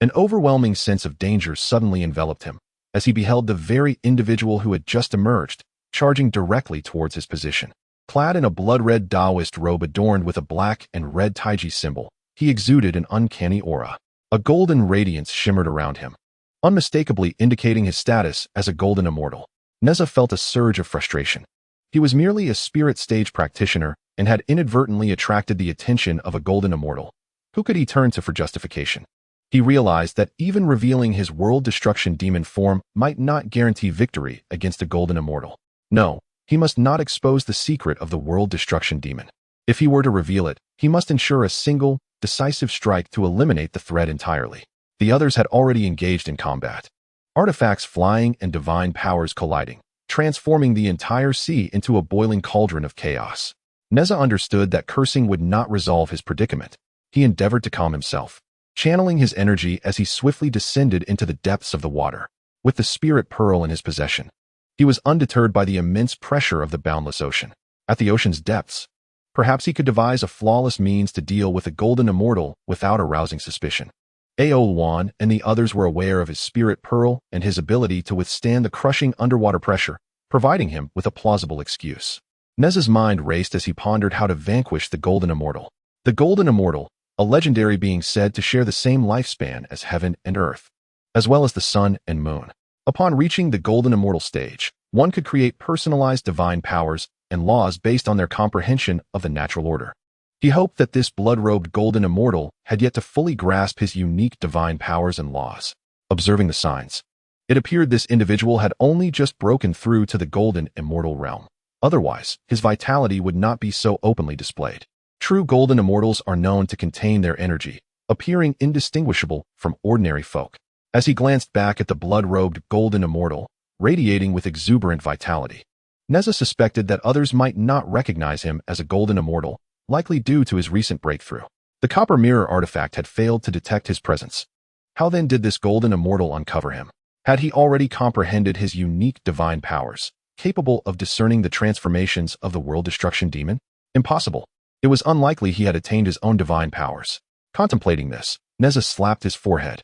an overwhelming sense of danger suddenly enveloped him, as he beheld the very individual who had just emerged, charging directly towards his position. Clad in a blood-red Taoist robe adorned with a black and red Taiji symbol, he exuded an uncanny aura. A golden radiance shimmered around him, unmistakably indicating his status as a golden immortal. Nezha felt a surge of frustration. He was merely a spirit stage practitioner and had inadvertently attracted the attention of a golden immortal. Who could he turn to for justification? He realized that even revealing his world-destruction demon form might not guarantee victory against a golden immortal. No, he must not expose the secret of the world-destruction demon. If he were to reveal it, he must ensure a single, decisive strike to eliminate the threat entirely. The others had already engaged in combat. Artifacts flying and divine powers colliding, transforming the entire sea into a boiling cauldron of chaos. Nezha understood that cursing would not resolve his predicament. He endeavored to calm himself, channeling his energy as he swiftly descended into the depths of the water. With the spirit pearl in his possession, he was undeterred by the immense pressure of the boundless ocean. At the ocean's depths, perhaps he could devise a flawless means to deal with a golden immortal without arousing suspicion. Aowan and the others were aware of his spirit pearl and his ability to withstand the crushing underwater pressure, providing him with a plausible excuse. Nezha's mind raced as he pondered how to vanquish the golden immortal. The golden immortal, a legendary being said to share the same lifespan as heaven and earth, as well as the sun and moon. Upon reaching the golden immortal stage, one could create personalized divine powers and laws based on their comprehension of the natural order. He hoped that this blood-robed golden immortal had yet to fully grasp his unique divine powers and laws. Observing the signs, it appeared this individual had only just broken through to the golden immortal realm. Otherwise, his vitality would not be so openly displayed. True golden immortals are known to contain their energy, appearing indistinguishable from ordinary folk. As he glanced back at the blood-robed golden immortal, radiating with exuberant vitality, Nezha suspected that others might not recognize him as a golden immortal, likely due to his recent breakthrough. The copper mirror artifact had failed to detect his presence. How then did this golden immortal uncover him? Had he already comprehended his unique divine powers, capable of discerning the transformations of the world destruction demon? Impossible. It was unlikely he had attained his own divine powers. Contemplating this, Nezha slapped his forehead,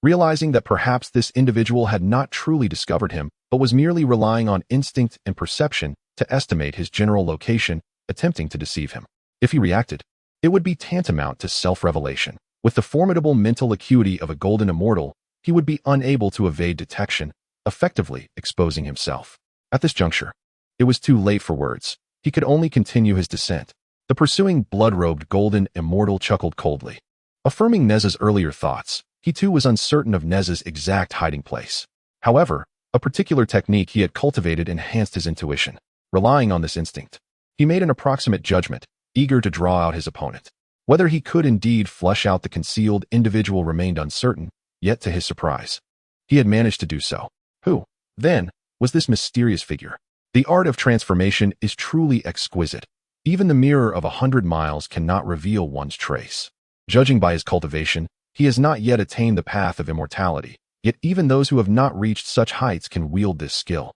realizing that perhaps this individual had not truly discovered him, but was merely relying on instinct and perception to estimate his general location, attempting to deceive him. If he reacted, it would be tantamount to self-revelation. With the formidable mental acuity of a golden immortal, he would be unable to evade detection, effectively exposing himself. At this juncture, it was too late for words. He could only continue his descent. The pursuing blood-robed golden immortal chuckled coldly. Affirming Nezha's earlier thoughts, he too was uncertain of Nezha's exact hiding place. However, a particular technique he had cultivated enhanced his intuition. Relying on this instinct, he made an approximate judgment, eager to draw out his opponent. Whether he could indeed flush out the concealed individual remained uncertain, yet to his surprise, he had managed to do so. Who, then, was this mysterious figure? The art of transformation is truly exquisite. Even the mirror of 100 miles cannot reveal one's trace. Judging by his cultivation, he has not yet attained the path of immortality, yet even those who have not reached such heights can wield this skill,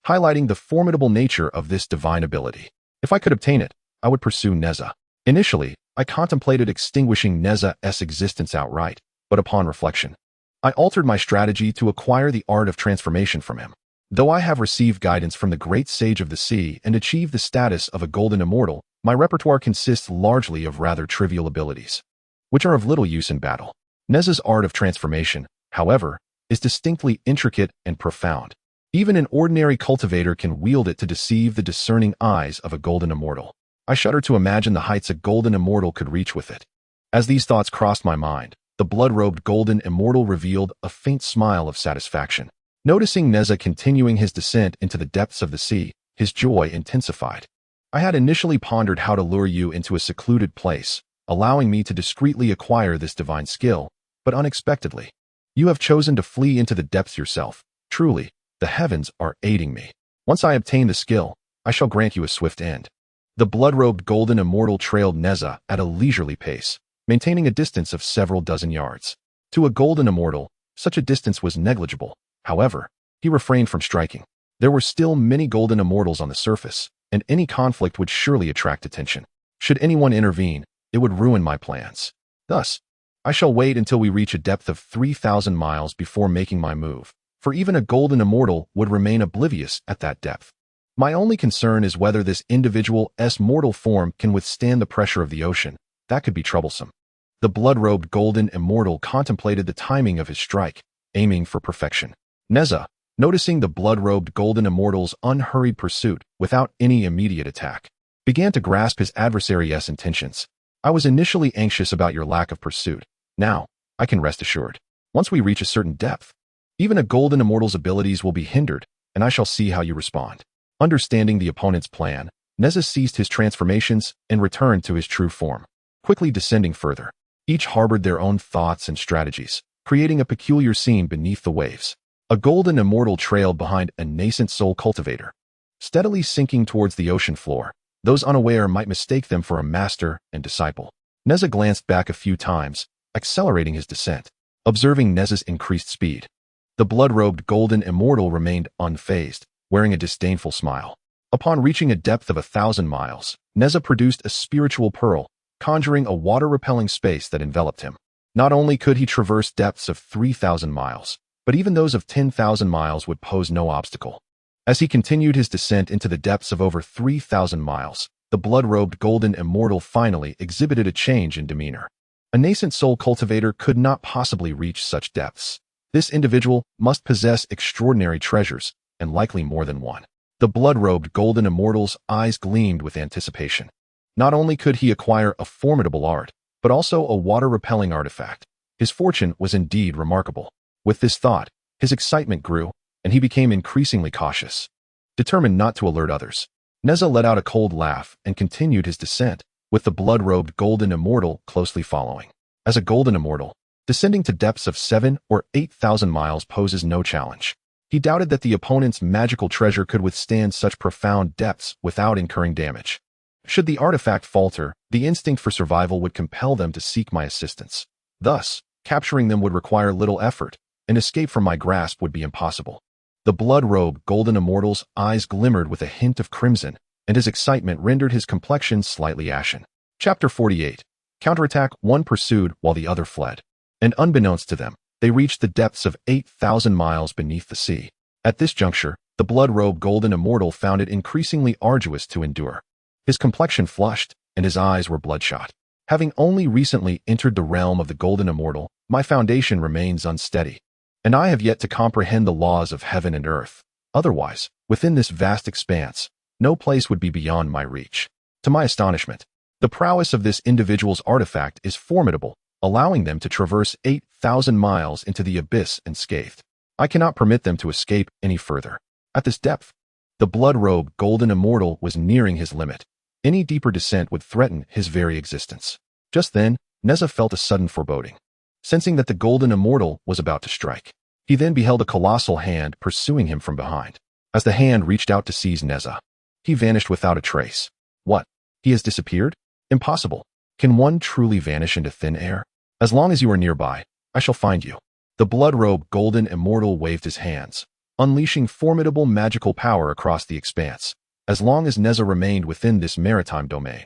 highlighting the formidable nature of this divine ability. If I could obtain it, I would pursue Nezha. Initially, I contemplated extinguishing Nezha's existence outright, but upon reflection, I altered my strategy to acquire the art of transformation from him. Though I have received guidance from the great sage of the sea and achieved the status of a golden immortal, my repertoire consists largely of rather trivial abilities, which are of little use in battle. Nezha's art of transformation, however, is distinctly intricate and profound. Even an ordinary cultivator can wield it to deceive the discerning eyes of a golden immortal. I shudder to imagine the heights a golden immortal could reach with it. As these thoughts crossed my mind, the blood-robed golden immortal revealed a faint smile of satisfaction. Noticing Nezha continuing his descent into the depths of the sea, his joy intensified. I had initially pondered how to lure you into a secluded place, allowing me to discreetly acquire this divine skill, but unexpectedly, you have chosen to flee into the depths yourself. Truly, the heavens are aiding me. Once I obtain the skill, I shall grant you a swift end. The blood-robed golden immortal trailed Nezha at a leisurely pace, maintaining a distance of several dozen yards. To a golden immortal, such a distance was negligible. However, he refrained from striking. There were still many golden immortals on the surface, and any conflict would surely attract attention. Should anyone intervene, it would ruin my plans. Thus, I shall wait until we reach a depth of 3,000 miles before making my move, for even a golden immortal would remain oblivious at that depth. My only concern is whether this individual's mortal form can withstand the pressure of the ocean. That could be troublesome. The blood-robed golden immortal contemplated the timing of his strike, aiming for perfection. Nezha, noticing the blood-robed golden immortal's unhurried pursuit without any immediate attack, began to grasp his adversary's intentions. I was initially anxious about your lack of pursuit. Now, I can rest assured. Once we reach a certain depth, even a golden immortal's abilities will be hindered, and I shall see how you respond. Understanding the opponent's plan, Nezha ceased his transformations and returned to his true form, quickly descending further. Each harbored their own thoughts and strategies, creating a peculiar scene beneath the waves. A golden immortal trailed behind a nascent soul cultivator, steadily sinking towards the ocean floor. Those unaware might mistake them for a master and disciple. Nezha glanced back a few times, accelerating his descent. Observing Nezha's increased speed, the blood-robed golden immortal remained unfazed, wearing a disdainful smile. Upon reaching a depth of 1,000 miles, Nezha produced a spiritual pearl, conjuring a water-repelling space that enveloped him. Not only could he traverse depths of 3,000 miles, but even those of 10,000 miles would pose no obstacle. As he continued his descent into the depths of over 3,000 miles, the blood-robed golden immortal finally exhibited a change in demeanor. A nascent soul cultivator could not possibly reach such depths. This individual must possess extraordinary treasures, and likely more than one. The blood-robed golden immortal's eyes gleamed with anticipation. Not only could he acquire a formidable art, but also a water-repelling artifact. His fortune was indeed remarkable. With this thought, his excitement grew, and he became increasingly cautious. Determined not to alert others, Nezha let out a cold laugh and continued his descent, with the blood-robed golden immortal closely following. As a golden immortal, Descending to depths of 7 or 8,000 miles poses no challenge. He doubted that the opponent's magical treasure could withstand such profound depths without incurring damage. Should the artifact falter, the instinct for survival would compel them to seek my assistance. Thus, capturing them would require little effort, and escape from my grasp would be impossible. The blood-robed golden immortal's eyes glimmered with a hint of crimson, and his excitement rendered his complexion slightly ashen. Chapter 48. Counterattack. One pursued while the other fled. And unbeknownst to them, they reached the depths of 8,000 miles beneath the sea. At this juncture, the blood-robed golden immortal found it increasingly arduous to endure. His complexion flushed, and his eyes were bloodshot. Having only recently entered the realm of the golden immortal, my foundation remains unsteady, and I have yet to comprehend the laws of heaven and earth. Otherwise, within this vast expanse, no place would be beyond my reach. To my astonishment, the prowess of this individual's artifact is formidable, allowing them to traverse 8,000 miles into the abyss unscathed. I cannot permit them to escape any further. At this depth, the blood-robed golden immortal was nearing his limit. Any deeper descent would threaten his very existence. Just then, Nezha felt a sudden foreboding. Sensing that the golden immortal was about to strike, he then beheld a colossal hand pursuing him from behind. As the hand reached out to seize Nezha, he vanished without a trace. What? He has disappeared? Impossible. Can one truly vanish into thin air? As long as you are nearby, I shall find you. The blood-robed golden immortal waved his hands, unleashing formidable magical power across the expanse. As long as Nezha remained within this maritime domain,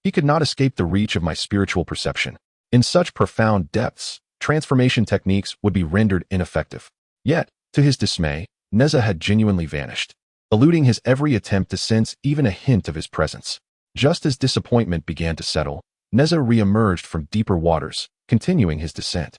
he could not escape the reach of my spiritual perception. In such profound depths, transformation techniques would be rendered ineffective. Yet, to his dismay, Nezha had genuinely vanished, eluding his every attempt to sense even a hint of his presence. Just as disappointment began to settle, Nezha re-emerged from deeper waters, continuing his descent.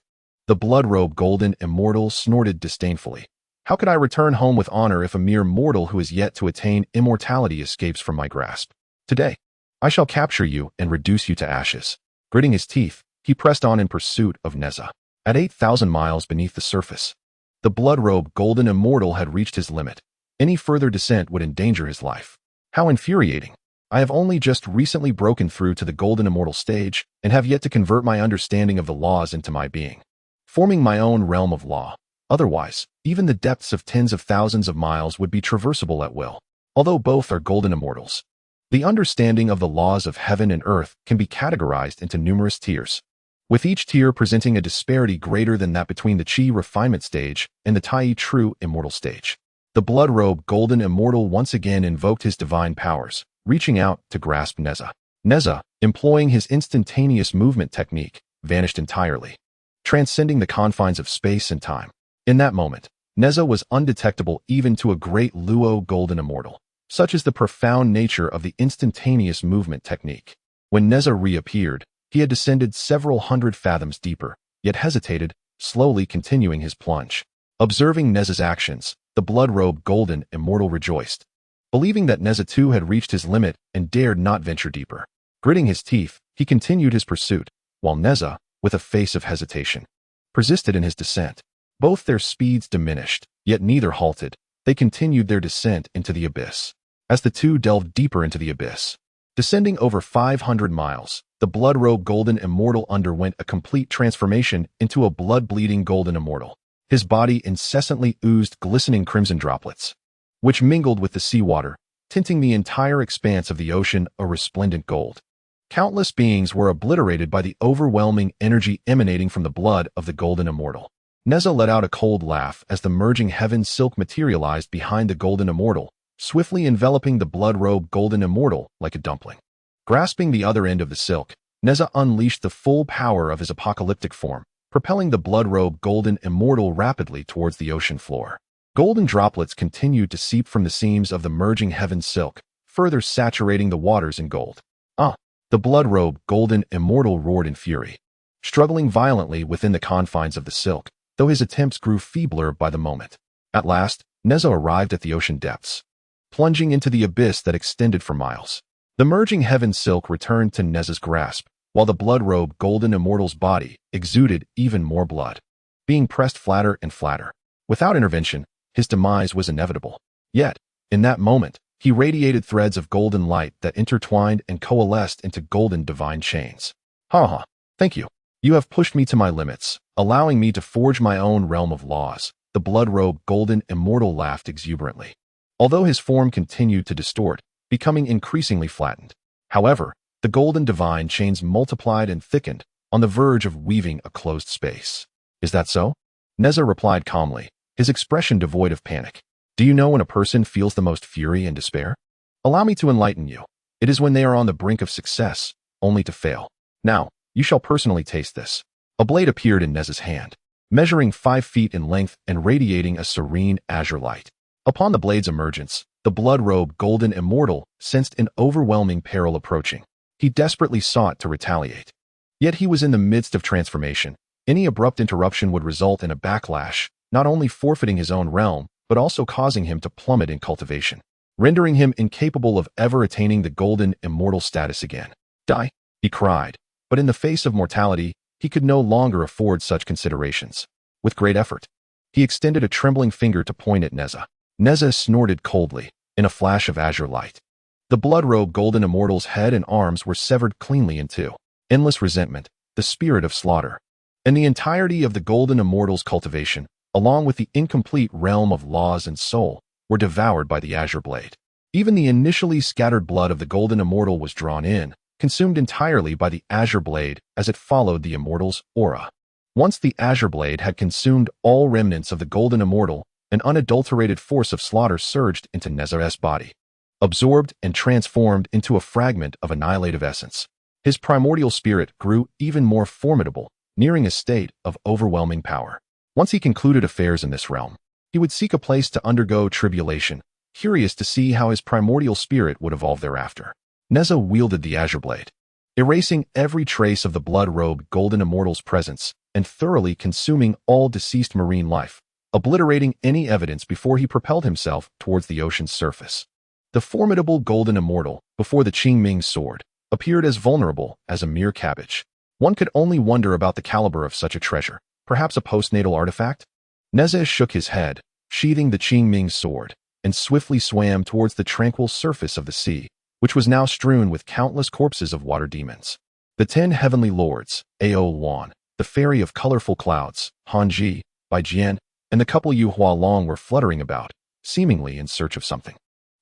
The blood-robed golden immortal snorted disdainfully. How could I return home with honor if a mere mortal who is yet to attain immortality escapes from my grasp? Today, I shall capture you and reduce you to ashes. Gritting his teeth, he pressed on in pursuit of Nezha. At 8,000 miles beneath the surface, the blood-robed golden immortal had reached his limit. Any further descent would endanger his life. How infuriating! I have only just recently broken through to the golden immortal stage and have yet to convert my understanding of the laws into my being, forming my own realm of law. Otherwise, even the depths of tens of thousands of miles would be traversable at will. Although both are golden immortals, the understanding of the laws of heaven and earth can be categorized into numerous tiers, with each tier presenting a disparity greater than that between the Qi refinement stage and the Taiyi true immortal stage. The blood-robed golden immortal once again invoked his divine powers, reaching out to grasp Nezha. Nezha, employing his instantaneous movement technique, vanished entirely, transcending the confines of space and time. In that moment, Nezha was undetectable even to a great Luo golden immortal. Such is the profound nature of the instantaneous movement technique. When Nezha reappeared, he had descended several hundred fathoms deeper, yet hesitated, slowly continuing his plunge. Observing Nezha's actions, the blood-robed golden immortal rejoiced, believing that Nezha too had reached his limit and dared not venture deeper. Gritting his teeth, he continued his pursuit, while Nezha, with a face of hesitation, persisted in his descent. Both their speeds diminished, yet neither halted. They continued their descent into the abyss. As the two delved deeper into the abyss, descending over 500 miles, the blood-robed golden immortal underwent a complete transformation into a blood-bleeding golden immortal. His body incessantly oozed glistening crimson droplets, which mingled with the seawater, tinting the entire expanse of the ocean a resplendent gold. Countless beings were obliterated by the overwhelming energy emanating from the blood of the golden immortal. Nezha let out a cold laugh as the merging heaven silk materialized behind the golden immortal, swiftly enveloping the blood-robed golden immortal like a dumpling. Grasping the other end of the silk, Nezha unleashed the full power of his apocalyptic form, propelling the blood-robed golden immortal rapidly towards the ocean floor. Golden droplets continued to seep from the seams of the merging heaven silk, further saturating the waters in gold. The blood-robed golden immortal roared in fury, struggling violently within the confines of the silk, though his attempts grew feebler by the moment. At last, Nezha arrived at the ocean depths, plunging into the abyss that extended for miles. The merging heaven silk returned to Nezha's grasp, while the blood-robed golden immortal's body exuded even more blood, being pressed flatter and flatter. Without intervention, his demise was inevitable. Yet, in that moment, he radiated threads of golden light that intertwined and coalesced into golden divine chains. Thank you. You have pushed me to my limits, allowing me to forge my own realm of laws. The blood-robed golden immortal laughed exuberantly, although his form continued to distort, becoming increasingly flattened. However, the golden divine chains multiplied and thickened, on the verge of weaving a closed space. Is that so? Nezha replied calmly, his expression devoid of panic. Do you know when a person feels the most fury and despair? Allow me to enlighten you. It is when they are on the brink of success, only to fail. Now, you shall personally taste this. A blade appeared in Nezha's hand, measuring 5 feet in length and radiating a serene azure light. Upon the blade's emergence, the blood-robed golden immortal sensed an overwhelming peril approaching. He desperately sought to retaliate. Yet he was in the midst of transformation. Any abrupt interruption would result in a backlash, not only forfeiting his own realm, but also causing him to plummet in cultivation, rendering him incapable of ever attaining the golden immortal status again. Die, he cried, but in the face of mortality, he could no longer afford such considerations. With great effort, he extended a trembling finger to point at Nezha. Nezha snorted coldly, in a flash of azure light. The blood-robed golden immortal's head and arms were severed cleanly in two. Endless resentment, the spirit of slaughter, and the entirety of the golden immortal's cultivation, along with the incomplete realm of laws and soul, were devoured by the azure blade. Even the initially scattered blood of the golden immortal was drawn in, consumed entirely by the azure blade as it followed the immortal's aura. Once the azure blade had consumed all remnants of the golden immortal, an unadulterated force of slaughter surged into Nezha's body, absorbed and transformed into a fragment of annihilative essence. His primordial spirit grew even more formidable, nearing a state of overwhelming power. Once he concluded affairs in this realm, he would seek a place to undergo tribulation, curious to see how his primordial spirit would evolve thereafter. Nezha wielded the azure blade, erasing every trace of the blood-robed golden immortal's presence and thoroughly consuming all deceased marine life, obliterating any evidence before he propelled himself towards the ocean's surface. The formidable golden immortal, before the Qingming sword, appeared as vulnerable as a mere cabbage. One could only wonder about the caliber of such a treasure, perhaps a postnatal artifact? Nezha shook his head, sheathing the Qingming sword, and swiftly swam towards the tranquil surface of the sea, which was now strewn with countless corpses of water demons. The 10 heavenly lords, Ao Luan, the fairy of colorful clouds, Hanji, Bai Jian, and the couple Yu Hua Long were fluttering about, seemingly in search of something.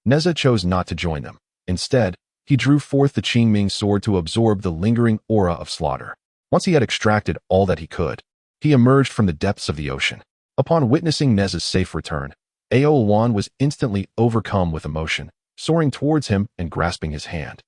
Nezha chose not to join them. Instead, he drew forth the Qingming sword to absorb the lingering aura of slaughter. Once he had extracted all that he could, he emerged from the depths of the ocean. Upon witnessing Nezha's safe return, Ao Luan was instantly overcome with emotion, soaring towards him and grasping his hand,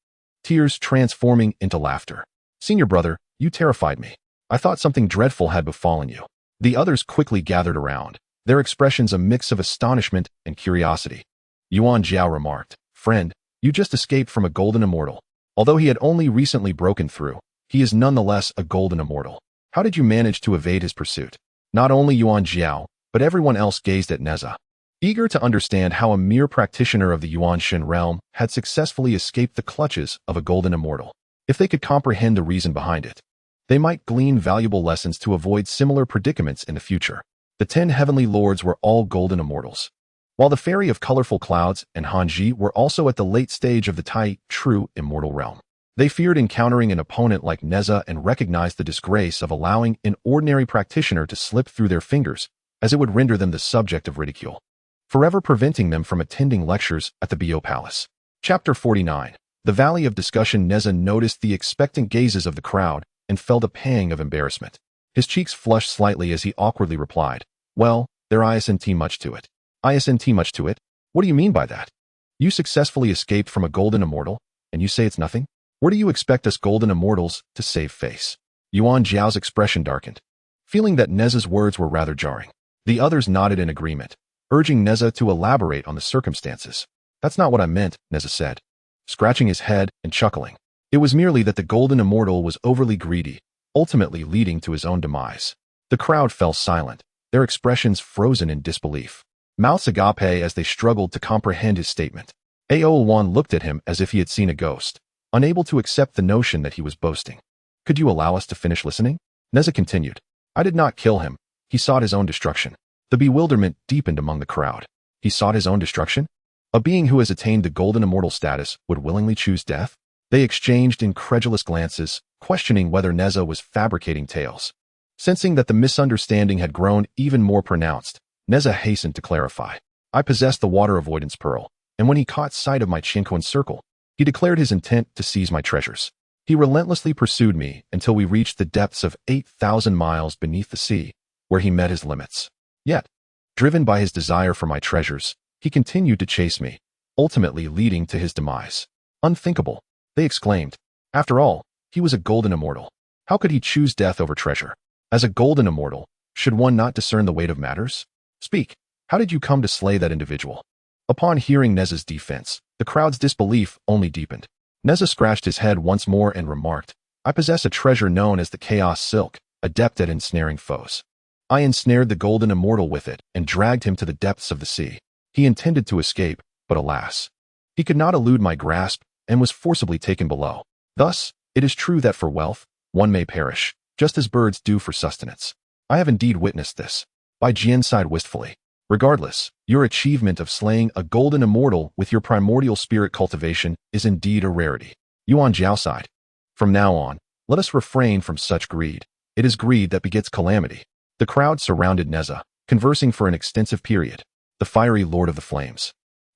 tears transforming into laughter. Senior brother, you terrified me. I thought something dreadful had befallen you. The others quickly gathered around, their expressions a mix of astonishment and curiosity. Yuan Jiao remarked, friend, you just escaped from a golden immortal. Although he had only recently broken through, he is nonetheless a golden immortal. How did you manage to evade his pursuit? Not only Yuan Jiao, but everyone else gazed at Nezha, eager to understand how a mere practitioner of the Yuanshan realm had successfully escaped the clutches of a golden immortal. If they could comprehend the reason behind it, they might glean valuable lessons to avoid similar predicaments in the future. The 10 heavenly lords were all golden immortals, while the fairy of colorful clouds and Hanji were also at the late stage of the Taiyi, true immortal realm. They feared encountering an opponent like Nezha and recognized the disgrace of allowing an ordinary practitioner to slip through their fingers, as it would render them the subject of ridicule, forever preventing them from attending lectures at the Bio Palace. Chapter 49. The Valley of Discussion. Nezha noticed the expectant gazes of the crowd and felt a pang of embarrassment. His cheeks flushed slightly as he awkwardly replied, well, there isn't much to it. Isn't much to it? What do you mean by that? You successfully escaped from a golden immortal, and you say it's nothing? Where do you expect us golden immortals to save face? Yuan Jiao's expression darkened, feeling that Nezha's words were rather jarring. The others nodded in agreement, urging Nezha to elaborate on the circumstances. That's not what I meant, Nezha said, scratching his head and chuckling. It was merely that the golden immortal was overly greedy, ultimately leading to his own demise. The crowd fell silent, their expressions frozen in disbelief, mouths agape as they struggled to comprehend his statement. Ao Luan looked at him as if he had seen a ghost, unable to accept the notion that he was boasting. Could you allow us to finish listening? Nezha continued. I did not kill him. He sought his own destruction. The bewilderment deepened among the crowd. He sought his own destruction? A being who has attained the golden immortal status would willingly choose death? They exchanged incredulous glances, questioning whether Nezha was fabricating tales. Sensing that the misunderstanding had grown even more pronounced, Nezha hastened to clarify. I possessed the water avoidance pearl, and when he caught sight of my Chinquan circle, he declared his intent to seize my treasures. He relentlessly pursued me until we reached the depths of 8,000 miles beneath the sea, where he met his limits. Yet, driven by his desire for my treasures, he continued to chase me, ultimately leading to his demise. Unthinkable, they exclaimed. After all, he was a golden immortal. How could he choose death over treasure? As a golden immortal, should one not discern the weight of matters? Speak, how did you come to slay that individual? Upon hearing Nezha's defense, the crowd's disbelief only deepened. Nezha scratched his head once more and remarked, I possess a treasure known as the Chaos Silk, adept at ensnaring foes. I ensnared the golden immortal with it and dragged him to the depths of the sea. He intended to escape, but alas, he could not elude my grasp and was forcibly taken below. Thus, it is true that for wealth, one may perish, just as birds do for sustenance. I have indeed witnessed this. Bai Jian sighed wistfully. Regardless, your achievement of slaying a golden immortal with your primordial spirit cultivation is indeed a rarity. Yuan Jiao sighed. From now on, let us refrain from such greed. It is greed that begets calamity. The crowd surrounded Nezha, conversing for an extensive period. The fiery lord of the flames.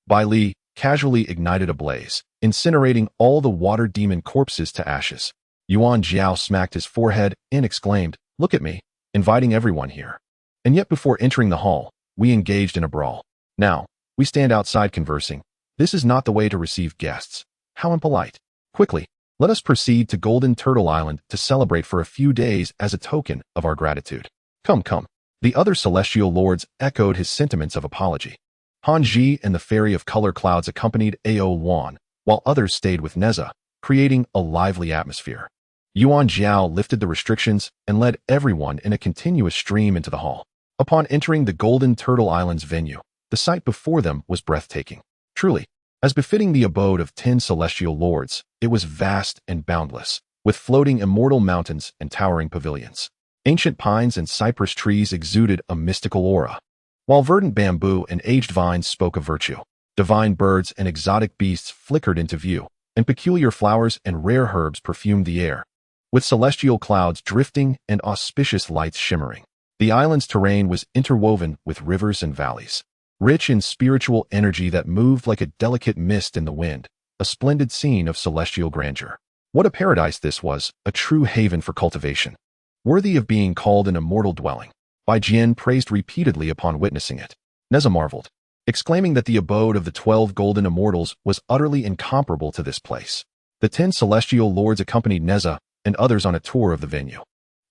Bai Li casually ignited a blaze, incinerating all the water demon corpses to ashes. Yuan Jiao smacked his forehead and exclaimed, Look at me, inviting everyone here. And yet before entering the hall, we engaged in a brawl. Now, we stand outside conversing. This is not the way to receive guests. How impolite. Quickly, let us proceed to Golden Turtle Island to celebrate for a few days as a token of our gratitude. Come, come. The other celestial lords echoed his sentiments of apology. Han Ji and the Fairy of Color Clouds accompanied Ao Luan, while others stayed with Nezha, creating a lively atmosphere. Yuan Jiao lifted the restrictions and led everyone in a continuous stream into the hall. Upon entering the Golden Turtle Island's venue, the sight before them was breathtaking. Truly, as befitting the abode of 10 celestial lords, it was vast and boundless, with floating immortal mountains and towering pavilions. Ancient pines and cypress trees exuded a mystical aura, while verdant bamboo and aged vines spoke of virtue. Divine birds and exotic beasts flickered into view, and peculiar flowers and rare herbs perfumed the air, with celestial clouds drifting and auspicious lights shimmering. The island's terrain was interwoven with rivers and valleys, rich in spiritual energy that moved like a delicate mist in the wind, a splendid scene of celestial grandeur. What a paradise this was, a true haven for cultivation, worthy of being called an immortal dwelling. Bai Jian praised repeatedly upon witnessing it. Nezha marveled, exclaiming that the abode of the 12 golden immortals was utterly incomparable to this place. The 10 celestial lords accompanied Nezha and others on a tour of the venue.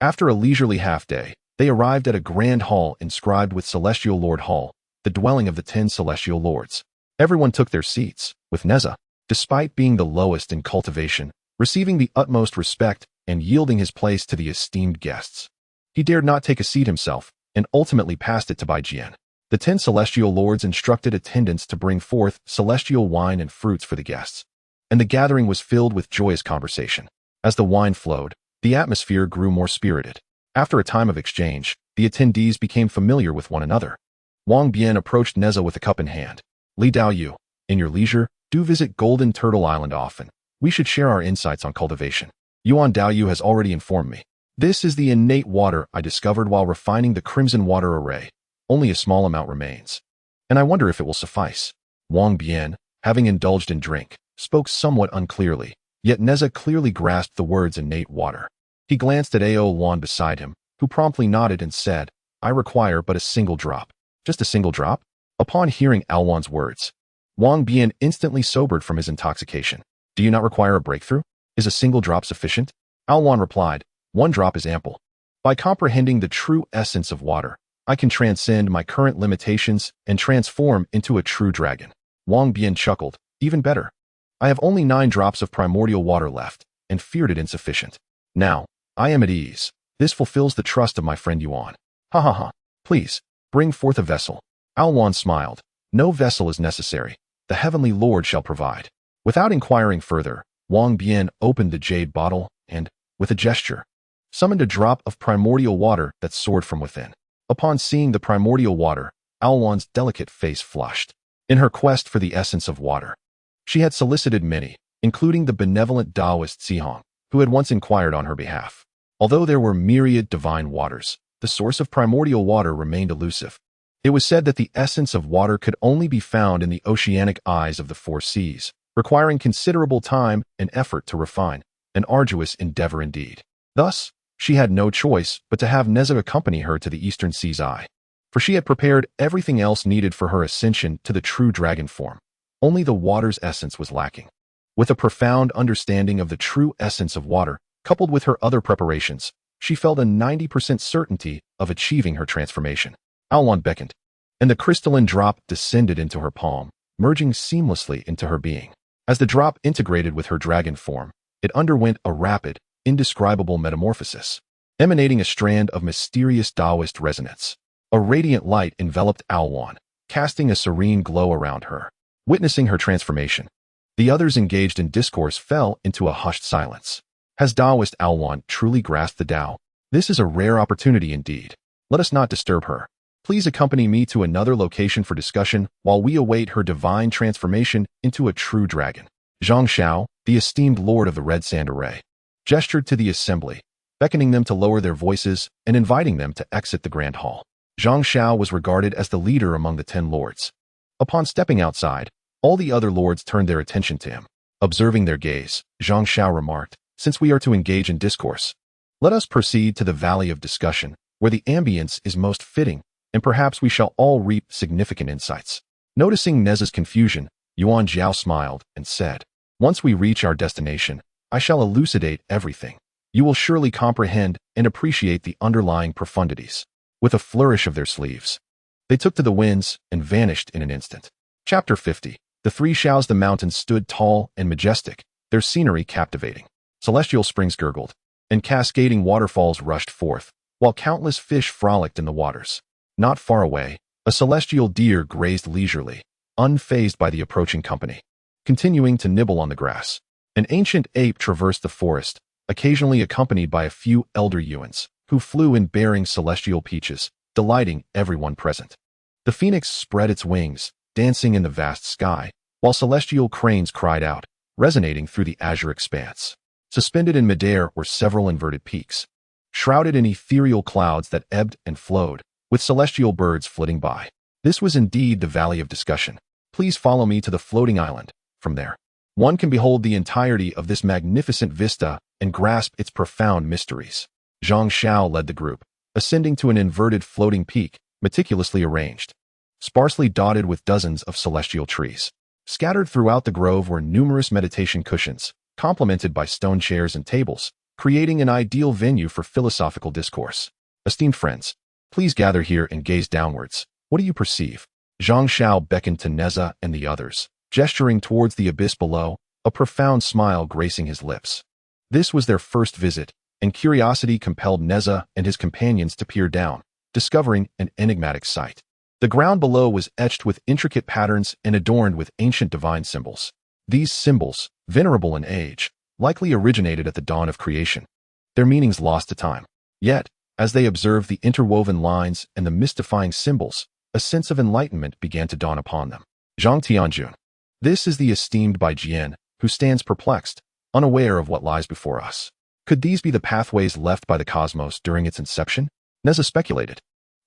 After a leisurely half-day, they arrived at a grand hall inscribed with Celestial Lord Hall, the dwelling of the 10 celestial lords. Everyone took their seats, with Nezha, despite being the lowest in cultivation, receiving the utmost respect and yielding his place to the esteemed guests. He dared not take a seat himself, and ultimately passed it to Bai Jian. The 10 celestial lords instructed attendants to bring forth celestial wine and fruits for the guests, and the gathering was filled with joyous conversation. As the wine flowed, the atmosphere grew more spirited. After a time of exchange, the attendees became familiar with one another. Wang Bian approached Nezha with a cup in hand. Li Daoyu, in your leisure, do visit Golden Turtle Island often. We should share our insights on cultivation. Yuan Daoyu has already informed me. This is the innate water I discovered while refining the crimson water array. Only a small amount remains, and I wonder if it will suffice. Wang Bian, having indulged in drink, spoke somewhat unclearly, yet Nezha clearly grasped the words innate water. He glanced at Ao Luan beside him, who promptly nodded and said, I require but a single drop. Just a single drop? Upon hearing Ao Luan's words, Wang Bian instantly sobered from his intoxication. Do you not require a breakthrough? Is a single drop sufficient? Ao Luan replied, 1 drop is ample. By comprehending the true essence of water, I can transcend my current limitations and transform into a true dragon. Wang Bian chuckled, even better. I have only 9 drops of primordial water left, and feared it insufficient. Now, I am at ease. This fulfills the trust of my friend Yuan. Ha ha ha. Please, bring forth a vessel. Ao Luan smiled. No vessel is necessary. The heavenly Lord shall provide. Without inquiring further, Wang Bian opened the jade bottle and, with a gesture, summoned a drop of primordial water that soared from within. Upon seeing the primordial water, Ao Luan's delicate face flushed. In her quest for the essence of water, she had solicited many, including the benevolent Taoist Taiyi, who had once inquired on her behalf. Although there were myriad divine waters, the source of primordial water remained elusive. It was said that the essence of water could only be found in the oceanic eyes of the four seas, requiring considerable time and effort to refine, an arduous endeavor indeed. Thus, she had no choice but to have Nezha accompany her to the eastern sea's eye, for she had prepared everything else needed for her ascension to the true dragon form. Only the water's essence was lacking. With a profound understanding of the true essence of water, coupled with her other preparations, she felt a 90% certainty of achieving her transformation. Aolan beckoned, and the crystalline drop descended into her palm, merging seamlessly into her being. As the drop integrated with her dragon form, it underwent a rapid, indescribable metamorphosis, emanating a strand of mysterious Taoist resonance. A radiant light enveloped Aolan, casting a serene glow around her. Witnessing her transformation, the others engaged in discourse fell into a hushed silence. Has Taoist Aolan truly grasped the Tao? This is a rare opportunity indeed. Let us not disturb her. Please accompany me to another location for discussion while we await her divine transformation into a true dragon. Zhang Xiao, the esteemed lord of the Red Sand Array, gestured to the assembly, beckoning them to lower their voices and inviting them to exit the grand hall. Zhang Xiao was regarded as the leader among the 10 lords. Upon stepping outside, all the other lords turned their attention to him. Observing their gaze, Zhang Xiao remarked, "Since we are to engage in discourse, let us proceed to the valley of discussion, where the ambience is most fitting, and perhaps we shall all reap significant insights." Noticing Nezha's confusion, Yuan Jiao smiled and said, "Once we reach our destination, I shall elucidate everything. You will surely comprehend and appreciate the underlying profundities." With a flourish of their sleeves, they took to the winds and vanished in an instant. Chapter 50. The three Xiaos. The mountains stood tall and majestic, their scenery captivating. Celestial springs gurgled, and cascading waterfalls rushed forth, while countless fish frolicked in the waters. Not far away, a celestial deer grazed leisurely, unfazed by the approaching company, continuing to nibble on the grass. An ancient ape traversed the forest, occasionally accompanied by a few elder Yuans, who flew in bearing celestial peaches, delighting everyone present. The phoenix spread its wings, dancing in the vast sky, while celestial cranes cried out, resonating through the azure expanse. Suspended in midair were several inverted peaks, shrouded in ethereal clouds that ebbed and flowed, with celestial birds flitting by. This was indeed the Valley of Discussion. Please follow me to the floating island. From there, one can behold the entirety of this magnificent vista and grasp its profound mysteries. Zhang Xiao led the group, ascending to an inverted floating peak, meticulously arranged, sparsely dotted with dozens of celestial trees. Scattered throughout the grove were numerous meditation cushions, complemented by stone chairs and tables, creating an ideal venue for philosophical discourse. Esteemed friends, please gather here and gaze downwards. What do you perceive? Zhang Xiao beckoned to Nezha and the others, gesturing towards the abyss below, a profound smile gracing his lips. This was their first visit, and curiosity compelled Nezha and his companions to peer down, discovering an enigmatic sight. The ground below was etched with intricate patterns and adorned with ancient divine symbols. These symbols, venerable in age, likely originated at the dawn of creation, their meanings lost to time. Yet, as they observed the interwoven lines and the mystifying symbols, a sense of enlightenment began to dawn upon them. Zhang Tianjun. This is the esteemed Bai Jian, who stands perplexed, unaware of what lies before us. Could these be the pathways left by the cosmos during its inception? Nezha speculated.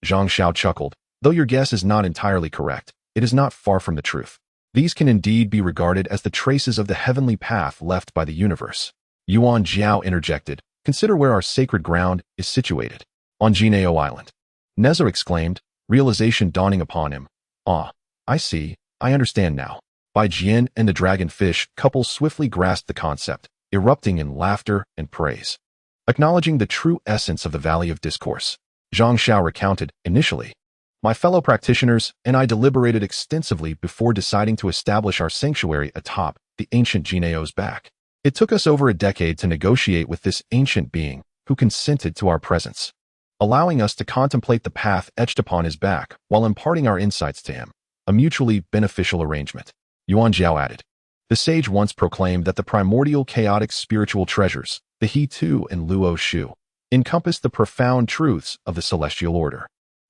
Zhang Xiao chuckled. Though your guess is not entirely correct, it is not far from the truth. These can indeed be regarded as the traces of the heavenly path left by the universe. Yuan Jiao interjected. Consider where our sacred ground is situated. On Jineo Island. Nezha exclaimed, realization dawning upon him. Ah, I see, I understand now. Bai Jian and the dragonfish couple swiftly grasped the concept, erupting in laughter and praise. Acknowledging the true essence of the Valley of Discourse, Zhang Xiao recounted, initially, my fellow practitioners and I deliberated extensively before deciding to establish our sanctuary atop the ancient Jineo's back. It took us over a decade to negotiate with this ancient being who consented to our presence, allowing us to contemplate the path etched upon his back while imparting our insights to him, a mutually beneficial arrangement. Yuan Jiao added. The sage once proclaimed that the primordial chaotic spiritual treasures, the He Tu and Luo Shu, encompass the profound truths of the celestial order.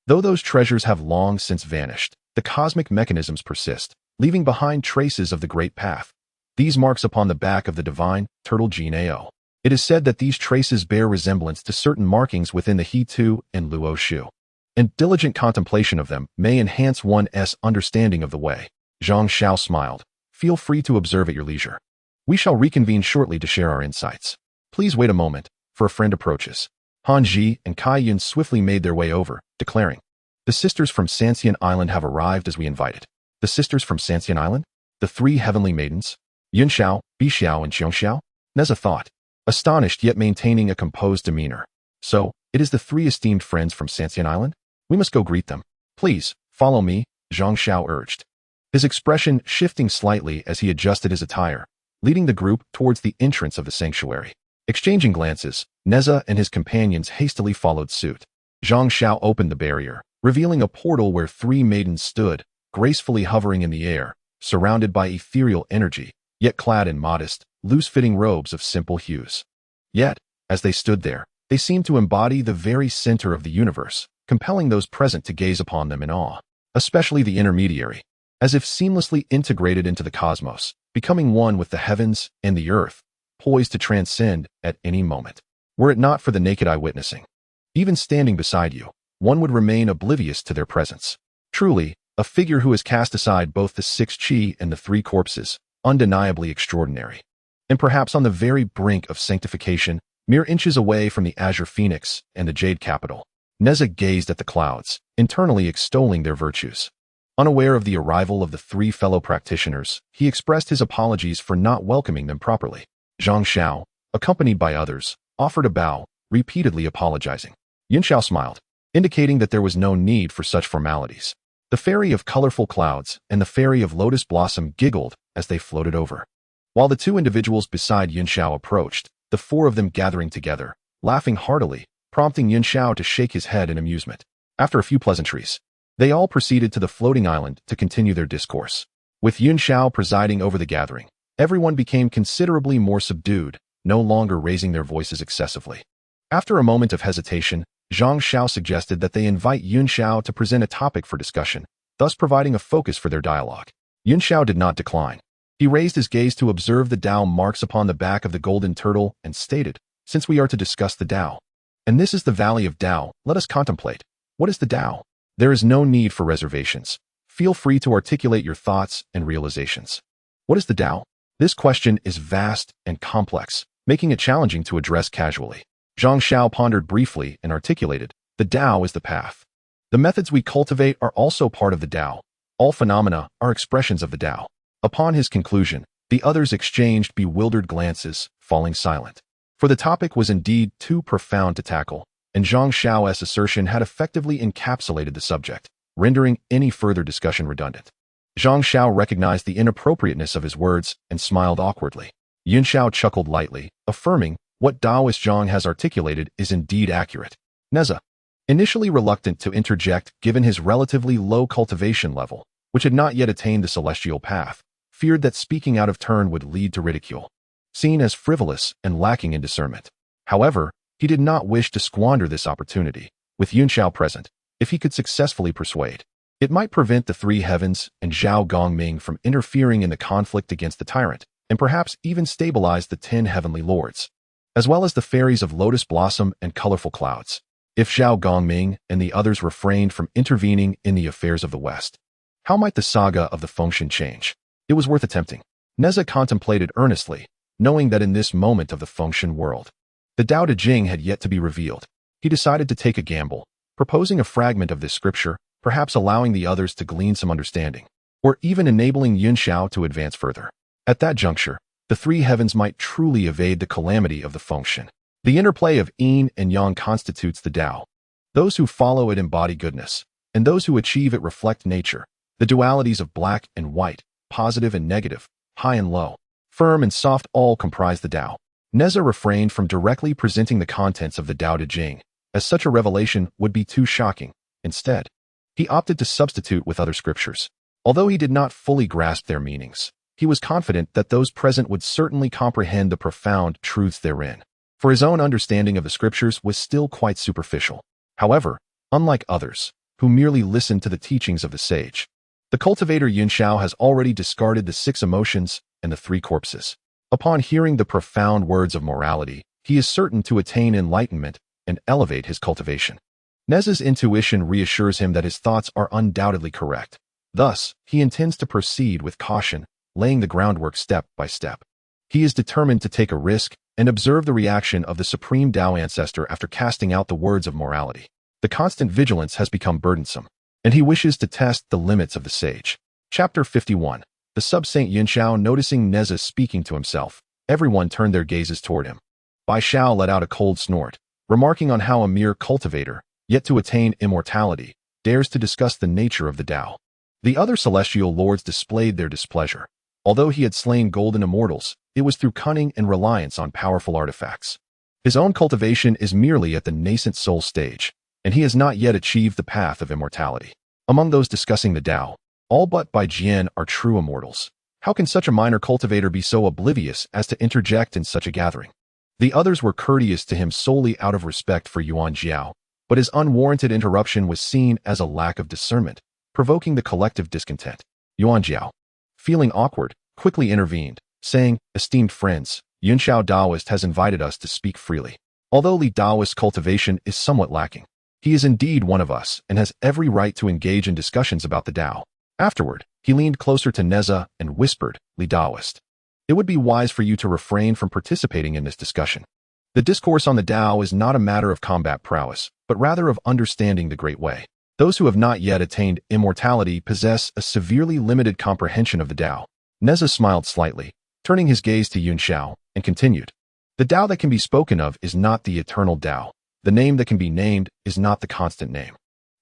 Though those treasures have long since vanished, the cosmic mechanisms persist, leaving behind traces of the great path, these marks upon the back of the divine turtle gene AO. It is said that these traces bear resemblance to certain markings within the He Tu and Luo Shu, and diligent contemplation of them may enhance one's understanding of the way. Zhang Xiao smiled. Feel free to observe at your leisure. We shall reconvene shortly to share our insights. Please wait a moment, for a friend approaches. Han Ji and Kai Yun swiftly made their way over, declaring, "The sisters from Sanxian Island have arrived as we invited." The sisters from Sanxian Island? The three heavenly maidens? Yun Xiao, Bi Xiao, and Qiong Xiao? Nezha thought, astonished yet maintaining a composed demeanor. So, it is the three esteemed friends from Sanxian Island? We must go greet them. Please, follow me, Zhang Xiao urged, his expression shifting slightly as he adjusted his attire, leading the group towards the entrance of the sanctuary. Exchanging glances, Nezha and his companions hastily followed suit. Zhang Xiao opened the barrier, revealing a portal where three maidens stood, gracefully hovering in the air, surrounded by ethereal energy, yet clad in modest, loose-fitting robes of simple hues. Yet, as they stood there, they seemed to embody the very center of the universe, compelling those present to gaze upon them in awe, especially the intermediary, as if seamlessly integrated into the cosmos, becoming one with the heavens and the earth, poised to transcend at any moment. Were it not for the naked eye witnessing, even standing beside you, one would remain oblivious to their presence. Truly, a figure who has cast aside both the 6 qi and the 3 corpses, undeniably extraordinary. And perhaps on the very brink of sanctification, mere inches away from the azure phoenix and the jade capital. Nezha gazed at the clouds, internally extolling their virtues. Unaware of the arrival of the 3 fellow practitioners, he expressed his apologies for not welcoming them properly. Zhang Xiao, accompanied by others, offered a bow, repeatedly apologizing. Yun Xiao smiled, indicating that there was no need for such formalities. The fairy of colorful clouds and the fairy of lotus blossom giggled as they floated over. While the 2 individuals beside Yun Xiao approached, the 4 of them gathering together, laughing heartily, prompting Yun Xiao to shake his head in amusement. After a few pleasantries, they all proceeded to the floating island to continue their discourse. With Yun Xiao presiding over the gathering, everyone became considerably more subdued, no longer raising their voices excessively. After a moment of hesitation, Zhang Xiao suggested that they invite Yun Xiao to present a topic for discussion, thus providing a focus for their dialogue. Yun Xiao did not decline. He raised his gaze to observe the Tao marks upon the back of the golden turtle and stated, "Since we are to discuss the Tao, and this is the Valley of Tao, let us contemplate. What is the Tao? There is no need for reservations. Feel free to articulate your thoughts and realizations." What is the Tao? This question is vast and complex, making it challenging to address casually. Zhang Xiao pondered briefly and articulated, "The Tao is the path. The methods we cultivate are also part of the Tao. All phenomena are expressions of the Tao." Upon his conclusion, the others exchanged bewildered glances, falling silent. For the topic was indeed too profound to tackle, and Zhang Xiao's assertion had effectively encapsulated the subject, rendering any further discussion redundant. Zhang Xiao recognized the inappropriateness of his words and smiled awkwardly. Yun Xiao chuckled lightly, affirming, "What Taoist Zhang has articulated is indeed accurate." Nezha, initially reluctant to interject given his relatively low cultivation level, which had not yet attained the celestial path, feared that speaking out of turn would lead to ridicule, seen as frivolous and lacking in discernment. However, he did not wish to squander this opportunity. With Yun Xiao present, if he could successfully persuade, it might prevent the 3 heavens and Zhao Gongming from interfering in the conflict against the tyrant, and perhaps even stabilize the 10 heavenly lords, as well as the fairies of lotus blossom and colorful clouds. If Zhao Gongming and the others refrained from intervening in the affairs of the West, how might the saga of the Fengshen change? It was worth attempting. Nezha contemplated earnestly, knowing that in this moment of the Fengshen world, the Tao Te Ching had yet to be revealed. He decided to take a gamble, proposing a fragment of this scripture, perhaps allowing the others to glean some understanding, or even enabling Yun Xiao to advance further. At that juncture, the 3 heavens might truly evade the calamity of the Fengshen. The interplay of yin and yang constitutes the Tao. Those who follow it embody goodness, and those who achieve it reflect nature. The dualities of black and white, positive and negative, high and low, firm and soft all comprise the Tao. Nezha refrained from directly presenting the contents of the Tao Te Ching, as such a revelation would be too shocking. Instead, he opted to substitute with other scriptures. Although he did not fully grasp their meanings, he was confident that those present would certainly comprehend the profound truths therein, for his own understanding of the scriptures was still quite superficial. However, unlike others, who merely listened to the teachings of the sage, the cultivator Yun Xiao has already discarded the 6 emotions and the three corpses. Upon hearing the profound words of morality, he is certain to attain enlightenment and elevate his cultivation. Nezha's intuition reassures him that his thoughts are undoubtedly correct. Thus, he intends to proceed with caution, laying the groundwork step by step. He is determined to take a risk and observe the reaction of the Supreme Tao Ancestor after casting out the words of morality. The constant vigilance has become burdensome, and he wishes to test the limits of the sage. Chapter 51. The Sub-Saint Yunxiao noticing Nezha speaking to himself. Everyone turned their gazes toward him. Bai Xiao let out a cold snort, remarking on how a mere cultivator, yet to attain immortality, dares to discuss the nature of the Tao. The other celestial lords displayed their displeasure. Although he had slain golden immortals, it was through cunning and reliance on powerful artifacts. His own cultivation is merely at the nascent soul stage, and he has not yet achieved the path of immortality. Among those discussing the Tao, all but Bai Jian are true immortals. How can such a minor cultivator be so oblivious as to interject in such a gathering? The others were courteous to him solely out of respect for Yuan Jiao, but his unwarranted interruption was seen as a lack of discernment, provoking the collective discontent. Yuan Jiao, feeling awkward, quickly intervened, saying, "Esteemed friends, Yunxiao Taoist has invited us to speak freely. Although Li Taoist cultivation is somewhat lacking, he is indeed one of us and has every right to engage in discussions about the Tao." Afterward, he leaned closer to Nezha and whispered, "Li Taoist, it would be wise for you to refrain from participating in this discussion. The discourse on the Tao is not a matter of combat prowess, but rather of understanding the Great Way. Those who have not yet attained immortality possess a severely limited comprehension of the Tao." Nezha smiled slightly, turning his gaze to Yunxiao, and continued, "The Tao that can be spoken of is not the eternal Tao. The name that can be named is not the constant name.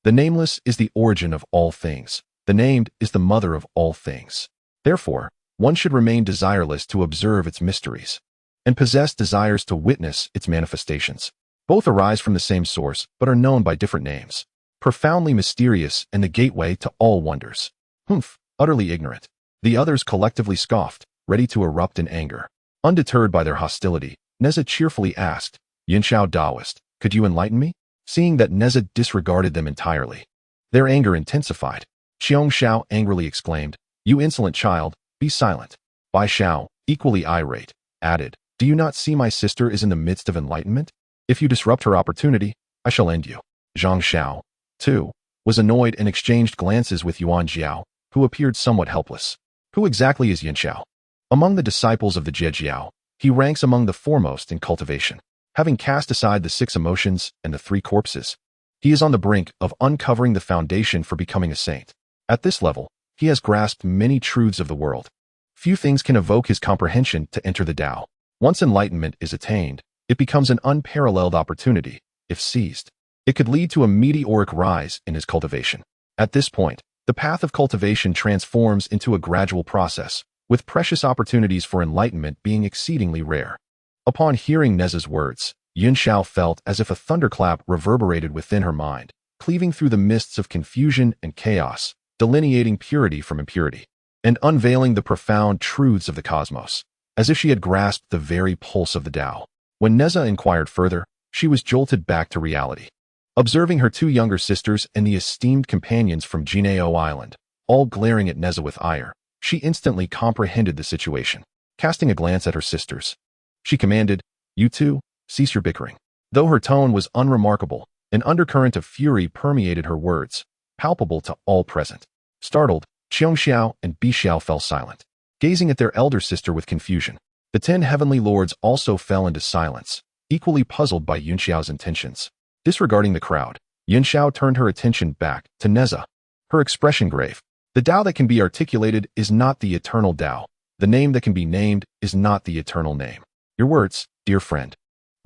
The nameless is the origin of all things. The named is the mother of all things. Therefore, one should remain desireless to observe its mysteries, and possess desires to witness its manifestations. Both arise from the same source, but are known by different names. Profoundly mysterious and the gateway to all wonders." Humph, utterly ignorant. The others collectively scoffed, ready to erupt in anger. Undeterred by their hostility, Nezha cheerfully asked, "Yunxiao Taoist, could you enlighten me?" Seeing that Nezha disregarded them entirely, their anger intensified. Xiong Xiao angrily exclaimed, "You insolent child, be silent." Bai Xiao, equally irate, added, "Do you not see my sister is in the midst of enlightenment? If you disrupt her opportunity, I shall end you." Zhang Xiao, too, was annoyed and exchanged glances with Yuan Jiao, who appeared somewhat helpless. Who exactly is Yunxiao? Among the disciples of the Zhejiao, he ranks among the foremost in cultivation. Having cast aside the 6 emotions and the 3 corpses, he is on the brink of uncovering the foundation for becoming a saint. At this level, he has grasped many truths of the world. Few things can evoke his comprehension to enter the Tao. Once enlightenment is attained, it becomes an unparalleled opportunity. If seized, it could lead to a meteoric rise in his cultivation. At this point, the path of cultivation transforms into a gradual process, with precious opportunities for enlightenment being exceedingly rare. Upon hearing Nezha's words, Yunxiao felt as if a thunderclap reverberated within her mind, cleaving through the mists of confusion and chaos, delineating purity from impurity, and unveiling the profound truths of the cosmos, as if she had grasped the very pulse of the Tao. When Nezha inquired further, she was jolted back to reality. Observing her 2 younger sisters and the esteemed companions from Jinao Island, all glaring at Nezha with ire, she instantly comprehended the situation. Casting a glance at her sisters, she commanded, "You two, cease your bickering." Though her tone was unremarkable, an undercurrent of fury permeated her words, palpable to all present. Startled, Xiong Xiao and Bi Xiao fell silent, gazing at their elder sister with confusion. The 10 heavenly lords also fell into silence, equally puzzled by Yunxiao's intentions. Disregarding the crowd, Yunxiao turned her attention back to Nezha, her expression grave. "The Tao that can be articulated is not the eternal Tao. The name that can be named is not the eternal name. Your words, dear friend,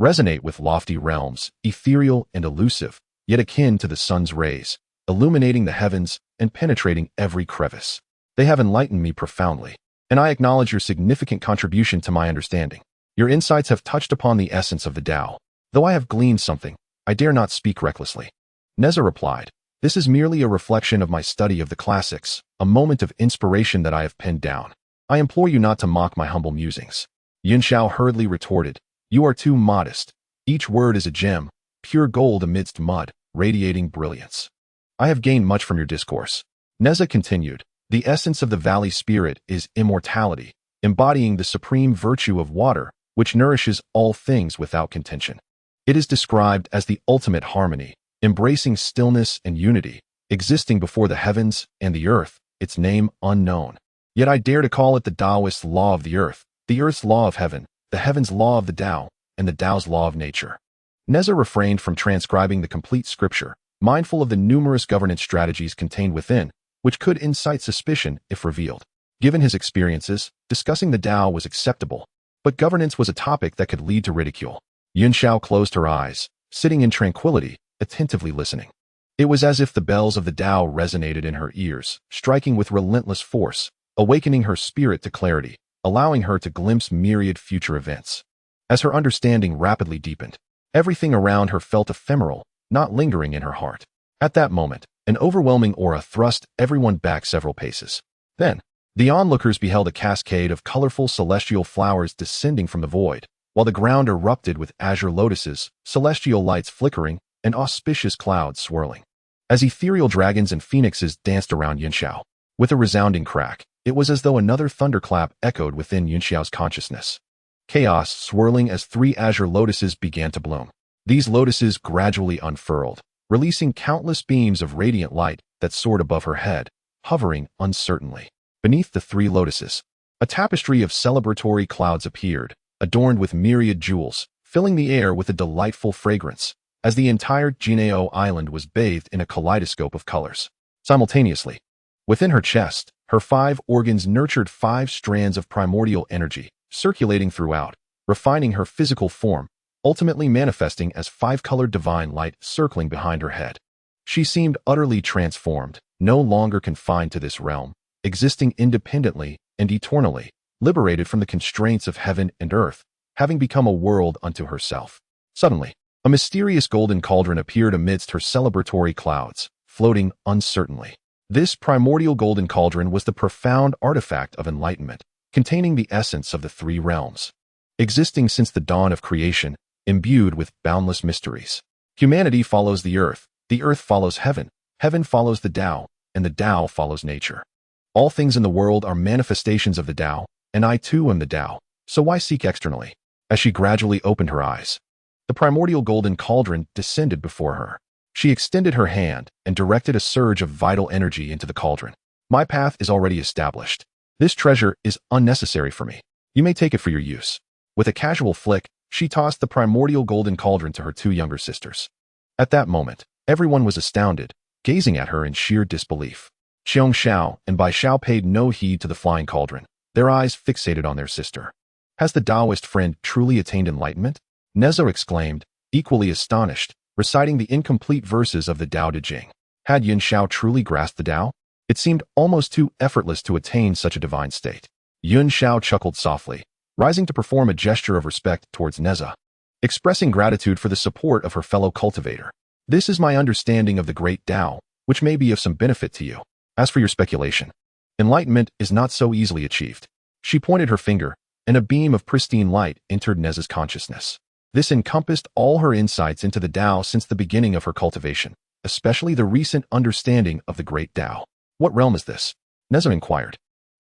resonate with lofty realms, ethereal and elusive, yet akin to the sun's rays, illuminating the heavens and penetrating every crevice. They have enlightened me profoundly, and I acknowledge your significant contribution to my understanding. Your insights have touched upon the essence of the Tao. Though I have gleaned something, I dare not speak recklessly." Nezha replied, "This is merely a reflection of my study of the classics, a moment of inspiration that I have penned down. I implore you not to mock my humble musings." Yunxiao hurriedly retorted, "You are too modest. Each word is a gem, pure gold amidst mud, radiating brilliance. I have gained much from your discourse." Nezha continued, "The essence of the valley spirit is immortality, embodying the supreme virtue of water, which nourishes all things without contention. It is described as the ultimate harmony, embracing stillness and unity, existing before the heavens and the earth, its name unknown. Yet I dare to call it the Taoist law of the earth's law of heaven, the heaven's law of the Tao, and the Tao's law of nature. Nezha refrained from transcribing the complete scripture, mindful of the numerous governance strategies contained within, which could incite suspicion if revealed. Given his experiences, discussing the Tao was acceptable, but governance was a topic that could lead to ridicule. Yunxiao closed her eyes, sitting in tranquility, attentively listening. It was as if the bells of the Tao resonated in her ears, striking with relentless force, awakening her spirit to clarity, allowing her to glimpse myriad future events. As her understanding rapidly deepened, everything around her felt ephemeral, not lingering in her heart. At that moment, an overwhelming aura thrust everyone back several paces. Then, the onlookers beheld a cascade of colorful celestial flowers descending from the void, while the ground erupted with azure lotuses, celestial lights flickering, and auspicious clouds swirling. As ethereal dragons and phoenixes danced around Yunxiao, with a resounding crack, it was as though another thunderclap echoed within Yunxiao's consciousness. Chaos swirling as 3 azure lotuses began to bloom. These lotuses gradually unfurled, releasing countless beams of radiant light that soared above her head, hovering uncertainly. Beneath the 3 lotuses, a tapestry of celebratory clouds appeared, adorned with myriad jewels, filling the air with a delightful fragrance, as the entire Jinao island was bathed in a kaleidoscope of colors. Simultaneously, within her chest, her 5 organs nurtured 5 strands of primordial energy, circulating throughout, refining her physical form, ultimately manifesting as 5-colored divine light circling behind her head. She seemed utterly transformed, no longer confined to this realm, existing independently and eternally, liberated from the constraints of heaven and earth, having become a world unto herself. Suddenly, a mysterious golden cauldron appeared amidst her celebratory clouds, floating uncertainly. This primordial golden cauldron was the profound artifact of enlightenment, containing the essence of the 3 realms. Existing since the dawn of creation, imbued with boundless mysteries. Humanity follows the earth follows heaven, heaven follows the Tao, and the Tao follows nature. All things in the world are manifestations of the Tao, and I too am the Tao, so why seek externally? As she gradually opened her eyes, the primordial golden cauldron descended before her. She extended her hand and directed a surge of vital energy into the cauldron. My path is already established. This treasure is unnecessary for me. You may take it for your use. With a casual flick, she tossed the primordial golden cauldron to her 2 younger sisters. At that moment, everyone was astounded, gazing at her in sheer disbelief. Xiong Xiao and Bai Xiao paid no heed to the flying cauldron, their eyes fixated on their sister. Has the Taoist friend truly attained enlightenment? Nezha exclaimed, equally astonished, reciting the incomplete verses of the Tao Te Ching. Had Yunxiao truly grasped the Tao? It seemed almost too effortless to attain such a divine state. Yunxiao chuckled softly, rising to perform a gesture of respect towards Nezha, expressing gratitude for the support of her fellow cultivator. This is my understanding of the great Tao, which may be of some benefit to you. As for your speculation, enlightenment is not so easily achieved. She pointed her finger, and a beam of pristine light entered Nezha's consciousness. This encompassed all her insights into the Tao since the beginning of her cultivation, especially the recent understanding of the great Tao. What realm is this? Nezha inquired.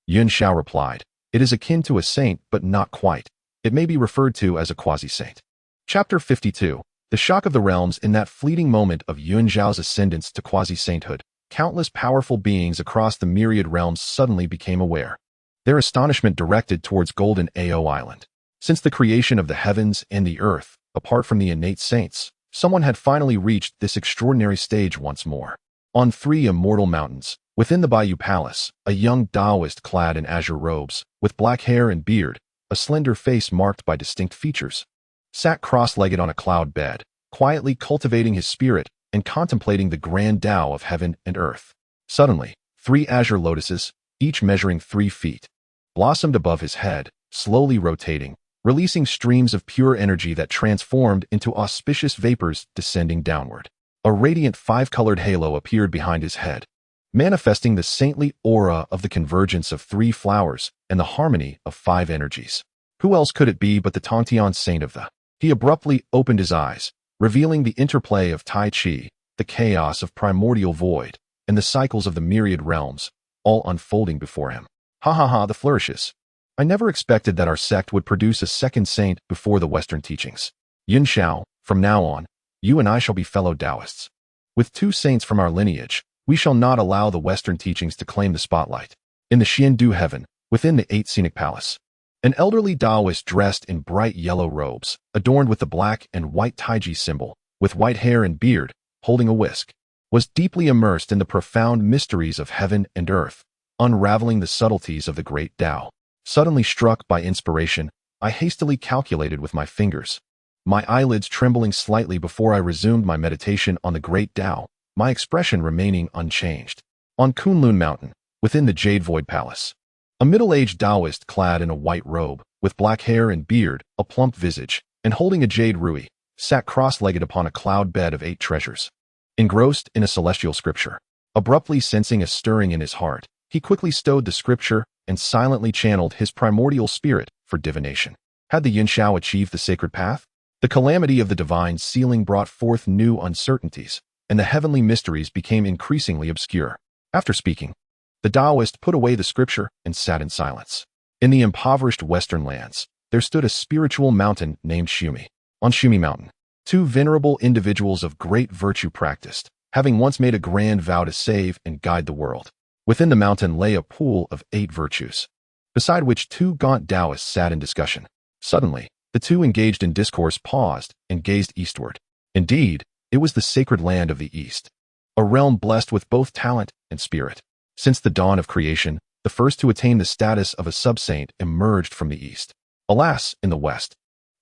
Yunxiao replied, it is akin to a saint, but not quite. It may be referred to as a quasi-saint. Chapter 52. The shock of the realms. In that fleeting moment of Yunxiao's ascendance to quasi-sainthood, countless powerful beings across the myriad realms suddenly became aware. Their astonishment directed towards Golden Ao Island. Since the creation of the heavens and the earth, apart from the innate saints, someone had finally reached this extraordinary stage once more. On 3 immortal mountains, within the Bayou Palace, a young Taoist clad in azure robes, with black hair and beard, a slender face marked by distinct features, sat cross-legged on a cloud bed, quietly cultivating his spirit and contemplating the grand Tao of heaven and earth. Suddenly, 3 azure lotuses, each measuring 3 feet, blossomed above his head, slowly rotating, releasing streams of pure energy that transformed into auspicious vapors descending downward. A radiant 5-colored halo appeared behind his head, manifesting the saintly aura of the convergence of 3 flowers and the harmony of 5 energies. Who else could it be but the Tongtian saint of the... He abruptly opened his eyes, revealing the interplay of Tai Chi, the chaos of primordial void, and the cycles of the myriad realms, all unfolding before him. Ha ha ha, the flourishes. I never expected that our sect would produce a second saint before the Western teachings. Yun Xiao, from now on, you and I shall be fellow Taoists. With 2 saints from our lineage, we shall not allow the Western teachings to claim the spotlight. In the Xiandu heaven, within the 8 scenic palace, an elderly Taoist dressed in bright yellow robes, adorned with the black and white Taiyi symbol, with white hair and beard, holding a whisk, was deeply immersed in the profound mysteries of heaven and earth, unraveling the subtleties of the great Tao. Suddenly struck by inspiration, I hastily calculated with my fingers, my eyelids trembling slightly before I resumed my meditation on the great Tao, my expression remaining unchanged. On Kunlun Mountain, within the Jade Void Palace, a middle-aged Taoist clad in a white robe, with black hair and beard, a plump visage, and holding a jade rui, sat cross-legged upon a cloud bed of 8 treasures. Engrossed in a celestial scripture, abruptly sensing a stirring in his heart, he quickly stowed the scripture and silently channeled his primordial spirit for divination. Had the Yin Xiao achieved the sacred path? The calamity of the divine sealing brought forth new uncertainties, and the heavenly mysteries became increasingly obscure. After speaking, the Taoist put away the scripture and sat in silence. In the impoverished western lands, there stood a spiritual mountain named Shumi. On Shumi Mountain, 2 venerable individuals of great virtue practiced, having once made a grand vow to save and guide the world. Within the mountain lay a pool of 8 virtues, beside which 2 gaunt Taoists sat in discussion. Suddenly, the 2 engaged in discourse paused and gazed eastward. Indeed, it was the sacred land of the East, a realm blessed with both talent and spirit. Since the dawn of creation, the first to attain the status of a sub-saint emerged from the East. Alas, in the West,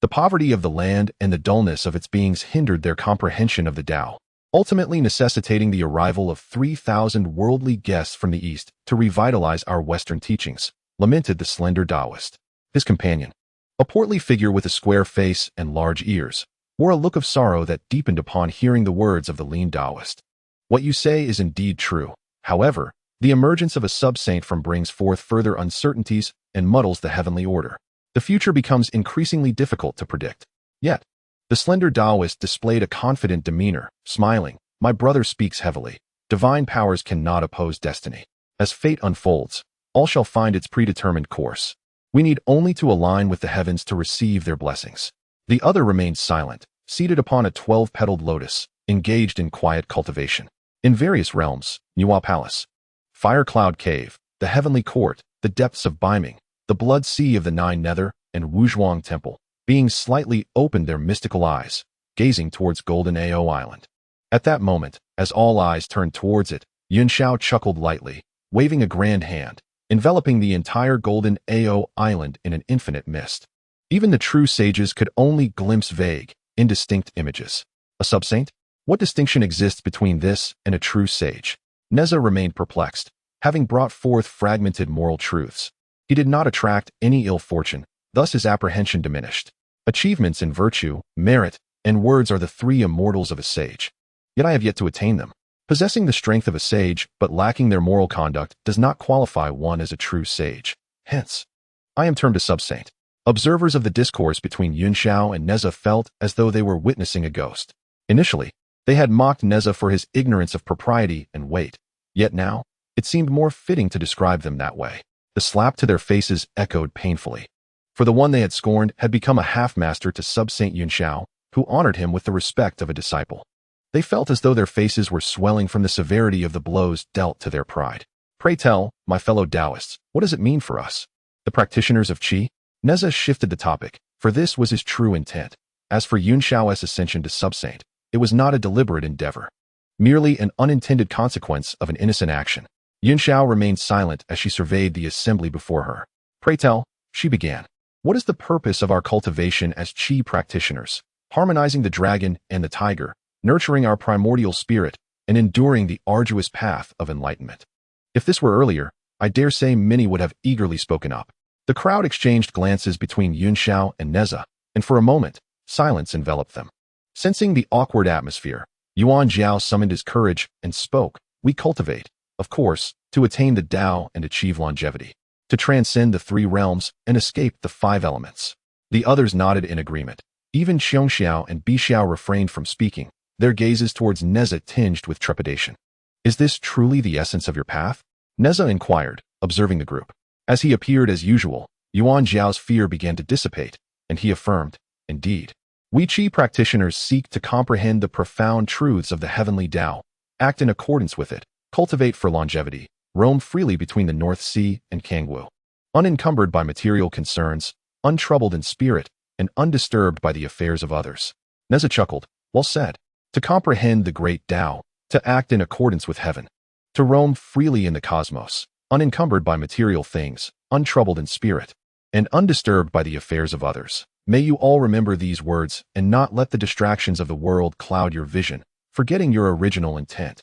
the poverty of the land and the dullness of its beings hindered their comprehension of the Tao, ultimately necessitating the arrival of 3,000 worldly guests from the East to revitalize our Western teachings, lamented the slender Taoist. His companion, a portly figure with a square face and large ears, wore a look of sorrow that deepened upon hearing the words of the lean Taoist. What you say is indeed true. However, the emergence of a sub-saint from brings forth further uncertainties and muddles the heavenly order. The future becomes increasingly difficult to predict. Yet, the slender Taoist displayed a confident demeanor, smiling. My brother speaks heavily. Divine powers cannot oppose destiny. As fate unfolds, all shall find its predetermined course. We need only to align with the heavens to receive their blessings. The other remained silent, seated upon a 12-petaled lotus, engaged in quiet cultivation. In various realms, Nuwa Palace, Fire Cloud Cave, the Heavenly Court, the depths of Biming, the Blood Sea of the 9 Nether, and Wuzhuang Temple, beings slightly opened their mystical eyes, gazing towards Golden Ao Island. At that moment, as all eyes turned towards it, Yun Xiao chuckled lightly, waving a grand hand, enveloping the entire Golden Ao Island in an infinite mist. Even the true sages could only glimpse vague, indistinct images. A sub-saint? What distinction exists between this and a true sage? Nezha remained perplexed, having brought forth fragmented moral truths. He did not attract any ill fortune, thus his apprehension diminished. Achievements in virtue, merit, and words are the 3 immortals of a sage. Yet I have yet to attain them. Possessing the strength of a sage, but lacking their moral conduct, does not qualify one as a true sage. Hence, I am termed a sub-saint. Observers of the discourse between Yun Xiao and Nezha felt as though they were witnessing a ghost. Initially, they had mocked Nezha for his ignorance of propriety and weight. Yet now, it seemed more fitting to describe them that way. The slap to their faces echoed painfully. For the one they had scorned had become a half-master to sub-saint Yun Xiao, who honored him with the respect of a disciple. They felt as though their faces were swelling from the severity of the blows dealt to their pride. Pray tell, my fellow Taoists, what does it mean for us, the practitioners of Qi? Nezha shifted the topic, for this was his true intent. As for Yun Xiao's ascension to sub-saint, it was not a deliberate endeavor, merely an unintended consequence of an innocent action. Yun Xiao remained silent as she surveyed the assembly before her. Pray tell, she began, what is the purpose of our cultivation as Qi practitioners, harmonizing the dragon and the tiger, nurturing our primordial spirit, and enduring the arduous path of enlightenment? If this were earlier, I dare say many would have eagerly spoken up. The crowd exchanged glances between Yun Xiao and Nezha, and for a moment, silence enveloped them. Sensing the awkward atmosphere, Yuan Jiao summoned his courage and spoke. We cultivate, of course, to attain the Tao and achieve longevity, to transcend the 3 realms and escape the 5 elements. The others nodded in agreement. Even Xiongxiao and Bixiao refrained from speaking, their gazes towards Nezha tinged with trepidation. Is this truly the essence of your path? Nezha inquired, observing the group. As he appeared as usual, Yuan Zhao's fear began to dissipate, and he affirmed, indeed. We Qi practitioners seek to comprehend the profound truths of the heavenly Tao, act in accordance with it, cultivate for longevity, roam freely between the North Sea and Kangwu, unencumbered by material concerns, untroubled in spirit, and undisturbed by the affairs of others. Nezha chuckled. Well said. To comprehend the great Tao, to act in accordance with heaven, to roam freely in the cosmos, unencumbered by material things, untroubled in spirit, and undisturbed by the affairs of others. May you all remember these words and not let the distractions of the world cloud your vision, forgetting your original intent.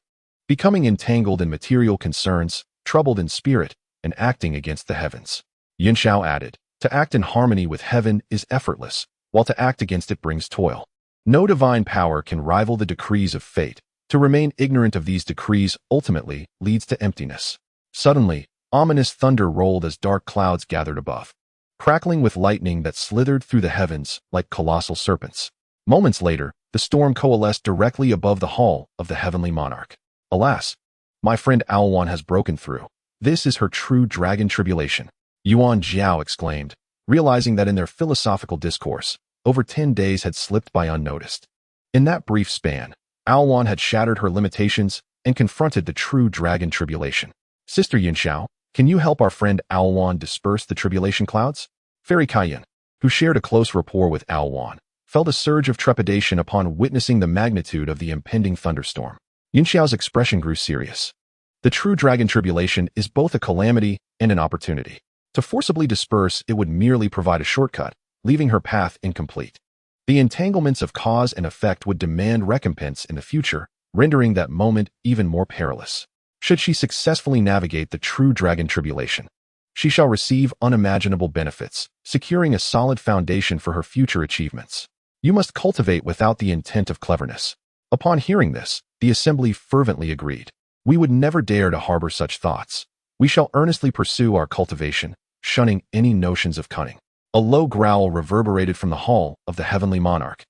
Becoming entangled in material concerns, troubled in spirit, and acting against the heavens. Yin Xiao added, to act in harmony with heaven is effortless, while to act against it brings toil. No divine power can rival the decrees of fate. To remain ignorant of these decrees ultimately leads to emptiness. Suddenly, ominous thunder rolled as dark clouds gathered above, crackling with lightning that slithered through the heavens like colossal serpents. Moments later, the storm coalesced directly above the hall of the heavenly monarch. Alas, my friend Aowan has broken through. This is her true dragon tribulation, Yuan Zhao exclaimed, realizing that in their philosophical discourse, over 10 days had slipped by unnoticed. In that brief span, Aowan had shattered her limitations and confronted the true dragon tribulation. Sister Yin Xiao, can you help our friend Aowan disperse the tribulation clouds? Fairy Kaiyan, who shared a close rapport with Aowan, felt a surge of trepidation upon witnessing the magnitude of the impending thunderstorm. Yin Xiao's expression grew serious. The true dragon tribulation is both a calamity and an opportunity. To forcibly disperse it would merely provide a shortcut, leaving her path incomplete. The entanglements of cause and effect would demand recompense in the future, rendering that moment even more perilous. Should she successfully navigate the true dragon tribulation, she shall receive unimaginable benefits, securing a solid foundation for her future achievements. You must cultivate without the intent of cleverness. Upon hearing this, the assembly fervently agreed. We would never dare to harbor such thoughts. We shall earnestly pursue our cultivation, shunning any notions of cunning. A low growl reverberated from the hall of the heavenly monarch,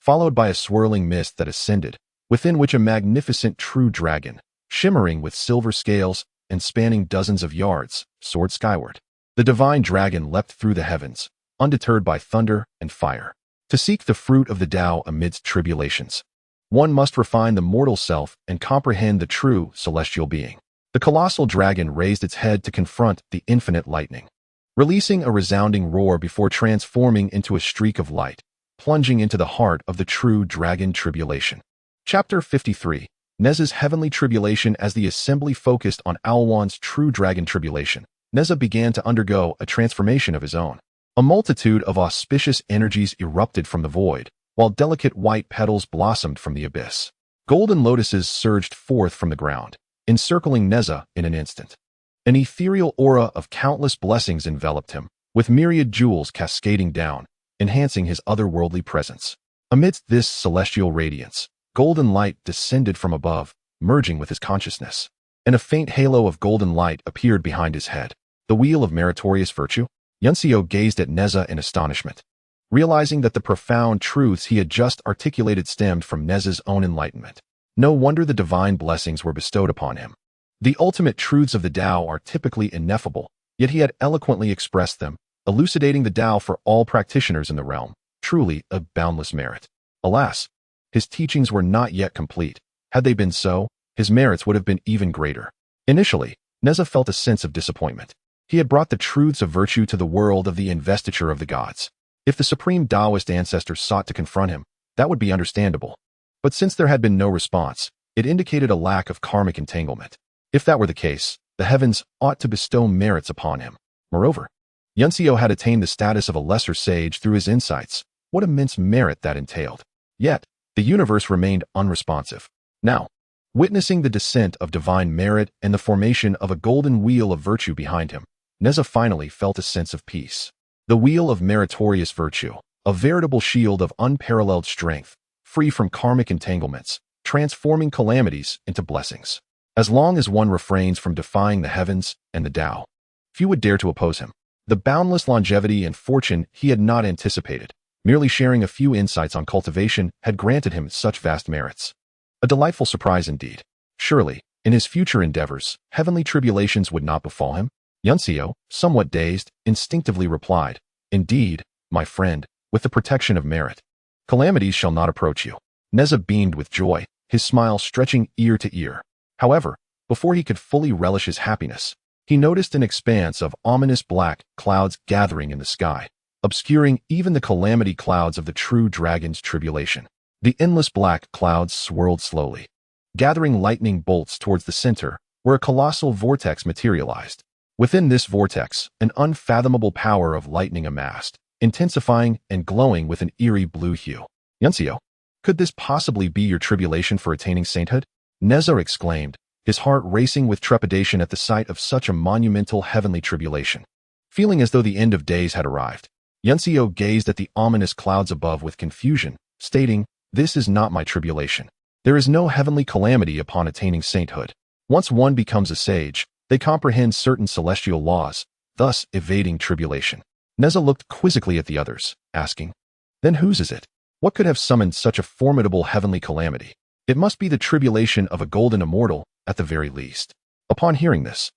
followed by a swirling mist that ascended, within which a magnificent true dragon, shimmering with silver scales and spanning dozens of yards, soared skyward. The divine dragon leapt through the heavens, undeterred by thunder and fire. To seek the fruit of the Tao amidst tribulations, one must refine the mortal self and comprehend the true celestial being. The colossal dragon raised its head to confront the infinite lightning, releasing a resounding roar before transforming into a streak of light, plunging into the heart of the true dragon tribulation. Chapter 53. Nezha's heavenly tribulation. As the assembly focused on Aowan's true dragon tribulation, Nezha began to undergo a transformation of his own. A multitude of auspicious energies erupted from the void, while delicate white petals blossomed from the abyss. Golden lotuses surged forth from the ground, encircling Nezha in an instant. An ethereal aura of countless blessings enveloped him, with myriad jewels cascading down, enhancing his otherworldly presence. Amidst this celestial radiance, golden light descended from above, merging with his consciousness, and a faint halo of golden light appeared behind his head. The wheel of meritorious virtue? Yuncio gazed at Nezha in astonishment, realizing that the profound truths he had just articulated stemmed from Nezha's own enlightenment. No wonder the divine blessings were bestowed upon him. The ultimate truths of the Tao are typically ineffable, yet he had eloquently expressed them, elucidating the Tao for all practitioners in the realm, truly a boundless merit. Alas, his teachings were not yet complete. Had they been so, his merits would have been even greater. Initially, Nezha felt a sense of disappointment. He had brought the truths of virtue to the world of the investiture of the gods. If the supreme Taoist ancestors sought to confront him, that would be understandable. But since there had been no response, it indicated a lack of karmic entanglement. If that were the case, the heavens ought to bestow merits upon him. Moreover, Yuncio had attained the status of a lesser sage through his insights. What immense merit that entailed. Yet, the universe remained unresponsive. Now, witnessing the descent of divine merit and the formation of a golden wheel of virtue behind him, Nezha finally felt a sense of peace. The wheel of meritorious virtue, a veritable shield of unparalleled strength, free from karmic entanglements, transforming calamities into blessings. As long as one refrains from defying the heavens and the Tao, few would dare to oppose him. The boundless longevity and fortune he had not anticipated, merely sharing a few insights on cultivation, had granted him such vast merits. A delightful surprise indeed. Surely, in his future endeavors, heavenly tribulations would not befall him. Yuncio, somewhat dazed, instinctively replied, "Indeed, my friend, with the protection of merit. Calamities shall not approach you." Nezha beamed with joy, his smile stretching ear to ear. However, before he could fully relish his happiness, he noticed an expanse of ominous black clouds gathering in the sky, obscuring even the calamity clouds of the true dragon's tribulation. The endless black clouds swirled slowly, gathering lightning bolts towards the center, where a colossal vortex materialized. Within this vortex, an unfathomable power of lightning amassed, intensifying and glowing with an eerie blue hue. "Yuncio, could this possibly be your tribulation for attaining sainthood?" Nezha exclaimed, his heart racing with trepidation at the sight of such a monumental heavenly tribulation. Feeling as though the end of days had arrived, Yuncio gazed at the ominous clouds above with confusion, stating, "This is not my tribulation. There is no heavenly calamity upon attaining sainthood. Once one becomes a sage, they comprehend certain celestial laws, thus evading tribulation." Nezha looked quizzically at the others, asking, "Then whose is it? What could have summoned such a formidable heavenly calamity? It must be the tribulation of a golden immortal, at the very least." Upon hearing this,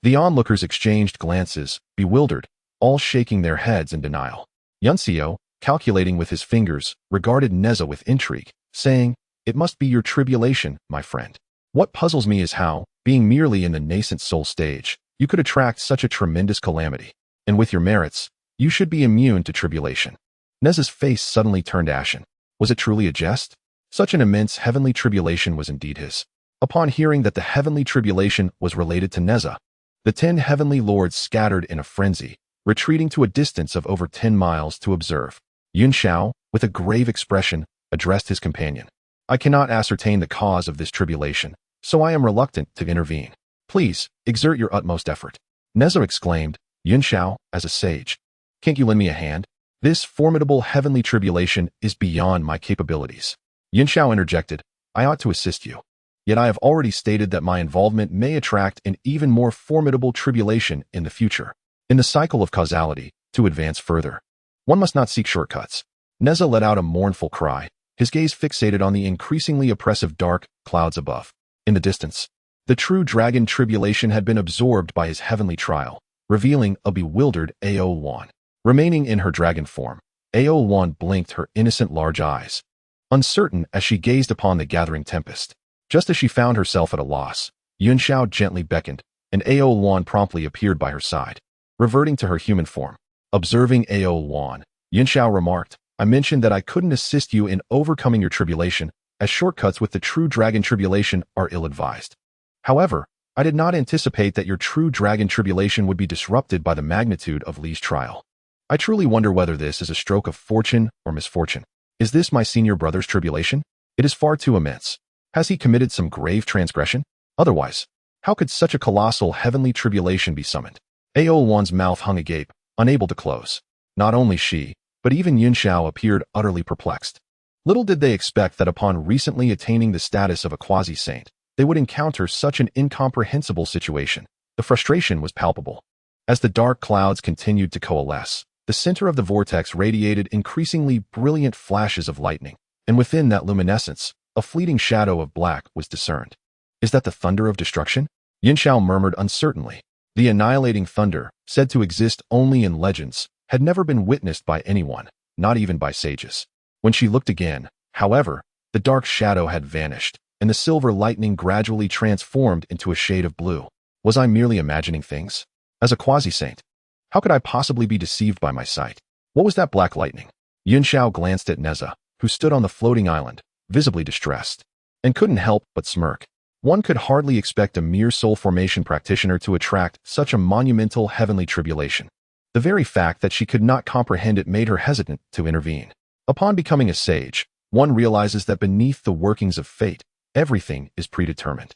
the onlookers exchanged glances, bewildered, all shaking their heads in denial. Yuncio, calculating with his fingers, regarded Nezha with intrigue, saying, "It must be your tribulation, my friend. What puzzles me is how, being merely in the nascent soul stage, you could attract such a tremendous calamity. And with your merits, you should be immune to tribulation." Nezha's face suddenly turned ashen. Was it truly a jest? Such an immense heavenly tribulation was indeed his. Upon hearing that the heavenly tribulation was related to Nezha, the 10 heavenly lords scattered in a frenzy, retreating to a distance of over 10 miles to observe. Yunxiao, with a grave expression, addressed his companion. "I cannot ascertain the cause of this tribulation, so I am reluctant to intervene. Please, exert your utmost effort." Nezha exclaimed, "Yunxiao, as a sage, can't you lend me a hand? This formidable heavenly tribulation is beyond my capabilities." Yunxiao interjected, "I ought to assist you. Yet I have already stated that my involvement may attract an even more formidable tribulation in the future. In the cycle of causality, to advance further, one must not seek shortcuts." Nezha let out a mournful cry, his gaze fixated on the increasingly oppressive dark clouds above. In the distance, the true dragon tribulation had been absorbed by his heavenly trial, revealing a bewildered Ao1. Remaining in her dragon form, Ao1 blinked her innocent large eyes, uncertain as she gazed upon the gathering tempest. Just as she found herself at a loss, Yunxiao gently beckoned, and Ao1 promptly appeared by her side, reverting to her human form. Observing Ao1, Yunxiao remarked, "I mentioned that I couldn't assist you in overcoming your tribulation, as shortcuts with the true dragon tribulation are ill-advised. However, I did not anticipate that your true dragon tribulation would be disrupted by the magnitude of Li's trial. I truly wonder whether this is a stroke of fortune or misfortune. Is this my senior brother's tribulation? It is far too immense. Has he committed some grave transgression? Otherwise, how could such a colossal heavenly tribulation be summoned?" Ao1's mouth hung agape, unable to close. Not only she, but even Yunxiao appeared utterly perplexed. Little did they expect that upon recently attaining the status of a quasi-saint, they would encounter such an incomprehensible situation. The frustration was palpable. As the dark clouds continued to coalesce, the center of the vortex radiated increasingly brilliant flashes of lightning, and within that luminescence, a fleeting shadow of black was discerned. "Is that the thunder of destruction?" Yunxiao murmured uncertainly. The annihilating thunder, said to exist only in legends, had never been witnessed by anyone, not even by sages. When she looked again, however, the dark shadow had vanished, and the silver lightning gradually transformed into a shade of blue. Was I merely imagining things? As a quasi-saint, how could I possibly be deceived by my sight? What was that black lightning? Yunxiao glanced at Nezha, who stood on the floating island, visibly distressed, and couldn't help but smirk. One could hardly expect a mere soul formation practitioner to attract such a monumental heavenly tribulation. The very fact that she could not comprehend it made her hesitant to intervene. Upon becoming a sage, one realizes that beneath the workings of fate, everything is predetermined.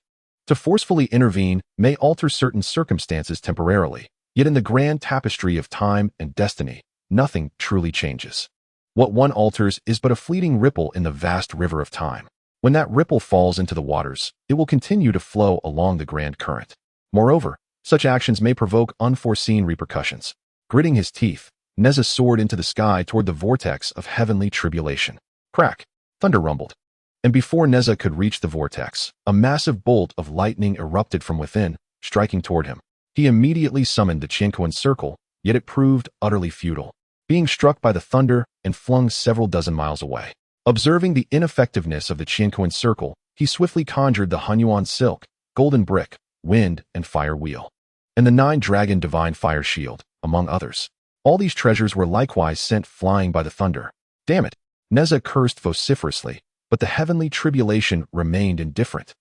To forcefully intervene may alter certain circumstances temporarily, yet in the grand tapestry of time and destiny, nothing truly changes. What one alters is but a fleeting ripple in the vast river of time. When that ripple falls into the waters, it will continue to flow along the grand current. Moreover, such actions may provoke unforeseen repercussions. Gritting his teeth, Nezha soared into the sky toward the vortex of heavenly tribulation. Crack! Thunder rumbled. And before Nezha could reach the vortex, a massive bolt of lightning erupted from within, striking toward him. He immediately summoned the Chinquan circle, yet it proved utterly futile, being struck by the thunder and flung several dozen miles away. Observing the ineffectiveness of the Chinquan circle, he swiftly conjured the Hunyuan silk, golden brick, wind, and fire wheel, and the 9-dragon divine fire shield, among others. All these treasures were likewise sent flying by the thunder. Damn it! Nezha cursed vociferously, but the heavenly tribulation remained indifferent,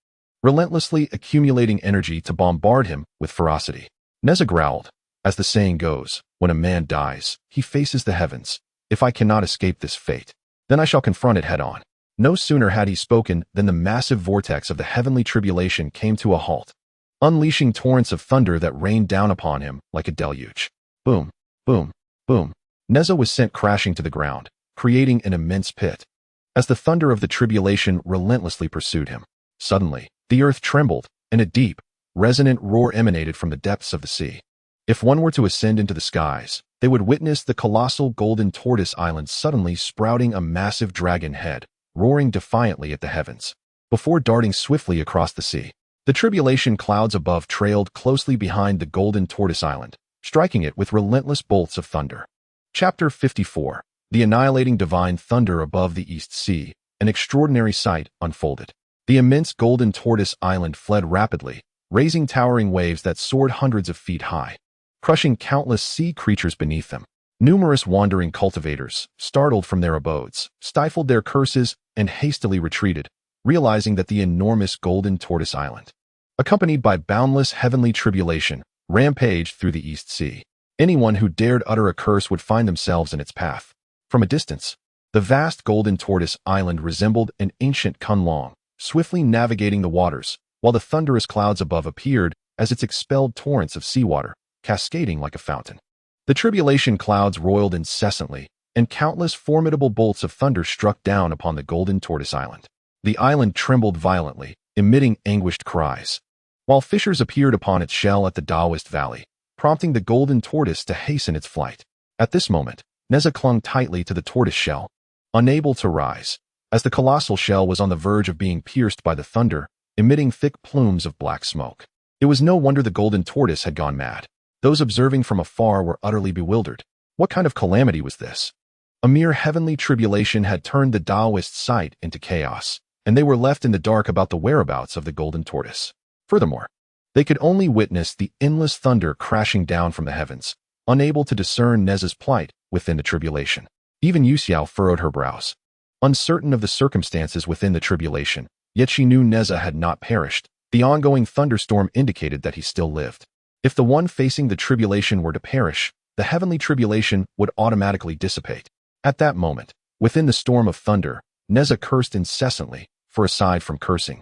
relentlessly accumulating energy to bombard him with ferocity. Nezha growled. As the saying goes, when a man dies, he faces the heavens. If I cannot escape this fate, then I shall confront it head-on. No sooner had he spoken than the massive vortex of the heavenly tribulation came to a halt, unleashing torrents of thunder that rained down upon him like a deluge. Boom, boom, boom. Nezha was sent crashing to the ground, creating an immense pit, as the thunder of the tribulation relentlessly pursued him. Suddenly, the earth trembled, and a deep, resonant roar emanated from the depths of the sea. If one were to ascend into the skies, they would witness the colossal golden tortoise island suddenly sprouting a massive dragon head, roaring defiantly at the heavens, before darting swiftly across the sea. The tribulation clouds above trailed closely behind the golden tortoise island, striking it with relentless bolts of thunder. Chapter 54. The annihilating divine thunder above the East Sea. An extraordinary sight unfolded. The immense golden tortoise island fled rapidly, raising towering waves that soared hundreds of feet high, crushing countless sea creatures beneath them. Numerous wandering cultivators, startled from their abodes, stifled their curses and hastily retreated, realizing that the enormous golden tortoise island, accompanied by boundless heavenly tribulation, rampaged through the East Sea. Anyone who dared utter a curse would find themselves in its path. From a distance, the vast golden tortoise island resembled an ancient Kunlong, swiftly navigating the waters, while the thunderous clouds above appeared as its expelled torrents of seawater, cascading like a fountain. The tribulation clouds roiled incessantly, and countless formidable bolts of thunder struck down upon the golden tortoise island. The island trembled violently, emitting anguished cries, while fissures appeared upon its shell at the Taoist valley, prompting the golden tortoise to hasten its flight. At this moment, Nezha clung tightly to the tortoise shell, unable to rise, as the colossal shell was on the verge of being pierced by the thunder, emitting thick plumes of black smoke. It was no wonder the golden tortoise had gone mad. Those observing from afar were utterly bewildered. What kind of calamity was this? A mere heavenly tribulation had turned the Taoist sight into chaos, and they were left in the dark about the whereabouts of the golden tortoise. Furthermore, they could only witness the endless thunder crashing down from the heavens, unable to discern Nezha's plight within the tribulation. Even Yuxiao furrowed her brows, uncertain of the circumstances within the tribulation, yet she knew Nezha had not perished. The ongoing thunderstorm indicated that he still lived. If the one facing the tribulation were to perish, the heavenly tribulation would automatically dissipate. At that moment, within the storm of thunder, Nezha cursed incessantly, for aside from cursing,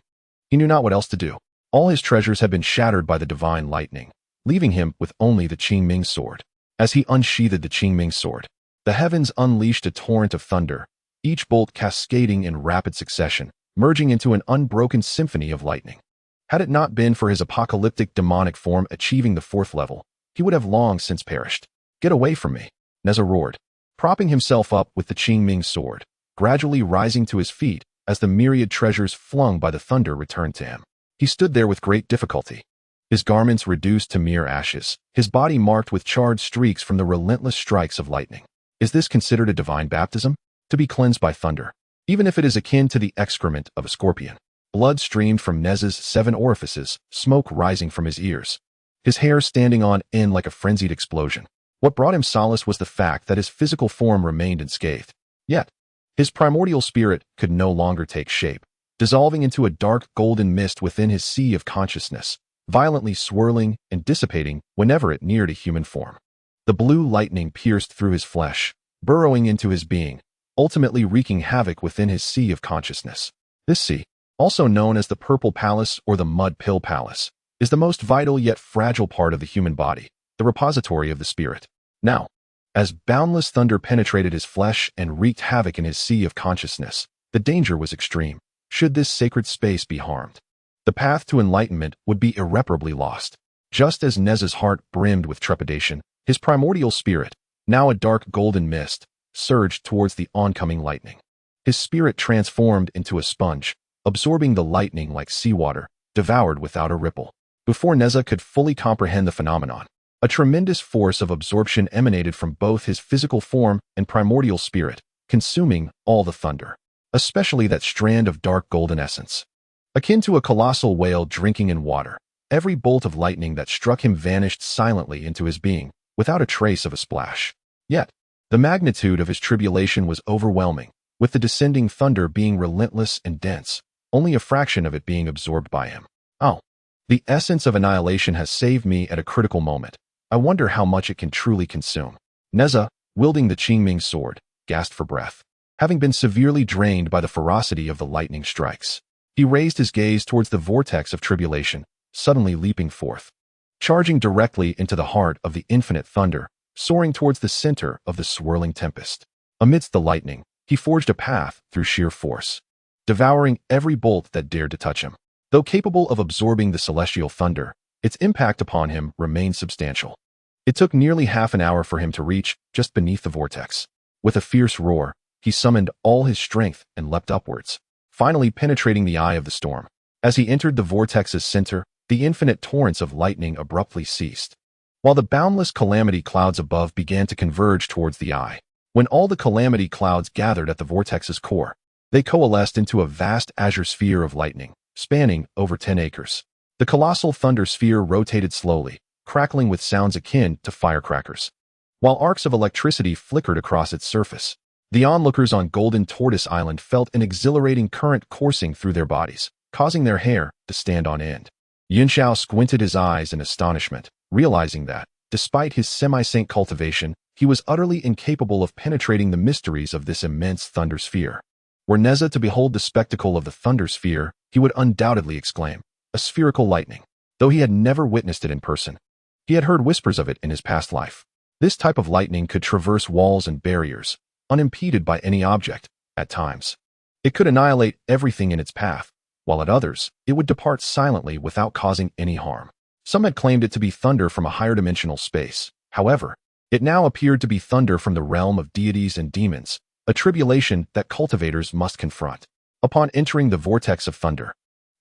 he knew not what else to do. All his treasures had been shattered by the divine lightning, leaving him with only the Qingming sword. As he unsheathed the Qingming sword, the heavens unleashed a torrent of thunder, each bolt cascading in rapid succession, merging into an unbroken symphony of lightning. Had it not been for his apocalyptic demonic form achieving the 4th level, he would have long since perished. Get away from me, Nezha roared, propping himself up with the Qingming sword, gradually rising to his feet as the myriad treasures flung by the thunder returned to him. He stood there with great difficulty, his garments reduced to mere ashes, his body marked with charred streaks from the relentless strikes of lightning. Is this considered a divine baptism? To be cleansed by thunder, even if it is akin to the excrement of a scorpion. Blood streamed from Nezha's 7 orifices, smoke rising from his ears, his hair standing on end like a frenzied explosion. What brought him solace was the fact that his physical form remained unscathed. Yet, his primordial spirit could no longer take shape, dissolving into a dark golden mist within his sea of consciousness, violently swirling and dissipating whenever it neared a human form. The blue lightning pierced through his flesh, burrowing into his being, ultimately wreaking havoc within his sea of consciousness. This sea, also known as the Purple Palace or the Mud Pill Palace, is the most vital yet fragile part of the human body, the repository of the spirit. Now, as boundless thunder penetrated his flesh and wreaked havoc in his sea of consciousness, the danger was extreme. Should this sacred space be harmed, the path to enlightenment would be irreparably lost. Just as Nezha's heart brimmed with trepidation, his primordial spirit, now a dark golden mist, surged towards the oncoming lightning. His spirit transformed into a sponge, absorbing the lightning like seawater, devoured without a ripple. Before Nezha could fully comprehend the phenomenon, a tremendous force of absorption emanated from both his physical form and primordial spirit, consuming all the thunder, especially that strand of dark golden essence. Akin to a colossal whale drinking in water, every bolt of lightning that struck him vanished silently into his being, without a trace of a splash. Yet, the magnitude of his tribulation was overwhelming, with the descending thunder being relentless and dense, only a fraction of it being absorbed by him. Oh, the essence of annihilation has saved me at a critical moment. I wonder how much it can truly consume. Nezha, wielding the Qingming sword, gasped for breath, having been severely drained by the ferocity of the lightning strikes. He raised his gaze towards the vortex of tribulation, suddenly leaping forth, charging directly into the heart of the infinite thunder, soaring towards the center of the swirling tempest. Amidst the lightning, he forged a path through sheer force, devouring every bolt that dared to touch him. Though capable of absorbing the celestial thunder, its impact upon him remained substantial. It took nearly half an hour for him to reach just beneath the vortex. With a fierce roar, he summoned all his strength and leapt upwards, finally penetrating the eye of the storm. As he entered the vortex's center, the infinite torrents of lightning abruptly ceased, while the boundless calamity clouds above began to converge towards the eye. When all the calamity clouds gathered at the vortex's core, they coalesced into a vast azure sphere of lightning, spanning over 10 acres. The colossal thunder sphere rotated slowly, crackling with sounds akin to firecrackers, while arcs of electricity flickered across its surface. The onlookers on Golden Tortoise Island felt an exhilarating current coursing through their bodies, causing their hair to stand on end. Yunxiao squinted his eyes in astonishment, realizing that, despite his semi-saint cultivation, he was utterly incapable of penetrating the mysteries of this immense thunder sphere. Were Nezha to behold the spectacle of the thunder sphere, he would undoubtedly exclaim, "A spherical lightning." Though he had never witnessed it in person, he had heard whispers of it in his past life. This type of lightning could traverse walls and barriers, unimpeded by any object. At times, it could annihilate everything in its path, while at others, it would depart silently without causing any harm. Some had claimed it to be thunder from a higher dimensional space. However, it now appeared to be thunder from the realm of deities and demons, a tribulation that cultivators must confront. Upon entering the vortex of thunder,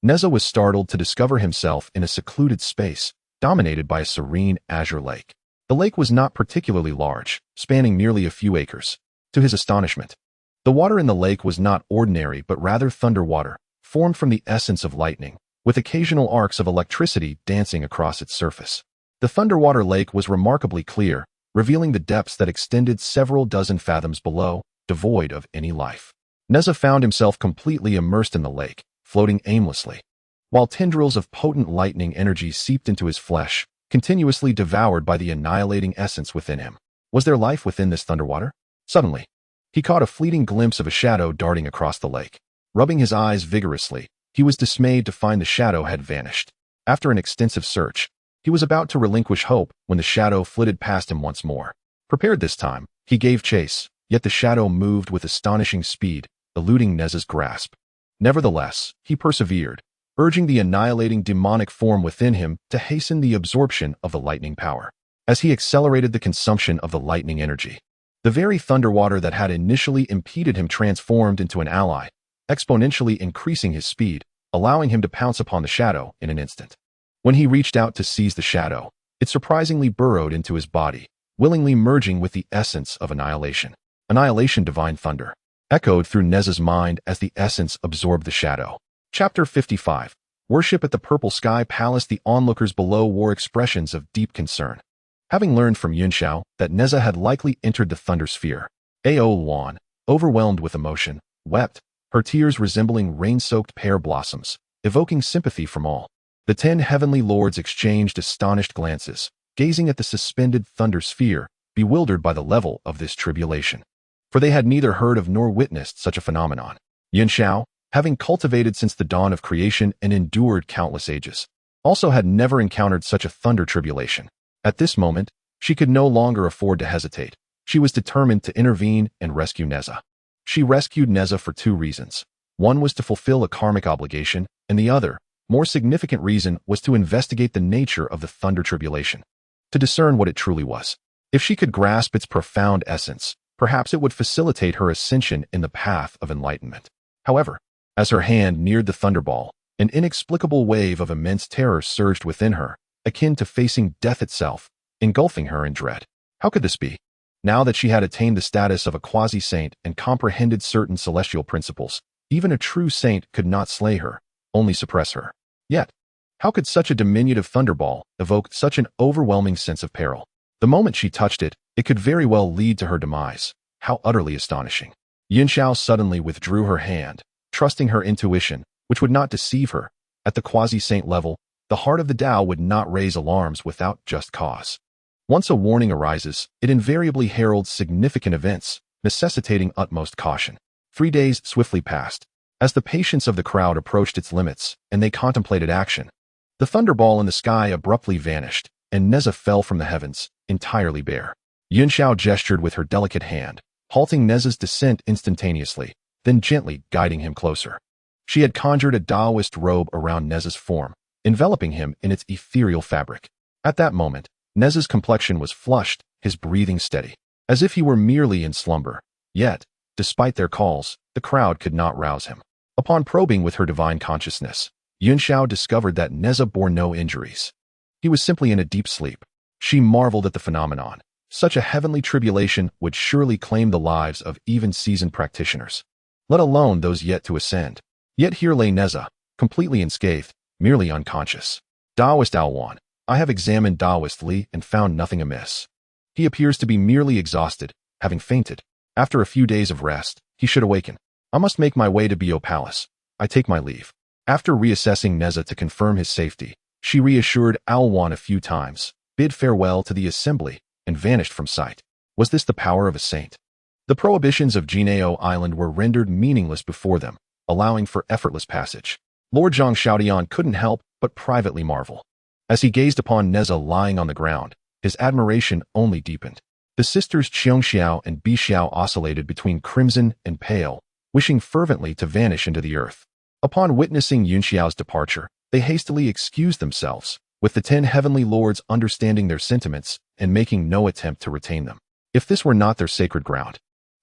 Nezha was startled to discover himself in a secluded space, dominated by a serene azure lake. The lake was not particularly large, spanning merely a few acres. To his astonishment, the water in the lake was not ordinary but rather thunder water, formed from the essence of lightning, with occasional arcs of electricity dancing across its surface. The thunderwater lake was remarkably clear, revealing the depths that extended several dozen fathoms below, devoid of any life. Nezha found himself completely immersed in the lake, floating aimlessly, while tendrils of potent lightning energy seeped into his flesh, continuously devoured by the annihilating essence within him. Was there life within this thunderwater? Suddenly, he caught a fleeting glimpse of a shadow darting across the lake. Rubbing his eyes vigorously, he was dismayed to find the shadow had vanished. After an extensive search, he was about to relinquish hope when the shadow flitted past him once more. Prepared this time, he gave chase, yet the shadow moved with astonishing speed, eluding Nezha's grasp. Nevertheless, he persevered, urging the annihilating demonic form within him to hasten the absorption of the lightning power. As he accelerated the consumption of the lightning energy, the very thunderwater that had initially impeded him transformed into an ally, exponentially increasing his speed, allowing him to pounce upon the shadow in an instant. When he reached out to seize the shadow, it surprisingly burrowed into his body, willingly merging with the essence of annihilation. Annihilation, divine thunder, echoed through Nezha's mind as the essence absorbed the shadow. Chapter 55. Worship at the Purple Sky Palace. The onlookers below wore expressions of deep concern. Having learned from Yunxiao that Nezha had likely entered the thunder sphere, Ao Luan, overwhelmed with emotion, wept, her tears resembling rain-soaked pear blossoms, evoking sympathy from all. The 10 heavenly lords exchanged astonished glances, gazing at the suspended thunder sphere, bewildered by the level of this tribulation. For they had neither heard of nor witnessed such a phenomenon. Yunxiao, having cultivated since the dawn of creation and endured countless ages, also had never encountered such a thunder tribulation. At this moment, she could no longer afford to hesitate. She was determined to intervene and rescue Nezha. She rescued Nezha for 2 reasons. One was to fulfill a karmic obligation, and the other, more significant reason, was to investigate the nature of the thunder tribulation, to discern what it truly was. If she could grasp its profound essence, perhaps it would facilitate her ascension in the path of enlightenment. However, as her hand neared the thunderball, An inexplicable wave of immense terror surged within her, akin to facing death itself, engulfing her in dread. How could this be? Now that she had attained the status of a quasi-saint and comprehended certain celestial principles, even a true saint could not slay her, only suppress her. Yet, how could such a diminutive thunderball evoke such an overwhelming sense of peril? The moment she touched it, it could very well lead to her demise. How utterly astonishing. Yunxiao suddenly withdrew her hand, trusting her intuition, which would not deceive her. At the quasi-saint level, the heart of the Tao would not raise alarms without just cause. Once a warning arises, it invariably heralds significant events, necessitating utmost caution. 3 days swiftly passed. As the patience of the crowd approached its limits, and they contemplated action, the thunderball in the sky abruptly vanished, and Nezha fell from the heavens, entirely bare. Yunxiao gestured with her delicate hand, halting Nezha's descent instantaneously, then gently guiding him closer. She had conjured a Taoist robe around Nezha's form, enveloping him in its ethereal fabric. At that moment, Nezha's complexion was flushed, his breathing steady, as if he were merely in slumber. Yet, despite their calls, the crowd could not rouse him. Upon probing with her divine consciousness, Yunxiao discovered that Nezha bore no injuries. He was simply in a deep sleep. She marveled at the phenomenon. Such a heavenly tribulation would surely claim the lives of even seasoned practitioners, let alone those yet to ascend. Yet here lay Nezha, completely unscathed, merely unconscious. Taoist Alwan, I have examined Taoist Li and found nothing amiss. He appears to be merely exhausted, having fainted. After a few days of rest, he should awaken. I must make my way to Bo Palace. I take my leave. After reassessing Nezha to confirm his safety, she reassured Alwan a few times, bid farewell to the assembly, and vanished from sight. Was this the power of a saint? The prohibitions of Jinao Island were rendered meaningless before them, allowing for effortless passage. Lord Zhang Xiaodian couldn't help but privately marvel. As he gazed upon Nezha lying on the ground, his admiration only deepened. The sisters Qiongxiao and Bixiao oscillated between crimson and pale, wishing fervently to vanish into the earth. Upon witnessing Yunxiao's departure, they hastily excused themselves, with the 10 heavenly lords understanding their sentiments and making no attempt to retain them. If this were not their sacred ground,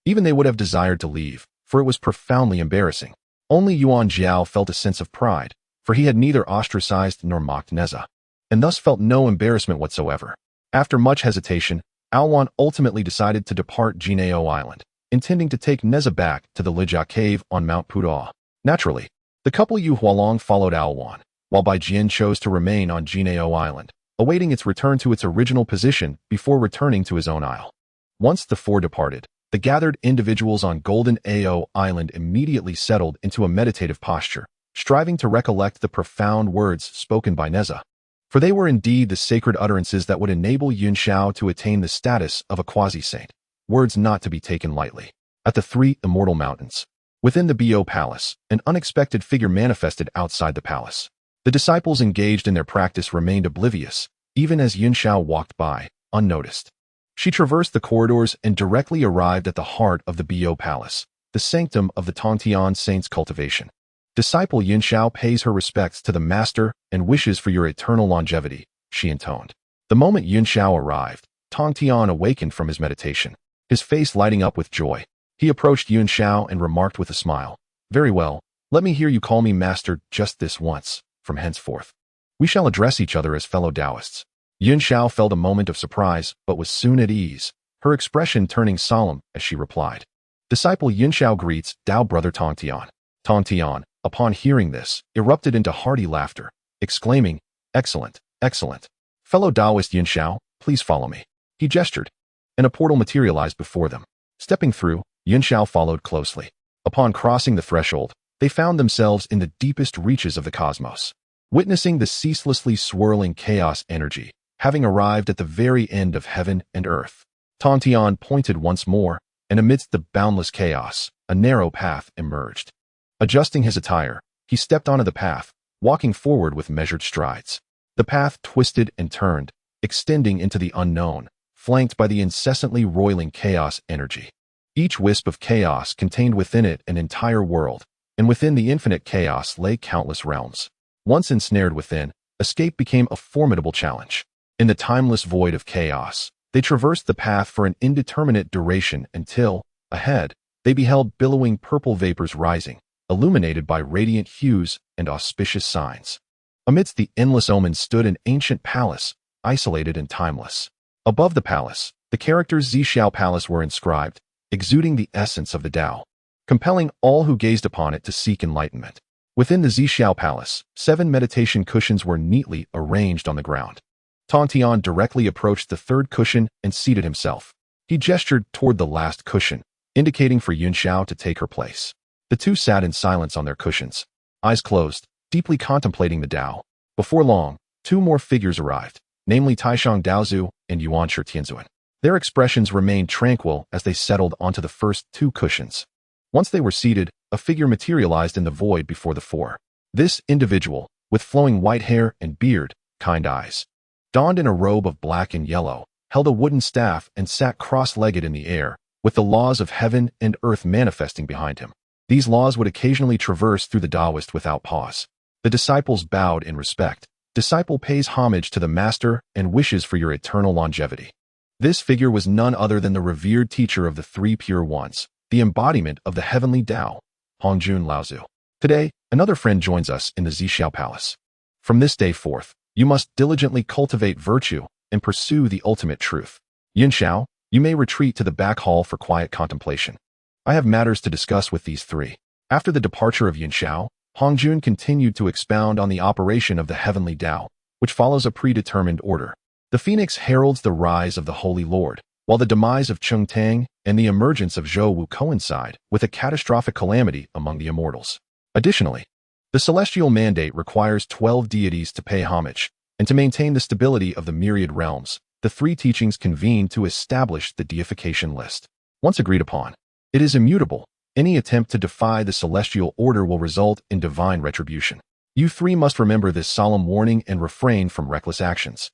even they would have desired to leave, for it was profoundly embarrassing. Only Yuan Jiao felt a sense of pride, for he had neither ostracized nor mocked Nezha, and thus felt no embarrassment whatsoever. After much hesitation, Alwan ultimately decided to depart Jinao Island, intending to take Nezha back to the Lijia cave on Mount Pudao. Naturally, the couple Yu Hualong followed Alwan, while Bai Jian chose to remain on Jinao Island, awaiting its return to its original position before returning to his own isle. Once the four departed, the gathered individuals on Golden Ao Island immediately settled into a meditative posture, striving to recollect the profound words spoken by Nezha. For they were indeed the sacred utterances that would enable Yunxiao to attain the status of a quasi-saint, words not to be taken lightly. At the 3 immortal mountains, within the Bo Palace, an unexpected figure manifested outside the palace. The disciples engaged in their practice remained oblivious, even as Yunxiao walked by, unnoticed. She traversed the corridors and directly arrived at the heart of the Bo Palace, the sanctum of the Tongtian saints' cultivation. Disciple Yunxiao pays her respects to the master and wishes for your eternal longevity, she intoned. The moment Yunxiao arrived, Tongtian awakened from his meditation, his face lighting up with joy. He approached Yunxiao and remarked with a smile, "Very well, let me hear you call me master just this once, from henceforth. We shall address each other as fellow Taoists." Yunxiao felt a moment of surprise, but was soon at ease, her expression turning solemn as she replied. Disciple Yunxiao greets Tao brother Tongtian. Tongtian, upon hearing this, erupted into hearty laughter, exclaiming, "Excellent, excellent. Fellow Taoist Yunxiao, please follow me." He gestured, and a portal materialized before them. Stepping through, Yunxiao followed closely. Upon crossing the threshold, they found themselves in the deepest reaches of the cosmos. Witnessing the ceaselessly swirling chaos energy, having arrived at the very end of heaven and earth, Tongtian pointed once more, and amidst the boundless chaos, a narrow path emerged. Adjusting his attire, he stepped onto the path, walking forward with measured strides. The path twisted and turned, extending into the unknown, flanked by the incessantly roiling chaos energy. Each wisp of chaos contained within it an entire world, and within the infinite chaos lay countless realms. Once ensnared within, escape became a formidable challenge. In the timeless void of chaos, they traversed the path for an indeterminate duration until, ahead, they beheld billowing purple vapors rising, illuminated by radiant hues and auspicious signs. Amidst the endless omens stood an ancient palace, isolated and timeless. Above the palace, the characters Zhixiao Palace were inscribed, exuding the essence of the Tao, compelling all who gazed upon it to seek enlightenment. Within the Zhixiao Palace, 7 meditation cushions were neatly arranged on the ground. Tong Tian directly approached the 3rd cushion and seated himself. He gestured toward the last cushion, indicating for Yunxiao to take her place. The two sat in silence on their cushions, eyes closed, deeply contemplating the Tao. Before long, 2 more figures arrived, namely Taishang Daozu and Yuanshi Tianzuan. Their expressions remained tranquil as they settled onto the first 2 cushions. Once they were seated, a figure materialized in the void before the 4. This individual, with flowing white hair and beard, kind eyes, donned in a robe of black and yellow, held a wooden staff and sat cross-legged in the air, with the laws of heaven and earth manifesting behind him. These laws would occasionally traverse through the Taoist without pause. The disciples bowed in respect. Disciple pays homage to the master and wishes for your eternal longevity. This figure was none other than the revered teacher of the 3 pure ones, the embodiment of the heavenly Tao, Hongjun Laozu. Today, another friend joins us in the Zhixiao Palace. From this day forth, you must diligently cultivate virtue and pursue the ultimate truth. Yunxiao, you may retreat to the back hall for quiet contemplation. I have matters to discuss with these 3. After the departure of Yunxiao, Hongjun continued to expound on the operation of the heavenly Tao, which follows a predetermined order. The phoenix heralds the rise of the Holy Lord, while the demise of Chengtang and the emergence of Zhou Wu coincide with a catastrophic calamity among the immortals. Additionally, the celestial mandate requires 12 deities to pay homage, and to maintain the stability of the myriad realms, the 3 teachings convene to establish the deification list. Once agreed upon, it is immutable. Any attempt to defy the celestial order will result in divine retribution. You 3 must remember this solemn warning and refrain from reckless actions.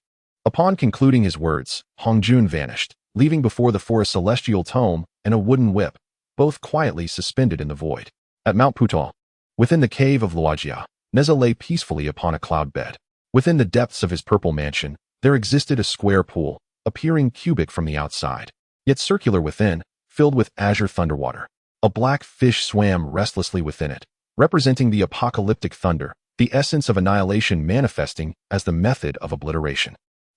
Upon concluding his words, Hongjun vanished, leaving before the 4 a celestial tome and a wooden whip, both quietly suspended in the void. At Mount Putal, within the cave of Luojia, Nezha lay peacefully upon a cloud bed. Within the depths of his purple mansion, there existed a square pool, appearing cubic from the outside, yet circular within, filled with azure thunderwater. A black fish swam restlessly within it, representing the apocalyptic thunder, the essence of annihilation manifesting as the method of obliteration.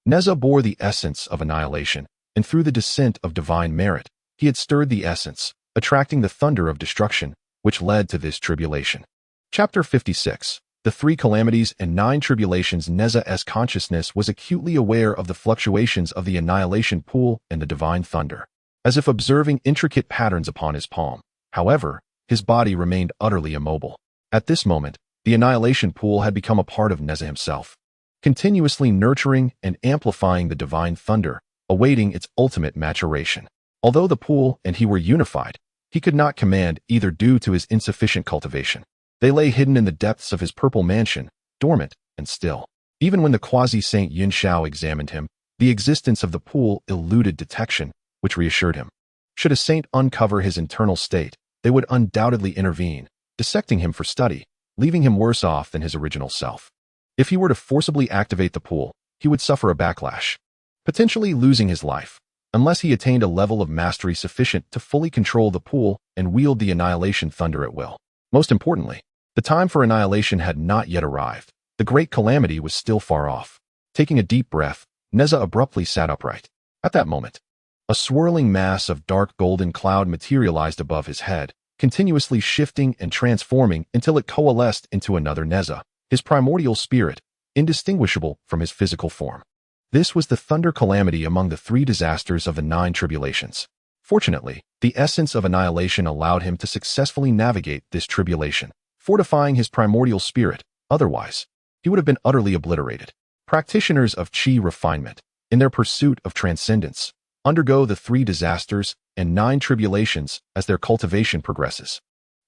Nezha bore the essence of annihilation, and through the descent of divine merit, he had stirred the essence, attracting the thunder of destruction, which led to this tribulation. Chapter 56. The 3 calamities and 9 tribulations. Nezha's consciousness was acutely aware of the fluctuations of the annihilation pool and the divine thunder, as if observing intricate patterns upon his palm. However, his body remained utterly immobile. At this moment, the annihilation pool had become a part of Nezha himself, continuously nurturing and amplifying the divine thunder, awaiting its ultimate maturation. Although the pool and he were unified, he could not command either due to his insufficient cultivation. They lay hidden in the depths of his purple mansion, dormant and still. Even when the quasi-saint Yunxiao examined him, the existence of the pool eluded detection, which reassured him. Should a saint uncover his internal state, they would undoubtedly intervene, dissecting him for study, leaving him worse off than his original self. If he were to forcibly activate the pool, he would suffer a backlash, potentially losing his life, unless he attained a level of mastery sufficient to fully control the pool and wield the annihilation thunder at will. Most importantly, the time for annihilation had not yet arrived. The great calamity was still far off. Taking a deep breath, Nezha abruptly sat upright. At that moment, a swirling mass of dark golden cloud materialized above his head, continuously shifting and transforming until it coalesced into another Nezha, his primordial spirit, indistinguishable from his physical form. This was the thunder calamity among the 3 disasters of the 9 tribulations. Fortunately, the essence of annihilation allowed him to successfully navigate this tribulation, fortifying his primordial spirit. Otherwise, he would have been utterly obliterated. Practitioners of Qi refinement, in their pursuit of transcendence, undergo the 3 disasters and 9 tribulations as their cultivation progresses.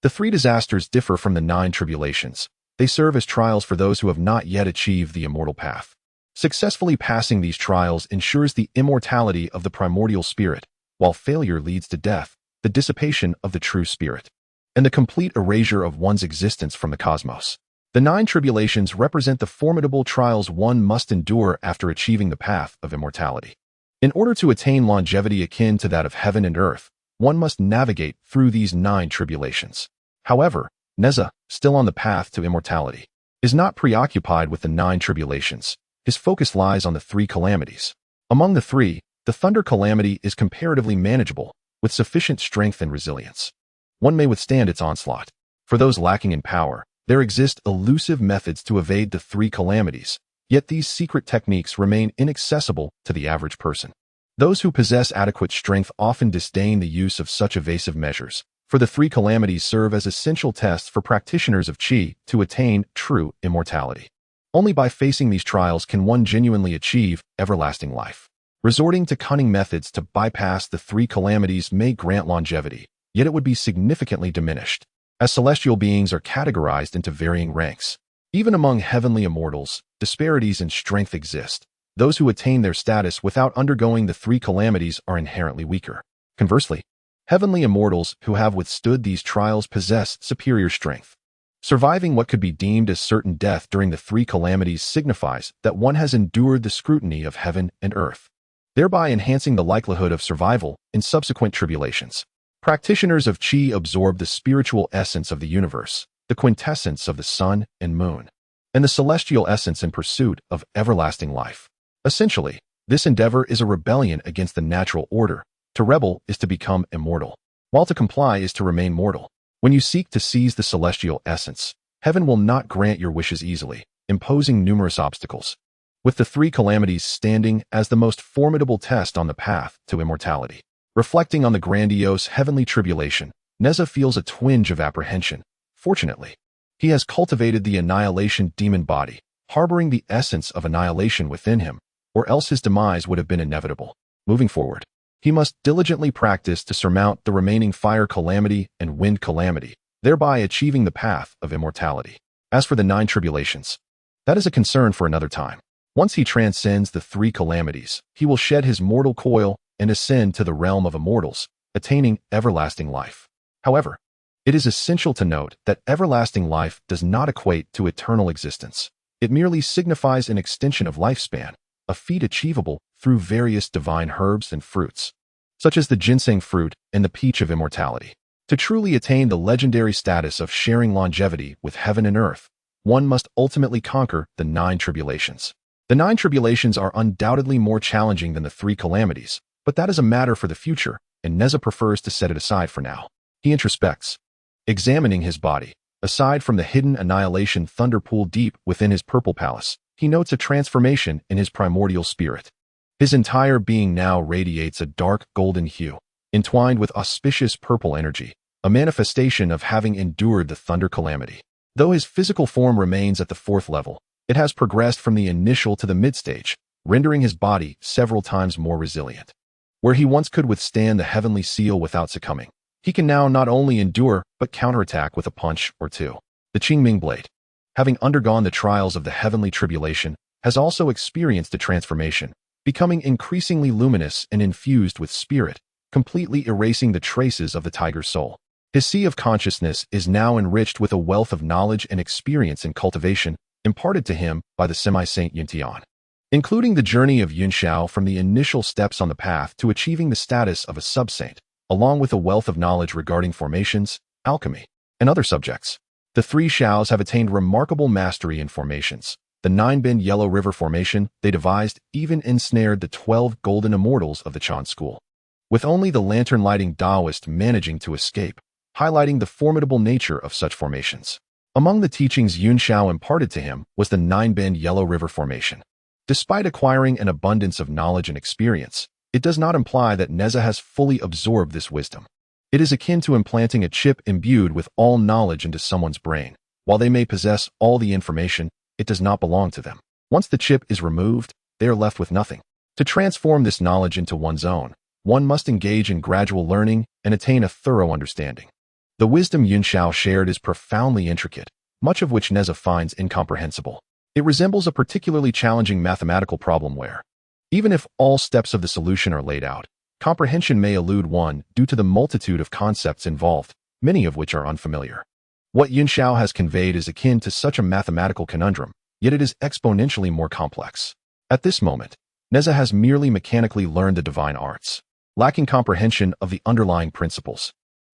The 3 disasters differ from the 9 tribulations. They serve as trials for those who have not yet achieved the immortal path. Successfully passing these trials ensures the immortality of the primordial spirit, while failure leads to death, the dissipation of the true spirit, and the complete erasure of one's existence from the cosmos. The 9 tribulations represent the formidable trials one must endure after achieving the path of immortality. In order to attain longevity akin to that of heaven and earth, one must navigate through these 9 tribulations. However, Nezha, still on the path to immortality, is not preoccupied with the 9 tribulations. His focus lies on the 3 calamities. Among the 3, the thunder calamity is comparatively manageable, with sufficient strength and resilience. One may withstand its onslaught. For those lacking in power, there exist elusive methods to evade the 3 calamities, yet these secret techniques remain inaccessible to the average person. Those who possess adequate strength often disdain the use of such evasive measures, for the 3 calamities serve as essential tests for practitioners of Qi to attain true immortality. Only by facing these trials can one genuinely achieve everlasting life. Resorting to cunning methods to bypass the 3 calamities may grant longevity, yet it would be significantly diminished, as celestial beings are categorized into varying ranks. Even among heavenly immortals, disparities in strength exist. Those who attain their status without undergoing the 3 calamities are inherently weaker. Conversely, heavenly immortals who have withstood these trials possess superior strength. Surviving what could be deemed as certain death during the 3 calamities signifies that one has endured the scrutiny of heaven and earth, thereby enhancing the likelihood of survival in subsequent tribulations. Practitioners of Qi absorb the spiritual essence of the universe, the quintessence of the sun and moon, and the celestial essence in pursuit of everlasting life. Essentially, this endeavor is a rebellion against the natural order. To rebel is to become immortal, while to comply is to remain mortal. When you seek to seize the celestial essence, heaven will not grant your wishes easily, imposing numerous obstacles. With the 3 calamities standing as the most formidable test on the path to immortality. Reflecting on the grandiose heavenly tribulation, Nezha feels a twinge of apprehension. Fortunately, he has cultivated the annihilation demon body, harboring the essence of annihilation within him, or else his demise would have been inevitable. Moving forward, he must diligently practice to surmount the remaining fire calamity and wind calamity, thereby achieving the path of immortality. As for the 9 tribulations, that is a concern for another time. Once he transcends the 3 calamities, he will shed his mortal coil and ascend to the realm of immortals, attaining everlasting life. However, it is essential to note that everlasting life does not equate to eternal existence. It merely signifies an extension of lifespan, a feat achievable through various divine herbs and fruits, such as the ginseng fruit and the peach of immortality. To truly attain the legendary status of sharing longevity with heaven and earth, one must ultimately conquer the 9 tribulations. The 9 tribulations are undoubtedly more challenging than the 3 calamities, but that is a matter for the future, and Nezha prefers to set it aside for now. He introspects, examining his body. Aside from the hidden annihilation thunder pool deep within his purple palace, he notes a transformation in his primordial spirit. His entire being now radiates a dark golden hue, entwined with auspicious purple energy, a manifestation of having endured the thunder calamity. Though his physical form remains at the 4th level, it has progressed from the initial to the mid-stage, rendering his body several times more resilient. Where he once could withstand the heavenly seal without succumbing, he can now not only endure but counterattack with a punch or 2. The Qingming blade, having undergone the trials of the heavenly tribulation, has also experienced a transformation, becoming increasingly luminous and infused with spirit, completely erasing the traces of the tiger's soul. His sea of consciousness is now enriched with a wealth of knowledge and experience in cultivation, imparted to him by the semi-saint Yuntian, including the journey of Yunshao from the initial steps on the path to achieving the status of a sub-saint, along with a wealth of knowledge regarding formations, alchemy, and other subjects. The 3 Shaos have attained remarkable mastery in formations. The 9-bend Yellow River formation they devised even ensnared the 12 golden immortals of the Chan school, with only the lantern-lighting Taoist managing to escape, highlighting the formidable nature of such formations. Among the teachings Yunshao imparted to him was the 9-bend Yellow River formation. Despite acquiring an abundance of knowledge and experience, it does not imply that Nezha has fully absorbed this wisdom. It is akin to implanting a chip imbued with all knowledge into someone's brain. While they may possess all the information, it does not belong to them. Once the chip is removed, they are left with nothing. To transform this knowledge into one's own, one must engage in gradual learning and attain a thorough understanding. The wisdom Yunshao shared is profoundly intricate, much of which Nezha finds incomprehensible. It resembles a particularly challenging mathematical problem where, even if all steps of the solution are laid out, comprehension may elude one due to the multitude of concepts involved, many of which are unfamiliar. What Yunshao has conveyed is akin to such a mathematical conundrum, yet it is exponentially more complex. At this moment, Nezha has merely mechanically learned the divine arts, lacking comprehension of the underlying principles.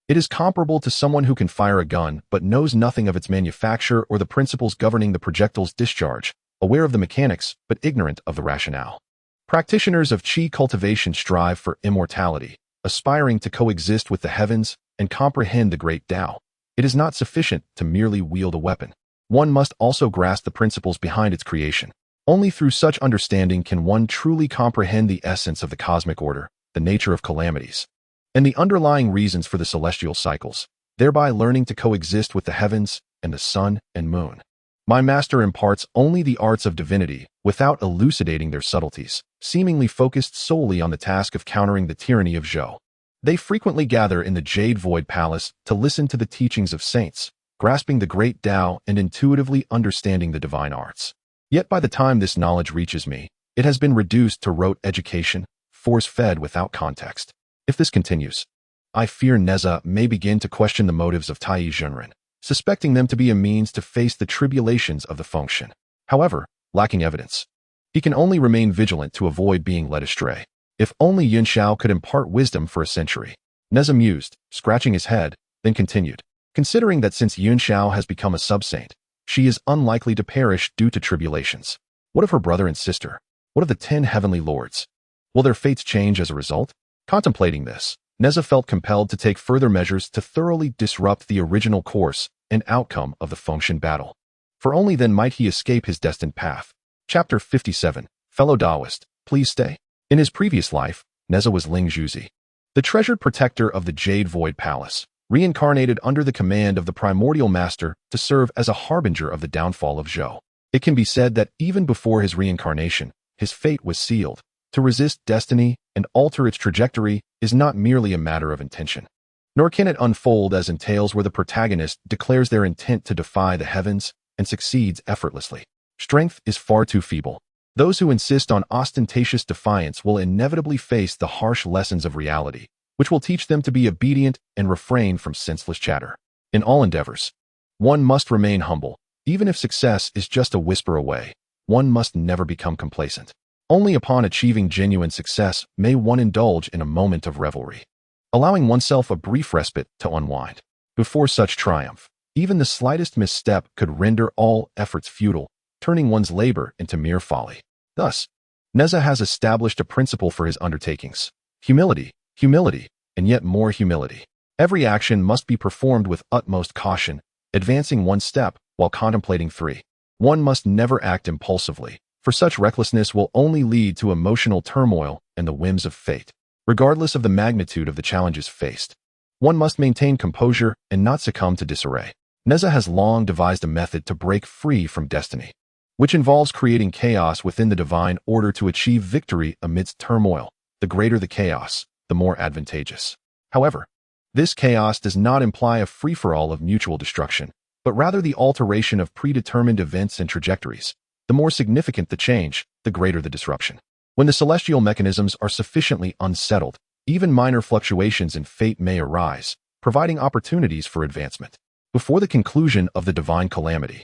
It is comparable to someone who can fire a gun but knows nothing of its manufacture or the principles governing the projectile's discharge, aware of the mechanics but ignorant of the rationale. Practitioners of Qi cultivation strive for immortality, aspiring to coexist with the heavens and comprehend the great Tao. It is not sufficient to merely wield a weapon. One must also grasp the principles behind its creation. Only through such understanding can one truly comprehend the essence of the cosmic order, the nature of calamities, and the underlying reasons for the celestial cycles, thereby learning to coexist with the heavens and the sun and moon. My master imparts only the arts of divinity without elucidating their subtleties, seemingly focused solely on the task of countering the tyranny of Zhou. They frequently gather in the Jade Void Palace to listen to the teachings of saints, grasping the great Tao and intuitively understanding the divine arts. Yet by the time this knowledge reaches me, it has been reduced to rote education, force-fed without context. If this continues, I fear Nezha may begin to question the motives of Taiyi Zhenren, suspecting them to be a means to face the tribulations of the Fengshen. However, lacking evidence, he can only remain vigilant to avoid being led astray. If only Yunxiao could impart wisdom for a century. Nezha mused, scratching his head, then continued. Considering that since Yunxiao has become a sub-saint, she is unlikely to perish due to tribulations. What of her brother and sister? What of the 10 heavenly lords? Will their fates change as a result? Contemplating this, Nezha felt compelled to take further measures to thoroughly disrupt the original course and outcome of the Fengshen battle. For only then might he escape his destined path. Chapter 57. Fellow Taoist, please stay. In his previous life, Nezha was Ling Zhuzi, the treasured protector of the Jade Void Palace, reincarnated under the command of the primordial master to serve as a harbinger of the downfall of Zhou. It can be said that even before his reincarnation, his fate was sealed. To resist destiny and alter its trajectory is not merely a matter of intention, nor can it unfold as in tales where the protagonist declares their intent to defy the heavens and succeeds effortlessly. Strength is far too feeble. Those who insist on ostentatious defiance will inevitably face the harsh lessons of reality, which will teach them to be obedient and refrain from senseless chatter. In all endeavors, one must remain humble. Even if success is just a whisper away, one must never become complacent. Only upon achieving genuine success may one indulge in a moment of revelry, allowing oneself a brief respite to unwind. Before such triumph, even the slightest misstep could render all efforts futile, turning one's labor into mere folly. Thus, Nezha has established a principle for his undertakings. Humility, humility, and yet more humility. Every action must be performed with utmost caution, advancing one step while contemplating 3. One must never act impulsively, for such recklessness will only lead to emotional turmoil and the whims of fate. Regardless of the magnitude of the challenges faced, one must maintain composure and not succumb to disarray. Nezha has long devised a method to break free from destiny, which involves creating chaos within the divine order to achieve victory amidst turmoil. The greater the chaos, the more advantageous. However, this chaos does not imply a free-for-all of mutual destruction, but rather the alteration of predetermined events and trajectories. The more significant the change, the greater the disruption. When the celestial mechanisms are sufficiently unsettled, even minor fluctuations in fate may arise, providing opportunities for advancement. Before the conclusion of the divine calamity,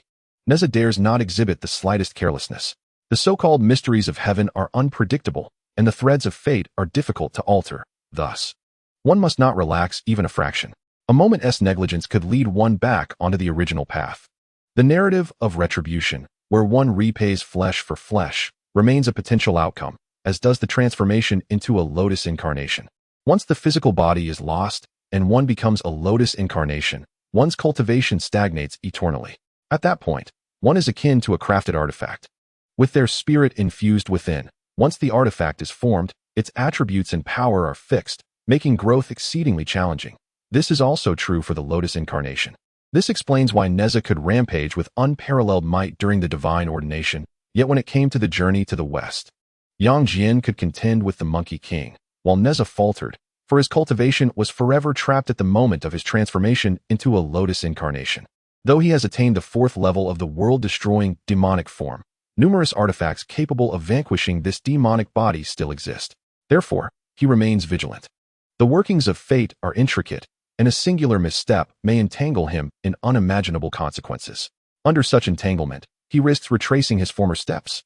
Nezha dares not exhibit the slightest carelessness. The so-called mysteries of heaven are unpredictable, and the threads of fate are difficult to alter. Thus, one must not relax even a fraction. A moment's negligence could lead one back onto the original path. The narrative of retribution, where one repays flesh for flesh, remains a potential outcome, as does the transformation into a lotus incarnation. Once the physical body is lost, and one becomes a lotus incarnation, one's cultivation stagnates eternally. At that point, one is akin to a crafted artifact, with their spirit infused within. Once the artifact is formed, its attributes and power are fixed, making growth exceedingly challenging. This is also true for the lotus incarnation. This explains why Nezha could rampage with unparalleled might during the divine ordination, yet when it came to the journey to the west, Yang Jian could contend with the Monkey King, while Nezha faltered, for his cultivation was forever trapped at the moment of his transformation into a lotus incarnation. Though he has attained the 4th level of the world-destroying demonic form, numerous artifacts capable of vanquishing this demonic body still exist. Therefore, he remains vigilant. The workings of fate are intricate, and a singular misstep may entangle him in unimaginable consequences. Under such entanglement, he risks retracing his former steps.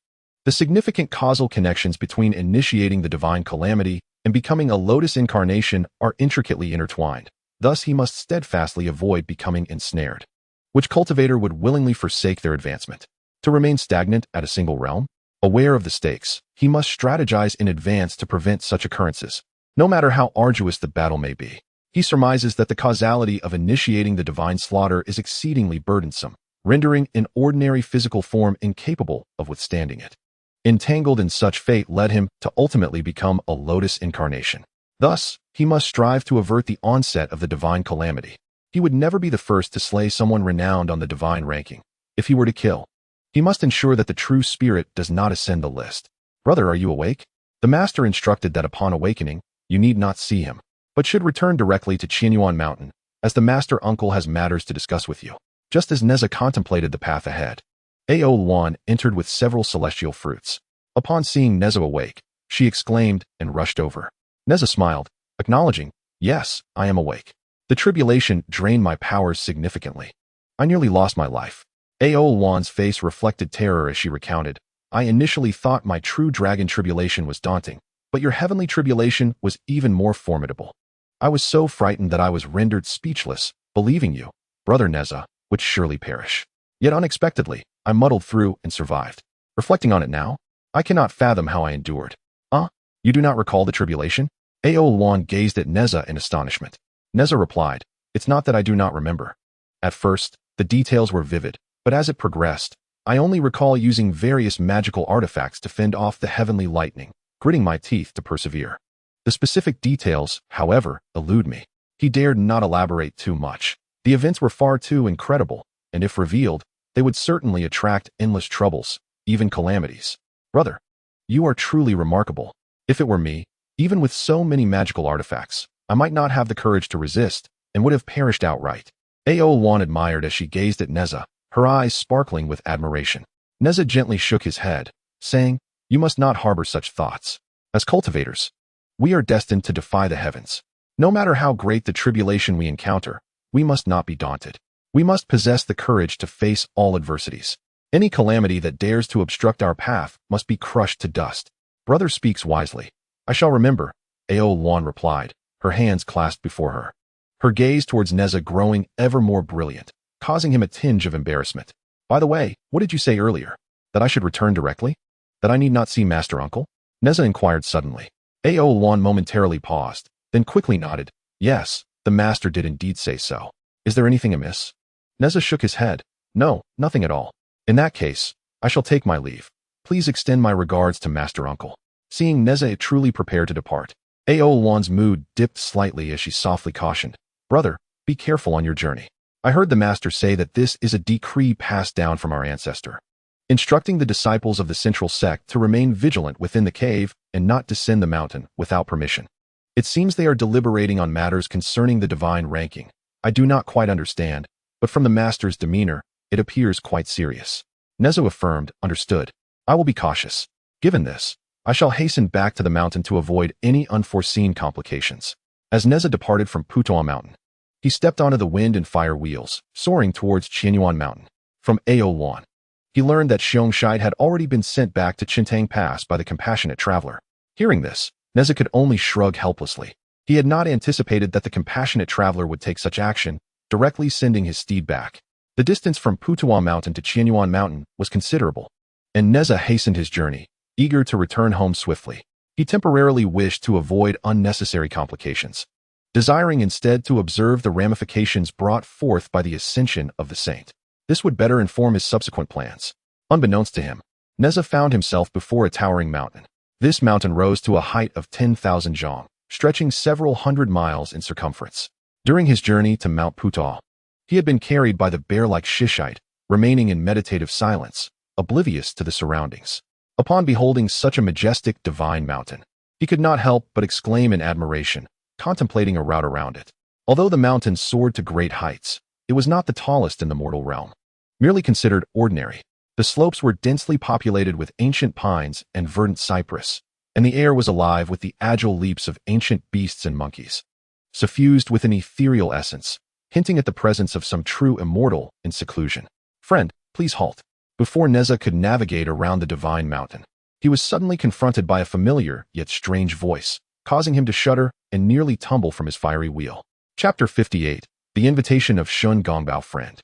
The significant causal connections between initiating the divine calamity and becoming a lotus incarnation are intricately intertwined. Thus he must steadfastly avoid becoming ensnared. Which cultivator would willingly forsake their advancement? To remain stagnant at a single realm? Aware of the stakes, he must strategize in advance to prevent such occurrences, no matter how arduous the battle may be. He surmises that the causality of initiating the divine slaughter is exceedingly burdensome, rendering an ordinary physical form incapable of withstanding it. Entangled in such fate led him to ultimately become a lotus incarnation. Thus, he must strive to avert the onset of the divine calamity. He would never be the first to slay someone renowned on the divine ranking. If he were to kill, he must ensure that the true spirit does not ascend the list. Brother, are you awake? The master instructed that upon awakening, you need not see him, but should return directly to Qianyuan Mountain, as the master uncle has matters to discuss with you. Just as Nezha contemplated the path ahead, Ao Luan entered with several celestial fruits. Upon seeing Nezha awake, she exclaimed and rushed over. Nezha smiled, acknowledging, yes, I am awake. The tribulation drained my powers significantly. I nearly lost my life. Ao Luan's face reflected terror as she recounted, I initially thought my true dragon tribulation was daunting, but your heavenly tribulation was even more formidable. I was so frightened that I was rendered speechless, believing you, brother Nezha, would surely perish. Yet unexpectedly, I muddled through and survived. Reflecting on it now, I cannot fathom how I endured. You do not recall the tribulation? Ao Luan gazed at Nezha in astonishment. Nezha replied, it's not that I do not remember. At first, the details were vivid, but as it progressed, I only recall using various magical artifacts to fend off the heavenly lightning, gritting my teeth to persevere. The specific details, however, elude me. He dared not elaborate too much. The events were far too incredible, and if revealed, they would certainly attract endless troubles, even calamities. Brother, you are truly remarkable. If it were me, even with so many magical artifacts, I might not have the courage to resist and would have perished outright. Ao Luan admired as she gazed at Nezha, her eyes sparkling with admiration. Nezha gently shook his head, saying, you must not harbor such thoughts. As cultivators, we are destined to defy the heavens. No matter how great the tribulation we encounter, we must not be daunted. We must possess the courage to face all adversities. Any calamity that dares to obstruct our path must be crushed to dust. Brother speaks wisely. I shall remember, Ao Luan replied, her hands clasped before her. Her gaze towards Nezha growing ever more brilliant, causing him a tinge of embarrassment. By the way, what did you say earlier? That I should return directly? That I need not see Master Uncle? Nezha inquired suddenly. Ao Luan momentarily paused, then quickly nodded. Yes, the master did indeed say so. Is there anything amiss? Nezha shook his head. No, nothing at all. In that case, I shall take my leave. Please extend my regards to Master Uncle. Seeing Nezha truly prepared to depart, Ao Luan's mood dipped slightly as she softly cautioned, brother, be careful on your journey. I heard the master say that this is a decree passed down from our ancestor, instructing the disciples of the central sect to remain vigilant within the cave and not descend the mountain without permission. It seems they are deliberating on matters concerning the divine ranking. I do not quite understand, but from the master's demeanor, it appears quite serious. Nezha affirmed, understood. I will be cautious. Given this, I shall hasten back to the mountain to avoid any unforeseen complications. As Nezha departed from Putuan Mountain, he stepped onto the wind and fire wheels, soaring towards Qianyuan Mountain. From Ao Luan, he learned that Xiongshide had already been sent back to Qintang Pass by the compassionate traveler. Hearing this, Nezha could only shrug helplessly. He had not anticipated that the compassionate traveler would take such action, directly sending his steed back. The distance from Putuan Mountain to Qianyuan Mountain was considerable, and Nezha hastened his journey, eager to return home swiftly. He temporarily wished to avoid unnecessary complications, desiring instead to observe the ramifications brought forth by the ascension of the saint. This would better inform his subsequent plans. Unbeknownst to him, Nezha found himself before a towering mountain. This mountain rose to a height of 10,000 zhang, stretching several hundred miles in circumference. During his journey to Mount Putal, he had been carried by the bear-like Shishite, remaining in meditative silence, oblivious to the surroundings. Upon beholding such a majestic divine mountain, he could not help but exclaim in admiration, contemplating a route around it. Although the mountain soared to great heights, it was not the tallest in the mortal realm. Merely considered ordinary, the slopes were densely populated with ancient pines and verdant cypress, and the air was alive with the agile leaps of ancient beasts and monkeys, suffused with an ethereal essence, hinting at the presence of some true immortal in seclusion. Friend, please halt. Before Nezha could navigate around the divine mountain, he was suddenly confronted by a familiar yet strange voice, causing him to shudder and nearly tumble from his fiery wheel. Chapter 58. The Invitation of Shun Gongbao Friend.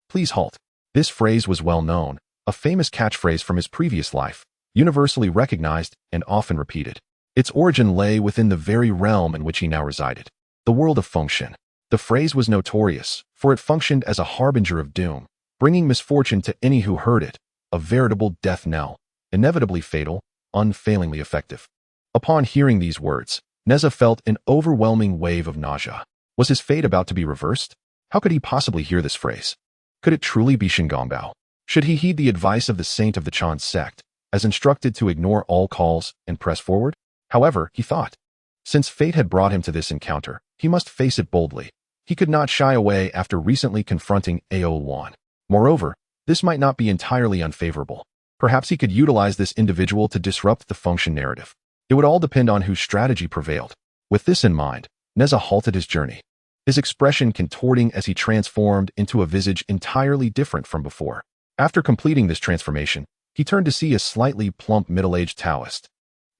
Please halt. This phrase was well known, a famous catchphrase from his previous life, universally recognized and often repeated. Its origin lay within the very realm in which he now resided, the world of Fengshen. The phrase was notorious, for it functioned as a harbinger of doom, bringing misfortune to any who heard it, a veritable death knell, inevitably fatal, unfailingly effective. Upon hearing these words, Nezha felt an overwhelming wave of nausea. Was his fate about to be reversed? How could he possibly hear this phrase? Could it truly be Shun Gongbao? Should he heed the advice of the saint of the Chan sect, as instructed to ignore all calls and press forward? However, he thought, since fate had brought him to this encounter, he must face it boldly. He could not shy away after recently confronting Ao Luan. Moreover, this might not be entirely unfavorable. Perhaps he could utilize this individual to disrupt the Fengshen narrative. It would all depend on whose strategy prevailed. With this in mind, Nezha halted his journey, his expression contorting as he transformed into a visage entirely different from before. After completing this transformation, he turned to see a slightly plump middle-aged Taoist,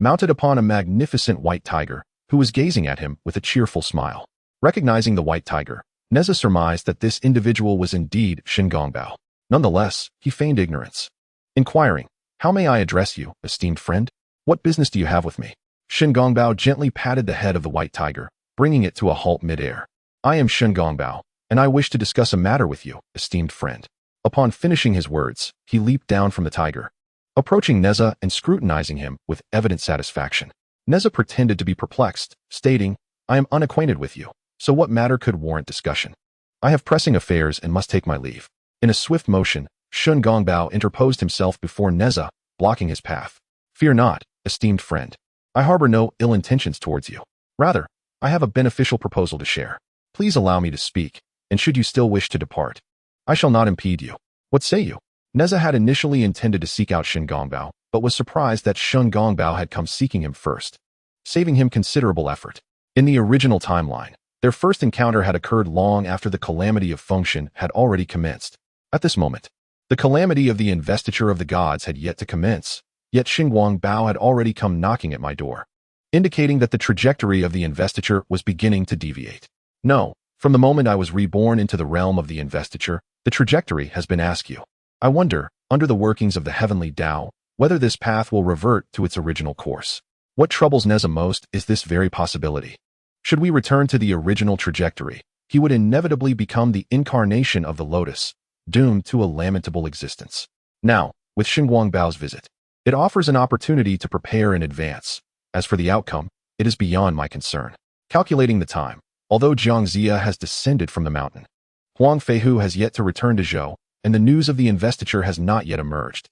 mounted upon a magnificent white tiger, who was gazing at him with a cheerful smile. Recognizing the white tiger, Nezha surmised that this individual was indeed Shun Gongbao. Nonetheless, he feigned ignorance, inquiring, "How may I address you, esteemed friend? What business do you have with me?" Shun Gongbao gently patted the head of the white tiger, bringing it to a halt mid-air. "I am Shun Gongbao, and I wish to discuss a matter with you, esteemed friend." Upon finishing his words, he leaped down from the tiger, approaching Nezha and scrutinizing him with evident satisfaction. Nezha pretended to be perplexed, stating, "I am unacquainted with you, so what matter could warrant discussion? I have pressing affairs and must take my leave." In a swift motion, Shun Gongbao interposed himself before Nezha, blocking his path. "Fear not, esteemed friend. I harbor no ill intentions towards you. Rather, I have a beneficial proposal to share. Please allow me to speak, and should you still wish to depart, I shall not impede you. What say you?" Nezha had initially intended to seek out Shun Gongbao, but was surprised that Shun Gongbao had come seeking him first, saving him considerable effort. In the original timeline, their first encounter had occurred long after the calamity of Fengshen had already commenced. At this moment, the calamity of the investiture of the gods had yet to commence, yet Shun Gongbao had already come knocking at my door, indicating that the trajectory of the investiture was beginning to deviate. No, from the moment I was reborn into the realm of the investiture, the trajectory has been askew. I wonder, under the workings of the heavenly Tao, whether this path will revert to its original course. What troubles Nezha most is this very possibility. Should we return to the original trajectory, he would inevitably become the incarnation of the lotus, doomed to a lamentable existence. Now, with Shun Gongbao's visit, it offers an opportunity to prepare in advance. As for the outcome, it is beyond my concern. Calculating the time, although Jiangxia has descended from the mountain, Huang Feihu has yet to return to Zhou, and the news of the investiture has not yet emerged.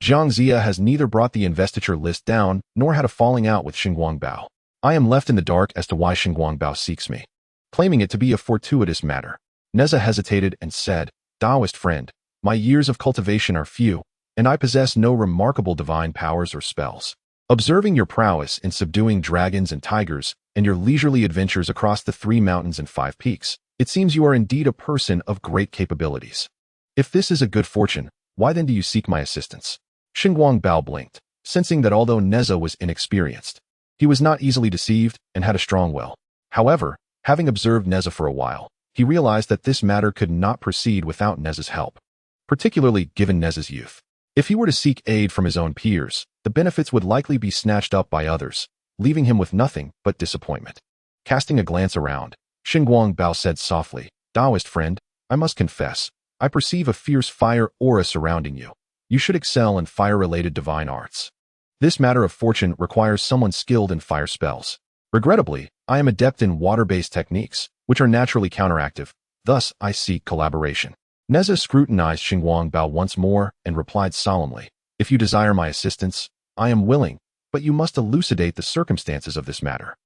Jiangxia has neither brought the investiture list down, nor had a falling out with Shun Gongbao. I am left in the dark as to why Shun Gongbao seeks me, claiming it to be a fortuitous matter. Nezha hesitated and said, "Taoist friend, my years of cultivation are few, and I possess no remarkable divine powers or spells. Observing your prowess in subduing dragons and tigers, and your leisurely adventures across the 3 mountains and 5 peaks, it seems you are indeed a person of great capabilities. If this is a good fortune, why then do you seek my assistance?" Shun Gongbao blinked, sensing that although Nezha was inexperienced, he was not easily deceived and had a strong will. However, having observed Nezha for a while, he realized that this matter could not proceed without Nezha's help, particularly given Nezha's youth. If he were to seek aid from his own peers, the benefits would likely be snatched up by others, leaving him with nothing but disappointment. Casting a glance around, Shun Gongbao said softly, "Taoist friend, I must confess, I perceive a fierce fire aura surrounding you. You should excel in fire-related divine arts. This matter of fortune requires someone skilled in fire spells. Regrettably, I am adept in water-based techniques, which are naturally counteractive, thus I seek collaboration." Nezha scrutinized Shun Gongbao once more and replied solemnly, "If you desire my assistance, I am willing, but you must elucidate the circumstances of this matter.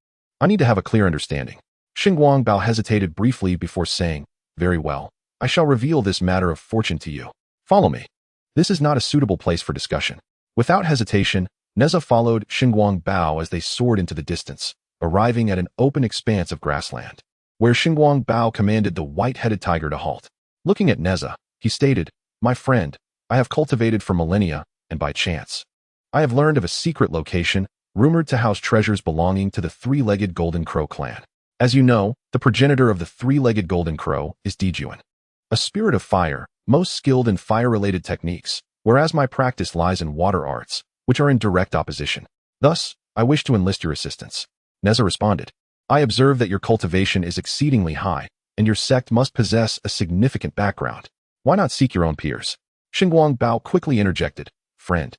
I need to have a clear understanding." Shun Gongbao hesitated briefly before saying, "Very well, I shall reveal this matter of fortune to you. Follow me." This is not a suitable place for discussion. Without hesitation, Nezha followed Shun Gongbao as they soared into the distance, arriving at an open expanse of grassland, where Shun Gongbao commanded the white-headed tiger to halt. Looking at Nezha, he stated, "My friend, I have cultivated for millennia, and by chance, I have learned of a secret location, rumored to house treasures belonging to the 3-legged Golden Crow clan. As you know, the progenitor of the three-legged golden crow is Dejuan, a spirit of fire, most skilled in fire-related techniques, whereas my practice lies in water arts, which are in direct opposition. Thus, I wish to enlist your assistance. Nezha responded. I observe that your cultivation is exceedingly high, and your sect must possess a significant background. Why not seek your own peers? Xinguang Bao quickly interjected. Friend,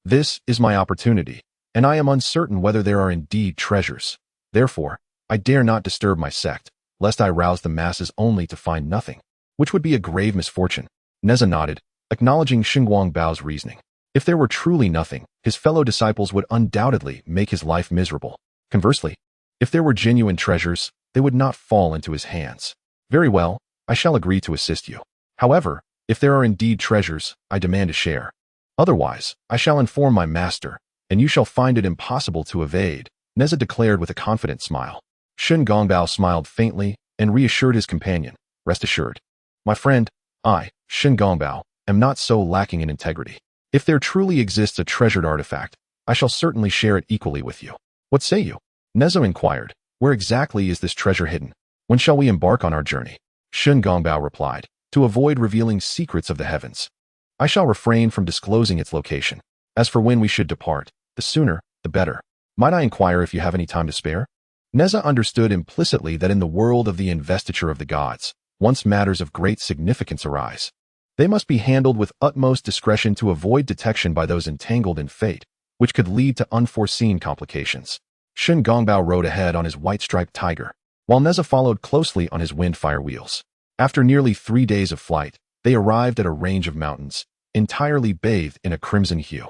this is my opportunity, and I am uncertain whether there are indeed treasures. Therefore, I dare not disturb my sect, lest I rouse the masses only to find nothing, which would be a grave misfortune. Nezha nodded, acknowledging Xinguang Bao's reasoning. If there were truly nothing, his fellow disciples would undoubtedly make his life miserable. Conversely, if there were genuine treasures, they would not fall into his hands. Very well, I shall agree to assist you. However, if there are indeed treasures, I demand a share. Otherwise, I shall inform my master, and you shall find it impossible to evade, Nezha declared with a confident smile. Shen Gongbao smiled faintly and reassured his companion. Rest assured. My friend, I, Shen Gongbao, am not so lacking in integrity. If there truly exists a treasured artifact, I shall certainly share it equally with you. What say you? Nezha inquired. Where exactly is this treasure hidden? When shall we embark on our journey? Shen Gongbao replied. To avoid revealing secrets of the heavens, I shall refrain from disclosing its location. As for when we should depart, the sooner, the better. Might I inquire if you have any time to spare? Nezha understood implicitly that in the world of the investiture of the gods, once matters of great significance arise, they must be handled with utmost discretion to avoid detection by those entangled in fate, which could lead to unforeseen complications. Shen Gongbao rode ahead on his white-striped tiger, while Nezha followed closely on his wind-fire wheels. After nearly 3 days of flight, they arrived at a range of mountains, entirely bathed in a crimson hue.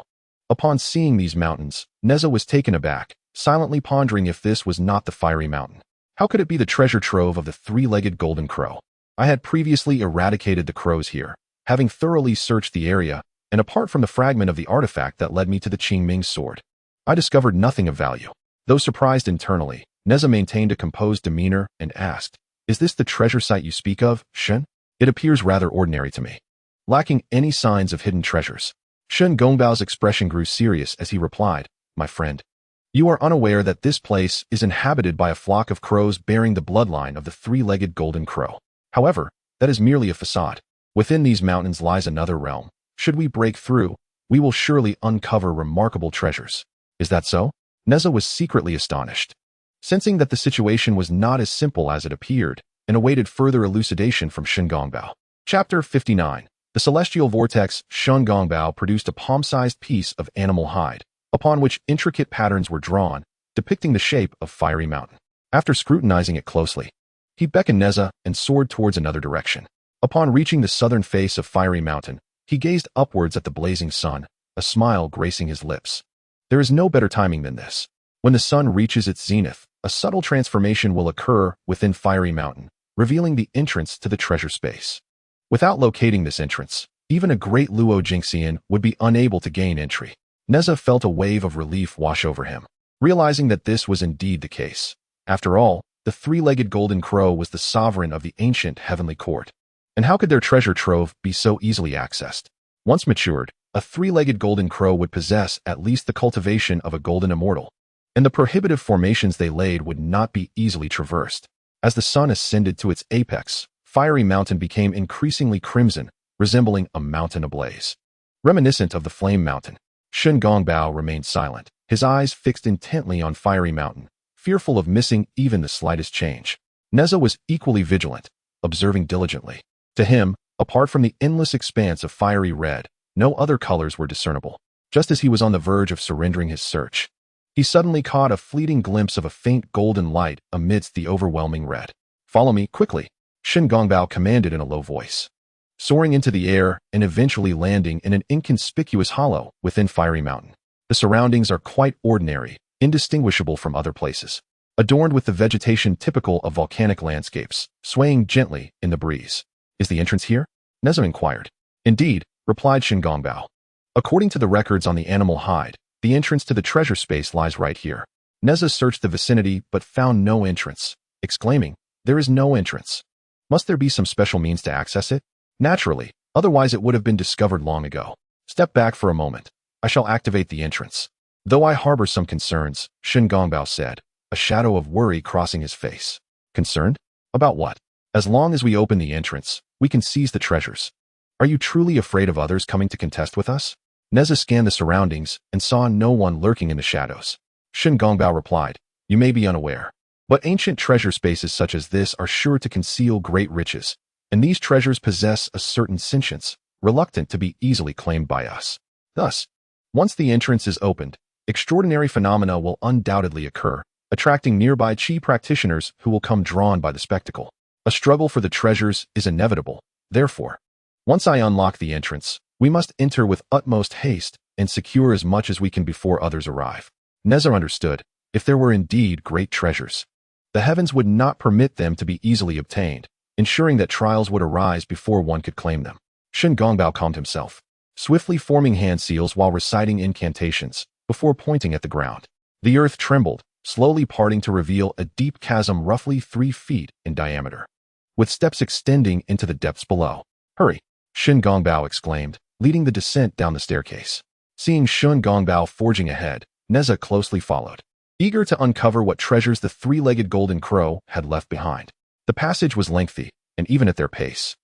Upon seeing these mountains, Nezha was taken aback, silently pondering if this was not the fiery mountain. How could it be the treasure trove of the three-legged golden crow? I had previously eradicated the crows here, having thoroughly searched the area, and apart from the fragment of the artifact that led me to the Qingming sword, I discovered nothing of value. Though surprised internally, Nezha maintained a composed demeanor and asked, Is this the treasure site you speak of, Shen? It appears rather ordinary to me, lacking any signs of hidden treasures. Shen Gongbao's expression grew serious as he replied, My friend, you are unaware that this place is inhabited by a flock of crows bearing the bloodline of the three-legged golden crow. However, that is merely a facade. Within these mountains lies another realm. Should we break through, we will surely uncover remarkable treasures. Is that so? Nezha was secretly astonished, sensing that the situation was not as simple as it appeared, and awaited further elucidation from Shen Gongbao. Chapter 59. The celestial vortex. Shen Gongbao produced a palm-sized piece of animal hide, upon which intricate patterns were drawn, depicting the shape of Fiery Mountain. After scrutinizing it closely, he beckoned Nezha and soared towards another direction. Upon reaching the southern face of Fiery Mountain, he gazed upwards at the blazing sun, a smile gracing his lips. There is no better timing than this. When the sun reaches its zenith, a subtle transformation will occur within Fiery Mountain, revealing the entrance to the treasure space. Without locating this entrance, even a great Luo Jingxian would be unable to gain entry. Nezha felt a wave of relief wash over him, realizing that this was indeed the case. After all, the three-legged golden crow was the sovereign of the ancient heavenly court. And how could their treasure trove be so easily accessed? Once matured, a three-legged golden crow would possess at least the cultivation of a golden immortal, and the prohibitive formations they laid would not be easily traversed. As the sun ascended to its apex, Fiery Mountain became increasingly crimson, resembling a mountain ablaze. Reminiscent of the Flame Mountain, Shen Gongbao remained silent, his eyes fixed intently on Fiery Mountain, fearful of missing even the slightest change. Nezha was equally vigilant, observing diligently. To him, apart from the endless expanse of fiery red, no other colors were discernible. Just as he was on the verge of surrendering his search, he suddenly caught a fleeting glimpse of a faint golden light amidst the overwhelming red. Follow me, quickly, Shen Gongbao commanded in a low voice. Soaring into the air and eventually landing in an inconspicuous hollow within Fiery Mountain. The surroundings are quite ordinary, indistinguishable from other places, adorned with the vegetation typical of volcanic landscapes, swaying gently in the breeze. Is the entrance here? Nezha inquired. Indeed, replied Shen Gongbao. According to the records on the animal hide, the entrance to the treasure space lies right here. Nezha searched the vicinity but found no entrance, exclaiming, There is no entrance. Must there be some special means to access it? Naturally, otherwise it would have been discovered long ago. Step back for a moment. I shall activate the entrance. Though I harbor some concerns, Shen Gongbao said, a shadow of worry crossing his face. Concerned? About what? As long as we open the entrance, we can seize the treasures. Are you truly afraid of others coming to contest with us? Nezha scanned the surroundings and saw no one lurking in the shadows. Shen Gongbao replied, you may be unaware, but ancient treasure spaces such as this are sure to conceal great riches, and these treasures possess a certain sentience, reluctant to be easily claimed by us. Thus, once the entrance is opened, extraordinary phenomena will undoubtedly occur, attracting nearby Qi practitioners who will come drawn by the spectacle. A struggle for the treasures is inevitable, therefore. Once I unlock the entrance, we must enter with utmost haste and secure as much as we can before others arrive. Nezha understood, if there were indeed great treasures, the heavens would not permit them to be easily obtained, ensuring that trials would arise before one could claim them. Shen Gongbao calmed himself, swiftly forming hand seals while reciting incantations, before pointing at the ground. The earth trembled, slowly parting to reveal a deep chasm roughly 3 feet in diameter, with steps extending into the depths below. Hurry! Shen Gongbao exclaimed, leading the descent down the staircase. Seeing Shen Gongbao forging ahead, Nezha closely followed, eager to uncover what treasures the three-legged golden crow had left behind. The passage was lengthy, and even at their pace,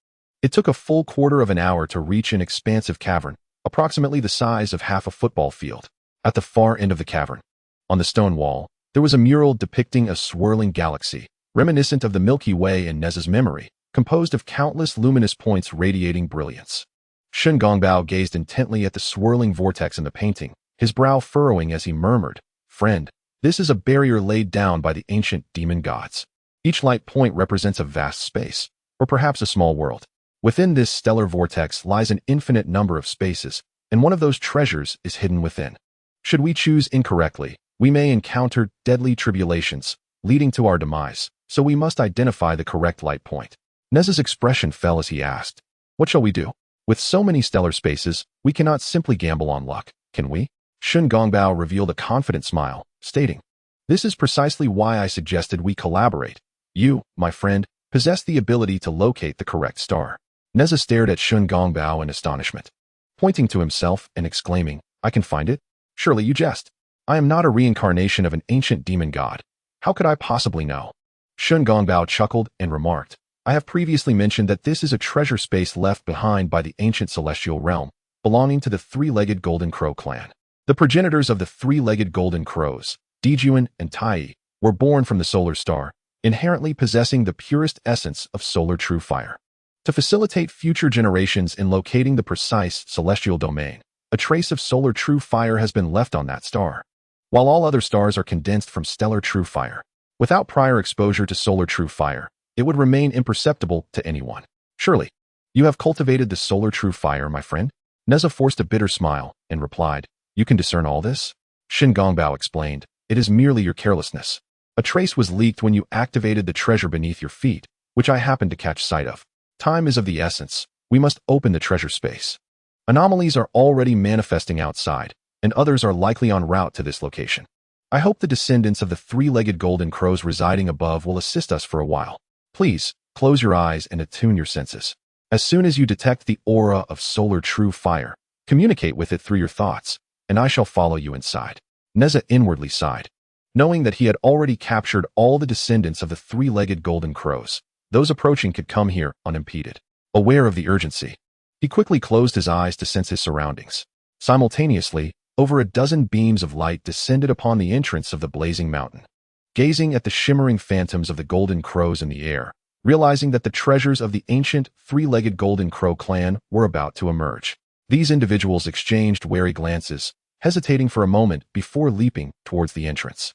it took a full quarter of an hour to reach an expansive cavern, approximately the size of half a football field. At the far end of the cavern, on the stone wall, there was a mural depicting a swirling galaxy, reminiscent of the Milky Way in Nezha's memory, composed of countless luminous points radiating brilliance. Shen Gongbao gazed intently at the swirling vortex in the painting, his brow furrowing as he murmured, friend, this is a barrier laid down by the ancient demon gods. Each light point represents a vast space, or perhaps a small world. Within this stellar vortex lies an infinite number of spaces, and one of those treasures is hidden within. Should we choose incorrectly, we may encounter deadly tribulations, leading to our demise, so we must identify the correct light point. Nezha's expression fell as he asked, what shall we do? With so many stellar spaces, we cannot simply gamble on luck, can we? Shen Gongbao revealed a confident smile, stating, this is precisely why I suggested we collaborate. You, my friend, possess the ability to locate the correct star. Nezha stared at Shen Gongbao in astonishment, pointing to himself and exclaiming, I can find it? Surely you jest. I am not a reincarnation of an ancient demon god. How could I possibly know? Shen Gongbao chuckled and remarked, I have previously mentioned that this is a treasure space left behind by the ancient celestial realm, belonging to the three-legged golden crow clan. The progenitors of the three-legged golden crows, Dejuan and Taiyi, were born from the solar star, inherently possessing the purest essence of solar true fire. To facilitate future generations in locating the precise celestial domain, a trace of solar true fire has been left on that star. While all other stars are condensed from stellar true fire, without prior exposure to solar true fire, it would remain imperceptible to anyone. Surely, you have cultivated the solar true fire, my friend? Nezha forced a bitter smile and replied, you can discern all this? Shen Gongbao explained, it is merely your carelessness. A trace was leaked when you activated the treasure beneath your feet, which I happened to catch sight of. Time is of the essence. We must open the treasure space. Anomalies are already manifesting outside, and others are likely en route to this location. I hope the descendants of the three-legged golden crows residing above will assist us for a while. Please, close your eyes and attune your senses. As soon as you detect the aura of solar true fire, communicate with it through your thoughts, and I shall follow you inside. Nezha inwardly sighed, knowing that he had already captured all the descendants of the three-legged golden crows. Those approaching could come here unimpeded. Aware of the urgency, he quickly closed his eyes to sense his surroundings. Simultaneously, over a dozen beams of light descended upon the entrance of the blazing mountain. Gazing at the shimmering phantoms of the golden crows in the air, realizing that the treasures of the ancient three-legged golden crow clan were about to emerge, these individuals exchanged wary glances, hesitating for a moment before leaping towards the entrance.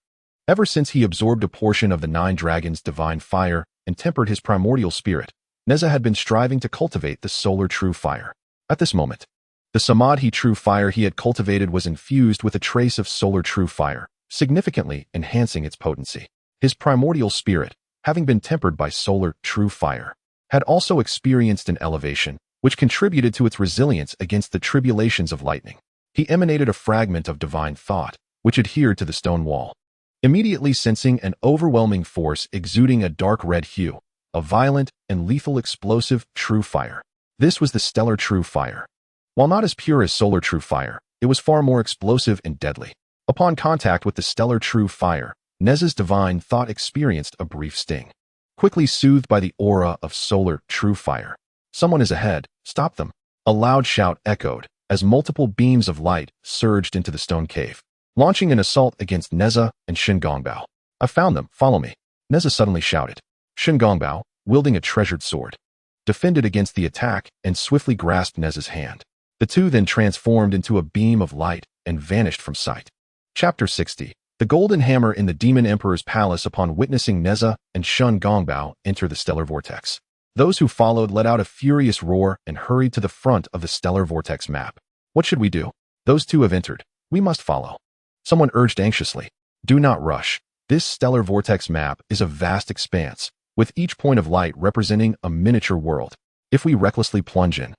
Ever since he absorbed a portion of the nine dragons' divine fire and tempered his primordial spirit, Nezha had been striving to cultivate the solar true fire. At this moment, the Samadhi true fire he had cultivated was infused with a trace of solar true fire, significantly enhancing its potency. His primordial spirit, having been tempered by solar true fire, had also experienced an elevation, which contributed to its resilience against the tribulations of lightning. He emanated a fragment of divine thought, which adhered to the stone wall. Immediately sensing an overwhelming force exuding a dark red hue, a violent and lethal explosive true fire. This was the stellar true fire. While not as pure as solar true fire, it was far more explosive and deadly. Upon contact with the stellar true fire, Nezha's divine thought experienced a brief sting. quickly soothed by the aura of solar true fire. Someone is ahead, stop them. A loud shout echoed as multiple beams of light surged into the stone cave, launching an assault against Nezha and Shingongbao. I found them, follow me. Nezha suddenly shouted. Shingongbao, wielding a treasured sword, defended against the attack and swiftly grasped Nezha's hand. The two then transformed into a beam of light and vanished from sight. Chapter 60. The Golden Hammer in the Demon Emperor's Palace. Upon witnessing Nezha and Shingongbao enter the stellar vortex, those who followed let out a furious roar and hurried to the front of the stellar vortex map. What should we do? Those two have entered. We must follow. Someone urged anxiously. Do not rush. This stellar vortex map is a vast expanse, with each point of light representing a miniature world. If we recklessly plunge in,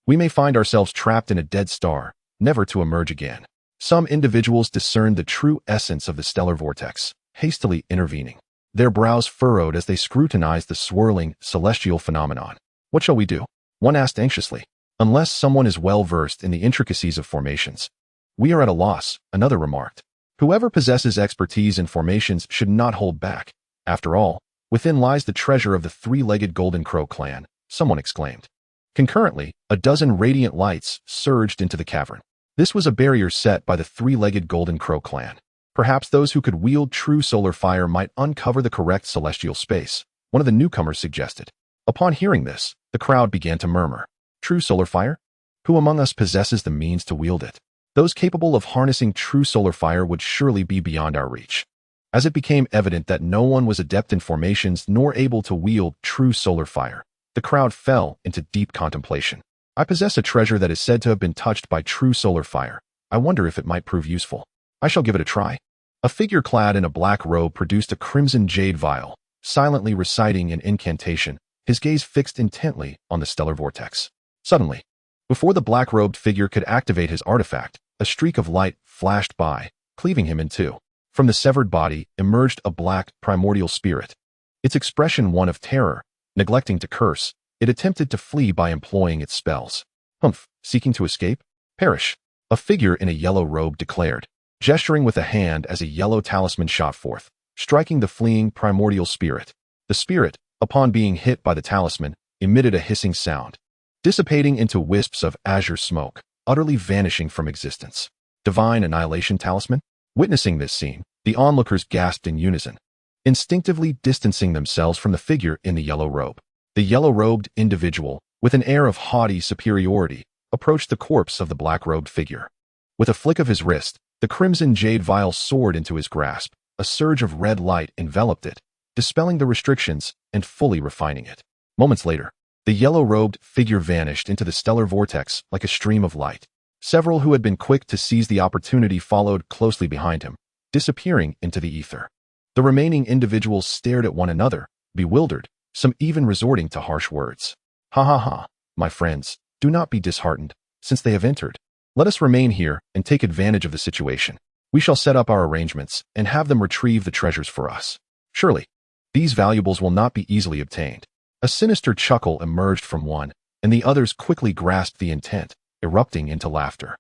we may find ourselves trapped in a dead star, never to emerge again. Some individuals discerned the true essence of the stellar vortex, hastily intervening, their brows furrowed as they scrutinized the swirling, celestial phenomenon. What shall we do? One asked anxiously. Unless someone is well versed in the intricacies of formations, we are at a loss, another remarked. Whoever possesses expertise in formations should not hold back. After all, within lies the treasure of the three-legged Golden Crow clan, someone exclaimed. Concurrently, a dozen radiant lights surged into the cavern. This was a barrier set by the three-legged Golden Crow clan. Perhaps those who could wield true solar fire might uncover the correct celestial space, one of the newcomers suggested. Upon hearing this, the crowd began to murmur. True solar fire? Who among us possesses the means to wield it? Those capable of harnessing true solar fire would surely be beyond our reach. As it became evident that no one was adept in formations nor able to wield true solar fire, the crowd fell into deep contemplation. I possess a treasure that is said to have been touched by true solar fire. I wonder if it might prove useful. I shall give it a try. A figure clad in a black robe produced a crimson jade vial, silently reciting an incantation, his gaze fixed intently on the stellar vortex. Suddenly, before the black-robed figure could activate his artifact, a streak of light flashed by, cleaving him in two. From the severed body emerged a black, primordial spirit. Its expression one of terror. Neglecting to curse, it attempted to flee by employing its spells. Humph, seeking to escape? Perish. A figure in a yellow robe declared, gesturing with a hand as a yellow talisman shot forth, striking the fleeing primordial spirit. The spirit, upon being hit by the talisman, emitted a hissing sound, dissipating into wisps of azure smoke, utterly vanishing from existence. Divine Annihilation Talisman? Witnessing this scene, the onlookers gasped in unison, instinctively distancing themselves from the figure in the yellow robe. The yellow-robed individual, with an air of haughty superiority, approached the corpse of the black-robed figure. With a flick of his wrist, the crimson jade vial soared into his grasp. A surge of red light enveloped it, dispelling the restrictions and fully refining it. Moments later, the yellow-robed figure vanished into the stellar vortex like a stream of light. Several who had been quick to seize the opportunity followed closely behind him, disappearing into the ether. The remaining individuals stared at one another, bewildered, some even resorting to harsh words. Ha ha ha, my friends, do not be disheartened, since they have entered. Let us remain here and take advantage of the situation. We shall set up our arrangements and have them retrieve the treasures for us. Surely, these valuables will not be easily obtained. A sinister chuckle emerged from one, and the others quickly grasped the intent, erupting into laughter.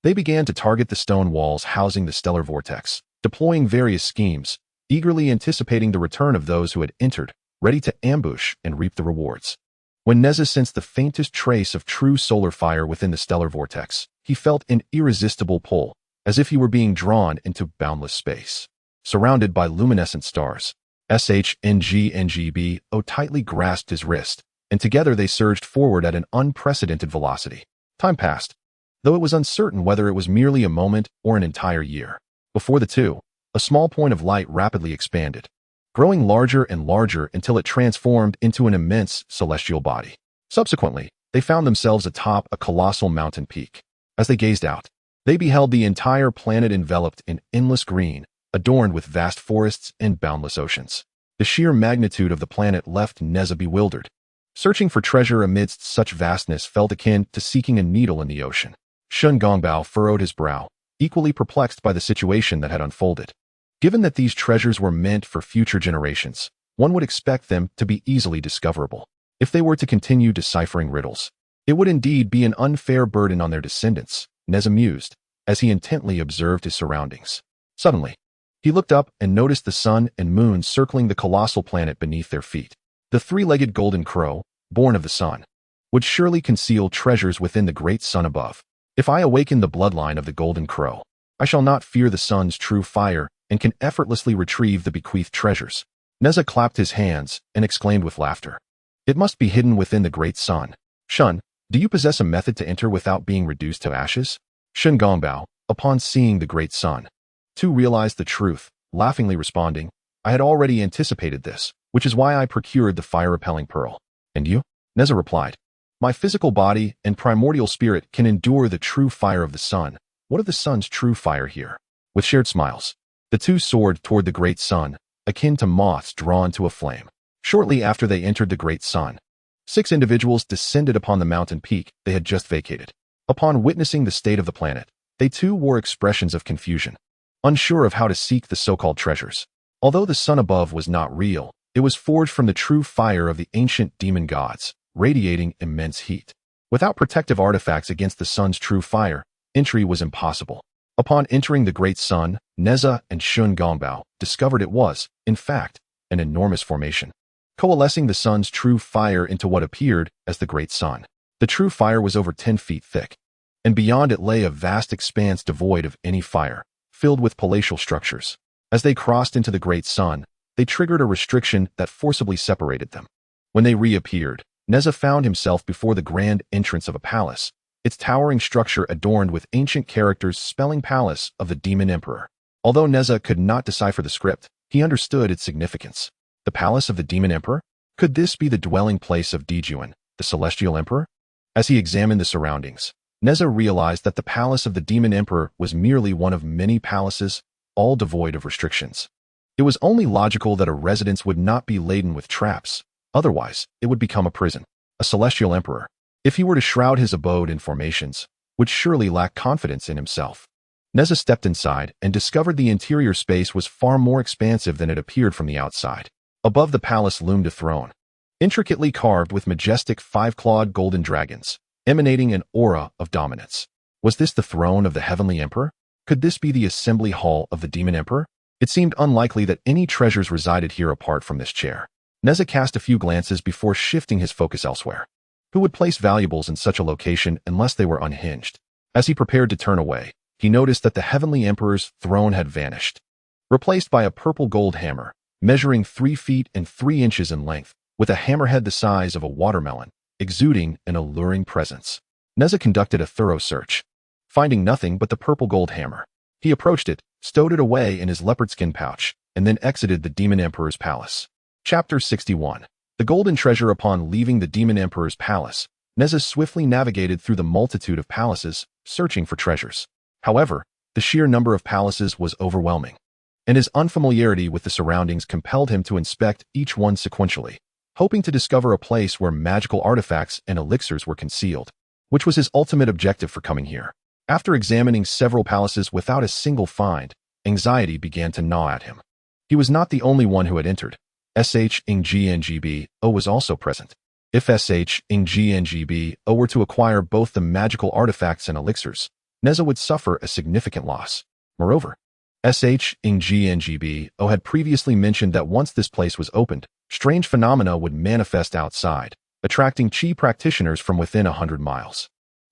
They began to target the stone walls housing the stellar vortex, deploying various schemes, eagerly anticipating the return of those who had entered, ready to ambush and reap the rewards. When Nezha sensed the faintest trace of true solar fire within the stellar vortex, he felt an irresistible pull, as if he were being drawn into boundless space. Surrounded by luminescent stars, SHNGNGBO tightly grasped his wrist, and together they surged forward at an unprecedented velocity. Time passed, though it was uncertain whether it was merely a moment or an entire year. Before the two, a small point of light rapidly expanded, growing larger and larger until it transformed into an immense celestial body. Subsequently, they found themselves atop a colossal mountain peak. As they gazed out, they beheld the entire planet enveloped in endless green, adorned with vast forests and boundless oceans. The sheer magnitude of the planet left Nezha bewildered. Searching for treasure amidst such vastness felt akin to seeking a needle in the ocean. Shingongbao furrowed his brow, equally perplexed by the situation that had unfolded. Given that these treasures were meant for future generations, one would expect them to be easily discoverable. If they were to continue deciphering riddles, it would indeed be an unfair burden on their descendants, Nezha mused, as he intently observed his surroundings. Suddenly, he looked up and noticed the sun and moon circling the colossal planet beneath their feet. The three-legged golden crow, born of the sun, would surely conceal treasures within the great sun above. If I awaken the bloodline of the golden crow, I shall not fear the sun's true fire and can effortlessly retrieve the bequeathed treasures. Nezha clapped his hands and exclaimed with laughter. It must be hidden within the great sun. Shun, do you possess a method to enter without being reduced to ashes? Shun Gongbao, upon seeing the great sun, too realized the truth, laughingly responding, I had already anticipated this, which is why I procured the fire-repelling pearl. And you? Nezha replied, my physical body and primordial spirit can endure the true fire of the sun. What of the sun's true fire here? With shared smiles, the two soared toward the great sun, akin to moths drawn to a flame. Shortly after they entered the great sun, 6 individuals descended upon the mountain peak they had just vacated. Upon witnessing the state of the planet, they too wore expressions of confusion, unsure of how to seek the so-called treasures. Although the sun above was not real, it was forged from the true fire of the ancient demon gods, radiating immense heat. Without protective artifacts against the sun's true fire, entry was impossible. Upon entering the great sun, Nezha and Shun Gongbao discovered it was, in fact, an enormous formation, coalescing the sun's true fire into what appeared as the great sun. The true fire was over 10 feet thick, and beyond it lay a vast expanse devoid of any fire, filled with palatial structures. As they crossed into the great sun, they triggered a restriction that forcibly separated them. When they reappeared, Nezha found himself before the grand entrance of a palace, its towering structure adorned with ancient characters spelling Palace of the Demon Emperor. Although Nezha could not decipher the script, he understood its significance. The Palace of the Demon Emperor? Could this be the dwelling place of Dejuan, the Celestial Emperor? As he examined the surroundings, Nezha realized that the Palace of the Demon Emperor was merely one of many palaces, all devoid of restrictions. It was only logical that a residence would not be laden with traps, otherwise it would become a prison. A Celestial Emperor, if he were to shroud his abode in formations, would surely lack confidence in himself. Nezha stepped inside and discovered the interior space was far more expansive than it appeared from the outside. Above the palace loomed a throne, intricately carved with majestic 5-clawed golden dragons, emanating an aura of dominance. Was this the throne of the Heavenly Emperor? Could this be the assembly hall of the Demon Emperor? It seemed unlikely that any treasures resided here apart from this chair. Nezha cast a few glances before shifting his focus elsewhere. Who would place valuables in such a location unless they were unhinged? As he prepared to turn away, he noticed that the Heavenly Emperor's throne had vanished, replaced by a purple gold hammer, measuring 3 feet and 3 inches in length, with a hammerhead the size of a watermelon, exuding an alluring presence. Nezha conducted a thorough search, finding nothing but the purple gold hammer. He approached it, stowed it away in his leopard skin pouch, and then exited the Demon Emperor's palace. Chapter 61. The Golden Treasure. Upon leaving the Demon Emperor's palace, Nezha swiftly navigated through the multitude of palaces, searching for treasures. However, the sheer number of palaces was overwhelming, and his unfamiliarity with the surroundings compelled him to inspect each one sequentially, hoping to discover a place where magical artifacts and elixirs were concealed, which was his ultimate objective for coming here. After examining several palaces without a single find, anxiety began to gnaw at him. He was not the only one who had entered. SHNGNGBO was also present. If SHNGNGBO were to acquire both the magical artifacts and elixirs, Nezha would suffer a significant loss. Moreover, SHNGNGBO had previously mentioned that once this place was opened, strange phenomena would manifest outside, attracting Qi practitioners from within 100 miles.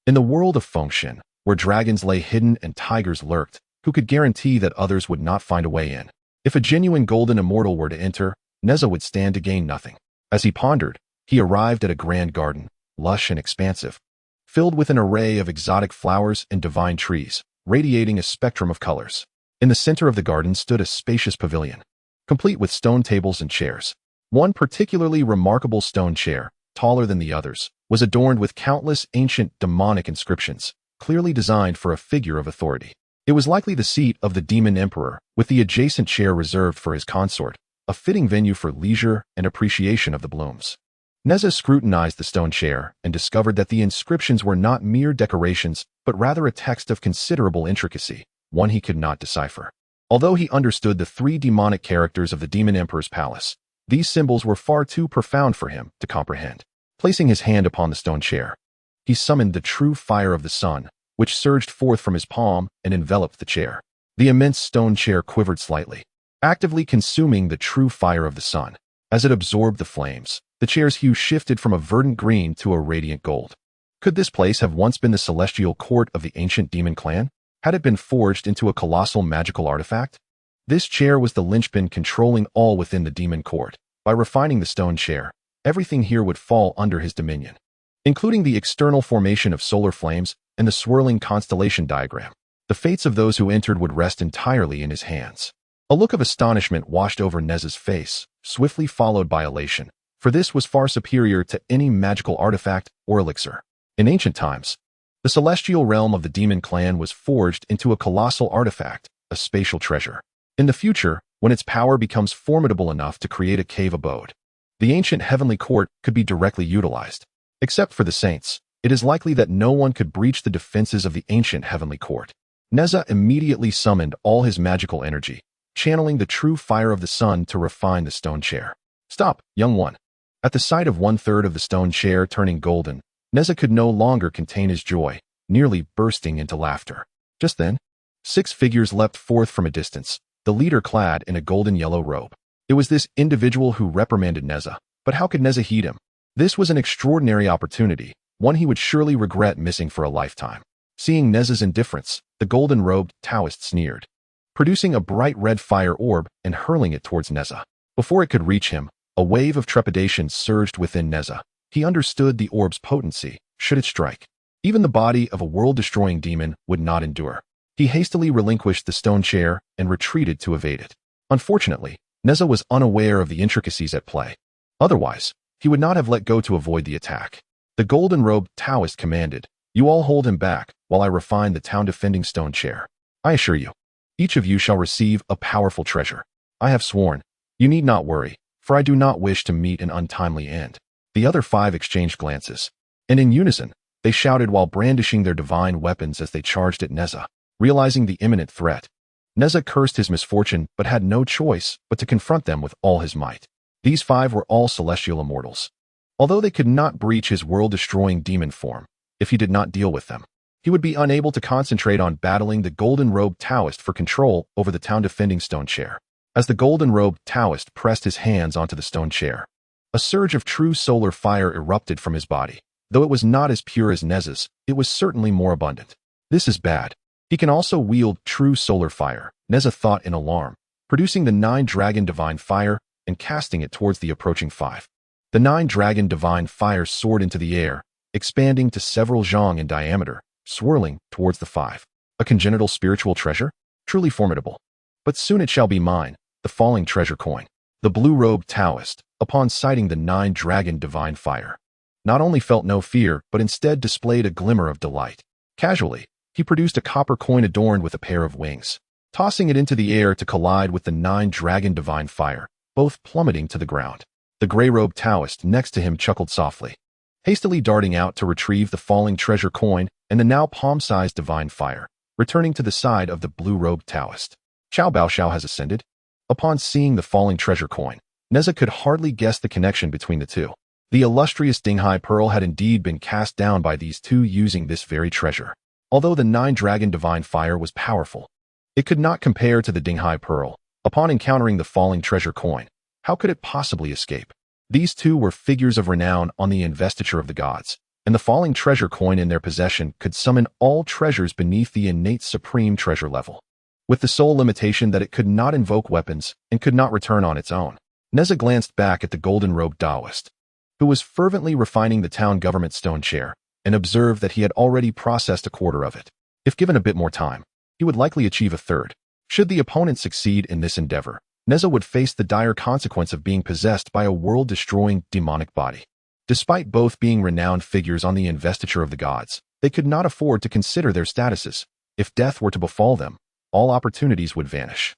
In the world of Fengshen, where dragons lay hidden and tigers lurked, who could guarantee that others would not find a way in? If a genuine golden immortal were to enter, Nezha would stand to gain nothing. As he pondered, he arrived at a grand garden, lush and expansive, filled with an array of exotic flowers and divine trees, radiating a spectrum of colors. In the center of the garden stood a spacious pavilion, complete with stone tables and chairs. One particularly remarkable stone chair, taller than the others, was adorned with countless ancient demonic inscriptions, clearly designed for a figure of authority. It was likely the seat of the Demon Emperor, with the adjacent chair reserved for his consort, a fitting venue for leisure and appreciation of the blooms. Nezha scrutinized the stone chair and discovered that the inscriptions were not mere decorations, but rather a text of considerable intricacy, one he could not decipher. Although he understood the 3 demonic characters of the Demon Emperor's palace, these symbols were far too profound for him to comprehend. Placing his hand upon the stone chair, he summoned the true fire of the sun, which surged forth from his palm and enveloped the chair. The immense stone chair quivered slightly, actively consuming the true fire of the sun. As it absorbed the flames, The chair's hue shifted from a verdant green to a radiant gold. Could this place have once been the celestial court of the ancient demon clan? Had it been forged into a colossal magical artifact? This chair was the linchpin controlling all within the demon court. By refining the stone chair, everything here would fall under his dominion, including the external formation of solar flames and the swirling constellation diagram. The fates of those who entered would rest entirely in his hands. A look of astonishment washed over Nezha's face, swiftly followed by elation, for this was far superior to any magical artifact or elixir. In ancient times, the celestial realm of the demon clan was forged into a colossal artifact, a spatial treasure. In the future, when its power becomes formidable enough to create a cave abode, the ancient heavenly court could be directly utilized. Except for the saints, it is likely that no one could breach the defenses of the ancient heavenly court. Nezha immediately summoned all his magical energy, channeling the true fire of the sun to refine the stone chair. Stop, young one. At the sight of 1/3 of the stone chair turning golden, Nezha could no longer contain his joy, nearly bursting into laughter. Just then, 6 figures leapt forth from a distance, the leader clad in a golden yellow robe. It was this individual who reprimanded Nezha, but how could Nezha heed him? This was an extraordinary opportunity, one he would surely regret missing for a lifetime. Seeing Nezha's indifference, the golden-robed Taoist sneered, producing a bright red fire orb and hurling it towards Nezha. Before it could reach him, a wave of trepidation surged within Nezha. He understood the orb's potency, should it strike. Even the body of a world-destroying demon would not endure. He hastily relinquished the stone chair and retreated to evade it. Unfortunately, Nezha was unaware of the intricacies at play. Otherwise, he would not have let go to avoid the attack. The golden-robed Taoist commanded, "You all hold him back while I refine the town-defending stone chair. I assure you, each of you shall receive a powerful treasure. I have sworn. You need not worry, for I do not wish to meet an untimely end." The other 5 exchanged glances, and in unison, they shouted while brandishing their divine weapons as they charged at Nezha. Realizing the imminent threat, Nezha cursed his misfortune but had no choice but to confront them with all his might. These 5 were all celestial immortals. Although they could not breach his world-destroying demon form, if he did not deal with them, he would be unable to concentrate on battling the golden-robed Taoist for control over the town-defending stone chair. As the golden-robed Taoist pressed his hands onto the stone chair, a surge of true solar fire erupted from his body. Though it was not as pure as Nezha's, it was certainly more abundant. This is bad. He can also wield true solar fire, Nezha thought in alarm, producing the 9-dragon divine fire and casting it towards the approaching 5. The 9-dragon divine fire soared into the air, expanding to several zhang in diameter, swirling towards the 5. A congenital spiritual treasure? Truly formidable. But soon it shall be mine, the falling treasure coin. The blue-robed Taoist, upon sighting the 9-dragon divine fire, not only felt no fear, but instead displayed a glimmer of delight. Casually, he produced a copper coin adorned with a pair of wings, tossing it into the air to collide with the 9-dragon divine fire, both plummeting to the ground. The gray-robed Taoist next to him chuckled softly, hastily darting out to retrieve the falling treasure coin and the now palm-sized divine fire, returning to the side of the blue-robed Taoist. Qiao Baoxiao has ascended. Upon seeing the falling treasure coin, Nezha could hardly guess the connection between the two. The illustrious Dinghai Pearl had indeed been cast down by these two using this very treasure. Although the 9-dragon divine fire was powerful, it could not compare to the Dinghai Pearl. Upon encountering the falling treasure coin, how could it possibly escape? These two were figures of renown on the investiture of the gods, and the falling treasure coin in their possession could summon all treasures beneath the innate supreme treasure level, with the sole limitation that it could not invoke weapons and could not return on its own. Nezha glanced back at the golden-robed Taoist, who was fervently refining the town government stone chair, and observed that he had already processed a quarter of it. If given a bit more time, he would likely achieve a third. Should the opponent succeed in this endeavor, Nezha would face the dire consequence of being possessed by a world-destroying demonic body. Despite both being renowned figures on the investiture of the gods, they could not afford to consider their statuses. If death were to befall them, all opportunities would vanish.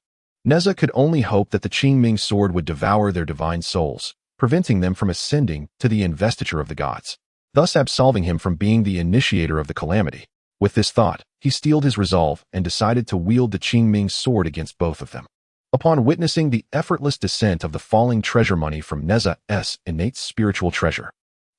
Nezha could only hope that the Qingming sword would devour their divine souls, preventing them from ascending to the investiture of the gods, thus absolving him from being the initiator of the calamity. With this thought, he steeled his resolve and decided to wield the Qingming sword against both of them. Upon witnessing the effortless descent of the falling treasure money from Nezha's innate spiritual treasure,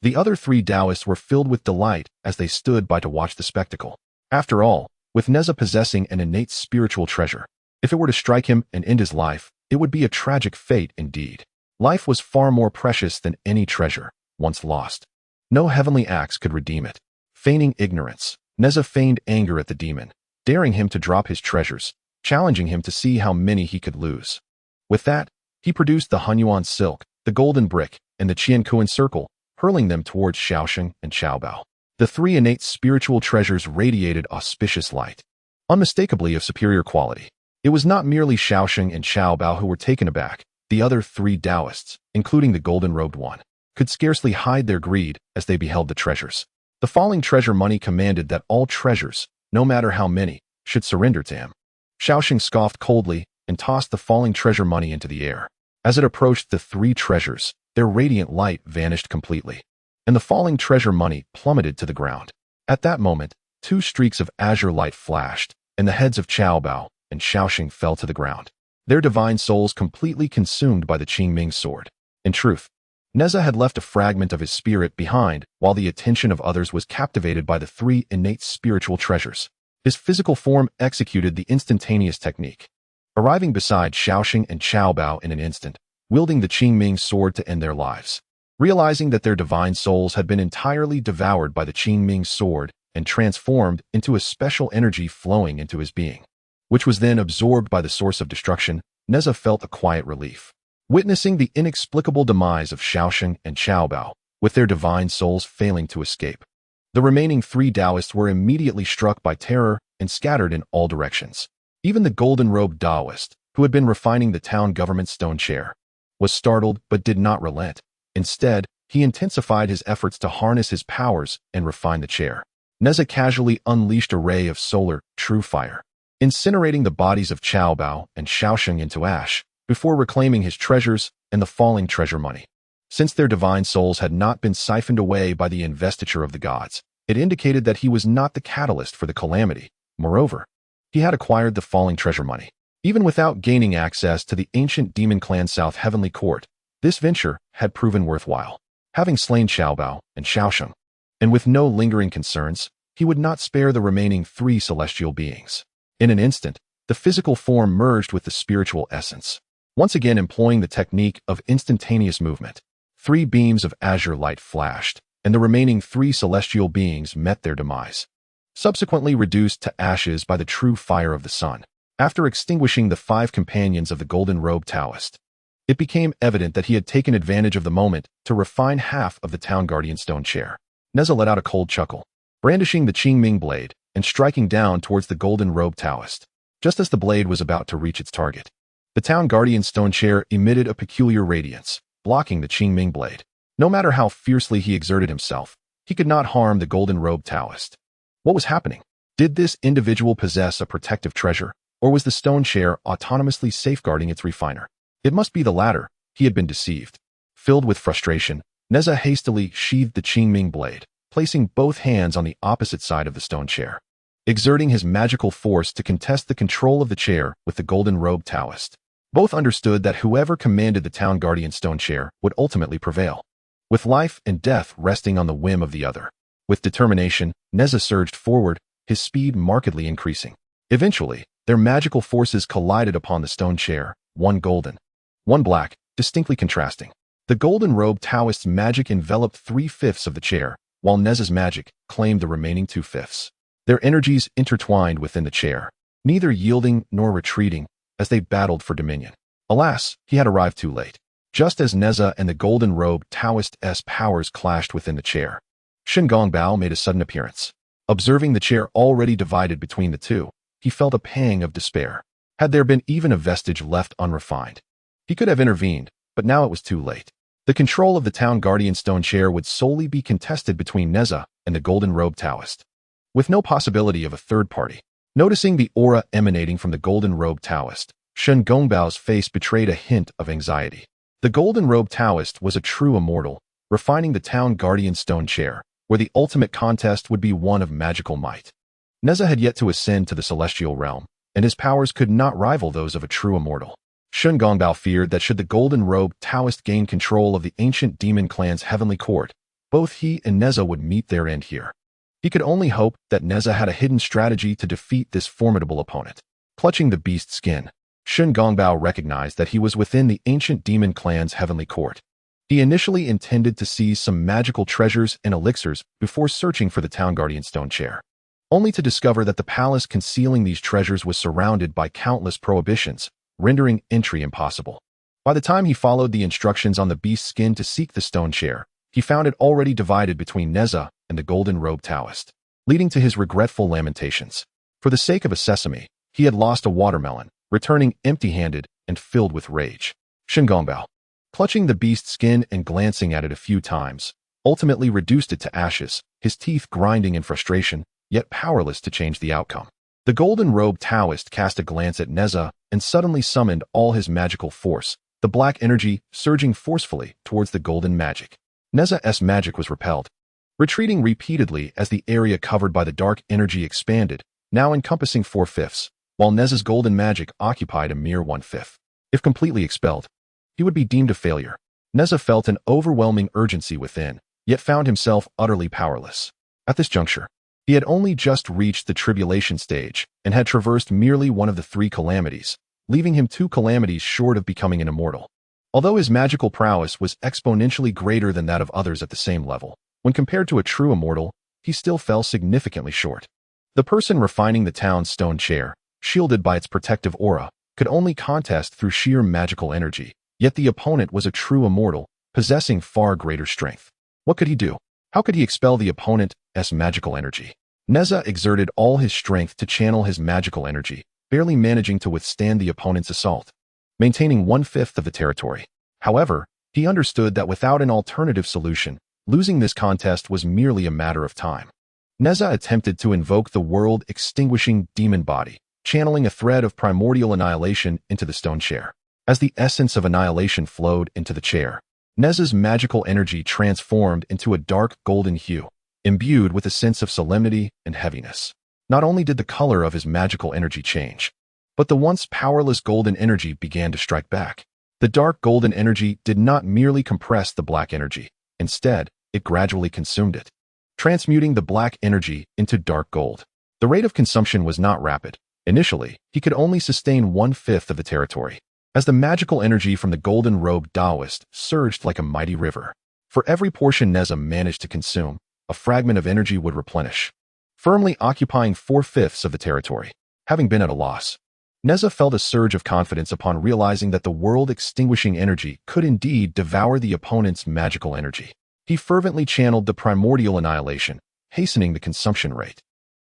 the other 3 Taoists were filled with delight as they stood by to watch the spectacle. After all, with Nezha possessing an innate spiritual treasure, if it were to strike him and end his life, it would be a tragic fate indeed. Life was far more precious than any treasure, once lost. No heavenly axe could redeem it. Feigning ignorance, Nezha feigned anger at the demon, daring him to drop his treasures, challenging him to see how many he could lose. With that, he produced the Hunyuan silk, the golden brick, and the Qiankuan circle, hurling them towards Xiaosheng and Xiaobao. The three innate spiritual treasures radiated auspicious light, unmistakably of superior quality. It was not merely Xiaosheng and Xiaobao who were taken aback. The other three Taoists, including the golden-robed one, could scarcely hide their greed as they beheld the treasures. The falling treasure money commanded that all treasures, no matter how many, should surrender to him. Xiaosheng scoffed coldly and tossed the falling treasure money into the air. As it approached the three treasures, their radiant light vanished completely, and the falling treasure money plummeted to the ground. At that moment, two streaks of azure light flashed, and the heads of Xiaobao and Xiaosheng fell to the ground, their divine souls completely consumed by the Qingming sword. In truth, Nezha had left a fragment of his spirit behind while the attention of others was captivated by the three innate spiritual treasures. His physical form executed the instantaneous technique, arriving beside Xiaosheng and Xiaobao in an instant, wielding the Qingming sword to end their lives. Realizing that their divine souls had been entirely devoured by the Qingming sword and transformed into a special energy flowing into his being, which was then absorbed by the source of destruction, Nezha felt a quiet relief. Witnessing the inexplicable demise of Xiaosheng and Xiaobao, with their divine souls failing to escape, the remaining three Taoists were immediately struck by terror and scattered in all directions. Even the golden-robed Taoist, who had been refining the town government stone chair, was startled but did not relent. Instead, he intensified his efforts to harness his powers and refine the chair. Nezha casually unleashed a ray of solar, true fire, incinerating the bodies of Xiaobao and Xiaosheng into ash, before reclaiming his treasures and the falling treasure money. Since their divine souls had not been siphoned away by the investiture of the gods, it indicated that he was not the catalyst for the calamity. Moreover, he had acquired the falling treasure money. Even without gaining access to the ancient demon clan South Heavenly Court, this venture had proven worthwhile. Having slain Xiaobao and Xiaosheng, and with no lingering concerns, he would not spare the remaining three celestial beings. In an instant, the physical form merged with the spiritual essence, once again employing the technique of instantaneous movement. Three beams of azure light flashed, and the remaining three celestial beings met their demise, subsequently reduced to ashes by the true fire of the sun. After extinguishing the five companions of the golden-robed Taoist, it became evident that he had taken advantage of the moment to refine half of the town guardian stone chair. Nezha let out a cold chuckle, brandishing the Qingming blade and striking down towards the golden-robed Taoist. Just as the blade was about to reach its target, the town guardian stone chair emitted a peculiar radiance, blocking the Qingming blade. No matter how fiercely he exerted himself, he could not harm the golden-robed Taoist. What was happening? Did this individual possess a protective treasure, or was the stone chair autonomously safeguarding its refiner? It must be the latter. He had been deceived. Filled with frustration, Nezha hastily sheathed the Qingming blade, placing both hands on the opposite side of the stone chair, exerting his magical force to contest the control of the chair with the golden-robed Taoist. Both understood that whoever commanded the town guardian stone chair would ultimately prevail, with life and death resting on the whim of the other. With determination, Nezha surged forward, his speed markedly increasing. Eventually, their magical forces collided upon the stone chair, one golden, one black, distinctly contrasting. The golden-robed Taoist's magic enveloped 3/5 of the chair, while Nezha's magic claimed the remaining 2/5. Their energies intertwined within the chair, neither yielding nor retreating as they battled for dominion. Alas, he had arrived too late. Just as Nezha and the golden-robed Taoist's powers clashed within the chair, Shen Gongbao made a sudden appearance. Observing the chair already divided between the two, he felt a pang of despair. Had there been even a vestige left unrefined, he could have intervened, but now it was too late. The control of the town guardian stone chair would solely be contested between Nezha and the golden-robed Taoist, with no possibility of a third party. Noticing the aura emanating from the golden-robed Taoist, Shen Gongbao's face betrayed a hint of anxiety. The golden-robed Taoist was a true immortal, refining the town guardian stone chair, where the ultimate contest would be one of magical might. Nezha had yet to ascend to the celestial realm, and his powers could not rival those of a true immortal. Shen Gongbao feared that should the golden-robed Taoist gain control of the ancient demon clan's heavenly court, both he and Nezha would meet their end here. He could only hope that Nezha had a hidden strategy to defeat this formidable opponent. Clutching the beast's skin, Shun Gongbao recognized that he was within the ancient demon clan's heavenly court. He initially intended to seize some magical treasures and elixirs before searching for the town guardian stone chair, only to discover that the palace concealing these treasures was surrounded by countless prohibitions, rendering entry impossible. By the time he followed the instructions on the beast's skin to seek the stone chair, he found it already divided between Nezha and the golden-robed Taoist, leading to his regretful lamentations. For the sake of a sesame, he had lost a watermelon, returning empty-handed and filled with rage. Shun Gongbao, clutching the beast's skin and glancing at it a few times, ultimately reduced it to ashes, his teeth grinding in frustration, yet powerless to change the outcome. The golden-robed Taoist cast a glance at Nezha and suddenly summoned all his magical force, the black energy surging forcefully towards the golden magic. Nezha's magic was repelled, retreating repeatedly as the area covered by the dark energy expanded, now encompassing 4/5, while Nezha's golden magic occupied a mere 1/5. If completely expelled, he would be deemed a failure. Nezha felt an overwhelming urgency within, yet found himself utterly powerless. At this juncture, he had only just reached the tribulation stage and had traversed merely one of the 3 calamities, leaving him 2 calamities short of becoming an immortal. Although his magical prowess was exponentially greater than that of others at the same level, when compared to a true immortal, he still fell significantly short. The person refining the town's stone chair, shielded by its protective aura, could only contest through sheer magical energy, yet the opponent was a true immortal, possessing far greater strength. What could he do? How could he expel the opponent's magical energy? Nezha exerted all his strength to channel his magical energy, barely managing to withstand the opponent's assault, maintaining 1/5 of the territory. However, he understood that without an alternative solution, losing this contest was merely a matter of time. Nezha attempted to invoke the world-extinguishing demon body, channeling a thread of primordial annihilation into the stone chair. As the essence of annihilation flowed into the chair, Nezha's magical energy transformed into a dark golden hue, imbued with a sense of solemnity and heaviness. Not only did the color of his magical energy change, but the once powerless golden energy began to strike back. The dark golden energy did not merely compress the black energy. Instead, it gradually consumed it, transmuting the black energy into dark gold. The rate of consumption was not rapid. Initially, he could only sustain 1/5 of the territory, as the magical energy from the golden-robed Taoist surged like a mighty river. For every portion Nezha managed to consume, a fragment of energy would replenish, firmly occupying 4/5 of the territory. Having been at a loss, Nezha felt a surge of confidence upon realizing that the world-extinguishing energy could indeed devour the opponent's magical energy. He fervently channeled the primordial annihilation, hastening the consumption rate.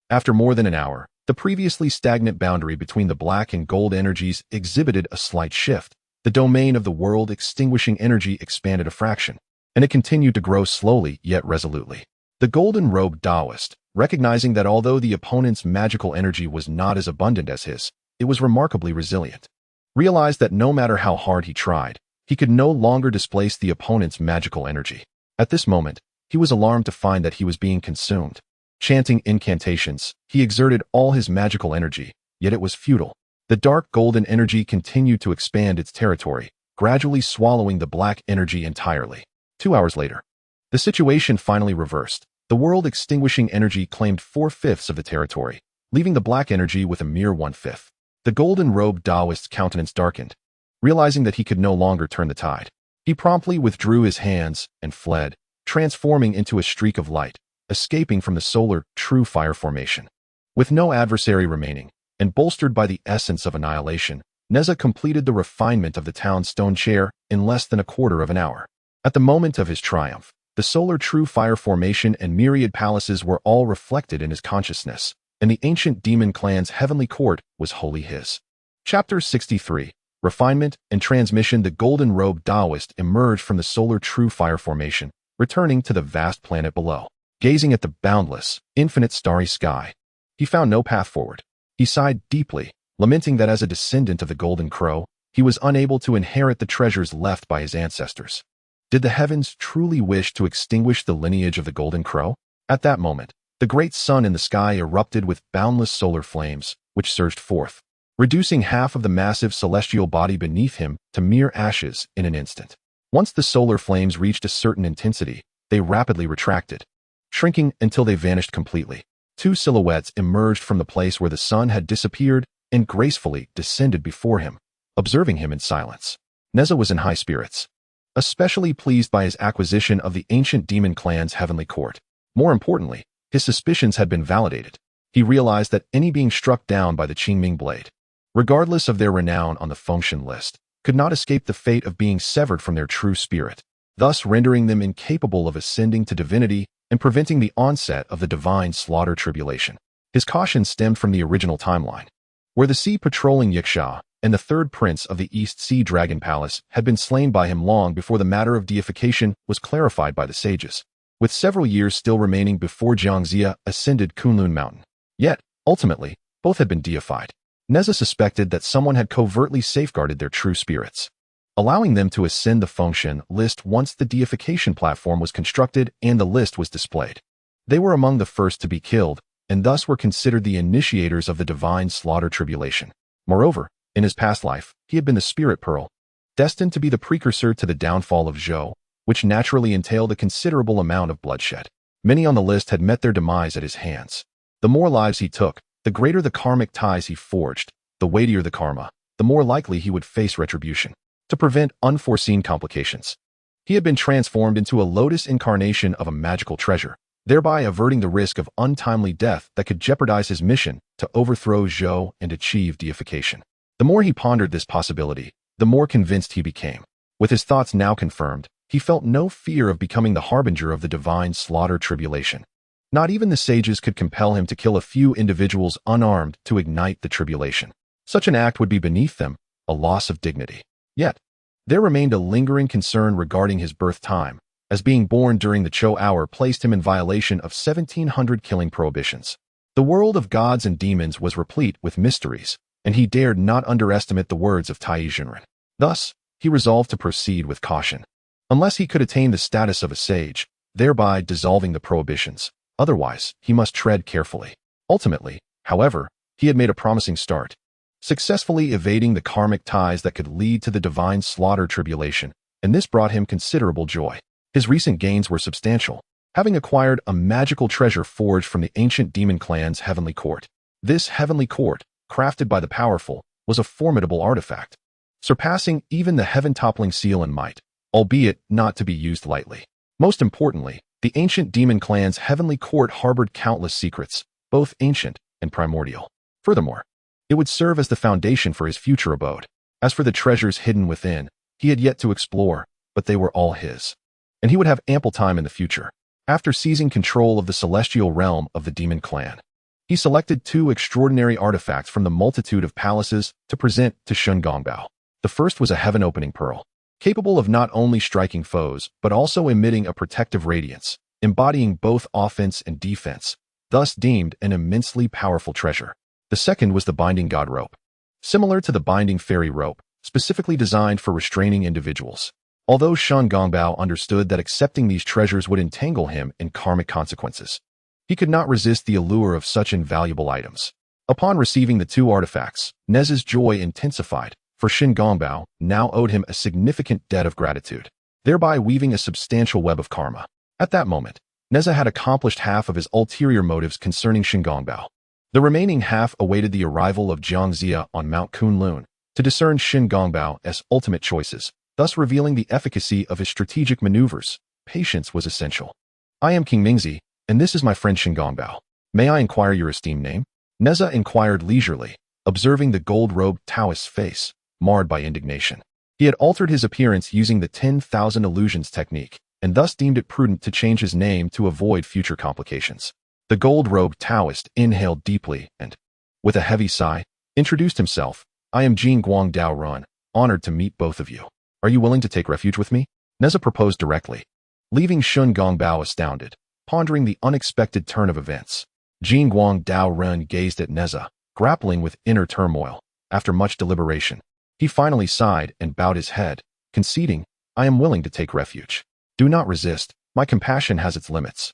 After more than an hour, the previously stagnant boundary between the black and gold energies exhibited a slight shift. The domain of the world-extinguishing energy expanded a fraction, and it continued to grow slowly yet resolutely. The golden-robed Taoist, recognizing that although the opponent's magical energy was not as abundant as his, it was remarkably resilient, realized that no matter how hard he tried, he could no longer displace the opponent's magical energy. At this moment, he was alarmed to find that he was being consumed. Chanting incantations, he exerted all his magical energy, yet it was futile. The dark golden energy continued to expand its territory, gradually swallowing the black energy entirely. 2 hours later, the situation finally reversed. The world-extinguishing energy claimed 4/5 of the territory, leaving the black energy with a mere 1/5. The golden-robed Taoist's countenance darkened, realizing that he could no longer turn the tide. He promptly withdrew his hands and fled, transforming into a streak of light, escaping from the solar true fire formation. With no adversary remaining, and bolstered by the essence of annihilation, Nezha completed the refinement of the town's stone chair in less than a quarter of an hour. At the moment of his triumph, the solar true fire formation and myriad palaces were all reflected in his consciousness, and the ancient demon clan's heavenly court was wholly his. Chapter 63. Refinement and Transmission. The golden-robed Taoist emerged from the solar true fire formation, returning to the vast planet below. Gazing at the boundless, infinite starry sky, he found no path forward. He sighed deeply, lamenting that as a descendant of the Golden Crow, he was unable to inherit the treasures left by his ancestors. Did the heavens truly wish to extinguish the lineage of the Golden Crow? At that moment, the great sun in the sky erupted with boundless solar flames, which surged forth, reducing half of the massive celestial body beneath him to mere ashes in an instant. Once the solar flames reached a certain intensity, they rapidly retracted, shrinking until they vanished completely. 2 silhouettes emerged from the place where the sun had disappeared and gracefully descended before him, observing him in silence. Nezha was in high spirits, especially pleased by his acquisition of the ancient demon clan's heavenly court. More importantly, his suspicions had been validated. He realized that any being struck down by the Qingming blade, regardless of their renown on the Fengshen list, could not escape the fate of being severed from their true spirit, thus rendering them incapable of ascending to divinity and preventing the onset of the divine slaughter tribulation. His caution stemmed from the original timeline, where the sea patrolling Yiksha and the third prince of the East Sea Dragon Palace had been slain by him long before the matter of deification was clarified by the sages, with several years still remaining before Jiangxia ascended Kunlun Mountain. Yet, ultimately, both had been deified. Nezha suspected that someone had covertly safeguarded their true spirits, allowing them to ascend the Fengshen list once the deification platform was constructed and the list was displayed. They were among the first to be killed, and thus were considered the initiators of the divine slaughter tribulation. Moreover, in his past life, he had been the Spirit Pearl, destined to be the precursor to the downfall of Zhou, which naturally entailed a considerable amount of bloodshed. Many on the list had met their demise at his hands. The more lives he took, the greater the karmic ties he forged, the weightier the karma, the more likely he would face retribution. To prevent unforeseen complications, he had been transformed into a lotus incarnation of a magical treasure, thereby averting the risk of untimely death that could jeopardize his mission to overthrow Zhou and achieve deification. The more he pondered this possibility, the more convinced he became. With his thoughts now confirmed, he felt no fear of becoming the harbinger of the divine slaughter tribulation. Not even the sages could compel him to kill a few individuals unarmed to ignite the tribulation. Such an act would be beneath them, a loss of dignity. Yet, there remained a lingering concern regarding his birth time, as being born during the Chou hour placed him in violation of 1700 killing prohibitions. The world of gods and demons was replete with mysteries, and he dared not underestimate the words of Taiyi Junren. Thus, he resolved to proceed with caution, unless he could attain the status of a sage, thereby dissolving the prohibitions. Otherwise, he must tread carefully. Ultimately, however, he had made a promising start, successfully evading the karmic ties that could lead to the divine slaughter tribulation, and this brought him considerable joy. His recent gains were substantial, having acquired a magical treasure forged from the ancient demon clan's heavenly court. This heavenly court, crafted by the powerful, was a formidable artifact, surpassing even the heaven-toppling seal in might, albeit not to be used lightly. Most importantly, the ancient demon clan's heavenly court harbored countless secrets, both ancient and primordial. Furthermore, it would serve as the foundation for his future abode. As for the treasures hidden within, he had yet to explore, but they were all his, and he would have ample time in the future. After seizing control of the celestial realm of the demon clan, he selected 2 extraordinary artifacts from the multitude of palaces to present to Shun Gongbao. The first was a heaven-opening pearl, capable of not only striking foes, but also emitting a protective radiance, embodying both offense and defense, thus deemed an immensely powerful treasure. The second was the Binding God rope, similar to the Binding Fairy rope, specifically designed for restraining individuals. Although Shun Gongbao understood that accepting these treasures would entangle him in karmic consequences, he could not resist the allure of such invaluable items. Upon receiving the 2 artifacts, Nezha's joy intensified, for Shun Gongbao now owed him a significant debt of gratitude, thereby weaving a substantial web of karma. At that moment, Nezha had accomplished half of his ulterior motives concerning Shun Gongbao. The remaining half awaited the arrival of Jiangxia on Mount Kunlun to discern Shun Gongbao as ultimate choices, thus revealing the efficacy of his strategic maneuvers. Patience was essential. I am King Mingzi, and this is my friend Shun Gongbao. May I inquire your esteemed name? Nezha inquired leisurely, observing the gold-robed Taoist's face, marred by indignation. He had altered his appearance using the 10,000 illusions technique, and thus deemed it prudent to change his name to avoid future complications. The gold-robed Taoist inhaled deeply and, with a heavy sigh, introduced himself. I am Jin Guang Dao Run, honored to meet both of you. Are you willing to take refuge with me? Nezha proposed directly, leaving Shun Gongbao astounded, pondering the unexpected turn of events. Jin Guang Dao Run gazed at Nezha, grappling with inner turmoil. After much deliberation, he finally sighed and bowed his head, conceding, I am willing to take refuge. Do not resist, my compassion has its limits.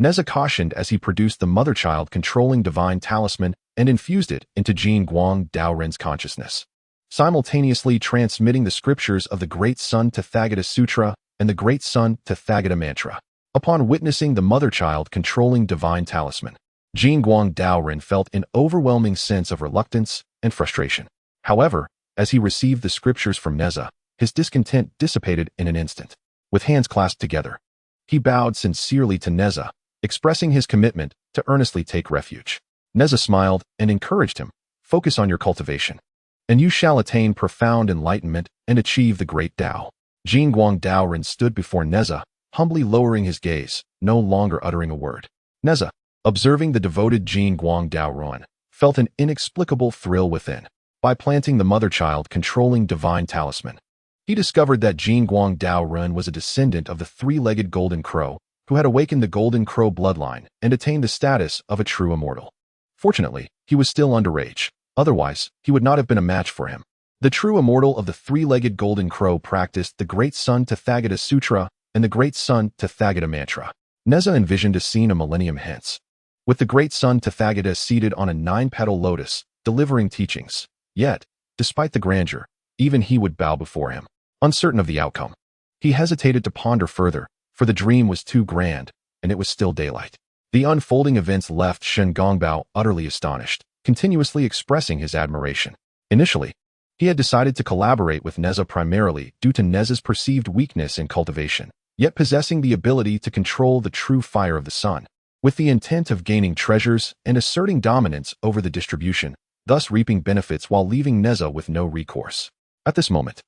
Nezha cautioned as he produced the mother-child controlling divine talisman and infused it into Jin Guang Dao Ren's consciousness, simultaneously transmitting the scriptures of the Great Sun Tathagata Sutra and the Great Sun Tathagata Mantra. Upon witnessing the mother-child controlling divine talisman, Jin Guang Dao Ren felt an overwhelming sense of reluctance and frustration. However, As he received the scriptures from Nezha, his discontent dissipated in an instant. With hands clasped together, he bowed sincerely to Nezha, expressing his commitment to earnestly take refuge. Nezha smiled and encouraged him, "Focus on your cultivation, and you shall attain profound enlightenment and achieve the great Tao." Jingguang Daoren stood before Nezha, humbly lowering his gaze, no longer uttering a word. Nezha, observing the devoted Jingguang Daoren, felt an inexplicable thrill within. By planting the mother-child controlling divine talisman, he discovered that Jingguang Daoren was a descendant of the three-legged golden crow who had awakened the golden crow bloodline and attained the status of a true immortal. Fortunately, he was still underage. Otherwise, he would not have been a match for him. The true immortal of the three-legged golden crow practiced the Great Sun Tathagata Sutra and the Great Sun Tathagata Mantra. Nezha envisioned a scene a millennium hence, with the Great Sun Tathagata seated on a 9-petal lotus, delivering teachings. Yet, despite the grandeur, even he would bow before him, uncertain of the outcome. He hesitated to ponder further, for the dream was too grand, and it was still daylight. The unfolding events left Shen Gongbao utterly astonished, continuously expressing his admiration. Initially, he had decided to collaborate with Nezha primarily due to Nezha's perceived weakness in cultivation, yet possessing the ability to control the true fire of the sun, with the intent of gaining treasures and asserting dominance over the distribution, thus reaping benefits while leaving Nezha with no recourse. At this moment,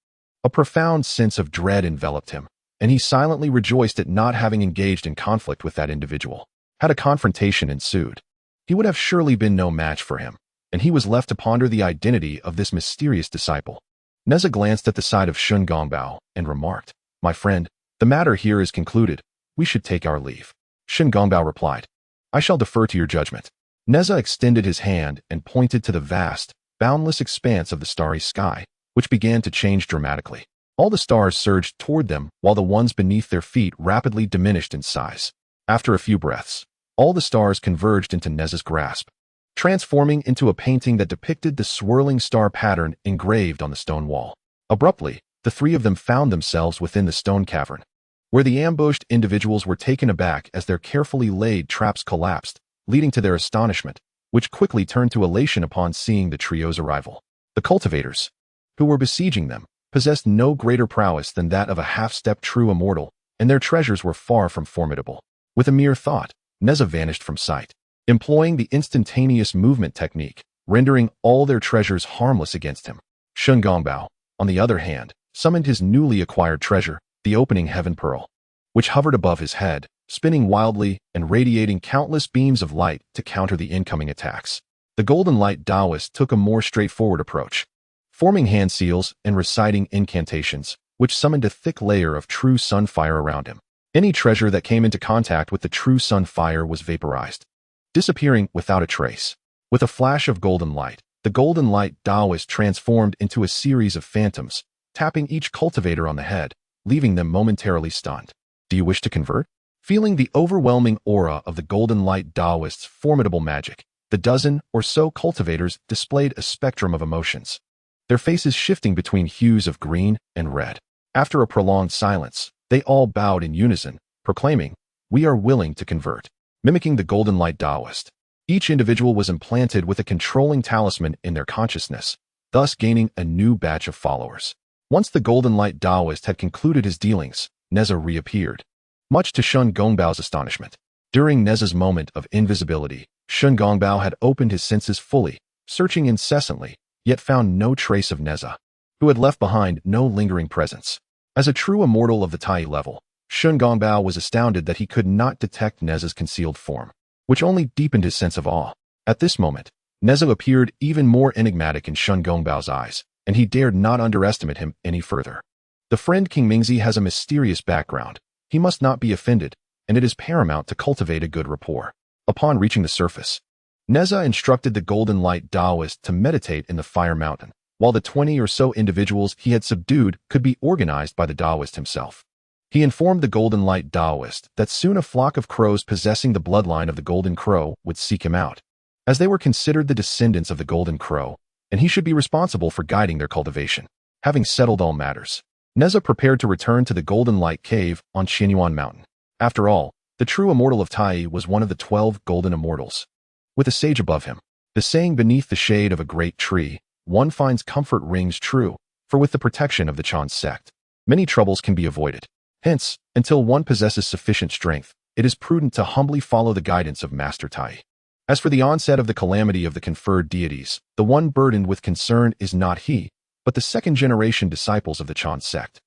a profound sense of dread enveloped him, and he silently rejoiced at not having engaged in conflict with that individual. Had a confrontation ensued, he would have surely been no match for him, and he was left to ponder the identity of this mysterious disciple. Nezha glanced at the side of Shen Gongbao and remarked, "My friend, the matter here is concluded. We should take our leave." Shen Gongbao replied, "I shall defer to your judgment." Nezha extended his hand and pointed to the vast, boundless expanse of the starry sky, which began to change dramatically. All the stars surged toward them, while the ones beneath their feet rapidly diminished in size. After a few breaths, all the stars converged into Nezha's grasp, transforming into a painting that depicted the swirling star pattern engraved on the stone wall. Abruptly, the three of them found themselves within the stone cavern, where the ambushed individuals were taken aback as their carefully laid traps collapsed, leading to their astonishment, which quickly turned to elation upon seeing the trio's arrival. The cultivators, who were besieging them, possessed no greater prowess than that of a half-step true immortal, and their treasures were far from formidable. With a mere thought, Nezha vanished from sight, employing the instantaneous movement technique, rendering all their treasures harmless against him. Shen Gongbao, on the other hand, summoned his newly acquired treasure, the opening heaven pearl, which hovered above his head, spinning wildly and radiating countless beams of light to counter the incoming attacks. The golden light Taoist took a more straightforward approach, forming hand seals and reciting incantations, which summoned a thick layer of true sun fire around him. Any treasure that came into contact with the true sun fire was vaporized, disappearing without a trace. With a flash of golden light, the golden light Taoist transformed into a series of phantoms, tapping each cultivator on the head, leaving them momentarily stunned. "Do you wish to convert?" Feeling the overwhelming aura of the golden light Taoist's formidable magic, the dozen or so cultivators displayed a spectrum of emotions, their faces shifting between hues of green and red. After a prolonged silence, they all bowed in unison, proclaiming, "We are willing to convert." Mimicking the golden light Taoist, each individual was implanted with a controlling talisman in their consciousness, thus gaining a new batch of followers. Once the golden light Taoist had concluded his dealings, Nezha reappeared, much to Shen Gongbao's astonishment. During Nezha's moment of invisibility, Shen Gongbao had opened his senses fully, searching incessantly, yet found no trace of Nezha, who had left behind no lingering presence. As a true immortal of the Taiyi level, Shen Gongbao was astounded that he could not detect Nezha's concealed form, which only deepened his sense of awe. At this moment, Nezha appeared even more enigmatic in Shen Gongbao's eyes, and he dared not underestimate him any further. The friend King Mingzi has a mysterious background. He must not be offended, and it is paramount to cultivate a good rapport. Upon reaching the surface, Nezha instructed the golden light Taoist to meditate in the fire mountain, while the 20 or so individuals he had subdued could be organized by the Taoist himself. He informed the golden light Taoist that soon a flock of crows possessing the bloodline of the golden crow would seek him out, as they were considered the descendants of the golden crow, and he should be responsible for guiding their cultivation. Having settled all matters, Nezha prepared to return to the Golden Light Cave on Qinyuan Mountain. After all, the true immortal of Taiyi was one of the 12 golden immortals, with a sage above him. The saying beneath the shade of a great tree, one finds comfort rings true, for with the protection of the Chan sect, many troubles can be avoided. Hence, until one possesses sufficient strength, it is prudent to humbly follow the guidance of Master Taiyi. As for the onset of the calamity of the conferred deities, the one burdened with concern is not he, but the second-generation disciples of the Chan sect.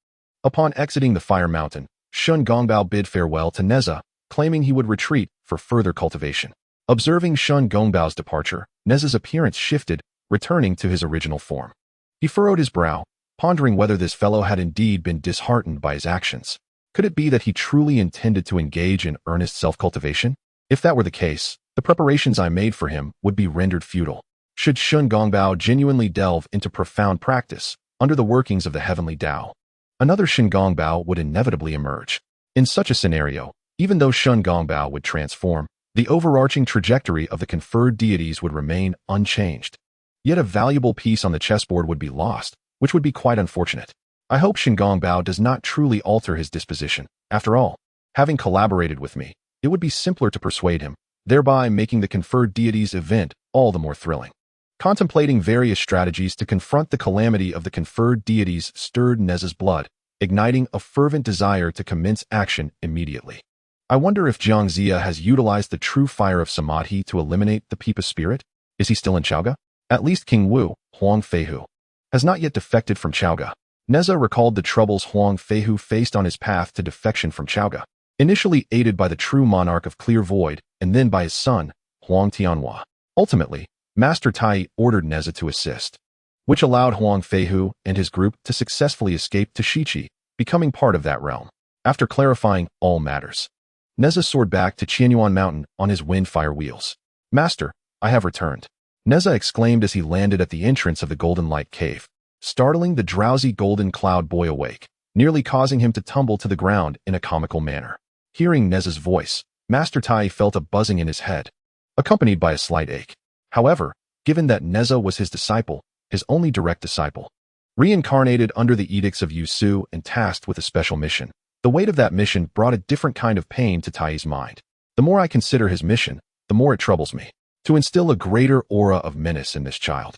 Upon exiting the Fire Mountain, Shun Gongbao bid farewell to Nezha, claiming he would retreat for further cultivation. Observing Shun Gongbao's departure, Nezha's appearance shifted, returning to his original form. He furrowed his brow, pondering whether this fellow had indeed been disheartened by his actions. Could it be that he truly intended to engage in earnest self-cultivation? If that were the case, the preparations I made for him would be rendered futile. Should Shun Gongbao genuinely delve into profound practice, under the workings of the heavenly Tao, another Shun Gongbao would inevitably emerge. In such a scenario, even though Shun Gongbao would transform, the overarching trajectory of the conferred deities would remain unchanged. Yet a valuable piece on the chessboard would be lost, which would be quite unfortunate. I hope Shun Gongbao does not truly alter his disposition. After all, having collaborated with me, it would be simpler to persuade him, thereby making the conferred deities event all the more thrilling. Contemplating various strategies to confront the calamity of the conferred deities stirred Nezha's blood, igniting a fervent desire to commence action immediately. I wonder if Jiang Zia has utilized the true fire of Samadhi to eliminate the Pipa spirit? Is he still in Chaoga? At least King Wu, Huang Feihu, has not yet defected from Chaoga. Nezha recalled the troubles Huang Feihu faced on his path to defection from Chaoga, initially aided by the true monarch of Clear Void and then by his son, Huang Tianhua. Ultimately, Master Taiyi ordered Nezha to assist, which allowed Huang Feihu and his group to successfully escape to Shiqi, becoming part of that realm. After clarifying all matters, Nezha soared back to Qianyuan Mountain on his wind-fire wheels. "Master, I have returned," Nezha exclaimed as he landed at the entrance of the Golden Light Cave, startling the drowsy Golden Cloud boy awake, nearly causing him to tumble to the ground in a comical manner. Hearing Nezha's voice, Master Taiyi felt a buzzing in his head, accompanied by a slight ache. However, given that Nezha was his disciple, his only direct disciple, reincarnated under the edicts of Yu Su and tasked with a special mission, the weight of that mission brought a different kind of pain to Taiyi's mind. The more I consider his mission, the more it troubles me. To instill a greater aura of menace in this child,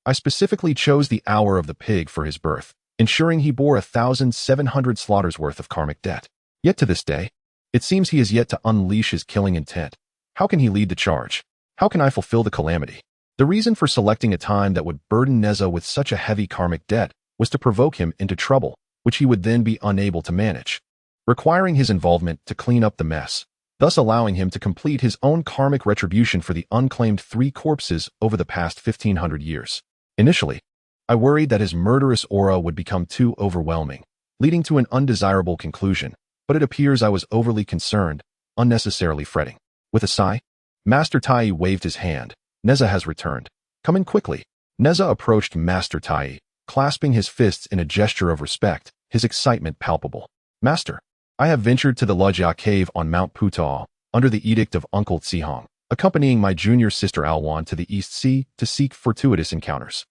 I specifically chose the hour of the pig for his birth, ensuring he bore 1,700 slaughters worth of karmic debt. Yet to this day, it seems he has yet to unleash his killing intent. How can he lead the charge? How can I fulfill the calamity? The reason for selecting a time that would burden Nezha with such a heavy karmic debt was to provoke him into trouble, which he would then be unable to manage, requiring his involvement to clean up the mess, thus allowing him to complete his own karmic retribution for the unclaimed 3 corpses over the past 1,500 years. Initially, I worried that his murderous aura would become too overwhelming, leading to an undesirable conclusion, but it appears I was overly concerned, unnecessarily fretting. With a sigh, Master Taiyi waved his hand. "Nezha has returned. Come in quickly." Nezha approached Master Taiyi, clasping his fists in a gesture of respect, his excitement palpable. "Master, I have ventured to the Lojia cave on Mount Putao, under the edict of Uncle Tsihong, accompanying my junior sister Alwan to the East Sea to seek fortuitous encounters.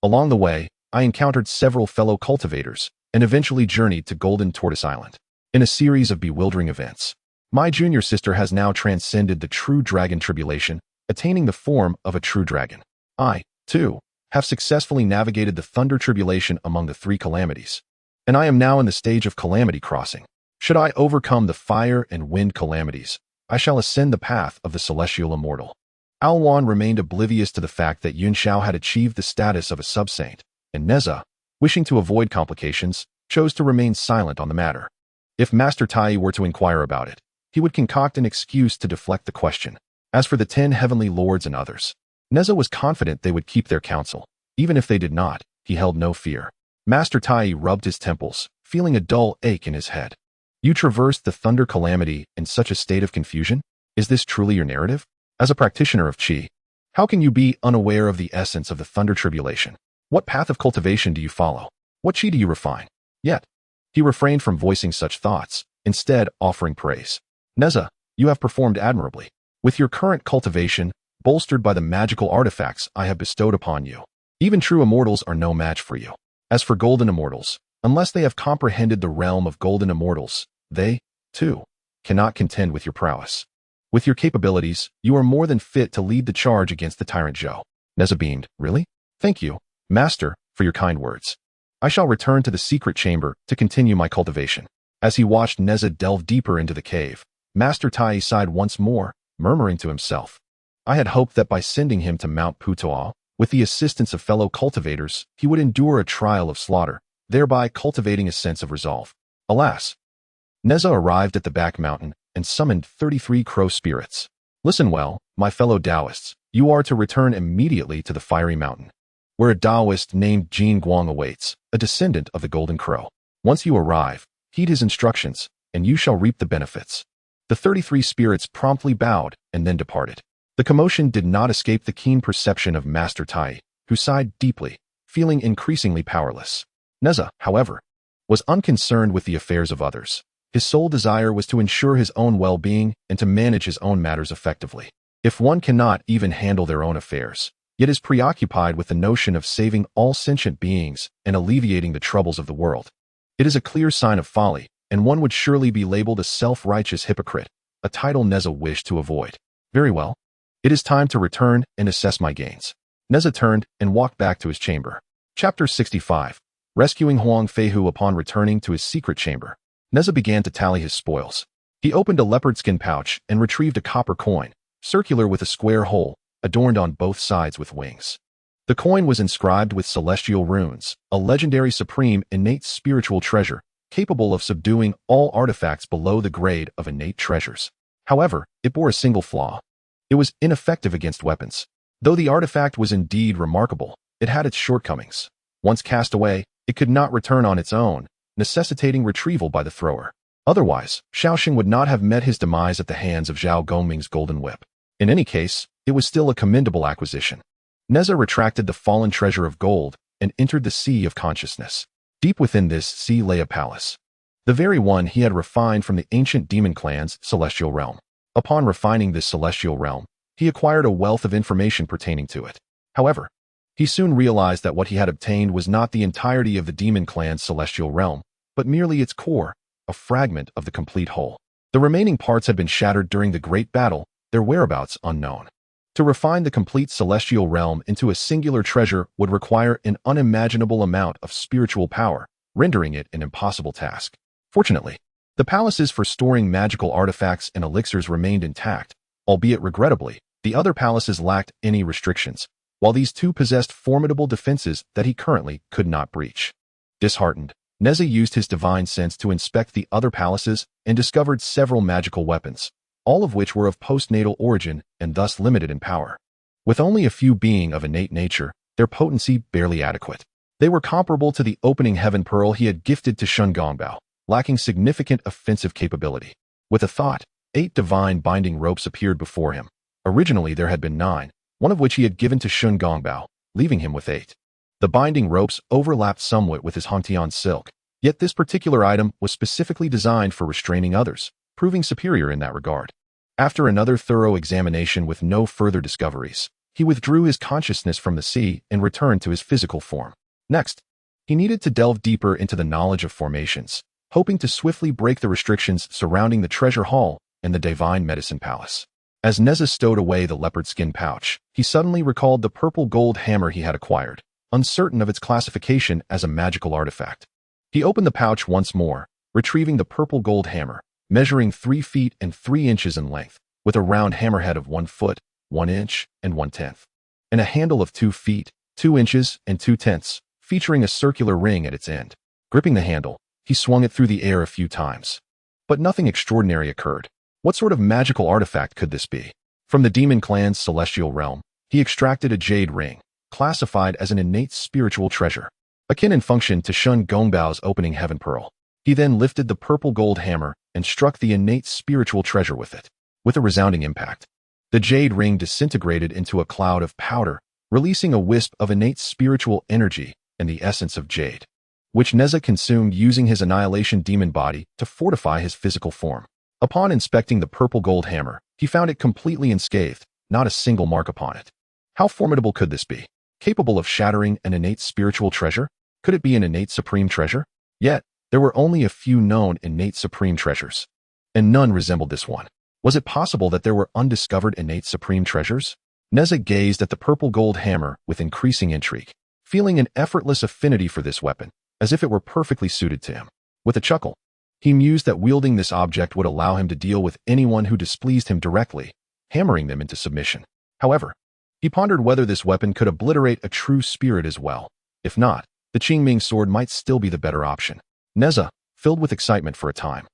Along the way, I encountered several fellow cultivators, and eventually journeyed to Golden Tortoise Island. In a series of bewildering events, my junior sister has now transcended the true dragon tribulation, attaining the form of a true dragon. I, too, have successfully navigated the thunder tribulation among the 3 calamities, and I am now in the stage of calamity crossing. Should I overcome the fire and wind calamities, I shall ascend the path of the celestial immortal." Alwan remained oblivious to the fact that Yun Shao had achieved the status of a sub-saint, and Nezha, wishing to avoid complications, chose to remain silent on the matter. If Master Taiyi were to inquire about it, he would concoct an excuse to deflect the question. As for the 10 heavenly lords and others, Nezha was confident they would keep their counsel. Even if they did not, he held no fear. Master Taiyi rubbed his temples, feeling a dull ache in his head. "You traversed the thunder calamity in such a state of confusion? Is this truly your narrative? As a practitioner of Qi, how can you be unaware of the essence of the thunder tribulation? What path of cultivation do you follow? What Qi do you refine?" Yet, he refrained from voicing such thoughts, instead offering praise. "Nezha, you have performed admirably. With your current cultivation, bolstered by the magical artifacts I have bestowed upon you, even true immortals are no match for you. As for golden immortals, unless they have comprehended the realm of golden immortals, they, too, cannot contend with your prowess. With your capabilities, you are more than fit to lead the charge against the tyrant Zhou." Nezha beamed. "Really? Thank you. Master, for your kind words. I shall return to the secret chamber to continue my cultivation. As he watched Nezha delve deeper into the cave, Master Taiyi sighed once more, murmuring to himself. I had hoped that by sending him to Mount Putoa, with the assistance of fellow cultivators, he would endure a trial of slaughter, thereby cultivating a sense of resolve. Alas! Nezha arrived at the back mountain and summoned 33 crow spirits. Listen well, my fellow Taoists, you are to return immediately to the fiery mountain, where a Taoist named Jin Guang awaits, a descendant of the Golden Crow. Once you arrive, heed his instructions, and you shall reap the benefits. The 33 spirits promptly bowed and then departed. The commotion did not escape the keen perception of Master Taiyi, who sighed deeply, feeling increasingly powerless. Nezha, however, was unconcerned with the affairs of others. His sole desire was to ensure his own well-being and to manage his own matters effectively. If one cannot even handle their own affairs, yet is preoccupied with the notion of saving all sentient beings and alleviating the troubles of the world, it is a clear sign of folly, and one would surely be labeled a self-righteous hypocrite, a title Nezha wished to avoid. Very well. It is time to return and assess my gains. Nezha turned and walked back to his chamber. Chapter 65. Rescuing Huang Feihu. Upon returning to his secret chamber, Nezha began to tally his spoils. He opened a leopard skin pouch and retrieved a copper coin, circular with a square hole, adorned on both sides with wings. The coin was inscribed with celestial runes, a legendary supreme innate spiritual treasure, capable of subduing all artifacts below the grade of innate treasures. However, it bore a single flaw. It was ineffective against weapons. Though the artifact was indeed remarkable, it had its shortcomings. Once cast away, it could not return on its own, necessitating retrieval by the thrower. Otherwise, Shaoxing would not have met his demise at the hands of Zhao Gongming's golden whip. In any case, it was still a commendable acquisition. Nezha retracted the fallen treasure of gold and entered the sea of consciousness. Deep within this sea lay a palace, the very one he had refined from the ancient demon clan's celestial realm. Upon refining this celestial realm, he acquired a wealth of information pertaining to it. However, he soon realized that what he had obtained was not the entirety of the demon clan's celestial realm, but merely its core, a fragment of the complete whole. The remaining parts had been shattered during the great battle, their whereabouts unknown. To refine the complete celestial realm into a singular treasure would require an unimaginable amount of spiritual power, rendering it an impossible task. Fortunately, the palaces for storing magical artifacts and elixirs remained intact, albeit regrettably, the other palaces lacked any restrictions, while these two possessed formidable defenses that he currently could not breach. Disheartened, Nezha used his divine sense to inspect the other palaces and discovered several magical weapons, all of which were of postnatal origin and thus limited in power. With only a few being of innate nature, their potency barely adequate. They were comparable to the opening heaven pearl he had gifted to Shun Gongbao, lacking significant offensive capability. With a thought, 8 divine binding ropes appeared before him. Originally there had been 9, one of which he had given to Shun Gongbao, leaving him with 8. The binding ropes overlapped somewhat with his Hongtian silk, yet this particular item was specifically designed for restraining others, proving superior in that regard. After another thorough examination with no further discoveries, he withdrew his consciousness from the sea and returned to his physical form. Next, he needed to delve deeper into the knowledge of formations, hoping to swiftly break the restrictions surrounding the treasure hall and the divine medicine palace. As Nezha stowed away the leopard skin pouch, he suddenly recalled the purple gold hammer he had acquired, uncertain of its classification as a magical artifact. He opened the pouch once more, retrieving the purple gold hammer, measuring 3 feet and 3 inches in length, with a round hammerhead of 1 foot, 1 inch, and 1/10, and a handle of 2 feet, 2 inches, and 2/10, featuring a circular ring at its end. Gripping the handle, he swung it through the air a few times. But nothing extraordinary occurred. What sort of magical artifact could this be? From the demon clan's celestial realm, he extracted a jade ring, classified as an innate spiritual treasure, akin in function to Shun Gongbao's opening heaven pearl. He then lifted the purple gold hammer and struck the innate spiritual treasure with it. With a resounding impact, the jade ring disintegrated into a cloud of powder, releasing a wisp of innate spiritual energy and the essence of jade, which Nezha consumed using his annihilation demon body to fortify his physical form. Upon inspecting the purple gold hammer, he found it completely unscathed, not a single mark upon it. How formidable could this be? Capable of shattering an innate spiritual treasure? Could it be an innate supreme treasure? Yet, there were only a few known innate supreme treasures, and none resembled this one. Was it possible that there were undiscovered innate supreme treasures? Nezha gazed at the purple gold hammer with increasing intrigue. feeling an effortless affinity for this weapon, as if it were perfectly suited to him. With a chuckle, he mused that wielding this object would allow him to deal with anyone who displeased him directly, hammering them into submission. However, he pondered whether this weapon could obliterate a true spirit as well. If not, the Qingming sword might still be the better option. Nezha, filled with excitement for a time,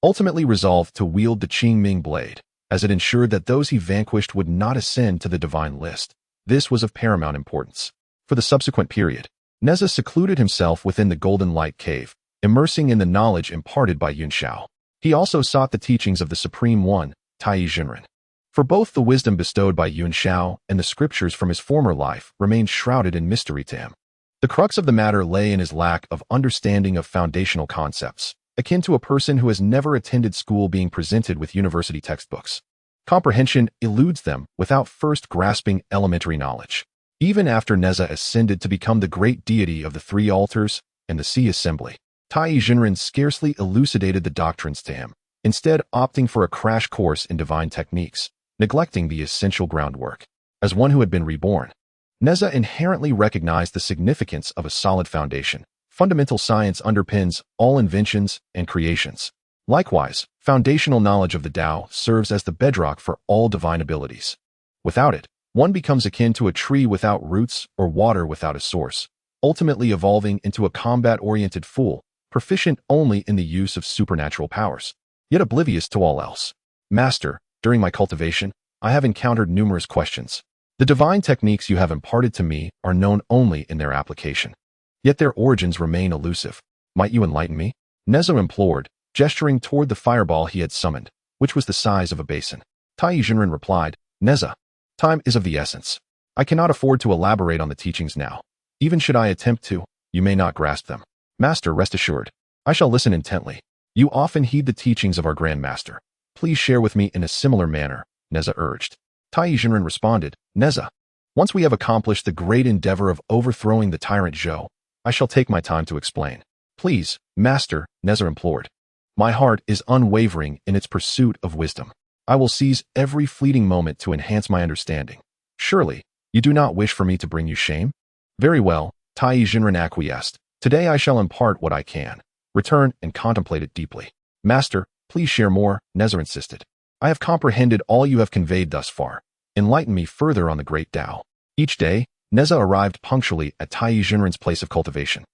ultimately resolved to wield the Qingming blade, as it ensured that those he vanquished would not ascend to the divine list. This was of paramount importance. For the subsequent period, Nezha secluded himself within the Golden Light Cave, immersing in the knowledge imparted by Yunxiao. He also sought the teachings of the Supreme One, Taiyi Jinren. For both the wisdom bestowed by Yunxiao and the scriptures from his former life remained shrouded in mystery to him. The crux of the matter lay in his lack of understanding of foundational concepts, akin to a person who has never attended school being presented with university textbooks. Comprehension eludes them without first grasping elementary knowledge. Even after Nezha ascended to become the great deity of the three altars and the sea assembly, Taiyi Jinren scarcely elucidated the doctrines to him, instead opting for a crash course in divine techniques, neglecting the essential groundwork. As one who had been reborn, Nezha inherently recognized the significance of a solid foundation. Fundamental science underpins all inventions and creations. Likewise, foundational knowledge of the Tao serves as the bedrock for all divine abilities. Without it, one becomes akin to a tree without roots or water without a source, ultimately evolving into a combat-oriented fool, proficient only in the use of supernatural powers, yet oblivious to all else. Master, during my cultivation, I have encountered numerous questions. The divine techniques you have imparted to me are known only in their application, yet their origins remain elusive. Might you enlighten me? Nezha implored, gesturing toward the fireball he had summoned, which was the size of a basin. Taiyi Jinren replied, Nezha, time is of the essence. I cannot afford to elaborate on the teachings now. Even should I attempt to, you may not grasp them. Master, rest assured, I shall listen intently. You often heed the teachings of our Grand Master. Please share with me in a similar manner, Nezha urged. Taiyi Jinren responded, Nezha, once we have accomplished the great endeavor of overthrowing the tyrant Zhou, I shall take my time to explain. Please, Master, Nezha implored. My heart is unwavering in its pursuit of wisdom. I will seize every fleeting moment to enhance my understanding. Surely, you do not wish for me to bring you shame? Very well, Taiyi Jinren acquiesced. Today I shall impart what I can. Return and contemplate it deeply. Master, please share more, Nezha insisted. I have comprehended all you have conveyed thus far. Enlighten me further on the great Tao. Each day, Nezha arrived punctually at Taiyi Jinren's place of cultivation,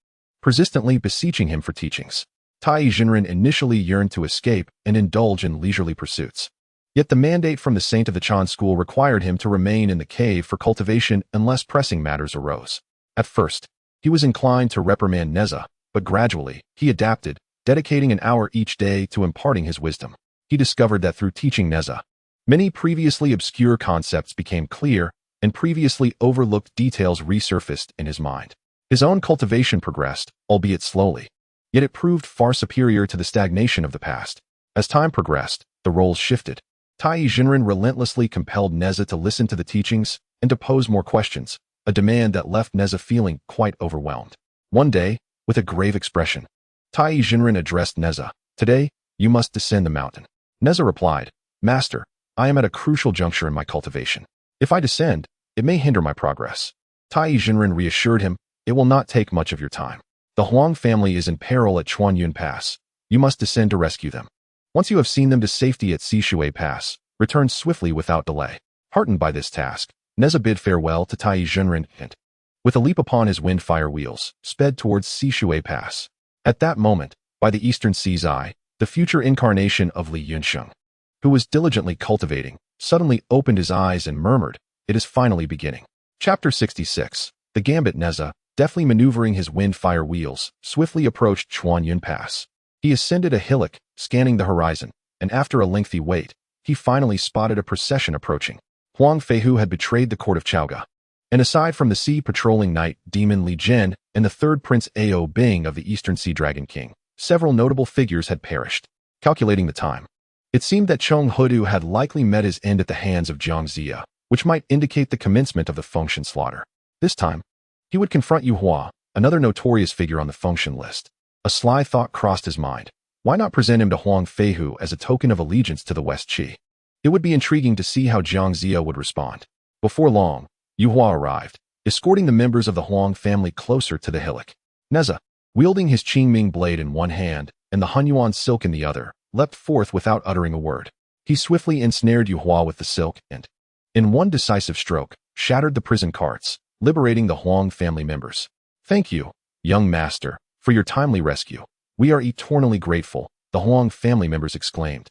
persistently beseeching him for teachings. Taiyi Jinren initially yearned to escape and indulge in leisurely pursuits. Yet the mandate from the Saint of the Chan school required him to remain in the cave for cultivation unless pressing matters arose. At first, he was inclined to reprimand Nezha, but gradually, he adapted, dedicating an hour each day to imparting his wisdom. He discovered that through teaching Nezha, many previously obscure concepts became clear, and previously overlooked details resurfaced in his mind. His own cultivation progressed, albeit slowly, yet it proved far superior to the stagnation of the past. As time progressed, the roles shifted. Taiyi Jinren relentlessly compelled Nezha to listen to the teachings and to pose more questions, a demand that left Nezha feeling quite overwhelmed. One day, with a grave expression, Taiyi Jinren addressed Nezha. Today, you must descend the mountain. Nezha replied, Master, I am at a crucial juncture in my cultivation. If I descend, it may hinder my progress. Taiyi Jinren reassured him, it will not take much of your time. The Huang family is in peril at Chuanyun Pass. You must descend to rescue them. Once you have seen them to safety at Sishui Pass, return swiftly without delay. Heartened by this task, Nezha bid farewell to Taiyi Jinren and, with a leap upon his wind-fire wheels, sped towards Sishui Pass. At that moment, by the eastern sea's eye, the future incarnation of Li Yunsheng, who was diligently cultivating, suddenly opened his eyes and murmured, it is finally beginning. Chapter 66. The Gambit. Nezha, deftly maneuvering his wind-fire wheels, swiftly approached Chuanyun Pass. He ascended a hillock, scanning the horizon, and after a lengthy wait, he finally spotted a procession approaching. Huang Feihu had betrayed the court of Chaoga. And aside from the sea patrolling knight Demon Li Jin and the third Prince Ao Bing of the Eastern Sea Dragon King, several notable figures had perished. Calculating the time, it seemed that Chong Hudu had likely met his end at the hands of Jiang Zia, which might indicate the commencement of the Fengshan slaughter. This time, he would confront Yu Hua, another notorious figure on the Fengshan list. A sly thought crossed his mind. Why not present him to Huang Feihu as a token of allegiance to the West Qi? It would be intriguing to see how Jiang Zia would respond. Before long, Yu Hua arrived. escorting the members of the Huang family closer to the hillock. Nezha, wielding his Qingming blade in one hand and the Hunyuan silk in the other, leapt forth without uttering a word. He swiftly ensnared Yuhua with the silk and, in one decisive stroke, shattered the prison carts, liberating the Huang family members. "Thank you, young master, for your timely rescue. We are eternally grateful," the Huang family members exclaimed.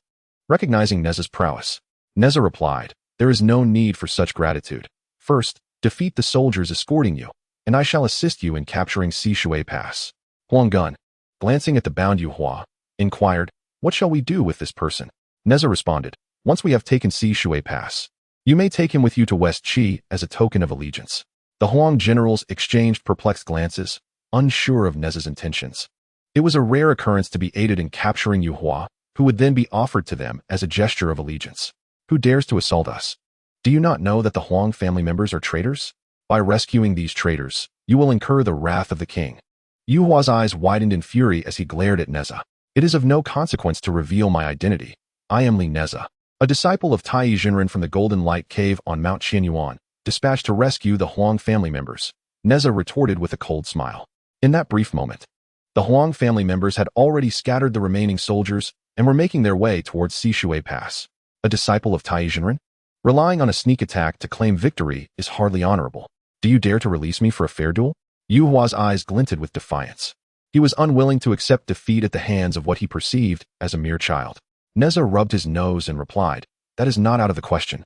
Recognizing Nezha's prowess, Nezha replied, "There is no need for such gratitude. First, defeat the soldiers escorting you, and I shall assist you in capturing Sishui Pass." Huang Gun, glancing at the bound Yuhua, inquired, "What shall we do with this person?" Nezha responded, "Once we have taken Sishui Pass, you may take him with you to West Qi as a token of allegiance." The Huang generals exchanged perplexed glances, unsure of Nezha's intentions. It was a rare occurrence to be aided in capturing Yuhua, who would then be offered to them as a gesture of allegiance. "Who dares to assault us? Do you not know that the Huang family members are traitors? By rescuing these traitors, you will incur the wrath of the king." Yuhua's eyes widened in fury as he glared at Nezha. "It is of no consequence to reveal my identity. I am Li Nezha, a disciple of Taiyi Jinren from the Golden Light Cave on Mount Qianyuan, dispatched to rescue the Huang family members," Nezha retorted with a cold smile. In that brief moment, the Huang family members had already scattered the remaining soldiers and were making their way towards Sishui Pass. A disciple of Taiyi Jinren? Relying on a sneak attack to claim victory is hardly honorable. Do you dare to release me for a fair duel? Yuhua's eyes glinted with defiance. He was unwilling to accept defeat at the hands of what he perceived as a mere child. Nezha rubbed his nose and replied, "That is not out of the question.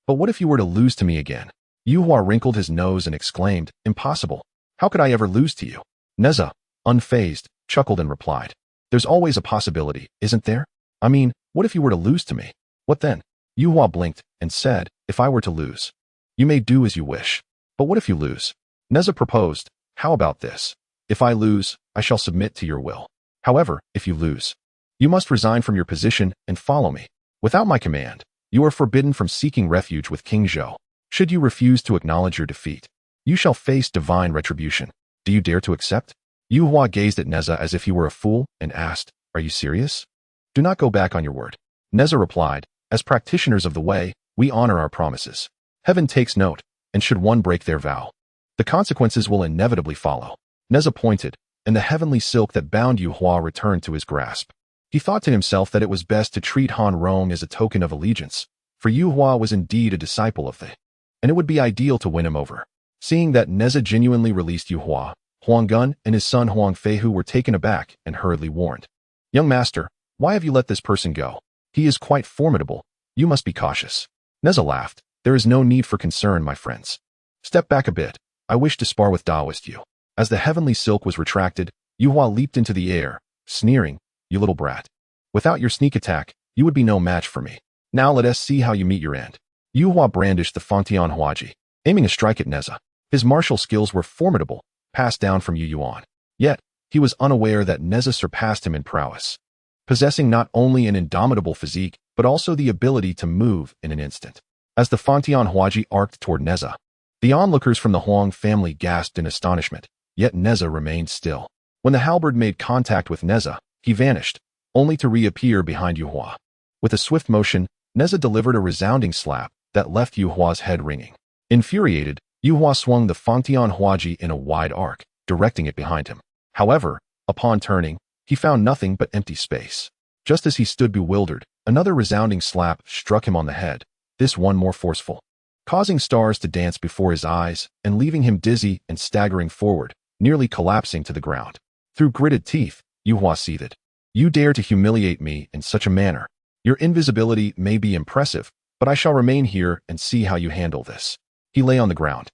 But what if you were to lose to me again?" Yuhua wrinkled his nose and exclaimed, "Impossible. How could I ever lose to you?" Nezha, unfazed, chuckled and replied, "There's always a possibility, isn't there? I mean, what if you were to lose to me? What then?" Yuhua blinked and said, "If I were to lose, you may do as you wish. But what if you lose?" Nezha proposed, "How about this? If I lose, I shall submit to your will. However, if you lose, you must resign from your position and follow me. Without my command, you are forbidden from seeking refuge with King Zhou. Should you refuse to acknowledge your defeat, you shall face divine retribution. Do you dare to accept?" Yuhua gazed at Nezha as if he were a fool and asked, "Are you serious?" "Do not go back on your word." Nezha replied, "As practitioners of the way, we honor our promises. Heaven takes note, and should one break their vow, the consequences will inevitably follow." Nezha pointed, and the heavenly silk that bound Yuhua returned to his grasp. He thought to himself that it was best to treat Han Rong as a token of allegiance, for Yuhua was indeed a disciple of the, and it would be ideal to win him over. Seeing that Nezha genuinely released Yuhua, Huang Gun and his son Huang Feihu were taken aback and hurriedly warned, "Young master, why have you let this person go? He is quite formidable. You must be cautious." Nezha laughed, "There is no need for concern, my friends. Step back a bit. I wish to spar with Taoist you." As the heavenly silk was retracted, Yuhua leaped into the air, sneering, "You little brat. Without your sneak attack, you would be no match for me. Now let us see how you meet your end." Yuhua brandished the Fangtian Huaji, aiming a strike at Nezha. His martial skills were formidable, passed down from Yu Yuan. Yet, he was unaware that Nezha surpassed him in prowess, possessing not only an indomitable physique, but also the ability to move in an instant. As the Fangtian Huaji arced toward Nezha, the onlookers from the Huang family gasped in astonishment, yet Nezha remained still. When the halberd made contact with Nezha, he vanished, only to reappear behind Yuhua. With a swift motion, Nezha delivered a resounding slap that left Yuhua's head ringing. Infuriated, Yuhua swung the Fangtian Huaji in a wide arc, directing it behind him. However, upon turning, he found nothing but empty space. Just as he stood bewildered, another resounding slap struck him on the head, this one more forceful, causing stars to dance before his eyes and leaving him dizzy and staggering forward, nearly collapsing to the ground. Through gritted teeth, Yuhua seethed. "You dare to humiliate me in such a manner. Your invisibility may be impressive, but I shall remain here and see how you handle this." He lay on the ground,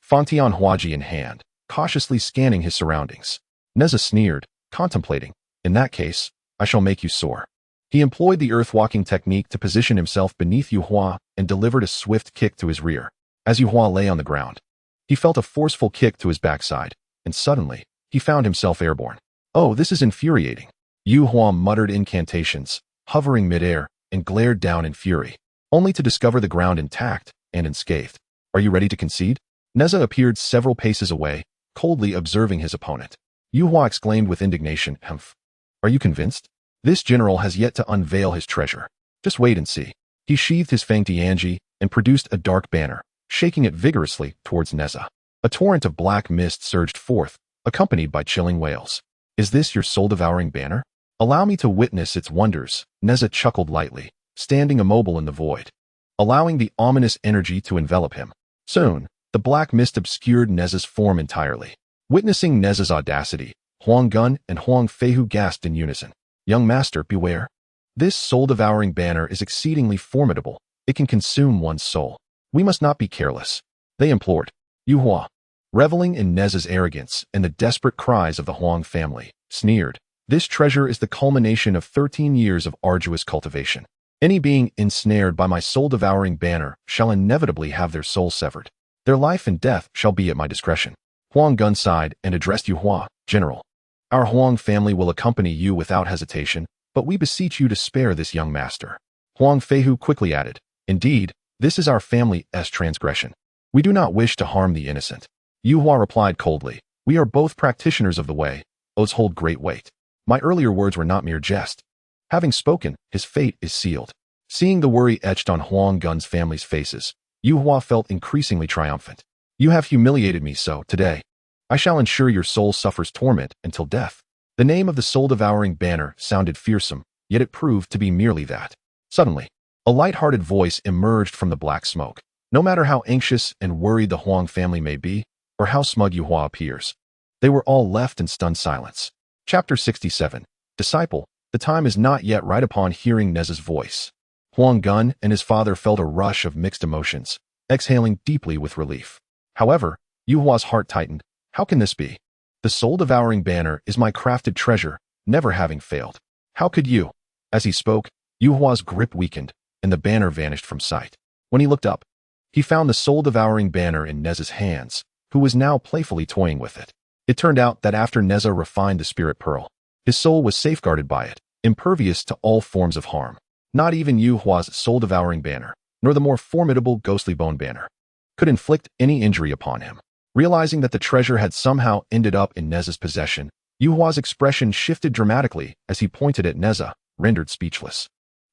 Fangtian Huaji in hand, cautiously scanning his surroundings. Nezha sneered, contemplating, "In that case, I shall make you soar." He employed the earth-walking technique to position himself beneath Yuhua and delivered a swift kick to his rear. As Yuhua lay on the ground, he felt a forceful kick to his backside, and suddenly, he found himself airborne. "Oh, this is infuriating." Yuhua muttered incantations, hovering midair, and glared down in fury, only to discover the ground intact and unscathed. "Are you ready to concede?" Nezha appeared several paces away, coldly observing his opponent. Yuhua exclaimed with indignation, "Humph. Are you convinced? This general has yet to unveil his treasure. Just wait and see." He sheathed his Fang Tianji and produced a dark banner, shaking it vigorously towards Nezha. A torrent of black mist surged forth, accompanied by chilling wails. Is this your soul-devouring banner? Allow me to witness its wonders, Nezha chuckled lightly, standing immobile in the void, allowing the ominous energy to envelop him. Soon, the black mist obscured Nezha's form entirely. Witnessing Nezha's audacity, Huang Gun and Huang Feihu gasped in unison. Young master, beware. This soul-devouring banner is exceedingly formidable. It can consume one's soul. We must not be careless, they implored. Yu Hua, reveling in Nezha's arrogance and the desperate cries of the Huang family, sneered. This treasure is the culmination of 13 years of arduous cultivation. Any being ensnared by my soul-devouring banner shall inevitably have their soul severed. Their life and death shall be at my discretion. Huang Gun sighed and addressed Yu Hua, General. Our Huang family will accompany you without hesitation, but we beseech you to spare this young master. Huang Feihu quickly added, Indeed, this is our family's transgression. We do not wish to harm the innocent. Yu Hua replied coldly, We are both practitioners of the way. Oaths hold great weight. My earlier words were not mere jest. Having spoken, his fate is sealed. Seeing the worry etched on Huang Gun's family's faces, Yu Hua felt increasingly triumphant. You have humiliated me so, today. I shall ensure your soul suffers torment until death. The name of the soul-devouring banner sounded fearsome, yet it proved to be merely that. Suddenly, a light-hearted voice emerged from the black smoke. No matter how anxious and worried the Huang family may be, or how smug Yu Hua appears, they were all left in stunned silence. Chapter 67. Disciple, the time is not yet right. Upon hearing Nezha's voice, Huang Gun and his father felt a rush of mixed emotions, exhaling deeply with relief. However, Yu Hua's heart tightened. How can this be? The soul-devouring banner is my crafted treasure, never having failed. How could you? As he spoke, Yu Hua's grip weakened, and the banner vanished from sight. When he looked up, he found the soul-devouring banner in Nezha's hands, who was now playfully toying with it. It turned out that after Nezha refined the spirit pearl, his soul was safeguarded by it, impervious to all forms of harm. Not even Yu Hua's soul-devouring banner, nor the more formidable ghostly bone banner, could inflict any injury upon him. Realizing that the treasure had somehow ended up in Nezha's possession, Yu Hua's expression shifted dramatically as he pointed at Nezha, rendered speechless.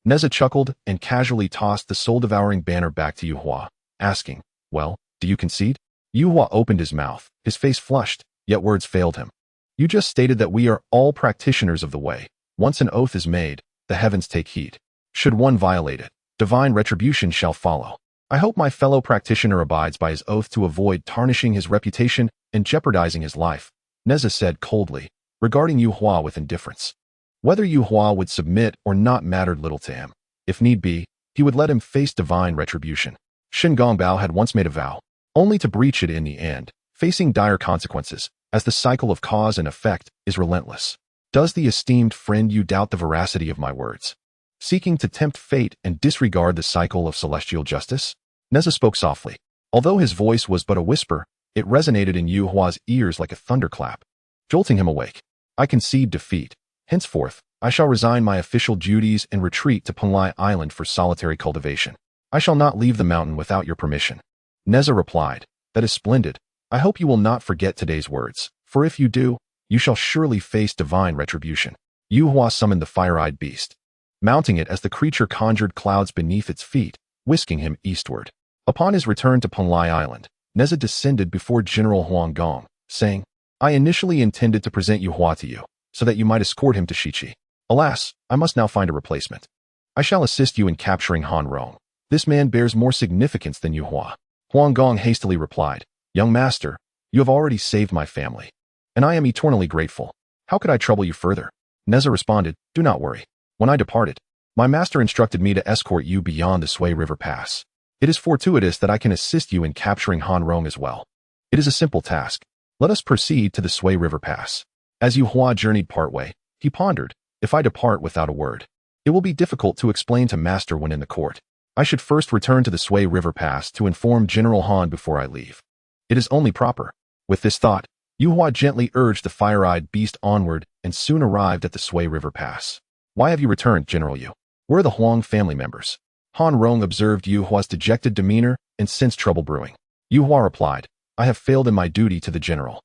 Nezha chuckled and casually tossed the soul-devouring banner back to Yu Hua, asking, Well, do you concede? Yu Hua opened his mouth, his face flushed, yet words failed him. You just stated that we are all practitioners of the way. Once an oath is made, the heavens take heed. Should one violate it, divine retribution shall follow. I hope my fellow practitioner abides by his oath to avoid tarnishing his reputation and jeopardizing his life, Nezha said coldly, regarding Yu Hua with indifference. Whether Yu Hua would submit or not mattered little to him. If need be, he would let him face divine retribution. Shen Gongbao had once made a vow, only to breach it in the end, facing dire consequences, as the cycle of cause and effect is relentless. Does the esteemed friend you doubt the veracity of my words, seeking to tempt fate and disregard the cycle of celestial justice? Nezha spoke softly. Although his voice was but a whisper, it resonated in Yu Hua's ears like a thunderclap, jolting him awake. I concede defeat. Henceforth, I shall resign my official duties and retreat to Penlai Island for solitary cultivation. I shall not leave the mountain without your permission. Nezha replied, That is splendid. I hope you will not forget today's words, for if you do, you shall surely face divine retribution. Yu Hua summoned the fire-eyed beast, mounting it as the creature conjured clouds beneath its feet, whisking him eastward. Upon his return to Penlai Island, Nezha descended before General Huang Gong, saying, I initially intended to present Yu Hua to you, so that you might escort him to Shiqi. Alas, I must now find a replacement. I shall assist you in capturing Han Rong. This man bears more significance than Yu Hua. Huang Gong hastily replied, Young master, you have already saved my family, and I am eternally grateful. How could I trouble you further? Nezha responded, Do not worry. When I departed, my master instructed me to escort you beyond the Sui River Pass. It is fortuitous that I can assist you in capturing Han Rong as well. It is a simple task. Let us proceed to the Sui River Pass. As Yu Hua journeyed partway, he pondered, If I depart without a word, it will be difficult to explain to master when in the court. I should first return to the Sui River Pass to inform General Han before I leave. It is only proper. With this thought, Yu Hua gently urged the fire-eyed beast onward and soon arrived at the Sui River Pass. Why have you returned, General Yu? Where are the Huang family members? Han Rong observed Yu Hua's dejected demeanor and sensed trouble brewing. Yu Hua replied, I have failed in my duty to the general.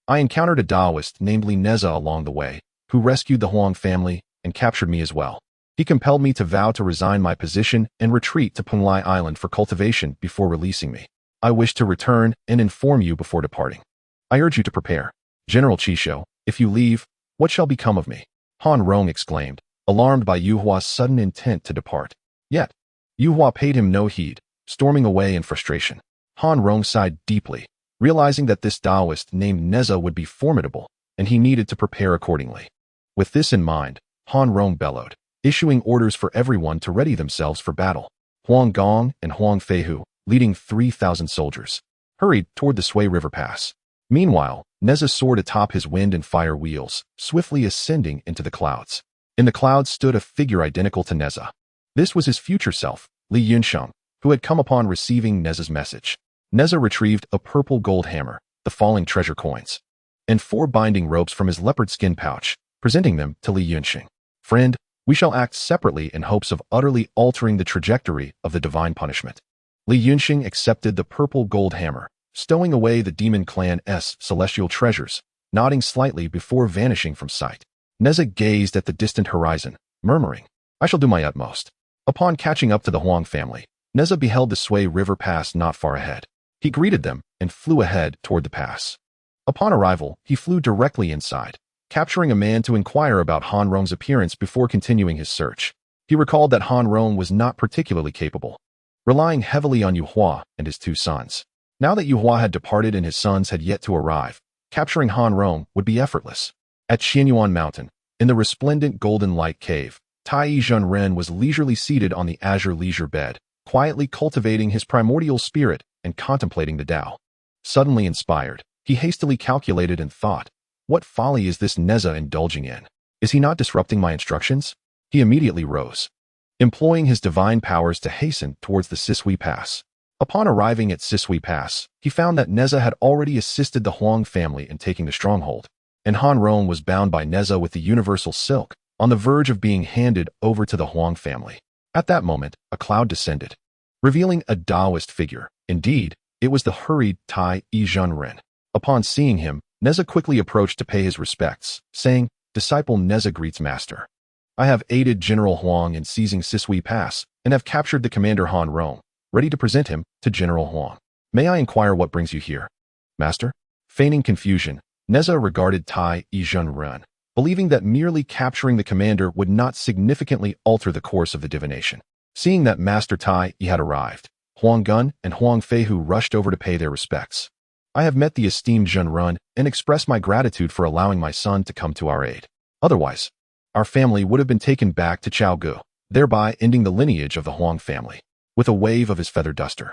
I encountered a Taoist, namely Nezha, along the way, who rescued the Huang family and captured me as well. He compelled me to vow to resign my position and retreat to Penlai Island for cultivation before releasing me. I wish to return and inform you before departing. I urge you to prepare. General Chisho, if you leave, what shall become of me? Han Rong exclaimed, alarmed by Yu Hua's sudden intent to depart. Yet, Yu Hua paid him no heed, storming away in frustration. Han Rong sighed deeply, realizing that this Taoist named Nezha would be formidable, and he needed to prepare accordingly. With this in mind, Han Rong bellowed, issuing orders for everyone to ready themselves for battle. Huang Gong and Huang Feihu, leading 3,000 soldiers, hurried toward the Sui River Pass. Meanwhile, Nezha soared atop his wind and fire wheels, swiftly ascending into the clouds. In the clouds stood a figure identical to Nezha. This was his future self, Li Yunsheng, who had come upon receiving Nezha's message. Nezha retrieved a purple gold hammer, the falling treasure coins, and 4 binding ropes from his leopard skin pouch, presenting them to Li Yunsheng. Friend, we shall act separately in hopes of utterly altering the trajectory of the divine punishment. Li Yunsheng accepted the purple gold hammer, stowing away the demon clan's celestial treasures, nodding slightly before vanishing from sight. Nezha gazed at the distant horizon, murmuring, I shall do my utmost. Upon catching up to the Huang family, Nezha beheld the Sui River Pass not far ahead. He greeted them and flew ahead toward the pass. Upon arrival, he flew directly inside, capturing a man to inquire about Han Rong's appearance before continuing his search. He recalled that Han Rong was not particularly capable, relying heavily on Yu Hua and his 2 sons. Now that Yu Hua had departed and his sons had yet to arrive, capturing Han Rong would be effortless. At Qianyuan Mountain, in the resplendent golden light cave, Taiyi Zhenren was leisurely seated on the azure leisure bed, quietly cultivating his primordial spirit and contemplating the Tao. Suddenly inspired, he hastily calculated and thought, what folly is this Nezha indulging in? Is he not disrupting my instructions? He immediately rose, employing his divine powers to hasten towards the Sisui Pass. Upon arriving at Sisui Pass, he found that Nezha had already assisted the Huang family in taking the stronghold, and Han Rong was bound by Nezha with the universal silk, on the verge of being handed over to the Huang family. At that moment, a cloud descended, revealing a Taoist figure. Indeed, it was the hurried Taiyi Zhenren. Upon seeing him, Nezha quickly approached to pay his respects, saying, Disciple Nezha greets Master. I have aided General Huang in seizing Sisui Pass, and have captured the commander Han Rong, ready to present him to General Huang. May I inquire what brings you here? Master? Feigning confusion, Nezha regarded Taiyi Zhenren, believing that merely capturing the commander would not significantly alter the course of the divination. Seeing that Master Taiyi had arrived, Huang Gun and Huang Feihu rushed over to pay their respects. I have met the esteemed Zhenren and expressed my gratitude for allowing my son to come to our aid. Otherwise, our family would have been taken back to Chaogu, thereby ending the lineage of the Huang family. With a wave of his feather duster,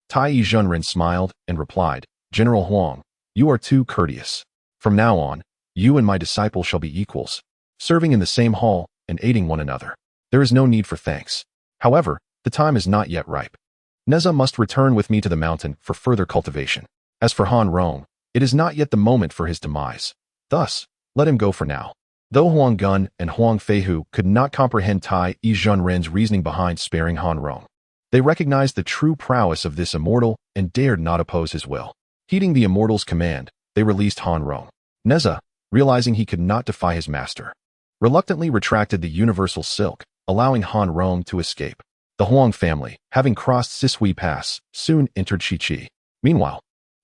Taiyi Zhenren smiled and replied, General Huang, you are too courteous. From now on, you and my disciple shall be equals, serving in the same hall and aiding one another. There is no need for thanks. However, the time is not yet ripe. Nezha must return with me to the mountain for further cultivation. As for Han Rong, it is not yet the moment for his demise. Thus, let him go for now. Though Huang Gun and Huang Feihu could not comprehend Taiyi Zhenren's reasoning behind sparing Han Rong, they recognized the true prowess of this immortal and dared not oppose his will. Heeding the immortal's command, they released Han Rong. Nezha, realizing he could not defy his master, reluctantly retracted the universal silk, allowing Han Rong to escape. The Huang family, having crossed Sisui Pass, soon entered Shiqi. Meanwhile,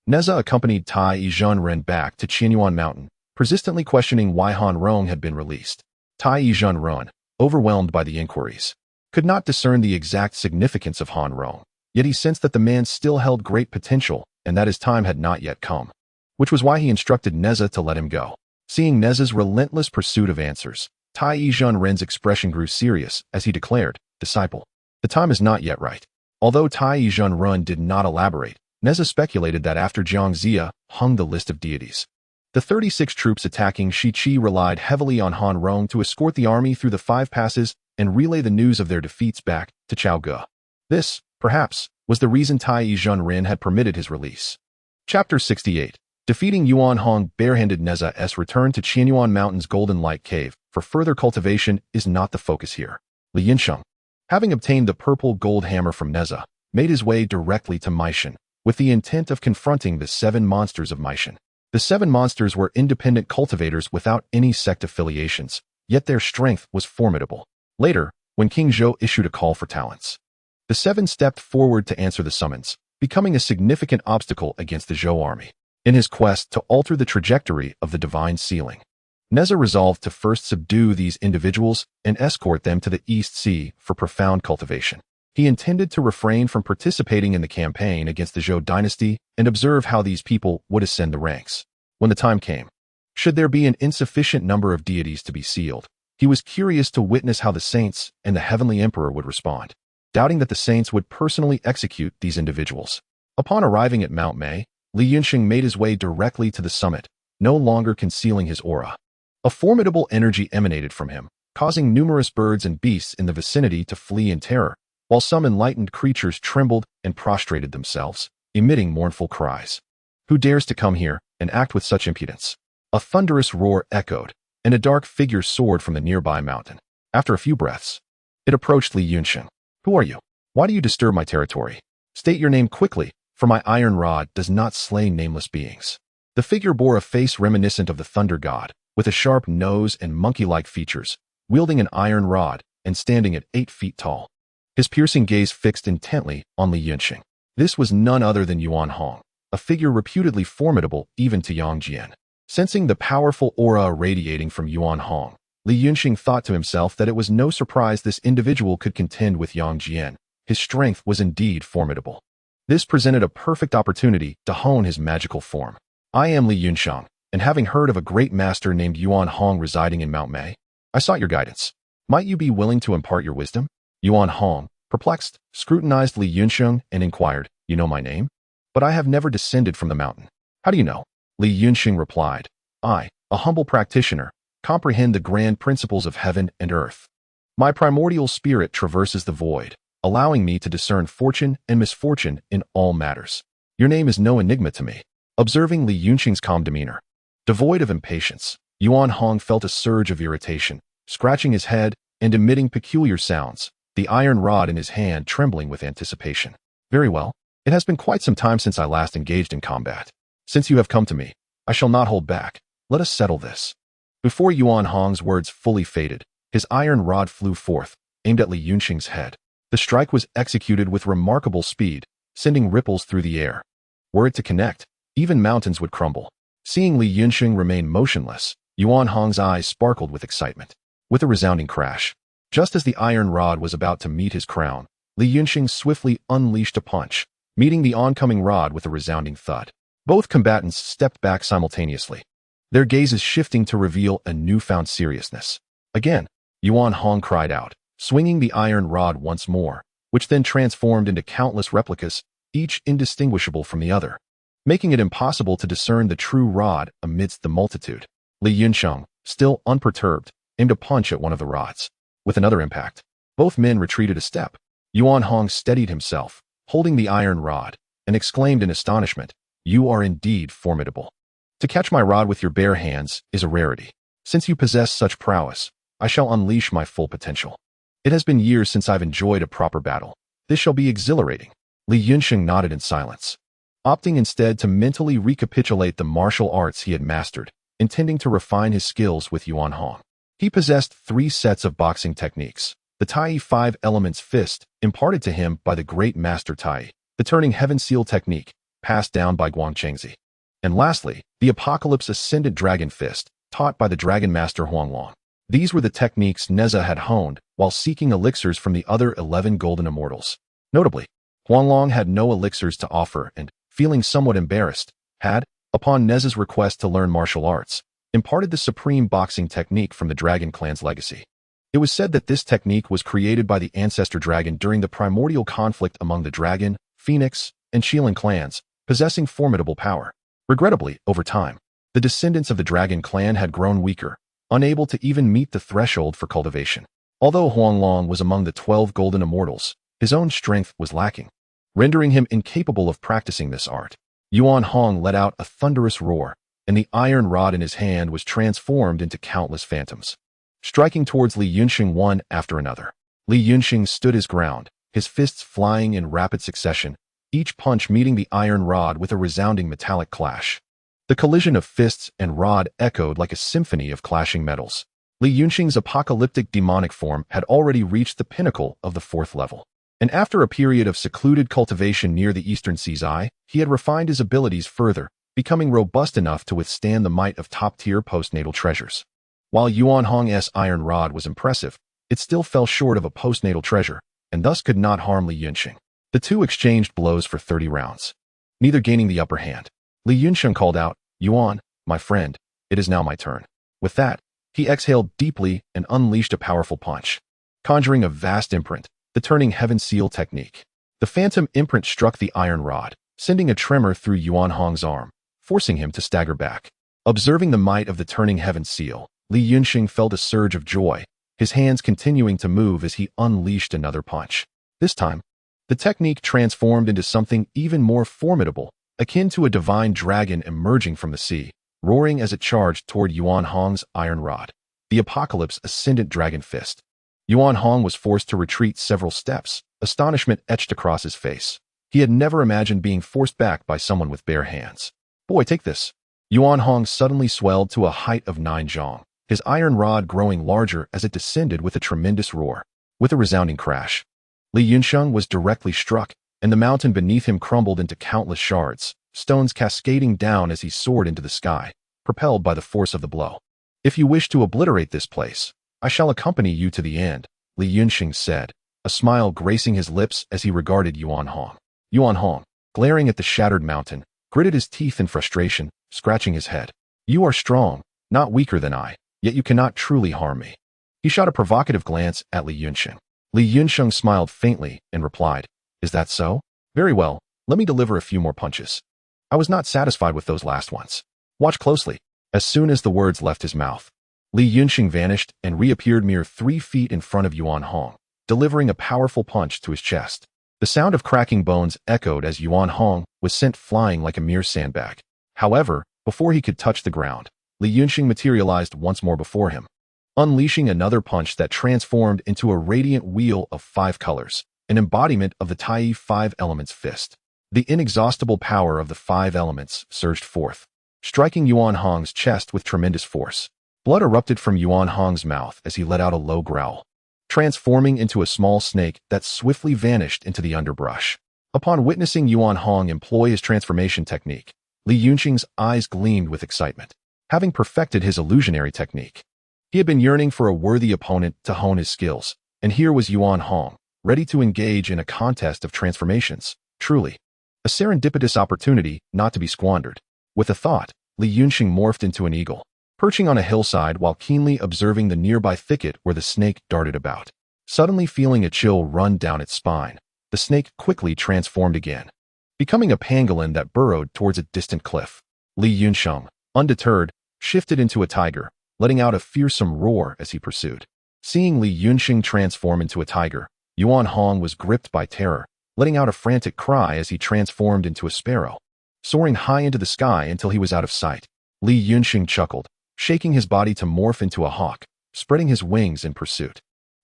Nezha accompanied Taiyi Zhenren back to Qianyuan Mountain, persistently questioning why Han Rong had been released. Taiyi Zhenren, overwhelmed by the inquiries, could not discern the exact significance of Han Rong, yet he sensed that the man still held great potential and that his time had not yet come, which was why he instructed Nezha to let him go. Seeing Nezha's relentless pursuit of answers, Taiyi Zhenren's expression grew serious as he declared, Disciple, the time is not yet right. Although Taiyi Zhenren did not elaborate, Nezha speculated that after Jiangxia hung the list of deities. The 36 troops attacking Shiqi relied heavily on Han Rong to escort the army through the 5 passes and relay the news of their defeats back to Chaogu. This, perhaps, was the reason Taiyi Zhenren had permitted his release. Chapter 68. Defeating Yuan Hong barehanded. Nezha's return to Qianyuan Mountain's Golden Light Cave for further cultivation is not the focus here. Li Yunsheng, having obtained the purple gold hammer from Nezha, made his way directly to Meishan, with the intent of confronting the 7 monsters of Meishan. The 7 monsters were independent cultivators without any sect affiliations, yet their strength was formidable. Later, when King Zhou issued a call for talents, the 7 stepped forward to answer the summons, becoming a significant obstacle against the Zhou army. In his quest to alter the trajectory of the divine ceiling, Nezha resolved to first subdue these individuals and escort them to the East Sea for profound cultivation. He intended to refrain from participating in the campaign against the Zhou dynasty and observe how these people would ascend the ranks. When the time came, should there be an insufficient number of deities to be sealed, he was curious to witness how the saints and the heavenly emperor would respond, doubting that the saints would personally execute these individuals. Upon arriving at Mount Mei, Li Yunxing made his way directly to the summit, no longer concealing his aura. A formidable energy emanated from him, causing numerous birds and beasts in the vicinity to flee in terror, while some enlightened creatures trembled and prostrated themselves, emitting mournful cries. Who dares to come here and act with such impudence? A thunderous roar echoed, and a dark figure soared from the nearby mountain. After a few breaths, it approached Li Yunxing. Who are you? Why do you disturb my territory? State your name quickly, for my iron rod does not slay nameless beings. The figure bore a face reminiscent of the thunder god, with a sharp nose and monkey-like features, wielding an iron rod and standing at 8 feet tall. His piercing gaze fixed intently on Li Yunxing. This was none other than Yuan Hong, a figure reputedly formidable even to Yang Jian. Sensing the powerful aura radiating from Yuan Hong, Li Yunxing thought to himself that it was no surprise this individual could contend with Yang Jian. His strength was indeed formidable. This presented a perfect opportunity to hone his magical form. I am Li Yunxing, and having heard of a great master named Yuan Hong residing in Mount Mei, I sought your guidance. Might you be willing to impart your wisdom? Yuan Hong, perplexed, scrutinized Li Yunxing and inquired, You know my name? But I have never descended from the mountain. How do you know? Li Yunxing replied, I, a humble practitioner, comprehend the grand principles of heaven and earth. My primordial spirit traverses the void, allowing me to discern fortune and misfortune in all matters. Your name is no enigma to me. Observing Li Yunxing's calm demeanor, devoid of impatience, Yuan Hong felt a surge of irritation, scratching his head and emitting peculiar sounds, the iron rod in his hand trembling with anticipation. Very well. It has been quite some time since I last engaged in combat. Since you have come to me, I shall not hold back. Let us settle this. Before Yuan Hong's words fully faded, his iron rod flew forth, aimed at Li Yunxing's head. The strike was executed with remarkable speed, sending ripples through the air. Were it to connect, even mountains would crumble. Seeing Li Yunxing remain motionless, Yuan Hong's eyes sparkled with excitement. With a resounding crash, just as the iron rod was about to meet his crown, Li Yunxing swiftly unleashed a punch, meeting the oncoming rod with a resounding thud. Both combatants stepped back simultaneously, their gazes shifting to reveal a newfound seriousness. Again, Yuan Hong cried out, swinging the iron rod once more, which then transformed into countless replicas, each indistinguishable from the other, making it impossible to discern the true rod amidst the multitude. Li Yunxing, still unperturbed, aimed a punch at one of the rods. With another impact, both men retreated a step. Yuan Hong steadied himself, holding the iron rod, and exclaimed in astonishment, You are indeed formidable. To catch my rod with your bare hands is a rarity. Since you possess such prowess, I shall unleash my full potential. It has been years since I've enjoyed a proper battle. This shall be exhilarating. Li Yunxing nodded in silence, opting instead to mentally recapitulate the martial arts he had mastered, intending to refine his skills with Yuan Hong. He possessed 3 sets of boxing techniques. The Taiyi 5 elements fist, imparted to him by the great master Taiyi, the turning heaven seal technique, passed down by Guangchengzi. And lastly, the Apocalypse Ascendant Dragon Fist, taught by the Dragon Master Huanglong. These were the techniques Nezha had honed while seeking elixirs from the other 11 golden immortals. Notably, Huanglong had no elixirs to offer and, feeling somewhat embarrassed, had, upon Nezha's request to learn martial arts, imparted the supreme boxing technique from the Dragon Clan's legacy. It was said that this technique was created by the ancestor dragon during the primordial conflict among the Dragon, Phoenix, and Shilin clans, possessing formidable power. Regrettably, over time, the descendants of the Dragon clan had grown weaker, unable to even meet the threshold for cultivation. Although Huanglong was among the 12 golden immortals, his own strength was lacking, rendering him incapable of practicing this art. Yuan Hong let out a thunderous roar, and the iron rod in his hand was transformed into countless phantoms, striking towards Li Yunxing one after another. Li Yunxing stood his ground, his fists flying in rapid succession, each punch meeting the iron rod with a resounding metallic clash. The collision of fists and rod echoed like a symphony of clashing metals. Li Yunxing's apocalyptic demonic form had already reached the pinnacle of the 4th level. And after a period of secluded cultivation near the eastern sea's eye, he had refined his abilities further, becoming robust enough to withstand the might of top-tier postnatal treasures. While Yuan Hong's iron rod was impressive, it still fell short of a postnatal treasure, and thus could not harm Li Yunxing. The two exchanged blows for 30 rounds, neither gaining the upper hand. Li Yunxing called out, "Yuan, my friend, it is now my turn." With that, he exhaled deeply and unleashed a powerful punch, conjuring a vast imprint, the turning heaven seal technique. The phantom imprint struck the iron rod, sending a tremor through Yuan Hong's arm, forcing him to stagger back. Observing the might of the turning heaven seal, Li Yunxing felt a surge of joy, his hands continuing to move as he unleashed another punch. This time, the technique transformed into something even more formidable, akin to a divine dragon emerging from the sea, roaring as it charged toward Yuan Hong's iron rod. The Apocalypse Ascendant Dragon Fist. Yuan Hong was forced to retreat several steps, astonishment etched across his face. He had never imagined being forced back by someone with bare hands. "Boy, take this." Yuan Hong suddenly swelled to a height of 9 zhong, his iron rod growing larger as it descended with a tremendous roar. With a resounding crash, Li Yunxing was directly struck, and the mountain beneath him crumbled into countless shards, stones cascading down as he soared into the sky, propelled by the force of the blow. "If you wish to obliterate this place, I shall accompany you to the end," Li Yunxing said, a smile gracing his lips as he regarded Yuan Hong. Yuan Hong, glaring at the shattered mountain, gritted his teeth in frustration, scratching his head. "You are strong, not weaker than I, yet you cannot truly harm me." He shot a provocative glance at Li Yunxing. Li Yunxing smiled faintly and replied, "Is that so? Very well, let me deliver a few more punches. I was not satisfied with those last ones. Watch closely." As soon as the words left his mouth, Li Yunxing vanished and reappeared mere 3 feet in front of Yuan Hong, delivering a powerful punch to his chest. The sound of cracking bones echoed as Yuan Hong was sent flying like a mere sandbag. However, before he could touch the ground, Li Yunxing materialized once more before him, unleashing another punch that transformed into a radiant wheel of 5 colors, an embodiment of the Taiyi 5 elements fist. The inexhaustible power of the 5 elements surged forth, striking Yuan Hong's chest with tremendous force. Blood erupted from Yuan Hong's mouth as he let out a low growl, transforming into a small snake that swiftly vanished into the underbrush. Upon witnessing Yuan Hong employ his transformation technique, Li Yunxing's eyes gleamed with excitement. Having perfected his illusionary technique, he had been yearning for a worthy opponent to hone his skills, and here was Yuan Hong, ready to engage in a contest of transformations. Truly, a serendipitous opportunity not to be squandered. With a thought, Li Yunxing morphed into an eagle, perching on a hillside while keenly observing the nearby thicket where the snake darted about. Suddenly feeling a chill run down its spine, the snake quickly transformed again, becoming a pangolin that burrowed towards a distant cliff. Li Yunxing, undeterred, shifted into a tiger, letting out a fearsome roar as he pursued. Seeing Li Yunxing transform into a tiger, Yuan Hong was gripped by terror, letting out a frantic cry as he transformed into a sparrow, soaring high into the sky until he was out of sight. Li Yunxing chuckled, shaking his body to morph into a hawk, spreading his wings in pursuit.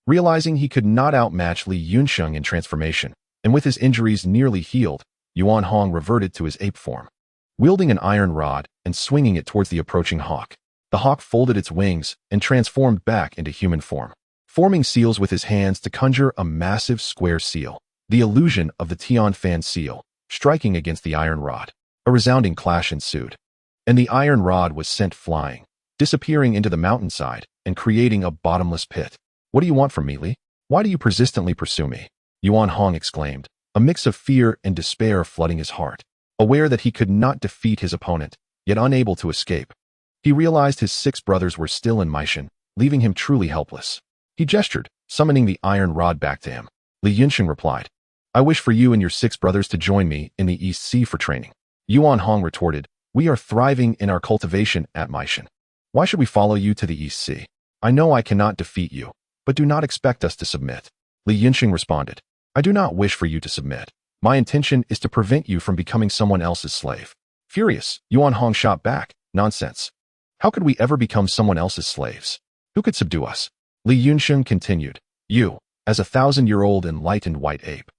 Realizing he could not outmatch Li Yunxing in transformation, and with his injuries nearly healed, Yuan Hong reverted to his ape form. Wielding an iron rod and swinging it towards the approaching hawk, the hawk folded its wings and transformed back into human form, forming seals with his hands to conjure a massive square seal, the illusion of the Tian Fan seal, striking against the iron rod. A resounding clash ensued, and the iron rod was sent flying, disappearing into the mountainside and creating a bottomless pit. "What do you want from me, Li? Why do you persistently pursue me?" Yuan Hong exclaimed, a mix of fear and despair flooding his heart. Aware that he could not defeat his opponent, yet unable to escape, he realized his 6 brothers were still in Maishan, leaving him truly helpless. He gestured, summoning the iron rod back to him. Li Yunxing replied, "I wish for you and your 6 brothers to join me in the East Sea for training." Yuan Hong retorted, "We are thriving in our cultivation at Maishan. Why should we follow you to the East Sea? I know I cannot defeat you, but do not expect us to submit." Li Yunxing responded, "I do not wish for you to submit. My intention is to prevent you from becoming someone else's slave." Furious, Yuan Hong shot back, "Nonsense. How could we ever become someone else's slaves? Who could subdue us?" Li Yunxing continued, "You, as a 1,000-year-old enlightened white ape,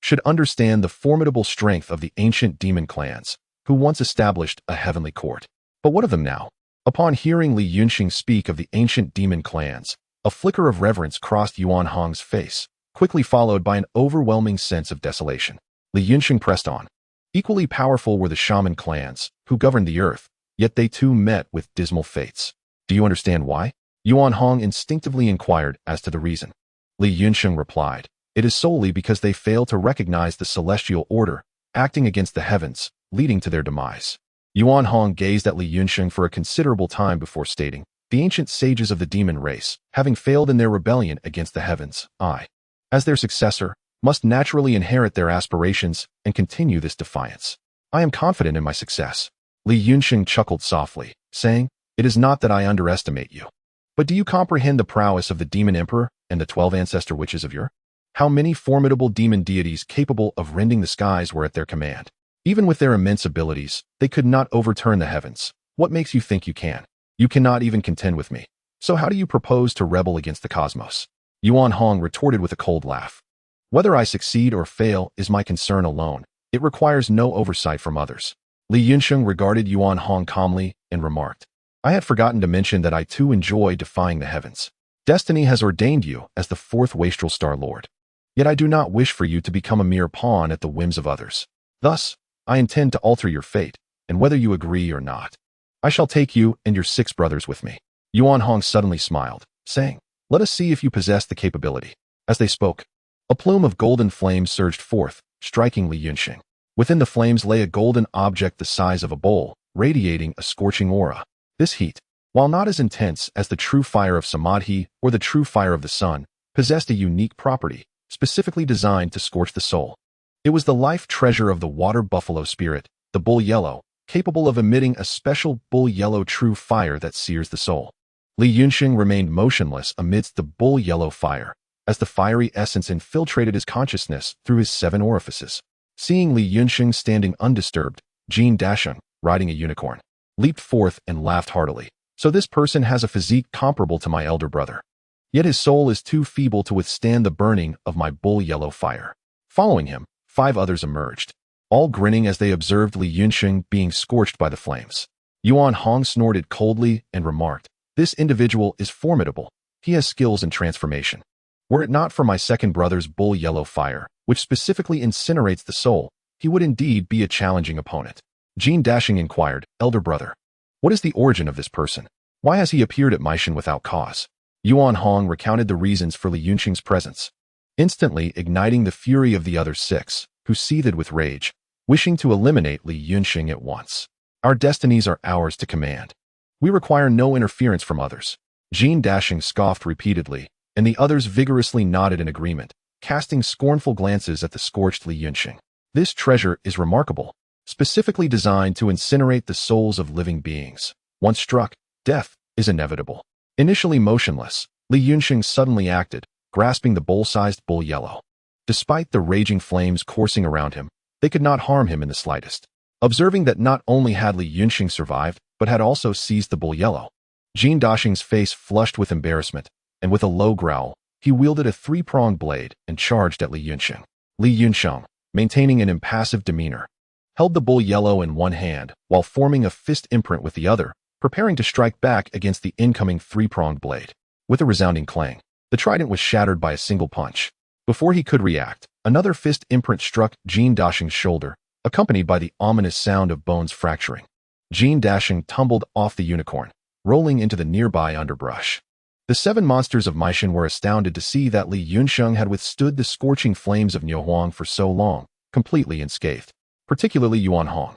should understand the formidable strength of the ancient demon clans, who once established a heavenly court. But what of them now?" Upon hearing Li Yunxing speak of the ancient demon clans, a flicker of reverence crossed Yuan Hong's face, quickly followed by an overwhelming sense of desolation. Li Yunsheng pressed on. Equally powerful were the shaman clans, who governed the earth, yet they too met with dismal fates. Do you understand why? Yuan Hong instinctively inquired as to the reason. Li Yunsheng replied, it is solely because they fail to recognize the celestial order, acting against the heavens, leading to their demise. Yuan Hong gazed at Li Yunsheng for a considerable time before stating, the ancient sages of the demon race, having failed in their rebellion against the heavens, I, as their successor, must naturally inherit their aspirations and continue this defiance. I am confident in my success. Li Yunsheng chuckled softly, saying, it is not that I underestimate you. But do you comprehend the prowess of the demon emperor and the 12 ancestor witches of your? How many formidable demon deities capable of rending the skies were at their command? Even with their immense abilities, they could not overturn the heavens. What makes you think you can? You cannot even contend with me. So how do you propose to rebel against the cosmos? Yuan Hong retorted with a cold laugh. Whether I succeed or fail is my concern alone. It requires no oversight from others. Li Yunsheng regarded Yuan Hong calmly and remarked, I had forgotten to mention that I too enjoy defying the heavens. Destiny has ordained you as the fourth wastrel star lord. Yet I do not wish for you to become a mere pawn at the whims of others. Thus, I intend to alter your fate, and whether you agree or not, I shall take you and your 6 brothers with me. Yuan Hong suddenly smiled, saying, let us see if you possess the capability. As they spoke, a plume of golden flames surged forth, striking Li Yunsheng. Within the flames lay a golden object the size of a bowl, radiating a scorching aura. This heat, while not as intense as the true fire of Samadhi or the true fire of the sun, possessed a unique property, specifically designed to scorch the soul. It was the life treasure of the water buffalo spirit, the bull yellow, capable of emitting a special bull yellow true fire that sears the soul. Li Yunsheng remained motionless amidst the bull yellow fire, as the fiery essence infiltrated his consciousness through his 7 orifices. Seeing Li Yunsheng standing undisturbed, Jin Dasheng, riding a unicorn, leaped forth and laughed heartily. So this person has a physique comparable to my elder brother. Yet his soul is too feeble to withstand the burning of my bull yellow fire. Following him, 5 others emerged, all grinning as they observed Li Yunsheng being scorched by the flames. Yuan Hong snorted coldly and remarked, this individual is formidable. He has skills in transformation. Were it not for my second brother's bull yellow fire, which specifically incinerates the soul, he would indeed be a challenging opponent. Jin Dasheng inquired, elder brother, what is the origin of this person? Why has he appeared at Meishan without cause? Yuan Hong recounted the reasons for Li Yunsheng's presence, instantly igniting the fury of the other 6, who seethed with rage, wishing to eliminate Li Yunsheng at once. Our destinies are ours to command. We require no interference from others. Jin Dasheng scoffed repeatedly, and the others vigorously nodded in agreement, casting scornful glances at the scorched Li Yunsheng. This treasure is remarkable, specifically designed to incinerate the souls of living beings. Once struck, death is inevitable. Initially motionless, Li Yunsheng suddenly acted, grasping the bowl-sized bull yellow. Despite the raging flames coursing around him, they could not harm him in the slightest. Observing that not only had Li Yunsheng survived, but had also seized the bull yellow, Jin Dasheng's face flushed with embarrassment, and with a low growl, he wielded a 3-pronged blade and charged at Li Yunsheng. Li Yunsheng, maintaining an impassive demeanor, held the bull yellow in one hand while forming a fist imprint with the other, preparing to strike back against the incoming 3-pronged blade. With a resounding clang, the trident was shattered by a single punch. Before he could react, another fist imprint struck Jin Dasheng's shoulder, accompanied by the ominous sound of bones fracturing. Jin Dasheng tumbled off the unicorn, rolling into the nearby underbrush. The 7 monsters of Meishan were astounded to see that Li Yunsheng had withstood the scorching flames of Nyohuang for so long, completely unscathed, particularly Yuan Hong,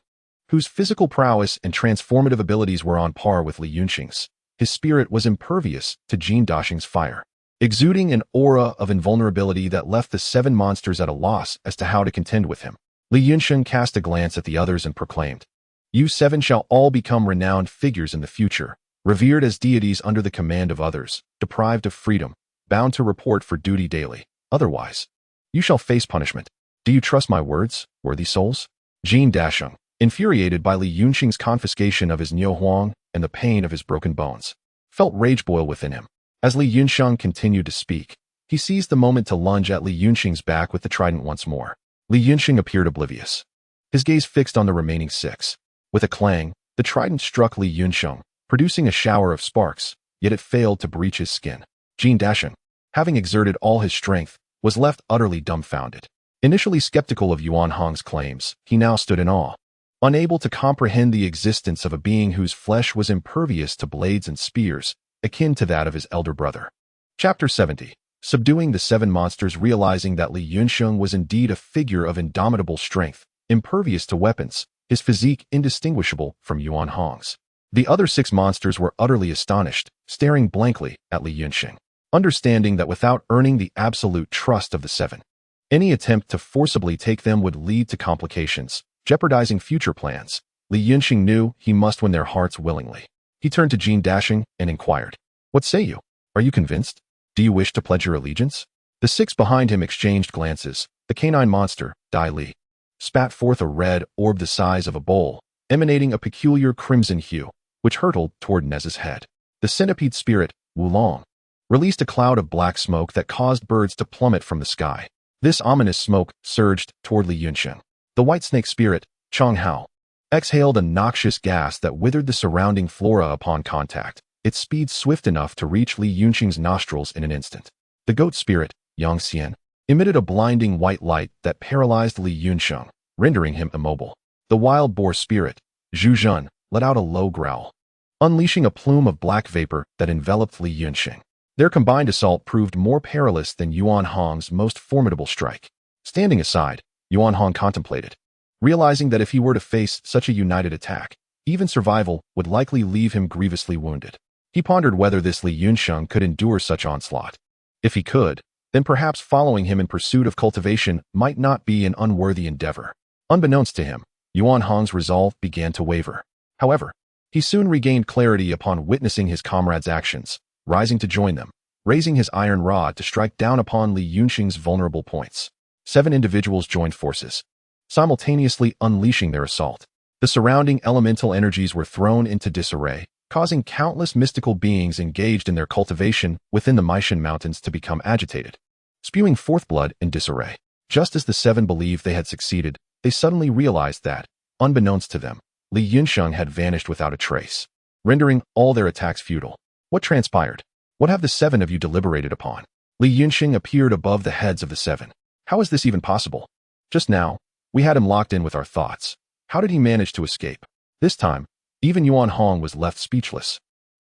whose physical prowess and transformative abilities were on par with Li Yunsheng's. His spirit was impervious to Jin Dasheng's fire, exuding an aura of invulnerability that left the 7 monsters at a loss as to how to contend with him. Li Yunsheng cast a glance at the others and proclaimed, you 7 shall all become renowned figures in the future, revered as deities under the command of others, deprived of freedom, bound to report for duty daily. Otherwise, you shall face punishment. Do you trust my words, worthy souls? Jin Dasheng, infuriated by Li Yunsheng's confiscation of his Nyohuang and the pain of his broken bones, felt rage boil within him. As Li Yunsheng continued to speak, he seized the moment to lunge at Li Yunsheng's back with the trident once more. Li Yunsheng appeared oblivious, his gaze fixed on the remaining 6. With a clang, the trident struck Li Yunsheng, producing a shower of sparks, yet it failed to breach his skin. Jin Dasheng, having exerted all his strength, was left utterly dumbfounded. Initially skeptical of Yuan Hong's claims, he now stood in awe. Unable to comprehend the existence of a being whose flesh was impervious to blades and spears, akin to that of his elder brother. Chapter 70. Subduing the seven monsters. Realizing that Li Yunxiang was indeed a figure of indomitable strength, impervious to weapons, his physique indistinguishable from Yuan Hong's. The other six monsters were utterly astonished, staring blankly at Li Yunxiang. Understanding that without earning the absolute trust of the seven, any attempt to forcibly take them would lead to complications, jeopardizing future plans, Li Yunxiang knew he must win their hearts willingly. He turned to Jin Dashing and inquired, "What say you? Are you convinced? Do you wish to pledge your allegiance?" The six behind him exchanged glances. The canine monster, Dai Li, spat forth a red orb the size of a bowl, emanating a peculiar crimson hue, which hurtled toward Nezha's head. The centipede spirit, Wulong, released a cloud of black smoke that caused birds to plummet from the sky. This ominous smoke surged toward Li Yunxiang. The white snake spirit, Chong Hao, exhaled a noxious gas that withered the surrounding flora upon contact, its speed swift enough to reach Li Yunxiang's nostrils in an instant. The goat spirit, Yang Xian, emitted a blinding white light that paralyzed Li Yunxiang, rendering him immobile. The wild boar spirit, Zhu Zhun, let out a low growl, unleashing a plume of black vapor that enveloped Li Yunxiang. Their combined assault proved more perilous than Yuan Hong's most formidable strike. Standing aside, Yuan Hong contemplated, realizing that if he were to face such a united attack, even survival would likely leave him grievously wounded. He pondered whether this Li Yunxiang could endure such onslaught. If he could, then perhaps following him in pursuit of cultivation might not be an unworthy endeavor. Unbeknownst to him, Yuan Hong's resolve began to waver. However, he soon regained clarity upon witnessing his comrades' actions, rising to join them, raising his iron rod to strike down upon Li Yunxiang's vulnerable points. 7 individuals joined forces, simultaneously unleashing their assault. The surrounding elemental energies were thrown into disarray, causing countless mystical beings engaged in their cultivation within the Maishan Mountains to become agitated, spewing forth blood in disarray. Just as the 7 believed they had succeeded, they suddenly realized that, unbeknownst to them, Li Yunxiang had vanished without a trace, rendering all their attacks futile. What transpired? What have the 7 of you deliberated upon? Li Yunxiang appeared above the heads of the 7. How is this even possible? Just now, we had him locked in with our thoughts. How did he manage to escape? This time, even Yuan Hong was left speechless.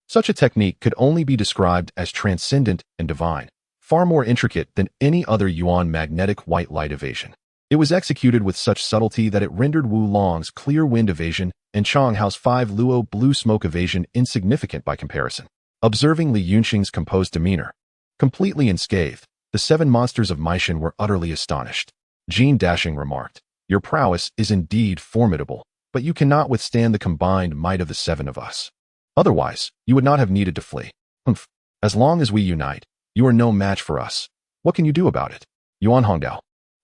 Such a technique could only be described as transcendent and divine, far more intricate than any other Yuan magnetic white light evasion. It was executed with such subtlety that it rendered Wulong's clear wind evasion and Chong Hao's 5 luo blue smoke evasion insignificant by comparison. Observing Li Yunxiang's composed demeanor, completely unscathed, the 7 monsters of Maishan were utterly astonished. Jin Dashing remarked, "Your prowess is indeed formidable, but you cannot withstand the combined might of the 7 of us. Otherwise, you would not have needed to flee. Humph. As long as we unite, you are no match for us. What can you do about it?" Yuan Hongdao,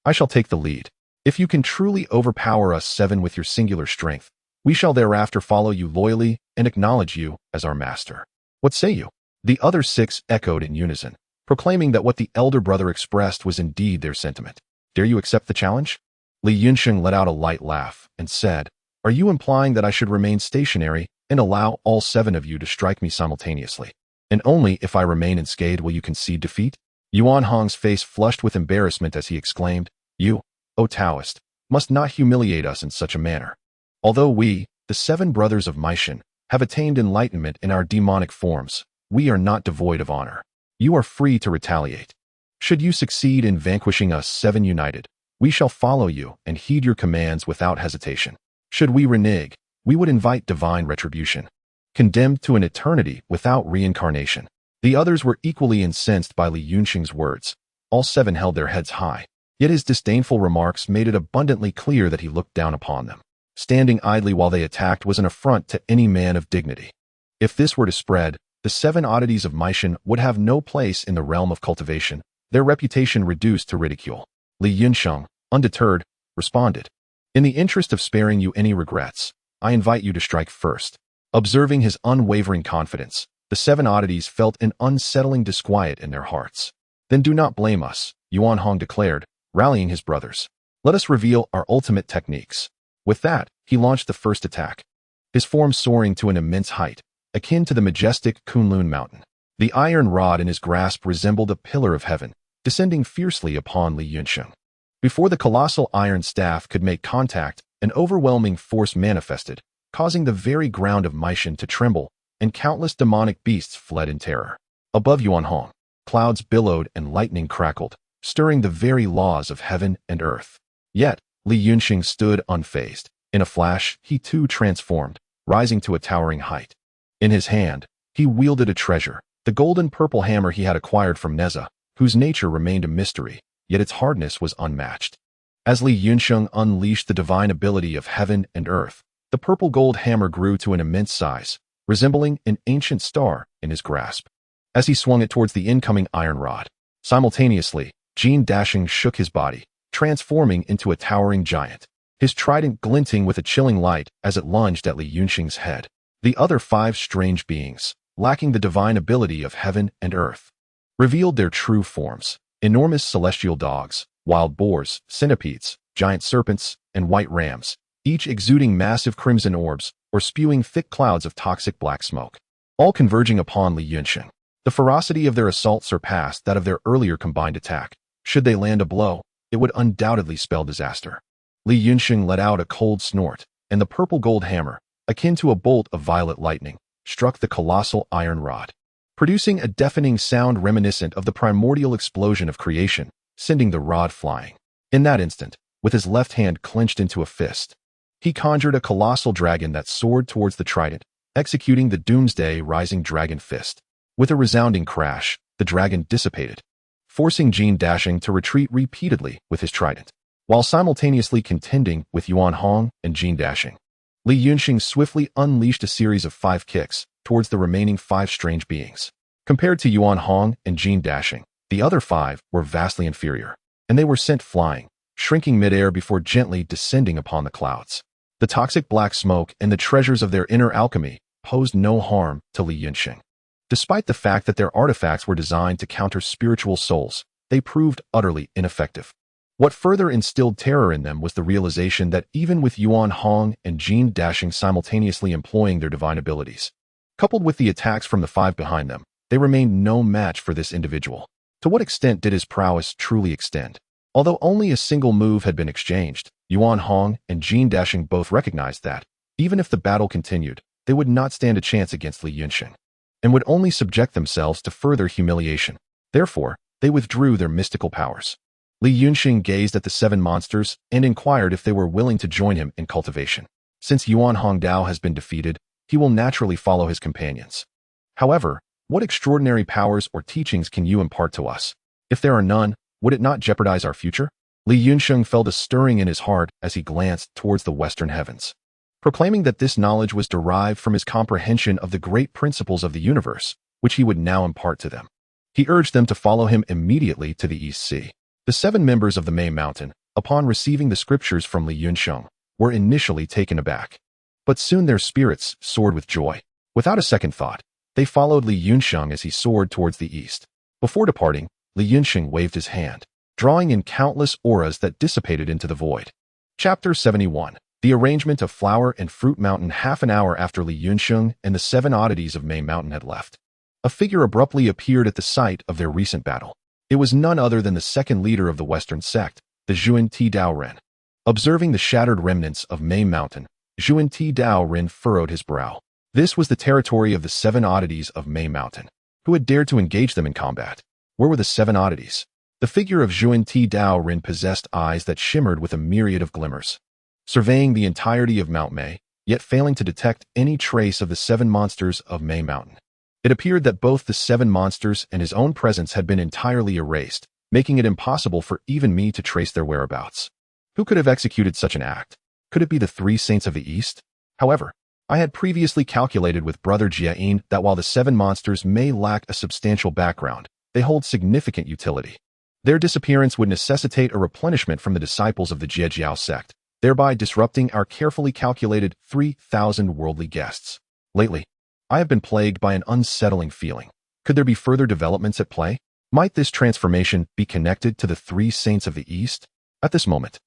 "I shall take the lead. If you can truly overpower us 7 with your singular strength, we shall thereafter follow you loyally and acknowledge you as our master. What say you?" The other 6 echoed in unison, proclaiming that what the elder brother expressed was indeed their sentiment. "Dare you accept the challenge?" Li Yunxiang let out a light laugh and said, "Are you implying that I should remain stationary and allow all 7 of you to strike me simultaneously? And only if I remain unscathed will you concede defeat?" Yuan Hong's face flushed with embarrassment as he exclaimed, "You, O Taoist, must not humiliate us in such a manner. Although we, the 7 brothers of Maishan, have attained enlightenment in our demonic forms, we are not devoid of honor. You are free to retaliate. Should you succeed in vanquishing us 7 united, we shall follow you and heed your commands without hesitation. Should we renege, we would invite divine retribution, condemned to an eternity without reincarnation." The others were equally incensed by Li Yunxiang's words. All 7 held their heads high, yet his disdainful remarks made it abundantly clear that he looked down upon them. Standing idly while they attacked was an affront to any man of dignity. If this were to spread, the 7 oddities of Maishan would have no place in the realm of cultivation, their reputation reduced to ridicule. Li Yunxiang, undeterred, responded, "In the interest of sparing you any regrets, I invite you to strike first." Observing his unwavering confidence, the 7 oddities felt an unsettling disquiet in their hearts. "Then do not blame us," Yuan Hong declared, rallying his brothers. "Let us reveal our ultimate techniques." With that, he launched the first attack, his form soaring to an immense height, akin to the majestic Kunlun mountain. The iron rod in his grasp resembled a pillar of heaven, descending fiercely upon Li Yunsheng. Before the colossal iron staff could make contact, an overwhelming force manifested, causing the very ground of Meishan to tremble, and countless demonic beasts fled in terror. Above Yuanhong, clouds billowed and lightning crackled, stirring the very laws of heaven and earth. Yet, Li Yunsheng stood unfazed. In a flash, he too transformed, rising to a towering height. In his hand, he wielded a treasure, the golden purple hammer he had acquired from Nezha, whose nature remained a mystery, yet its hardness was unmatched. As Li Yunsheng unleashed the divine ability of heaven and earth, the purple gold hammer grew to an immense size, resembling an ancient star in his grasp. As he swung it towards the incoming iron rod, simultaneously, Jin Dashing shook his body, transforming into a towering giant, his trident glinting with a chilling light as it lunged at Li Yunsheng's head. The other 5 strange beings, lacking the divine ability of heaven and earth, revealed their true forms: enormous celestial dogs, wild boars, centipedes, giant serpents, and white rams, each exuding massive crimson orbs or spewing thick clouds of toxic black smoke, all converging upon Li Yunsheng. The ferocity of their assault surpassed that of their earlier combined attack. Should they land a blow, it would undoubtedly spell disaster. Li Yunsheng let out a cold snort, and the purple gold hammer, akin to a bolt of violet lightning, struck the colossal iron rod, producing a deafening sound reminiscent of the primordial explosion of creation, sending the rod flying. In that instant, with his left hand clenched into a fist, he conjured a colossal dragon that soared towards the trident, executing the doomsday rising dragon fist. With a resounding crash, the dragon dissipated, forcing Jin Dashing to retreat repeatedly with his trident, while simultaneously contending with Yuanhong and Jin Dashing. Li Yunsheng swiftly unleashed a series of 5 kicks towards the remaining 5 strange beings. Compared to Yuanhong and Jin Dashing, the other 5 were vastly inferior, and they were sent flying, shrinking midair before gently descending upon the clouds. The toxic black smoke and the treasures of their inner alchemy posed no harm to Li Yunsheng. Despite the fact that their artifacts were designed to counter spiritual souls, they proved utterly ineffective. What further instilled terror in them was the realization that even with Yuanhong and Jin Dashing simultaneously employing their divine abilities, coupled with the attacks from the 5 behind them, they remained no match for this individual. To what extent did his prowess truly extend? Although only a single move had been exchanged, Yuanhong and Jin Dashing both recognized that, even if the battle continued, they would not stand a chance against Li Yunsheng, and would only subject themselves to further humiliation. Therefore, they withdrew their mystical powers. Li Yunsheng gazed at the 7 monsters and inquired if they were willing to join him in cultivation. Since Yuanhong Dao has been defeated, he will naturally follow his companions. However, what extraordinary powers or teachings can you impart to us? If there are none, would it not jeopardize our future? Li Yunsheng felt a stirring in his heart as he glanced towards the western heavens, proclaiming that this knowledge was derived from his comprehension of the great principles of the universe, which he would now impart to them. He urged them to follow him immediately to the East Sea. The 7 members of the May Mountain, upon receiving the scriptures from Li Yunsheng, were initially taken aback, but soon their spirits soared with joy. Without a second thought, they followed Li Yunsheng as he soared towards the east. Before departing, Li Yunsheng waved his hand, drawing in countless auras that dissipated into the void. Chapter 71. The Arrangement of Flower and Fruit Mountain. Half an hour after Li Yunsheng and the 7 oddities of May Mountain had left, a figure abruptly appeared at the site of their recent battle. It was none other than the second leader of the Western sect, the Zhuan Ti Dao Ren. Observing the shattered remnants of May Mountain, Zhuan Ti Dao Ren furrowed his brow. This was the territory of the 7 oddities of May Mountain. Who had dared to engage them in combat? Where were the 7 oddities? The figure of Zhuan Ti Dao Ren possessed eyes that shimmered with a myriad of glimmers, surveying the entirety of Mount May, yet failing to detect any trace of the 7 monsters of May Mountain. It appeared that both the 7 monsters and his own presence had been entirely erased, making it impossible for even me to trace their whereabouts. Who could have executed such an act? Could it be the 3 saints of the East? However, I had previously calculated with Brother Jiayin that while the 7 monsters may lack a substantial background, they hold significant utility. Their disappearance would necessitate a replenishment from the disciples of the Jiejiao sect, thereby disrupting our carefully calculated 3,000 worldly guests. Lately, I have been plagued by an unsettling feeling. Could there be further developments at play? Might this transformation be connected to the 3 saints of the East? At this moment,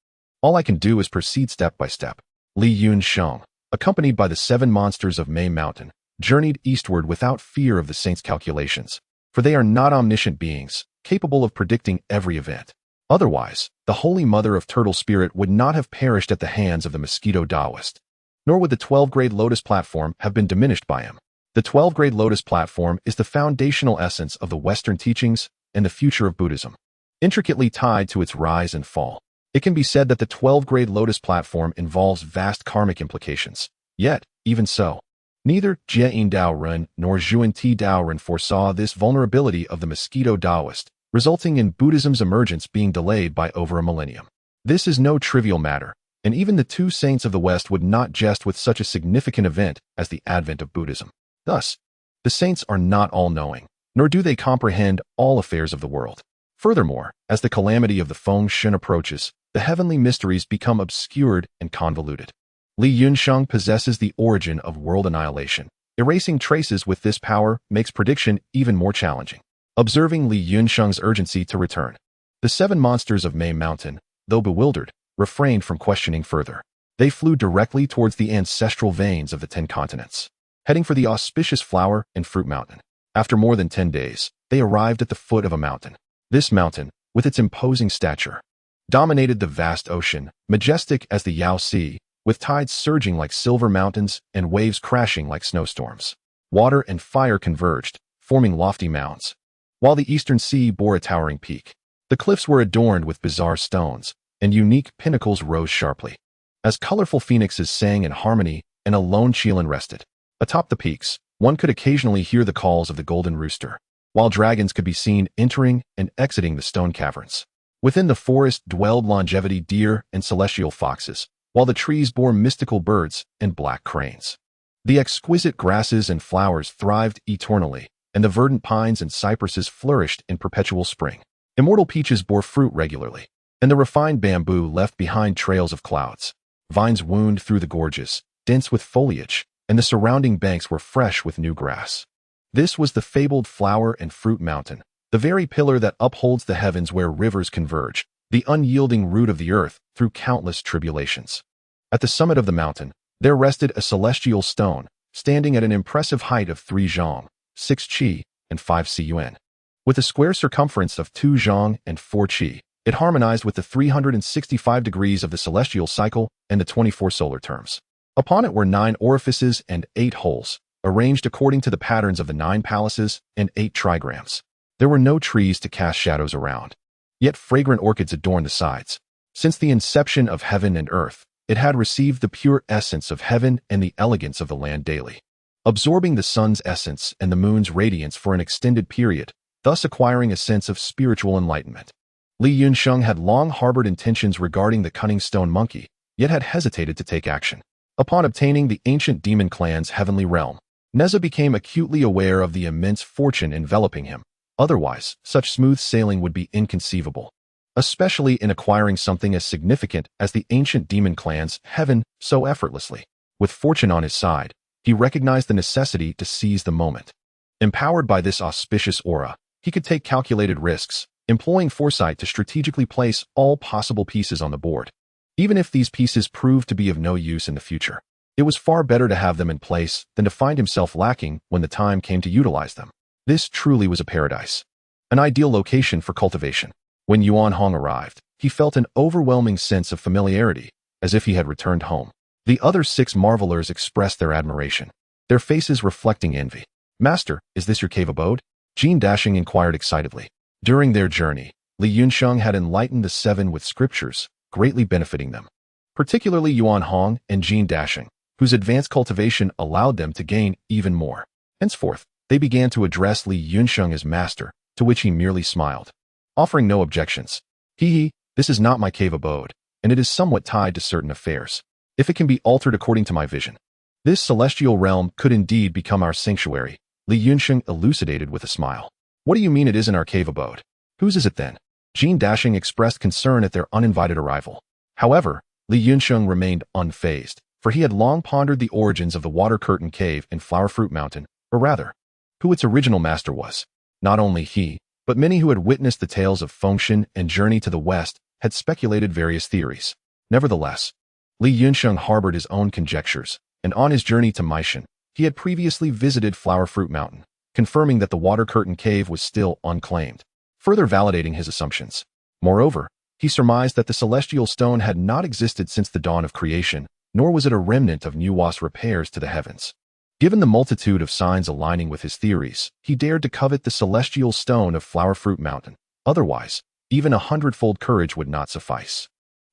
all I can do is proceed step by step. Li Yunsheng, accompanied by the 7 monsters of May Mountain, journeyed eastward without fear of the saints' calculations, for they are not omniscient beings, capable of predicting every event. Otherwise, the Holy Mother of Turtle Spirit would not have perished at the hands of the mosquito Taoist. Nor would the 12-grade Lotus platform have been diminished by him. The 12-grade Lotus platform is the foundational essence of the Western teachings and the future of Buddhism. Intricately tied to its rise and fall, it can be said that the 12-grade Lotus platform involves vast karmic implications. Yet, even so, neither Jie Dao Ren nor Zhuan Ti Dao Ren foresaw this vulnerability of the mosquito Taoist, resulting in Buddhism's emergence being delayed by over a millennium. This is no trivial matter, and even the two saints of the West would not jest with such a significant event as the advent of Buddhism. Thus, the saints are not all-knowing, nor do they comprehend all affairs of the world. Furthermore, as the calamity of the Feng Shen approaches, the heavenly mysteries become obscured and convoluted. Li Yunsheng possesses the origin of world annihilation. Erasing traces with this power makes prediction even more challenging. Observing Li Yunsheng's urgency to return, the 7 monsters of May Mountain, though bewildered, refrained from questioning further. They flew directly towards the ancestral veins of the 10 continents, heading for the auspicious Flower and Fruit Mountain. After more than 10 days, they arrived at the foot of a mountain. This mountain, with its imposing stature, dominated the vast ocean, majestic as the Yao Sea, with tides surging like silver mountains and waves crashing like snowstorms. Water and fire converged, forming lofty mounds, while the eastern sea bore a towering peak. The cliffs were adorned with bizarre stones, and unique pinnacles rose sharply, as colorful phoenixes sang in harmony and a lone Qilin rested. Atop the peaks, one could occasionally hear the calls of the golden rooster, while dragons could be seen entering and exiting the stone caverns. Within the forest dwelled longevity deer and celestial foxes, while the trees bore mystical birds and black cranes. The exquisite grasses and flowers thrived eternally, and the verdant pines and cypresses flourished in perpetual spring. Immortal peaches bore fruit regularly, and the refined bamboo left behind trails of clouds. Vines wound through the gorges, dense with foliage, and the surrounding banks were fresh with new grass. This was the fabled Flower and Fruit Mountain, the very pillar that upholds the heavens where rivers converge, the unyielding root of the earth through countless tribulations. At the summit of the mountain, there rested a celestial stone, standing at an impressive height of 3 zhang, 6 qi, and 5 cun. With a square circumference of 2 zhang and 4 qi, it harmonized with the 365 degrees of the celestial cycle and the 24 solar terms. Upon it were 9 orifices and 8 holes, arranged according to the patterns of the 9 palaces and 8 trigrams. There were no trees to cast shadows around, yet fragrant orchids adorned the sides. Since the inception of heaven and earth, it had received the pure essence of heaven and the elegance of the land daily, absorbing the sun's essence and the moon's radiance for an extended period, thus acquiring a sense of spiritual enlightenment. Li Yunsheng had long harbored intentions regarding the cunning stone monkey, yet had hesitated to take action. Upon obtaining the ancient demon clan's heavenly realm, Nezha became acutely aware of the immense fortune enveloping him. Otherwise, such smooth sailing would be inconceivable, especially in acquiring something as significant as the ancient demon clan's heaven so effortlessly. With fortune on his side, he recognized the necessity to seize the moment. Empowered by this auspicious aura, he could take calculated risks, employing foresight to strategically place all possible pieces on the board. Even if these pieces proved to be of no use in the future, it was far better to have them in place than to find himself lacking when the time came to utilize them. This truly was a paradise, an ideal location for cultivation. When Yuan Hong arrived, he felt an overwhelming sense of familiarity, as if he had returned home. The other 6 marvelers expressed their admiration, their faces reflecting envy. "Master, is this your cave abode?" Jean Dashing inquired excitedly. During their journey, Li Yunsheng had enlightened the 7 with scriptures, greatly benefiting them, particularly Yuan Hong and Jean Dashing, whose advanced cultivation allowed them to gain even more. Henceforth, they began to address Li Yunsheng as master, to which he merely smiled, offering no objections. This is not my cave abode, and it is somewhat tied to certain affairs. If it can be altered according to my vision, this celestial realm could indeed become our sanctuary," Li Yunsheng elucidated with a smile. "What do you mean it isn't our cave abode? Whose is it then?" Jean Dashing expressed concern at their uninvited arrival. However, Li Yunsheng remained unfazed, for he had long pondered the origins of the Water Curtain Cave and Flower Fruit Mountain, or rather, who its original master was. Not only he, but many who had witnessed the tales of Fengshen and Journey to the West had speculated various theories. Nevertheless, Li Yunsheng harbored his own conjectures, and on his journey to Meishan, he had previously visited Flower Fruit Mountain, confirming that the Water Curtain Cave was still unclaimed. further validating his assumptions. Moreover, he surmised that the celestial stone had not existed since the dawn of creation, nor was it a remnant of Nuwa's repairs to the heavens. Given the multitude of signs aligning with his theories, he dared to covet the celestial stone of Flower Fruit Mountain. Otherwise, even 100-fold courage would not suffice.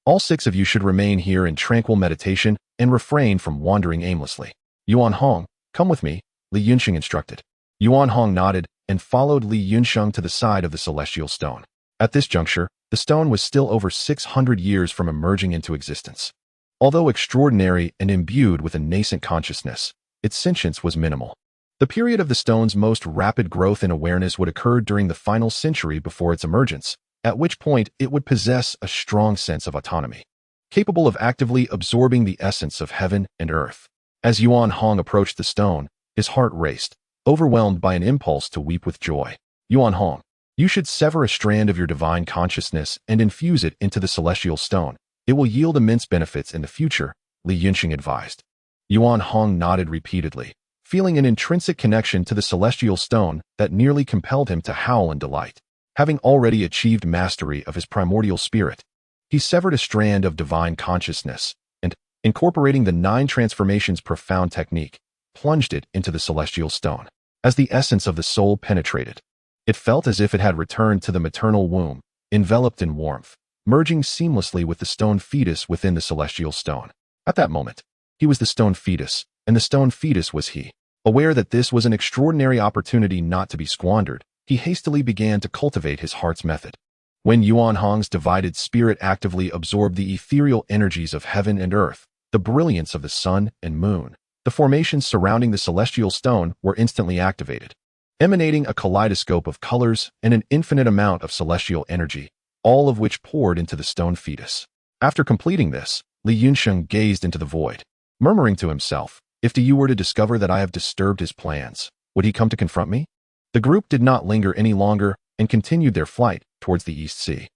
All 6 of you should remain here in tranquil meditation and refrain from wandering aimlessly. Yuan Hong, come with me, Li Yunsheng instructed. Yuan Hong nodded and followed Li Yunsheng to the side of the celestial stone. At this juncture, the stone was still over 600 years from emerging into existence. Although extraordinary and imbued with a nascent consciousness, its sentience was minimal. The period of the stone's most rapid growth in awareness would occur during the final century before its emergence, at which point it would possess a strong sense of autonomy, capable of actively absorbing the essence of heaven and earth. As Yuan Hong approached the stone, his heart raced, overwhelmed by an impulse to weep with joy. Yuan Hong, you should sever a strand of your divine consciousness and infuse it into the celestial stone. It will yield immense benefits in the future, Li Yunsheng advised. Yuan Hong nodded repeatedly, feeling an intrinsic connection to the celestial stone that nearly compelled him to howl in delight. Having already achieved mastery of his primordial spirit, he severed a strand of divine consciousness and, incorporating the 9 transformations profound technique, plunged it into the celestial stone. As the essence of the soul penetrated, it felt as if it had returned to the maternal womb, enveloped in warmth, merging seamlessly with the stone fetus within the celestial stone. At that moment, he was the stone fetus, and the stone fetus was he. Aware that this was an extraordinary opportunity not to be squandered, he hastily began to cultivate his heart's method. When Yuan Hong's divided spirit actively absorbed the ethereal energies of heaven and earth, the brilliance of the sun and moon, the formations surrounding the celestial stone were instantly activated, emanating a kaleidoscope of colors and an infinite amount of celestial energy, all of which poured into the stone fetus. After completing this, Li Yunsheng gazed into the void, murmuring to himself, if Taiyi were to discover that I have disturbed his plans, would he come to confront me? The group did not linger any longer and continued their flight towards the East Sea.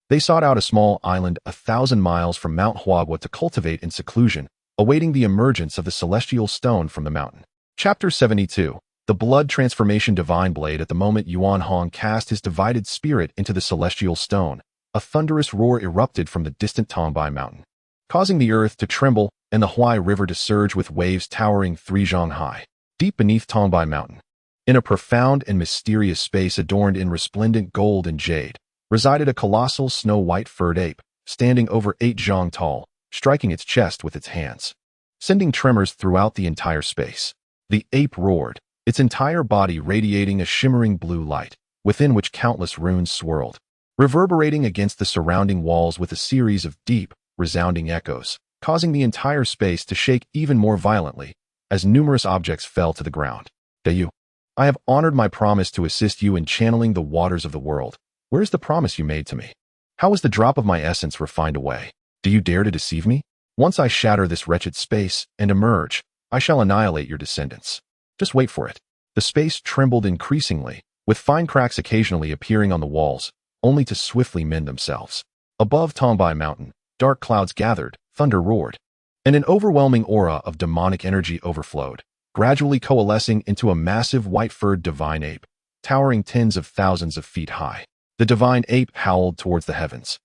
They sought out a small island 1,000 miles from Mount Huagua to cultivate in seclusion, awaiting the emergence of the celestial stone from the mountain. Chapter 72. The Blood Transformation Divine Blade. At the moment Yuan Hong cast his divided spirit into the celestial stone, a thunderous roar erupted from the distant Tongbai Mountain, causing the earth to tremble and the Huai River to surge with waves towering 3 zhang high. Deep beneath Tongbai Mountain, in a profound and mysterious space adorned in resplendent gold and jade, resided a colossal snow-white furred ape, standing over 8 zhang tall, striking its chest with its hands, sending tremors throughout the entire space. The ape roared, its entire body radiating a shimmering blue light, within which countless runes swirled, reverberating against the surrounding walls with a series of deep, resounding echoes, causing the entire space to shake even more violently as numerous objects fell to the ground. Taiyi, I have honored my promise to assist you in channeling the waters of the world. Where is the promise you made to me? How is the drop of my essence refined away? Do you dare to deceive me? Once I shatter this wretched space and emerge, I shall annihilate your descendants. Just wait for it. The space trembled increasingly, with fine cracks occasionally appearing on the walls, only to swiftly mend themselves. Above Tongbai Mountain, dark clouds gathered, thunder roared, and an overwhelming aura of demonic energy overflowed, gradually coalescing into a massive white-furred divine ape, towering tens of thousands of feet high. The divine ape howled towards the heavens,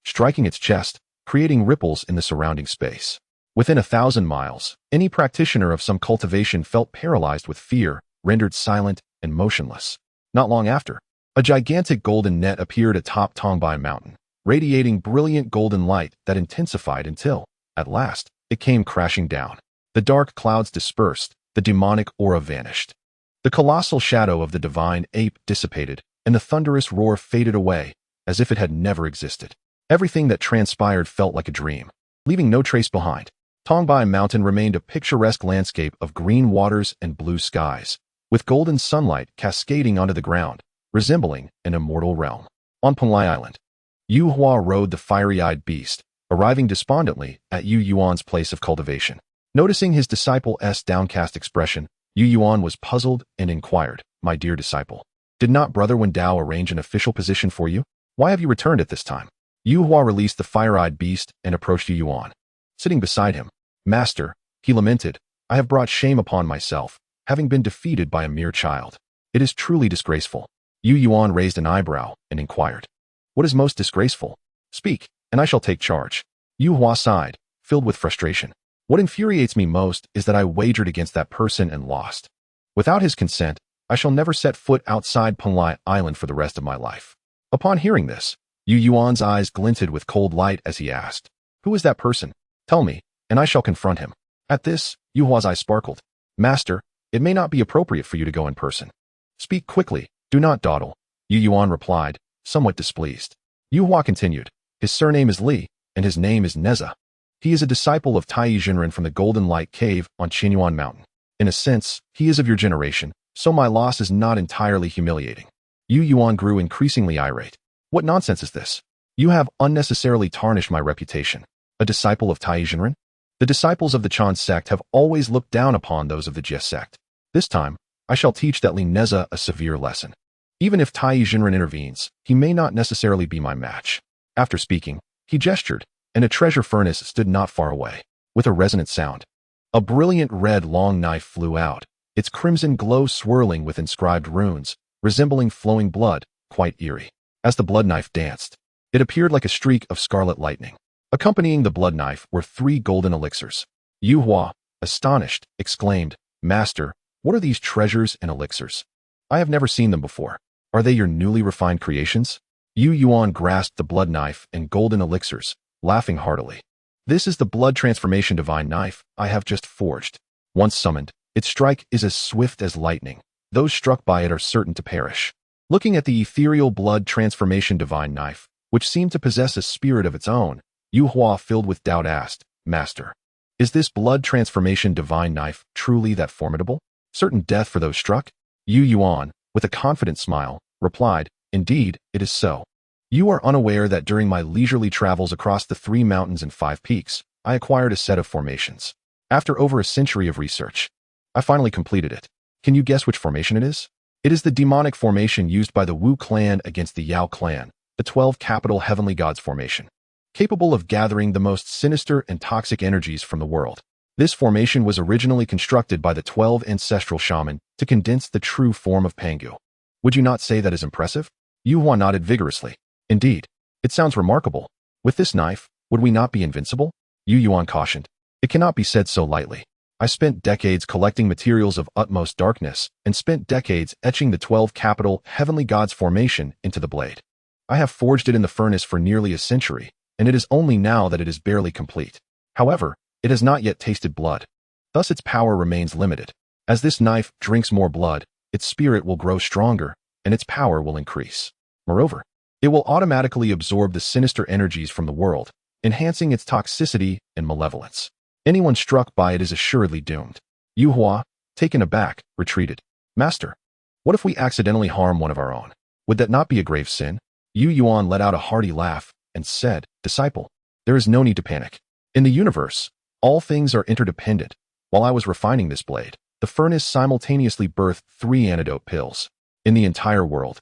striking its chest, creating ripples in the surrounding space. Within 1,000 miles, any practitioner of some cultivation felt paralyzed with fear, rendered silent and motionless. Not long after, a gigantic golden net appeared atop Tongbai Mountain, radiating brilliant golden light that intensified until, at last, it came crashing down. The dark clouds dispersed, the demonic aura vanished. The colossal shadow of the divine ape dissipated, and the thunderous roar faded away, as if it had never existed. Everything that transpired felt like a dream, leaving no trace behind. Tongbai Mountain remained a picturesque landscape of green waters and blue skies, with golden sunlight cascading onto the ground, resembling an immortal realm. On Penglai Island, Yu Hua rode the fiery-eyed beast, arriving despondently at Yu Yuan's place of cultivation. Noticing his disciple's downcast expression, Yu Yuan was puzzled and inquired, "My dear disciple, did not Brother Wen Dao arrange an official position for you? Why have you returned at this time?" Yu Hua released the fire-eyed beast and approached Yu Yuan. Sitting beside him, "Master," he lamented, "I have brought shame upon myself, having been defeated by a mere child. It is truly disgraceful." Yu Yuan raised an eyebrow and inquired, "What is most disgraceful? Speak, and I shall take charge." Yu Hua sighed, filled with frustration. "What infuriates me most is that I wagered against that person and lost. Without his consent, I shall never set foot outside Penglai Island for the rest of my life." Upon hearing this, Yu Yuan's eyes glinted with cold light as he asked, "Who is that person? Tell me, and I shall confront him." At this, Yu Hua's eyes sparkled. "Master, it may not be appropriate for you to go in person. Speak quickly, do not dawdle," Yu Yuan replied, somewhat displeased. Yu Hua continued, "His surname is Li, and his name is Nezha. He is a disciple of Taiyi Jinren from the Golden Light Cave on Qinyuan Mountain. In a sense, he is of your generation, so my loss is not entirely humiliating." Yu Yuan grew increasingly irate. "What nonsense is this? You have unnecessarily tarnished my reputation. A disciple of Taiyi Jinren? The disciples of the Chan sect have always looked down upon those of the Jie sect. This time, I shall teach that Li Nezha a severe lesson. Even if Taiyi Jinren intervenes, he may not necessarily be my match." After speaking, he gestured, and a treasure furnace stood not far away. With a resonant sound, a brilliant red long knife flew out, its crimson glow swirling with inscribed runes, resembling flowing blood, quite eerie. As the blood knife danced, it appeared like a streak of scarlet lightning. Accompanying the blood knife were 3 golden elixirs. Yu Hua, astonished, exclaimed, "Master, what are these treasures and elixirs? I have never seen them before. Are they your newly refined creations?" Yu Yuan grasped the blood knife and golden elixirs, laughing heartily. "This is the blood transformation divine knife I have just forged. Once summoned, its strike is as swift as lightning. Those struck by it are certain to perish." Looking at the ethereal blood transformation divine knife, which seemed to possess a spirit of its own, Yu Hua, filled with doubt, asked, "Master, is this blood transformation divine knife truly that formidable? Certain death for those struck?" Yu Yuan, with a confident smile, replied, "Indeed, it is so. You are unaware that during my leisurely travels across the 3 mountains and 5 peaks, I acquired a set of formations. After over a century of research, I finally completed it. Can you guess which formation it is? It is the demonic formation used by the Wu clan against the Yao clan, the 12 capital heavenly gods formation, capable of gathering the most sinister and toxic energies from the world. This formation was originally constructed by the 12 ancestral shaman to condense the true form of Pangu. Would you not say that is impressive?" Yu Hua nodded vigorously. "Indeed, it sounds remarkable. With this knife, would we not be invincible?" Yu Yuan cautioned. "It cannot be said so lightly. I spent decades collecting materials of utmost darkness and spent decades etching the 12 capital heavenly gods formation into the blade. I have forged it in the furnace for nearly a century, and it is only now that it is barely complete. However, it has not yet tasted blood. Thus its power remains limited. As this knife drinks more blood, its spirit will grow stronger, and its power will increase. Moreover, it will automatically absorb the sinister energies from the world, enhancing its toxicity and malevolence. Anyone struck by it is assuredly doomed." Yu Hua, taken aback, retreated. "Master, what if we accidentally harm one of our own? Would that not be a grave sin?" Yu Yuan let out a hearty laugh and said, "Disciple, there is no need to panic. In the universe, all things are interdependent. While I was refining this blade, the furnace simultaneously birthed 3 antidote pills. In the entire world,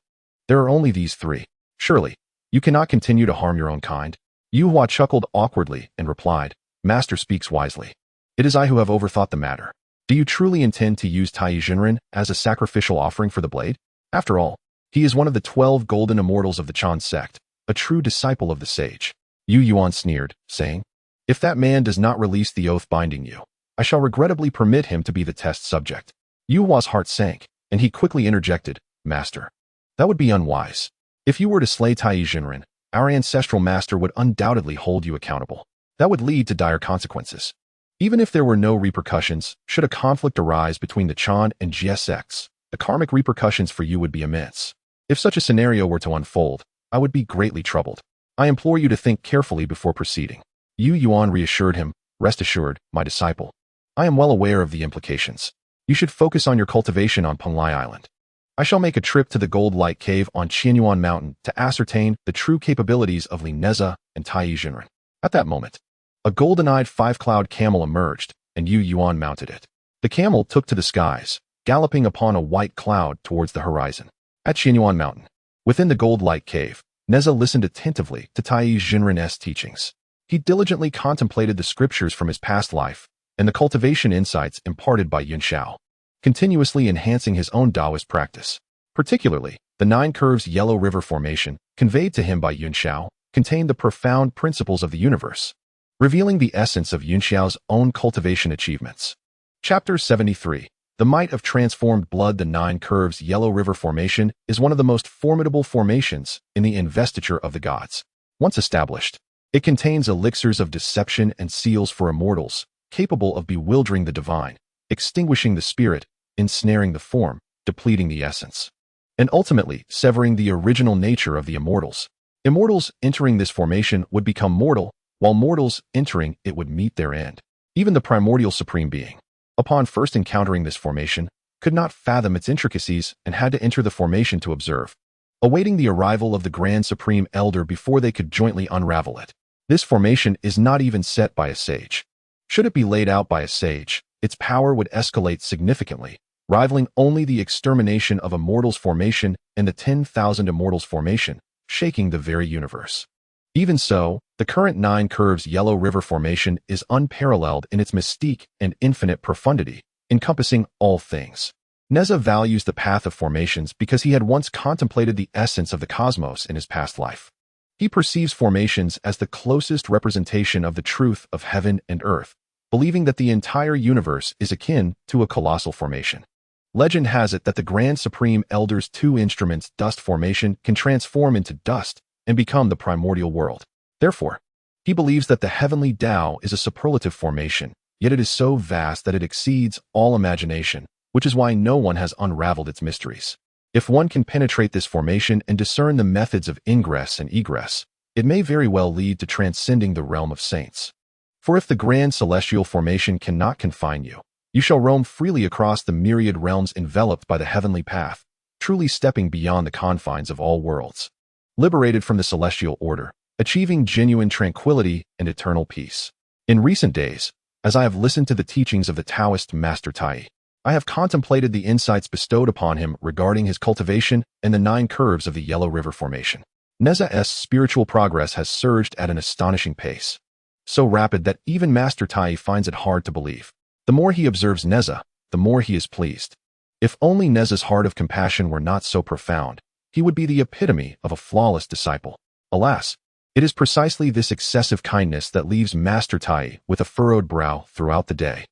there are only these 3. Surely, you cannot continue to harm your own kind." Yu Hua chuckled awkwardly and replied, "Master speaks wisely. It is I who have overthought the matter. Do you truly intend to use Taiyi Jinren as a sacrificial offering for the blade? After all, he is one of the 12 golden immortals of the Chan sect, a true disciple of the sage." Yu Yuan sneered, saying, "If that man does not release the oath binding you, I shall regrettably permit him to be the test subject." Yu Hua's heart sank, and he quickly interjected, "Master, that would be unwise. If you were to slay Taiyi Jinren, our ancestral master would undoubtedly hold you accountable. That would lead to dire consequences. Even if there were no repercussions, should a conflict arise between the Chan and Jie sects, the karmic repercussions for you would be immense. If such a scenario were to unfold, I would be greatly troubled. I implore you to think carefully before proceeding." Yu Yuan reassured him, "Rest assured, my disciple. I am well aware of the implications. You should focus on your cultivation on Penglai Island. I shall make a trip to the Gold Light Cave on Qinyuan Mountain to ascertain the true capabilities of Li Nezha and Taiyi Jinren." At that moment, a golden-eyed 5-cloud camel emerged, and Yu Yuan mounted it. The camel took to the skies, galloping upon a white cloud towards the horizon. At Qinyuan Mountain, within the Gold Light Cave, Nezha listened attentively to Taiyi Jinren's teachings. He diligently contemplated the scriptures from his past life and the cultivation insights imparted by Yun Shao, continuously enhancing his own Taoist practice. Particularly, the 9 curves yellow river formation, conveyed to him by Yunxiao, contained the profound principles of the universe, revealing the essence of Yunxiao's own cultivation achievements. Chapter 73. The Might of Transformed Blood. The 9 curves yellow river formation is one of the most formidable formations in the investiture of the gods. Once established, it contains elixirs of deception and seals for immortals, capable of bewildering the divine, extinguishing the spirit, ensnaring the form, depleting the essence, and ultimately severing the original nature of the immortals. Immortals entering this formation would become mortal, while mortals entering it would meet their end. Even the primordial supreme being, upon first encountering this formation, could not fathom its intricacies and had to enter the formation to observe, awaiting the arrival of the Grand Supreme Elder before they could jointly unravel it. This formation is not even set by a sage. Should it be laid out by a sage, its power would escalate significantly, rivaling only the extermination of immortals formation and the 10,000 immortals formation, shaking the very universe. Even so, the current 9 curves yellow river formation is unparalleled in its mystique and infinite profundity, encompassing all things. Nezha values the path of formations because he had once contemplated the essence of the cosmos in his past life. He perceives formations as the closest representation of the truth of heaven and earth, believing that the entire universe is akin to a colossal formation. Legend has it that the Grand Supreme Elder's 2 instruments, dust formation, can transform into dust and become the primordial world. Therefore, he believes that the heavenly Tao is a superlative formation, yet it is so vast that it exceeds all imagination, which is why no one has unraveled its mysteries. If one can penetrate this formation and discern the methods of ingress and egress, it may very well lead to transcending the realm of saints. For if the grand celestial formation cannot confine you, you shall roam freely across the myriad realms enveloped by the heavenly path, truly stepping beyond the confines of all worlds, liberated from the celestial order, achieving genuine tranquility and eternal peace. In recent days, as I have listened to the teachings of the Taoist Master Taiyi, I have contemplated the insights bestowed upon him regarding his cultivation and the 9 curves of the Yellow River Formation. Nezha's spiritual progress has surged at an astonishing pace, so rapid that even Master Taiyi finds it hard to believe. The more he observes Nezha, the more he is pleased. If only Nezha's heart of compassion were not so profound, he would be the epitome of a flawless disciple. Alas, it is precisely this excessive kindness that leaves Master Taiyi with a furrowed brow throughout the day.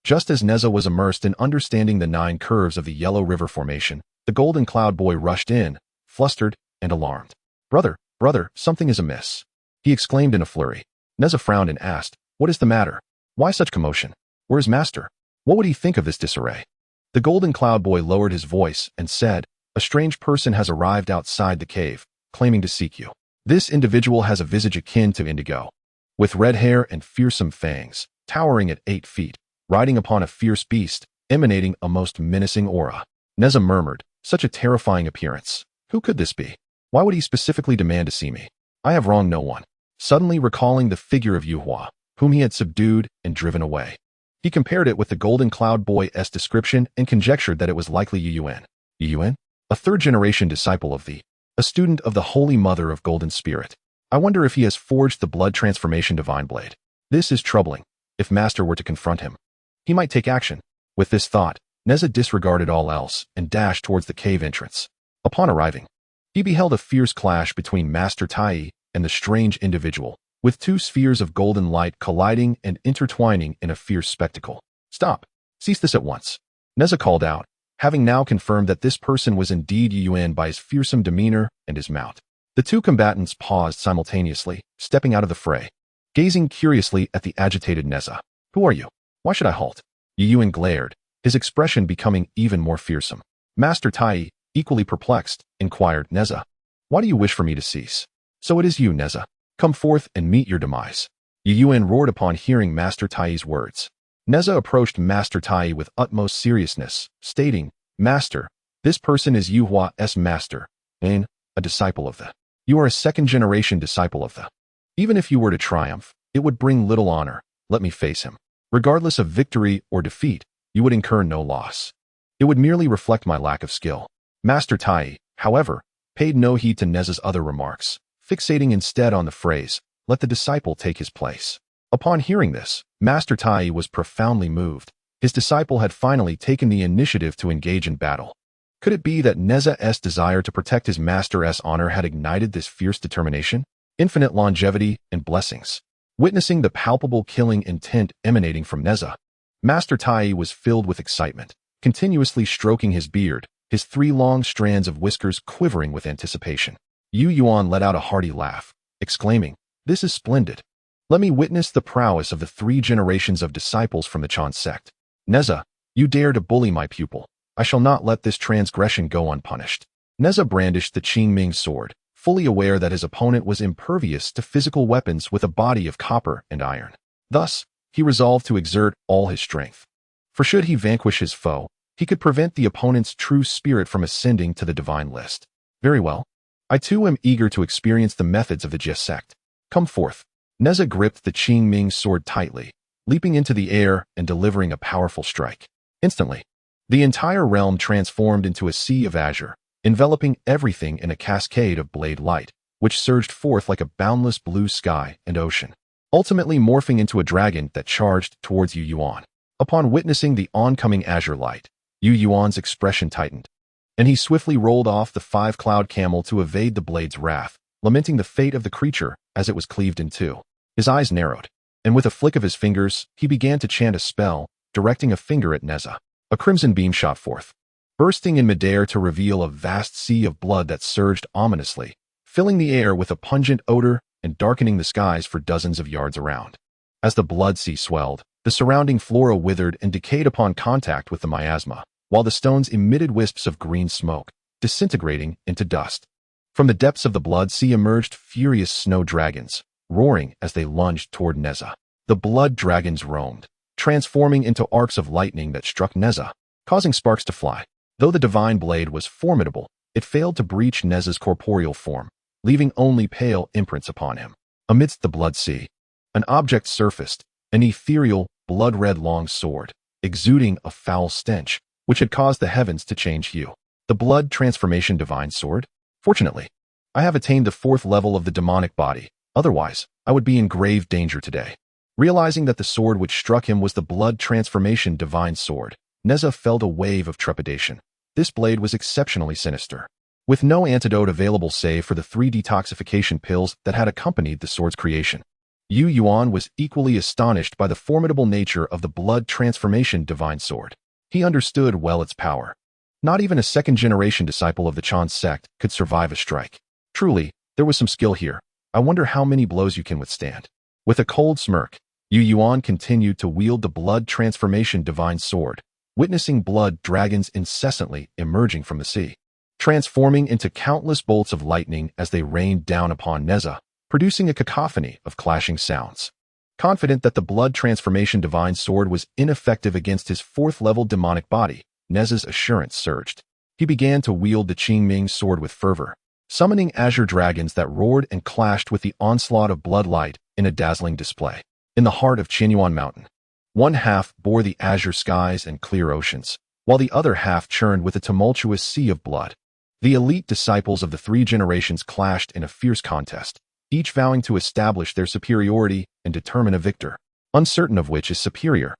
Just as Nezha was immersed in understanding the 9 curves of the Yellow River Formation, the Golden Cloud Boy rushed in, flustered and alarmed. Brother, something is amiss," he exclaimed in a flurry. Nezha frowned and asked, "What is the matter? Why such commotion? Where is Master? What would he think of this disarray?" The Golden Cloud Boy lowered his voice and said, "A strange person has arrived outside the cave, claiming to seek you. This individual has a visage akin to indigo, with red hair and fearsome fangs, towering at 8 feet, riding upon a fierce beast, emanating a most menacing aura." Nezha murmured, "Such a terrifying appearance. Who could this be? Why would he specifically demand to see me? I have wronged no one." Suddenly recalling the figure of Yuhua, whom he had subdued and driven away, he compared it with the Golden Cloud Boy's description and conjectured that it was likely Yuan. Yuan? A 3rd-generation disciple of a student of the Holy Mother of Golden Spirit. I wonder if he has forged the blood transformation divine blade. This is troubling. If Master were to confront him, he might take action. With this thought, Nezha disregarded all else and dashed towards the cave entrance. Upon arriving, he beheld a fierce clash between Master Taiyi and the strange individual, with 2 spheres of golden light colliding and intertwining in a fierce spectacle. "Stop! Cease this at once," Nezha called out, having now confirmed that this person was indeed Yuan by his fearsome demeanor and his mount. The 2 combatants paused simultaneously, stepping out of the fray, gazing curiously at the agitated Nezha. "Who are you? Why should I halt?" Yuan glared, his expression becoming even more fearsome. Master Taiyi, equally perplexed, inquired, "Nezha, why do you wish for me to cease?" "So it is you, Nezha. Come forth and meet your demise." Yuan roared upon hearing Master Taiyi's words. Nezha approached Master Taiyi with utmost seriousness, stating, "Master, this person is Yuhua's master, and a disciple of the. You are a 2nd-generation disciple of the. Even if you were to triumph, it would bring little honor. Let me face him. Regardless of victory or defeat, you would incur no loss. It would merely reflect my lack of skill." Master Taiyi, however, paid no heed to Nezha's other remarks, fixating instead on the phrase, "Let the disciple take his place." Upon hearing this, Master Taiyi was profoundly moved. His disciple had finally taken the initiative to engage in battle. Could it be that Nezha's desire to protect his master's honor had ignited this fierce determination? Infinite longevity and blessings. Witnessing the palpable killing intent emanating from Nezha, Master Taiyi was filled with excitement, continuously stroking his beard, his 3 long strands of whiskers quivering with anticipation. Yu Yuan let out a hearty laugh, exclaiming, "This is splendid. Let me witness the prowess of the 3 generations of disciples from the Chan sect. Nezha, you dare to bully my pupil. I shall not let this transgression go unpunished." Nezha brandished the Qingming sword, fully aware that his opponent was impervious to physical weapons with a body of copper and iron. Thus, he resolved to exert all his strength. For should he vanquish his foe, he could prevent the opponent's true spirit from ascending to the divine list. Very well. I too am eager to experience the methods of the Jie sect. Come forth. Nezha gripped the Qingming sword tightly, leaping into the air and delivering a powerful strike. Instantly, the entire realm transformed into a sea of azure, enveloping everything in a cascade of blade light, which surged forth like a boundless blue sky and ocean, ultimately morphing into a dragon that charged towards Yu Yuan. Upon witnessing the oncoming azure light, Yu Yuan's expression tightened, and he swiftly rolled off the 5-cloud camel to evade the blade's wrath, lamenting the fate of the creature as it was cleaved in 2. His eyes narrowed, and with a flick of his fingers, he began to chant a spell, directing a finger at Nezha. A crimson beam shot forth, bursting in midair to reveal a vast sea of blood that surged ominously, filling the air with a pungent odor and darkening the skies for dozens of yards around. As the blood sea swelled, the surrounding flora withered and decayed upon contact with the miasma, while the stones emitted wisps of green smoke, disintegrating into dust. From the depths of the blood sea emerged furious snow dragons, roaring as they lunged toward Nezha. The blood dragons roamed, transforming into arcs of lightning that struck Nezha, causing sparks to fly. Though the divine blade was formidable, it failed to breach Nezha's corporeal form, leaving only pale imprints upon him. Amidst the blood sea, an object surfaced, an ethereal, blood-red long sword, exuding a foul stench, which had caused the heavens to change hue. The blood transformation divine sword? Fortunately, I have attained the 4th level of the demonic body, otherwise, I would be in grave danger today. Realizing that the sword which struck him was the blood transformation divine sword, Nezha felt a wave of trepidation. This blade was exceptionally sinister, with no antidote available save for the 3 detoxification pills that had accompanied the sword's creation. Yu Yuan was equally astonished by the formidable nature of the blood transformation divine sword. He understood well its power. Not even a 2nd-generation disciple of the Chan sect could survive a strike. Truly, there was some skill here. I wonder how many blows you can withstand. With a cold smirk, Yu Yuan continued to wield the blood transformation divine sword, witnessing blood dragons incessantly emerging from the sea, transforming into countless bolts of lightning as they rained down upon Nezha, producing a cacophony of clashing sounds. Confident that the blood transformation divine sword was ineffective against his 4th-level demonic body, Nezha's assurance surged. He began to wield the Qingming sword with fervor, summoning azure dragons that roared and clashed with the onslaught of blood light in a dazzling display. In the heart of Qinyuan Mountain, one half bore the azure skies and clear oceans, while the other half churned with a tumultuous sea of blood. The elite disciples of the 3 generations clashed in a fierce contest, each vowing to establish their superiority and determine a victor, uncertain of which is superior,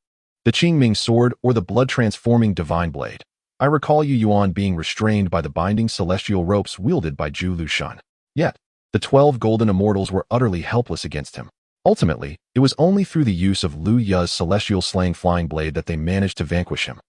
the Qingming sword or the blood-transforming divine blade. I recall Yu Yuan being restrained by the binding celestial ropes wielded by Zhu Lushan. Yet, the 12 golden immortals were utterly helpless against him. Ultimately, it was only through the use of Lu Ya's celestial slaying flying blade that they managed to vanquish him.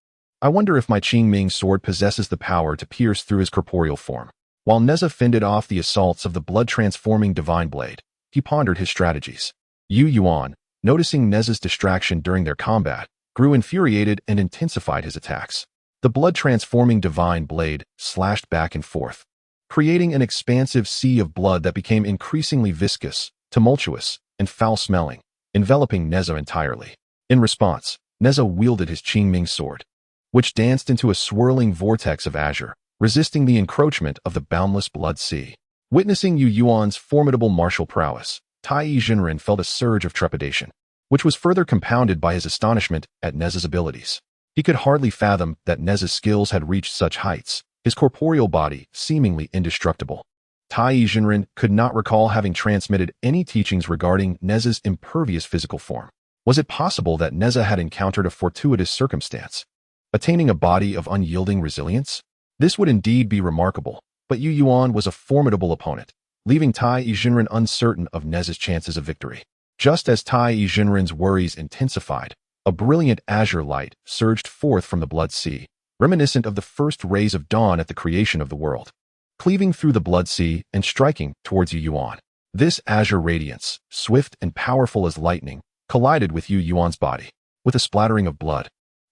I wonder if my Qingming sword possesses the power to pierce through his corporeal form. While Nezha fended off the assaults of the blood-transforming divine blade, he pondered his strategies. Yu Yuan, noticing Nezha's distraction during their combat, grew infuriated and intensified his attacks. The blood-transforming divine blade slashed back and forth, creating an expansive sea of blood that became increasingly viscous, tumultuous, and foul-smelling, enveloping Nezha entirely. In response, Nezha wielded his Qingming sword, which danced into a swirling vortex of azure, resisting the encroachment of the boundless blood sea. Witnessing Yu Yuan's formidable martial prowess, Taiyi Jinren felt a surge of trepidation, which was further compounded by his astonishment at Nezha's abilities. He could hardly fathom that Nezha's skills had reached such heights, his corporeal body seemingly indestructible. Taiyi Jinren could not recall having transmitted any teachings regarding Nezha's impervious physical form. Was it possible that Nezha had encountered a fortuitous circumstance, attaining a body of unyielding resilience? This would indeed be remarkable, but Yu Yuan was a formidable opponent, leaving Taiyi Jinren uncertain of Nezha's chances of victory. Just as Taiyi Jinren's worries intensified, a brilliant azure light surged forth from the blood sea, reminiscent of the first rays of dawn at the creation of the world, cleaving through the blood sea and striking towards Yu Yuan. This azure radiance, swift and powerful as lightning, collided with Yu Yuan's body. With a splattering of blood,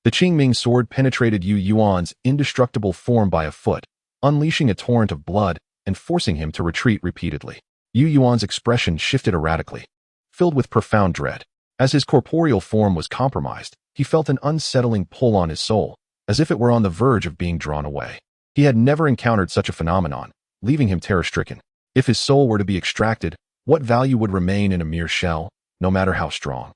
the Qingming sword penetrated Yu Yuan's indestructible form by a foot, unleashing a torrent of blood and forcing him to retreat repeatedly. Yu Yuan's expression shifted erratically, filled with profound dread. As his corporeal form was compromised, he felt an unsettling pull on his soul, as if it were on the verge of being drawn away. He had never encountered such a phenomenon, leaving him terror-stricken. If his soul were to be extracted, what value would remain in a mere shell, no matter how strong?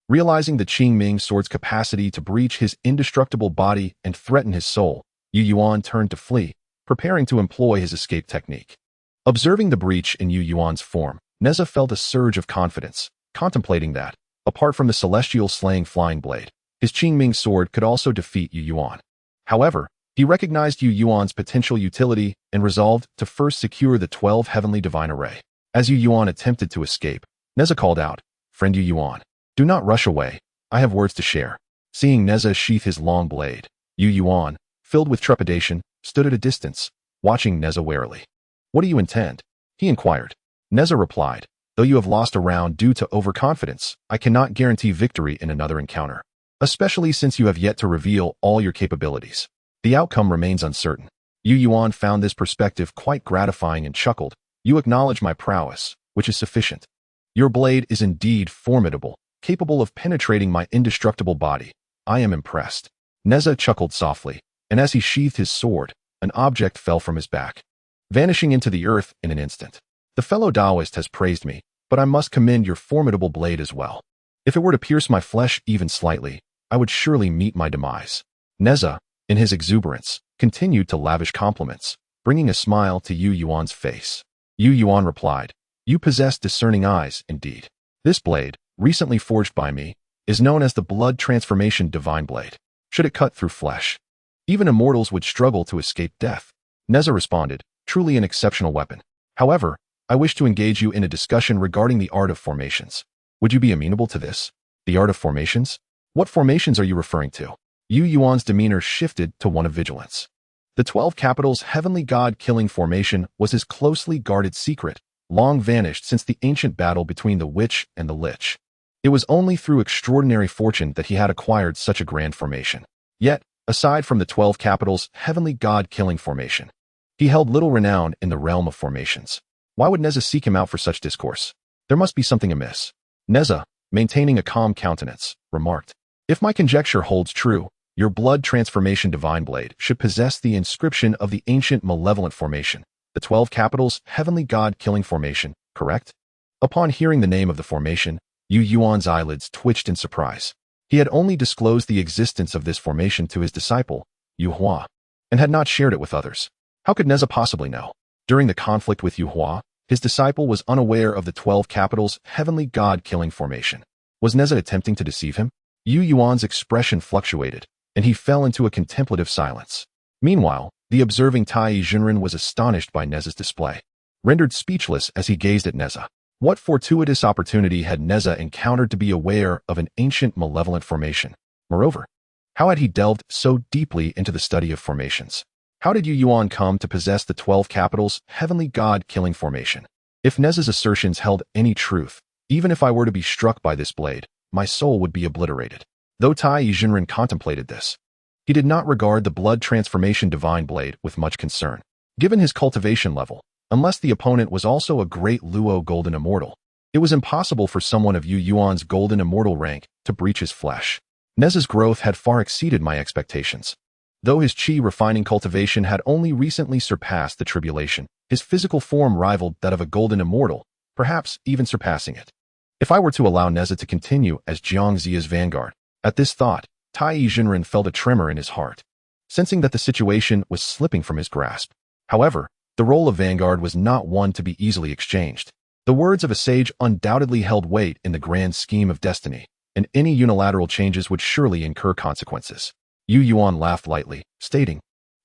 Realizing the Qingming sword's capacity to breach his indestructible body and threaten his soul, Yu Yuan turned to flee, preparing to employ his escape technique. Observing the breach in Yu Yuan's form, Nezha felt a surge of confidence, contemplating that, apart from the celestial slaying flying blade, his Qingming sword could also defeat Yu Yuan. However, he recognized Yu Yuan's potential utility and resolved to first secure the 12 heavenly divine array. As Yu Yuan attempted to escape, Nezha called out, "Friend Yu Yuan, do not rush away, I have words to share." Seeing Nezha sheath his long blade, Yu Yuan, filled with trepidation, stood at a distance, watching Nezha warily. "What do you intend?" he inquired. Nezha replied, "Though you have lost a round due to overconfidence, I cannot guarantee victory in another encounter, especially since you have yet to reveal all your capabilities. The outcome remains uncertain." Yu Yuan found this perspective quite gratifying and chuckled, "You acknowledge my prowess, which is sufficient. Your blade is indeed formidable, capable of penetrating my indestructible body. I am impressed." Nezha chuckled softly, and as he sheathed his sword, an object fell from his back, vanishing into the earth in an instant. "The fellow Taoist has praised me, but I must commend your formidable blade as well. If it were to pierce my flesh even slightly, I would surely meet my demise." Nezha, in his exuberance, continued to lavish compliments, bringing a smile to Yu Yuan's face. Yu Yuan replied, "You possess discerning eyes, indeed. This blade, recently forged by me, is known as the blood transformation divine blade. Should it cut through flesh, even immortals would struggle to escape death." Nezha responded, "Truly an exceptional weapon. However, I wish to engage you in a discussion regarding the art of formations. Would you be amenable to this?" "The art of formations? What formations are you referring to?" Yu Yuan's demeanor shifted to one of vigilance. The 12 Capitals' heavenly god-killing formation was his closely guarded secret, long vanished since the ancient battle between the witch and the lich. It was only through extraordinary fortune that he had acquired such a grand formation. Yet, aside from the 12 Capitals' heavenly god-killing formation, he held little renown in the realm of formations. Why would Nezha seek him out for such discourse? There must be something amiss. Nezha, maintaining a calm countenance, remarked, "If my conjecture holds true, your blood transformation divine blade should possess the inscription of the ancient malevolent formation, the 12 Capitals' heavenly god-killing formation, correct?" Upon hearing the name of the formation, Yu Yuan's eyelids twitched in surprise. He had only disclosed the existence of this formation to his disciple, Yu Hua, and had not shared it with others. How could Nezha possibly know? During the conflict with Yu Hua, his disciple was unaware of the 12 Capitals' heavenly god-killing formation. Was Nezha attempting to deceive him? Yu Yuan's expression fluctuated, and he fell into a contemplative silence. Meanwhile, the observing Taiyi Jinren was astonished by Nezha's display, rendered speechless as he gazed at Nezha. What fortuitous opportunity had Nezha encountered to be aware of an ancient malevolent formation? Moreover, how had he delved so deeply into the study of formations? How did Yu Yuan come to possess the 12 Capitals' heavenly god-killing formation? If Nezha's assertions held any truth, even if I were to be struck by this blade, my soul would be obliterated. Though Taiyi Jinren contemplated this, he did not regard the blood transformation divine blade with much concern. Given his cultivation level, unless the opponent was also a great Luo golden immortal, it was impossible for someone of Yu Yuan's golden immortal rank to breach his flesh. Nezha's growth had far exceeded my expectations. Though his chi refining cultivation had only recently surpassed the tribulation, his physical form rivaled that of a golden immortal, perhaps even surpassing it. If I were to allow Nezha to continue as Jiangzi's vanguard, at this thought, Taiyi Jinren felt a tremor in his heart, sensing that the situation was slipping from his grasp. However, the role of vanguard was not one to be easily exchanged. The words of a sage undoubtedly held weight in the grand scheme of destiny, and any unilateral changes would surely incur consequences. Yu Yuan laughed lightly, stating,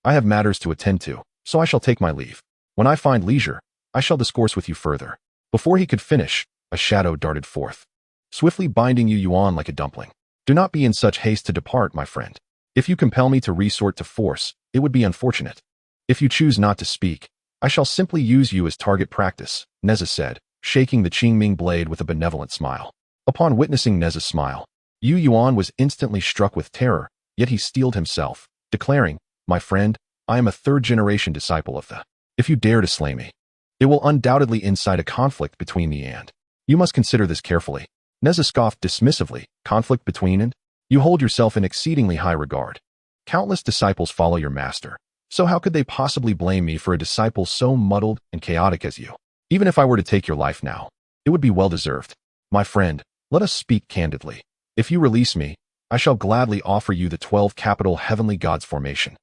I have matters to attend to, so I shall take my leave. When I find leisure, I shall discourse with you further." Before he could finish, a shadow darted forth, swiftly binding Yu Yuan like a dumpling. "Do not be in such haste to depart, my friend. If you compel me to resort to force, it would be unfortunate. If you choose not to speak, I shall simply use you as target practice," Nezha said, shaking the Qingming blade with a benevolent smile. Upon witnessing Nezha's smile, Yu Yuan was instantly struck with terror, yet he steeled himself, declaring, "My friend, I am a third-generation disciple of the. If you dare to slay me, it will undoubtedly incite a conflict between me and. You must consider this carefully." Nezha scoffed dismissively. "Conflict between and? You hold yourself in exceedingly high regard. Countless disciples follow your master, so how could they possibly blame me for a disciple so muddled and chaotic as you? Even if I were to take your life now, it would be well-deserved. My friend, let us speak candidly. If you release me, I shall gladly offer you the 12 capital heavenly gods formation.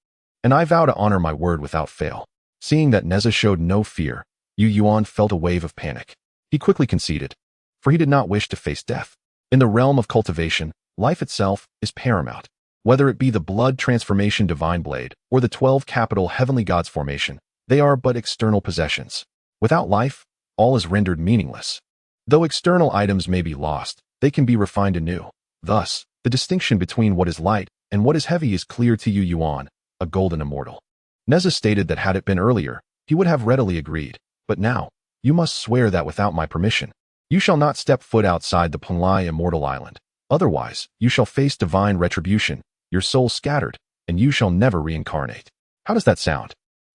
And I vow to honor my word without fail." Seeing that Nezha showed no fear, Yu Yuan felt a wave of panic. He quickly conceded, for he did not wish to face death. In the realm of cultivation, life itself is paramount. Whether it be the blood transformation divine blade or the 12 capital heavenly gods formation, they are but external possessions. Without life, all is rendered meaningless. Though external items may be lost, they can be refined anew. Thus, the distinction between what is light and what is heavy is clear to Yu Yuan, a golden immortal. Nezha stated that had it been earlier, he would have readily agreed, but now, you must swear that without my permission, you shall not step foot outside the Penglai Immortal Island. Otherwise, you shall face divine retribution, your soul scattered, and you shall never reincarnate. How does that sound?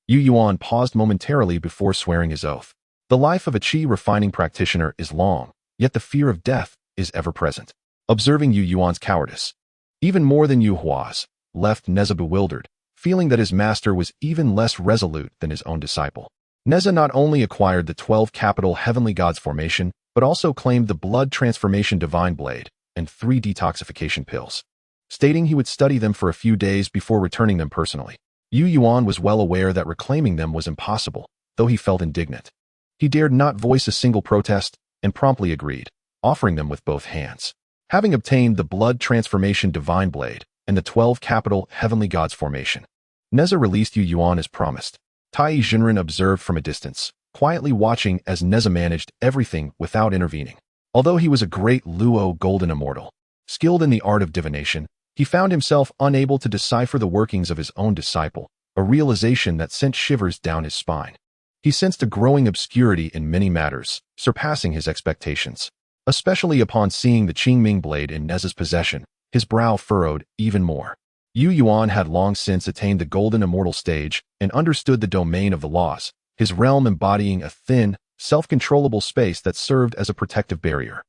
Yu Yuan paused momentarily before swearing his oath. The life of a qi refining practitioner is long, yet the fear of death is ever present. Observing Yu Yuan's cowardice, even more than Yu Hua's, left Nezha bewildered, feeling that his master was even less resolute than his own disciple. Nezha not only acquired the 12 capital heavenly gods formation, but also claimed the blood transformation divine blade and 3 detoxification pills, stating he would study them for a few days before returning them personally. Yu Yuan was well aware that reclaiming them was impossible, though he felt indignant. He dared not voice a single protest and promptly agreed, offering them with both hands. Having obtained the blood transformation divine blade and the 12 capital heavenly gods formation, Nezha released Yu Yuan as promised. Taiyi Jinren observed from a distance, quietly watching as Nezha managed everything without intervening. Although he was a great Luo golden immortal, skilled in the art of divination, he found himself unable to decipher the workings of his own disciple, a realization that sent shivers down his spine. He sensed a growing obscurity in many matters, surpassing his expectations. Especially upon seeing the Qingming blade in Nezha's possession, his brow furrowed even more. Yu Yuan had long since attained the golden immortal stage and understood the domain of the laws, his realm embodying a thin, self-controllable space that served as a protective barrier.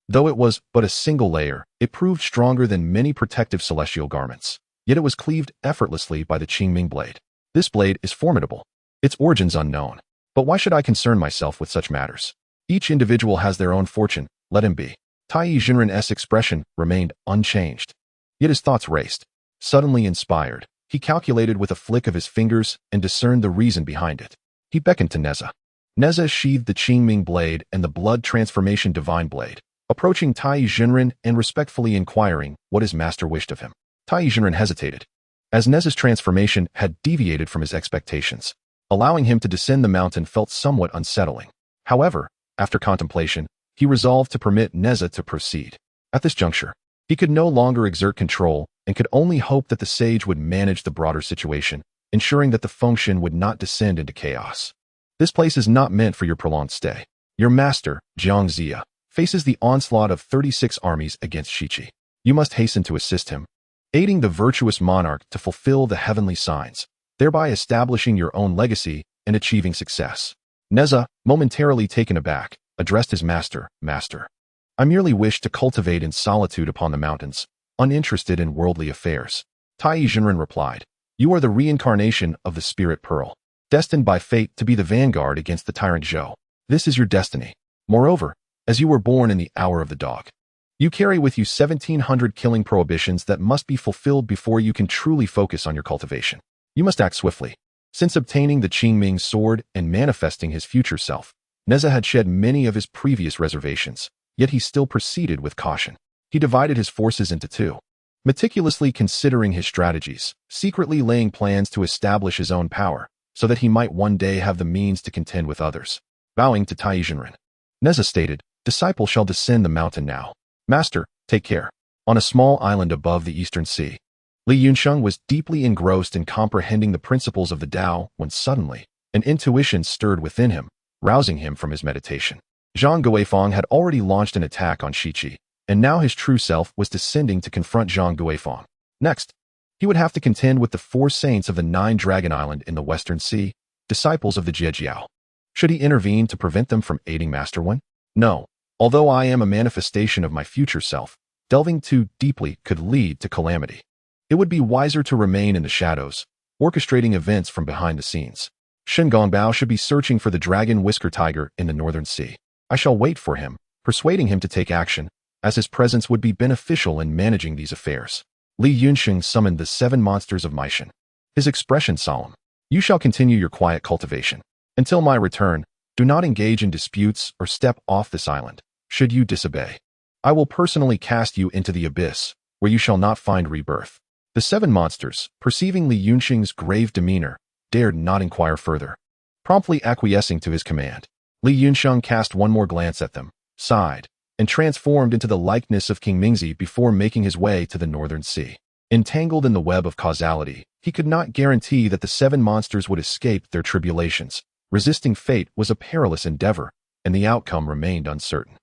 Though it was but a single layer, it proved stronger than many protective celestial garments. Yet it was cleaved effortlessly by the Qingming blade. This blade is formidable. Its origins unknown. But why should I concern myself with such matters? Each individual has their own fortune, let him be. Taiyi Jinren's expression remained unchanged. Yet his thoughts raced. Suddenly inspired, he calculated with a flick of his fingers and discerned the reason behind it. He beckoned to Nezha. Nezha sheathed the Qingming blade and the blood transformation divine blade, approaching Taiyi Jinren and respectfully inquiring what his master wished of him. Taiyi Jinren hesitated, as Nezha's transformation had deviated from his expectations. Allowing him to descend the mountain felt somewhat unsettling. However, after contemplation, he resolved to permit Nezha to proceed. At this juncture, he could no longer exert control and could only hope that the sage would manage the broader situation, ensuring that the function would not descend into chaos. This place is not meant for your prolonged stay. Your master, Jiang Zia, faces the onslaught of 36 armies against Shiqi. You must hasten to assist him, aiding the virtuous monarch to fulfill the heavenly signs, thereby establishing your own legacy and achieving success. Nezha, momentarily taken aback, addressed his master, "Master, I merely wish to cultivate in solitude upon the mountains, uninterested in worldly affairs." Taiyi Jinren replied, "You are the reincarnation of the spirit pearl, destined by fate to be the vanguard against the tyrant Zhou. This is your destiny. Moreover, as you were born in the hour of the dog, you carry with you 1,700 killing prohibitions that must be fulfilled before you can truly focus on your cultivation. You must act swiftly." Since obtaining the Qingming sword and manifesting his future self, Nezha had shed many of his previous reservations, yet he still proceeded with caution. He divided his forces into 2 meticulously considering his strategies, secretly laying plans to establish his own power, so that he might one day have the means to contend with others. Bowing to Taiyi, Nezha stated, "Disciple shall descend the mountain now. Master, take care." On a small island above the eastern sea, Li Yunsheng was deeply engrossed in comprehending the principles of the Tao when suddenly, an intuition stirred within him, rousing him from his meditation. Zhang Guifeng had already launched an attack on Shiqi, and now his true self was descending to confront Zhang Guifeng. Next, he would have to contend with the 4 saints of the 9 Dragon Island in the Western Sea, disciples of the Jiejiao. Should he intervene to prevent them from aiding Master Wen? No. Although I am a manifestation of my future self, delving too deeply could lead to calamity. It would be wiser to remain in the shadows, orchestrating events from behind the scenes. Shen Gongbao should be searching for the dragon whisker tiger in the Northern Sea. I shall wait for him, persuading him to take action, as his presence would be beneficial in managing these affairs. Li Yunsheng summoned the 7 monsters of Meishan. His expression solemn. You shall continue your quiet cultivation. Until my return, do not engage in disputes or step off this island. Should you disobey, I will personally cast you into the abyss, where you shall not find rebirth. The 7 monsters, perceiving Li Yunsheng's grave demeanor, dared not inquire further. Promptly acquiescing to his command, Li Yunsheng cast one more glance at them, sighed, and transformed into the likeness of King Mingzi before making his way to the Northern Sea. Entangled in the web of causality, he could not guarantee that the 7 monsters would escape their tribulations. Resisting fate was a perilous endeavor, and the outcome remained uncertain.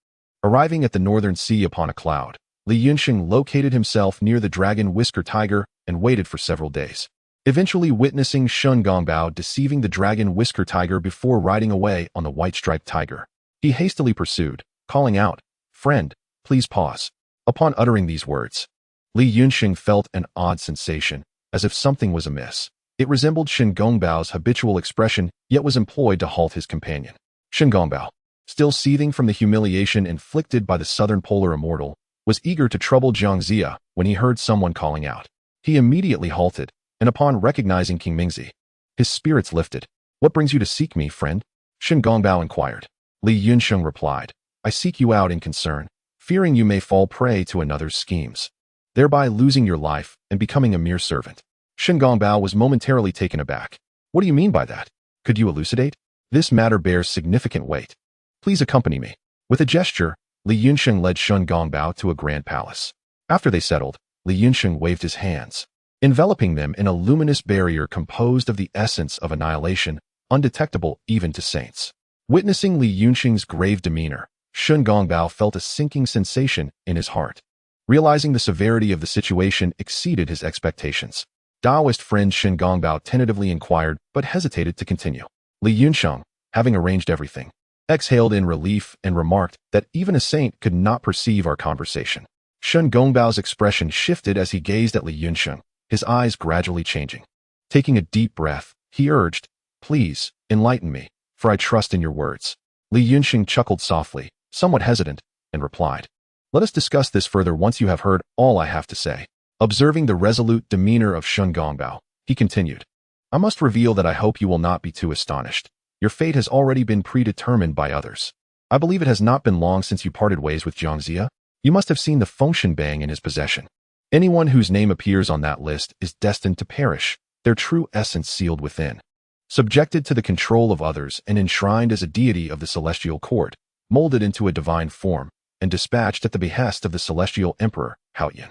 Arriving at the Northern Sea upon a cloud, Li Yunsheng located himself near the dragon whisker tiger and waited for several days. Eventually witnessing Shen Gongbao deceiving the dragon whisker tiger before riding away on the white-striped tiger, he hastily pursued, calling out, "Friend, please pause." Upon uttering these words, Li Yunsheng felt an odd sensation, as if something was amiss. It resembled Shen Gongbao's habitual expression, yet was employed to halt his companion. Shen Gongbao, still seething from the humiliation inflicted by the southern polar immortal, was eager to trouble Jiang Zia when he heard someone calling out. He immediately halted, and upon recognizing King Mingzi, his spirits lifted. "What brings you to seek me, friend?" Shen Gongbao inquired. Li Yunsheng replied, "I seek you out in concern, fearing you may fall prey to another's schemes, thereby losing your life and becoming a mere servant." Shen Gongbao was momentarily taken aback. "What do you mean by that? Could you elucidate? This matter bears significant weight. Please accompany me." With a gesture, Li Yunsheng led Shen Gongbao to a grand palace. After they settled, Li Yunsheng waved his hands, enveloping them in a luminous barrier composed of the essence of annihilation, undetectable even to saints. Witnessing Li Yunsheng's grave demeanor, Shen Gongbao felt a sinking sensation in his heart. Realizing the severity of the situation exceeded his expectations, Taoist friend Shen Gongbao tentatively inquired but hesitated to continue. Li Yunsheng, having arranged everything, exhaled in relief and remarked that even a saint could not perceive our conversation. Shen Gongbao's expression shifted as he gazed at Li Yunsheng, his eyes gradually changing. Taking a deep breath, he urged, "Please, enlighten me, for I trust in your words." Li Yunsheng chuckled softly, somewhat hesitant, and replied, "Let us discuss this further once you have heard all I have to say." Observing the resolute demeanor of Shen Gongbao, he continued, "I must reveal that I hope you will not be too astonished. Your fate has already been predetermined by others. I believe it has not been long since you parted ways with Jiang Zia. You must have seen the function bang in his possession. Anyone whose name appears on that list is destined to perish, their true essence sealed within. Subjected to the control of others and enshrined as a deity of the celestial court, molded into a divine form, and dispatched at the behest of the celestial emperor, Haoyan.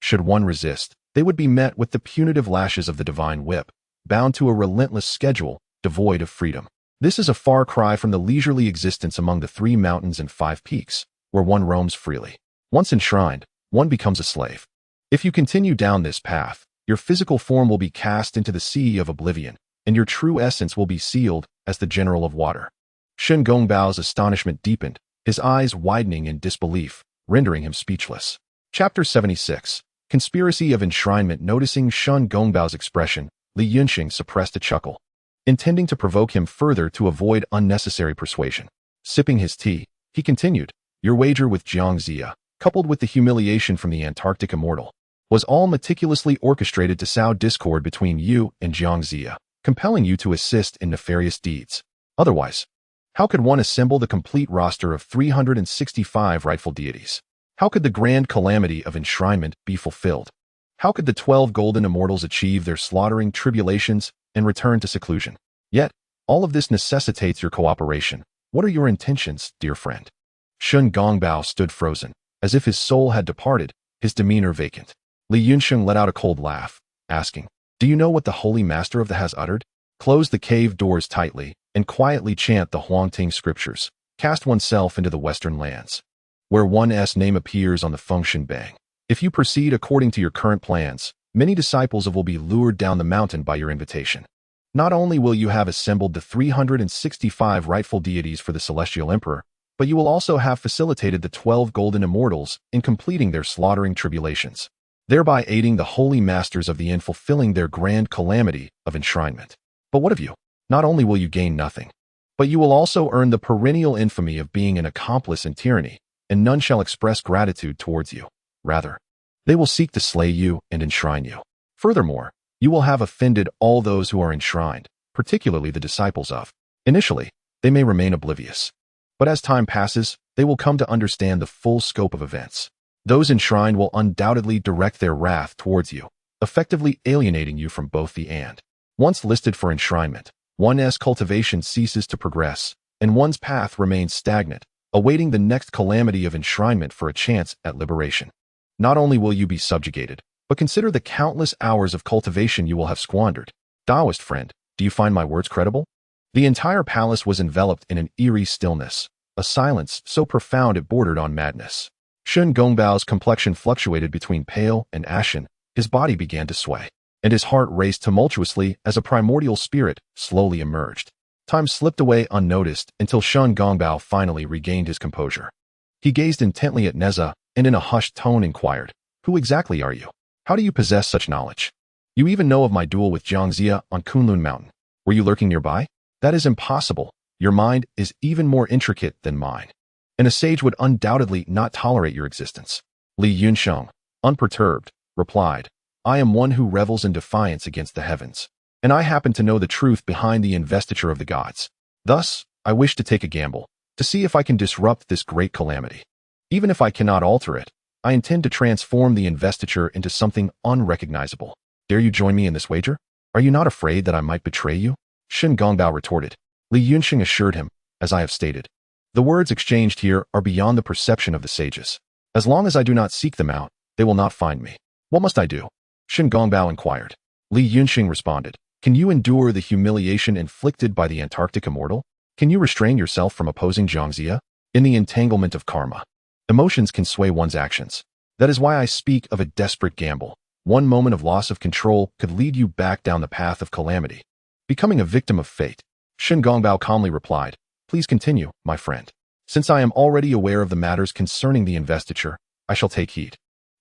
Should one resist, they would be met with the punitive lashes of the divine whip, bound to a relentless schedule, devoid of freedom. This is a far cry from the leisurely existence among the 3 mountains and 5 peaks, where one roams freely. Once enshrined, one becomes a slave. If you continue down this path, your physical form will be cast into the sea of oblivion, and your true essence will be sealed as the general of water." Shen Gongbao's astonishment deepened, his eyes widening in disbelief, rendering him speechless. Chapter 76. Conspiracy of Enshrinement. Noticing Shen Gongbao's expression, Li Yunsheng suppressed a chuckle, intending to provoke him further to avoid unnecessary persuasion. Sipping his tea, he continued, "Your wager with Jiang Zia, coupled with the humiliation from the Antarctic immortal, was all meticulously orchestrated to sow discord between you and Jiang Zia, compelling you to assist in nefarious deeds. Otherwise, how could one assemble the complete roster of 365 rightful deities? How could the grand calamity of enshrinement be fulfilled? How could the 12 golden immortals achieve their slaughtering tribulations and return to seclusion? Yet, all of this necessitates your cooperation. What are your intentions, dear friend? Shun Gongbao stood frozen, as if his soul had departed, his demeanor vacant. Li Yunsheng let out a cold laugh, asking, "Do you know what the holy master of the has uttered? Close the cave doors tightly, and quietly chant the Huangting scriptures. Cast oneself into the western lands, where one's name appears on the Fengshen Bang. If you proceed according to your current plans, many disciples will be lured down the mountain by your invitation. Not only will you have assembled the 365 rightful deities for the Celestial Emperor, but you will also have facilitated the 12 golden immortals in completing their slaughtering tribulations, thereby aiding the holy masters of the Yin fulfilling their grand calamity of enshrinement. But what of you? Not only will you gain nothing, but you will also earn the perennial infamy of being an accomplice in tyranny, and none shall express gratitude towards you. Rather, they will seek to slay you and enshrine you. Furthermore, you will have offended all those who are enshrined, particularly the disciples of. Initially, they may remain oblivious, but as time passes, they will come to understand the full scope of events. Those enshrined will undoubtedly direct their wrath towards you, effectively alienating you from both the and. Once listed for enshrinement, one's cultivation ceases to progress, and one's path remains stagnant, awaiting the next calamity of enshrinement for a chance at liberation. Not only will you be subjugated, but consider the countless hours of cultivation you will have squandered. Taoist friend, do you find my words credible? The entire palace was enveloped in an eerie stillness, a silence so profound it bordered on madness. Shun Gongbao's complexion fluctuated between pale and ashen, his body began to sway, and his heart raced tumultuously as a primordial spirit slowly emerged. Time slipped away unnoticed until Shun Gongbao finally regained his composure. He gazed intently at Nezha and in a hushed tone inquired, "Who exactly are you? How do you possess such knowledge? You even know of my duel with Jiangxia on Kunlun Mountain. Were you lurking nearby? That is impossible. Your mind is even more intricate than mine, and a sage would undoubtedly not tolerate your existence." Li Yunsheng, unperturbed, replied, "I am one who revels in defiance against the heavens, and I happen to know the truth behind the investiture of the gods. Thus, I wish to take a gamble, to see if I can disrupt this great calamity. Even if I cannot alter it, I intend to transform the investiture into something unrecognizable. Dare you join me in this wager? Are you not afraid that I might betray you?" Shun Gongbao retorted. Li Yunsheng assured him, "As I have stated, the words exchanged here are beyond the perception of the sages. As long as I do not seek them out, they will not find me. What must I do?" Shun Gongbao inquired. Li Yunsheng responded, "Can you endure the humiliation inflicted by the Antarctic immortal? Can you restrain yourself from opposing Jiangxia? In the entanglement of karma, emotions can sway one's actions. That is why I speak of a desperate gamble. One moment of loss of control could lead you back down the path of calamity, becoming a victim of fate." Shun Gongbao calmly replied, "Please continue, my friend. Since I am already aware of the matters concerning the investiture, I shall take heed.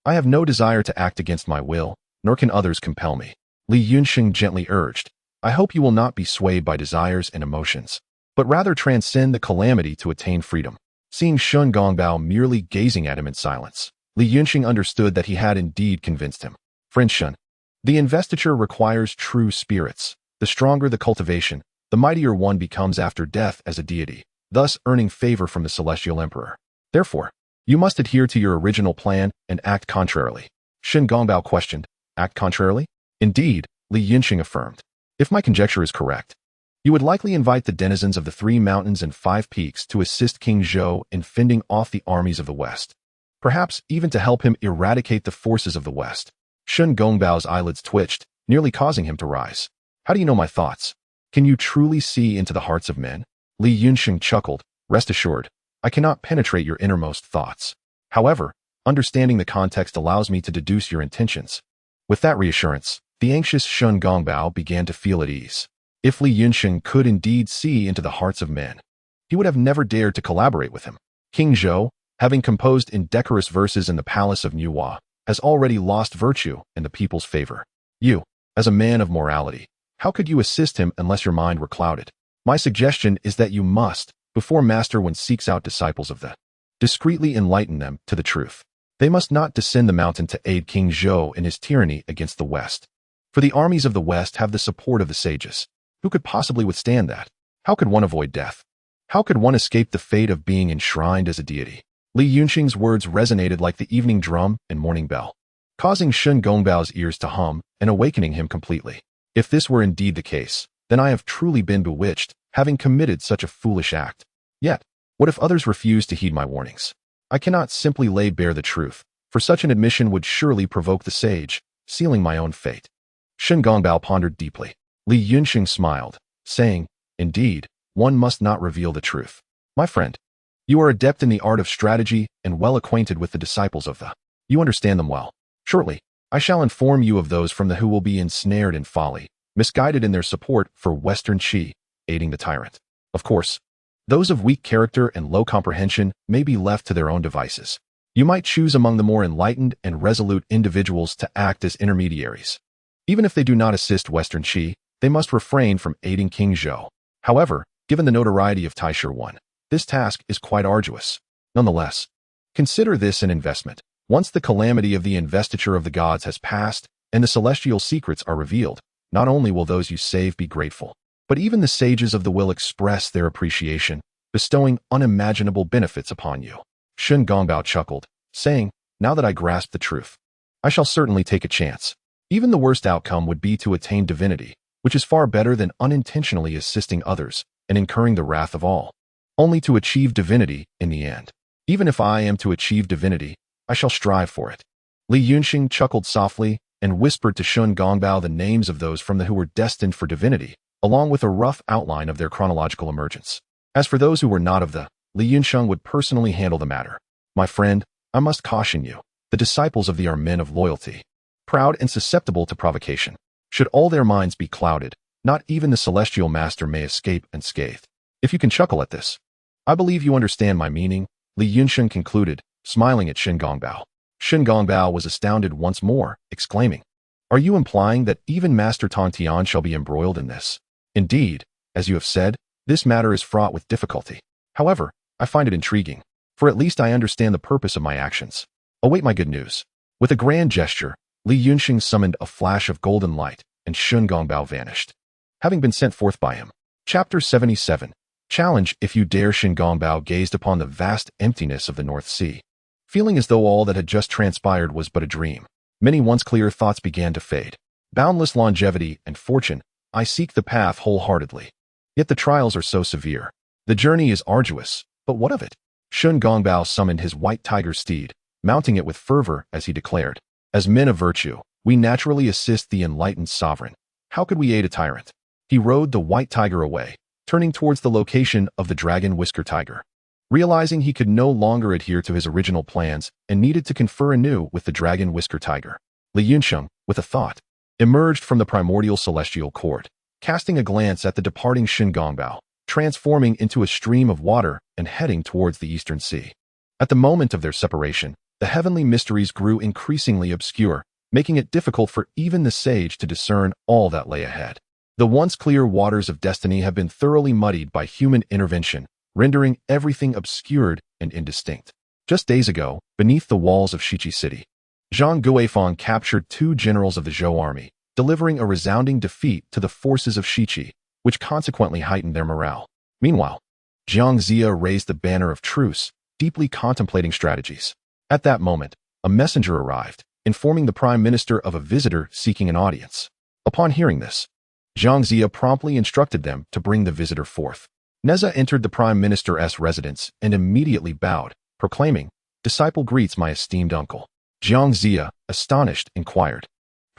I have no desire to act against my will, nor can others compel me." Li Yunsheng gently urged, "I hope you will not be swayed by desires and emotions, but rather transcend the calamity to attain freedom." Seeing Shun Gongbao merely gazing at him in silence, Li Yunsheng understood that he had indeed convinced him. "Friend Shun, the investiture requires true spirits. The stronger the cultivation, the mightier one becomes after death as a deity, thus earning favor from the Celestial Emperor. Therefore, you must adhere to your original plan and act contrarily." Shun Gongbao questioned, "Act contrarily?" "Indeed," Li Yunsheng affirmed. "If my conjecture is correct, you would likely invite the denizens of the 3 mountains and 5 peaks to assist King Zhou in fending off the armies of the West, perhaps even to help him eradicate the forces of the West." Shun Gongbao's eyelids twitched, nearly causing him to rise. "How do you know my thoughts? Can you truly see into the hearts of men?" Li Yunsheng chuckled, "Rest assured, I cannot penetrate your innermost thoughts. However, understanding the context allows me to deduce your intentions." With that reassurance, the anxious Shun Gongbao began to feel at ease. If Li Yunsheng could indeed see into the hearts of men, he would have never dared to collaborate with him. King Zhou, having composed indecorous verses in the palace of Nuwa, has already lost virtue in the people's favor. You, as a man of morality, how could you assist him unless your mind were clouded? My suggestion is that you must, before Master One seeks out disciples of the, discreetly enlighten them to the truth. They must not descend the mountain to aid King Zhou in his tyranny against the West. For the armies of the West have the support of the sages. Who could possibly withstand that? How could one avoid death? How could one escape the fate of being enshrined as a deity? Li Yunsheng's words resonated like the evening drum and morning bell. causing Shun Gongbao's ears to hum and awakening him completely. If this were indeed the case, then I have truly been bewitched, having committed such a foolish act. Yet, what if others refuse to heed my warnings? I cannot simply lay bare the truth, for such an admission would surely provoke the sage, sealing my own fate. Shun Gongbao pondered deeply. Li Yunxing smiled, saying, "Indeed, one must not reveal the truth. My friend, you are adept in the art of strategy and well acquainted with the disciples of the. You understand them well. Shortly, I shall inform you of those from the who will be ensnared in folly, misguided in their support for Western Qi, aiding the tyrant. Of course, those of weak character and low comprehension may be left to their own devices. You might choose among the more enlightened and resolute individuals to act as intermediaries. Even if they do not assist Western Qi, they must refrain from aiding King Zhou. However, given the notoriety of Taisher I, this task is quite arduous. Nonetheless, consider this an investment. Once the calamity of the investiture of the gods has passed and the celestial secrets are revealed, not only will those you save be grateful, but even the sages of the will express their appreciation, bestowing unimaginable benefits upon you." Shun Gongbao chuckled, saying, "Now that I grasp the truth, I shall certainly take a chance. Even the worst outcome would be to attain divinity, which is far better than unintentionally assisting others and incurring the wrath of all, only to achieve divinity in the end. Even if I am to achieve divinity, I shall strive for it." Li Yunxing chuckled softly and whispered to Shun Gongbao the names of those from the who were destined for divinity, along with a rough outline of their chronological emergence. As for those who were not of the, Li Yunxing would personally handle the matter. "My friend, I must caution you. The disciples of the are men of loyalty, proud and susceptible to provocation. Should all their minds be clouded, not even the celestial master may escape unscathed. If you can chuckle at this, I believe you understand my meaning," Li Yunxing concluded, smiling at Shun Gongbao. Shun Gongbao was astounded once more, exclaiming, "Are you implying that even Master Tong Tian shall be embroiled in this? Indeed, as you have said, this matter is fraught with difficulty. However, I find it intriguing, for at least I understand the purpose of my actions. Await my good news." With a grand gesture, Li Yunxing summoned a flash of golden light, and Shun Gongbao vanished, having been sent forth by him. Chapter 77. Challenge. If you dare. Shun Gongbao gazed upon the vast emptiness of the North Sea, feeling as though all that had just transpired was but a dream. Many once clear thoughts began to fade. Boundless longevity and fortune, I seek the path wholeheartedly. Yet the trials are so severe. The journey is arduous, but what of it? Shun Gongbao summoned his white tiger steed, mounting it with fervor as he declared, "As men of virtue, we naturally assist the enlightened sovereign. How could we aid a tyrant?" He rode the white tiger away, turning towards the location of the dragon whisker tiger. Realizing he could no longer adhere to his original plans and needed to confer anew with the dragon whisker tiger, Li Yunxing, with a thought, emerged from the primordial celestial court, casting a glance at the departing Shun Gongbao, transforming into a stream of water and heading towards the eastern sea. At the moment of their separation, the heavenly mysteries grew increasingly obscure, making it difficult for even the sage to discern all that lay ahead. The once clear waters of destiny have been thoroughly muddied by human intervention, rendering everything obscured and indistinct. Just days ago, beneath the walls of Shiqi City, Zhang Guifang captured 2 generals of the Zhou army, delivering a resounding defeat to the forces of Shiqi, which consequently heightened their morale. Meanwhile, Jiang Zia raised the banner of truce, deeply contemplating strategies. At that moment, a messenger arrived, informing the prime minister of a visitor seeking an audience. Upon hearing this, Jiang Zia promptly instructed them to bring the visitor forth. Nezha entered the prime minister's residence and immediately bowed, proclaiming, "Disciple greets my esteemed uncle." Jiang Zia, astonished, inquired,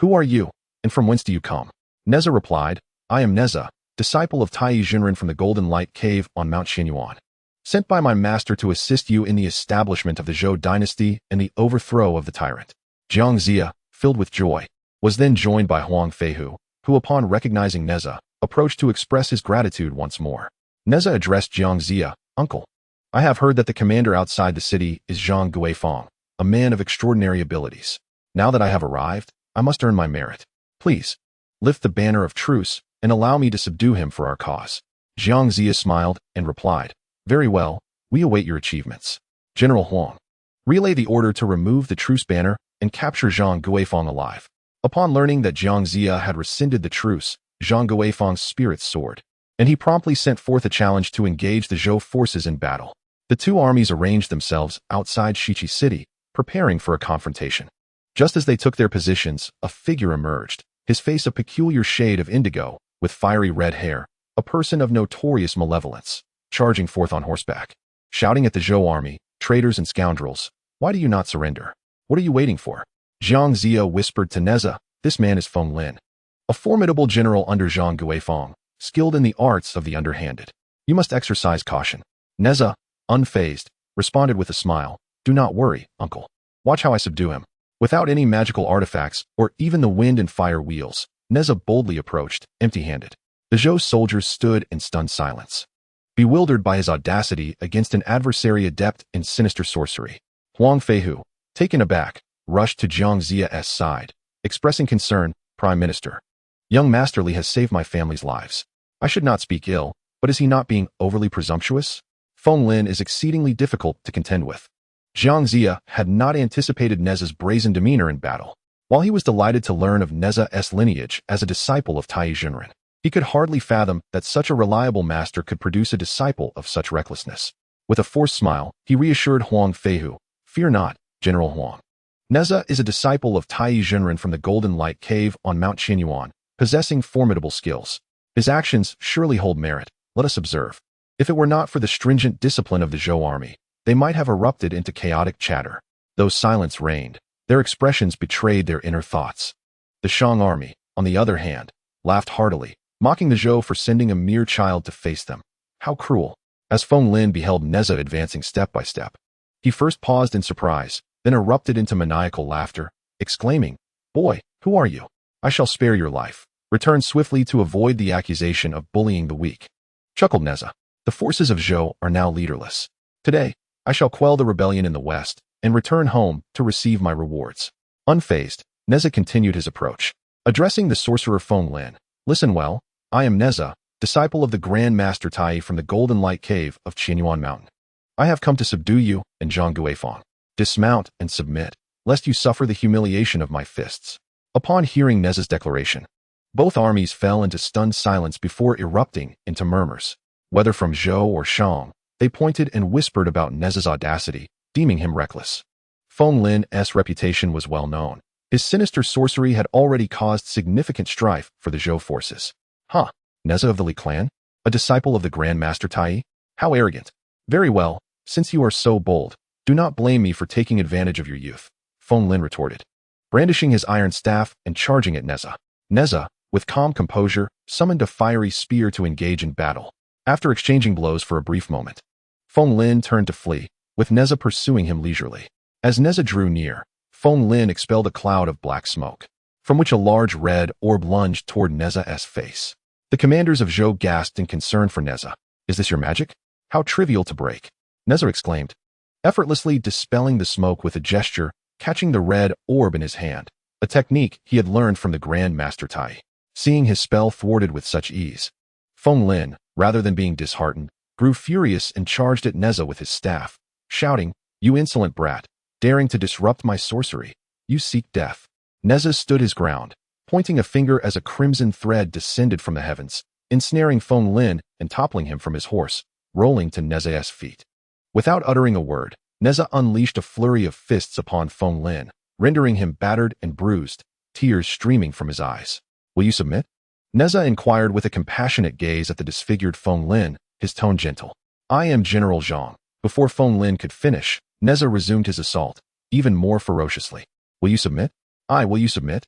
"Who are you, and from whence do you come?" Nezha replied, "I am Nezha, disciple of Taiyi Junren from the Golden Light Cave on Mount Xinyuan, sent by my master to assist you in the establishment of the Zhou dynasty and the overthrow of the tyrant." Jiang Zia, filled with joy, was then joined by Huang Feihu, who upon recognizing Nezha, approached to express his gratitude once more. Nezha addressed Jiang Zia, "Uncle, I have heard that the commander outside the city is Zhang Guifang, a man of extraordinary abilities. Now that I have arrived, I must earn my merit. Please, lift the banner of truce and allow me to subdue him for our cause." Jiang Zia smiled and replied, "Very well, we await your achievements. General Huang, relay the order to remove the truce banner and capture Zhang Guifang alive." Upon learning that Jiang Zia had rescinded the truce, Zhang Guifang's spirits soared, and he promptly sent forth a challenge to engage the Zhou forces in battle. The 2 armies arranged themselves outside Shiqi City, preparing for a confrontation. Just as they took their positions, a figure emerged, his face a peculiar shade of indigo, with fiery red hair, a person of notorious malevolence, charging forth on horseback, shouting at the Zhou army, traitors and scoundrels, why do you not surrender? What are you waiting for? Zhang Zia whispered to Nezha, this man is Feng Lin, a formidable general under Zhang Guifeng, skilled in the arts of the underhanded. You must exercise caution. Nezha, unfazed, responded with a smile, do not worry, uncle. Watch how I subdue him. Without any magical artifacts, or even the wind and fire wheels, Nezha boldly approached, empty-handed. The Zhou soldiers stood in stunned silence, bewildered by his audacity against an adversary adept in sinister sorcery. Huang Feihu, taken aback, rushed to Zhang Zia's side, expressing concern, Prime Minister. Young Masterly has saved my family's lives. I should not speak ill, but is he not being overly presumptuous? Feng Lin is exceedingly difficult to contend with. Zhang Zia had not anticipated Nezha's brazen demeanor in battle. While he was delighted to learn of Nezha's lineage as a disciple of Taiyi Zhenren, he could hardly fathom that such a reliable master could produce a disciple of such recklessness. With a forced smile, he reassured Huang Feihu, fear not, General Huang. Nezha is a disciple of Taiyi Zhenren from the Golden Light Cave on Mount Qinyuan, possessing formidable skills. His actions surely hold merit, let us observe. If it were not for the stringent discipline of the Zhou army, they might have erupted into chaotic chatter. Though silence reigned, their expressions betrayed their inner thoughts. The Shang army, on the other hand, laughed heartily, mocking the Zhou for sending a mere child to face them. How cruel! As Feng Lin beheld Nezha advancing step by step, he first paused in surprise, then erupted into maniacal laughter, exclaiming, Boy, who are you? I shall spare your life. Return swiftly to avoid the accusation of bullying the weak. Chuckled Nezha. The forces of Zhou are now leaderless. Today, I shall quell the rebellion in the west and return home to receive my rewards. Unfazed, Nezha continued his approach, addressing the sorcerer Feng Lin. Listen well, I am Nezha, disciple of the Grand Master Taiyi from the Golden Light Cave of Qinyuan Mountain. I have come to subdue you and Zhang Guifeng. Dismount and submit, lest you suffer the humiliation of my fists. Upon hearing Nezha's declaration, both armies fell into stunned silence before erupting into murmurs. Whether from Zhou or Shang, they pointed and whispered about Nezha's audacity, deeming him reckless. Feng Lin's reputation was well known. His sinister sorcery had already caused significant strife for the Zhou forces. Huh, Nezha of the Li clan? A disciple of the Grand Master Taiyi? How arrogant. Very well, since you are so bold, do not blame me for taking advantage of your youth, Feng Lin retorted, brandishing his iron staff and charging at Nezha. Nezha, with calm composure, summoned a fiery spear to engage in battle. After exchanging blows for a brief moment, Feng Lin turned to flee, with Nezha pursuing him leisurely. As Nezha drew near, Feng Lin expelled a cloud of black smoke, from which a large red orb lunged toward Nezha's face. The commanders of Zhou gasped in concern for Nezha. Is this your magic? How trivial to break! Nezha exclaimed, effortlessly dispelling the smoke with a gesture, catching the red orb in his hand, a technique he had learned from the Grand Master Taiyi. Seeing his spell thwarted with such ease, Feng Lin, rather than being disheartened, grew furious and charged at Nezha with his staff, shouting, You insolent brat, daring to disrupt my sorcery, you seek death. Nezha stood his ground, pointing a finger as a crimson thread descended from the heavens, ensnaring Feng Lin and toppling him from his horse, rolling to Nezha's feet. Without uttering a word, Nezha unleashed a flurry of fists upon Feng Lin, rendering him battered and bruised, tears streaming from his eyes. Will you submit? Nezha inquired with a compassionate gaze at the disfigured Feng Lin, his tone gentle. I am General Zhang. Before Feng Lin could finish, Nezha resumed his assault, even more ferociously. Will you submit? Will you submit?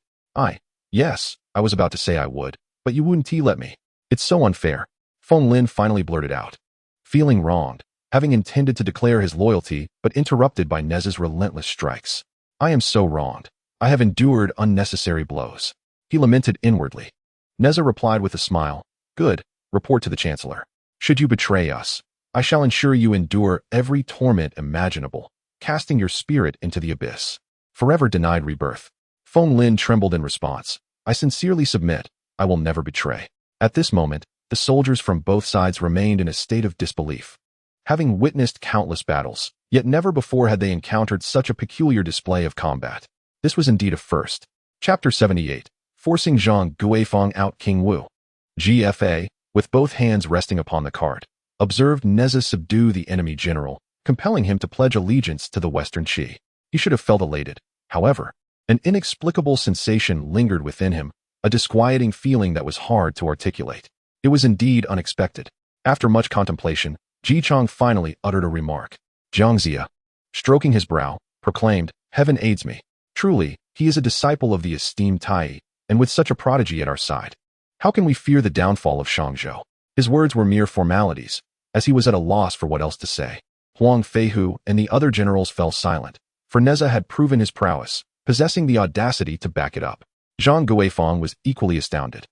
Yes, I was about to say I would, but you wouldn't let me. It's so unfair. Feng Lin finally blurted out, feeling wronged, having intended to declare his loyalty, but interrupted by Nezha's relentless strikes. I am so wronged. I have endured unnecessary blows. He lamented inwardly. Nezha replied with a smile, Good, report to the Chancellor. Should you betray us, I shall ensure you endure every torment imaginable, casting your spirit into the abyss. Forever denied rebirth. Feng Lin trembled in response. I sincerely submit, I will never betray. At this moment, the soldiers from both sides remained in a state of disbelief. Having witnessed countless battles, yet never before had they encountered such a peculiar display of combat. This was indeed a first. Chapter 78. Forcing Zhang Guifeng out. King Wu, GFA, with both hands resting upon the cart, observed Nezha subdue the enemy general, compelling him to pledge allegiance to the Western Qi. He should have felt elated. However, An inexplicable sensation lingered within him, a disquieting feeling that was hard to articulate. It was indeed unexpected. After much contemplation, Ji Chang finally uttered a remark. Jiangxia, stroking his brow, proclaimed, "Heaven aids me. Truly, he is a disciple of the esteemed Taiyi, and with such a prodigy at our side. How can we fear the downfall of Shangzhou?" His words were mere formalities, as he was at a loss for what else to say. Huang Feihu and the other generals fell silent, for Nezha had proven his prowess, possessing the audacity to back it up. Zhang Guifang was equally astounded.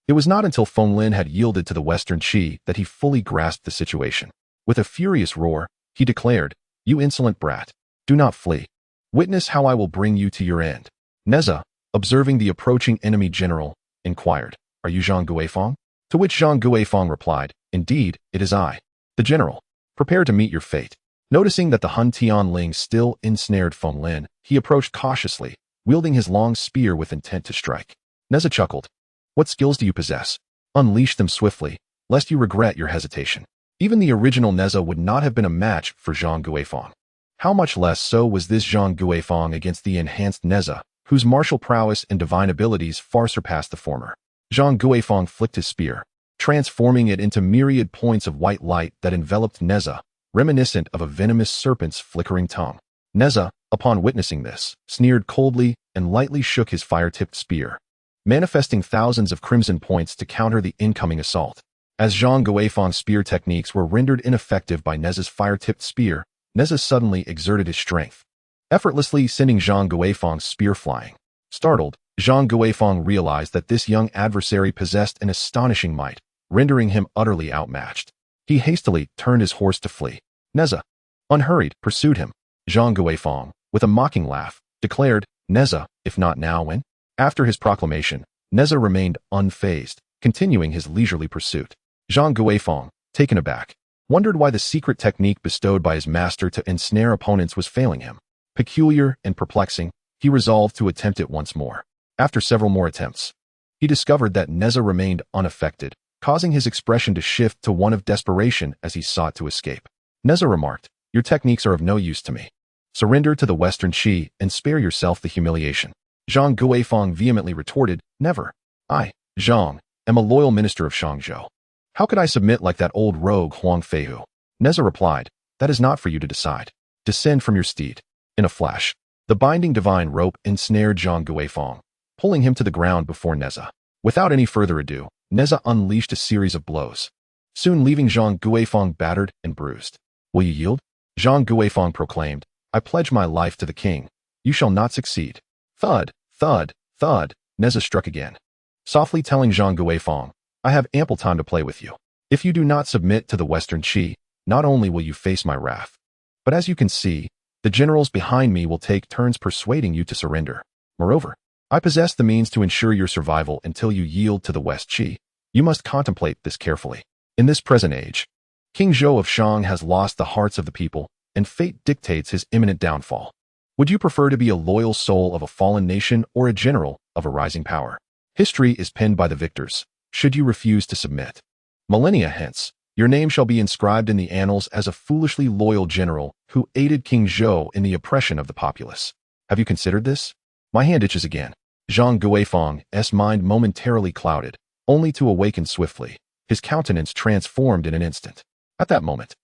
It was not until Feng Lin had yielded to the Western Qi that he fully grasped the situation. With a furious roar, he declared, "You insolent brat, do not flee. Witness how I will bring you to your end." Nezha, observing the approaching enemy general, inquired, "Are you Zhang Guifang?" To which Zhang Guifang replied, "Indeed, it is I, the general. Prepare to meet your fate." Noticing that the Hun Tianling still ensnared Feng Lin, he approached cautiously, wielding his long spear with intent to strike. Nezha chuckled. "What skills do you possess? Unleash them swiftly, lest you regret your hesitation." Even the original Nezha would not have been a match for Zhang Guifang. How much less so was this Zhang Guifang against the enhanced Nezha, whose martial prowess and divine abilities far surpassed the former. Zhang Guifang flicked his spear, transforming it into myriad points of white light that enveloped Nezha, reminiscent of a venomous serpent's flickering tongue. Nezha, upon witnessing this, sneered coldly and lightly shook his fire-tipped spear, manifesting thousands of crimson points to counter the incoming assault. As Zhang Guifang's spear techniques were rendered ineffective by Nezha's fire-tipped spear, Nezha suddenly exerted his strength, effortlessly sending Zhang Guifang's spear flying. Startled, Zhang Guifang realized that this young adversary possessed an astonishing might, rendering him utterly outmatched. He hastily turned his horse to flee. Nezha, unhurried, pursued him. Zhang Guifang, with a mocking laugh, declared, "Nezha, if not now, when?" After his proclamation, Nezha remained unfazed, continuing his leisurely pursuit. Zhang Guifang, taken aback, wondered why the secret technique bestowed by his master to ensnare opponents was failing him. Peculiar and perplexing, he resolved to attempt it once more. After several more attempts, he discovered that Nezha remained unaffected, causing his expression to shift to one of desperation as he sought to escape. Nezha remarked, "Your techniques are of no use to me. Surrender to the Western Qi and spare yourself the humiliation." Zhang Guifang vehemently retorted, "Never. I, Zhang, am a loyal minister of Shangzhou. How could I submit like that old rogue Huang Feihu?" Nezha replied, "That is not for you to decide. Descend from your steed." In a flash, the binding divine rope ensnared Zhang Guifang, pulling him to the ground before Nezha. Without any further ado, Nezha unleashed a series of blows, soon leaving Zhang Guifang battered and bruised. "Will you yield?" Zhang Guifang proclaimed, "I pledge my life to the king. You shall not succeed." Thud, thud, thud, Nezha struck again, softly telling Zhang Guifang, "I have ample time to play with you. If you do not submit to the Western Qi, not only will you face my wrath, but as you can see, the generals behind me will take turns persuading you to surrender. Moreover, I possess the means to ensure your survival until you yield to the West Qi. You must contemplate this carefully. In this present age, King Zhou of Shang has lost the hearts of the people, and fate dictates his imminent downfall. Would you prefer to be a loyal soul of a fallen nation or a general of a rising power? History is penned by the victors, should you refuse to submit. Millennia hence, your name shall be inscribed in the annals as a foolishly loyal general who aided King Zhou in the oppression of the populace. Have you considered this? My hand itches again." Zhang Guifang's mind momentarily clouded, only to awaken swiftly, his countenance transformed in an instant. At that moment,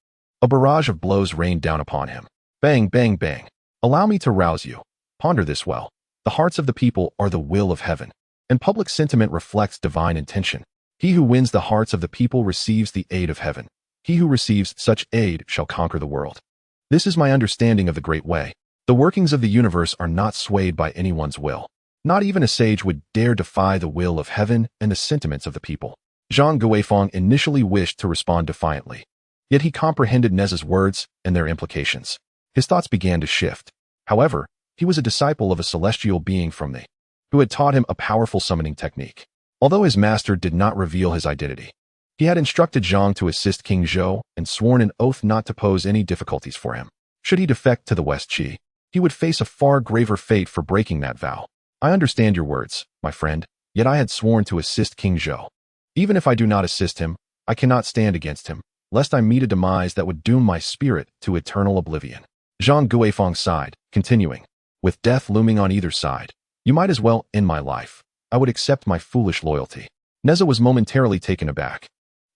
a barrage of blows rained down upon him. Bang, bang, bang. Allow me to rouse you. Ponder this well. The hearts of the people are the will of heaven, and public sentiment reflects divine intention. He who wins the hearts of the people receives the aid of heaven. He who receives such aid shall conquer the world. This is my understanding of the great way. The workings of the universe are not swayed by anyone's will. Not even a sage would dare defy the will of heaven and the sentiments of the people. Zhang Guifang initially wished to respond defiantly, yet he comprehended Nezha's words and their implications. His thoughts began to shift. However, he was a disciple of a celestial being from the who had taught him a powerful summoning technique. Although his master did not reveal his identity, he had instructed Zhang to assist King Zhou and sworn an oath not to pose any difficulties for him. Should he defect to the West Qi, he would face a far graver fate for breaking that vow. I understand your words, my friend, yet I had sworn to assist King Zhou. Even if I do not assist him, I cannot stand against him, lest I meet a demise that would doom my spirit to eternal oblivion. Zhang Guifang sighed, continuing, "With death looming on either side, You might as well end my life. I would accept my foolish loyalty. Nezha was momentarily taken aback,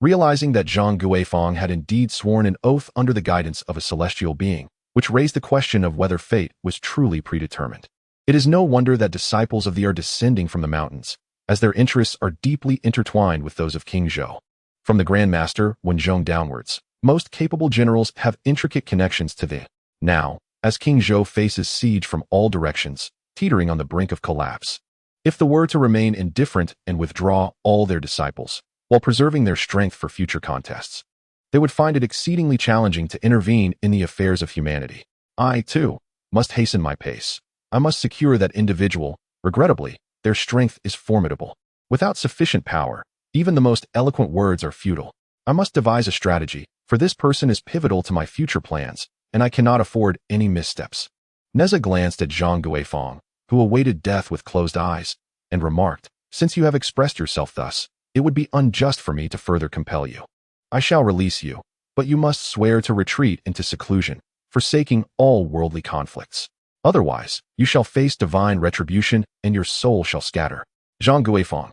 realizing that Zhang Guifang had indeed sworn an oath under the guidance of a celestial being, which raised the question of whether fate was truly predetermined. It is no wonder that disciples of the are descending from the mountains, as their interests are deeply intertwined with those of King Zhou. From the Grand Master, Wenzhong downwards, most capable generals have intricate connections to the now, as King Zhou faces siege from all directions, teetering on the brink of collapse. If they were to remain indifferent and withdraw all their disciples, while preserving their strength for future contests, they would find it exceedingly challenging to intervene in the affairs of humanity. I, too, must hasten my pace. I must secure that individual. Regrettably, their strength is formidable. Without sufficient power, even the most eloquent words are futile. I must devise a strategy, for this person is pivotal to my future plans, and I cannot afford any missteps. Nezha glanced at Zhang Guifang, who awaited death with closed eyes, and remarked, "Since you have expressed yourself thus, it would be unjust for me to further compel you. I shall release you, but you must swear to retreat into seclusion, forsaking all worldly conflicts. Otherwise, you shall face divine retribution and your soul shall scatter." Zhang Guifang,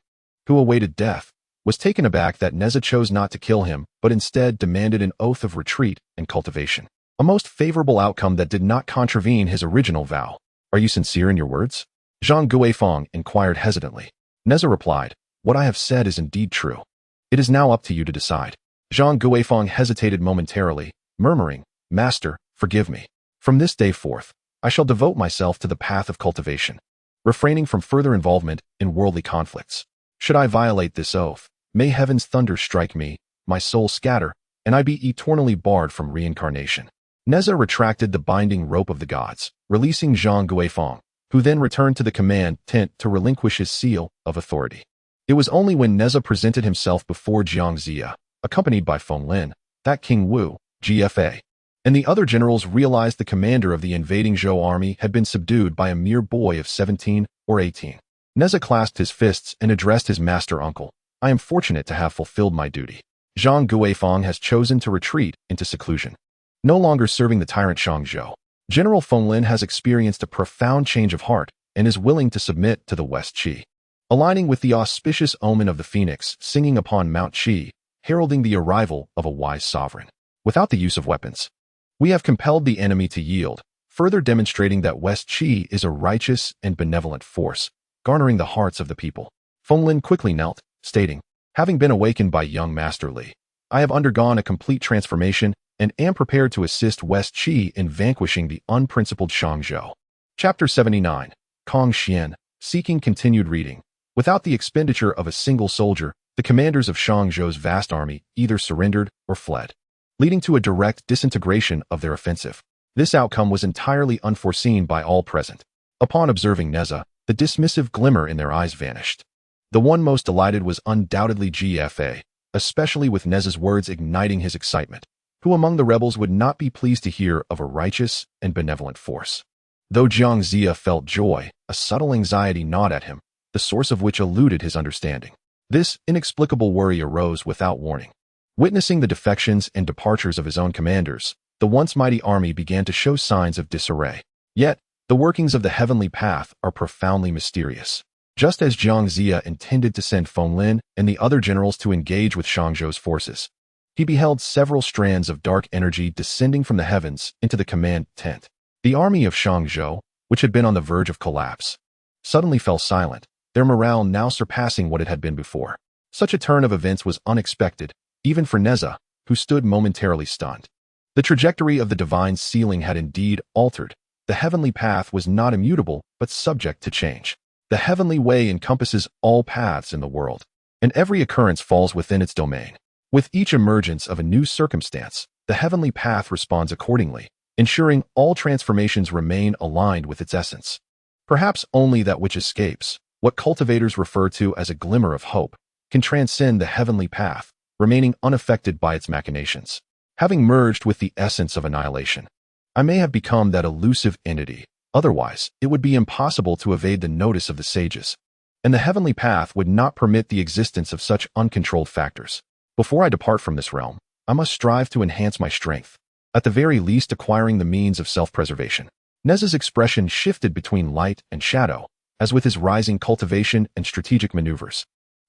who awaited death, was taken aback that Nezha chose not to kill him, but instead demanded an oath of retreat and cultivation. A most favorable outcome that did not contravene his original vow. "Are you sincere in your words?" Zhang Guifang inquired hesitantly. Nezha replied, "What I have said is indeed true. It is now up to you to decide." Zhang Guifang hesitated momentarily, murmuring, "Master, forgive me. From this day forth, I shall devote myself to the path of cultivation, refraining from further involvement in worldly conflicts. Should I violate this oath, may heaven's thunder strike me, my soul scatter, and I be eternally barred from reincarnation." Nezha retracted the binding rope of the gods, releasing Zhang Guifang, who then returned to the command tent to relinquish his seal of authority. It was only when Nezha presented himself before Jiang Ziya, accompanied by Feng Lin, that King Wu, GFA, and the other generals realized the commander of the invading Zhou army had been subdued by a mere boy of 17 or 18. Nezha clasped his fists and addressed his master uncle. "I am fortunate to have fulfilled my duty. Zhang Guifang has chosen to retreat into seclusion, no longer serving the tyrant Shang Zhou. General Feng Lin has experienced a profound change of heart and is willing to submit to the West Qi, aligning with the auspicious omen of the phoenix singing upon Mount Qi, heralding the arrival of a wise sovereign. Without the use of weapons, we have compelled the enemy to yield, further demonstrating that West Qi is a righteous and benevolent force, garnering the hearts of the people." Feng Lin quickly knelt, stating, "Having been awakened by young Master Li, I have undergone a complete transformation and am prepared to assist West Qi in vanquishing the unprincipled Shang Zhou." Chapter 79, Kong Xian, seeking continued reading. Without the expenditure of a single soldier, the commanders of Shang Zhou's vast army either surrendered or fled, leading to a direct disintegration of their offensive. This outcome was entirely unforeseen by all present. Upon observing Nezha, the dismissive glimmer in their eyes vanished. The one most delighted was undoubtedly GFA, especially with Nezha's words igniting his excitement. Who among the rebels would not be pleased to hear of a righteous and benevolent force? Though Jiang Ziya felt joy, a subtle anxiety gnawed at him, the source of which eluded his understanding. This inexplicable worry arose without warning. Witnessing the defections and departures of his own commanders, the once mighty army began to show signs of disarray. Yet, the workings of the heavenly path are profoundly mysterious. Just as Jiang Ziya intended to send Feng Lin and the other generals to engage with Shang Zhou's forces, he beheld several strands of dark energy descending from the heavens into the command tent. The army of Shang Zhou, which had been on the verge of collapse, suddenly fell silent, their morale now surpassing what it had been before. Such a turn of events was unexpected, even for Nezha, who stood momentarily stunned. The trajectory of the divine ceiling had indeed altered. The heavenly path was not immutable, but subject to change. The heavenly way encompasses all paths in the world, and every occurrence falls within its domain. With each emergence of a new circumstance, the heavenly path responds accordingly, ensuring all transformations remain aligned with its essence. Perhaps only that which escapes, what cultivators refer to as a glimmer of hope, can transcend the heavenly path, remaining unaffected by its machinations. Having merged with the essence of annihilation, I may have become that elusive entity. Otherwise, it would be impossible to evade the notice of the sages, and the heavenly path would not permit the existence of such uncontrolled factors. Before I depart from this realm, I must strive to enhance my strength, at the very least acquiring the means of self-preservation. Nezha's expression shifted between light and shadow, as with his rising cultivation and strategic maneuvers.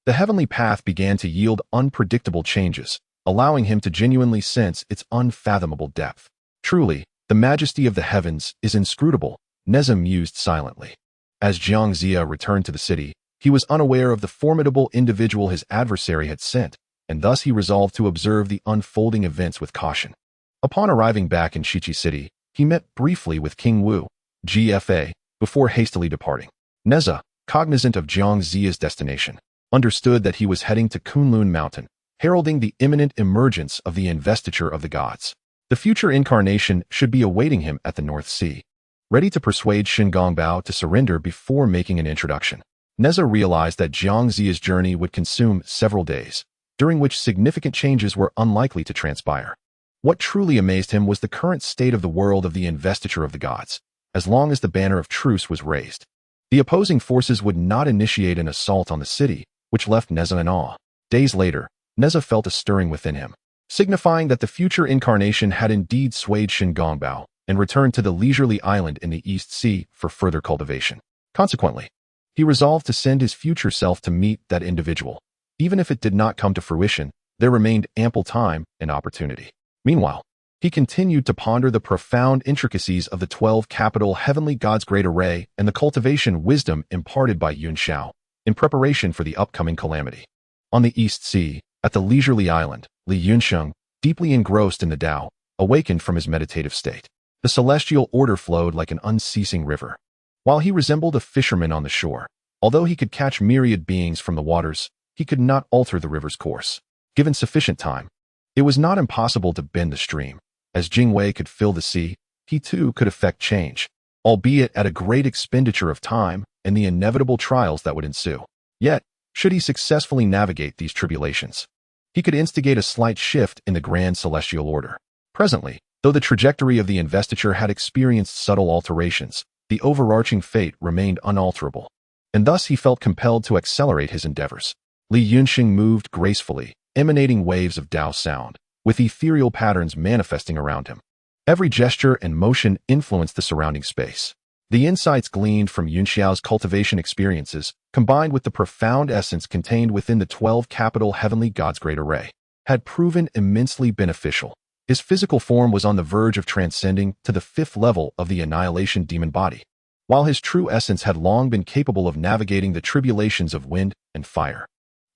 The heavenly path began to yield unpredictable changes, allowing him to genuinely sense its unfathomable depth. Truly, the majesty of the heavens is inscrutable, Nezha mused silently. As Jiang Zia returned to the city, he was unaware of the formidable individual his adversary had sent, and thus he resolved to observe the unfolding events with caution. Upon arriving back in Shichi City, he met briefly with King Wu, GFA, before hastily departing. Nezha, cognizant of Jiang Zia's destination, understood that he was heading to Kunlun Mountain, heralding the imminent emergence of the investiture of the gods. The future incarnation should be awaiting him at the North Sea. Ready to persuade Shingongbao to surrender before making an introduction, Nezha realized that Jiang Zia's journey would consume several days, during which significant changes were unlikely to transpire. What truly amazed him was the current state of the world of the investiture of the gods. As long as the banner of truce was raised, the opposing forces would not initiate an assault on the city, which left Nezha in awe. Days later, Nezha felt a stirring within him, signifying that the future incarnation had indeed swayed Shingongbao and returned to the leisurely island in the East Sea for further cultivation. Consequently, he resolved to send his future self to meet that individual. Even if it did not come to fruition, there remained ample time and opportunity. Meanwhile, he continued to ponder the profound intricacies of the 12 capital heavenly gods' great array and the cultivation wisdom imparted by Yun Xiao in preparation for the upcoming calamity. On the East Sea, at the leisurely island, Li Yunsheng, deeply engrossed in the Tao, awakened from his meditative state. The celestial order flowed like an unceasing river. While he resembled a fisherman on the shore, although he could catch myriad beings from the waters, he could not alter the river's course. Given sufficient time, it was not impossible to bend the stream. As Jingwei could fill the sea, he too could effect change, albeit at a great expenditure of time and the inevitable trials that would ensue. Yet, should he successfully navigate these tribulations, he could instigate a slight shift in the grand celestial order. Presently, though the trajectory of the investiture had experienced subtle alterations, the overarching fate remained unalterable, and thus he felt compelled to accelerate his endeavors. Li Yunxing moved gracefully, emanating waves of Tao sound, with ethereal patterns manifesting around him. Every gesture and motion influenced the surrounding space. The insights gleaned from Yunxiao's cultivation experiences, combined with the profound essence contained within the 12 capital heavenly gods' great array, had proven immensely beneficial. His physical form was on the verge of transcending to the 5th level of the annihilation demon body, while his true essence had long been capable of navigating the tribulations of wind and fire.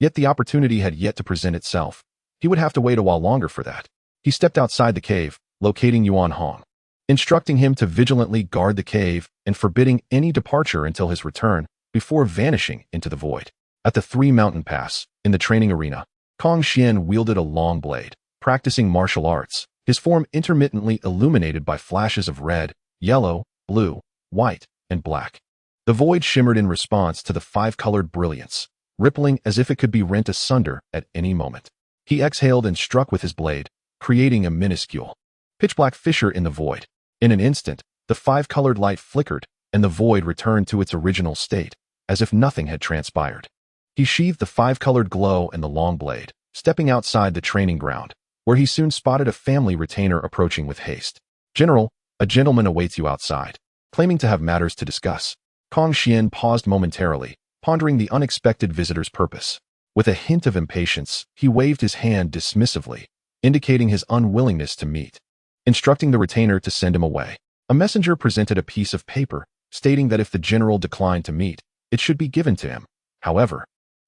Yet the opportunity had yet to present itself. He would have to wait a while longer for that. He stepped outside the cave, locating Yuan Hong, instructing him to vigilantly guard the cave and forbidding any departure until his return, before vanishing into the void. At the 3 Mountain Pass, in the training arena, Kong Xian wielded a long blade, practicing martial arts, his form intermittently illuminated by flashes of red, yellow, blue, white, and black. The void shimmered in response to the 5-colored brilliance, rippling as if it could be rent asunder at any moment. He exhaled and struck with his blade, creating a minuscule, pitch-black fissure in the void. In an instant, the 5-colored light flickered, and the void returned to its original state, as if nothing had transpired. He sheathed the 5-colored glow and the long blade, stepping outside the training ground, where he soon spotted a family retainer approaching with haste. "General, a gentleman awaits you outside, claiming to have matters to discuss." Kong Xian paused momentarily, pondering the unexpected visitor's purpose. With a hint of impatience, he waved his hand dismissively, indicating his unwillingness to meet. Instructing the retainer to send him away, a messenger presented a piece of paper, stating that if the general declined to meet, it should be given to him. However,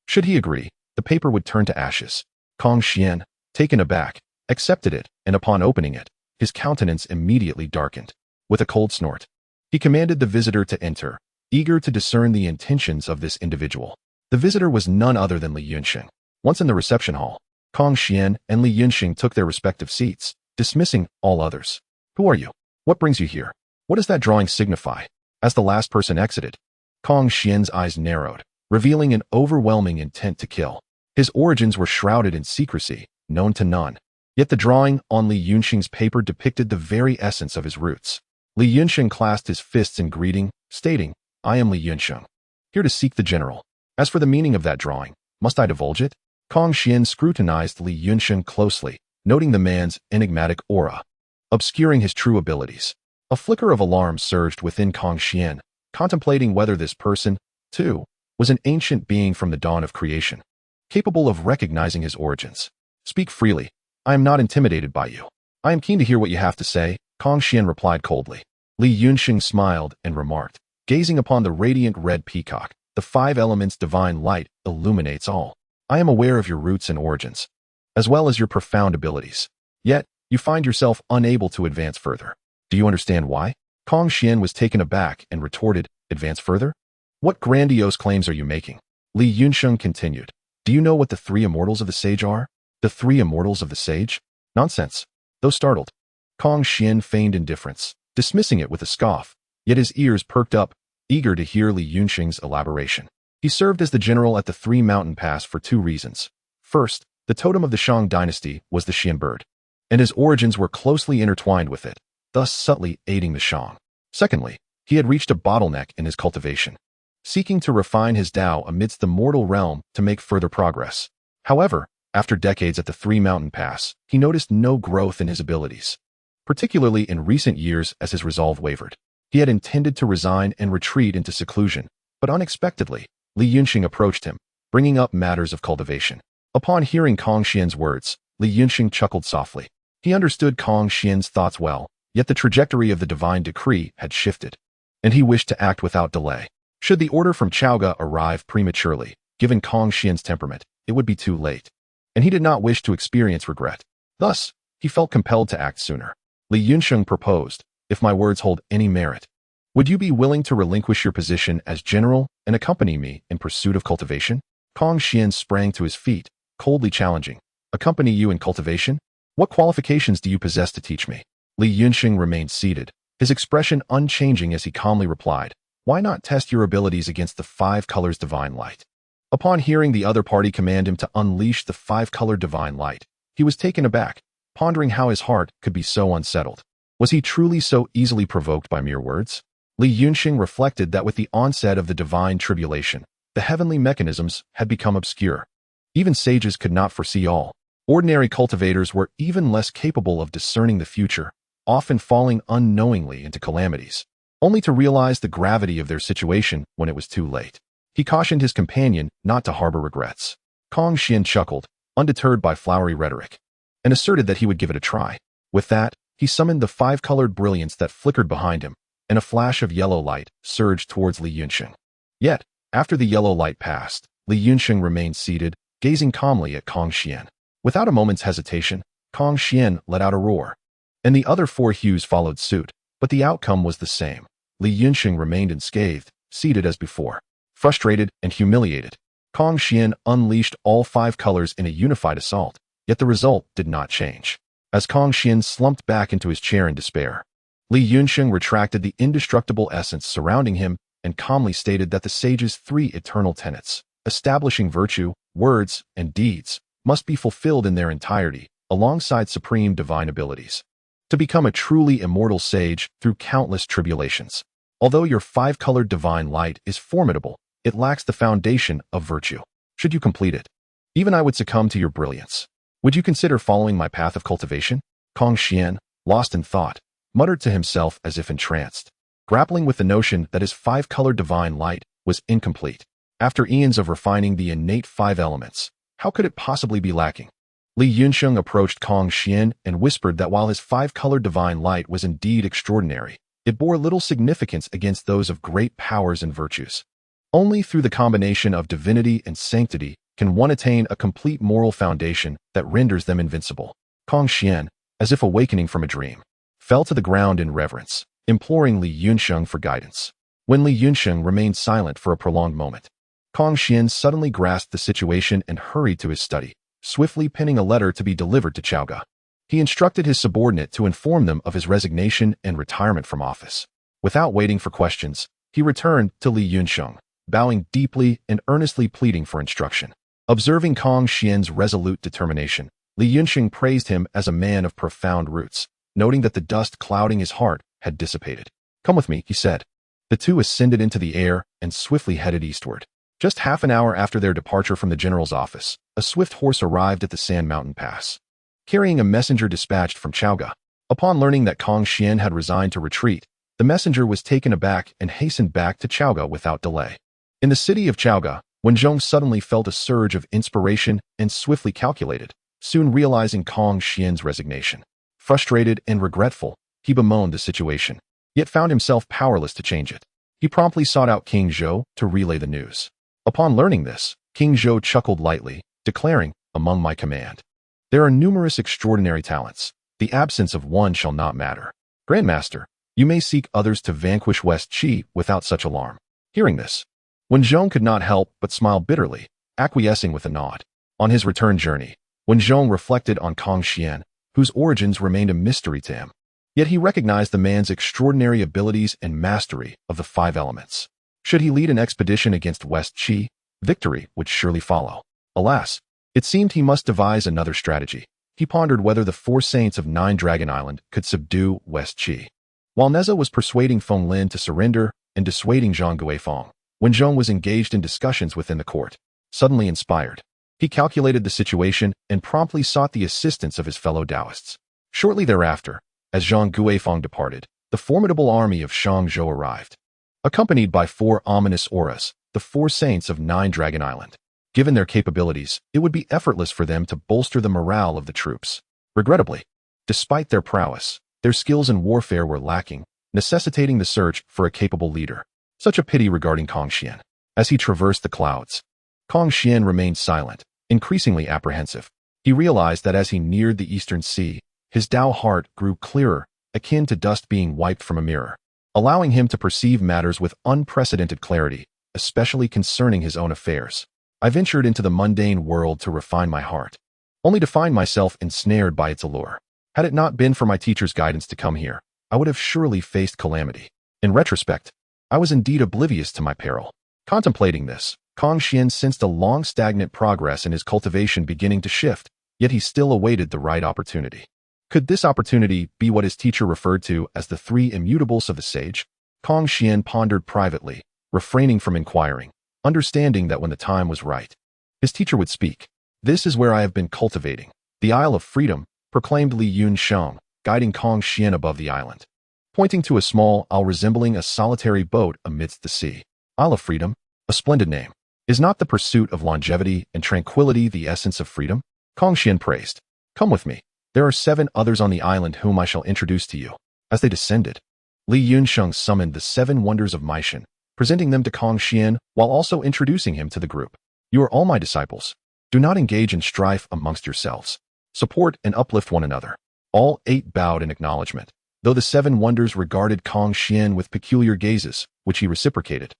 should he agree, the paper would turn to ashes. Kong Xian, taken aback, accepted it, and upon opening it, his countenance immediately darkened. With a cold snort, he commanded the visitor to enter, eager to discern the intentions of this individual. The visitor was none other than Li Yunxing. Once in the reception hall, Kong Xian and Li Yunxing took their respective seats, dismissing all others. "Who are you? What brings you here? What does that drawing signify?" As the last person exited, Kong Xian's eyes narrowed, revealing an overwhelming intent to kill. His origins were shrouded in secrecy, known to none. Yet the drawing on Li Yunxing's paper depicted the very essence of his roots. Li Yunxing clasped his fists in greeting, stating, "I am Li Yunxing, here to seek the general. As for the meaning of that drawing, must I divulge it?" Kong Xian scrutinized Li Yunxing closely, noting the man's enigmatic aura, obscuring his true abilities. A flicker of alarm surged within Kong Xian, contemplating whether this person, too, was an ancient being from the dawn of creation, capable of recognizing his origins. Speak freely. I am not intimidated by you. I am keen to hear what you have to say, Kang Xian replied coldly. Li Yunxing smiled and remarked, gazing upon the radiant red peacock, the five elements' divine light illuminates all. I am aware of your roots and origins, as well as your profound abilities. Yet, you find yourself unable to advance further. Do you understand why? Kang Xian was taken aback and retorted, advance further? What grandiose claims are you making? Li Yunxing continued. Do you know what the three immortals of the sage are? The three immortals of the sage? Nonsense. Though startled, Kang Xian feigned indifference, dismissing it with a scoff, yet his ears perked up, eager to hear Li Yunxing's elaboration. He served as the general at the Three Mountain Pass for two reasons. First, the totem of the Shang dynasty was the Xian bird, and his origins were closely intertwined with it, thus subtly aiding the Shang. Secondly, he had reached a bottleneck in his cultivation, seeking to refine his Tao amidst the mortal realm to make further progress. However, after decades at the Three Mountain Pass, he noticed no growth in his abilities, particularly in recent years as his resolve wavered. He had intended to resign and retreat into seclusion, but unexpectedly, Li Yunxing approached him, bringing up matters of cultivation. Upon hearing Kang Xian's words, Li Yunxing chuckled softly. He understood Kang Xian's thoughts well, yet the trajectory of the divine decree had shifted, and he wished to act without delay. Should the order from Chaoga arrive prematurely, given Kang Xian's temperament, it would be too late, and he did not wish to experience regret. Thus, he felt compelled to act sooner. Li Yunxing proposed, if my words hold any merit, would you be willing to relinquish your position as general and accompany me in pursuit of cultivation? Kang Xian sprang to his feet, coldly challenging. Accompany you in cultivation? What qualifications do you possess to teach me? Li Yunxing remained seated, his expression unchanging as he calmly replied, why not test your abilities against the five colors divine light? Upon hearing the other party command him to unleash the five-colored divine light, he was taken aback, pondering how his heart could be so unsettled. Was he truly so easily provoked by mere words? Li Yunxing reflected that with the onset of the divine tribulation, the heavenly mechanisms had become obscure. Even sages could not foresee all. Ordinary cultivators were even less capable of discerning the future, often falling unknowingly into calamities, only to realize the gravity of their situation when it was too late. He cautioned his companion not to harbor regrets. Kang Xian chuckled, undeterred by flowery rhetoric, and asserted that he would give it a try. With that, he summoned the five-colored brilliance that flickered behind him, and a flash of yellow light surged towards Li Yunxing. Yet, after the yellow light passed, Li Yunxing remained seated, gazing calmly at Kang Xian. Without a moment's hesitation, Kang Xian let out a roar, and the other four hues followed suit, but the outcome was the same. Li Yunxing remained unscathed, seated as before. Frustrated and humiliated, Kang Xian unleashed all five colors in a unified assault, yet the result did not change. As Kang Xian slumped back into his chair in despair, Li Yunxing retracted the indestructible essence surrounding him and calmly stated that the sage's three eternal tenets, establishing virtue, words, and deeds, must be fulfilled in their entirety, alongside supreme divine abilities, to become a truly immortal sage through countless tribulations. Although your five-colored divine light is formidable, it lacks the foundation of virtue. Should you complete it, even I would succumb to your brilliance. Would you consider following my path of cultivation? Kang Xian, lost in thought, muttered to himself as if entranced, grappling with the notion that his five-colored divine light was incomplete. After eons of refining the innate five elements, how could it possibly be lacking? Li Yunxing approached Kang Xian and whispered that while his five-colored divine light was indeed extraordinary, it bore little significance against those of great powers and virtues. Only through the combination of divinity and sanctity can one attain a complete moral foundation that renders them invincible. Kang Xian, as if awakening from a dream, fell to the ground in reverence, imploring Li Yunxing for guidance. When Li Yunxing remained silent for a prolonged moment, Kang Xian suddenly grasped the situation and hurried to his study, swiftly penning a letter to be delivered to Chaoga. He instructed his subordinate to inform them of his resignation and retirement from office. Without waiting for questions, he returned to Li Yunxing, bowing deeply and earnestly pleading for instruction. Observing Kang Xian's resolute determination, Li Yunxing praised him as a man of profound roots, noting that the dust clouding his heart had dissipated. Come with me, he said. The two ascended into the air and swiftly headed eastward. Just half an hour after their departure from the general's office, a swift horse arrived at the Sand Mountain Pass, carrying a messenger dispatched from Chaoga. Upon learning that Kang Xian had resigned to retreat, the messenger was taken aback and hastened back to Chaoga without delay. In the city of Chaoga, when Zhong suddenly felt a surge of inspiration and swiftly calculated, soon realizing Kong Xian's resignation. Frustrated and regretful, he bemoaned the situation, yet found himself powerless to change it. He promptly sought out King Zhou to relay the news. Upon learning this, King Zhou chuckled lightly, declaring, "Among my command, there are numerous extraordinary talents. The absence of one shall not matter. Grandmaster, you may seek others to vanquish West Qi without such alarm." Hearing this, Wen Zhong could not help but smile bitterly, acquiescing with a nod. On his return journey, Wen Zhong reflected on Kong Xian, whose origins remained a mystery to him. Yet he recognized the man's extraordinary abilities and mastery of the five elements. Should he lead an expedition against West Qi, victory would surely follow. Alas, it seemed he must devise another strategy. He pondered whether the four saints of Nine Dragon Island could subdue West Qi. While Nezha was persuading Feng Lin to surrender and dissuading Zhang Guifeng, Wen Zhong was engaged in discussions within the court. Suddenly inspired, he calculated the situation and promptly sought the assistance of his fellow Taoists. Shortly thereafter, as Zhang Guifeng departed, the formidable army of Shangzhou arrived. Accompanied by four ominous auras, the four saints of Nine Dragon Island. Given their capabilities, it would be effortless for them to bolster the morale of the troops. Regrettably, despite their prowess, their skills in warfare were lacking, necessitating the search for a capable leader. Such a pity regarding Kong Xian. As he traversed the clouds, Kong Xian remained silent, increasingly apprehensive. He realized that as he neared the eastern sea, his Tao heart grew clearer, akin to dust being wiped from a mirror, allowing him to perceive matters with unprecedented clarity, especially concerning his own affairs. I ventured into the mundane world to refine my heart, only to find myself ensnared by its allure. Had it not been for my teacher's guidance to come here, I would have surely faced calamity. In retrospect, I was indeed oblivious to my peril. Contemplating this, Kong Xian sensed a long stagnant progress in his cultivation beginning to shift, yet he still awaited the right opportunity. Could this opportunity be what his teacher referred to as the three immutables of the sage? Kong Xian pondered privately, refraining from inquiring, understanding that when the time was right, his teacher would speak. "This is where I have been cultivating, the Isle of Freedom," proclaimed Li Yunsheng, guiding Kong Xian above the island, pointing to a small isle resembling a solitary boat amidst the sea. Isle of Freedom? A splendid name. Is not the pursuit of longevity and tranquility the essence of freedom? Kong Xian praised. "Come with me. There are 7 others on the island whom I shall introduce to you." As they descended, Li Yunsheng summoned the 7 wonders of Meishan, presenting them to Kong Xian while also introducing him to the group. "You are all my disciples. Do not engage in strife amongst yourselves. Support and uplift one another." All 8 bowed in acknowledgement, though the 7 wonders regarded Kong Xian with peculiar gazes, which he reciprocated,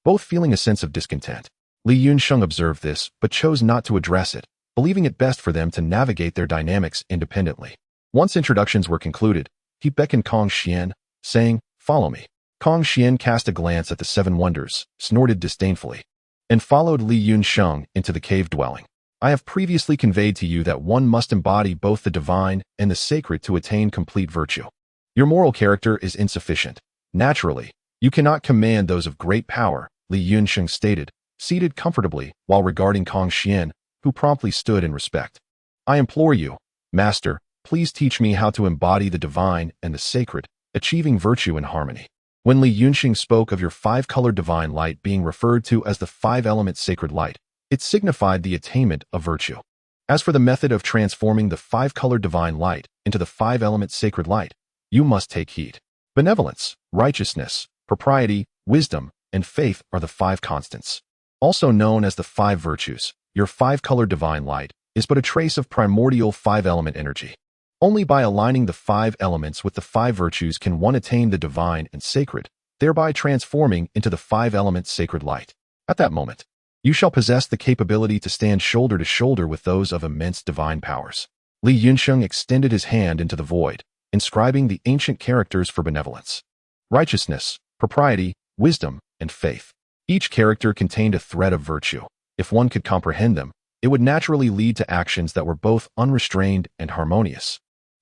both feeling a sense of discontent. Li Yunsheng observed this, but chose not to address it, believing it best for them to navigate their dynamics independently. Once introductions were concluded, he beckoned Kong Xian, saying, "Follow me." Kong Xian cast a glance at the 7 wonders, snorted disdainfully, and followed Li Yunsheng into the cave dwelling. "I have previously conveyed to you that one must embody both the divine and the sacred to attain complete virtue. Your moral character is insufficient. Naturally, you cannot command those of great power," Li Yunsheng stated, seated comfortably while regarding Kong Xian, who promptly stood in respect. "I implore you, Master, please teach me how to embody the divine and the sacred, achieving virtue and harmony." When Li Yunsheng spoke of your 5-colored divine light being referred to as the 5-element sacred light, it signified the attainment of virtue. As for the method of transforming the 5-colored divine light into the 5-element sacred light, you must take heed. Benevolence, righteousness, propriety, wisdom, and faith are the 5 constants. Also known as the 5 virtues, your 5-colored divine light is but a trace of primordial 5-element energy. Only by aligning the 5 elements with the 5 virtues can one attain the divine and sacred, thereby transforming into the 5-element sacred light. At that moment, you shall possess the capability to stand shoulder to shoulder with those of immense divine powers. Li Yunsheng extended his hand into the void, inscribing the ancient characters for benevolence, righteousness, propriety, wisdom, and faith. Each character contained a thread of virtue. If one could comprehend them, it would naturally lead to actions that were both unrestrained and harmonious.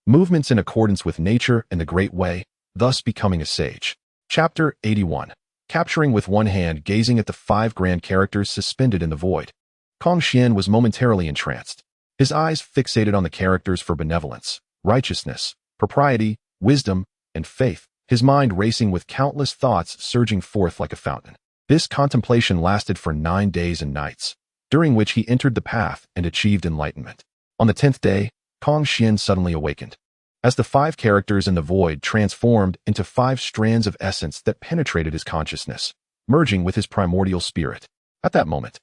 Movements in accordance with nature and the great way, thus becoming a sage. Chapter 81. Capturing with one hand gazing at the 5 grand characters suspended in the void. Kong Xian was momentarily entranced. His eyes fixated on the characters for benevolence, righteousness, propriety, wisdom, and faith, his mind racing with countless thoughts surging forth like a fountain. This contemplation lasted for 9 days and nights, during which he entered the path and achieved enlightenment. On the 10th day, Kong Xian suddenly awakened, as the 5 characters in the void transformed into 5 strands of essence that penetrated his consciousness, merging with his primordial spirit. At that moment,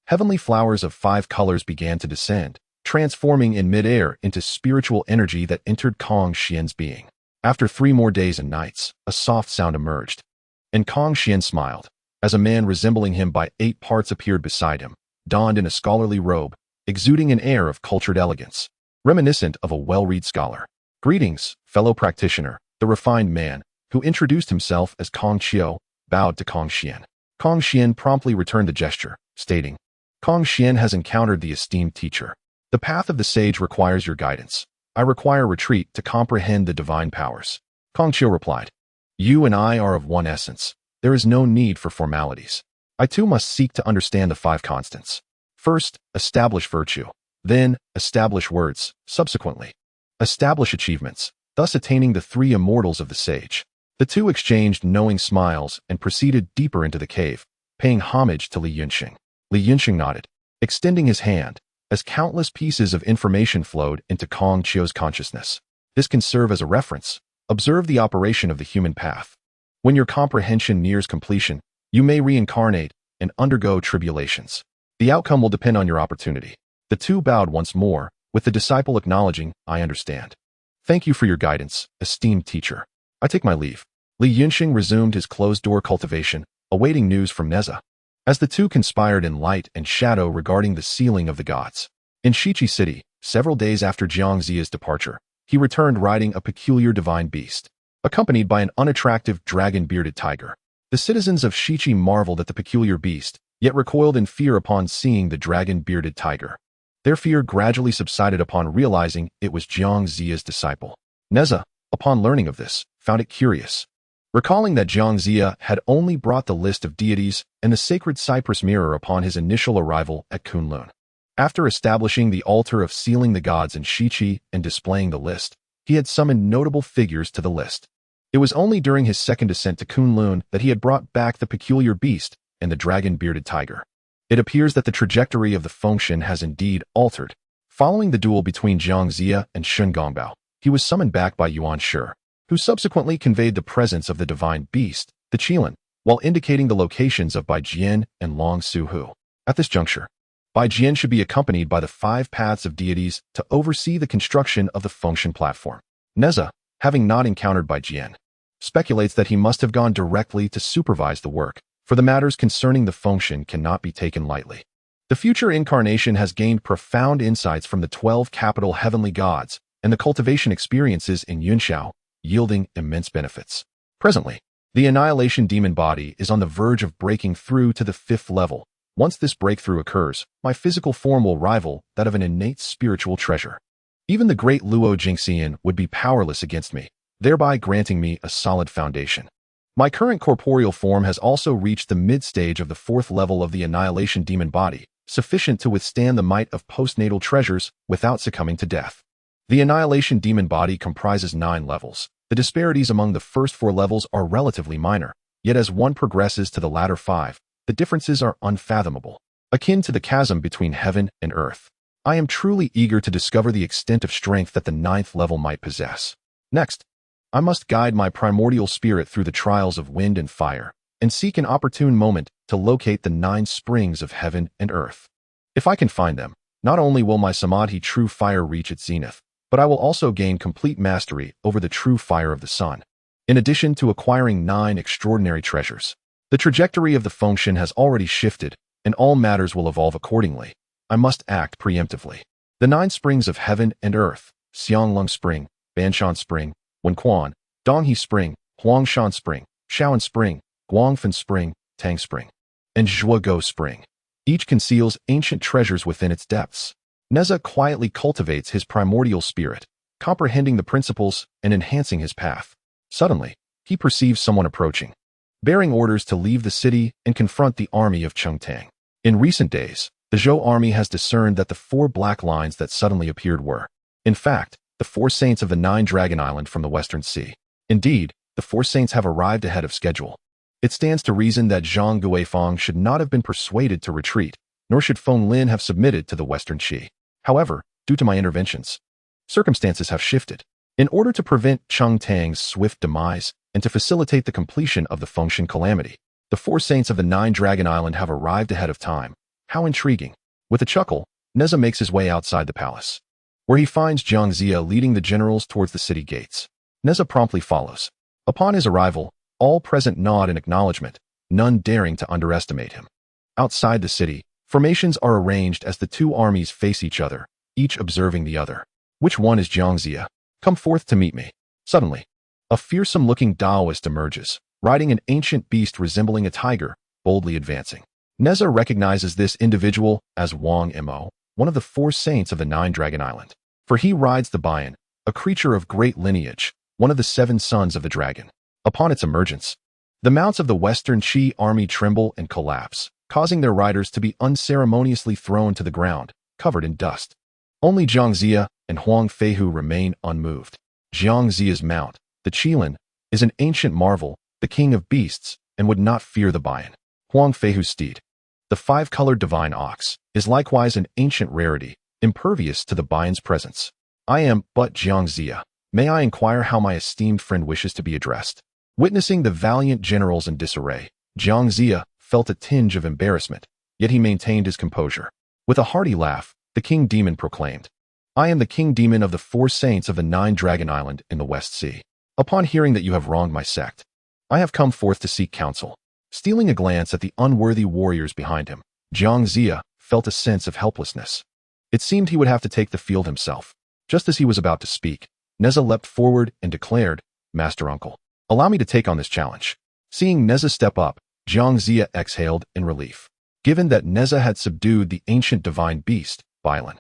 heavenly flowers of 5 colors began to descend, transforming in midair into spiritual energy that entered Kong Xian's being. After 3 more days and nights, a soft sound emerged, and Kong Xian smiled, as a man resembling him by 8 parts appeared beside him, donned in a scholarly robe, exuding an air of cultured elegance, reminiscent of a well-read scholar. "Greetings, fellow practitioner," the refined man, who introduced himself as Kong Qiu, bowed to Kong Xian. Kong Xian promptly returned the gesture, stating, "Kong Xian has encountered the esteemed teacher. The path of the sage requires your guidance. I require retreat to comprehend the divine powers." Kong Qiu replied, "You and I are of one essence. There is no need for formalities. I too must seek to understand the 5 constants. First, establish virtue. Then, establish words. Subsequently, establish achievements, thus attaining the 3 immortals of the sage." The 2 exchanged knowing smiles and proceeded deeper into the cave, paying homage to Li Yunxing. Li Yunxing nodded, extending his hand, as countless pieces of information flowed into Kong Qiu's consciousness. This can serve as a reference. Observe the operation of the human path. When your comprehension nears completion, you may reincarnate and undergo tribulations. The outcome will depend on your opportunity. The 2 bowed once more, with the disciple acknowledging, "I understand. Thank you for your guidance, esteemed teacher. I take my leave." Li Yunxing resumed his closed-door cultivation, awaiting news from Nezha, as the 2 conspired in light and shadow regarding the sealing of the gods. In Shiqi City, several days after Jiang Ziya's departure, he returned riding a peculiar divine beast, accompanied by an unattractive dragon-bearded tiger. The citizens of Shiqi marveled at the peculiar beast, yet recoiled in fear upon seeing the dragon-bearded tiger. Their fear gradually subsided upon realizing it was Jiang Ziya's disciple. Nezha, upon learning of this, found it curious. Recalling that Jiang Ziya had only brought the list of deities and the sacred cypress mirror upon his initial arrival at Kunlun. After establishing the altar of sealing the gods in Shiqi and displaying the list, he had summoned notable figures to the list. It was only during his second descent to Kunlun that he had brought back the peculiar beast and the dragon-bearded tiger. It appears that the trajectory of the function has indeed altered. Following the duel between Jiang Ziya and Shun Gongbao, he was summoned back by Yuan Shi, who subsequently conveyed the presence of the divine beast, the Qilin, while indicating the locations of Bai Jian and Long Su-hu. At this juncture, Bai Jian should be accompanied by the 5 paths of deities to oversee the construction of the function platform. Nezha, having not encountered Bai Jian, speculates that he must have gone directly to supervise the work, for the matters concerning the function cannot be taken lightly. The future incarnation has gained profound insights from the 12 capital heavenly gods and the cultivation experiences in Yunxiao, yielding immense benefits. Presently, the annihilation demon body is on the verge of breaking through to the 5th level. Once this breakthrough occurs, my physical form will rival that of an innate spiritual treasure. Even the great Luo Jingxian would be powerless against me, thereby granting me a solid foundation. My current corporeal form has also reached the mid-stage of the 4th level of the annihilation demon body, sufficient to withstand the might of postnatal treasures without succumbing to death. The annihilation demon body comprises 9 levels. The disparities among the first 4 levels are relatively minor, yet as one progresses to the latter 5, the differences are unfathomable, akin to the chasm between heaven and earth. I am truly eager to discover the extent of strength that the 9th level might possess. Next, I must guide my primordial spirit through the trials of wind and fire, and seek an opportune moment to locate the 9 springs of heaven and earth. If I can find them, not only will my samadhi true fire reach its zenith, but I will also gain complete mastery over the true fire of the sun, in addition to acquiring 9 extraordinary treasures. The trajectory of the function has already shifted, and all matters will evolve accordingly. I must act preemptively. The 9 springs of heaven and earth, Xianglong Spring, Banshan Spring, Wenquan, Donghe Spring, Huangshan Spring, Shaoan Spring, Guangfen Spring, Tang Spring, and Zhuogo Spring. Each conceals ancient treasures within its depths. Nezha quietly cultivates his primordial spirit, comprehending the principles and enhancing his path. Suddenly, he perceives someone approaching, bearing orders to leave the city and confront the army of Chengtang. In recent days, the Zhou army has discerned that the 4 black lines that suddenly appeared were, in fact, the 4 saints of the 9 Dragon Island from the Western Sea. Indeed, the 4 saints have arrived ahead of schedule. It stands to reason that Zhang Guifang should not have been persuaded to retreat, nor should Feng Lin have submitted to the Western Qi. However, due to my interventions, circumstances have shifted. In order to prevent Cheng Tang's swift demise and to facilitate the completion of the Fengshan calamity, the four saints of the Nine-Dragon Island have arrived ahead of time. How intriguing. With a chuckle, Nezha makes his way outside the palace, where he finds Jiang Zia leading the generals towards the city gates. Nezha promptly follows. Upon his arrival, all present nod in acknowledgement, none daring to underestimate him. Outside the city, formations are arranged as the two armies face each other, each observing the other. Which one is Jiang Zia? Come forth to meet me. Suddenly, a fearsome-looking Taoist emerges, riding an ancient beast resembling a tiger, boldly advancing. Nezha recognizes this individual as Wang Mo, one of the four saints of the Nine-Dragon Island. For he rides the Bian, a creature of great lineage, one of the seven sons of the dragon. Upon its emergence, the mounts of the Western Qi army tremble and collapse, causing their riders to be unceremoniously thrown to the ground, covered in dust. Only Jiang Zia and Huang Feihu remain unmoved. Jiang Zia's mount, the Qilin, is an ancient marvel, the king of beasts, and would not fear the Bian. Huang Feihu's steed, the five-colored divine ox, is likewise an ancient rarity, impervious to the Bian's presence. I am but Jiang Zia. May I inquire how my esteemed friend wishes to be addressed? Witnessing the valiant generals in disarray, Jiang Zia felt a tinge of embarrassment, yet he maintained his composure. With a hearty laugh, the king demon proclaimed, I am the king demon of the four saints of the Nine-Dragon Island in the West Sea. Upon hearing that you have wronged my sect, I have come forth to seek counsel. Stealing a glance at the unworthy warriors behind him, Jiang Zia felt a sense of helplessness. It seemed he would have to take the field himself. Just as he was about to speak, Nezha leapt forward and declared, Master Uncle, allow me to take on this challenge. Seeing Nezha step up, Jiang Zia exhaled in relief. Given that Nezha had subdued the ancient divine beast, Bailan,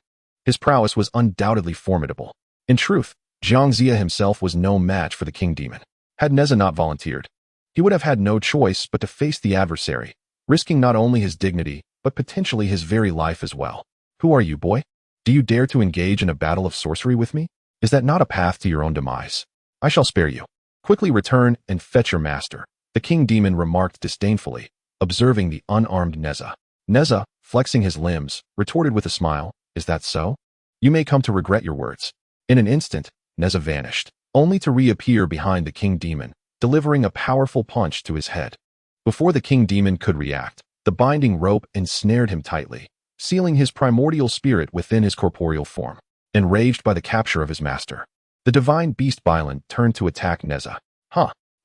his prowess was undoubtedly formidable. In truth, Jiang Zia himself was no match for the king demon. Had Nezha not volunteered, he would have had no choice but to face the adversary, risking not only his dignity, but potentially his very life as well. Who are you, boy? Do you dare to engage in a battle of sorcery with me? Is that not a path to your own demise? I shall spare you. Quickly return and fetch your master, the king demon remarked disdainfully, observing the unarmed Nezha. Nezha, flexing his limbs, retorted with a smile, Is that so? You may come to regret your words. In an instant, Nezha vanished, only to reappear behind the king demon, delivering a powerful punch to his head. Before the king demon could react, the binding rope ensnared him tightly, sealing his primordial spirit within his corporeal form. Enraged by the capture of his master, the divine beast Bailan turned to attack Nezha.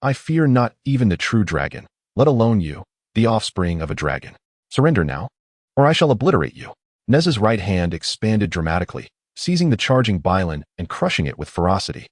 I fear not even the true dragon, let alone you, the offspring of a dragon. Surrender now, or I shall obliterate you. Nezha's right hand expanded dramatically, seizing the charging Bailan and crushing it with ferocity.